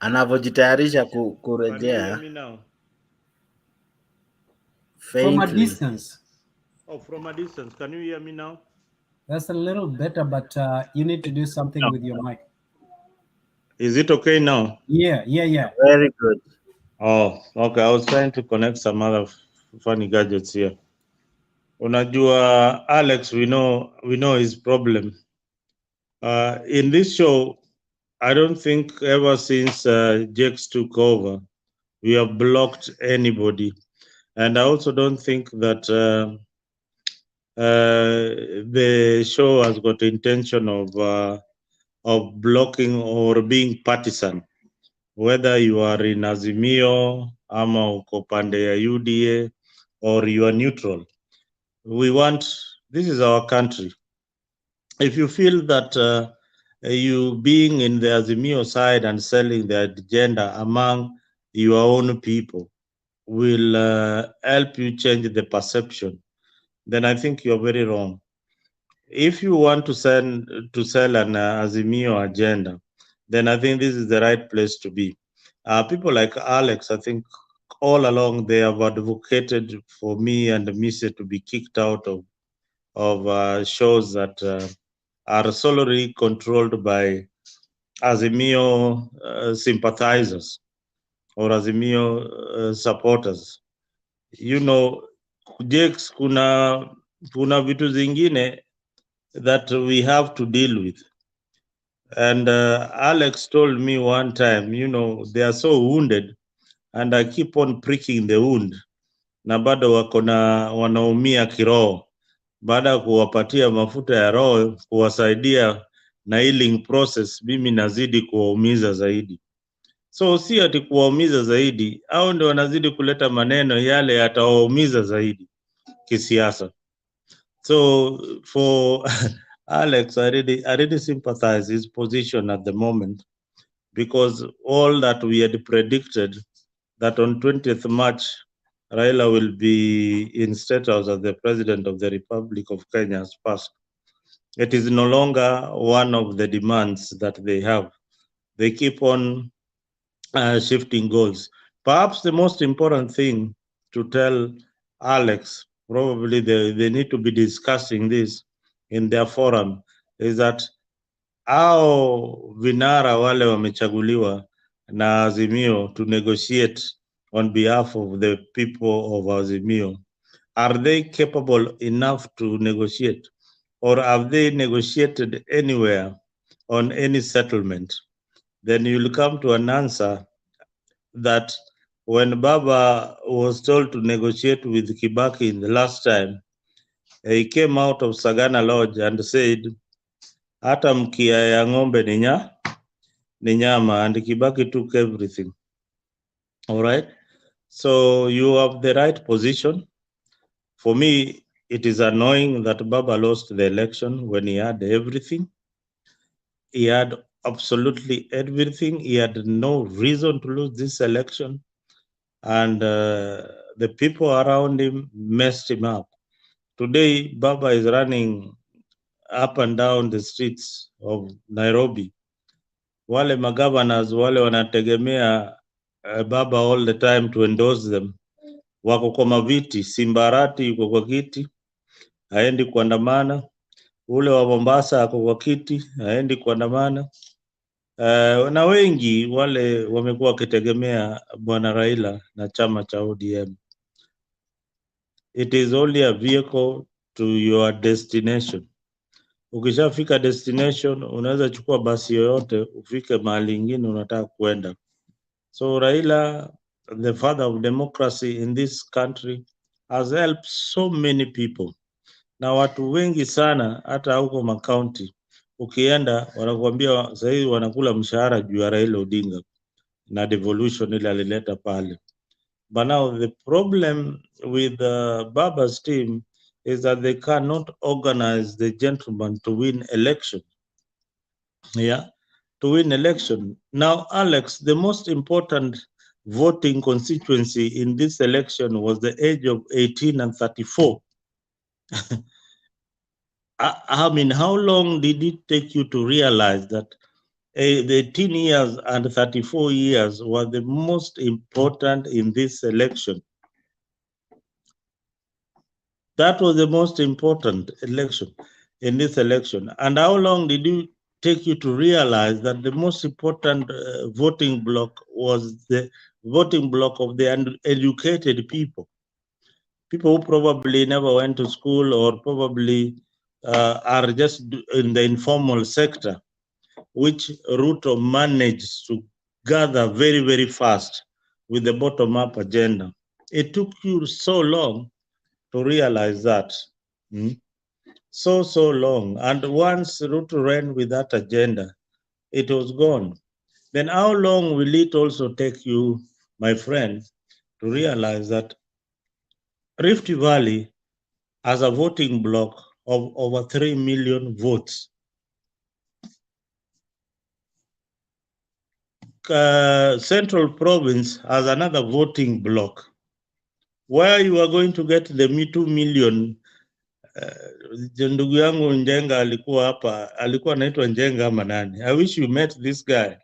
Anavojitayarisha kurejea. From a distance. Oh, from a distance. Can you hear me now? That's a little better, but you need to do something with your mic. Is it okay now? Yeah. Very good. Oh, okay. I was trying to connect some other funny gadgets here. Unajua, Alex, we know his problem. In this show, I don't think ever since Jex took over, we have blocked anybody. And I also don't think that the show has got the intention of blocking or being partisan. Whether you are in Azimio, ama uko pande ya UDA, or you are neutral. This is our country. If you feel that you being in the Azimio side and selling the agenda among your own people will help you change the perception, then I think you're very wrong. If you want to sell an Azimio agenda, then I think this is the right place to be. People like Alex, I think all along they have advocated for me and Mise to be kicked out of shows that are solely controlled by Azimio sympathizers or Azimio supporters. You know, Jex, kuna vitu zingine that we have to deal with. And Alex told me one time, you know, they are so wounded and I keep on pricking the wound. Na bado wanaumia kiroho. Baada ya kuwapatia mafuta ya roho, kuwasaidia na healing process, mimi nazidi kuwaumiza zaidi. So si ati kuwaumiza zaidi, au ndio wanazidi kuleta maneno yale yatawaumiza zaidi kisiasa. So for Alex, I really sympathize his position at the moment, because all that we had predicted that on 20th March, Raila will be in State House as the President of the Republic of Kenya has passed. It is no longer one of the demands that they have. They keep on shifting goals. Perhaps the most important thing to tell Alex, probably they need to be discussing this in their forum, is that hao vinara wale wamechaguliwa na Azimio to negotiate on behalf of the people of Azimio, are they capable enough to negotiate, or have they negotiated anywhere on any settlement? Then you'll come to an answer that when Baba was told to negotiate with Kibaki in the last time, he came out of Sagana Lodge and said, hata mkia ya ng'ombe ni nyama, and Kibaki took everything. All right. So you have the right position. For me, it is annoying that Baba lost the election when he had everything. He had absolutely everything. He had no reason to lose this election. And the people around him messed him up. Today, Baba is running up and down the streets of Nairobi. Wale magovernors, wale wanategemea Baba all the time to endorse them, wako kwa maviti. Simbarati yuko kwa kiti, haendi kuandamana. Ule wa Mombasa ako kwa kiti, haendi kuandamana. Na wengi wale wamekuwa wakitegemea bwana Raila na chama cha ODM. It is only a vehicle to your destination. Ukishafika destination, unaweza chukua basi yoyote ufike mahali ingine unataka kwenda. So Raila, the father of democracy in this country, has helped so many people. Na watu wengi sana hata huko makaunti ukienda wanakuambia sasa hivi wanakula mshahara juu ya Raila Odinga na Devolution ile alileta pale. But now the problem with Baba's team is that they cannot organize the gentleman to win election. Yeah, to win election. Now, Alex, the most important voting constituency in this election was the age of 18 and 34. I mean, how long did it take you to realize that the 18 years and 34 years were the most important in this election? That was the most important election in this election. And how long did it take you to realize that the most important voting bloc was the voting bloc of the uneducated people? People who probably never went to school or probably are just in the informal sector, which Ruto managed to gather very, very fast with the bottom-up agenda. It took you so long to realize that. So long. And once Ruto ran with that agenda, it was gone. Then how long will it also take you, my friend, to realize that Rift Valley has a voting bloc of over 3 million votes? Central Province has another voting bloc. Where you are going to get the 2 million? Ndugu yangu Njenga alikuwa hapa, alikuwa anaitwa Njenga ama nani? I wish you met this guy.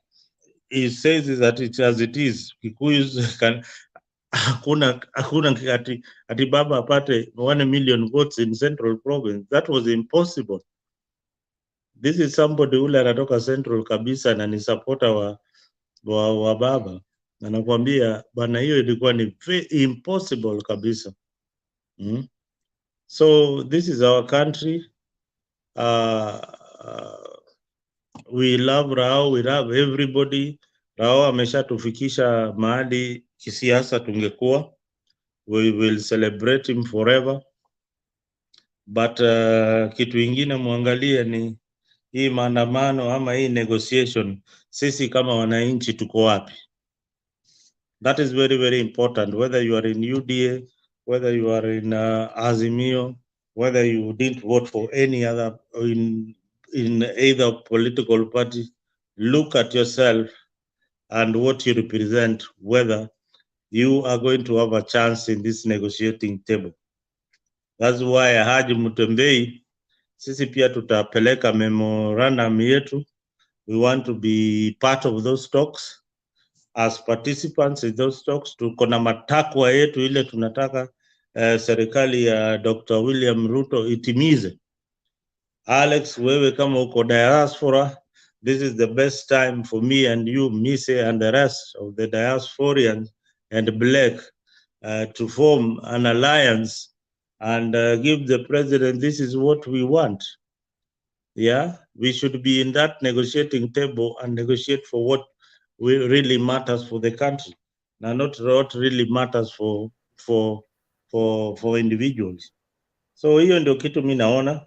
He says that it's as it is. Kikuyus can hakuna ati Baba apate 1 million votes in Central Province. That was impossible. This is somebody ule anatoka Central kabisa na ni supporter wa Baba. Na nakwambia bana, hiyo ilikuwa ni impossible kabisa. So this is our country. We love Rao, we love everybody. Rao ameshatufikisha mahali kisiasa tungekuwa. We will celebrate him forever. But kitu ingine muangalie ni hii maandamano ama hii negotiation, sisi kama wananchi tuko wapi? That is very, very important. Whether you are in UDA, whether you are in Azimio, whether you didn't vote for any other in either political party, look at yourself and what you represent, whether you are going to have a chance in this negotiating table. That's why Haji Mutembei, sisi pia tutapeleka memorandum yetu. We want to be part of those talks as participants in those talks. Tuko na matakwa yetu ile tunataka serikali ya Dr. William Ruto itimize. Alex, wewe kama uko diaspora, this is the best time for me and you, Mise, and the rest of the diasporians and Black to form an alliance and give the president, this is what we want. Yeah, we should be in that negotiating table and negotiate for what really matters for the country, now not what really matters for individuals. So hiyo ndio kitu mimi naona,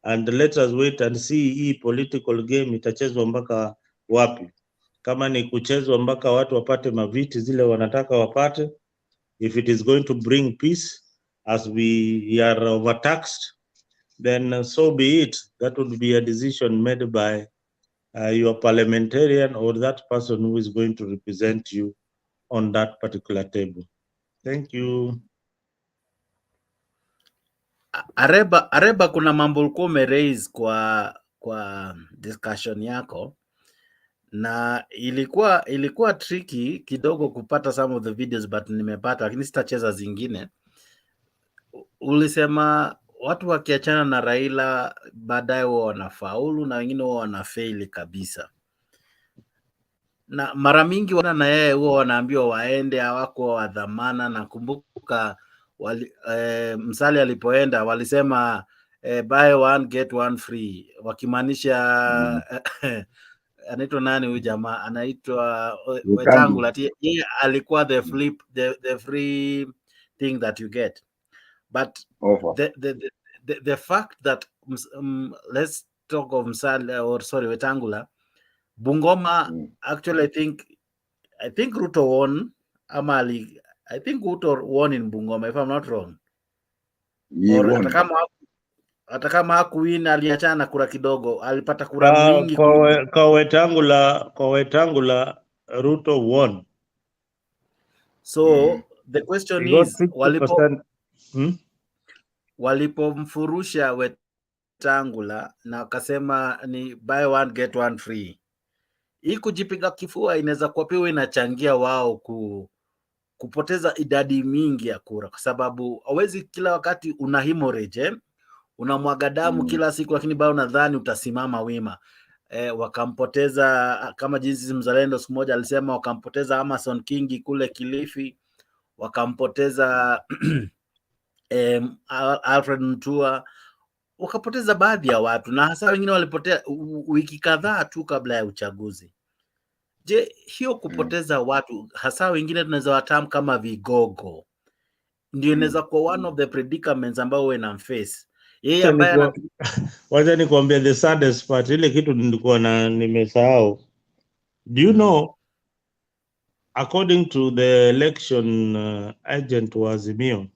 and let us wait and see hii political game itachezwa mpaka wapi. kama ni kuchezwa mpaka watu wapate maviti zile wanataka wapate, if it is going to bring peace as we are overtaxed, then so be it. That would be a decision made by your parliamentarian or that person who is going to represent you on that particular table. Thank you. Areba, kuna mambo ulikuwa umeraise kwa discussion yako, na ilikuwa tricky kidogo kupata some of the videos, but nimepata, lakini sitacheza zingine. Ulisema watu wakiachana na Raila baadaye wao wanafaulu na wengine wao wanafaili kabisa, na mara mingi wana na yeye huwa wanaambiwa waende, hawako wa dhamana. Na kumbuka Msali alipoenda walisema buy one get one free, wakimaanisha anaitwa nani huyu jamaa, anaitwa Wetangula, yeye alikuwa the free thing that you get. But the fact that let's talk of Wetangula, Bungoma, actually I think Ruto won. I think Ruto won in Bungoma, if I'm not wrong. Hata kama hakuwin, aliachana kura kidogo, alipata kura mingi. Kwa Wetangula Ruto won. So the question is, walipomfurusha Wetangula na wakasema ni buy one get one free, hii kujipiga kifua inaweza kuwa pia inachangia wao kupoteza idadi mingi ya kura, kwa sababu hawezi kila wakati una hemorrhage, unamwaga damu kila siku, lakini bado nadhani utasimama wima. Wakampoteza kama jinsi Mzalendo siku moja alisema, wakampoteza Amason Kingi kule Kilifi, wakampoteza Alfred Mutua, wakapoteza baadhi ya watu, na hasa wengine walipotea wiki kadhaa tu kabla ya uchaguzi. Je, hiyo kupoteza watu, hasa wengine tunaweza watam kama vigogo, ndio inaweza kuwa one of the predicaments ambao wewe na face yeye ambaye wacha nikwambie the saddest part, ile kitu nilikuwa nimesahau. Do you know, according to the election agent wa Azimio,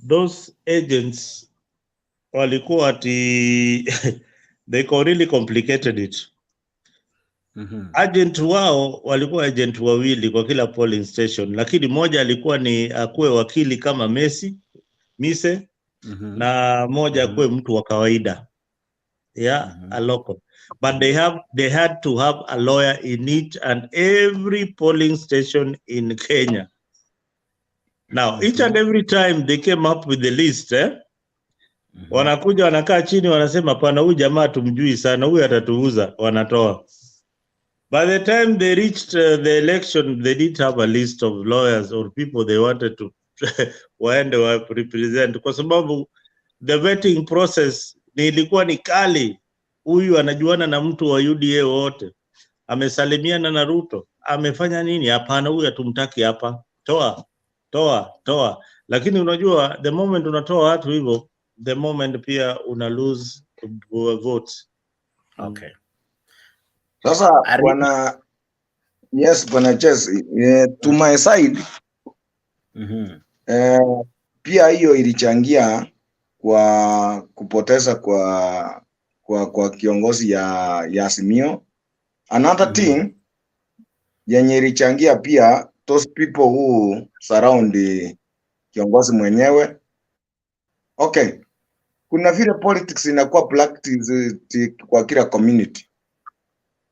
those agents walikuwa ati they really complicated it. Agent wao walikuwa agent wawili kwa kila polling station, lakini moja alikuwa ni akuwe wakili kama Mise, na moja akuwe mtu wa kawaida, a local. But they had to have a lawyer in each and every polling station in Kenya. Now each and every time they came up with the list, wanakuja wanakaa chini wanasema pana, huyu jamaa tumjui sana, huyu atatuuza, wanatoa. By the time they reached the election, they didn't have a list of lawyers or people they wanted to waende wa represent, kwa sababu the vetting process ilikuwa ni kali. Huyu anajuana na mtu wa UDA wote, amesalimiana na Ruto, amefanya nini? Hapana, huyu hatumtaki hapa, toa. Lakini unajua the moment unatoa watu hivyo, the moment pia una lose votes. Okay. Sasa bwana Chesi, to my side, pia hiyo ilichangia kwa kupoteza kwa kiongozi ya Azimio. Another thing yenye ilichangia pia, those people who surround kiongozi mwenyewe. Okay, kuna vile politics inakuwa practice kwa kila community.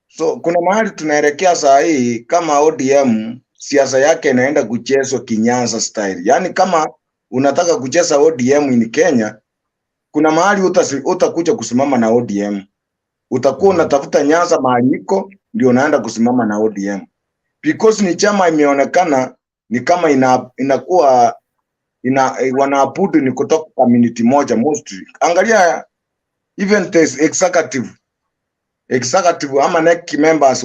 So kuna mahali tunaelekea saa hii kama ODM, siasa yake inaenda kuchezwa Kinyanza style. Yani kama unataka kucheza ODM in Kenya, kuna mahali utakuja kusimama na ODM. Utakuwa unatafuta Nyanza mahali iko ndio unaenda kusimama na ODM. Because ni chama imeonekana ni kama inakuwa wanaabudu ni kutoka community moja mostly. Angalia even the executive ama NEC members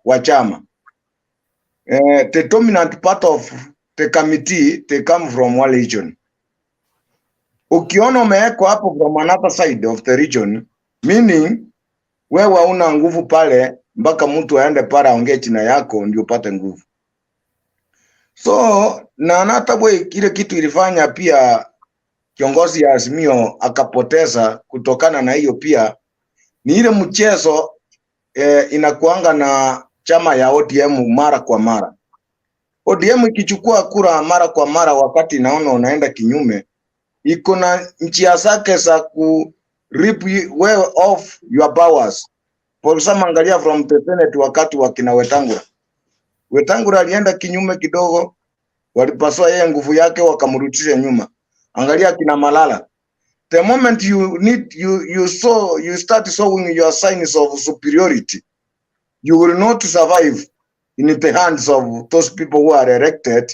wa chama. The dominant part of the committee, they come from one region. Ukiona umewekwa hapo from another side of the region, meaning wewe una nguvu pale mpaka mtu aende para aongee china yako ndio upate nguvu. So na hata kile kitu ilifanya pia kiongozi ya Azimio akapoteza kutokana na hiyo pia ni ile mchezo inakuanga na chama ya ODM mara kwa mara. ODM ikichukua kura mara kwa mara wakati inaona unaenda kinyume, iko na njia zake za ku rip well off your powers. For example, angalia from the Senate wakati wakina Wetangula alienda kinyume kidogo, walipaswa yeye nguvu yake wakamrudisha nyuma. Angalia kina Malala. The moment you start showing your signs of superiority, you will not survive in the hands of those people who are elected,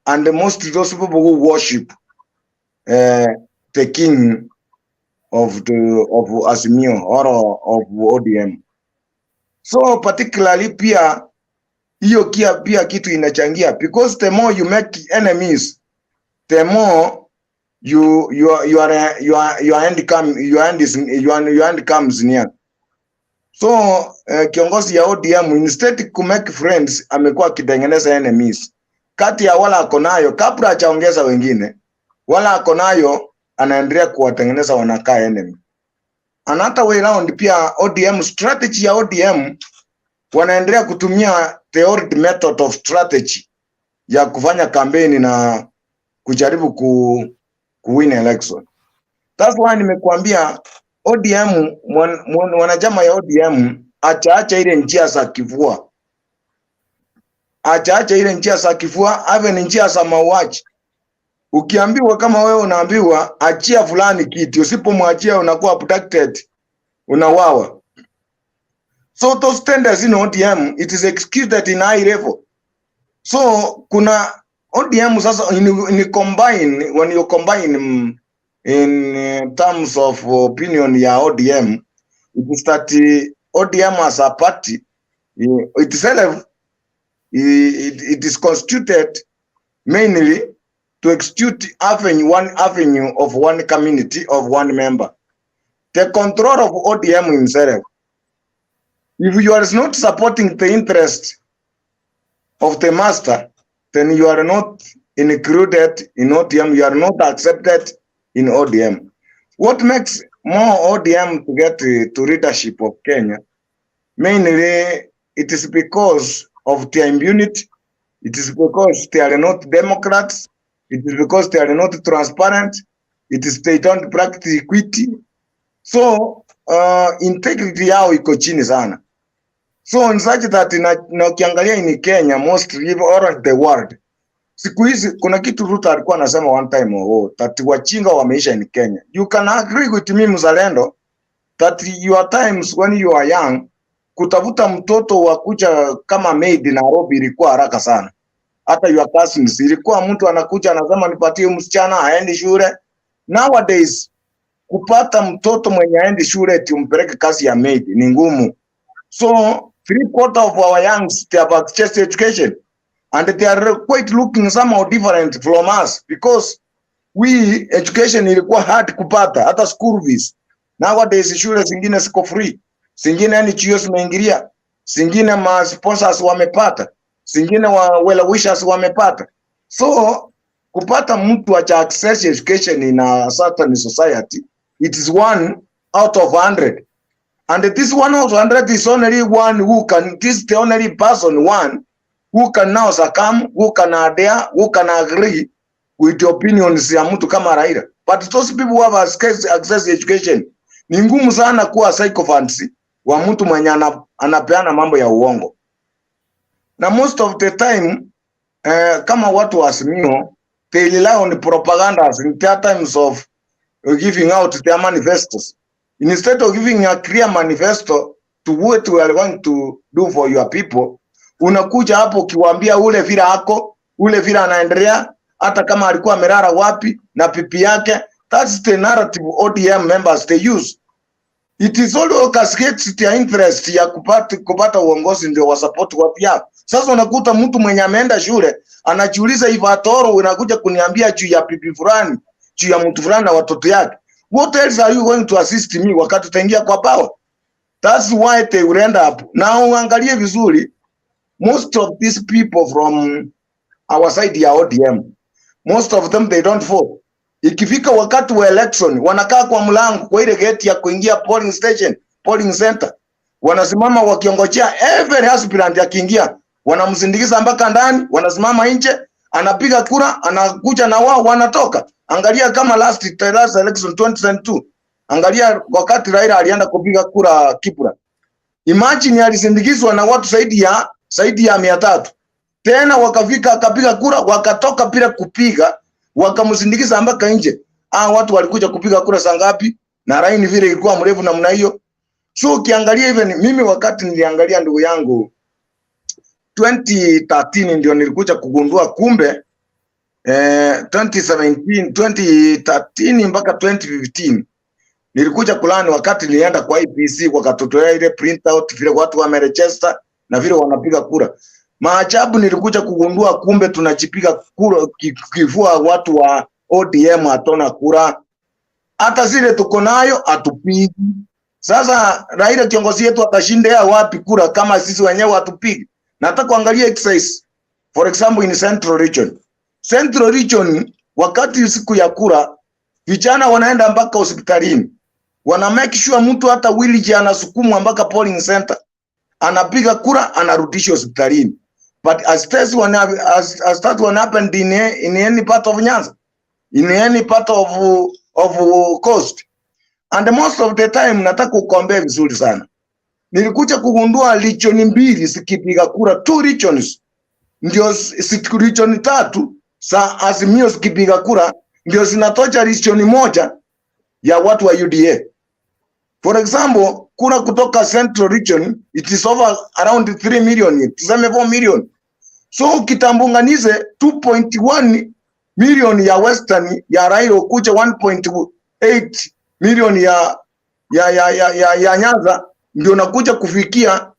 and mostly those people who worship the king of Azimio or of ODM. So particularly pia hiyo pia kitu inachangia, because the more you make enemies, the more your end comes near. So kiongozi ya ODM instead to make friends amekuwa akitengeneza enemies kati ya wala akonayo, kabla hajaongeza wengine wala akonayo anaendelea kuwatengeneza wanakaa enemy. Another way round pia ODM strategy ya ODM wanaendelea kutumia the old method of strategy ya kufanya kampeni na kujaribu kuwin election. That's why nimekuambia ODM wanachama ya ODM acha ile njia za kifua. Acha ile njia za kifua, ave ni njia za mauaji. Ukiambiwa kama wewe unaambiwa achia fulani kitu, usipomwachia unakuwa abducted, unawawa. So those tenders in ODM, it is executed in high level. So kuna ODM sasa when you combine in terms of opinion ya ODM, it is that ODM as a party itself, it is constituted mainly to execute one avenue of one community of one member. The control of ODM himself. If you are not supporting the interest of the master, then you are not included in ODM, you are not accepted in ODM. What makes more ODM to get to leadership of Kenya, mainly it is because of their impunity, it is because they are not Democrats, it is because they are not transparent, it is they don't practice equity. So integrity yao iko chini sana. So in such that na ukiangalia in Kenya, mostly all around the world, siku hizi kuna kitu Ruto alikuwa anasema one time that wachinga wameisha in Kenya. You can agree with me mzalendo that your times when you are young, kutafuta mtoto wa kuja kama maid Nairobi ilikuwa haraka sana. Hata your cousins ilikuwa mtu anakuja anasema nipatie msichana aende shule. Nowadays kupata mtoto mwenye aende shule tumpeleke kazi ya maid ni ngumu. So 3/4 of our youngs they have access to education, and they are quite looking somehow different from us, because we education ilikuwa hard kupata, hata school fees. Nowadays shule zingine ziko free, zingine NGO zimeingilia, zingine ma sponsors wamepata, zingine well wishers wamepata. So kupata mtu acha access education in a certain society, it is 1 out of 100. And this 1 out of 100 is only one who can, this is the only person who can now succumb, who can adhere, who can agree with the opinions ya mtu kama Raila. But those people who have access to education, ni ngumu sana kuwa sycophants wa mtu mwenye anapeana mambo ya uongo. Na most of the time, kama watu wa Azimio, they rely on propagandas in terms of giving out their manifestos. Instead of giving a clear manifesto to what we are going to do for your people, unakuja hapo ukiwaambia ule vile ako, ule vile anaendelea, hata kama alikuwa amelala wapi na pipi yake. That's the narrative ODM members they use. It is all cascades their interest ya kupata uongozi ndio wa support watu yao. Sasa unakuta mtu mwenye ameenda shule anajiuliza hivi, atoro unakuja kuniambia juu ya pipi fulani, juu ya mtu fulani na watoto yake. What else are you going to assist me wakati utaingia kwa power? That's why they will end up. Now angalie vizuri, most of these people from our side ya ODM, most of them they don't vote. Ikifika wakati wa election, wanakaa kwa mlango kwa ile gate ya kuingia polling station, polling center. Wanasimama wakiongojea every aspirant akiingia, wanamsindikiza mpaka ndani, wanasimama nje, anapiga kura, anakuja na wao wanatoka. Angalia kama last election 2022. Angalia wakati Raila alienda kupiga kura Kibra. Imagine alisindikizwa na watu zaidi ya 300. Tena wakafika akapiga kura, wakatoka bila kupiga, wakamsindikiza mpaka nje. Watu walikuja kupiga kura saa ngapi? Na line vile ilikuwa mrefu namna hiyo. So ukiangalia even mimi wakati niliangalia ndugu yangu 2013 ndio nilikuja kugundua kumbe 2013 mpaka 2015 nilikuja kulani wakati nilienda kwa IPC wakatotolea ile printout vile watu wameregister na vile wanapiga kura. Maajabu nilikuja kugundua kumbe tunachipiga kura kifua watu wa ODM atona kura. Hata zile tuko nayo atupigi. Sasa Raila kiongozi yetu atashindea wapi kura kama sisi wenyewe atupigi? Nataka kuangalia exercise. For example in Central Region. Central Region wakati siku ya kura vijana wanaenda mpaka hospitalini. Wana make sure mtu hata wheelchair anasukumwa mpaka polling center. Anapiga kura anarudishwa hospitalini. But as that one happened in any part of Nyanza, in any part of coast. And most of the time nataka kukombea vizuri sana. Nilikuja kugundua region mbili sikipiga kura, 2 regions. Ndio region 3 sa Azimio sikipiga kura ndio zinatocha region moja ya watu wa UDA. For example, kura kutoka Central Region it is over around 3 million, tuseme 4 million. So kitambuganize 2.1 million ya Western ya Raila kuja 1.8 million ya Nyanza ndio nakuja kufikia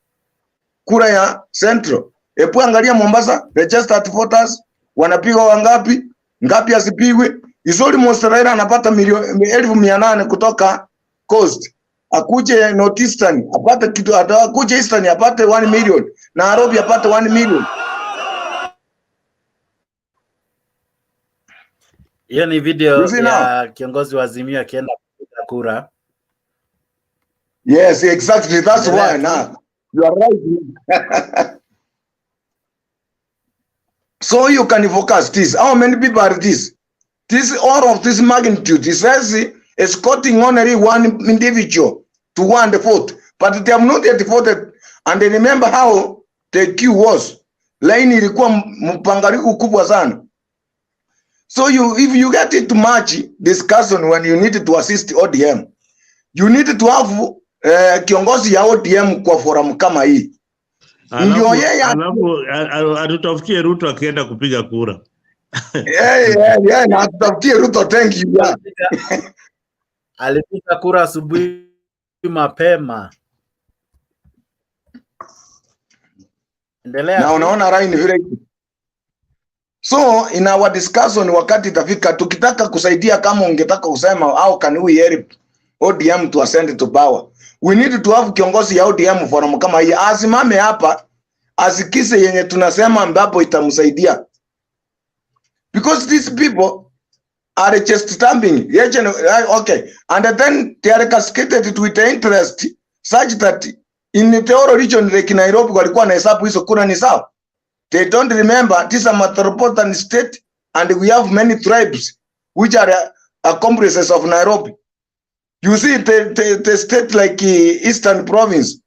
kura ya Central. Epo angalia Mombasa, registered voters wanapiga wangapi? Ngapi asipigwe? Isoli Monster Raila anapata 1,800 kutoka Coast. Akuje Northeastern apate kitu, akuje Eastern apate 1 million. Na Nairobi apate 1 million. Hiyo ni video ya kiongozi wa Azimio akienda kupiga kura. Yes, exactly. That's why now you are right. So you can focus this. How many people are this? This all of this magnitude is escorting only one individual to 1/4, but they have not yet voted. And remember how the queue was. Line ilikuwa mpangilio kubwa sana. So if you get it to match discussion when you need to assist ODM, you need to have kiongozi ya ODM kwa forum kama hii. Ndio yeye atutafutie Ruto akienda kupiga kura. Yeah, na atutafutie Ruto, thank you. Alipiga kura asubuhi mapema. Endelea. Na unaona line vile. So in our discussion wakati itafika tukitaka kusaidia, kama ungetaka kusema how can we help ODM to ascend to power, we need to have kiongozi ya ODM forum kama hii asimame hapa asikise yenye tunasema ambapo itamsaidia, because these people are just stamping. Okay, and then they are cascaded with the interest such that in the Electoral region like Nairobi walikuwa na hesabu hizo kura ni sawa. They don't remember this is a metropolitan state and we have many tribes which are accomplices of Nairobi. You see the state like Eastern province,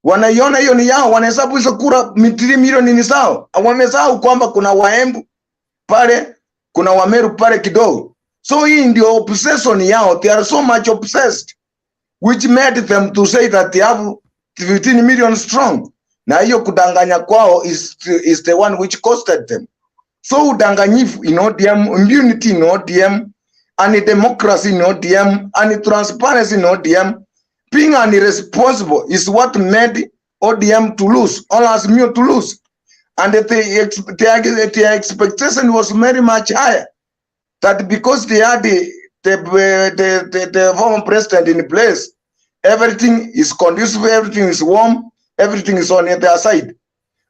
wanaiona hiyo ni yao, wanahesabu hizo kura 3 milioni ni sawa. Wamesahau kwamba kuna Waembu pale, kuna Wameru pale kidogo. So hii ndio obsession yao. They are so much obsessed which made them to say that they have 15 million strong. Na hiyo kudanganya kwao is the one which costed them. So udanganyifu in ODM, impunity in ODM, and democracy in ODM, and transparency in ODM, being irresponsible is what made ODM to lose, or Azimio to lose. And the expectation was very much higher. That because they had the former president in place, everything is conducive, everything is warm, everything is on their side.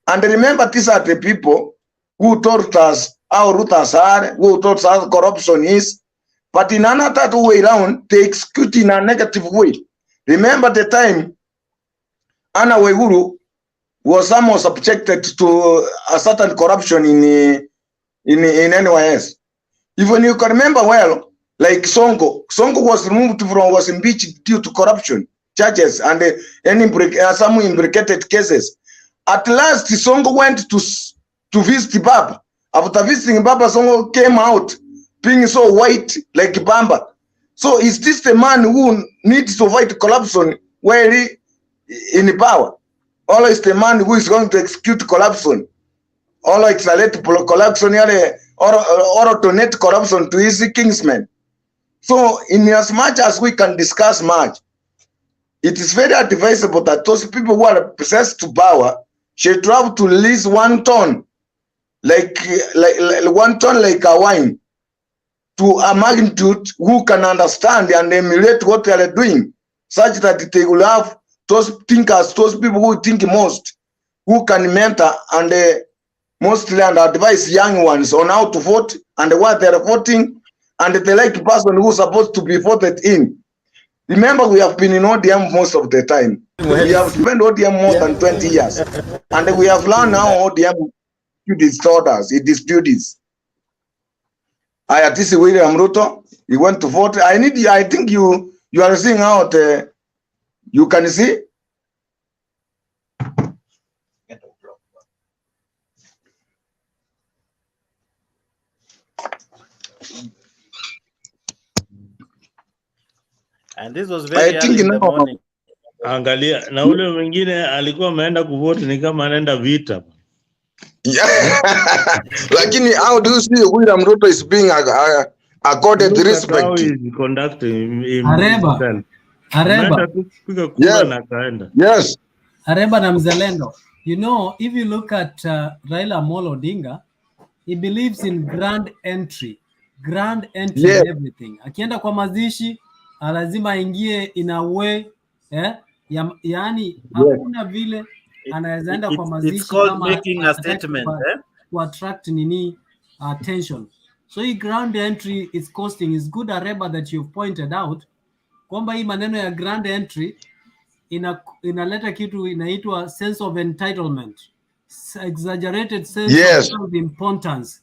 And remember, these are the people who taught us how routers are, who taught us corruption is, but in another way around, they execute in a negative way. Remember the time Uhuru was somehow subjected to a certain corruption in NYS. Even you can remember well, like Sonko was removed was impeached due to corruption charges and some imbricated cases. At last, Sonko went to visit Baba. After visiting Baba, Sonko came out being so white like Bamba. So is this the man who needs to fight corruption where he in power? Or is the man who is going to execute corruption? Or accelerate corruption or donate corruption to his kingsmen? So in as much as we can discuss much, it is very advisable that those people who are possessed to power should have to release 1 ton, like 1 ton like a wine, to a magnitude who can understand and emulate what they are doing, such that they will have those thinkers, those people who think most, who can mentor and mostly and advise young ones on how to vote and what they are voting, and the like person who is supposed to be voted in. Remember, we have been in ODM most of the time. We have spent ODM more than 20 years. And we have learned how ODM disorders, it disputes. This is William Ruto. He went to vote. I think you are seeing out. You can see. And this was very early in the morning. Angalia, na ule mwingine alikuwa ameenda kuvote ni kama anaenda vita. Lakini how do you see William Ruto is being accorded respect? How is conducting Areba. Yes. Areba na mzalendo. You know, if you look at Raila Amolo Odinga, he believes in grand entry in everything. Akienda kwa mazishi, lazima aingie in a way, yaani hakuna vile anaweza enda kwa mazishi it's called making a statement to attract attention. So hii grand entry is costing. Is good, Areba, that you've pointed out kwamba hii maneno ya grand entry inaleta kitu inaitwa sense of entitlement, exaggerated sense of self-importance,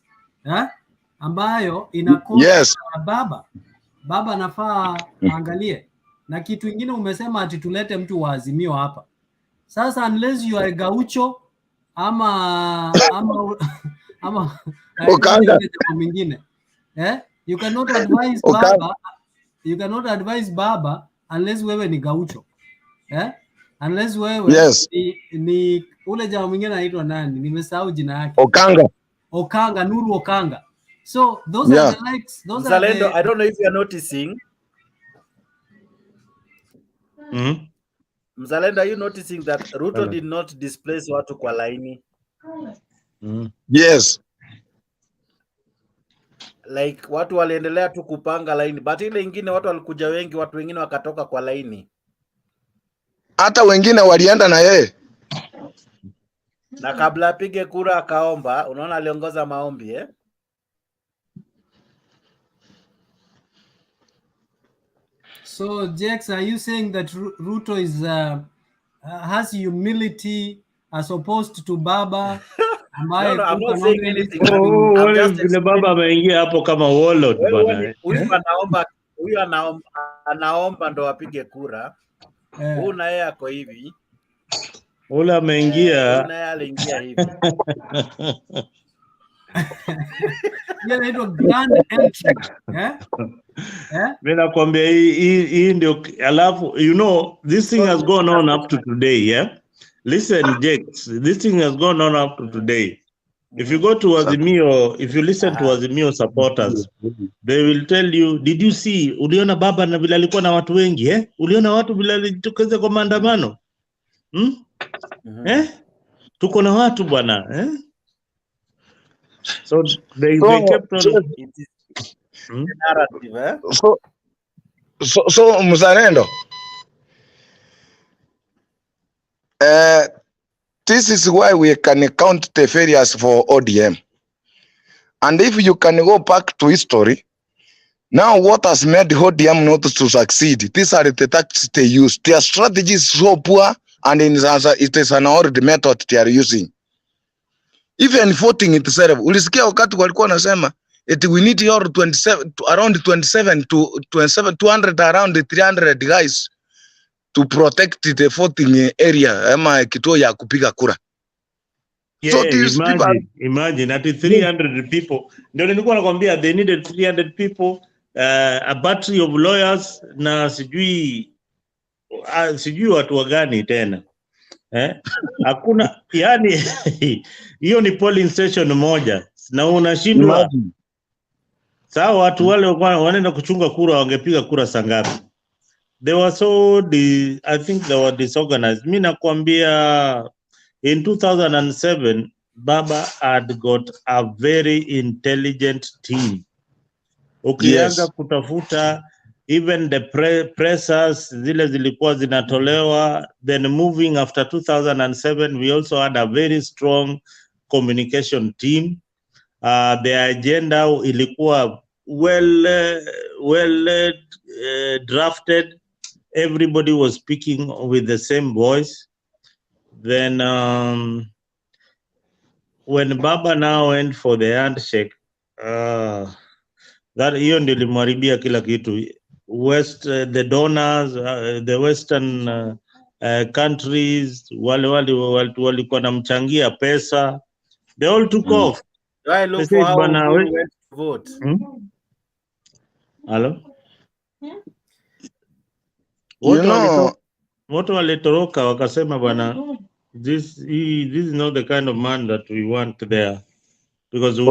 ambayo inakosa baba anafaa angalie. Na kitu ingine umesema ati tulete mtu wa Azimio hapa. Sasa unless you are gaucho ama Okanga mwingine, you cannot advise baba, you cannot advise baba unless wewe ni gaucho, unless wewe ni ule jamaa mwingine anaitwa nani, nimesahau jina yake. Okanga, Nuru Okanga. So those are the likes, those Zalendo, are the... I don't know if you are noticing. Mzalendo, are you noticing that Ruto did not displace watu kwa laini? Yes. Like watu waliendelea tu kupanga laini, but ile ingine watu walikuja wengi, watu wengine wakatoka kwa laini. Hata wengine walienda na yeye. Na kabla apige kura akaomba, unaona aliongoza maombi So, Jax, are you saying that Ruto is has humility as opposed to Baba? No, I'm not saying anything. I'm just vile baba ameingia hapo kama warlord bwana. Huyu anaomba ndo apige kura. Huyu na yeye ako hivi. Ule ameingia. Na yeye aliingia hivi. Inaitwa grand entry. Mimi nakwambia hii ndio, alafu you know this thing has gone on up to today, Listen, Jakes, this thing has gone on up to today. If you go to Azimio, if you listen to Azimio supporters, they will tell you, did you see, uliona baba na vile alikuwa na watu wengi, uliona watu vile alijitokeza kwa maandamano? Tuko na watu bwana, So they kept on So Mzalendo, This is why we can count the failures for ODM. And if you can go back to history, now what has made ODM not to succeed? These are the tactics they use. Their strategy is so poor, and it is an old method they are using. Even voting itself, ulisikia wakati walikuwa nasema we need your 27 around 27 to 27 200 around 300 guys to protect the voting area ama kituo ya kupiga kura. Yeah, so imagine at 300 people. Ndio nilikuwa nakwambia they needed 300 people, a battery of lawyers na sijui watu wagani tena. Hakuna yani hiyo ni polling station moja na unashindwa. Sawa, watu wale wanaenda kuchunga kura wangepiga kura sangapi? They were I think they were disorganized. Mimi nakwambia in 2007 Baba had got a very intelligent team. Ukianza kutafuta even the pressers zile zilikuwa zinatolewa. Then moving after 2007 we also had a very strong communication team. The agenda ilikuwa well drafted. Everybody was speaking with the same voice. Then when Baba now went for the handshake, that hiyo ndio limharibia kila kitu. The donors, the western countries, wale walikuwa namchangia pesa, they all took off. I look for how we went to vote. Hello? Watu walitoroka wakasema bwana, this is not the kind of man that we want there, because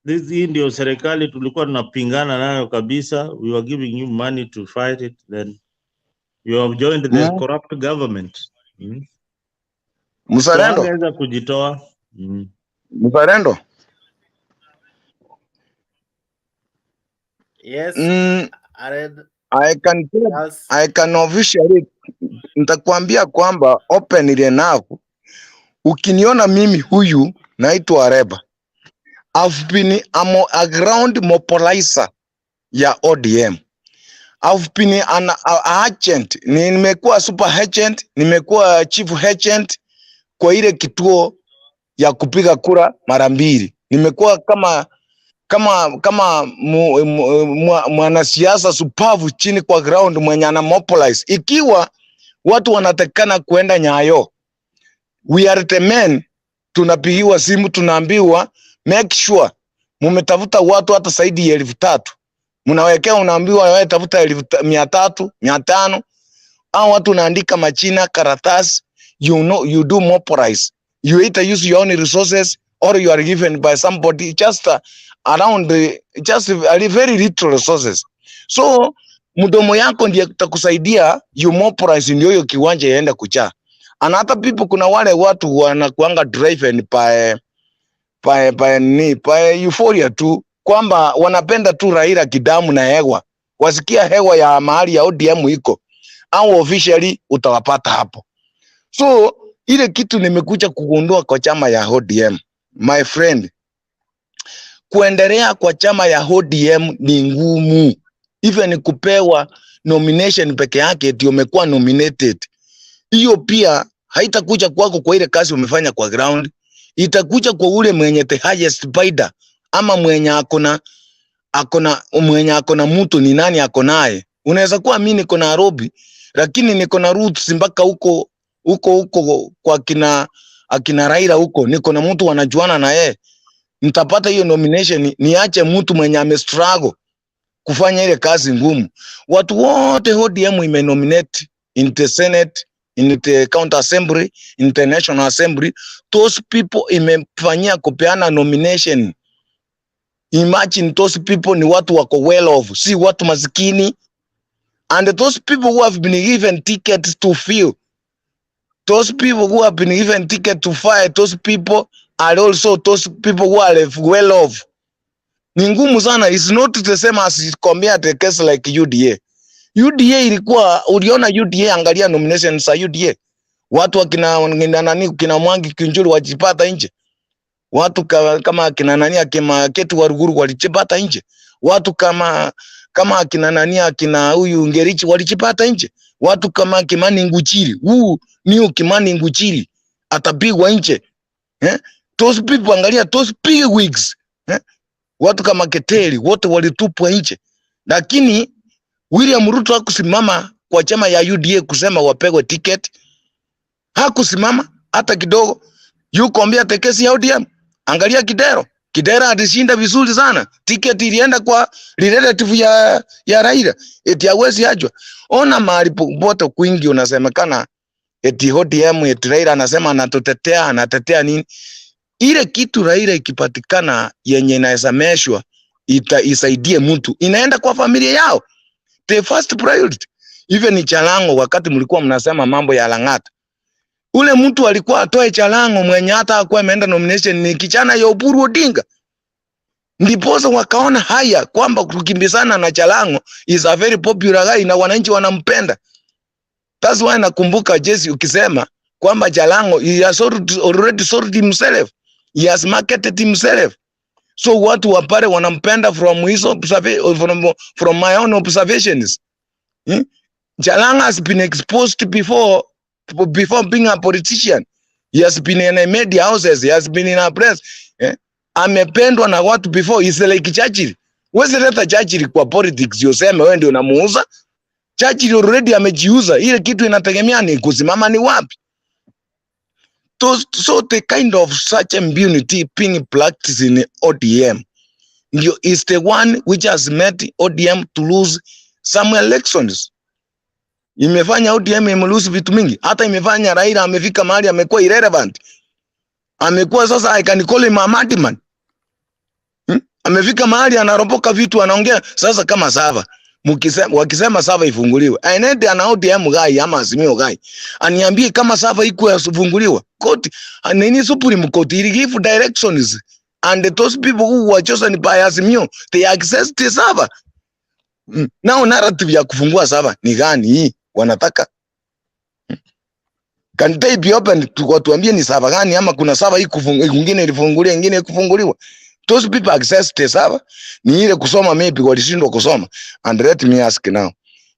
this ndio serikali tulikuwa tunapingana nayo kabisa. We were giving you money to fight it, then you have joined the corrupt government. Mzalendo anaweza kujitoa. Mzalendo. Yes. I can officially nitakwambia kwamba openly enough, ukiniona mimi huyu naitwa Reba, I've been a ground mobilizer ya ODM. I've been an agent, nimekuwa super agent, nimekuwa chief agent kwa ile kituo ya kupiga kura mara mbili. Nimekuwa kama mwanasiasa supavu chini kwa ground mwenye ana mobilize. Ikiwa watu wanatakana kuenda Nyayo, we are the men, tunapigiwa simu tunaambiwa make sure mumetafuta watu hata zaidi ya 3,000. Mnawekea unaambiwa wewe tafuta 300, 500. Au watu unaandika majina karatasi, you do mobilize. You either use your own resources or you are given by somebody just very little resources. So mdomo yako ndiye utakusaidia you mobilize ndio hiyo kiwanja yaenda kuchaa. And other people, kuna wale watu wanakuanga driven by euphoria tu, kwamba wanapenda tu Raila kidamu na hewa. Wasikia hewa ya mahali ya ODM iko, au officially utawapata hapo. So ile kitu nimekuja kugundua kwa chama ya ODM, my friend, kuendelea kwa chama ya ODM ni ngumu. Even kupewa nomination peke yake ndio umekuwa nominated, hiyo pia haitakuja kwako kwa ile kazi umefanya kwa ground. Itakuja kwa ule mwenye the highest bidder, ama mwenye akona mtu ni nani akonaye. Unaweza kuwa mimi niko na Nairobi, lakini niko na roots mpaka huko kwa akina Raila huko, niko na mtu wanajuana na yeye. Nitapata hiyo nomination, niache mtu mwenye amestruggle kufanya ile kazi ngumu. Watu wote ODM imenominate in the Senate, in the county assembly, in the national assembly. Those people imefanyia kupeana nomination. Imagine those people ni watu wako well off, si watu masikini. And those people who have been given tickets to fill, those people who have been given ticket to fight, those people are also those people who are well off. Ni ngumu sana. It's not the same as compare the case like UDA. UDA ilikuwa, uliona UDA, angalia nominations za UDA. Watu wakina nani kina Mwangi Kinjuri wajipata nje. Watu kama kina nani akina Ketu Waruguru walichipata nje. Watu kama akina nani akina huyu Ngerichi walichipata nje. Watu kama Kimani Nguchiri, ni Kimani Nguchiri atapigwa nje. Those people, angalia those big wigs. Watu kama Keteli wote walitupwa nje. Lakini William Ruto hakusimama kwa chama ya UDA kusema wapewe ticket. Hakusimama hata kidogo. Yuko mbia tekesi ya ODM. Angalia Kidero alishinda vizuri sana. Ticket ilienda kwa relative ya Raila. Eti hawezi ajwa. Ona mahali popote kwingi unasemekana eti ODM, eti Raila anasema anatetea nini? Ile kitu Raila ikipatikana yenye inaesameshwa isaidie mtu, inaenda kwa familia yao. The first priority. Even Chalango, wakati mlikuwa mnasema mambo ya Lang'ata, ule mtu alikuwa atoe Chalango mwenye hata hakuwa ameenda nomination ni kijana ya Uhuru Odinga. Ndiposa wakaona haya kwamba kukimbizana na Chalango is a very popular guy na wananchi wanampenda. That's why nakumbuka Jesse ukisema kwamba Chalango he has already sold himself. He has marketed himself. So watu wapare wanampenda from his from my own observations. Chalango has been exposed before being a politician. He has been in a media houses. He has been in a press. Amependwa na watu before. He's like Churchill. Wezi leta Churchill kwa politics yoseme wewe ndio unamuuza. Churchill already amejiuza. Ile kitu inategemea ni kusimama ni wapi. So the kind of such impunity being practiced in ODM is the one which has made ODM to lose some elections. Imefanya ODM imelose vitu mingi. Hata imefanya Raila amefika mahali amekuwa irrelevant. Amekuwa sasa I can call him a madman. Amefika mahali anaropoka vitu anaongea sasa kama Sava. Wakisema Sava ifunguliwe. Aende ana ODM guy ama Azimio guy. Aniambie kama Sava iko yafunguliwa. Court nini Supreme Court will give directions and those people who were chosen by Azimio they access the Sava. Now narrative ya kufungua Sava ni gani hii wanataka? Can they be open tuambie ni Sava gani ama kuna Sava hii nyingine ilifunguliwa nyingine kufunguliwa? Those people access the Sava ni ile kusoma maybe walishindwa kusoma. And let me ask now,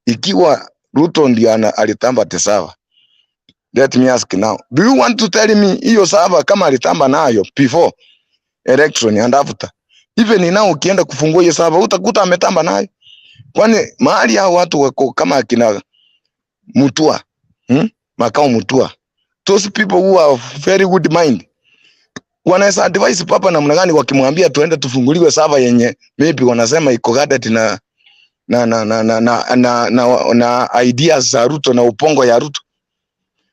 ikiwa Ruto ndio alitamba the Sava, let me ask now, do you want to tell me hiyo Sava kama alitamba nayo before election and after, even now ukienda kufungua hiyo Sava utakuta ametamba nayo? Kwani mahali hao watu wako kama akina Mutua, Makao Mutua, those people who are very good mind, wanaweza advise papa namna gani wakimwambia tuende tufunguliwe Sava yenye maybe wanasema iko guarded na ideas za Ruto na upongo ya Ruto.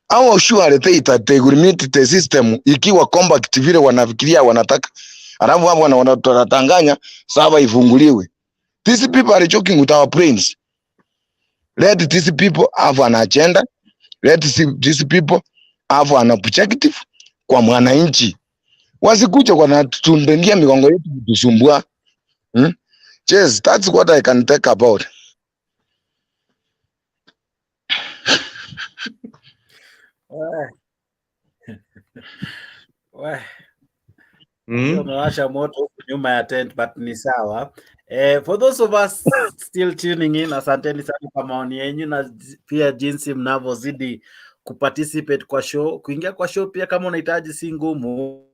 Au sure they will meet the system ikiwa compact vile wanafikiria wanataka. Alafu hapo wanatanganya Sava ifunguliwe. These people are joking with our brains. Let these people have an agenda. Let these people have an objective kwa mwananchi. Wasikuja kwa tundengia migongo yetu kutusumbua. Yes, that's what I can talk about. Umewasha moto huku nyuma ya tent, but ni sawa. For those of us still tuning in, asanteni sana kwa maoni yenu na pia jinsi mnavyozidi kuparticipate kwa show. Kuingia kwa show pia kama unahitaji si ngumu,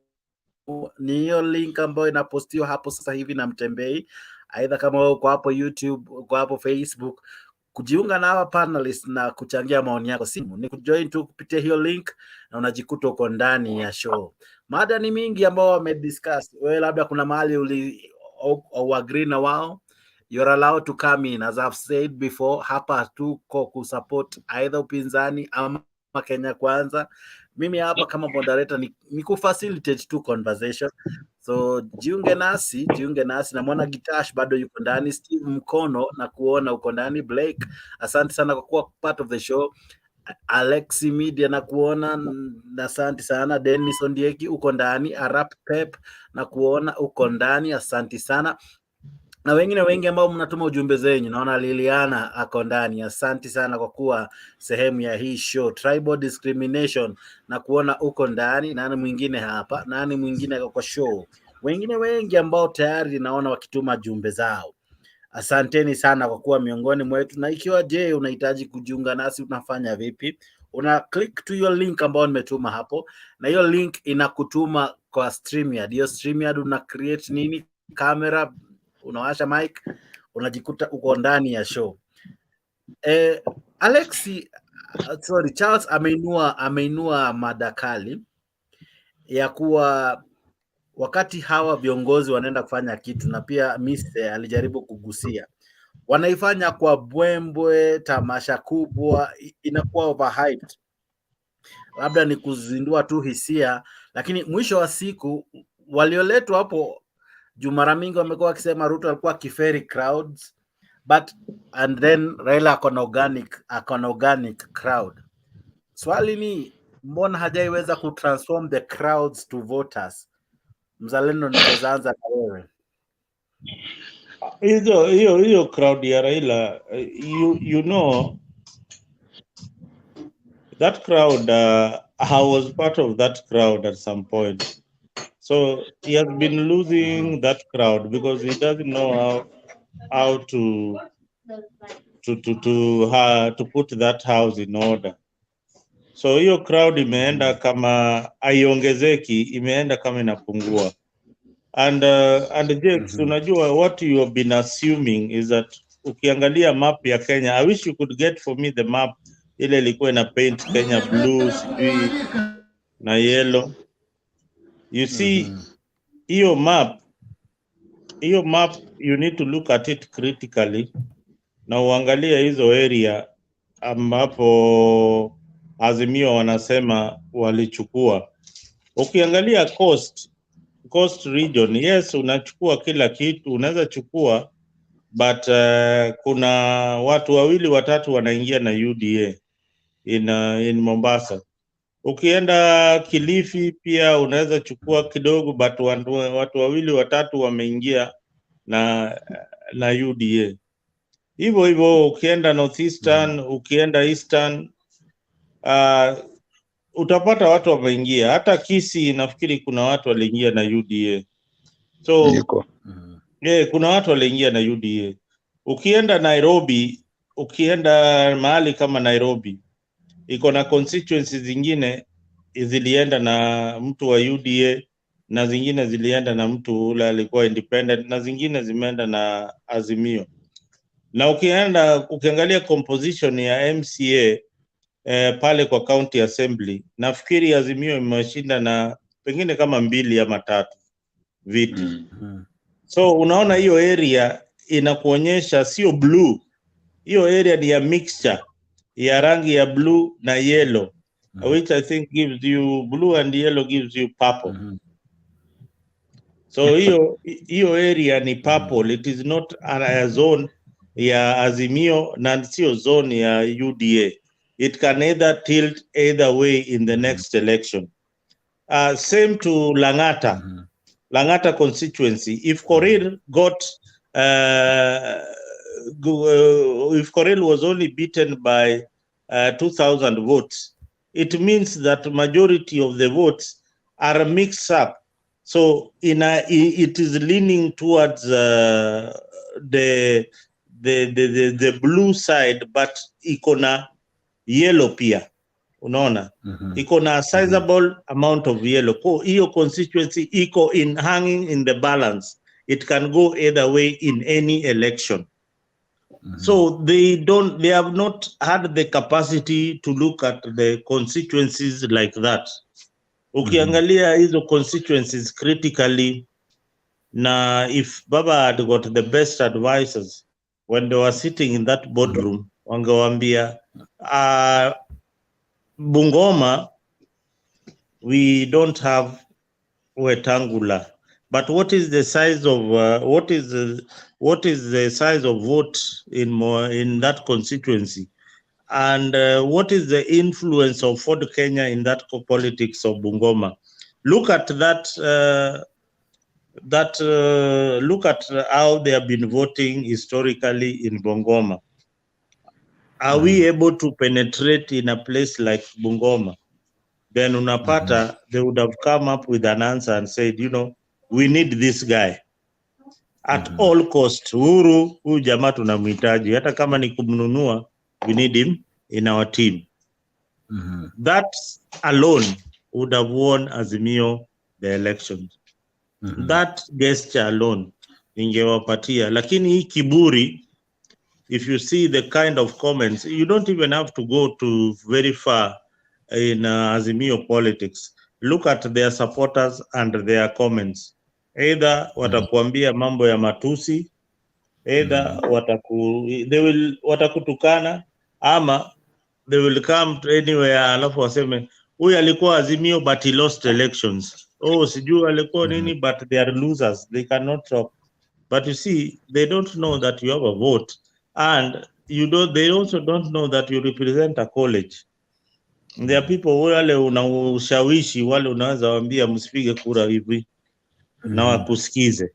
ni hiyo link ambayo inapostiwa hapo sasa hivi na Mtembei. Aidha kama wewe uko hapo YouTube, uko hapo Facebook, kujiunga na hawa panelists na kuchangia maoni yako simu ni kujoin tu kupitia hiyo link na unajikuta uko ndani ya show. Mada ni mingi ambao wamediscuss. Wewe labda kuna mahali agree na wao, you're allowed to come in. As I've said before, hapa tuko kusupport either upinzani ama Kenya Kwanza. Mimi hapa kama moderator ni kufacilitate tu conversation. So jiunge nasi. Namwona Gitash bado yuko ndani, Steve Mkono na kuona uko ndani, Blake asante sana kwa kuwa part of the show, Alexi Media na kuona na asante sana, Dennis Ondieki uko ndani, Arap Pep na kuona uko ndani, asante sana. na wengine wengi ambao mnatuma ujumbe zenyu. Naona Liliana ako ndani. Asante sana kwa kuwa sehemu ya hii show. Tribal discrimination na kuona uko ndani. Nani mwingine hapa? Nani mwingine kwa show? Wengine wengi ambao tayari naona wakituma jumbe zao. Asanteni sana kwa kuwa miongoni mwetu. Na ikiwa je, unahitaji kujiunga nasi, unafanya vipi? Una click to your link ambao nimetuma hapo, na hiyo link inakutuma kwa StreamYard. Hiyo StreamYard una create nini? Camera, unawasha mic, unajikuta uko ndani ya show. Charles ameinua madakali ya kuwa wakati hawa viongozi wanaenda kufanya kitu, na pia Mise alijaribu kugusia, wanaifanya kwa bwembwe, tamasha kubwa, inakuwa overhyped. Labda ni kuzindua tu hisia, lakini mwisho wa siku walioletwa hapo juu mara mingi wamekuwa wakisema Ruto alikuwa kiferi crowds, and then Raila akona organic crowd. Swali ni mbona hajaiweza kutransform the crowds to voters? Mzalendo, nitaanza na wewe. Hiyo crowd ya Raila, you know that crowd, I was part of that crowd at some point. So he has been losing that crowd because he doesn't know how to put that house in order. So hiyo crowd imeenda kama aiongezeki, imeenda kama inapungua. And Jakes, unajua what you have been assuming is that ukiangalia map ya Kenya, I wish you could get for me the map ile ilikuwa ina paint Kenya blue, sijui na yellow. You see, hiyo map you need to look at it critically na uangalia hizo area ambapo Azimio wanasema walichukua. Ukiangalia coast region, yes, unachukua kila kitu, unaweza chukua, but kuna watu wawili watatu wanaingia na UDA in Mombasa. Ukienda Kilifi pia unaweza chukua kidogo, but watu wawili watatu wameingia na UDA. Hivyo ukienda Northeastern, ukienda Eastern, utapata watu wameingia. Hata Kisii nafikiri kuna watu waliingia na UDA. So kuna watu waliingia na UDA. Ukienda Nairobi, ukienda mahali kama Nairobi, iko na constituencies zingine zilienda na mtu wa UDA na zingine zilienda na mtu ule alikuwa independent na zingine zimeenda na Azimio. Na ukiangalia composition ya MCA pale kwa county assembly, nafikiri Azimio imeshinda na pengine kama 2 ama 3 viti. So unaona hiyo area inakuonyesha sio blue. Hiyo area ni ya mixture ya rangi ya blue na yellow, which I think gives you blue and yellow gives you purple. So hiyo area ni purple. It is not a zone ya Azimio na sio zone ya UDA. It can either tilt either way in the next election. Same to Langata. Langata constituency. If Korir if Korir was only beaten by 2,000 votes, it means that majority of the votes are mixed up. So it is leaning towards the blue side, but ikona yellow pia. Unaona? Ikona a sizable amount of yellow. Hiyo constituency iko hanging in the balance. It can go either way in any election. So they have not had the capacity to look at the constituencies like that. Ukiangalia hizo constituencies critically, na if Baba had got the best advisors when they were sitting in that boardroom, wangewambia Bungoma, we don't have Wetangula, but what is the size of what is the size of vote in that constituency, and what is the influence of Ford Kenya in that politics of Bungoma? Look at that that look at how they have been voting historically in Bungoma. Are we able to penetrate in a place like Bungoma? Then unapata, they would have come up with an answer and said, you know, we need this guy at all cost. Uhuru, huyu jamaa tunamhitaji, hata kama ni kumnunua, we need him in our team. That alone would have won Azimio the elections. That gesture alone ingewapatia, lakini hii kiburi, if you see the kind of comments, you don't even have to go to very far in Azimio politics. Look at their supporters and their comments. Either watakuambia mambo ya matusi, either watakutukana, ama they will come to anywhere alafu waseme huyu alikuwa Azimio but he lost elections. Oh, sijui alikuwa nini, but they are losers. They cannot talk. But you see, they don't know that you have a vote, and they also don't know that you represent a college. There are people wale una ushawishi, wale unaweza waambia msipige kura hivi na wakusikize.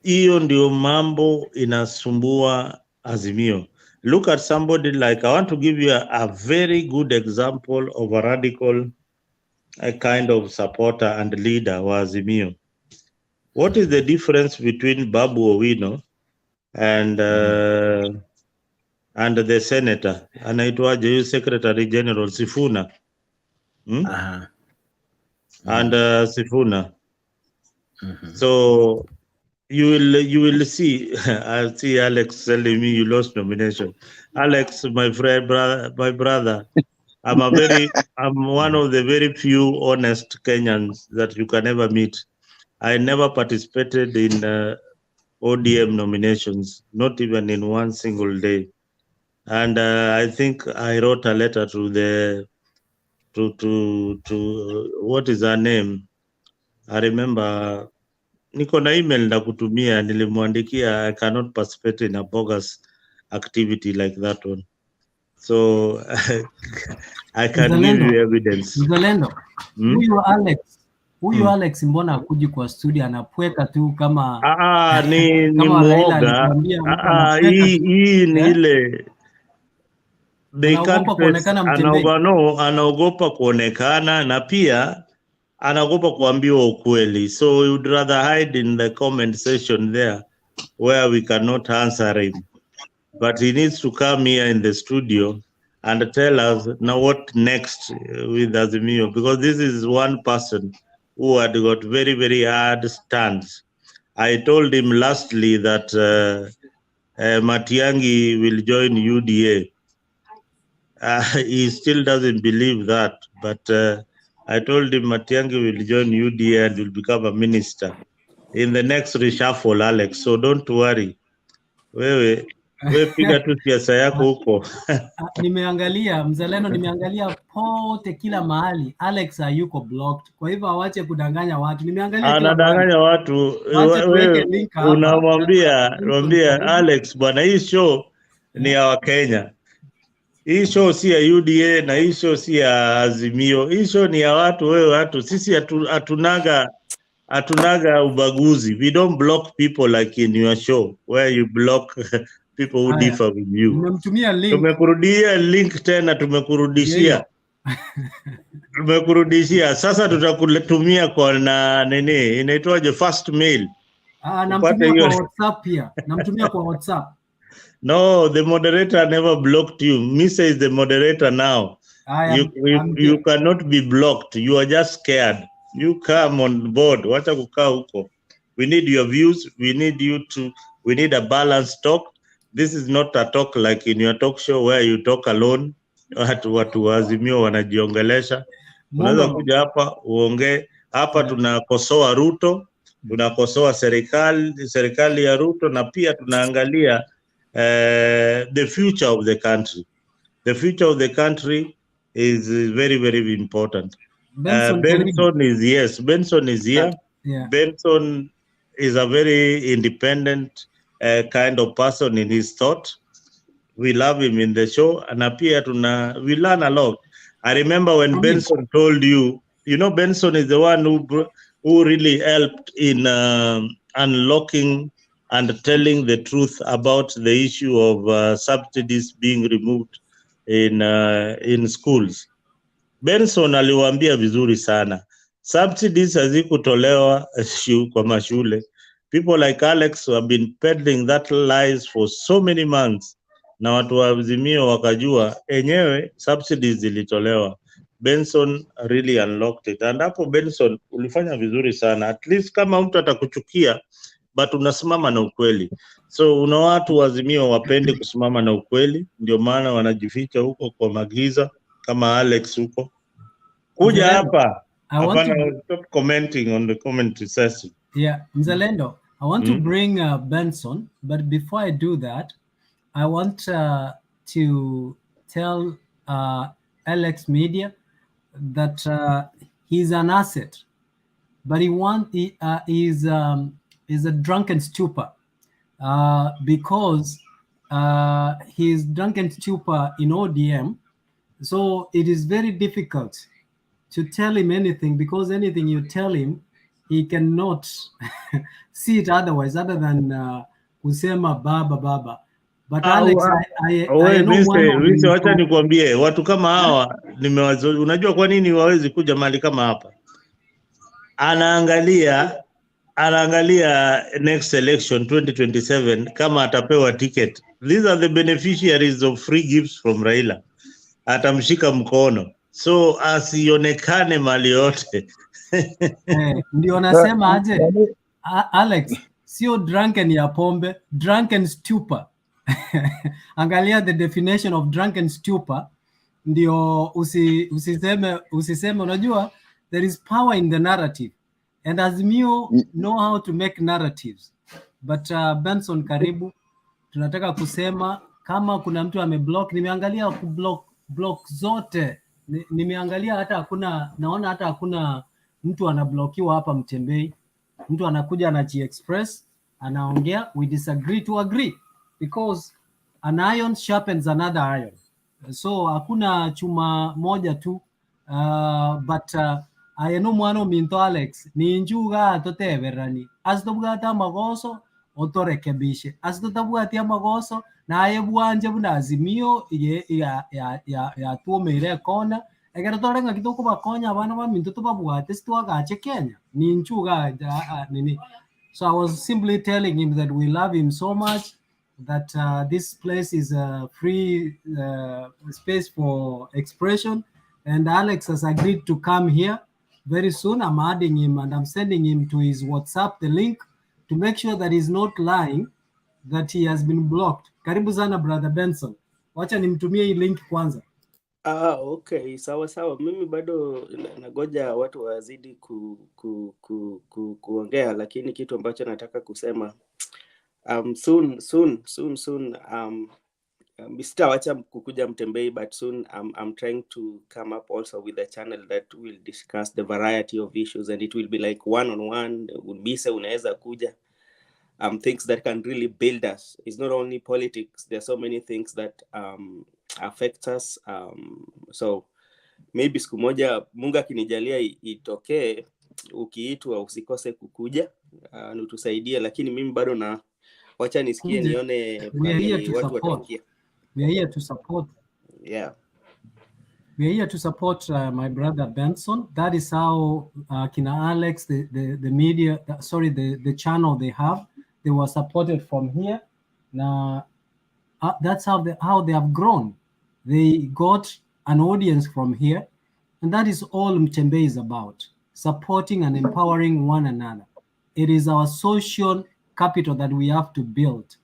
Hiyo ndio mambo inasumbua Azimio. Look at somebody like, I want to give you a very good example of a radical kind of supporter and leader wa Azimio. What is the difference between Babu Owino and the senator? Anaitwaje huyu Secretary General Sifuna? And Sifuna. So you will see. I see Alex telling me you lost nomination. Alex, my friend, my brother. I'm one of the very few honest Kenyans that you can ever meet. I never participated in ODM nominations, not even in one single day. And I think I wrote a letter to what is her name? I remember, niko na email na kutumia, nilimwandikia I cannot participate in a bogus activity like that one. So I can give you evidence. Mzalendo, huyu Alex mbona akuji kwa studio, anapweka tu kama ni mwoga. Hii ni ile they can't face, anaogopa kuonekana na pia anaogopa kuambiwa ukweli. So we would rather hide in the comment section there where we cannot answer him. But he needs to come here in the studio and tell us now what next with Azimio, because this is one person who had got very, very hard stands. I told him lastly that Matiang'i will join UDA. He still doesn't believe that, but I told him Matiang'i will join UDA and will become a minister in the next reshuffle, Alex. So don't worry. Wewe piga tu siasa yako huko. Nimeangalia Mzalendo, nimeangalia pote kila mahali, Alex hayuko blocked. Kwa hivyo awache kudanganya watu. Nimeangalia kila mahali. Anadanganya watu. Wewe unamwambia Alex, bwana, hii show ni ya Wakenya. Hii show si ya UDA na hii show si ya Azimio. Hii show ni ya watu. Sisi hatunaga ubaguzi. We don't block people like in your show where you block people who differ with you. Nimemtumia link. Tumekurudia link tena, tumekurudishia. Tumekurudishia. Sasa tutakutumia kwa nini? Inaitwaje, first mail. Namtumia kwa WhatsApp pia. Namtumia kwa WhatsApp. No, the moderator never blocked you. Misa is the moderator now. You cannot be blocked. You are just scared. You come on board. Wacha kukaa huko. We need your views. We need a balanced talk. This is not a talk like in your talk show where you talk alone. Watu Azimio wanajiongelesha. Unaweza kuja hapa uongee. Hapa tunakosoa Ruto, tunakosoa serikali ya Ruto, na pia tunaangalia the future of the country. The future of the country is very, very important. Benson is here. Yeah. Benson is a very independent kind of person in his thought. We love him in the show, and appear we learn a lot. I remember when Benson told you, Benson is the one who who really helped in unlocking and telling the truth about the issue of subsidies being removed in schools. Benson aliwaambia vizuri sana. Subsidies hazikutolewa kwa mashule. People like Alex who have been peddling that lies for so many months. Na watu wa Azimio wakajua enyewe subsidies zilitolewa. Benson really unlocked it. And hapo Benson ulifanya vizuri sana. At least kama mtu atakuchukia but unasimama na ukweli. So una watu wa Azimio wapende kusimama na ukweli, ndio maana wanajificha huko kwa magiza kama Alex huko. Kuja hapa. Hapana, stop commenting on the commentary session. Yeah, Mzalendo, I want to bring Benson, but before I do that, I want to tell Alex Media that he's an asset, but he's a drunken stupor because he's drunken stupor in ODM. So it is very difficult to tell him anything, because anything you tell him, he cannot see it otherwise other than kusema baba. But Alex, I know wacha nikwambie watu kama hawa unajua kwa nini wawezi kuja mahali kama hapa? Anaangalia next election 2027 kama atapewa ticket. These are the beneficiaries of free gifts from Raila. Atamshika mkono. So asionekane mali yote. Ndio nasema aje Alex, sio drunken ya pombe, drunken stupor. Angalia the definition of drunken stupor, ndio usiseme unajua there is power in the narrative, and Azimio know how to make narratives. But Benson, karibu, tunataka kusema kama kuna mtu ameblock, nimeangalia block zote, nimeangalia naona hata hakuna mtu anablokiwa hapa Mtembei. Mtu anakuja anaji-express, anaongea, we disagree to agree, because an iron sharpens another iron. So hakuna chuma moja tu, but ayeno mwano minto Alex ni njuga toteverani asitobwata magoso otorekebishe, asitobwata magoso na ayebwanje buna Azimio ya tuomere kona egera torenga kitoko bakonya abana ba minto tobabwate sitwagache Kenya ni njuga nini. So I was simply telling him that we love him so much, that this place is a free space for expression, and Alex has agreed to come here very soon. I'm adding him and I'm sending him to his WhatsApp the link to make sure that he's not lying, that he has been blocked. Karibu sana brother Benson, wacha nimtumie hii link kwanza. Okay, sawa. Mimi bado nagoja watu wazidi kuongea, lakini kitu ambacho nataka kusema soon sitawacha kukuja Mtembei, but soon I'm trying to come up also with a channel that will discuss the variety of issues, and it will be like one-on-one. Unbise unaweza kuja things that can really build us. It's not only politics, there are so many things that affect us. So maybe siku moja Mungu akinijalia itokee, ukiitwa usikose kukuja nutusaidie, lakini mimi bado na wacha nisikie nione watu watafikia. We are here to support. Yeah. We are here to support my brother Benson. That is how Kina Alex, the media, the channel they have, they were supported from here. Now, that's how they have grown. They got an audience from here, and that is all Mtembei is about, supporting and empowering one another. It is our social capital that we have to build.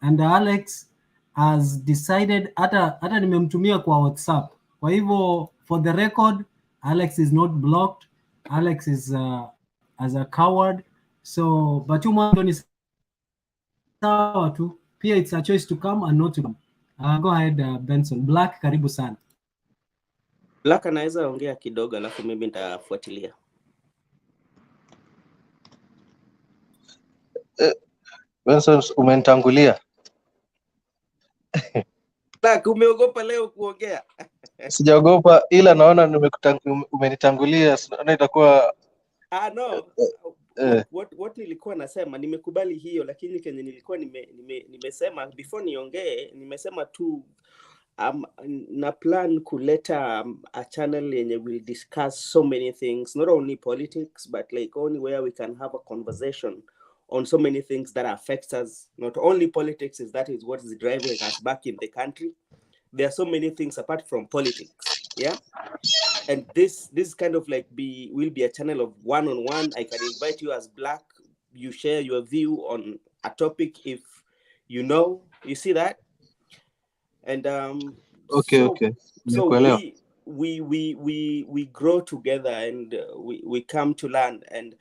And Alex has decided, hata nimemtumia kwa WhatsApp. Kwa hivyo, for the record, Alex is not blocked. Alex is as a coward. So, but you want to sawa tu. Pia it's a choice to come and not to come. Go ahead, Benson. Black, karibu sana. Black anaweza ongea kidogo alafu mimi nitafuatilia. Benson, umenitangulia. Black, umeogopa leo kuongea? Sijaogopa, ila naona umenitangulia. Naona itakuwa No. What nilikuwa nasema nimekubali hiyo, lakini kenye nilikuwa nimesema before niongee, nimesema tu na plan kuleta a channel yenye will discuss so many things, not only politics but like only where we can have a conversation on so many things that affects us. Not only politics, is that is what is driving us back in the country. There are so many things apart from politics, yeah. And this kind of like will be a channel of one-on-one. I can invite you as Black. You share your view on a topic if you see that. And okay. So we grow together and we come to learn. And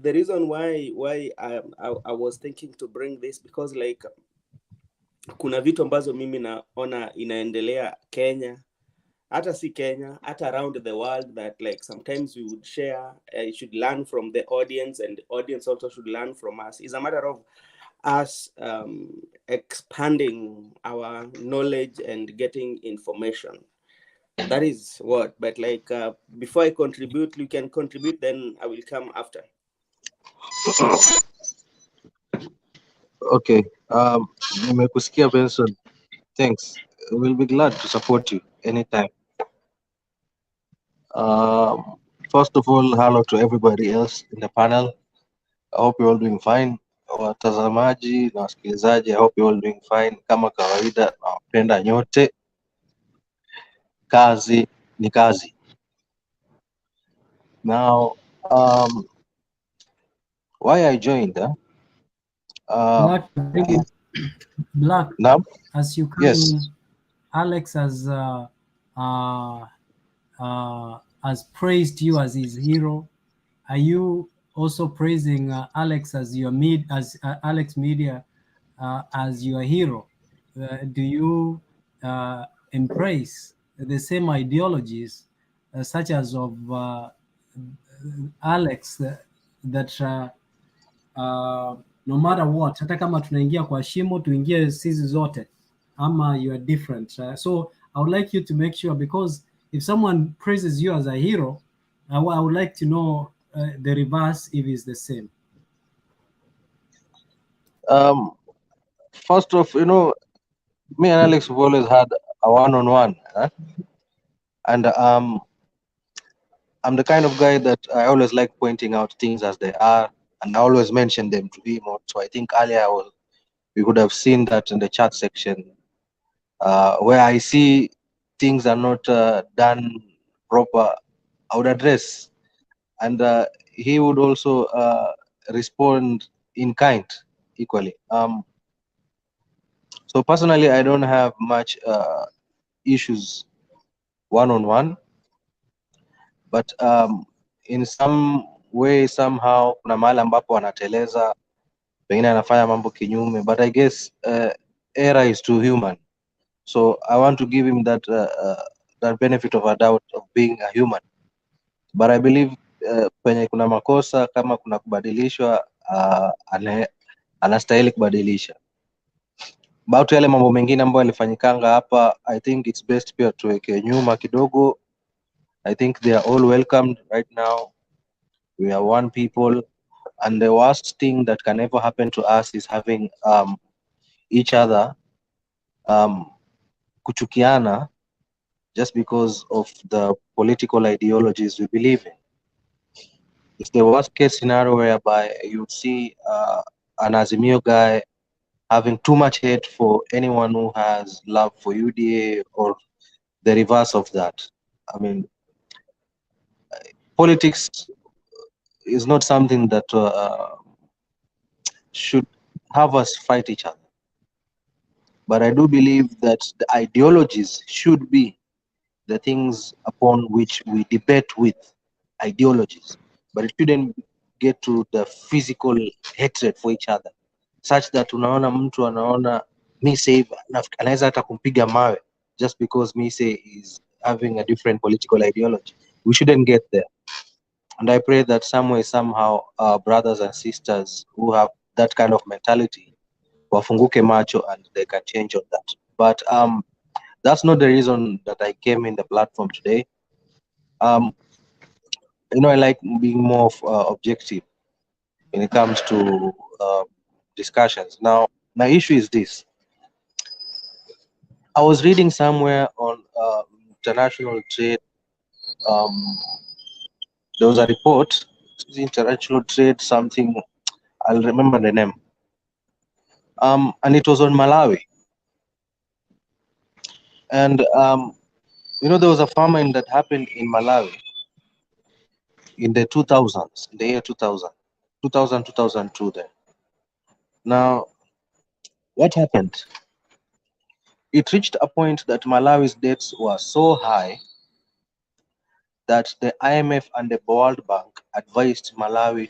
the reason why I was thinking to bring this, because like kuna vitu ambazo mimi naona inaendelea Kenya, hata si Kenya, hata around the world, that like sometimes we would share, should learn from the audience, and the audience also should learn from us. It's a matter of us expanding our knowledge and getting information. That is what. But like before I contribute, you can contribute, then I will come after. Okay. Nimekusikia Benson. Thanks. We'll be glad to support you anytime. First of all, hello to everybody else in the panel. I hope you're all doing fine. Watazamaji na wasikilizaji, I hope you're all doing fine. Kama kawaida, nawapenda nyote. Kazi ni kazi. Now, why I joined? Black. Now, as you come yes. in, Alex has praised you as his hero. Are you also praising Alex as your Alex Media as your hero? Do you embrace the same ideologies such as of Alex that no matter what, hata kama tunaingia kwa shimo tuingie sisi zote, ama you are different? So I would like you to make sure, because if someone praises you as a hero, I would like to know the reverse, if it's the same. First off, me and Alex have always had a one-on-one, and I'm the kind of guy that I always like pointing out things as they are, and I always mention them to him. So I think earlier we could have seen that in the chat section, where I see things are not done proper, I would address, and he would also respond in kind equally. So personally, I don't have much issues one-on-one, but in some way somehow kuna mahali ambapo anateleza, pengine anafanya mambo kinyume, but I guess error is too human, so I want to give him that that benefit of a doubt of being a human. But I believe penye kuna makosa, kama kuna kubadilishwa, anastahili kubadilisha. About yale mambo mengine ambayo yalifanyikanga hapa, I think it's best pia tuweke nyuma kidogo. I think they are all welcomed right now. We are one people, and the worst thing that can ever happen to us is having each other kuchukiana just because of the political ideologies we believe in. It's the worst case scenario whereby you see an Azimio guy having too much hate for anyone who has love for UDA, or the reverse of that. I mean, politics is not something that should have us fight each other. But I do believe that the ideologies should be the things upon which we debate with, ideologies. But it shouldn't get to the physical hatred for each other, such that unaona mtu anaona Mise anaweza hata kumpiga mawe just because Mise is having a different political ideology. We shouldn't get there. And I pray that some way, somehow, our brothers and sisters who have that kind of mentality wafunguke macho and they can change on that. But that's not the reason that I came in the platform today. I like being more objective when it comes to discussions. Now, my issue is this. I was reading somewhere on international trade. There was a report, international trade something, I'll remember the name. And it was on Malawi. And there was a famine that happened in Malawi in the 2000s, in the year 2000, 2002 then. Now, what happened? It reached a point that Malawi's debts were so high that the IMF and the World Bank advised Malawi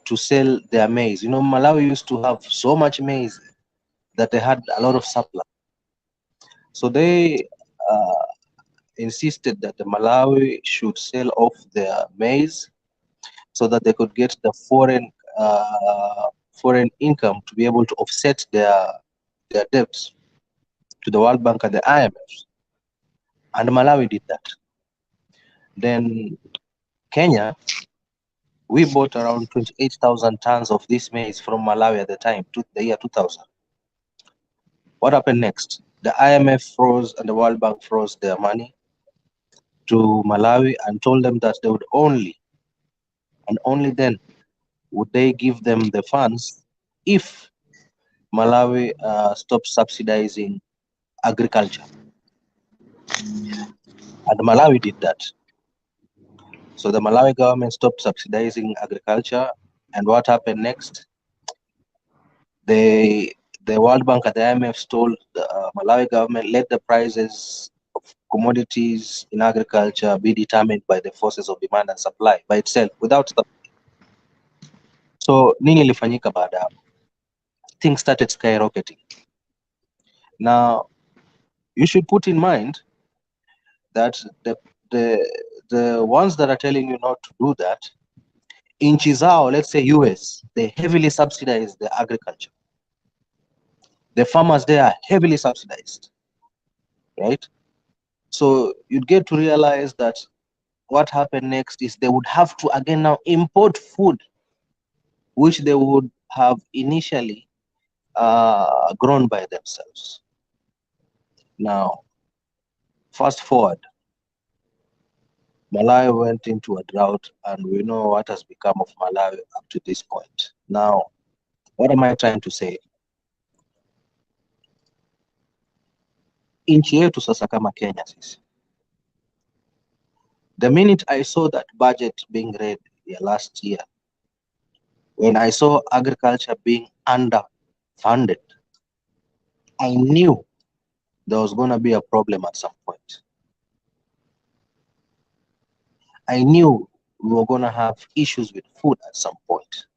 to sell their maize. Malawi used to have so much maize that they had a lot of supply. So they insisted that the Malawi should sell off their maize so that they could get the foreign income to be able to offset their debts to the World Bank and the IMF. And Malawi did that. Then Kenya, we bought around 28,000 tons of this maize from Malawi at the time, the year 2000. What happened next? The IMF froze and the World Bank froze their money to Malawi and told them that they would only then would they give them the funds if Malawi stopped subsidizing agriculture. And Malawi did that. So the Malawi government stopped subsidizing agriculture. And what happened next? The World Bank and the IMF told the Malawi government, let the prices of commodities in agriculture be determined by the forces of demand and supply by itself, without subsidy. So nini ilifanyika baada hapo? Things started skyrocketing. Now, you should put in mind that the ones that are telling you not to do that, in Chizao, let's say US, they heavily subsidize the agriculture. The farmers there are heavily subsidized, right? So you'd get to realize that what happened next is they would have to again now import food, which they would have initially grown by themselves. Now, fast forward, Malawi went into a drought, and we know what has become of Malawi up to this point. Now, what am I trying to say? Nchi yetu sasa kama Kenya sisi. The minute I saw that budget being read last year, when I saw agriculture being underfunded, I knew there was going to be a problem at some point. I knew we were going to have issues with food at some point.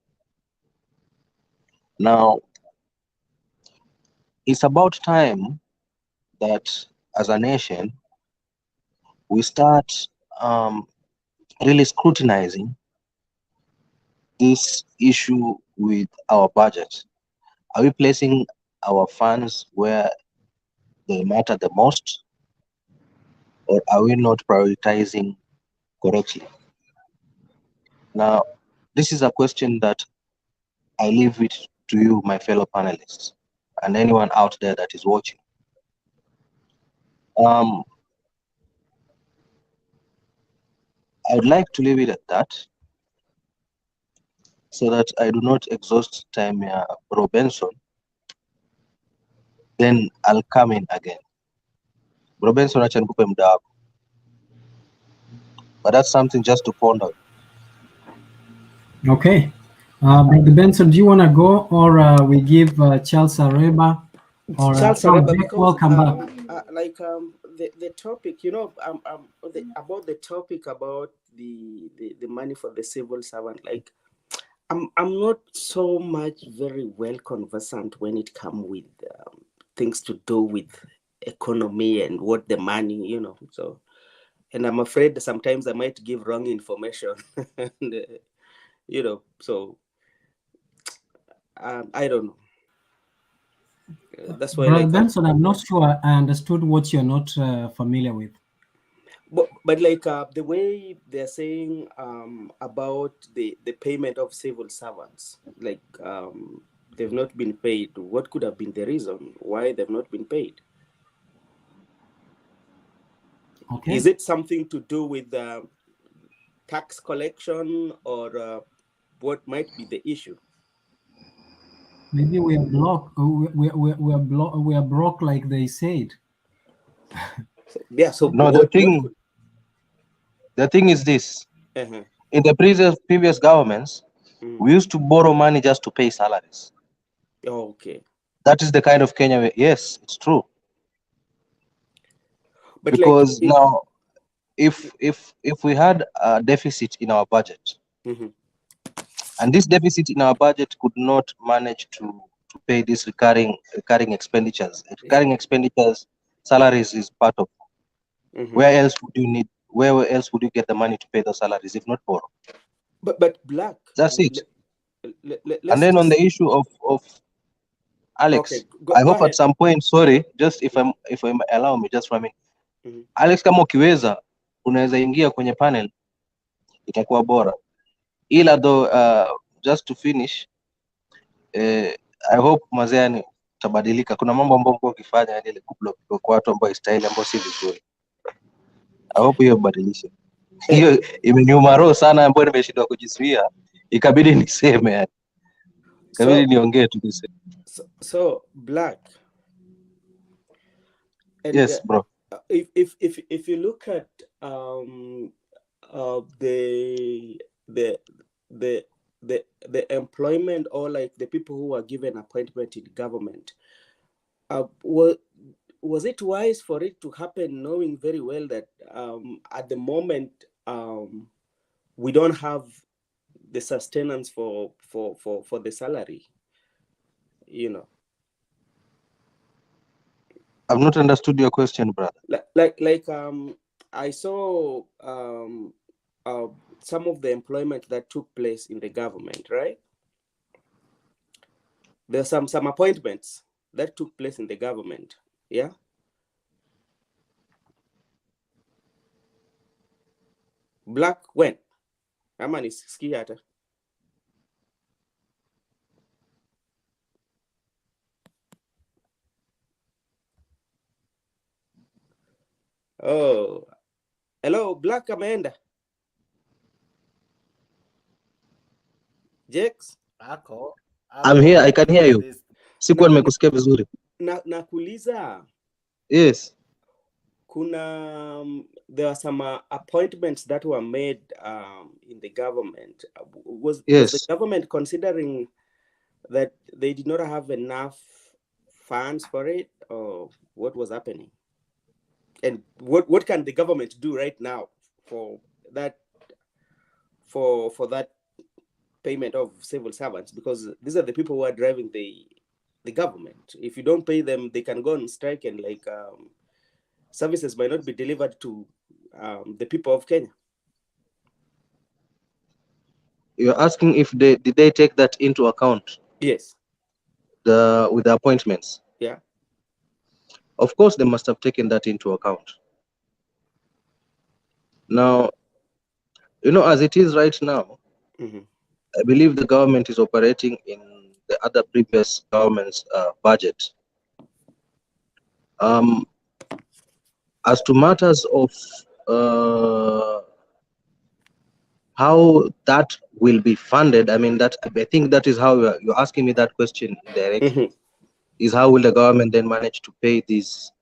Now, it's about time that as a nation, we start really scrutinizing this issue with our budget. Are we placing our funds where they matter the most, or are we not prioritizing correctly? Now, this is a question that I leave it to you, my fellow panelists, and anyone out there that is watching. I would like to leave it at that, so that I do not exhaust time here, Bro Benson. Then I'll come in again. Bro Benson, acha nikupe muda wako. But that's something just to ponder. Okay. Brother Benson, do you want to go, or we give Charles Areba? Or Charles Areba, Jack, welcome back. The topic, about the topic about the money for the civil servant, like I'm not so much very well conversant when it comes with things to do with economy and what the money, so, and I'm afraid that sometimes I might give wrong information, and, so I don't know. That's why, Brother Benson, I'm not sure I understood what you're not familiar with. But like the way they're saying about the payment of civil servants, like they've not been paid. What could have been the reason why they've not been paid? Okay. Is it something to do with tax collection, or what might be the issue? Maybe we are blocked. We are broke, like they said. Yeah. So no, the thing is this: in the previous governments, we used to borrow money just to pay salaries. Oh, okay. That is the kind of Kenya. Yes, it's true. But because now, if we had a deficit in our budget, and this deficit in our budget could not manage to pay these recurring expenditures. Recurring expenditures, salaries is part of. Where else would you need? Where else would you get the money to pay those salaries if not borrow? But Black. That's it. And then on the issue of Alex, okay, I hope at some point, sorry, just if I'm allow me, just for a minute. Alex, kama ukiweza unaweza ingia kwenye panel, itakuwa bora. Ila though, just to finish, I hope mazeani tabadilika. Kuna mambo ambayo mko ukifanya yani ile kublock kwa watu ambao istahili ambao si vizuri. I hope hiyo badilishe. Hiyo imeniuma roho sana ambayo nimeshindwa kujizuia. Ikabidi niseme yani. Ikabidi niongee tu niseme. So Black. And, yes, bro. If you look at the employment, or like the people who are given appointment in government, was it wise for it to happen, knowing very well that at the moment we don't have the sustenance for the salary, you know? I've not understood your question, brother. Like I saw some of the employment that took place in the government, right? There's some appointments that took place in the government, yeah? Black when? Aman is skiata. Oh, hello, Black Amanda. Jex? I'm here, I can hear you. Sikuwa nimekusikia vizuri. Nakuuliza. Yes. There are some appointments that were made in the government. Was the government considering that they did not have enough funds for it, or what was happening? And what can the government do right now for that payment of civil servants? Because these are the people who are driving the government. If you don't pay them, they can go on strike, and like services might not be delivered to the people of Kenya. You're asking if did they take that into account? Yes. With the appointments. Yeah. Of course, they must have taken that into account. Now, you know, as it is right now, I believe the government is operating in the other previous government's budget. As to matters of how that will be funded, I mean, that I think that is how you're asking me that question directly. Is how will the government then manage to pay these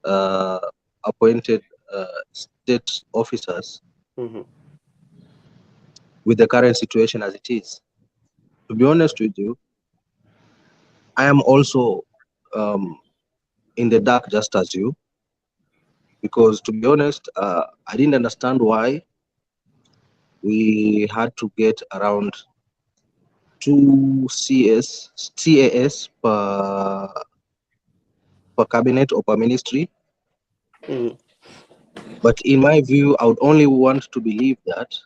appointed state officers with the current situation as it is? To be honest with you, I am also in the dark just as you, because to be honest, I didn't understand why we had to get around 2 CAS per cabinet or per ministry. But in my view, I would only want to believe that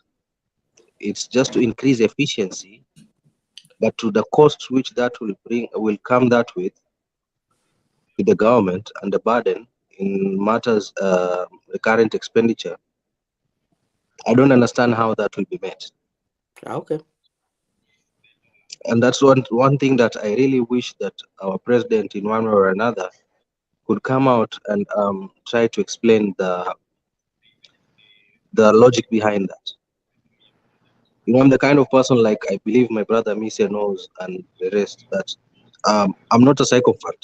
it's just to increase efficiency, but to the cost which that will come that with the government and the burden, in matters, the current expenditure, I don't understand how that will be met. Okay. And that's one thing that I really wish that our president, in one way or another, could come out and try to explain the logic behind that. You know, I'm the kind of person, like I believe my brother Misia knows and the rest, that I'm not a psychopath.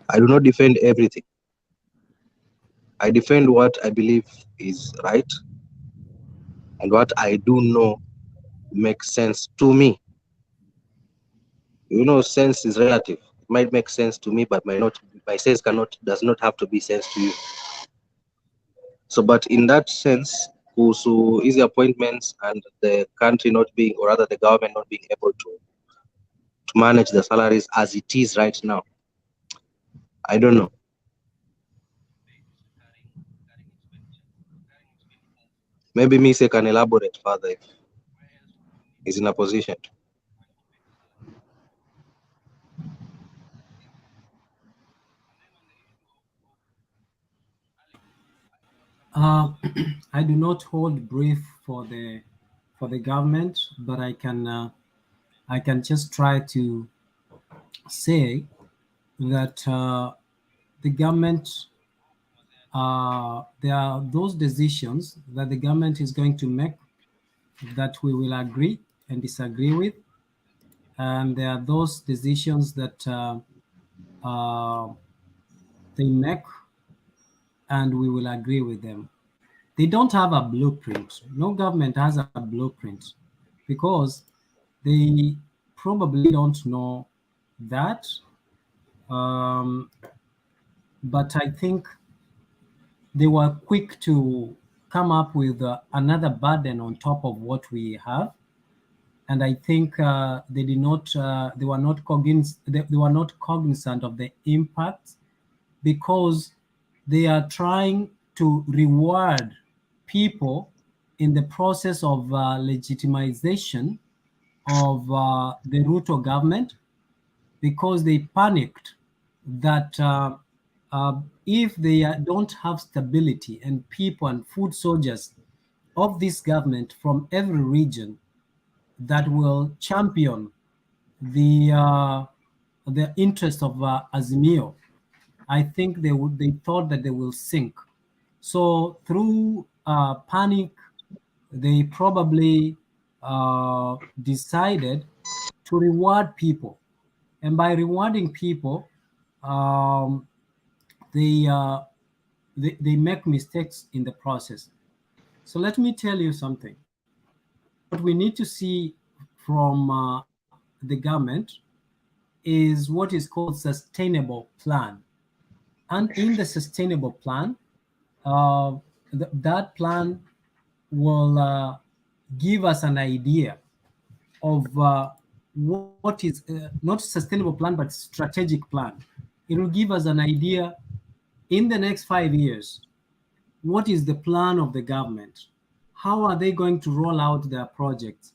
I do not defend everything. I defend what I believe is right and what I do know makes sense to me. You know, sense is relative. It might make sense to me, but my sense does not have to be sense to you. So, but in that sense, also easy appointments and the country not being, or rather the government not being able to manage the salaries as it is right now, I don't know. Maybe Misa can elaborate further if he's in a position to. I do not hold brief for the government, but I can just try to say that the government, there are those decisions that the government is going to make that we will agree and disagree with, and there are those decisions that they make and we will agree with them. They don't have a blueprint. No government has a blueprint because they probably don't know that. But I think they were quick to come up with another burden on top of what we have. And I think they did not. They were not cognizant. They were not cognizant of the impact because they are trying to reward people in the process of legitimization of the Ruto government, because they panicked that if they don't have stability and people and food soldiers of this government from every region that will champion the interest of Azimio, I think they thought that they will sink. So through panic, they probably decided to reward people, and by rewarding people, they make mistakes in the process. So let me tell you something. What we need to see from the government is what is called sustainable plan. And in the sustainable plan, that plan will give us an idea of what is not sustainable plan, but strategic plan. It will give us an idea in the next 5 years. What is the plan of the government? How are they going to roll out their projects?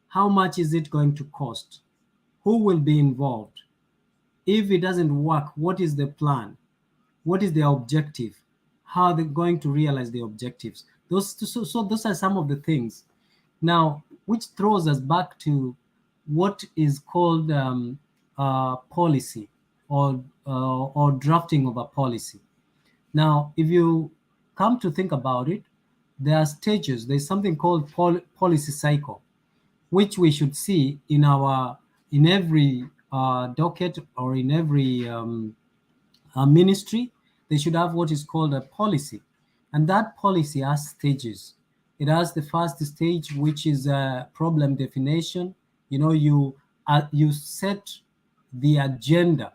How much is it going to cost? Who will be involved? If it doesn't work, what is the plan? What is the objective? How are they going to realize the objectives? So those are some of the things. Now, which throws us back to what is called policy or drafting of a policy. Now, if you come to think about it, there are stages. There's something called policy cycle, which we should see in every docket or in every ministry. They should have what is called a policy, and that policy has stages. It has the first stage, which is a problem definition. You know, you set the agenda.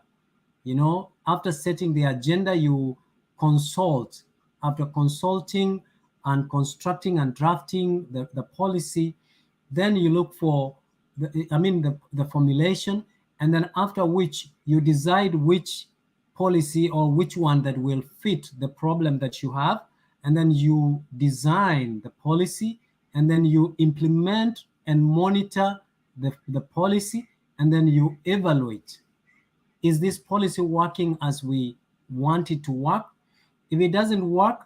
You know, after setting the agenda, you consult. After consulting and constructing and drafting the policy, then you look for the formulation, and then after which you decide which policy or which one that will fit the problem that you have, and then you design the policy, and then you implement and monitor the policy, and then you evaluate. Is this policy working as we want it to work. If it doesn't work,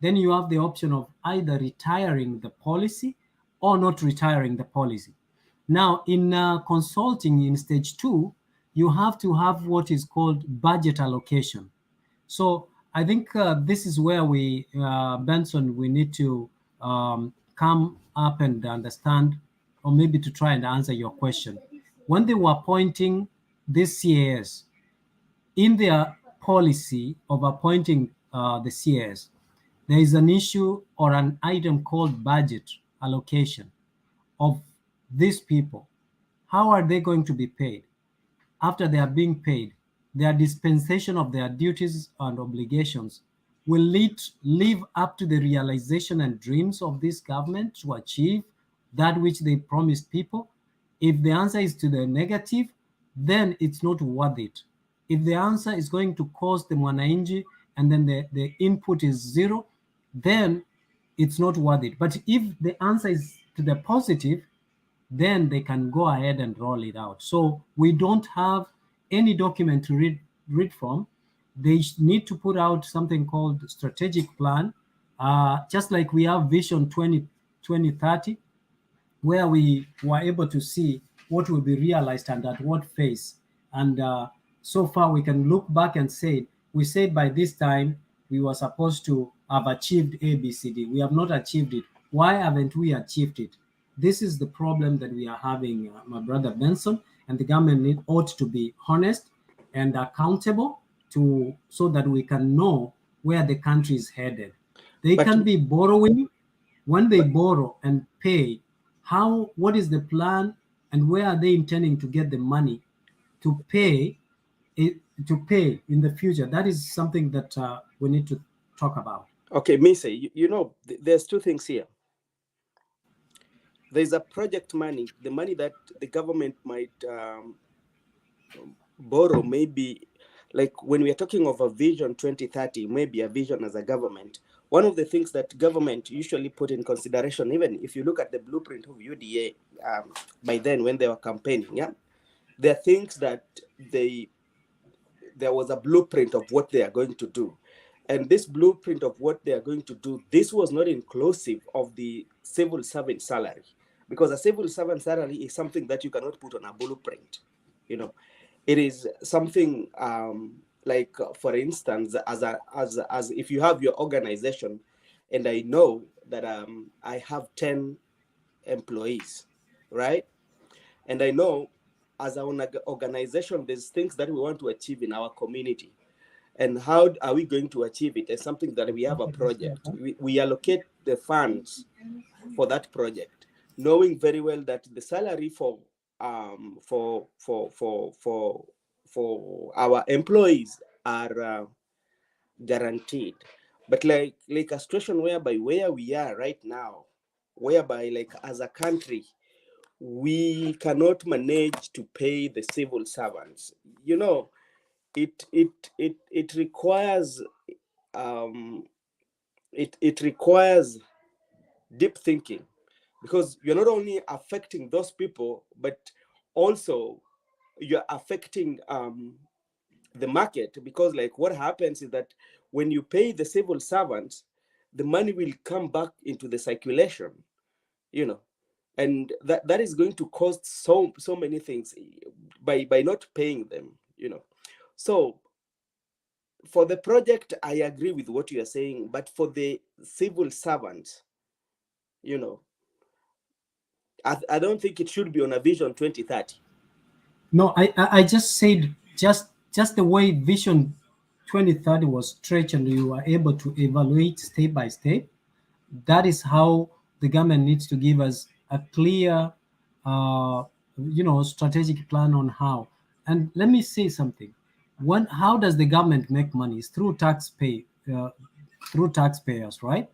then you have the option of either retiring the policy or not retiring the policy. Now, in consulting in stage 2, you have to have what is called budget allocation. So I think this is where we, Benson, we need to come up and understand, or maybe to try and answer your question. When they were appointing these CAS, in their policy of appointing the CAS, there is an issue or an item called budget allocation of these people. How are they going to be paid? After they are being paid, their dispensation of their duties and obligations will live up to the realization and dreams of this government to achieve that which they promised people. If the answer is to the negative, then it's not worth it. If the answer is going to cost the mwananchi and then the input is zero, then it's not worth it. But if the answer is to the positive, then they can go ahead and roll it out. So we don't have any document to read from. They need to put out something called strategic plan, just like we have Vision 2030, where we were able to see what will be realized and at what phase. And so far we can look back and say, we said by this time we were supposed to have achieved A, B, C, D. We have not achieved it. Why haven't we achieved it? This is the problem that we are having, my brother Benson, and the government ought to be honest and accountable so that we can know where the country is headed. They can be borrowing. When they borrow and pay, what is the plan and where are they intending to get the money to pay in the future? That is something that we need to talk about. Okay, Mise, you know, there's two things here. There's a project money, the money that the government might borrow, maybe like when we are talking of a vision 2030, maybe a vision as a government. One of the things that government usually put in consideration, even if you look at the blueprint of UDA by then when they were campaigning, there are things that there was a blueprint of what they are going to do. And this blueprint of what they are going to do, this was not inclusive of the civil servant salary, because a civil servant salary is something that you cannot put on a blueprint. You know, it is something like, for instance, as if you have your organization, and I know that I have 10 employees, right? And I know as an organization, there's things that we want to achieve in our community. And how are we going to achieve it? It's something that we have a project. We allocate the funds for that project, knowing very well that the salary for our employees are guaranteed. But like a situation whereby where we are right now, whereby like as a country, we cannot manage to pay the civil servants. You know, it requires it requires deep thinking, because you're not only affecting those people, but also you're affecting the market. Because like what happens is that when you pay the civil servants, the money will come back into the circulation, you know, and that is going to cost so many things by not paying them, you know. So for the project, I agree with what you are saying, but for the civil servants, you know, I don't think it should be on a vision 2030. No, I just said just the way vision 2030 was stretched and you are able to evaluate step by step. That is how the government needs to give us a clear, strategic plan on how. And let me say something. How does the government make money? It's through taxpayers, right?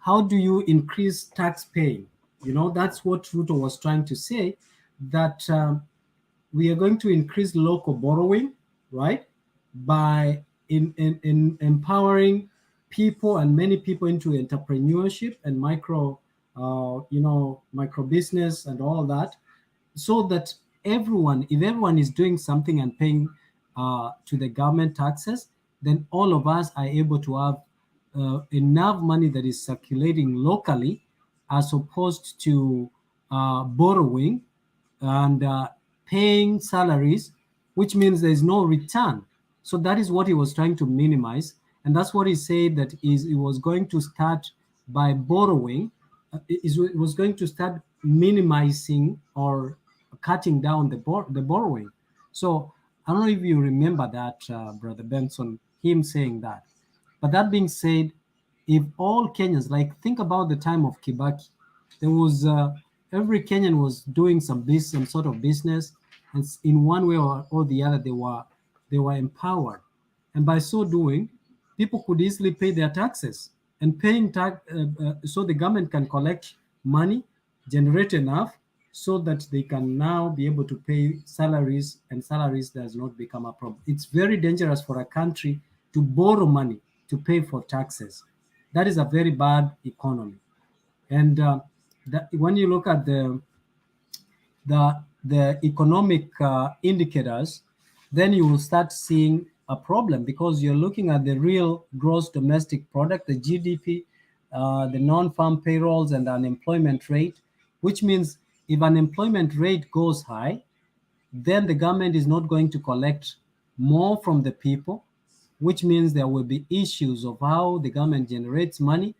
How do you increase tax paying? You know, that's what Ruto was trying to say, that we are going to increase local borrowing, right? By empowering people and many people into entrepreneurship and micro business and all that, so that if everyone is doing something and paying to the government taxes, then all of us are able to have enough money that is circulating locally, as opposed to borrowing and paying salaries, which means there's no return. So that is what he was trying to minimize, and that's what he said, that he was going to start by borrowing. It was going to start minimizing or cutting down the borrowing. So I don't know if you remember that, Brother Benson, him saying that. But that being said, if all Kenyans, like, think about the time of Kibaki, there was every Kenyan was doing some sort of business, and in one way or the other, they were empowered, and by so doing, people could easily pay their taxes, and paying tax, so the government can collect money, generate enough, so that they can now be able to pay salaries, and salaries does not become a problem. It's very dangerous for a country to borrow money to pay for taxes. That is a very bad economy. And when you look at the economic indicators, then you will start seeing a problem, because you're looking at the real gross domestic product, the GDP, the non-farm payrolls, and the unemployment rate, which means if unemployment rate goes high, then the government is not going to collect more from the people, which means there will be issues of how the government generates money,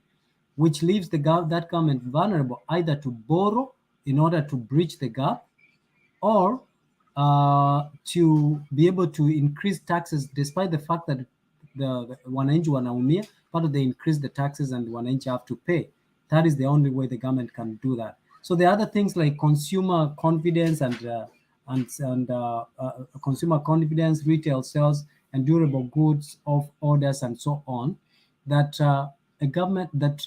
which leaves that government vulnerable either to borrow in order to bridge the gap, or to be able to increase taxes, despite the fact that the wananchi wanaumia, but they increase the taxes and wananchi have to pay. That is the only way the government can do that. So there are other things like consumer confidence and consumer confidence, retail sales, and durable goods of orders, and so on, that a government that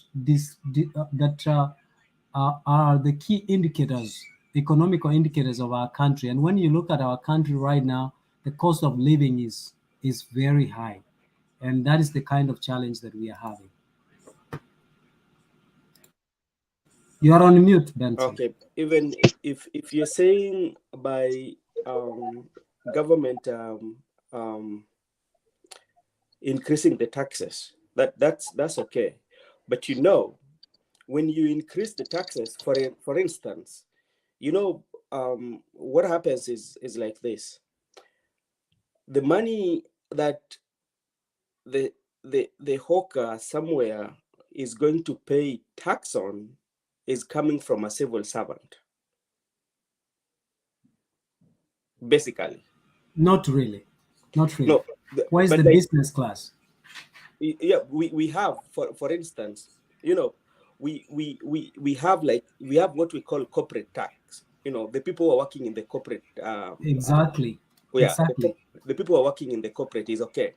are the key indicators, economical indicators of our country. And when you look at our country right now, the cost of living is very high, and that is the kind of challenge that we are having. You are on mute, Benson. Okay, even if you're saying by government increasing the taxes, that's okay, but when you increase the taxes, for instance, what happens is like this: the money that the hawker somewhere is going to pay tax on is coming from a civil servant, basically. Not really. No. Why is the business class? Yeah, we have, for instance, we have what we call corporate tax. The people who are working in the corporate. Exactly. Exactly. The people who are working in the corporate is okay,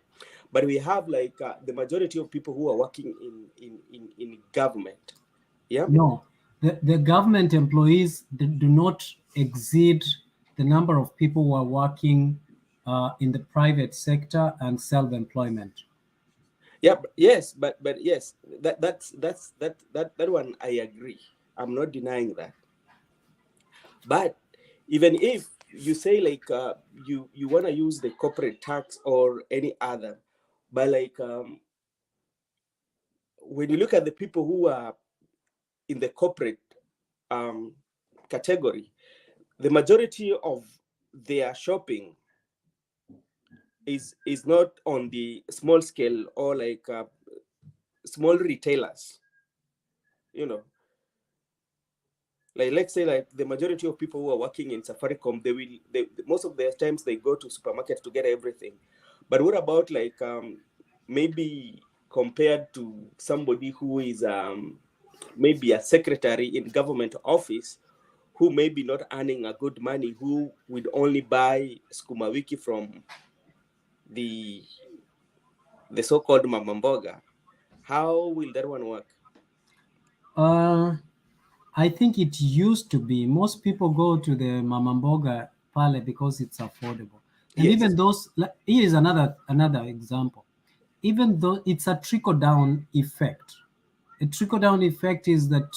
but we have the majority of people who are working in government. Yeah. No, the government employees do not exceed the number of people who are working in the private sector and self-employment. Yeah. Yes, but yes, that one I agree. I'm not denying that. But even if you say you want to use the corporate tax or any other, but when you look at the people who are in the corporate category, the majority of their shopping is not on the small scale or small retailers. Let's say the majority of people who are working in Safaricom, most of their times they go to supermarkets to get everything. But what about maybe compared to somebody who is maybe a secretary in government office, who may be not earning a good money, who would only buy skuma wiki from the so-called mamamboga? How will that one work? I think it used to be most people go to the mamamboga pale because it's affordable. And yes, even those, here is another example. Even though it's a trickle-down effect. A trickle-down effect is that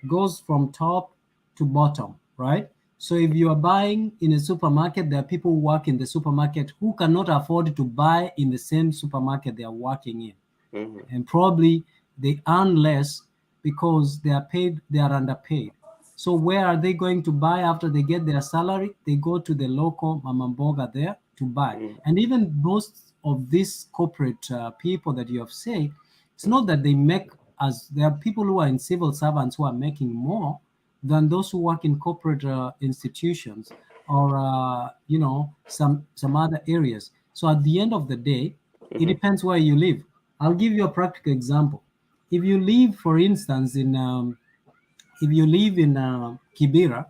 goes from top to bottom, right? So if you are buying in a supermarket, there are people who work in the supermarket who cannot afford to buy in the same supermarket they are working in. And probably they earn less because they are underpaid. So where are they going to buy after they get their salary? They go to the local mama mboga there to buy. And even most of these corporate people that you have said, it's not that they make as there are people who are in civil servants who are making more than those who work in corporate institutions or some other areas. So at the end of the day, it depends where you live. I'll give you a practical example. If you live, for instance, in Kibera,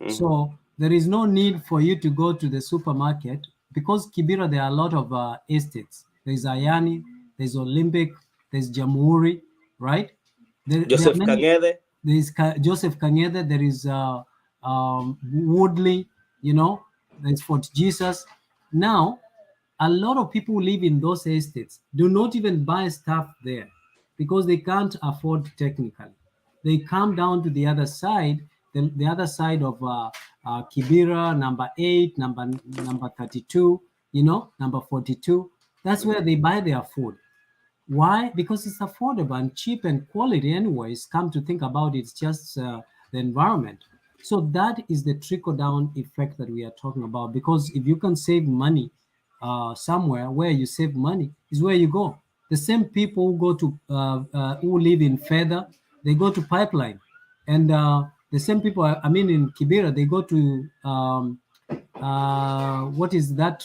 so there is no need for you to go to the supermarket because Kibera there are a lot of estates. There's Ayani, there's Olympic, there's Jamhuri, right? There Joseph are many. Kangede. There is Joseph Kangede. There is Woodley. There's Fort Jesus. Now, a lot of people who live in those estates do not even buy stuff there because they can't afford technically. They come down to the other side, the other side of Kibera, number 8, number 32, number 42. That's where they buy their food. Why? Because it's affordable and cheap and quality anyways. Come to think about it, it's just the environment. So that is the trickle-down effect that we are talking about. Because if you can save money somewhere, where you save money is where you go. The same people who go to who live in Feather, they go to Pipeline, and the same people. I mean, in Kibera, they go to what is that?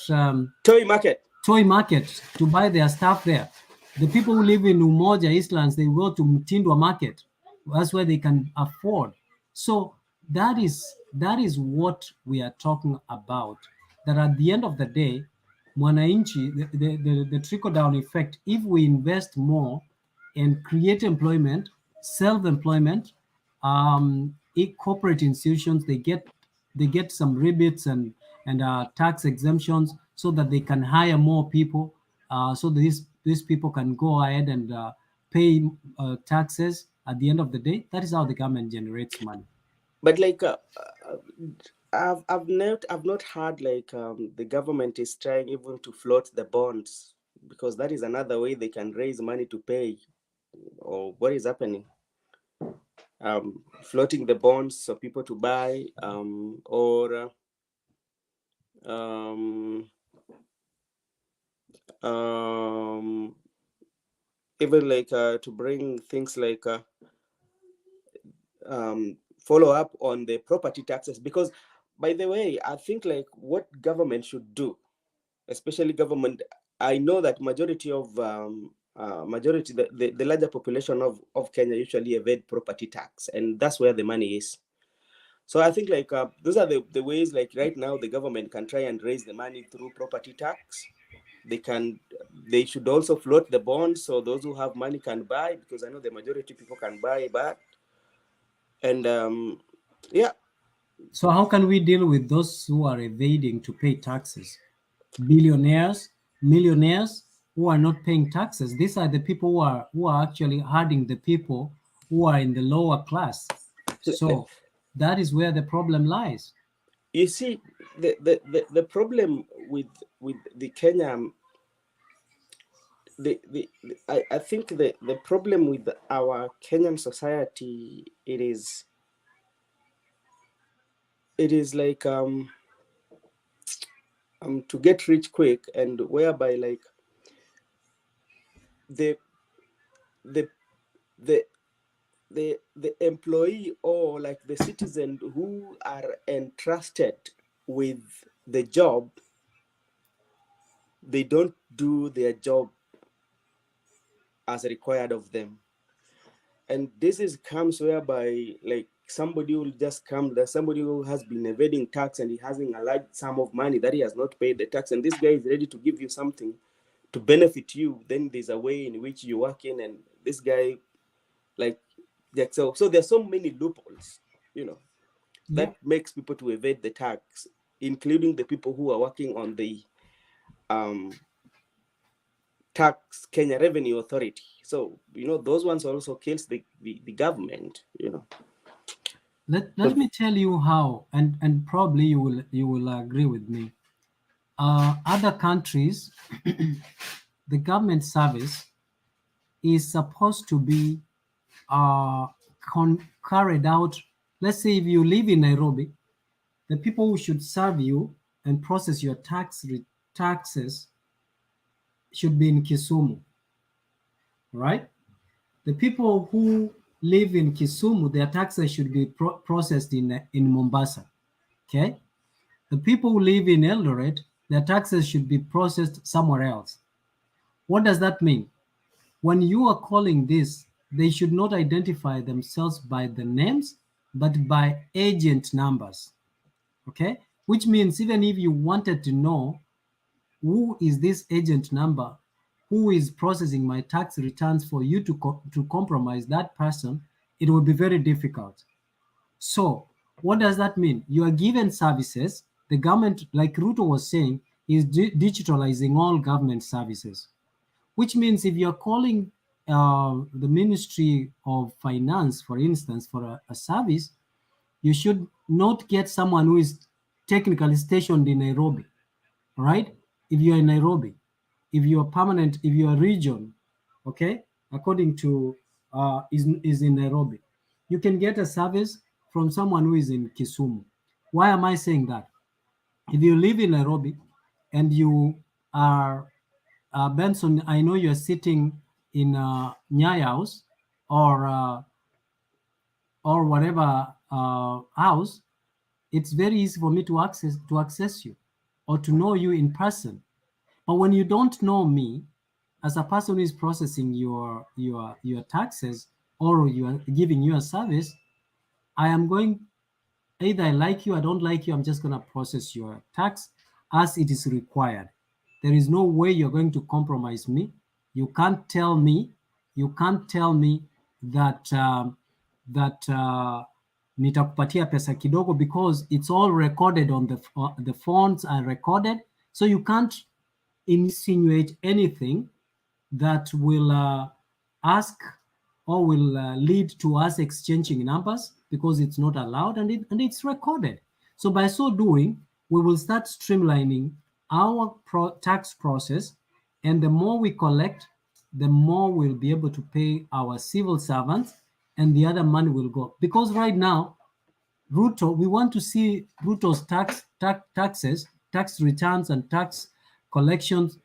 Toy market. Toy market to buy their stuff there. The people who live in Umoja Eastlands, they go to Mtindwa market. That's where they can afford. So that is what we are talking about. That at the end of the day, mwananchi, the trickle-down effect, if we invest more and create employment, self-employment, corporate institutions, they get some rebates and tax exemptions so that they can hire more people. So these people can go ahead and pay taxes at the end of the day. That is how the government generates money. But like I've not heard like the government is trying even to float the bonds, because that is another way they can raise money to pay. Or what is happening? Floating the bonds so people to buy, or even like to bring things like follow up on the property taxes. Because by the way, I think like what government should do, especially government, I know that majority of the larger population of Kenya usually evade property tax, and that's where the money is. So I think like those are the ways, like right now the government can try and raise the money through property tax. They should also float the bonds so those who have money can buy, because I know the majority of people can buy that. And yeah. So how can we deal with those who are evading to pay taxes? Billionaires, millionaires who are not paying taxes. These are the people who are actually hurting the people who are in the lower class. So that is where the problem lies. You see, the problem with the Kenya, I think the problem with our Kenyan society, it is like to get rich quick, and whereby like the employee, or like the citizen who are entrusted with the job, they don't do their job as required of them. And this comes whereby like somebody will just come, there's somebody who has been evading tax and he hasn't a large sum of money that he has not paid the tax, and this guy is ready to give you something to benefit you. Then there's a way in which you work in, and this guy like so there's so many loopholes, that makes people to evade the tax, including the people who are working on the tax Kenya Revenue Authority. So those ones also kills the government. Let me tell you how, and probably you will agree with me. Other countries, the government service is supposed to be carried out. Let's say if you live in Nairobi, the people who should serve you and process your taxes should be in Kisumu, right? The people who live in Kisumu, their taxes should be processed in Mombasa, okay? The people who live in Eldoret, their taxes should be processed somewhere else. What does that mean? When you are calling this, they should not identify themselves by the names, but by agent numbers, okay? Which means even if you wanted to know who is this agent number, who is processing my tax returns, for you to compromise that person, it will be very difficult. So what does that mean? You are given services. The government, like Ruto was saying, is digitalizing all government services, which means if you're calling the Ministry of Finance, for instance, for a service, you should not get someone who is technically stationed in Nairobi, right? If you're in Nairobi, if you're permanent, if you're a region, okay, according to is in Nairobi, you can get a service from someone who is in Kisumu. Why am I saying that? If you live in Nairobi and you are Benson, I know you're sitting in Nyaya House or whatever house, it's very easy for me to access you or to know you in person. But when you don't know me as a person who is processing your taxes or you are giving you a service, I am going, either I like you, I don't like you, I'm just going to process your tax as it is required. There is no way you're going to compromise me. You can't tell me that nitakupatia pesa kidogo, because it's all recorded on the phones are recorded. So you can't insinuate anything that will ask or will lead to us exchanging numbers, because it's not allowed and it's recorded. So by so doing, we will start streamlining our tax process, and the more we collect, the more we'll be able to pay our civil servants, and the other money will go. Because right now, Ruto, we want to see Ruto's taxes, tax returns and tax collections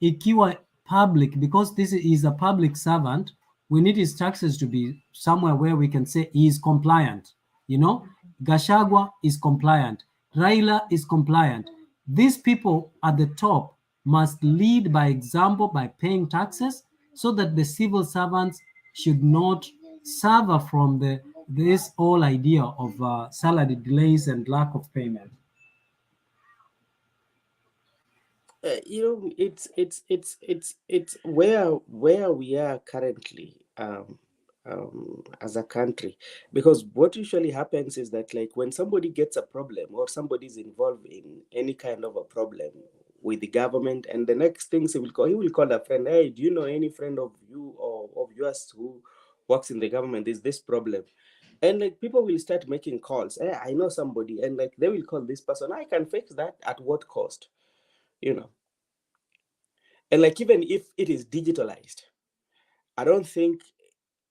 ikiwa public, because this is a public servant. We need his taxes to be somewhere where we can say he is compliant. You know, Gashagwa is compliant. Raila is compliant. These people at the top must lead by example by paying taxes, so that the civil servants should not suffer from this whole idea of salary delays and lack of payment. You know, it's where we are currently as a country, because what usually happens is that, like, when somebody gets a problem or somebody is involved in any kind of a problem with the government, and the next things he will call a friend. Hey, do you know any friend of you or of yours who works in the government? Is this problem? And like people will start making calls. Hey, I know somebody, and like they will call this person. I can fix that at what cost? You know. And like, even if it is digitalized, I don't think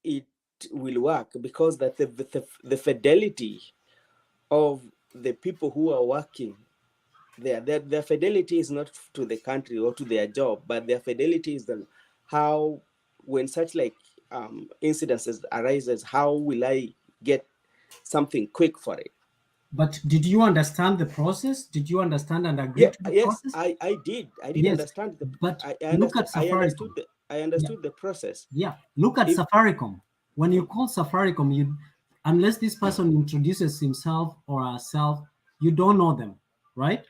it will work, because that the fidelity of the people who are working there, their fidelity is not to the country or to their job, but their fidelity is then how, when such like incidences arises, how will I get something quick for it? But did you understand the process? Did you understand and agree to the process? I did. I did understand the. But I look at Safaricom. I understood the process. Yeah, look at Safaricom. When you call Safaricom, unless this person introduces himself or herself, you don't know them, right?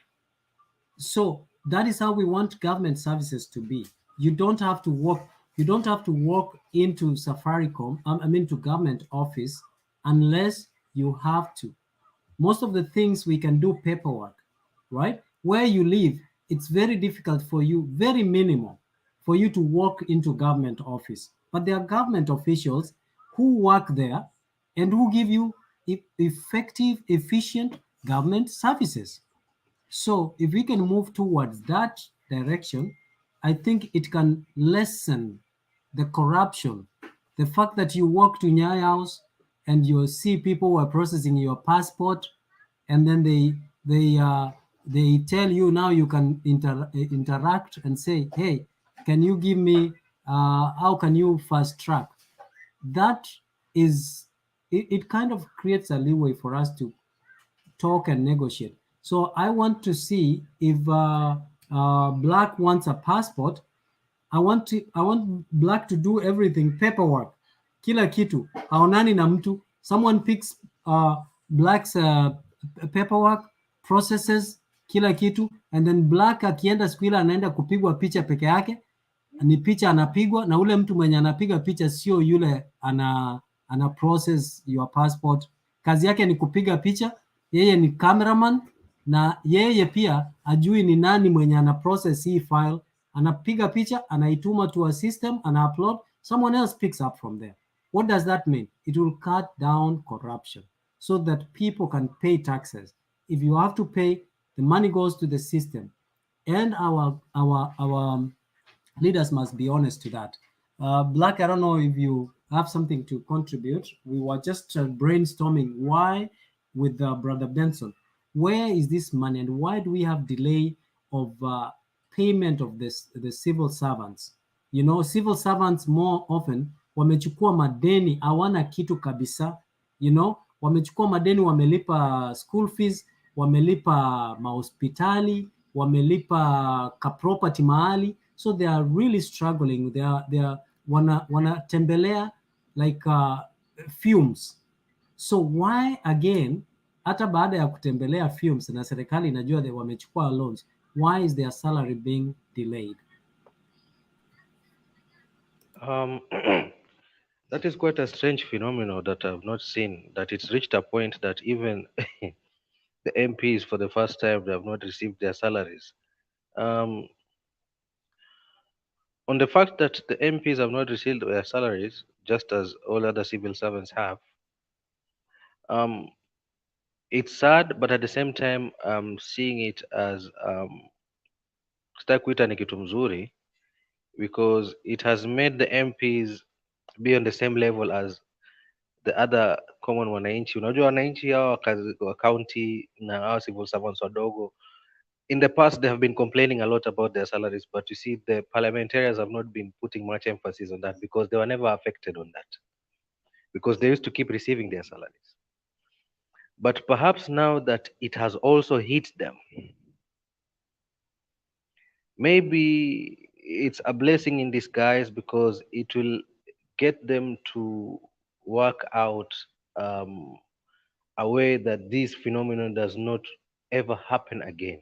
So that is how we want government services to be. You don't have to walk. You don't have to walk into Safaricom. To government office, unless you have to. Most of the things we can do paperwork, right? Where you live, it's very difficult for you, very minimal, for you to walk into government office. But there are government officials who work there and who give you effective, efficient government services. So if we can move towards that direction, I think it can lessen the corruption. The fact that you walk to Nyaya House and you see people who are processing your passport, and then they tell you now you can interact and say, hey, can you give me, how can you fast track? That is, it kind of creates a leeway for us to talk and negotiate. So I want to see if Black wants a passport. I want Black to do everything, paperwork, kila kitu, haonani na mtu. Someone picks Black's paperwork, processes kila kitu, and then Black akienda siku ile anaenda kupigwa picha peke yake, ni picha anapigwa, na ule mtu mwenye anapiga picha sio yule ana process your passport. Kazi yake ni kupiga picha, yeye ni cameraman, na yeye pia ajui ni nani mwenye ana process hii file. Anapiga picha, anaituma to a system, ana upload, someone else picks up from there. What does that mean? It will cut down corruption so that people can pay taxes. If you have to pay, the money goes to the system, and our leaders must be honest to that. Black, I don't know if you have something to contribute. We were just brainstorming why with Brother Benson. Where is this money, and why do we have delay of payment of the civil servants? You know, civil servants more often wamechukua madeni, hawana kitu kabisa. You know, wamechukua madeni, wamelipa school fees, wamelipa mahospitali, wamelipa ka property mahali. So they are really struggling. They are wanatembelea like fumes. So why again, hata baada ya kutembelea fumes na serikali inajua they wamechukua loans, why is their salary being delayed? That is quite a strange phenomenon that I've not seen, that it's reached a point that even the MPs for the first time, they have not received their salaries. On the fact that the MPs have not received their salaries, just as all other civil servants have, it's sad, but at the same time, I'm seeing it as sitaki kuita ni kitu mzuri, because it has made the MPs be on the same level as the other common wananchi. Unajua wananchi hao wa county na hao civil servants wadogo, in the past they have been complaining a lot about their salaries, but you see the parliamentarians have not been putting much emphasis on that because they were never affected on that, because they used to keep receiving their salaries. But perhaps now that it has also hit them, maybe it's a blessing in disguise, because it will get them to work out a way that this phenomenon does not ever happen again.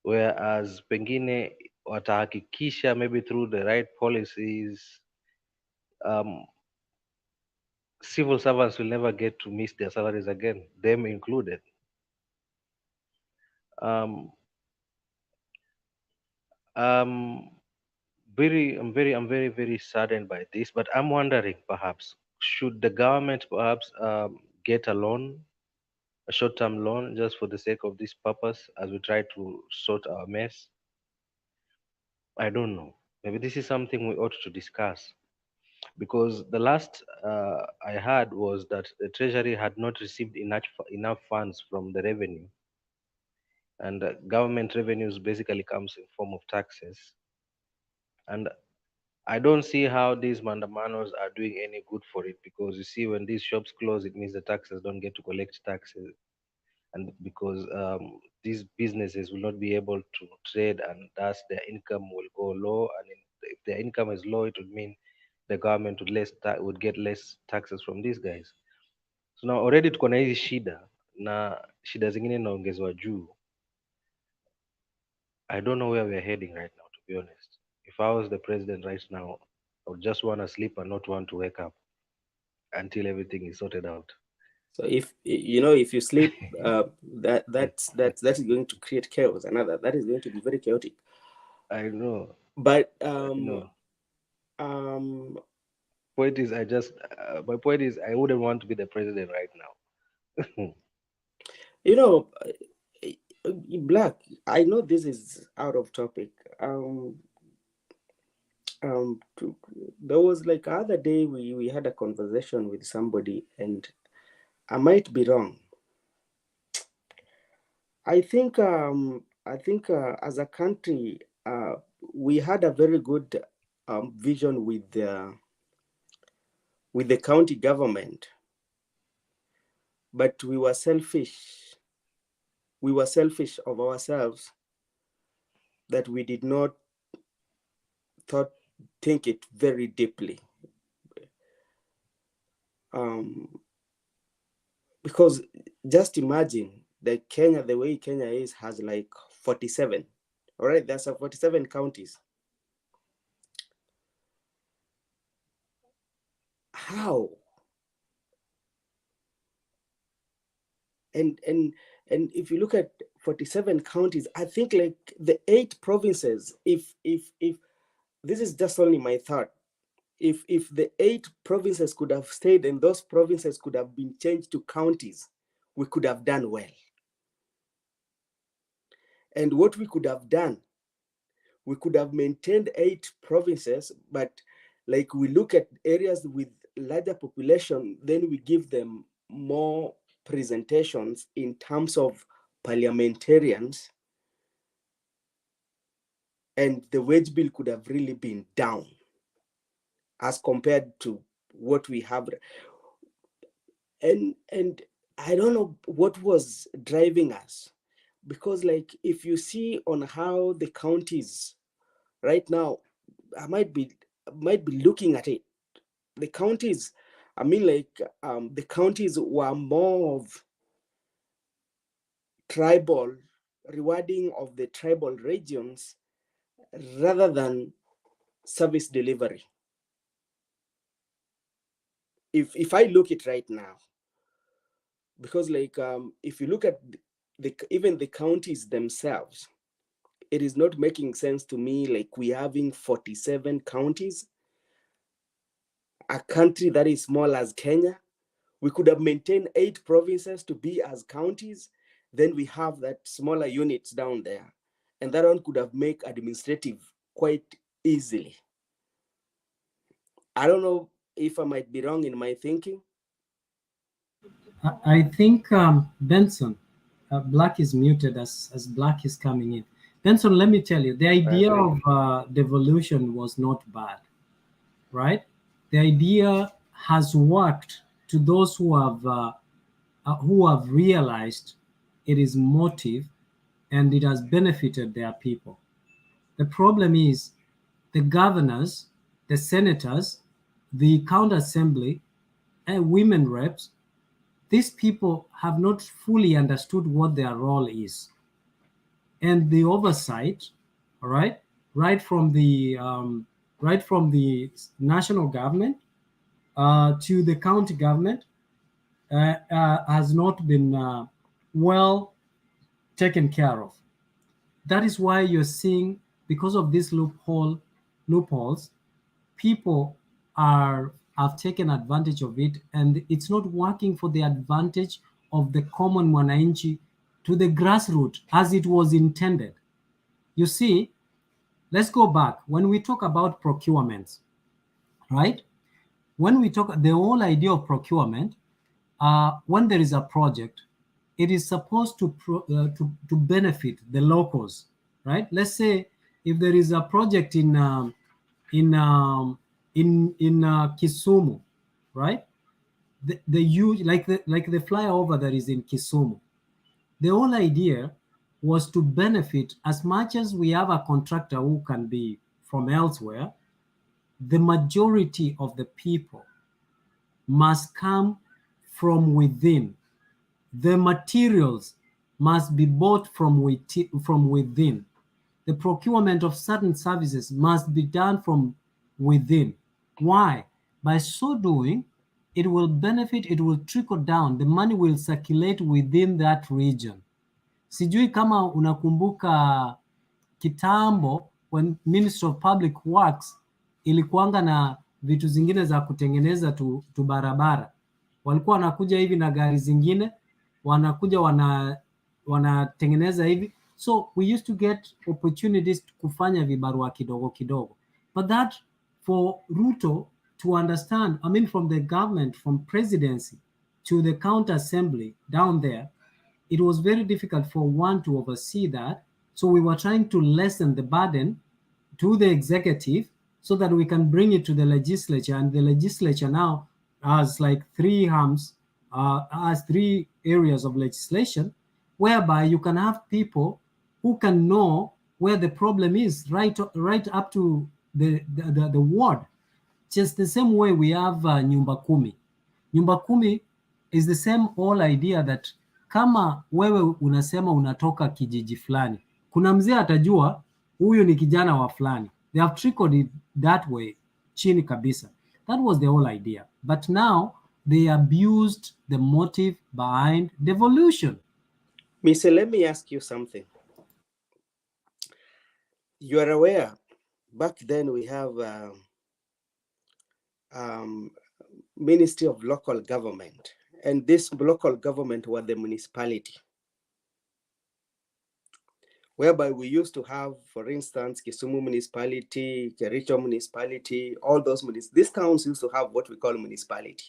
Whereas pengine watahakikisha maybe through the right policies, civil servants will never get to miss their salaries again, them included. I'm very saddened by this, but I'm wondering, perhaps should the government perhaps get a loan, a short-term loan, just for the sake of this purpose, as we try to sort our mess? I don't know. Maybe this is something we ought to discuss, because the last I heard was that the treasury had not received enough funds from the revenue, and government revenues basically comes in form of taxes. And I don't see how these mandamanos are doing any good for it, because you see, when these shops close, it means the taxes don't get to collect taxes, and because these businesses will not be able to trade, and thus their income will go low. And if their income is low, it would mean the government would get less taxes from these guys. So now already tuko na hizi shida, na shida zingine naongezwa juu. I don't know where we are heading right now, to be honest. If I was the president right now, I would just want to sleep and not want to wake up until everything is sorted out. So if you sleep, that's going to create chaos. Another that is going to be very chaotic. I know. But point is, I wouldn't want to be the president right now. You know, Black, I know this is out of topic. There was like other day we had a conversation with somebody, and I might be wrong. I think as a country, we had a very good vision with the county government, but we were selfish. We were selfish of ourselves, that we did not think it very deeply. Because just imagine that Kenya, the way Kenya is, has like 47. All right, there's 47 counties. How? And if you look at 47 counties, I think like the 8 provinces, if this is just only my thought, if the 8 provinces could have stayed and those provinces could have been changed to counties, we could have done well. And what we could have done, we could have maintained 8 provinces, but like we look at areas with larger population, then we give them more presentations in terms of parliamentarians, and the wage bill could have really been down as compared to what we have. And I don't know what was driving us, because like if you see on how the counties right now, I might be looking at it. The counties, I mean, like the counties were more of tribal, rewarding of the tribal regions rather than service delivery. If I look at right now, because like if you look at even the counties themselves, it is not making sense to me. Like we having 47 counties, a country that is small as Kenya. We could have maintained 8 provinces to be as counties. Then we have that smaller units down there, and that one could have made administrative quite easily. I don't know if I might be wrong in my thinking. I think Benson, Black is muted as Black is coming in. Benson, let me tell you, the idea of devolution was not bad, right? The idea has worked to those who have realized it is motive and it has benefited their people. The problem is the governors, the senators, the county assembly, and women reps, these people have not fully understood what their role is. And the oversight, all right, right from the national government to the county government has not been well taken care of. That is why you're seeing, because of these loopholes, people have taken advantage of it, and it's not working for the advantage of the common mwananchi to the grassroots as it was intended. You see, let's go back. When we talk about procurements, right? When we talk, the whole idea of procurement, when there is a project, it is supposed to benefit the locals, right? Let's say if there is a project in Kisumu, right? The huge, like the flyover that is in Kisumu. The whole idea was to benefit, as much as we have a contractor who can be from elsewhere, the majority of the people must come from within. The materials must be bought from within. The procurement of certain services must be done from within. Why? By so doing, it will benefit, it will trickle down, the money will circulate within that region. Sijui kama unakumbuka kitambo when Ministry of Public Works ilikuanga na vitu zingine za kutengeneza tu barabara. Walikuwa wanakuja hivi na gari zingine, wanakuja wanatengeneza hivi. So we used to get opportunities kufanya vibarua kidogo kidogo. But that for Ruto to understand, I mean from the government, from presidency to the county assembly down there, it was very difficult for one to oversee that. So we were trying to lessen the burden to the executive so that we can bring it to the legislature. And the legislature now has like three arms, has three areas of legislation, whereby you can have people who can know where the problem is right up to the ward. Just the same way we have Nyumba Kumi. Nyumba Kumi is the same whole idea that kama wewe unasema unatoka kijiji fulani, kuna mzee atajua huyu ni kijana wa fulani. They have trickled it that way, chini kabisa. That was the whole idea. But now they abused the motive behind devolution. Mr. Let me ask you something. You are aware, back then we have Ministry of Local Government, and this local government was the municipality, whereby we used to have, for instance, Kisumu municipality, Kericho municipality, all those these towns used to have what we call municipality.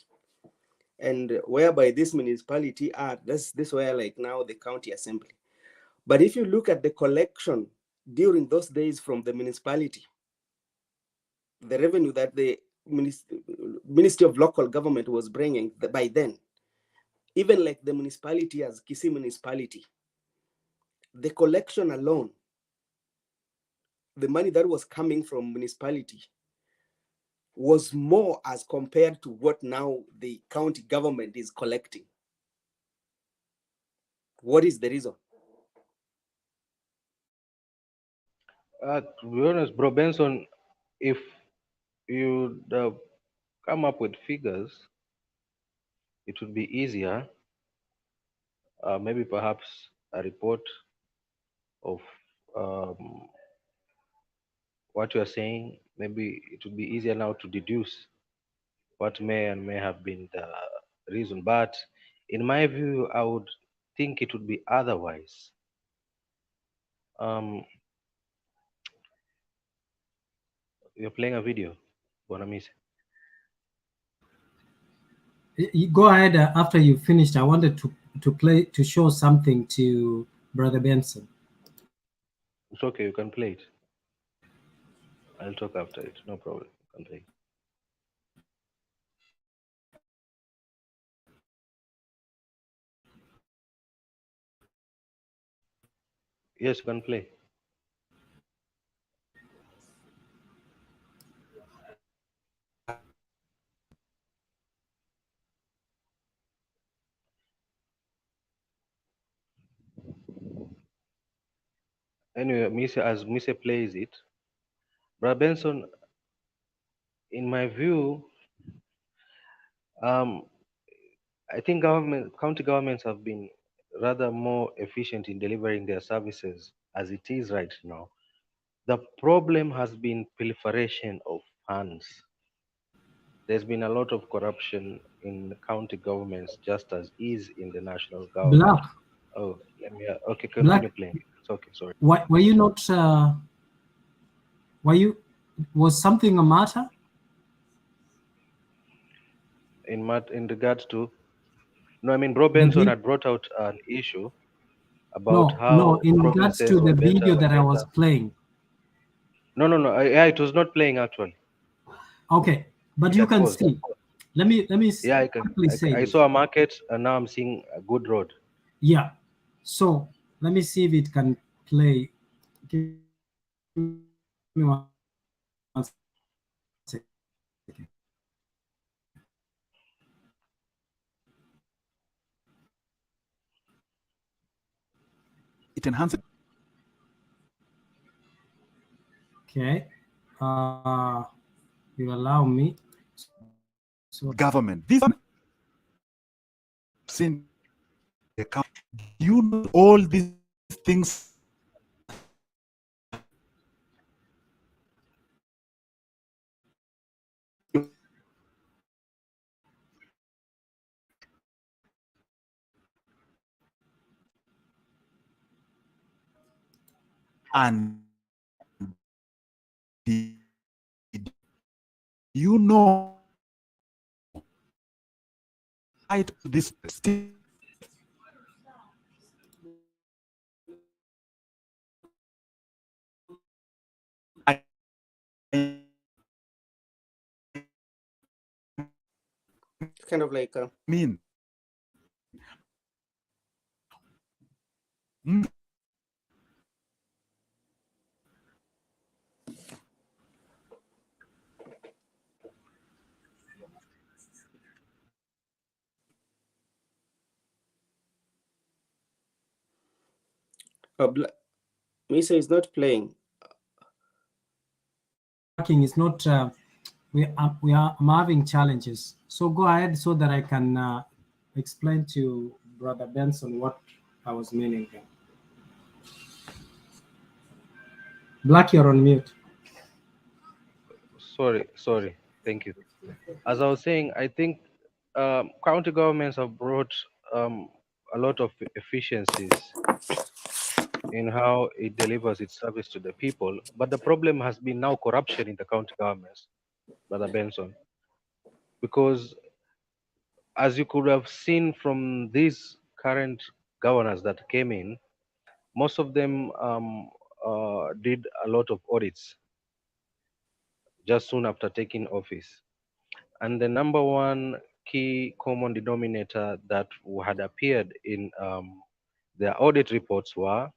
And whereby this municipality are, this were like now the county assembly. But if you look at the collection during those days from the municipality, the revenue that the Ministry of Local Government was bringing by then, even like the municipality as Kisii municipality, the collection alone, the money that was coming from municipality was more as compared to what now the county government is collecting. What is the reason? To be honest, Bro Benson, if you come up with figures, it would be easier. Maybe perhaps a report of what you are saying. Maybe it would be easier now to deduce what may have been the reason. But in my view, I would think it would be otherwise. You're playing a video, Bonamisi. Go ahead after you finished. I wanted to show something to Brother Benson. It's okay, you can play it. I'll talk after it, no problem. You can play. Yes, you can play. Anyway, as Mise plays it, Brother Benson, in my view, I think county governments have been rather more efficient in delivering their services as it is right now. The problem has been proliferation of funds. There's been a lot of corruption in county governments, just as is in the national government. Black. Oh, let me. Okay, continue playing. It's okay. Sorry. Were you not? Was something a matter? In regards to, no, I mean, Bro Benson had brought out an issue about how in regards to the video that I was playing. No. Yeah, it was not playing actually. Okay, but you can see. Let me. Yeah, I saw a market, and now I'm seeing a good road. Yeah. So let me see if it can play. Give me 1 second. It enhances. Okay. You allow me. So government. This in the country. You know all these things. And you know, this state kind of like mean Misa is not playing. It's not. I'm having challenges. So go ahead so that I can explain to Brother Benson what I was meaning there. Black, you're on mute. Sorry. Thank you. As I was saying, I think county governments have brought a lot of efficiencies in how it delivers its service to the people. But the problem has been now corruption in the county governments, Brother Benson, because as you could have seen from these current governors that came in, most of them did a lot of audits just soon after taking office. And the number one key common denominator that had appeared in their audit reports were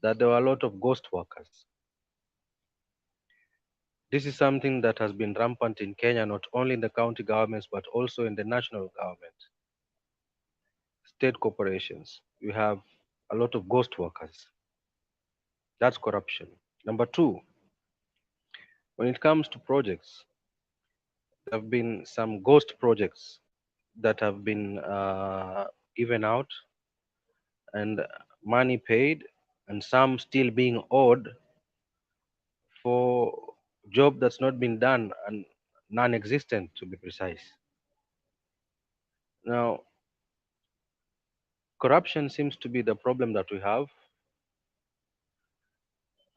that there were a lot of ghost workers. This is something that has been rampant in Kenya, not only in the county governments, but also in the national government. State corporations, you have a lot of ghost workers. That's corruption. Number two, when it comes to projects, there have been some ghost projects that have been given out and money paid, and some still being owed for job that's not been done and non-existent, to be precise. Now, corruption seems to be the problem that we have.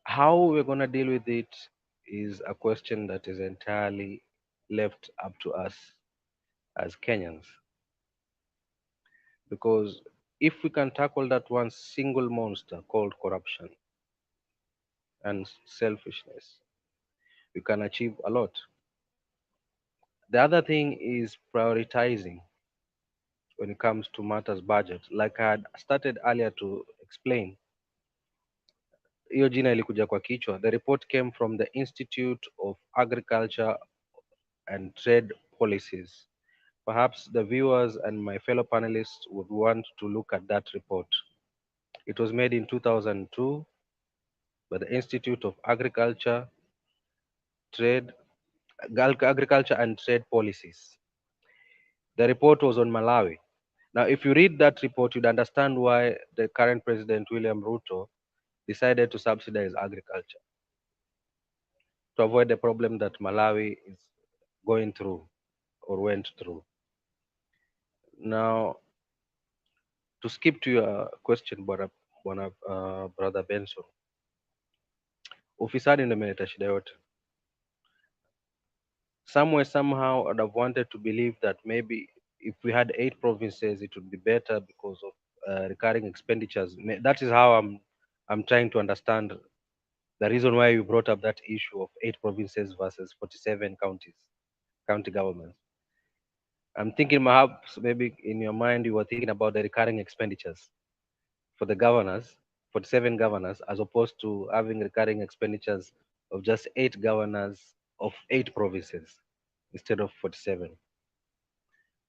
How we're going to deal with it is a question that is entirely left up to us as Kenyans. Because if we can tackle that one single monster called corruption and selfishness, we can achieve a lot. The other thing is prioritizing when it comes to matters budget. Like I had started earlier to explain, hiyo jina ilikuja kwa kichwa. The report came from the Institute of Agriculture and Trade Policies. Perhaps the viewers and my fellow panelists would want to look at that report. It was made in 2002 by the Institute of Agriculture and Trade Policies. The report was on Malawi. Now, if you read that report, you'd understand why the current President, William Ruto, decided to subsidize agriculture to avoid the problem that Malawi is going through or went through. Now, to skip to your question, Brother Benson, ufisadi ndio imeleta shida yote. Somewhere, somehow, I'd have wanted to believe that maybe if we had 8 provinces, it would be better because of recurring expenditures. That is how I'm trying to understand the reason why you brought up that issue of 8 provinces versus 47 county governments. I'm thinking perhaps maybe in your mind you were thinking about the recurring expenditures for the governors, 47 governors, as opposed to having recurring expenditures of just 8 governors of 8 provinces instead of 47.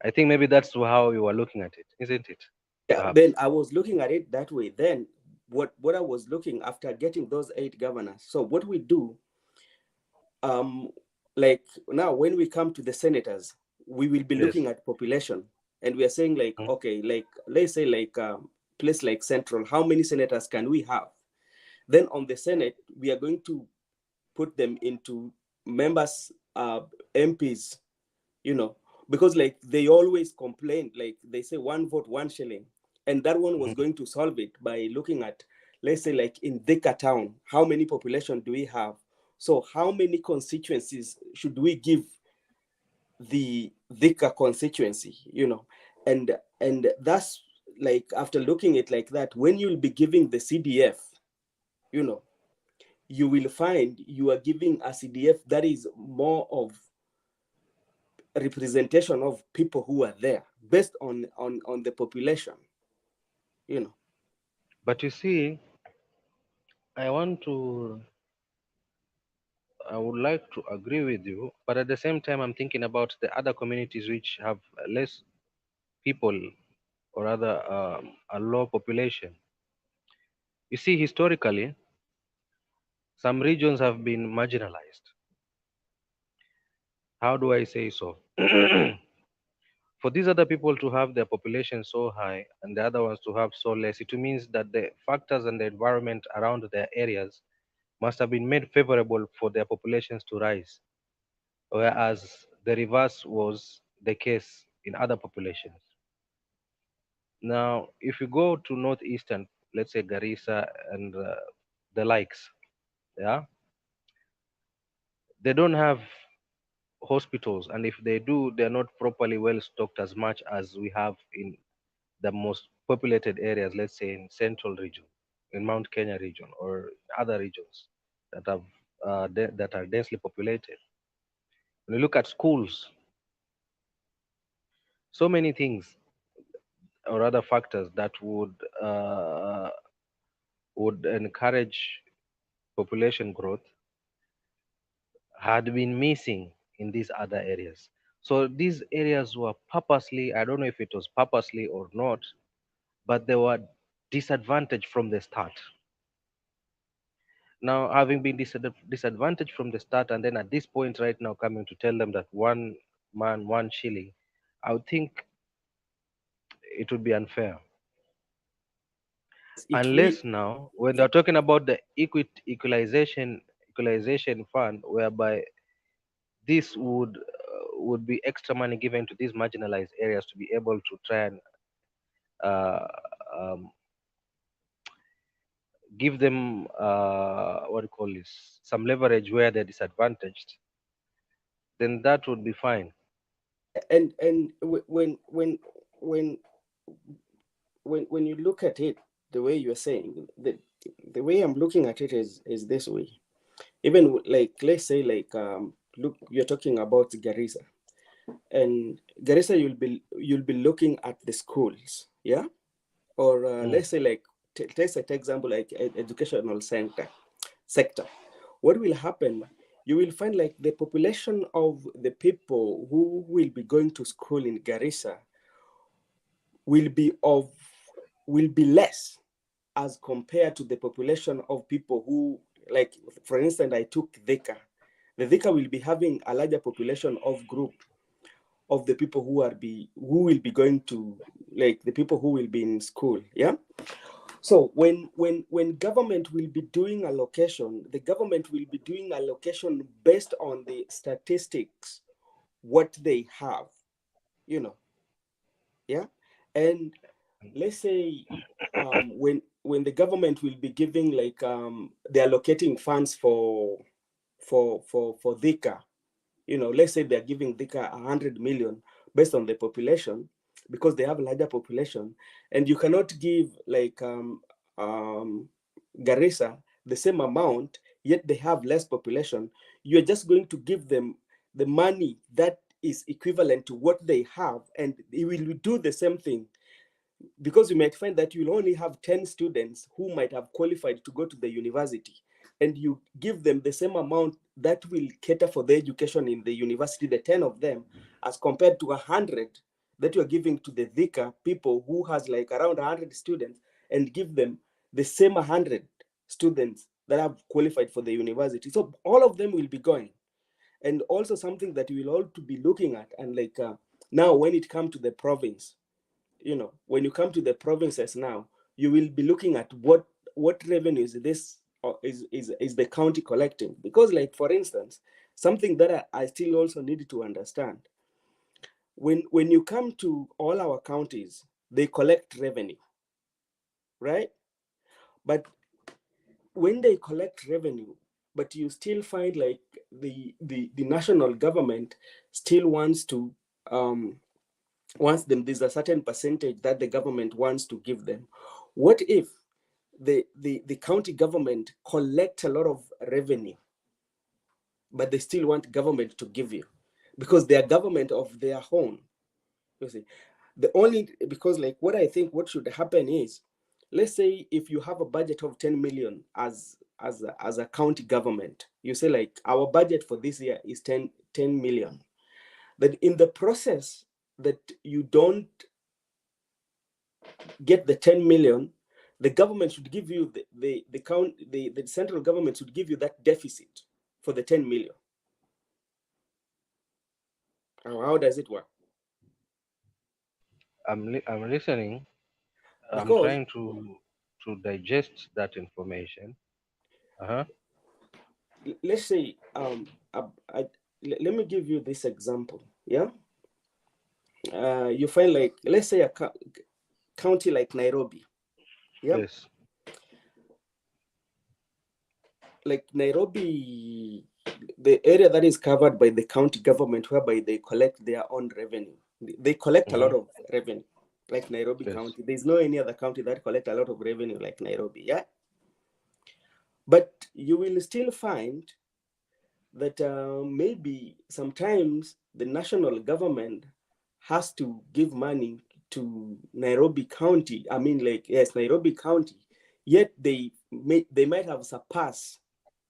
I think maybe that's how you were looking at it, isn't it? Yeah, Perhaps. Ben, I was looking at it that way. Then what I was looking after getting those 8 governors. So what we do, like now when we come to the senators, we will be looking at population, and we are saying like, okay, like let's say like place like Central, how many senators can we have? Then on the Senate, we are going to put them into members, MPs, you know, because like they always complain, like they say 1 vote, 1 shilling. And that one was going to solve it by looking at let's say like in Thika town, how many population do we have? So how many constituencies should we give the Thika constituency, you know? And that's like, after looking at it like that, when you'll be giving the CDF, you know, you will find you are giving a CDF that is more of a representation of people who are there based on the population, you know. But you see, I would like to agree with you, but at the same time, I'm thinking about the other communities which have less people, or rather a low population. You see, historically, some regions have been marginalized. How do I say so? For these other people to have their population so high and the other ones to have so less, it means that the factors and the environment around their areas must have been made favorable for their populations to rise, whereas the reverse was the case in other populations. Now, if you go to northeastern, let's say Garissa and the likes, yeah, they don't have hospitals, and if they do, they're not properly well stocked as much as we have in the most populated areas, let's say in central region, in Mount Kenya region, or other regions that have that are densely populated. When you look at schools, so many things or other factors that would encourage population growth had been missing in these other areas. So these areas were purposely, I don't know if it was purposely or not, but they were disadvantaged from the start. Now, having been disadvantaged from the start, and then at this point right now coming to tell them that one man, one shilling, I would think it would be unfair. Unless now, when they're talking about the equalization fund, whereby this would be extra money given to these marginalized areas to be able to try and give them what do you call this, some leverage where they're disadvantaged, then that would be fine. And when you look at it the way you're saying, the way I'm looking at it is this way. Even like, let's say like look, you're talking about Garissa, and Garissa, you'll be looking at the schools, yeah, or let's say like take an example like educational sector. What will happen? You will find like the population of the people who will be going to school in Garissa will be less as compared to the population of people who, like, for instance, I took Thika. The Thika will be having a larger population of group of the people who will be going to, like, the people who will be in school, yeah. So when government will be doing allocation, the government will be doing allocation based on the statistics, what they have, you know, yeah. And let's say when the government will be giving like they're allocating funds for Thika, you know, let's say they're giving Thika 100 million based on the population, because they have a larger population, and you cannot give like Garissa the same amount, yet they have less population. You're just going to give them the money that is equivalent to what they have, and it will do the same thing. Because you might find that you'll only have 10 students who might have qualified to go to the university, and you give them the same amount that will cater for the education in the university, the 10 of them, as compared to 100 that you're giving to the Thika people who has like around 100 students, and give them the same 100 students that have qualified for the university. So all of them will be going. And also something that we will all to be looking at, and like now when it comes to the province, you know, when you come to the provinces now, you will be looking at what revenues this is the county collecting. Because, like, for instance, something that I still also need to understand, when you come to all our counties, they collect revenue, right? But when they collect revenue, but you still find like the national government still wants to wants them, there's a certain percentage that the government wants to give them. What if the county government collect a lot of revenue, but they still want government to give you because they are government of their own? You see, the only, because like what I think what should happen is, let's say if you have a budget of 10 million as a county government, you say like our budget for this year is 10 million. That in the process that you don't get the 10 million, the government should give you the central government should give you that deficit for the 10 million. How does it work? I'm listening. I'm Because trying to digest that information. Let's say let me give you this example. Yeah, you find like, let's say a county like Nairobi. Yeah. Yes. Like Nairobi, the area that is covered by the county government, whereby they collect their own revenue. They collect a lot of revenue, like Nairobi County. There's no any other county that collect a lot of revenue like Nairobi. Yeah. But you will still find that maybe sometimes the national government has to give money to Nairobi County. I mean, like, yes, Nairobi County, yet they might have surpassed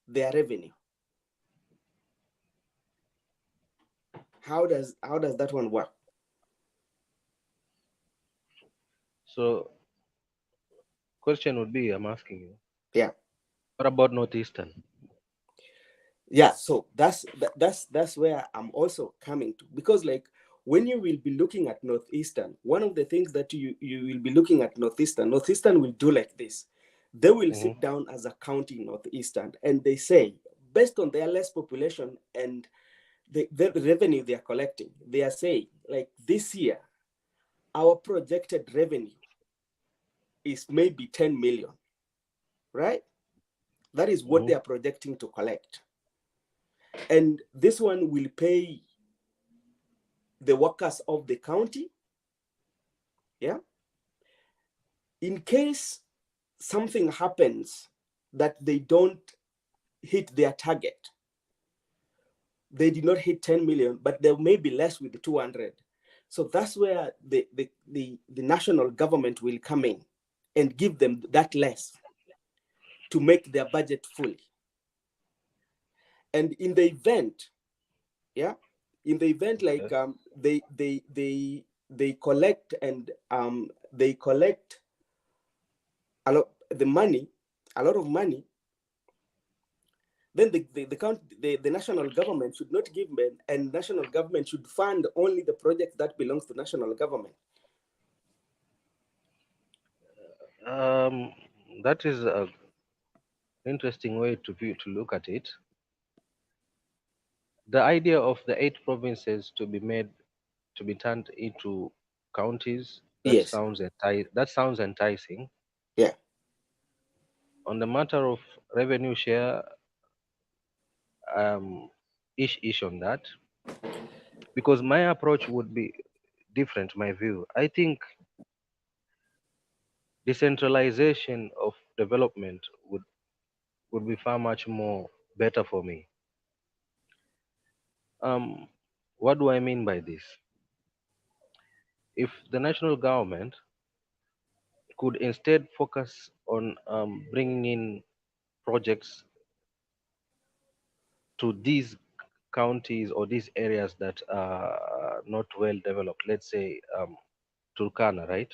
their revenue. How does that one work? So, question would be, I'm asking you. Yeah. What about Northeastern? Yeah, so that's where I'm also coming to, because like when you will be looking at Northeastern, one of the things that you will be looking at Northeastern will do like this. They will sit down as a county Northeastern and they say, based on their less population and the revenue they are collecting, they are saying like this year, our projected revenue is maybe 10 million, right? That is what they are projecting to collect. And this one will pay the workers of the county. Yeah. In case something happens that they don't hit their target, they did not hit 10 million, but they may be less with the 200. So that's where the national government will come in and give them that less to make their budget fully. And in the event, yeah, in the event like they collect and they collect a lot of money, then the national government should not give them, and national government should fund only the projects that belongs to national government. That is an interesting way to look at it. The idea of the 8 provinces to be turned into counties, that sounds enticing. Yeah. On the matter of revenue share, ish on that, because my approach would be different. My view, I think decentralization of development would be far much more better for me. What do I mean by this? If the national government could instead focus on bringing in projects to these counties or these areas that are not well developed, let's say Turkana, right?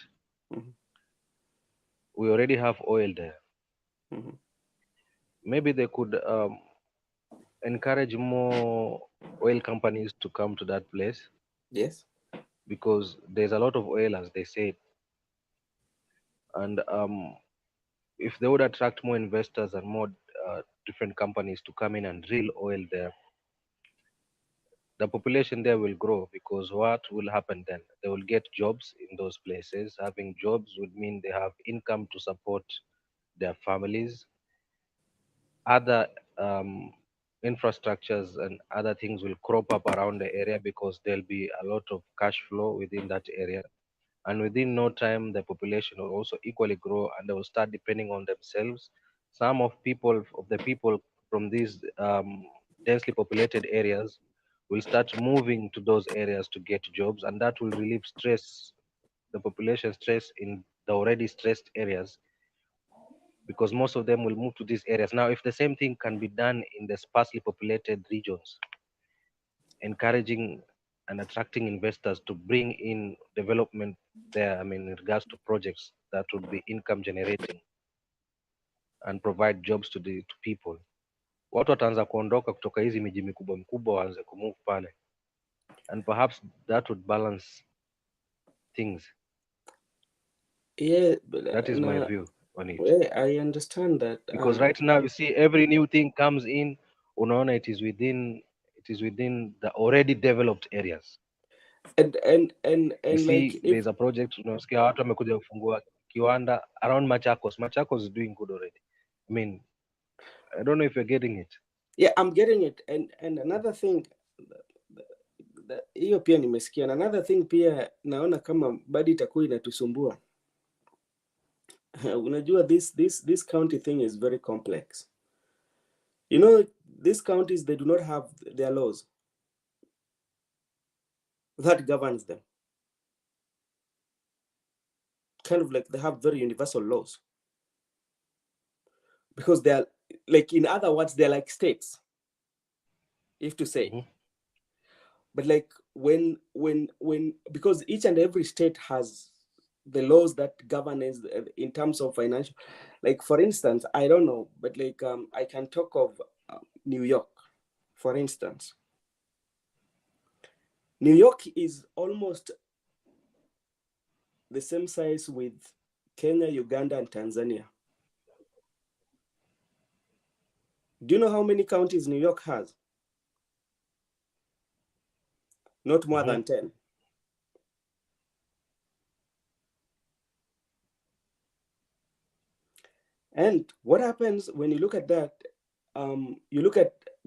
We already have oil there. Maybe they could encourage more oil companies to come to that place. Yes. Because there's a lot of oil, as they said. And if they would attract more investors and more different companies to come in and drill oil there, the population there will grow, because what will happen then? They will get jobs in those places. Having jobs would mean they have income to support their families. other infrastructures and other things will crop up around the area because there'll be a lot of cash flow within that area. And within no time, the population will also equally grow and they will start depending on themselves. Some of the people from these densely populated areas will start moving to those areas to get jobs, and that will relieve stress, the population stress in the already stressed areas, because most of them will move to these areas. Now, if the same thing can be done in the sparsely populated regions, encouraging and attracting investors to bring in development there, in regards to projects that would be income generating and provide jobs to people, watu wataanza kuondoka kutoka hizi miji mikubwa mikubwa waanze kumove pale, and perhaps that would balance things. Yeah, but that is my view on it. Well, I understand that Because right now you see every new thing comes in, unaona it is within the already developed areas. and You see, like there's a project, unasikia watu wamekuja kufungua kiwanda around Machakos. Machakos is doing good already. I don't know if you're getting it. Yeah, I'm getting it. And another thing, hiyo pia nimesikia. Another thing pia naona kama bado itakuwa inatusumbua. Unajua this county thing is very complex. You know, these counties, they do not have their laws that governs them. Kind of like they have very universal laws. Because they are, like, in other words, they're like states, if to say. Mm-hmm. But like when because each and every state has the laws that govern in terms of financial, like for instance, I don't know, but like I can talk of New York, for instance. New York is almost the same size with Kenya, Uganda, and Tanzania. Do you know how many counties New York has? Not more than 10. And what happens when you look at that, do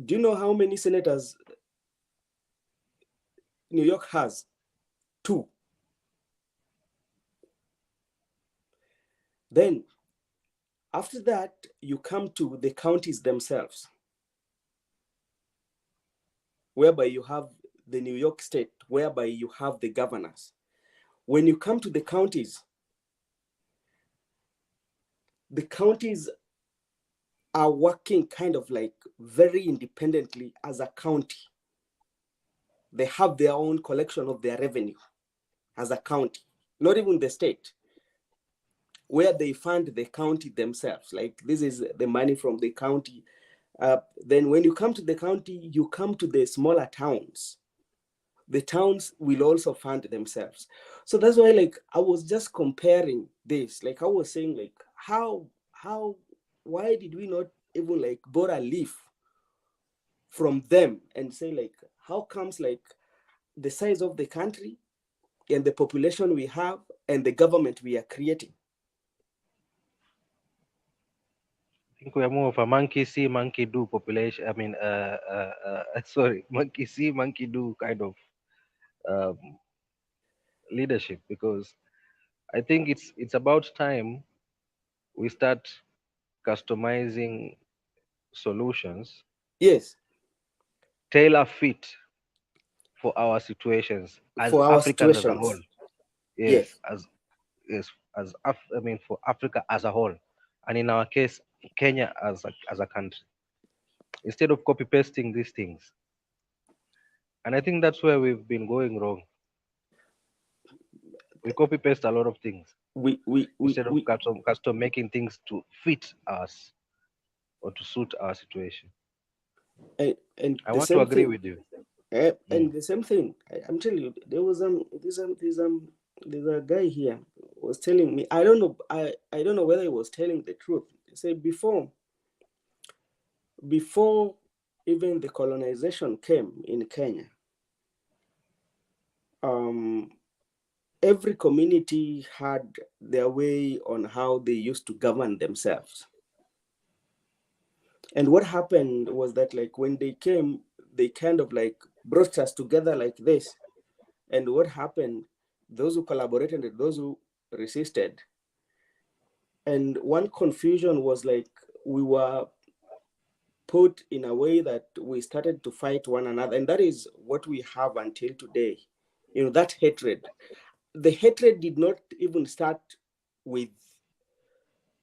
you know how many senators New York has? 2. Then, after that, you come to the counties themselves, whereby you have the New York state, whereby you have the governors. When you come to the counties are working kind of like very independently as a county. They have their own collection of their revenue as a county, not even the state, where they fund the county themselves. Like, this is the money from the county. Then when you come to the county, you come to the smaller towns. The towns will also fund themselves. So that's why, like, I was just comparing this. Like, I was saying, like, why did we not even like borrow a leaf from them and say, like, how comes like the size of the country and the population we have and the government we are creating? I think we are more of a monkey see, monkey do population. Monkey see, monkey do kind of leadership, because I think it's about time we start customizing solutions. Yes. Tailor fit for our situations as for our Africans situations. as a whole. Yes. For Africa as a whole, and in our case, Kenya as a country, instead of copy pasting these things. And I think that's where we've been going wrong. We copy paste a lot of things. Instead of custom making things to fit us or to suit our situation. And I want to agree with you. And the same thing, I'm telling you, there's a guy here was telling me, I don't know whether he was telling the truth. He said before even the colonization came in Kenya, every community had their way on how they used to govern themselves. And what happened was that, like, when they came, they kind of like brought us together like this. And what happened, those who collaborated and those who resisted. And one confusion was like, we were put in a way that we started to fight one another. And that is what we have until today. You know, that hatred. The hatred did not even start with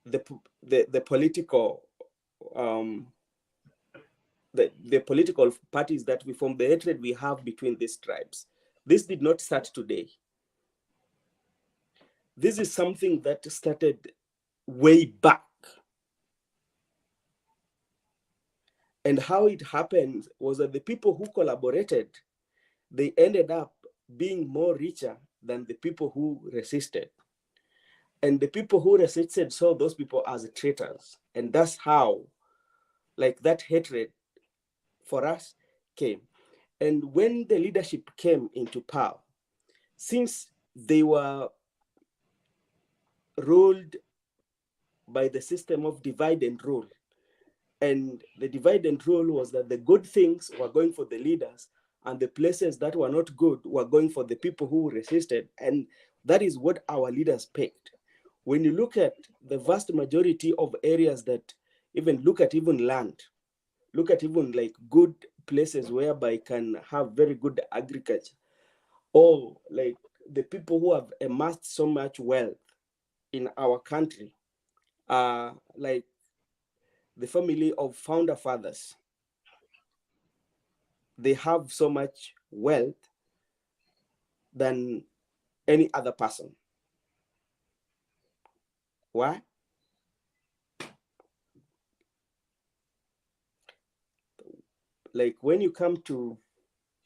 the political the political parties that we form, the hatred we have between these tribes. This did not start today. This is something that started way back. And how it happened was that the people who collaborated, they ended up being more richer than the people who resisted. And the people who resisted saw those people as traitors. And that's how, like, that hatred for us came. And when the leadership came into power, since they were ruled by the system of divide and rule, and the divide and rule was that the good things were going for the leaders, and the places that were not good were going for the people who resisted. And that is what our leaders picked. When you look at the vast majority of areas that look at land, look at even like good places whereby can have very good agriculture, or like the people who have amassed so much wealth in our country are like the family of founder fathers. They have so much wealth than any other person. Why? Like when you come to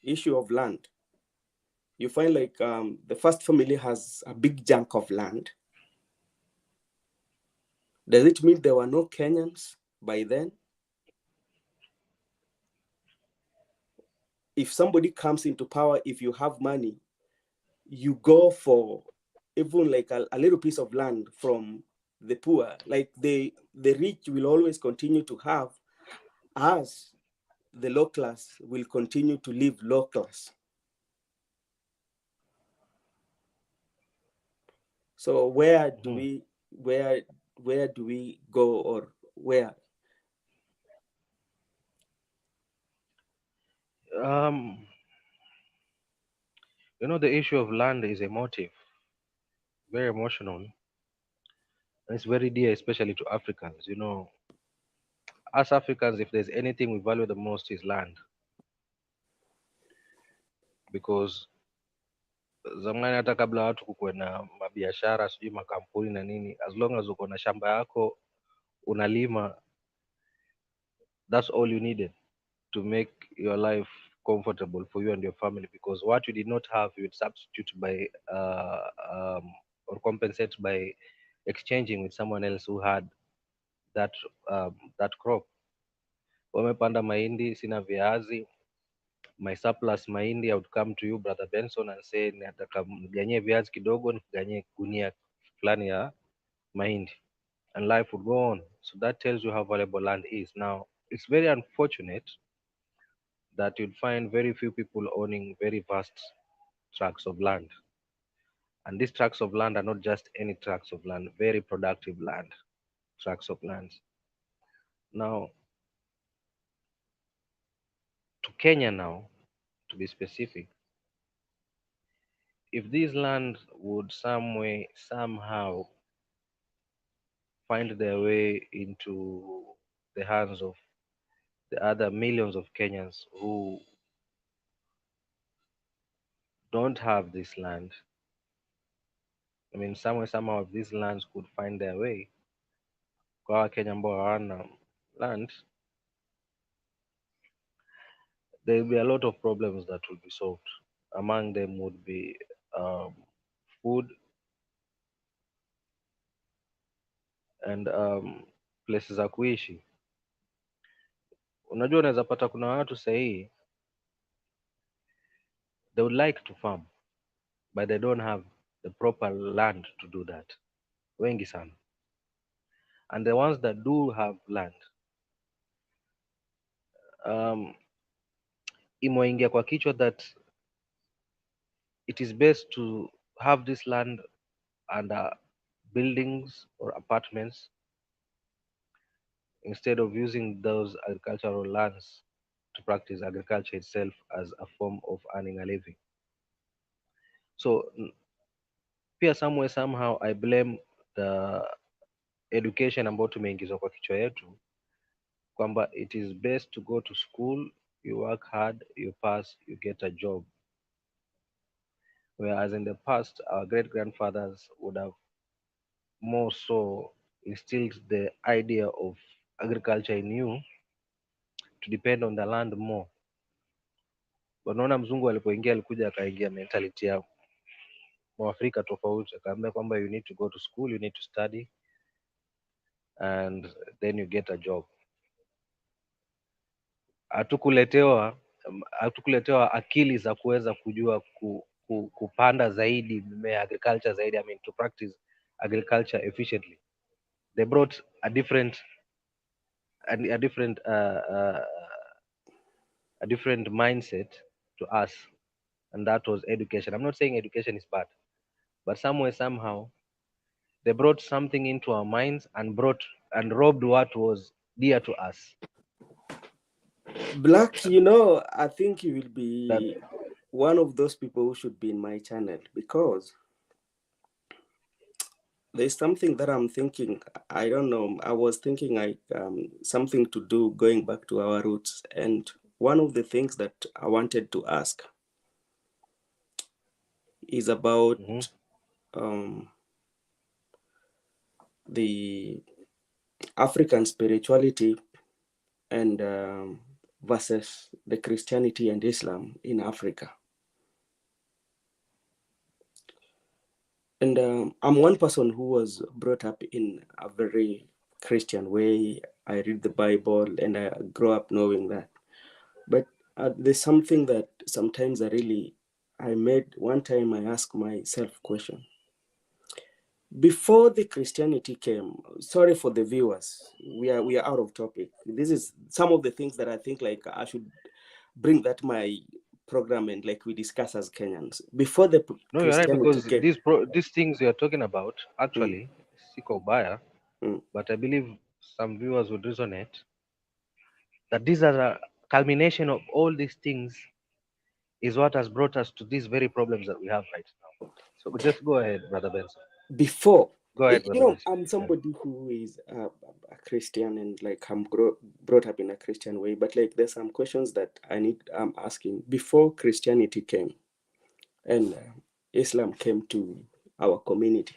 issue of land, you find like the first family has a big chunk of land. Does it mean there were no Kenyans by then? If somebody comes into power, if you have money, you go for even like a little piece of land from the poor. Like the rich will always continue to have, as the low class will continue to live low class. So where do we go, or where? You know, the issue of land is emotive, very emotional, and it's very dear, especially to Africans. You know, as Africans, if there's anything we value the most is land, because zamani hata kabla watu kukuwe na mabiashara sijui makampuni na nini, as long as uko na shamba yako unalima, that's all you needed to make your life comfortable for you and your family, because what you did not have you would substitute by or compensate by exchanging with someone else who had that crop. Wamepanda mahindi, sina viazi, my surplus mahindi, I would come to you brother Benson and say nataka mganyie viazi kidogo nikuganyie gunia fulani ya mahindi, and life would go on. So that tells you how valuable land is. Now it's very unfortunate that you'd find very few people owning very vast tracts of land. And these tracts of land are not just any tracts of land, very productive land, tracts of land. Now, to Kenya now, to be specific, if these lands would somehow find their way into the hands of the other millions of Kenyans who don't have this land, I mean, somehow these lands could find their way kwa Wakenya ambao hawana land, there will be a lot of problems that will be solved. Among them would be food and places za kuishi. Unajua unaweza pata kuna watu sahii they would like to farm but they don't have the proper land to do that. Wengi sana. And the ones that do have land, imeingia kwa kichwa that it is best to have this land under buildings or apartments instead of using those agricultural lands to practice agriculture itself as a form of earning a living. So pia somewhere somehow I blame the education ambayo tumeingizwa kwa kichwa yetu kwamba it is best to go to school, you work hard, you pass, you get a job. Whereas in the past, our great grandfathers would have more so instilled the idea of agriculture in you to depend on the land more. Wanaona mzungu alipoingia alikuja akaingia mentality ya Mwafrika tofauti, akaambia kwamba you need to go to school, you need to study and then you get a job. Hatukuletewa akili za kuweza kujua kupanda zaidi mimea agriculture zaidi, I mean to practice agriculture efficiently. They brought a different mindset to us, and that was education. I'm not saying education is bad, but somewhere somehow they brought something into our minds and robbed what was dear to us. Black, you know, I think you will be one of those people who should be in my channel, because there's something that I'm thinking. I don't know. I was thinking like something to do going back to our roots. And one of the things that I wanted to ask is about the African spirituality and versus the Christianity and Islam in Africa. And I'm one person who was brought up in a very Christian way. I read the Bible and I grew up knowing that. But there's something that sometimes one time I asked myself a question. Before the Christianity came, sorry for the viewers, we are out of topic. This is some of the things that I think like I should bring that my program and like we discuss as Kenyans. Before the No, you're right, because these things you're talking about actually siko baya, but I believe some viewers would resonate that these are a culmination of all these things is what has brought us to these very problems that we have right now. So just go ahead, Brother Benson. Before, go ahead, you know, I'm somebody who is a Christian and like I'm brought up in a Christian way, but like there's some questions that I'm asking. Before Christianity came and Islam came to our community,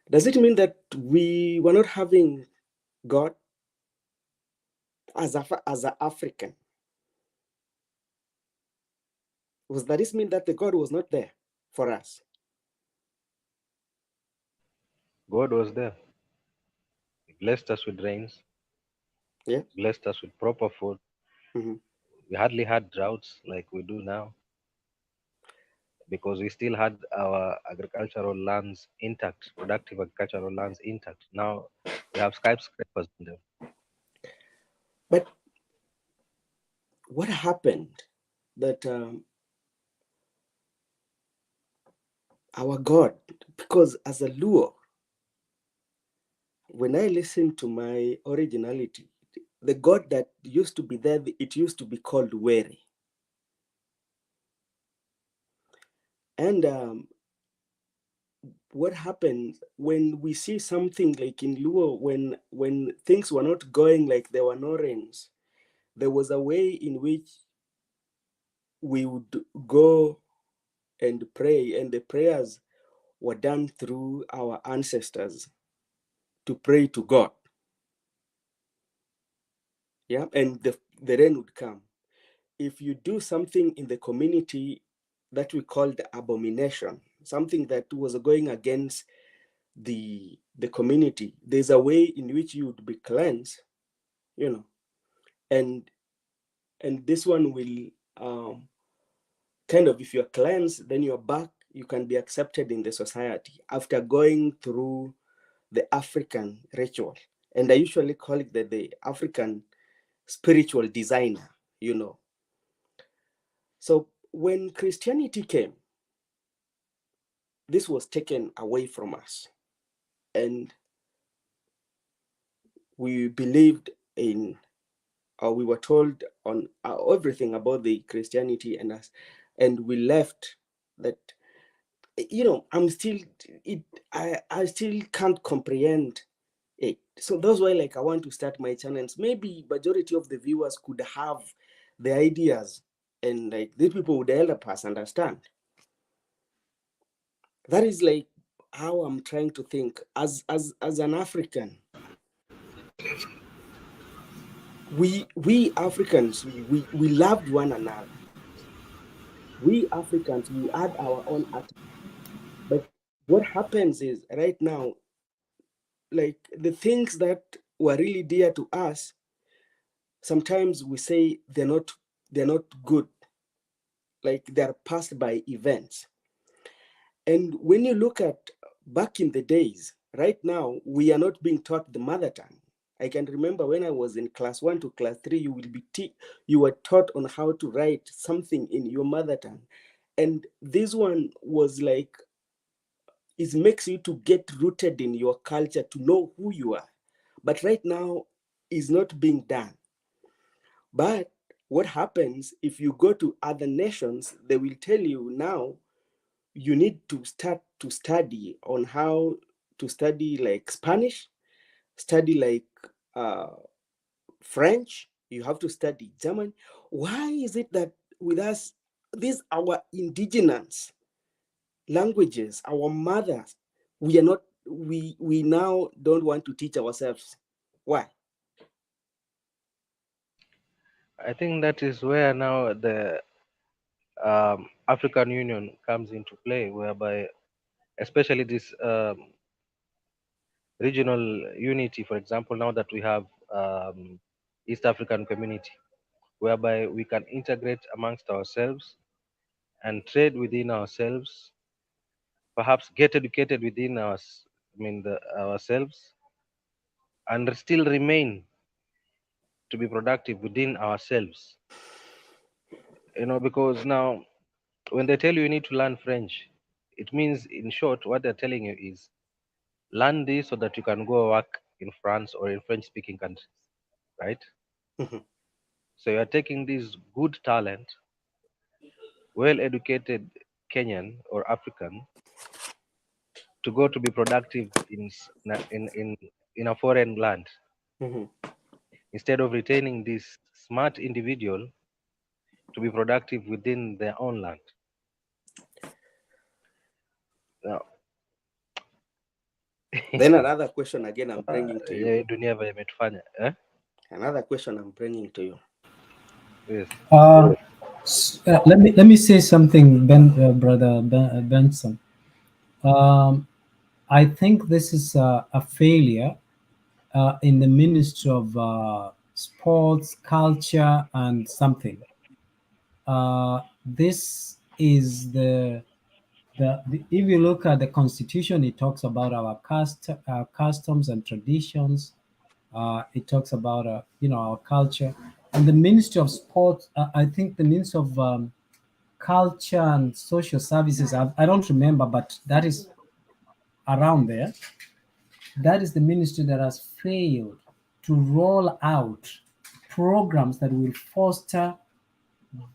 does it mean that we were not having God as an African? Does this mean that the God was not there for us? God was there. He blessed us with rains. Yeah. Blessed us with proper food. We hardly had droughts like we do now, because we still had our agricultural lands intact, productive agricultural lands intact. Now we have skyscrapers in them. But what happened that our God, because as a Luo, when I listen to my originality, the God that used to be there, it used to be called Weri. And what happens when we see something like in Luo, when things were not going, like there were no rains, there was a way in which we would go and pray, and the prayers were done through our ancestors to pray to God. Yeah, and the rain would come. If you do something in the community that we called abomination, something that was going against the community, there's a way in which you would be cleansed, you know, and this one will kind of, if you're cleansed, then you're back, you can be accepted in the society after going through the African ritual. And I usually call it the African spiritual designer, you know. So when Christianity came, this was taken away from us, and we believed in, or we were told on everything about the Christianity and us, and we left that. You know, I still can't comprehend it. So that's why, like, I want to start my channels. Maybe majority of the viewers could have the ideas, and like these people would help us understand. That is like how I'm trying to think as an African. We Africans, we loved one another. We Africans, we had our own art. But what happens is right now, like the things that were really dear to us, sometimes we say they're not good, like they're passed by events. And when you look at back in the days, right now we are not being taught the mother tongue. I can remember when I was in class 1 to class 3, you were taught on how to write something in your mother tongue, and this one was like, it makes you to get rooted in your culture, to know who you are. But right now is not being done. But what happens if you go to other nations, they will tell you now you need to start to study on how to study like Spanish, study like French, you have to study German. Why is it that with us, these our indigenous languages, our mothers, we are not, we now don't want to teach ourselves? Why? I think that is where now the African Union comes into play, whereby especially this regional unity, for example, now that we have East African community, whereby we can integrate amongst ourselves and trade within ourselves, perhaps get educated within ourselves, and still remain to be productive within ourselves. You know, because now when they tell you need to learn French, it means, in short, what they're telling you is learn this so that you can go work in France or in French-speaking countries, right? So you're taking this good talent, well-educated Kenyan or African, to go to be productive in a foreign land, instead of retaining this smart individual to be productive within their own land. Now, Then another question again I'm bringing to you. dunia vile imetufanya, Another question I'm bringing to you. Yes. Let me say something, brother Benson. I think this is a failure in the Ministry of Sports, Culture, and something. This is if you look at the Constitution, it talks about our customs and traditions. It talks about our culture, and the Ministry of Sport. I think the Ministry of Culture and Social Services. I don't remember, but that is around there. That is the ministry that has failed to roll out programs that will foster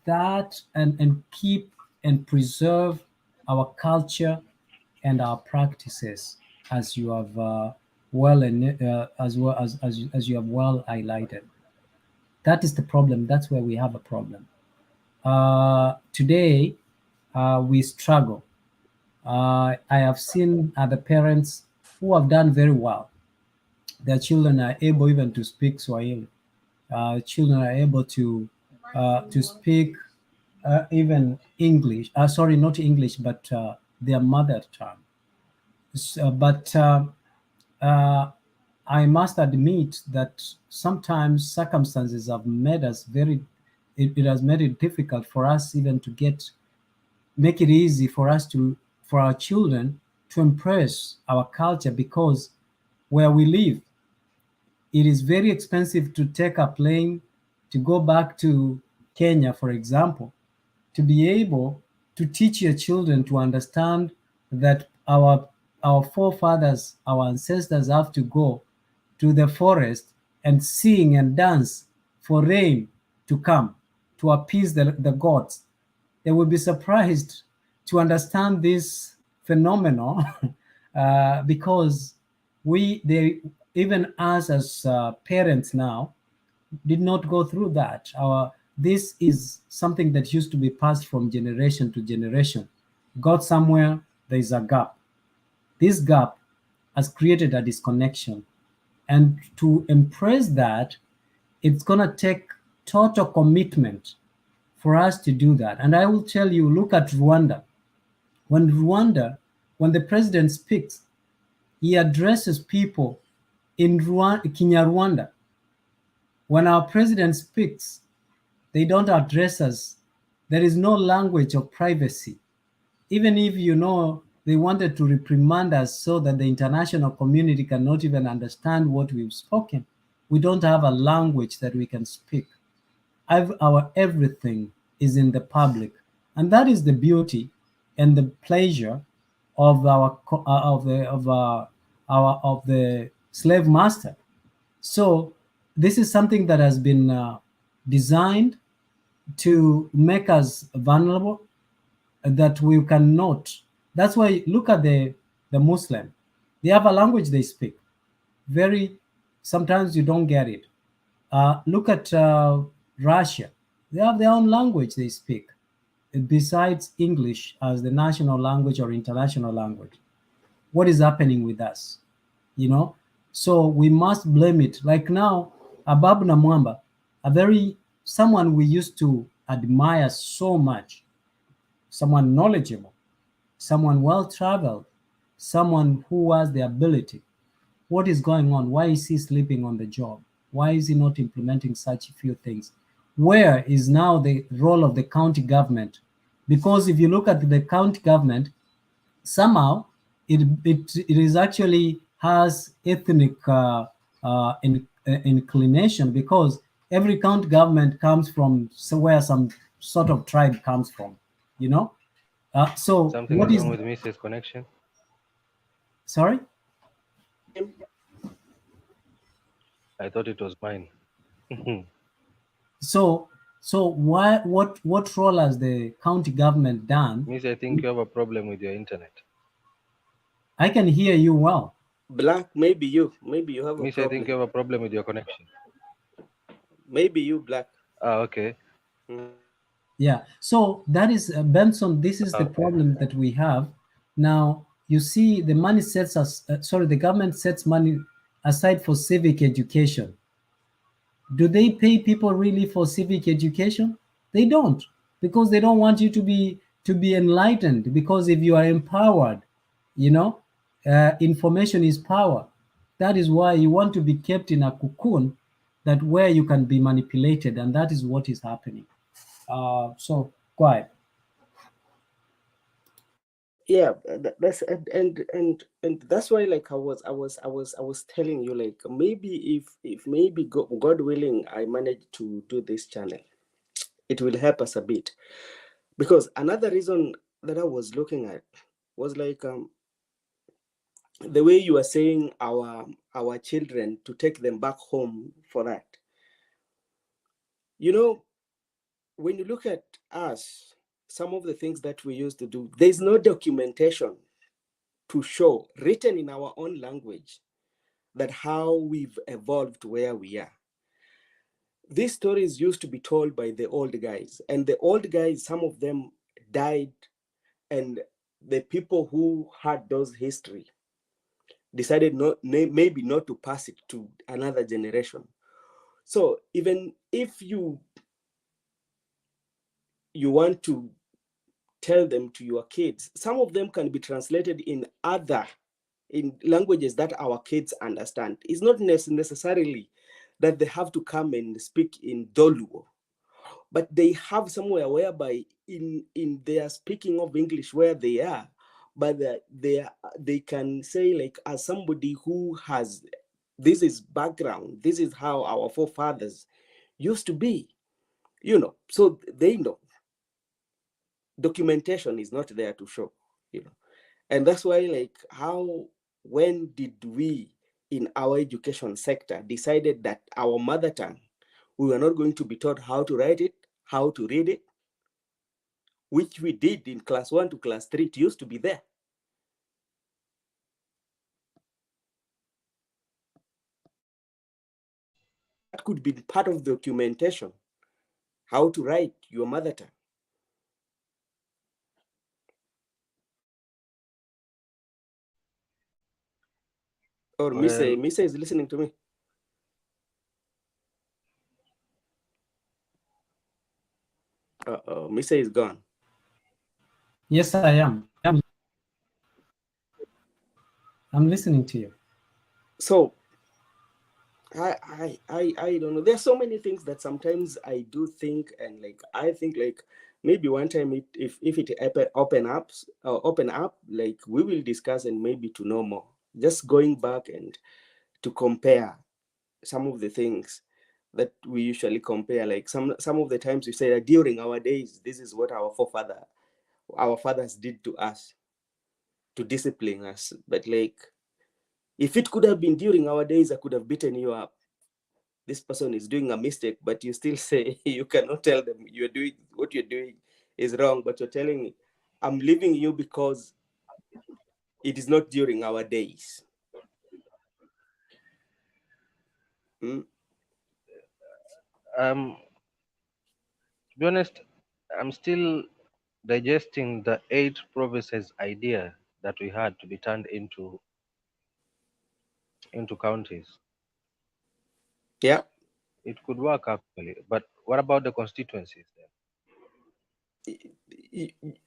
that and keep and preserve our culture and our practices, as you have as you have well highlighted. That is the problem. That's where we have a problem. Today, we struggle. I have seen other parents who have done very well. Their children are able even to speak Swahili. Children are able to speak even English. Sorry, not English, but their mother tongue. But I must admit that sometimes circumstances have made us it has made it difficult for us even to make it easy for our children to embrace our culture, because where we live, it is very expensive to take a plane to go back to Kenya, for example, to be able to teach your children to understand that our forefathers, our ancestors have to go to the forest and sing and dance for rain to come, to appease the gods. They will be surprised to understand this phenomenon because even us as parents now did not go through that. This is something that used to be passed from generation to generation. Got somewhere, there is a gap. This gap has created a disconnection. And to impress that, it's going to take total commitment for us to do that. And I will tell you, look at Rwanda. When the president speaks, he addresses people in Kinyarwanda. When our president speaks, they don't address us. There is no language of privacy. Even if they wanted to reprimand us so that the international community cannot even understand what we've spoken, we don't have a language that we can speak. Our everything is in the public, and that is the beauty and the pleasure of the slave master. So this is something that has been designed to make us vulnerable, that we cannot. That's why look at the Muslim. They have a language they speak. Sometimes you don't get it. Look at Russia. They have their own language they speak, besides English as the national language or international language. What is happening with us? So we must blame it. Like now, Abab Namwamba, someone we used to admire so much, someone knowledgeable, someone well-traveled, someone who has the ability. What is going on? Why is he sleeping on the job? Why is he not implementing such a few things? Where is now the role of the county government? Because if you look at the county government, somehow it is actually has ethnic inclination, because every county government comes from somewhere some sort of tribe comes from, so Something what is wrong with Mrs. connection? Sorry? I thought it was mine. So what role has the county government done? Miss, I think you have a problem with your internet. I can hear you well. Black, maybe you have Miss, a problem. I think you have a problem with your connection. Maybe you, Black. Okay. Yeah, so that is Benson. This is the problem that we have now. You see, the money the government sets money aside for civic education. Do they pay people really for civic education? They don't, because they don't want you to be enlightened. Because if you are empowered, information is power. That is why you want to be kept in a cocoon, that where you can be manipulated, and that is what is happening. So go ahead. Yeah, that's and that's why, like I was telling you, like maybe if maybe God willing, I manage to do this channel, it will help us a bit. Because another reason that I was looking at was like the way you are saying our children, to take them back home for that. When you look at us, some of the things that we used to do, there's no documentation to show, written in our own language, that how we've evolved where we are. These stories used to be told by the old guys, and the old guys, some of them died, and the people who had those history decided maybe not to pass it to another generation. So even if you want to tell them to your kids, some of them can be translated in languages that our kids understand. It's not necessarily that they have to come and speak in Doluo, but they have somewhere whereby in their speaking of English where they are, but they can say, like, as somebody who has, this is background, this is how our forefathers used to be, you know, so they know. Documentation is not there to show, you know. And that's why, like, when did we in our education sector decided that our mother tongue, we were not going to be taught how to write it, how to read it, which we did in class 1 to class 3. It used to be there. That could be part of the documentation, how to write your mother tongue. Or Misa is listening to me. Misa is gone. Yes, I am. I'm listening to you. So I don't know. There's so many things that sometimes I do think, and like I think like maybe one time if it open up, like we will discuss and maybe to know more. Just going back and to compare some of the things that we usually compare. Like some of the times we say that during our days, this is what our fathers did to us to discipline us. But like, if it could have been during our days, I could have beaten you up. This person is doing a mistake, but you still say, you cannot tell them what you're doing is wrong, but you're telling me, I'm leaving you because it is not during our days. To be honest, I'm still digesting the 8 provinces idea that we had to be turned into counties. Yeah. It could work actually, but what about the constituencies then?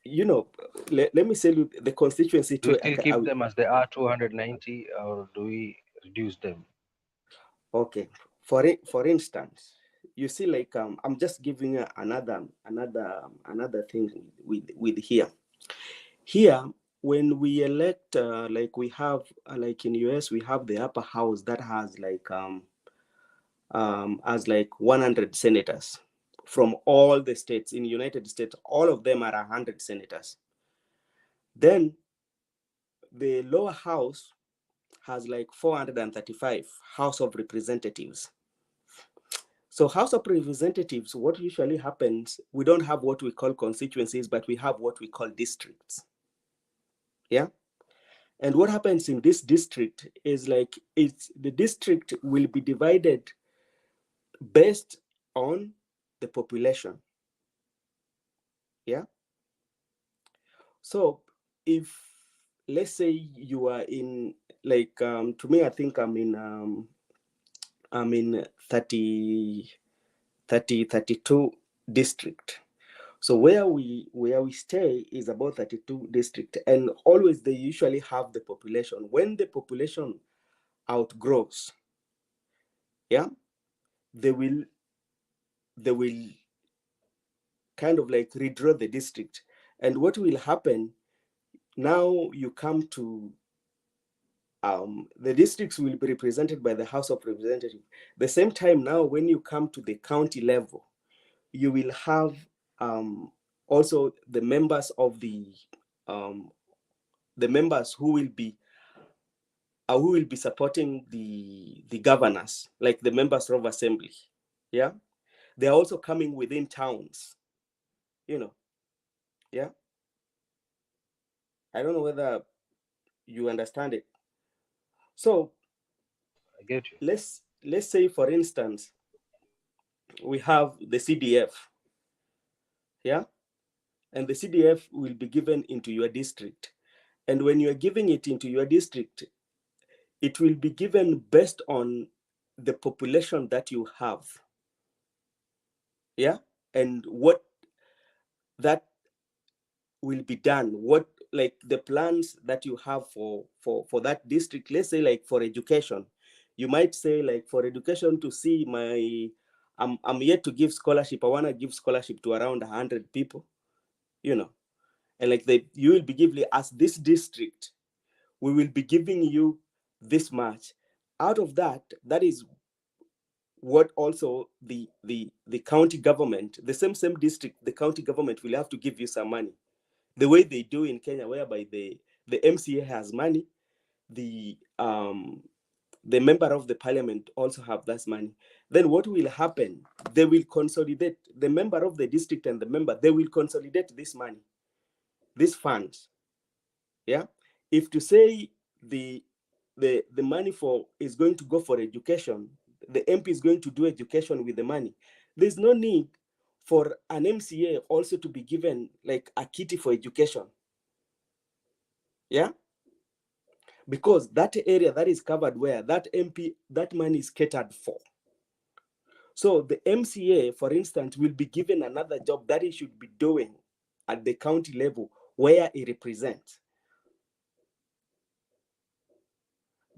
You know, let me say the constituency do we still keep them as they are 290, or do we reduce them? Okay, for instance, you see, like I'm just giving you another thing with here. Here, when we elect, like we have, like in US, we have the upper house that has like as like 100 senators from all the states in the United States. All of them are 100 senators. Then the lower house has like 435 House of Representatives. So House of Representatives, what usually happens, we don't have what we call constituencies, but we have what we call districts. Yeah. And what happens in this district is like the district will be divided based on the population. Yeah. So if, let's say you are in, like, to me, I think I'm in 32 district. So where we stay is about 32 district, and always they usually have the population. When the population outgrows, yeah, they will kind of like redraw the district. And what will happen now, you come to the districts will be represented by the House of Representatives. The same time now, when you come to the county level, you will have also the members of the members who will be supporting the governors, like the members of assembly. Yeah, they're also coming within towns, you know. Yeah, I don't know whether you understand it. So I get you. Let's say, for instance, we have the CDF. Yeah, and the CDF will be given into your district, and when you are giving it into your district, it will be given based on the population that you have. Yeah, and what that will be done, what, like the plans that you have for that district. Let's say, like for education, you might say, like for education, to see I'm yet to give scholarship. I want to give scholarship to around 100 people, you know, and like you will be giving, as this district, we will be giving you this much. Out of that, that is what also the county government, the same district, the county government will have to give you some money, the way they do in Kenya, whereby the MCA has money, the member of the parliament also have that money. Then what will happen? They will consolidate, the member of the district and the member, they will consolidate this money, these funds. Yeah. If to say the money is going to go for education, the MP is going to do education with the money, there's no need for an MCA also to be given like a kitty for education. Yeah. Because that area that is covered where that MP, that money is catered for. So the MCA, for instance, will be given another job that he should be doing at the county level where he represents.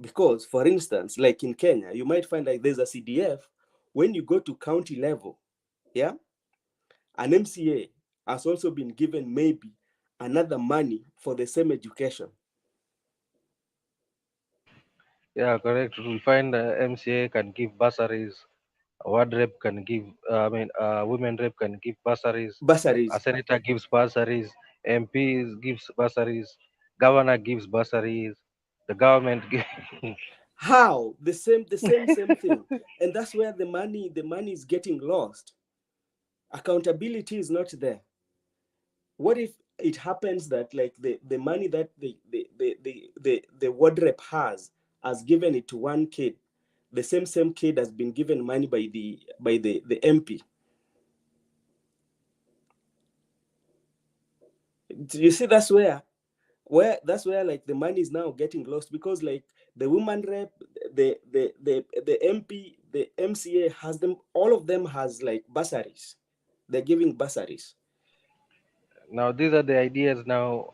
Because, for instance, like in Kenya, you might find like there's a CDF. When you go to county level, yeah, an MCA has also been given maybe another money for the same education. Yeah, correct. We'll find MCA can give bursaries, a ward rep can give, women rep can give bursaries, a senator gives bursaries, MP gives bursaries, governor gives bursaries, the government gives. How? The same thing. And that's where the money is getting lost. Accountability is not there. What if it happens that like the money that the ward rep has given it to one kid, the same kid has been given money by the MP? You see, that's where like the money is now getting lost, because like the woman rep, the MP, the MCA has them, all of them has like bursaries. They're giving bursaries. Now these are the ideas now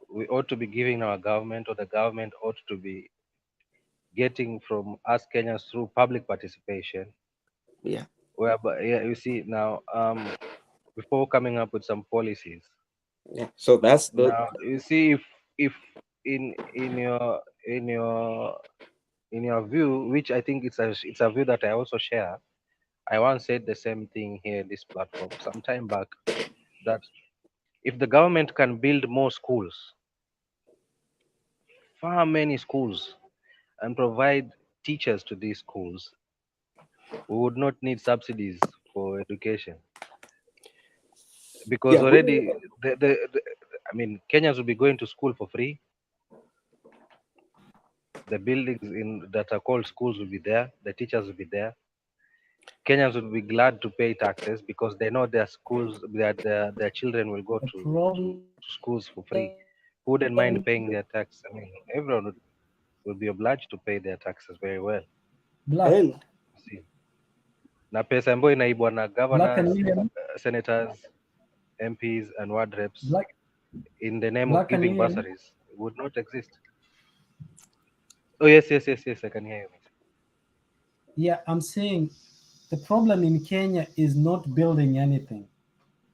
we ought to be giving our government, or the government ought to be getting from us Kenyans through public participation. Yeah. Whereby, yeah, you see now, before coming up with some policies. Yeah. So that's the. Now you see, if in your view, which I think it's a view that I also share. I once said the same thing here in this platform some time back, that if the government can build more schools, far many schools, and provide teachers to these schools, we would not need subsidies for education. Because already, Kenyans will be going to school for free. The buildings that are called schools will be there. The teachers will be there. Kenyans will be glad to pay taxes because they know their schools, their children will go to schools for free. Who wouldn't mind paying their tax? Everyone will be obliged to pay their taxes very well. And see, na pesa ambayo inaibwa na governors, senators, MPs and ward reps in the name of giving bursaries would not exist. Oh yes, I can hear you. Yeah, I'm saying the problem in Kenya is not building anything.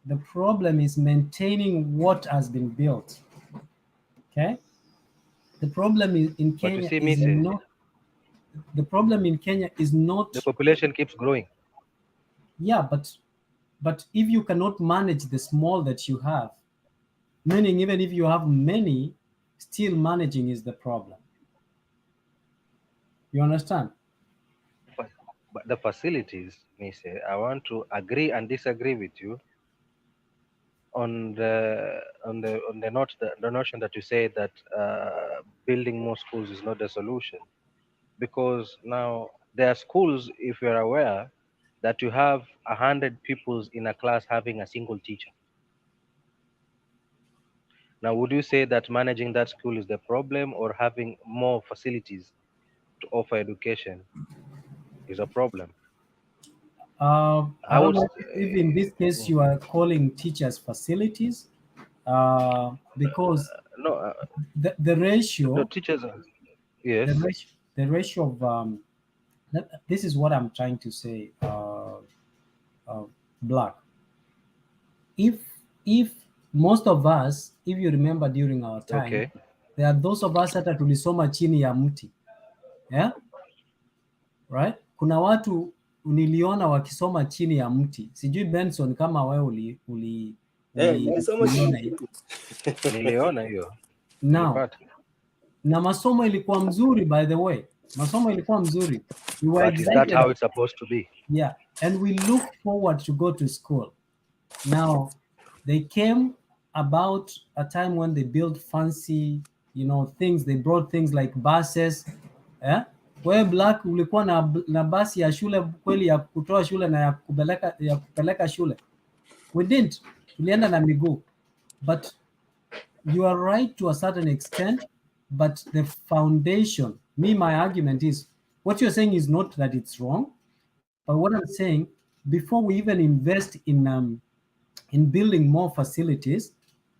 The problem is maintaining what has been built. Okay? The problem in Kenya is not. The problem in Kenya is not. The population keeps growing. Yeah, but if you cannot manage the small that you have, meaning even if you have many, still managing is the problem. You understand? But the facilities, Mise, I want to agree and disagree with you on the notion that you say that building more schools is not the solution, because now there are schools, if you're aware, that you have 100 pupils in a class having a single teacher. Now, would you say that managing that school is the problem, or having more facilities to offer education is a problem? I don't know if in this case you are calling teachers facilities, because the ratio. The teachers are, yes. The ratio of this is what I'm trying to say, Black. If most of us, if you remember during our time, there are those of us hata tulisoma chini ya mti, yeah, right? Kuna watu niliona wakisoma chini ya mti. Sijui Benson kama wewe nilisoma uliona hiyo. Niliona hiyo. Now, na masomo ilikuwa mzuri, by the way. Masomo ilikuwa mzuri. We were But is that excited. how it's supposed to be? Yeah, and we looked forward to go to school. Now, they came about a time when they built fancy, things. They brought things like buses. Wewe Black ulikuwa na basi ya shule kweli ya kutoa shule na ya kupeleka shule? We didn't. Tulienda na miguu. But you are right to a certain extent, but the foundation, my argument is, what you're saying is not that it's wrong, but what I'm saying, before we even invest in building more facilities,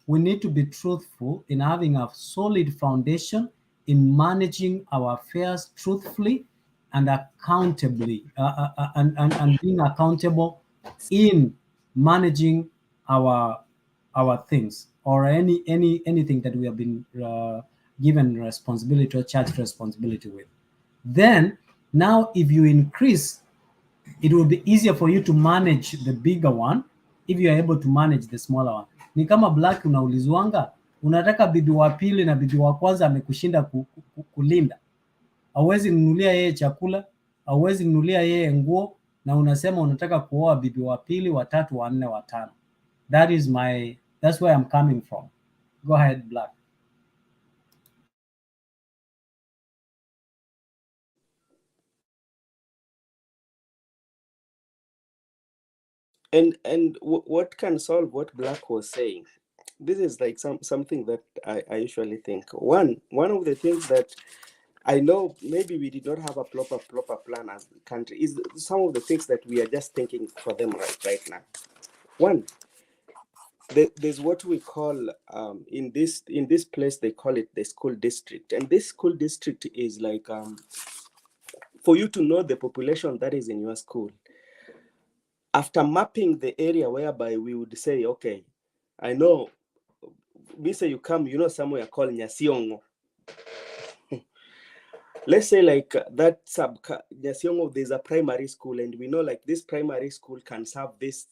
we need to be truthful in having a solid foundation in managing our affairs truthfully and accountably, and being accountable in managing our things, or anything that we have been given responsibility or charged responsibility with. Then now, if you increase, it will be easier for you to manage the bigger one if you are able to manage the smaller one. Ni kama Black unaulizwanga, unataka bibi wa pili na bibi wa kwanza amekushinda kulinda. Hauwezi nunulia yeye chakula, hauwezi nunulia yeye nguo, na unasema unataka kuoa bibi wa pili, wa tatu, wa nne, wa tano. That's where I'm coming from. Go ahead, Black. And what can solve what Black was saying? This is like something that I usually think. One of the things that I know maybe we did not have a proper plan as a country is some of the things that we are just thinking for them right now. One, there's what we call in this place they call it the school district, and this school district is like for you to know the population that is in your school. After mapping the area whereby we would say, okay, I know, we say you come, somewhere called Nyasiongo. Let's say like that Nyasiongo, there's a primary school, and we know like this primary school can serve this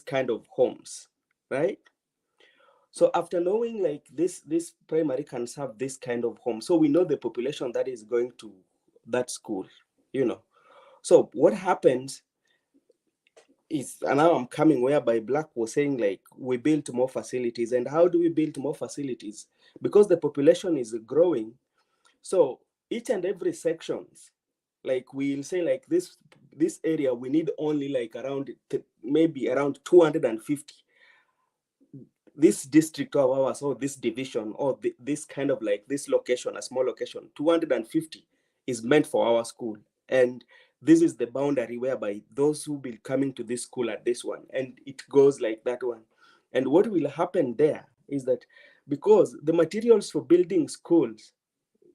kind of homes, right? So after knowing like this primary can serve this kind of home, so we know the population that is going to that school, So what happens is, and now I'm coming whereby Black was saying like we built more facilities. And how do we build more facilities? Because the population is growing. So each and every sections, like we'll say like this area, we need only like maybe around 250. This district of ours, or this division, or this kind of like this location, a small location, 250 is meant for our school. And this is the boundary whereby those who will be coming to this school at this one, and it goes like that one. And what will happen there is that because the materials for building schools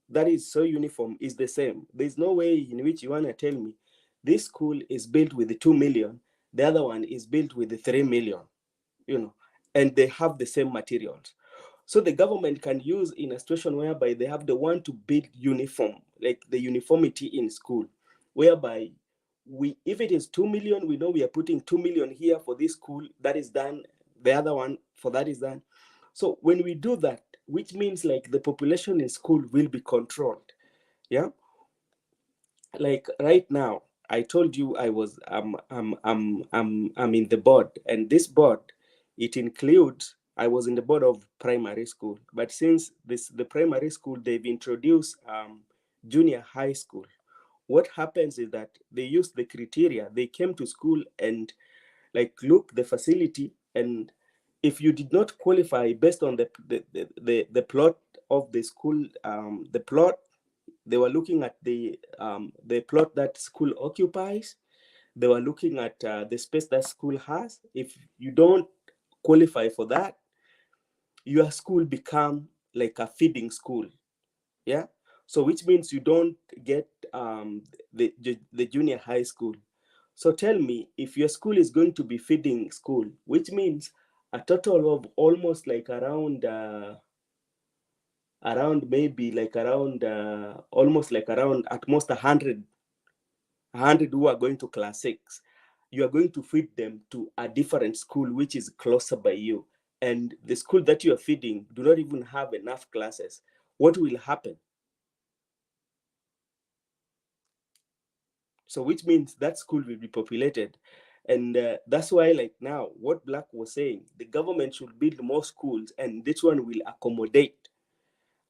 that is so uniform is the same, there's no way in which you want to tell me this school is built with 2 million, the other one is built with 3 million, and they have the same materials. So the government can use in a situation whereby they have the one to build uniform, like the uniformity in school, whereby if it is 2 million, we know we are putting 2 million here for this school, that is done, the other one for that is done. So when we do that, which means like the population in school will be controlled. Yeah. Like right now, I told you I'm in the board, and this board, it includes, I was in the board of primary school, but since the primary school, they've introduced junior high school. What happens is that they use the criteria, they came to school and like look the facility, and if you did not qualify based on the plot of the school, the plot, they were looking at the plot that school occupies. They were looking at the space that school has. If you don't qualify for that, your school become like a feeding school. Yeah. So which means you don't get the junior high school. So tell me, if your school is going to be feeding school, which means a total of almost like around maybe like around almost like around at most 100 100 who are going to class 6, you are going to feed them to a different school which is closer by you, and the school that you are feeding do not even have enough classes. What will happen? So which means that school will be populated. And that's why, like now, what Black was saying, the government should build more schools, and this one will accommodate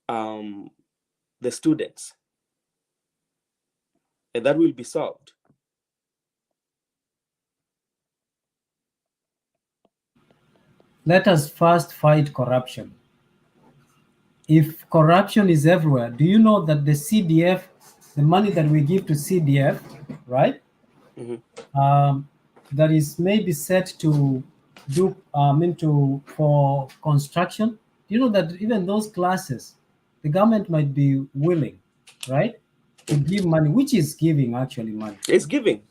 the students. And that will be solved. Let us first fight corruption. If corruption is everywhere, do you know that the CDF, the money that we give to CDF, right? That is maybe set to do for construction. Do you know that even those classes, the government might be willing, right, to give money, which is giving actually money. It's giving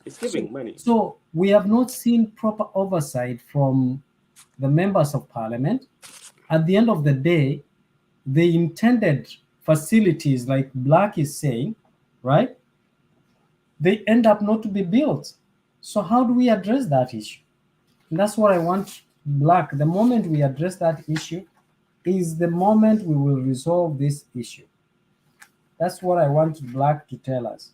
money. So we have not seen proper oversight from the members of parliament. At the end of the day, the intended facilities, like Black is saying, right, they end up not to be built. So how do we address that issue? And that's what I want Black. The moment we address that issue is the moment we will resolve this issue. That's what I want Black to tell us.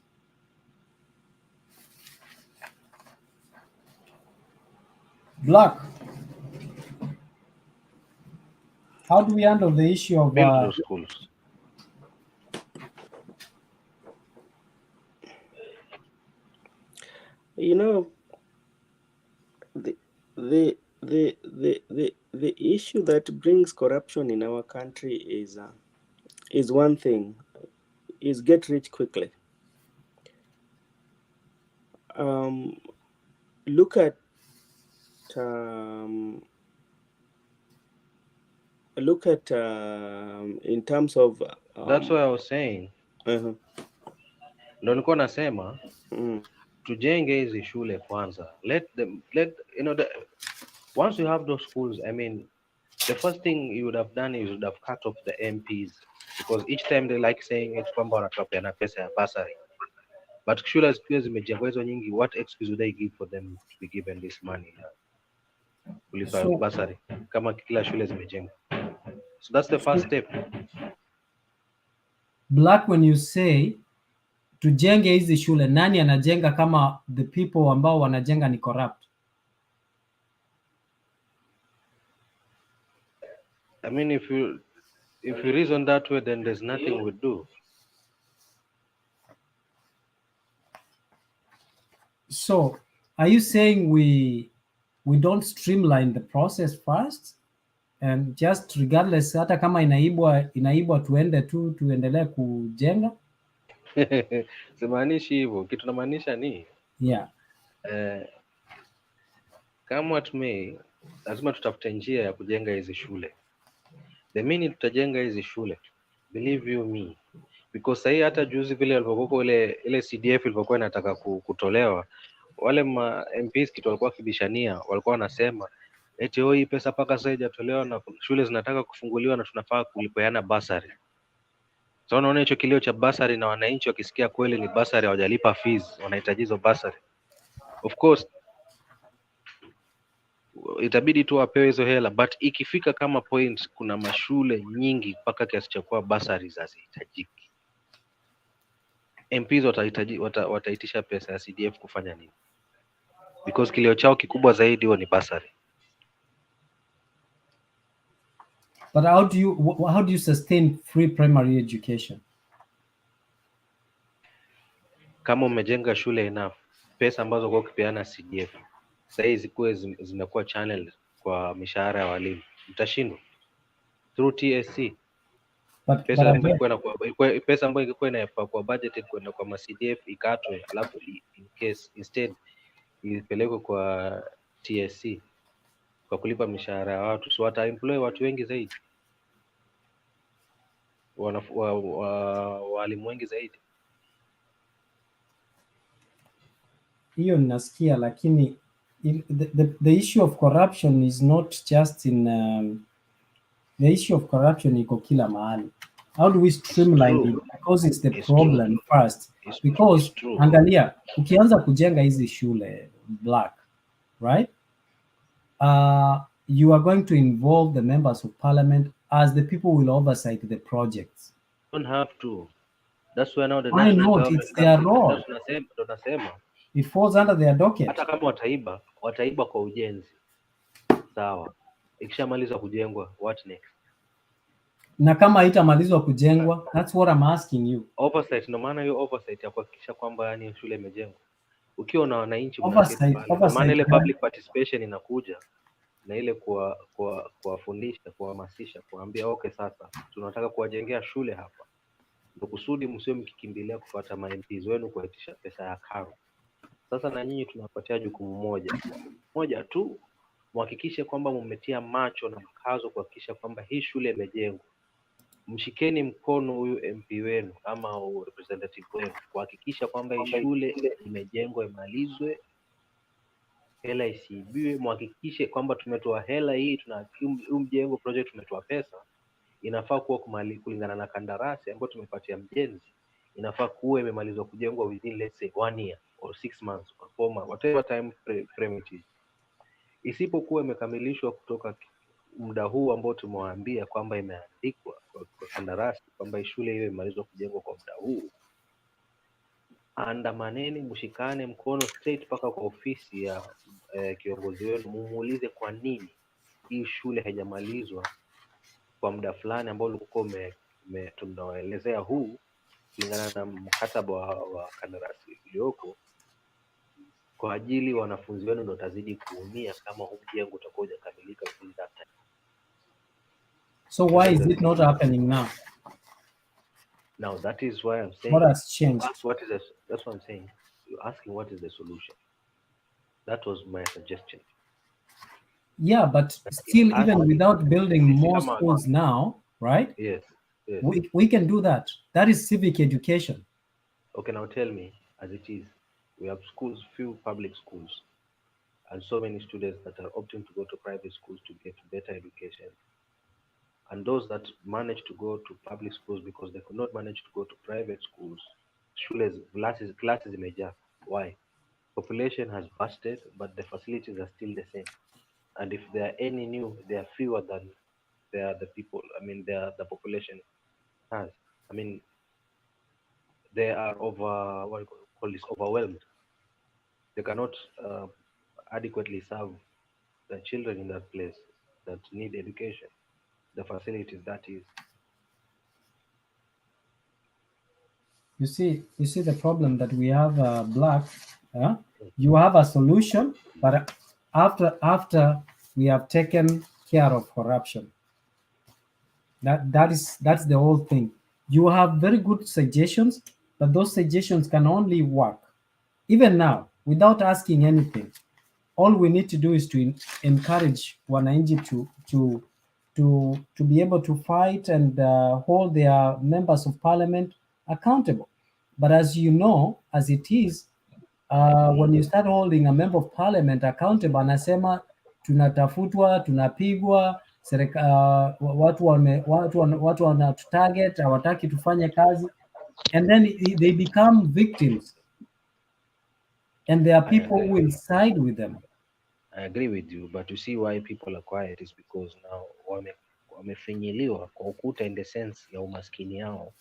Black, how do we handle the issue of schools? You know, the issue that brings corruption in our country is one thing, is get rich quickly. Look at in terms of that's what I was saying. Ndio nilikuwa nasema tujenge hizi shule kwanza. Let once you have those schools, I mean, the first thing you would have done is you would have cut off the MPs, because each time they like saying it kwamba wanatupeana pesa ya bursary. But shule zikiwa zimejengwa hizo nyingi, what excuse would they give for them to be given this money? Kulipa bursary kama kila shule zimejengwa. So that's the first step. Black, when you say tujenge hizi shule, nani anajenga kama the people ambao wanajenga ni corrupt? I mean, if you reason that way, then there's nothing we do. So, are you saying we don't streamline the process first, and just regardless, hata kama inaibwa tuendelee kujenga? Simaanishi hivyo. Kitu namaanisha ni kama watumei, lazima tutafute njia ya kujenga hizi shule. The minute tutajenga hizi shule, believe you me, because sahi hata juzi vile walivyokuwa ile CDF ilivyokuwa inataka kutolewa, wale ma MPs kitu walikuwa kibishania, walikuwa wanasema eti hii pesa paka sasa haijatolewa na shule zinataka kufunguliwa na tunafaa kulipeana basari. So unaona hicho kilio cha basari, na wananchi wakisikia kweli ni basari hawajalipa fees, wanahitaji hizo basari. Of course itabidi tu wapewe hizo hela, but ikifika kama point kuna mashule nyingi mpaka kiasi cha kuwa basari hazihitajiki, MPs wataitisha pesa ya CDF kufanya nini? Because kilio chao kikubwa zaidi huo ni basari. But how do you sustain free primary education? Kama umejenga shule enough, pesa ambazo kwa ukipeana CDF sasa hizi zikuwe zinakuwa channel kwa mishahara ya walimu, mtashindwa through TSC. Pesa ambayo ingekuwa inafaa kwa budgeted kwenda kwa CDF ikatwe, alafu in case instead ipelekwe kwa TSC kwa kulipa mishahara ya watu, so wata employ watu wengi zaidi, walimu wengi zaidi. Hiyo ninasikia, lakini the issue of corruption is not just in the issue of corruption iko kila mahali. How do we streamline it? Because it's the problem first. Because angalia, ukianza kujenga hizi shule black, right? You are going to involve the members of parliament as the people will oversight the projects. Don't have to. That's why now the Why national not? government It's their comes in. role. Ndo nasema. It falls under their docket. Hata kama wataiba kwa ujenzi. Sawa. Ikishamaliza kujengwa, what next? Na kama haitamalizwa kujengwa, that's what I'm asking you. Oversight, no maana hiyo oversight ya kuhakikisha kwamba yani shule imejengwa. Ukiwa na wananchi maana ile public participation inakuja na ile kuwafundisha, kuhamasisha, kuambia okay, sasa tunataka kuwajengea shule hapa. Ndio kusudi msio mkikimbilia kufuata MPs wenu kuitisha pesa ya karo. Sasa na nyinyi tunapatia jukumu moja tu, muhakikishe kwamba mmetia macho na mkazo kuhakikisha kwamba hii shule imejengwa. Mshikeni mkono huyu MP wenu ama representative wenu kuhakikisha kwamba hii shule imejengwa, imalizwe, hela isiibiwe. Muhakikishe kwamba tumetoa hela hii, tuna mjengo project tumetoa pesa, inafaa kuwa kulingana na kandarasi ambayo tumepatia mjenzi, inafaa kuwa imemalizwa kujengwa within let's say 1 year or 6 months or 4 months, whatever time frame it is. Isipokuwa imekamilishwa kutoka muda huu ambao tumewaambia kwamba imeandikwa kwa kandarasi kwamba shule hiyo imalizwa kujengwa kwa muda huu, andamaneni, mshikane mkono straight paka kwa ofisi ya kiongozi wenu, mumuulize kwa nini hii shule haijamalizwa kwa muda fulani ambao ulikuwa tunawaelezea huu kulingana na mkataba wa kandarasi ulioko, kwa ajili wanafunzi wenu ndio tazidi kuumia kama huu mjengo utakuwa hujakamilika within that time. So why is it not happening now? Now that is why I'm saying what has changed. That's what I'm saying. You're asking what is the solution. That was my suggestion. Yeah, but still, even without building more schools now, right? Yes. We can do that. That is civic education. Okay, now tell me, as it is, we have schools, few public schools, and so many students that are opting to go to private schools to get better education. And those that manage to go to public schools because they could not manage to go to private schools, classes imejaa. Why? Population has busted, but the facilities are still the same. And if there are any new, they are fewer than the people. I mean, the population has. I mean, they are overwhelmed. They cannot adequately serve the children in that place that need education. The facilities, that is. You see the problem that we have, Black. You have a solution, but after we have taken care of corruption. That's the whole thing. You have very good suggestions, but those suggestions can only work even now without asking anything. All we need to do is to encourage wananchi to be able to fight and hold their members of parliament accountable. But as you know, as it is, when you start holding a member of parliament accountable, anasema tunatafutwa, tunapigwa, watu wanatutarget, hawataki tufanye kazi, and then they become victims, and there are people who will side with them. I agree with you, but you see why people are quiet is because now wamefinyiliwa kwa ukuta in the sense ya umaskini yao.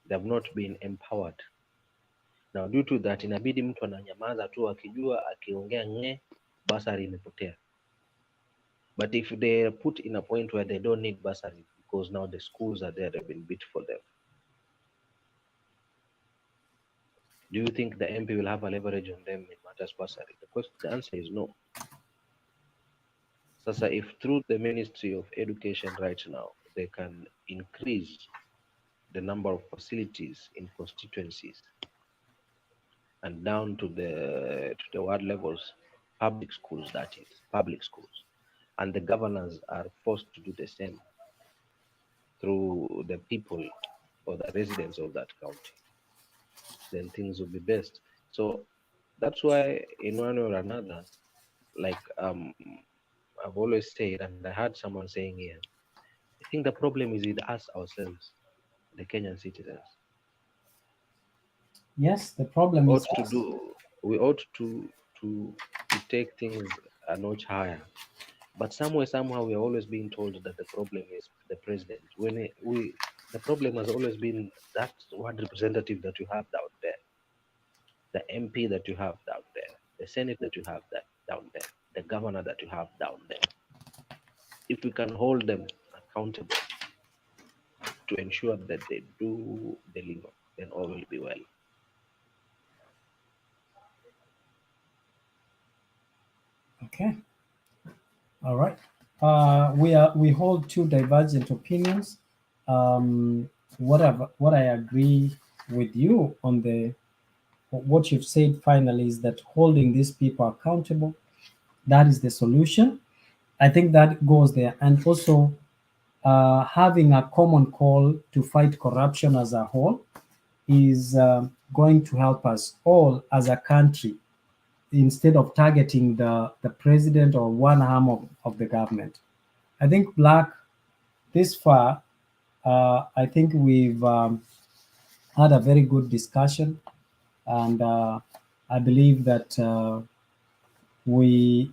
They have not been empowered. Now due to that, inabidi mtu ananyamaza tu akijua akiongea basari imepotea. But if they are put in a point where they don't need bursary because now the schools are there, they've been built for them, do you think the MP will have a leverage on them in matters bursary? The answer is no. Sasa if through the Ministry of Education right now, they can increase the number of facilities in constituencies and down to the ward levels, public schools, that is, public schools, and the governors are forced to do the same through the people or the residents of that county, then things will be best. So that's why in one or another, like I've always said, and I heard someone saying here, I think the problem is with us ourselves. the Kenyan citizens. Yes, the problem is We ought to take things a notch higher. But somehow we are always being told that the problem is the president. The problem has always been that one representative that you have down there, the MP that you have down there, the Senate that you have down there, the governor that you have down there. If we can hold them accountable to ensure that they do deliver, then all will be well. okay. All right. We hold two divergent opinions. What I agree with you on what you've said finally is that holding these people accountable, that is the solution. I think that goes there, and also having a common call to fight corruption as a whole is going to help us all as a country, instead of targeting the president or one arm of the government. I think, Black, this far, I think we've had a very good discussion, and I believe that we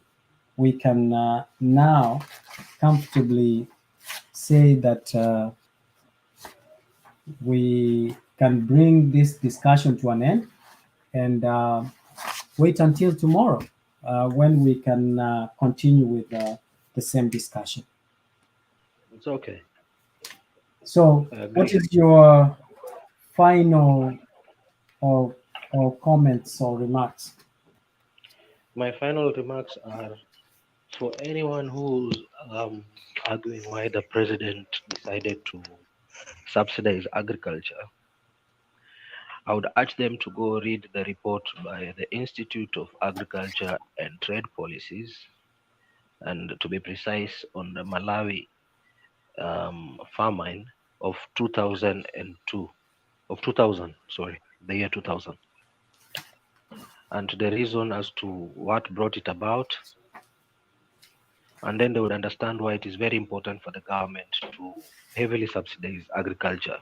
can now comfortably say that we can bring this discussion to an end, and wait until tomorrow when we can continue with the same discussion. It's okay. So, what is your final or comments or remarks? My final remarks are for anyone who's arguing why the president decided to subsidize agriculture. I would urge them to go read the report by the Institute of Agriculture and Trade Policies, and to be precise, on the Malawi famine of 2000, the year 2000. And the reason as to what brought it about, and then they would understand why it is very important for the government to heavily subsidize agriculture,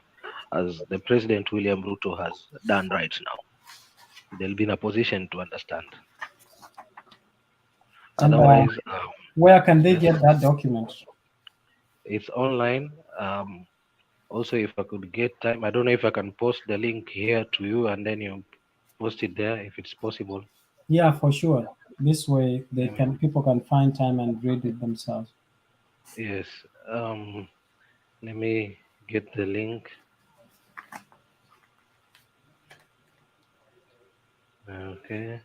as the President William Ruto has done right now. They'll be in a position to understand. And, otherwise, where can they get that document? It's online. Also, if I could get time, I don't know if I can post the link here to you, and then you post it there if it's possible. Yeah, for sure. This way people can find time and read it themselves. Yes. Let me get the link. Okay.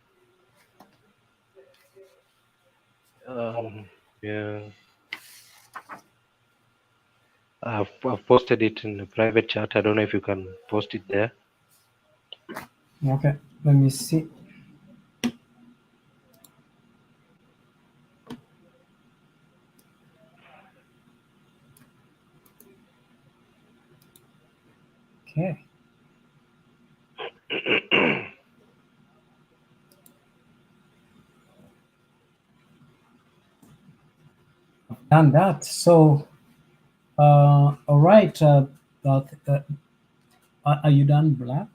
Yeah. I've posted it in the private chat. I don't know if you can post it there. Okay, let me see. Okay. I've done that. So, all right. Are you done, Black?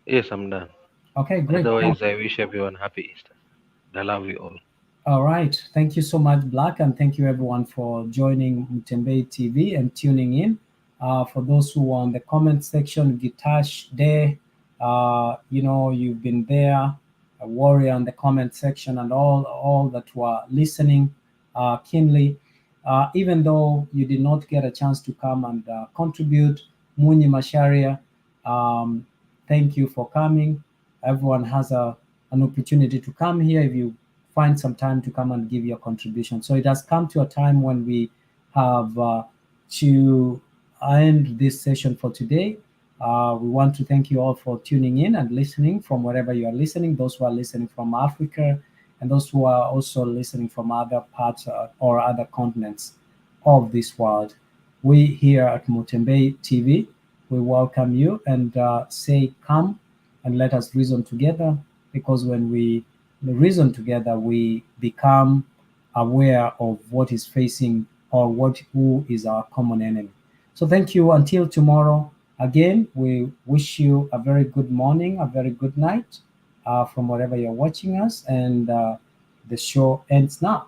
Yes, I'm done. Okay, great. Otherwise, I wish everyone happy Easter. I love you all. All right. Thank you so much, Black, and thank you everyone for joining Mutembei TV and tuning in. For those who are on the comment section, Gitash Day, you've been there, a warrior on the comment section, and all that were listening keenly. Even though you did not get a chance to come and contribute, Muni Masharia, thank you for coming. Everyone has an opportunity to come here if you find some time to come and give your contribution. So it has come to a time when we have to end this session for today. We want to thank you all for tuning in and listening from wherever you are listening, those who are listening from Africa, and those who are also listening from other parts or other continents of this world. We here at Mutembei TV, we welcome you and say, come and let us reason together, because when we reason together, we become aware of what is facing or who is our common enemy. So thank you. Until tomorrow. Again, we wish you a very good morning, a very good night from wherever you're watching us. And the show ends now.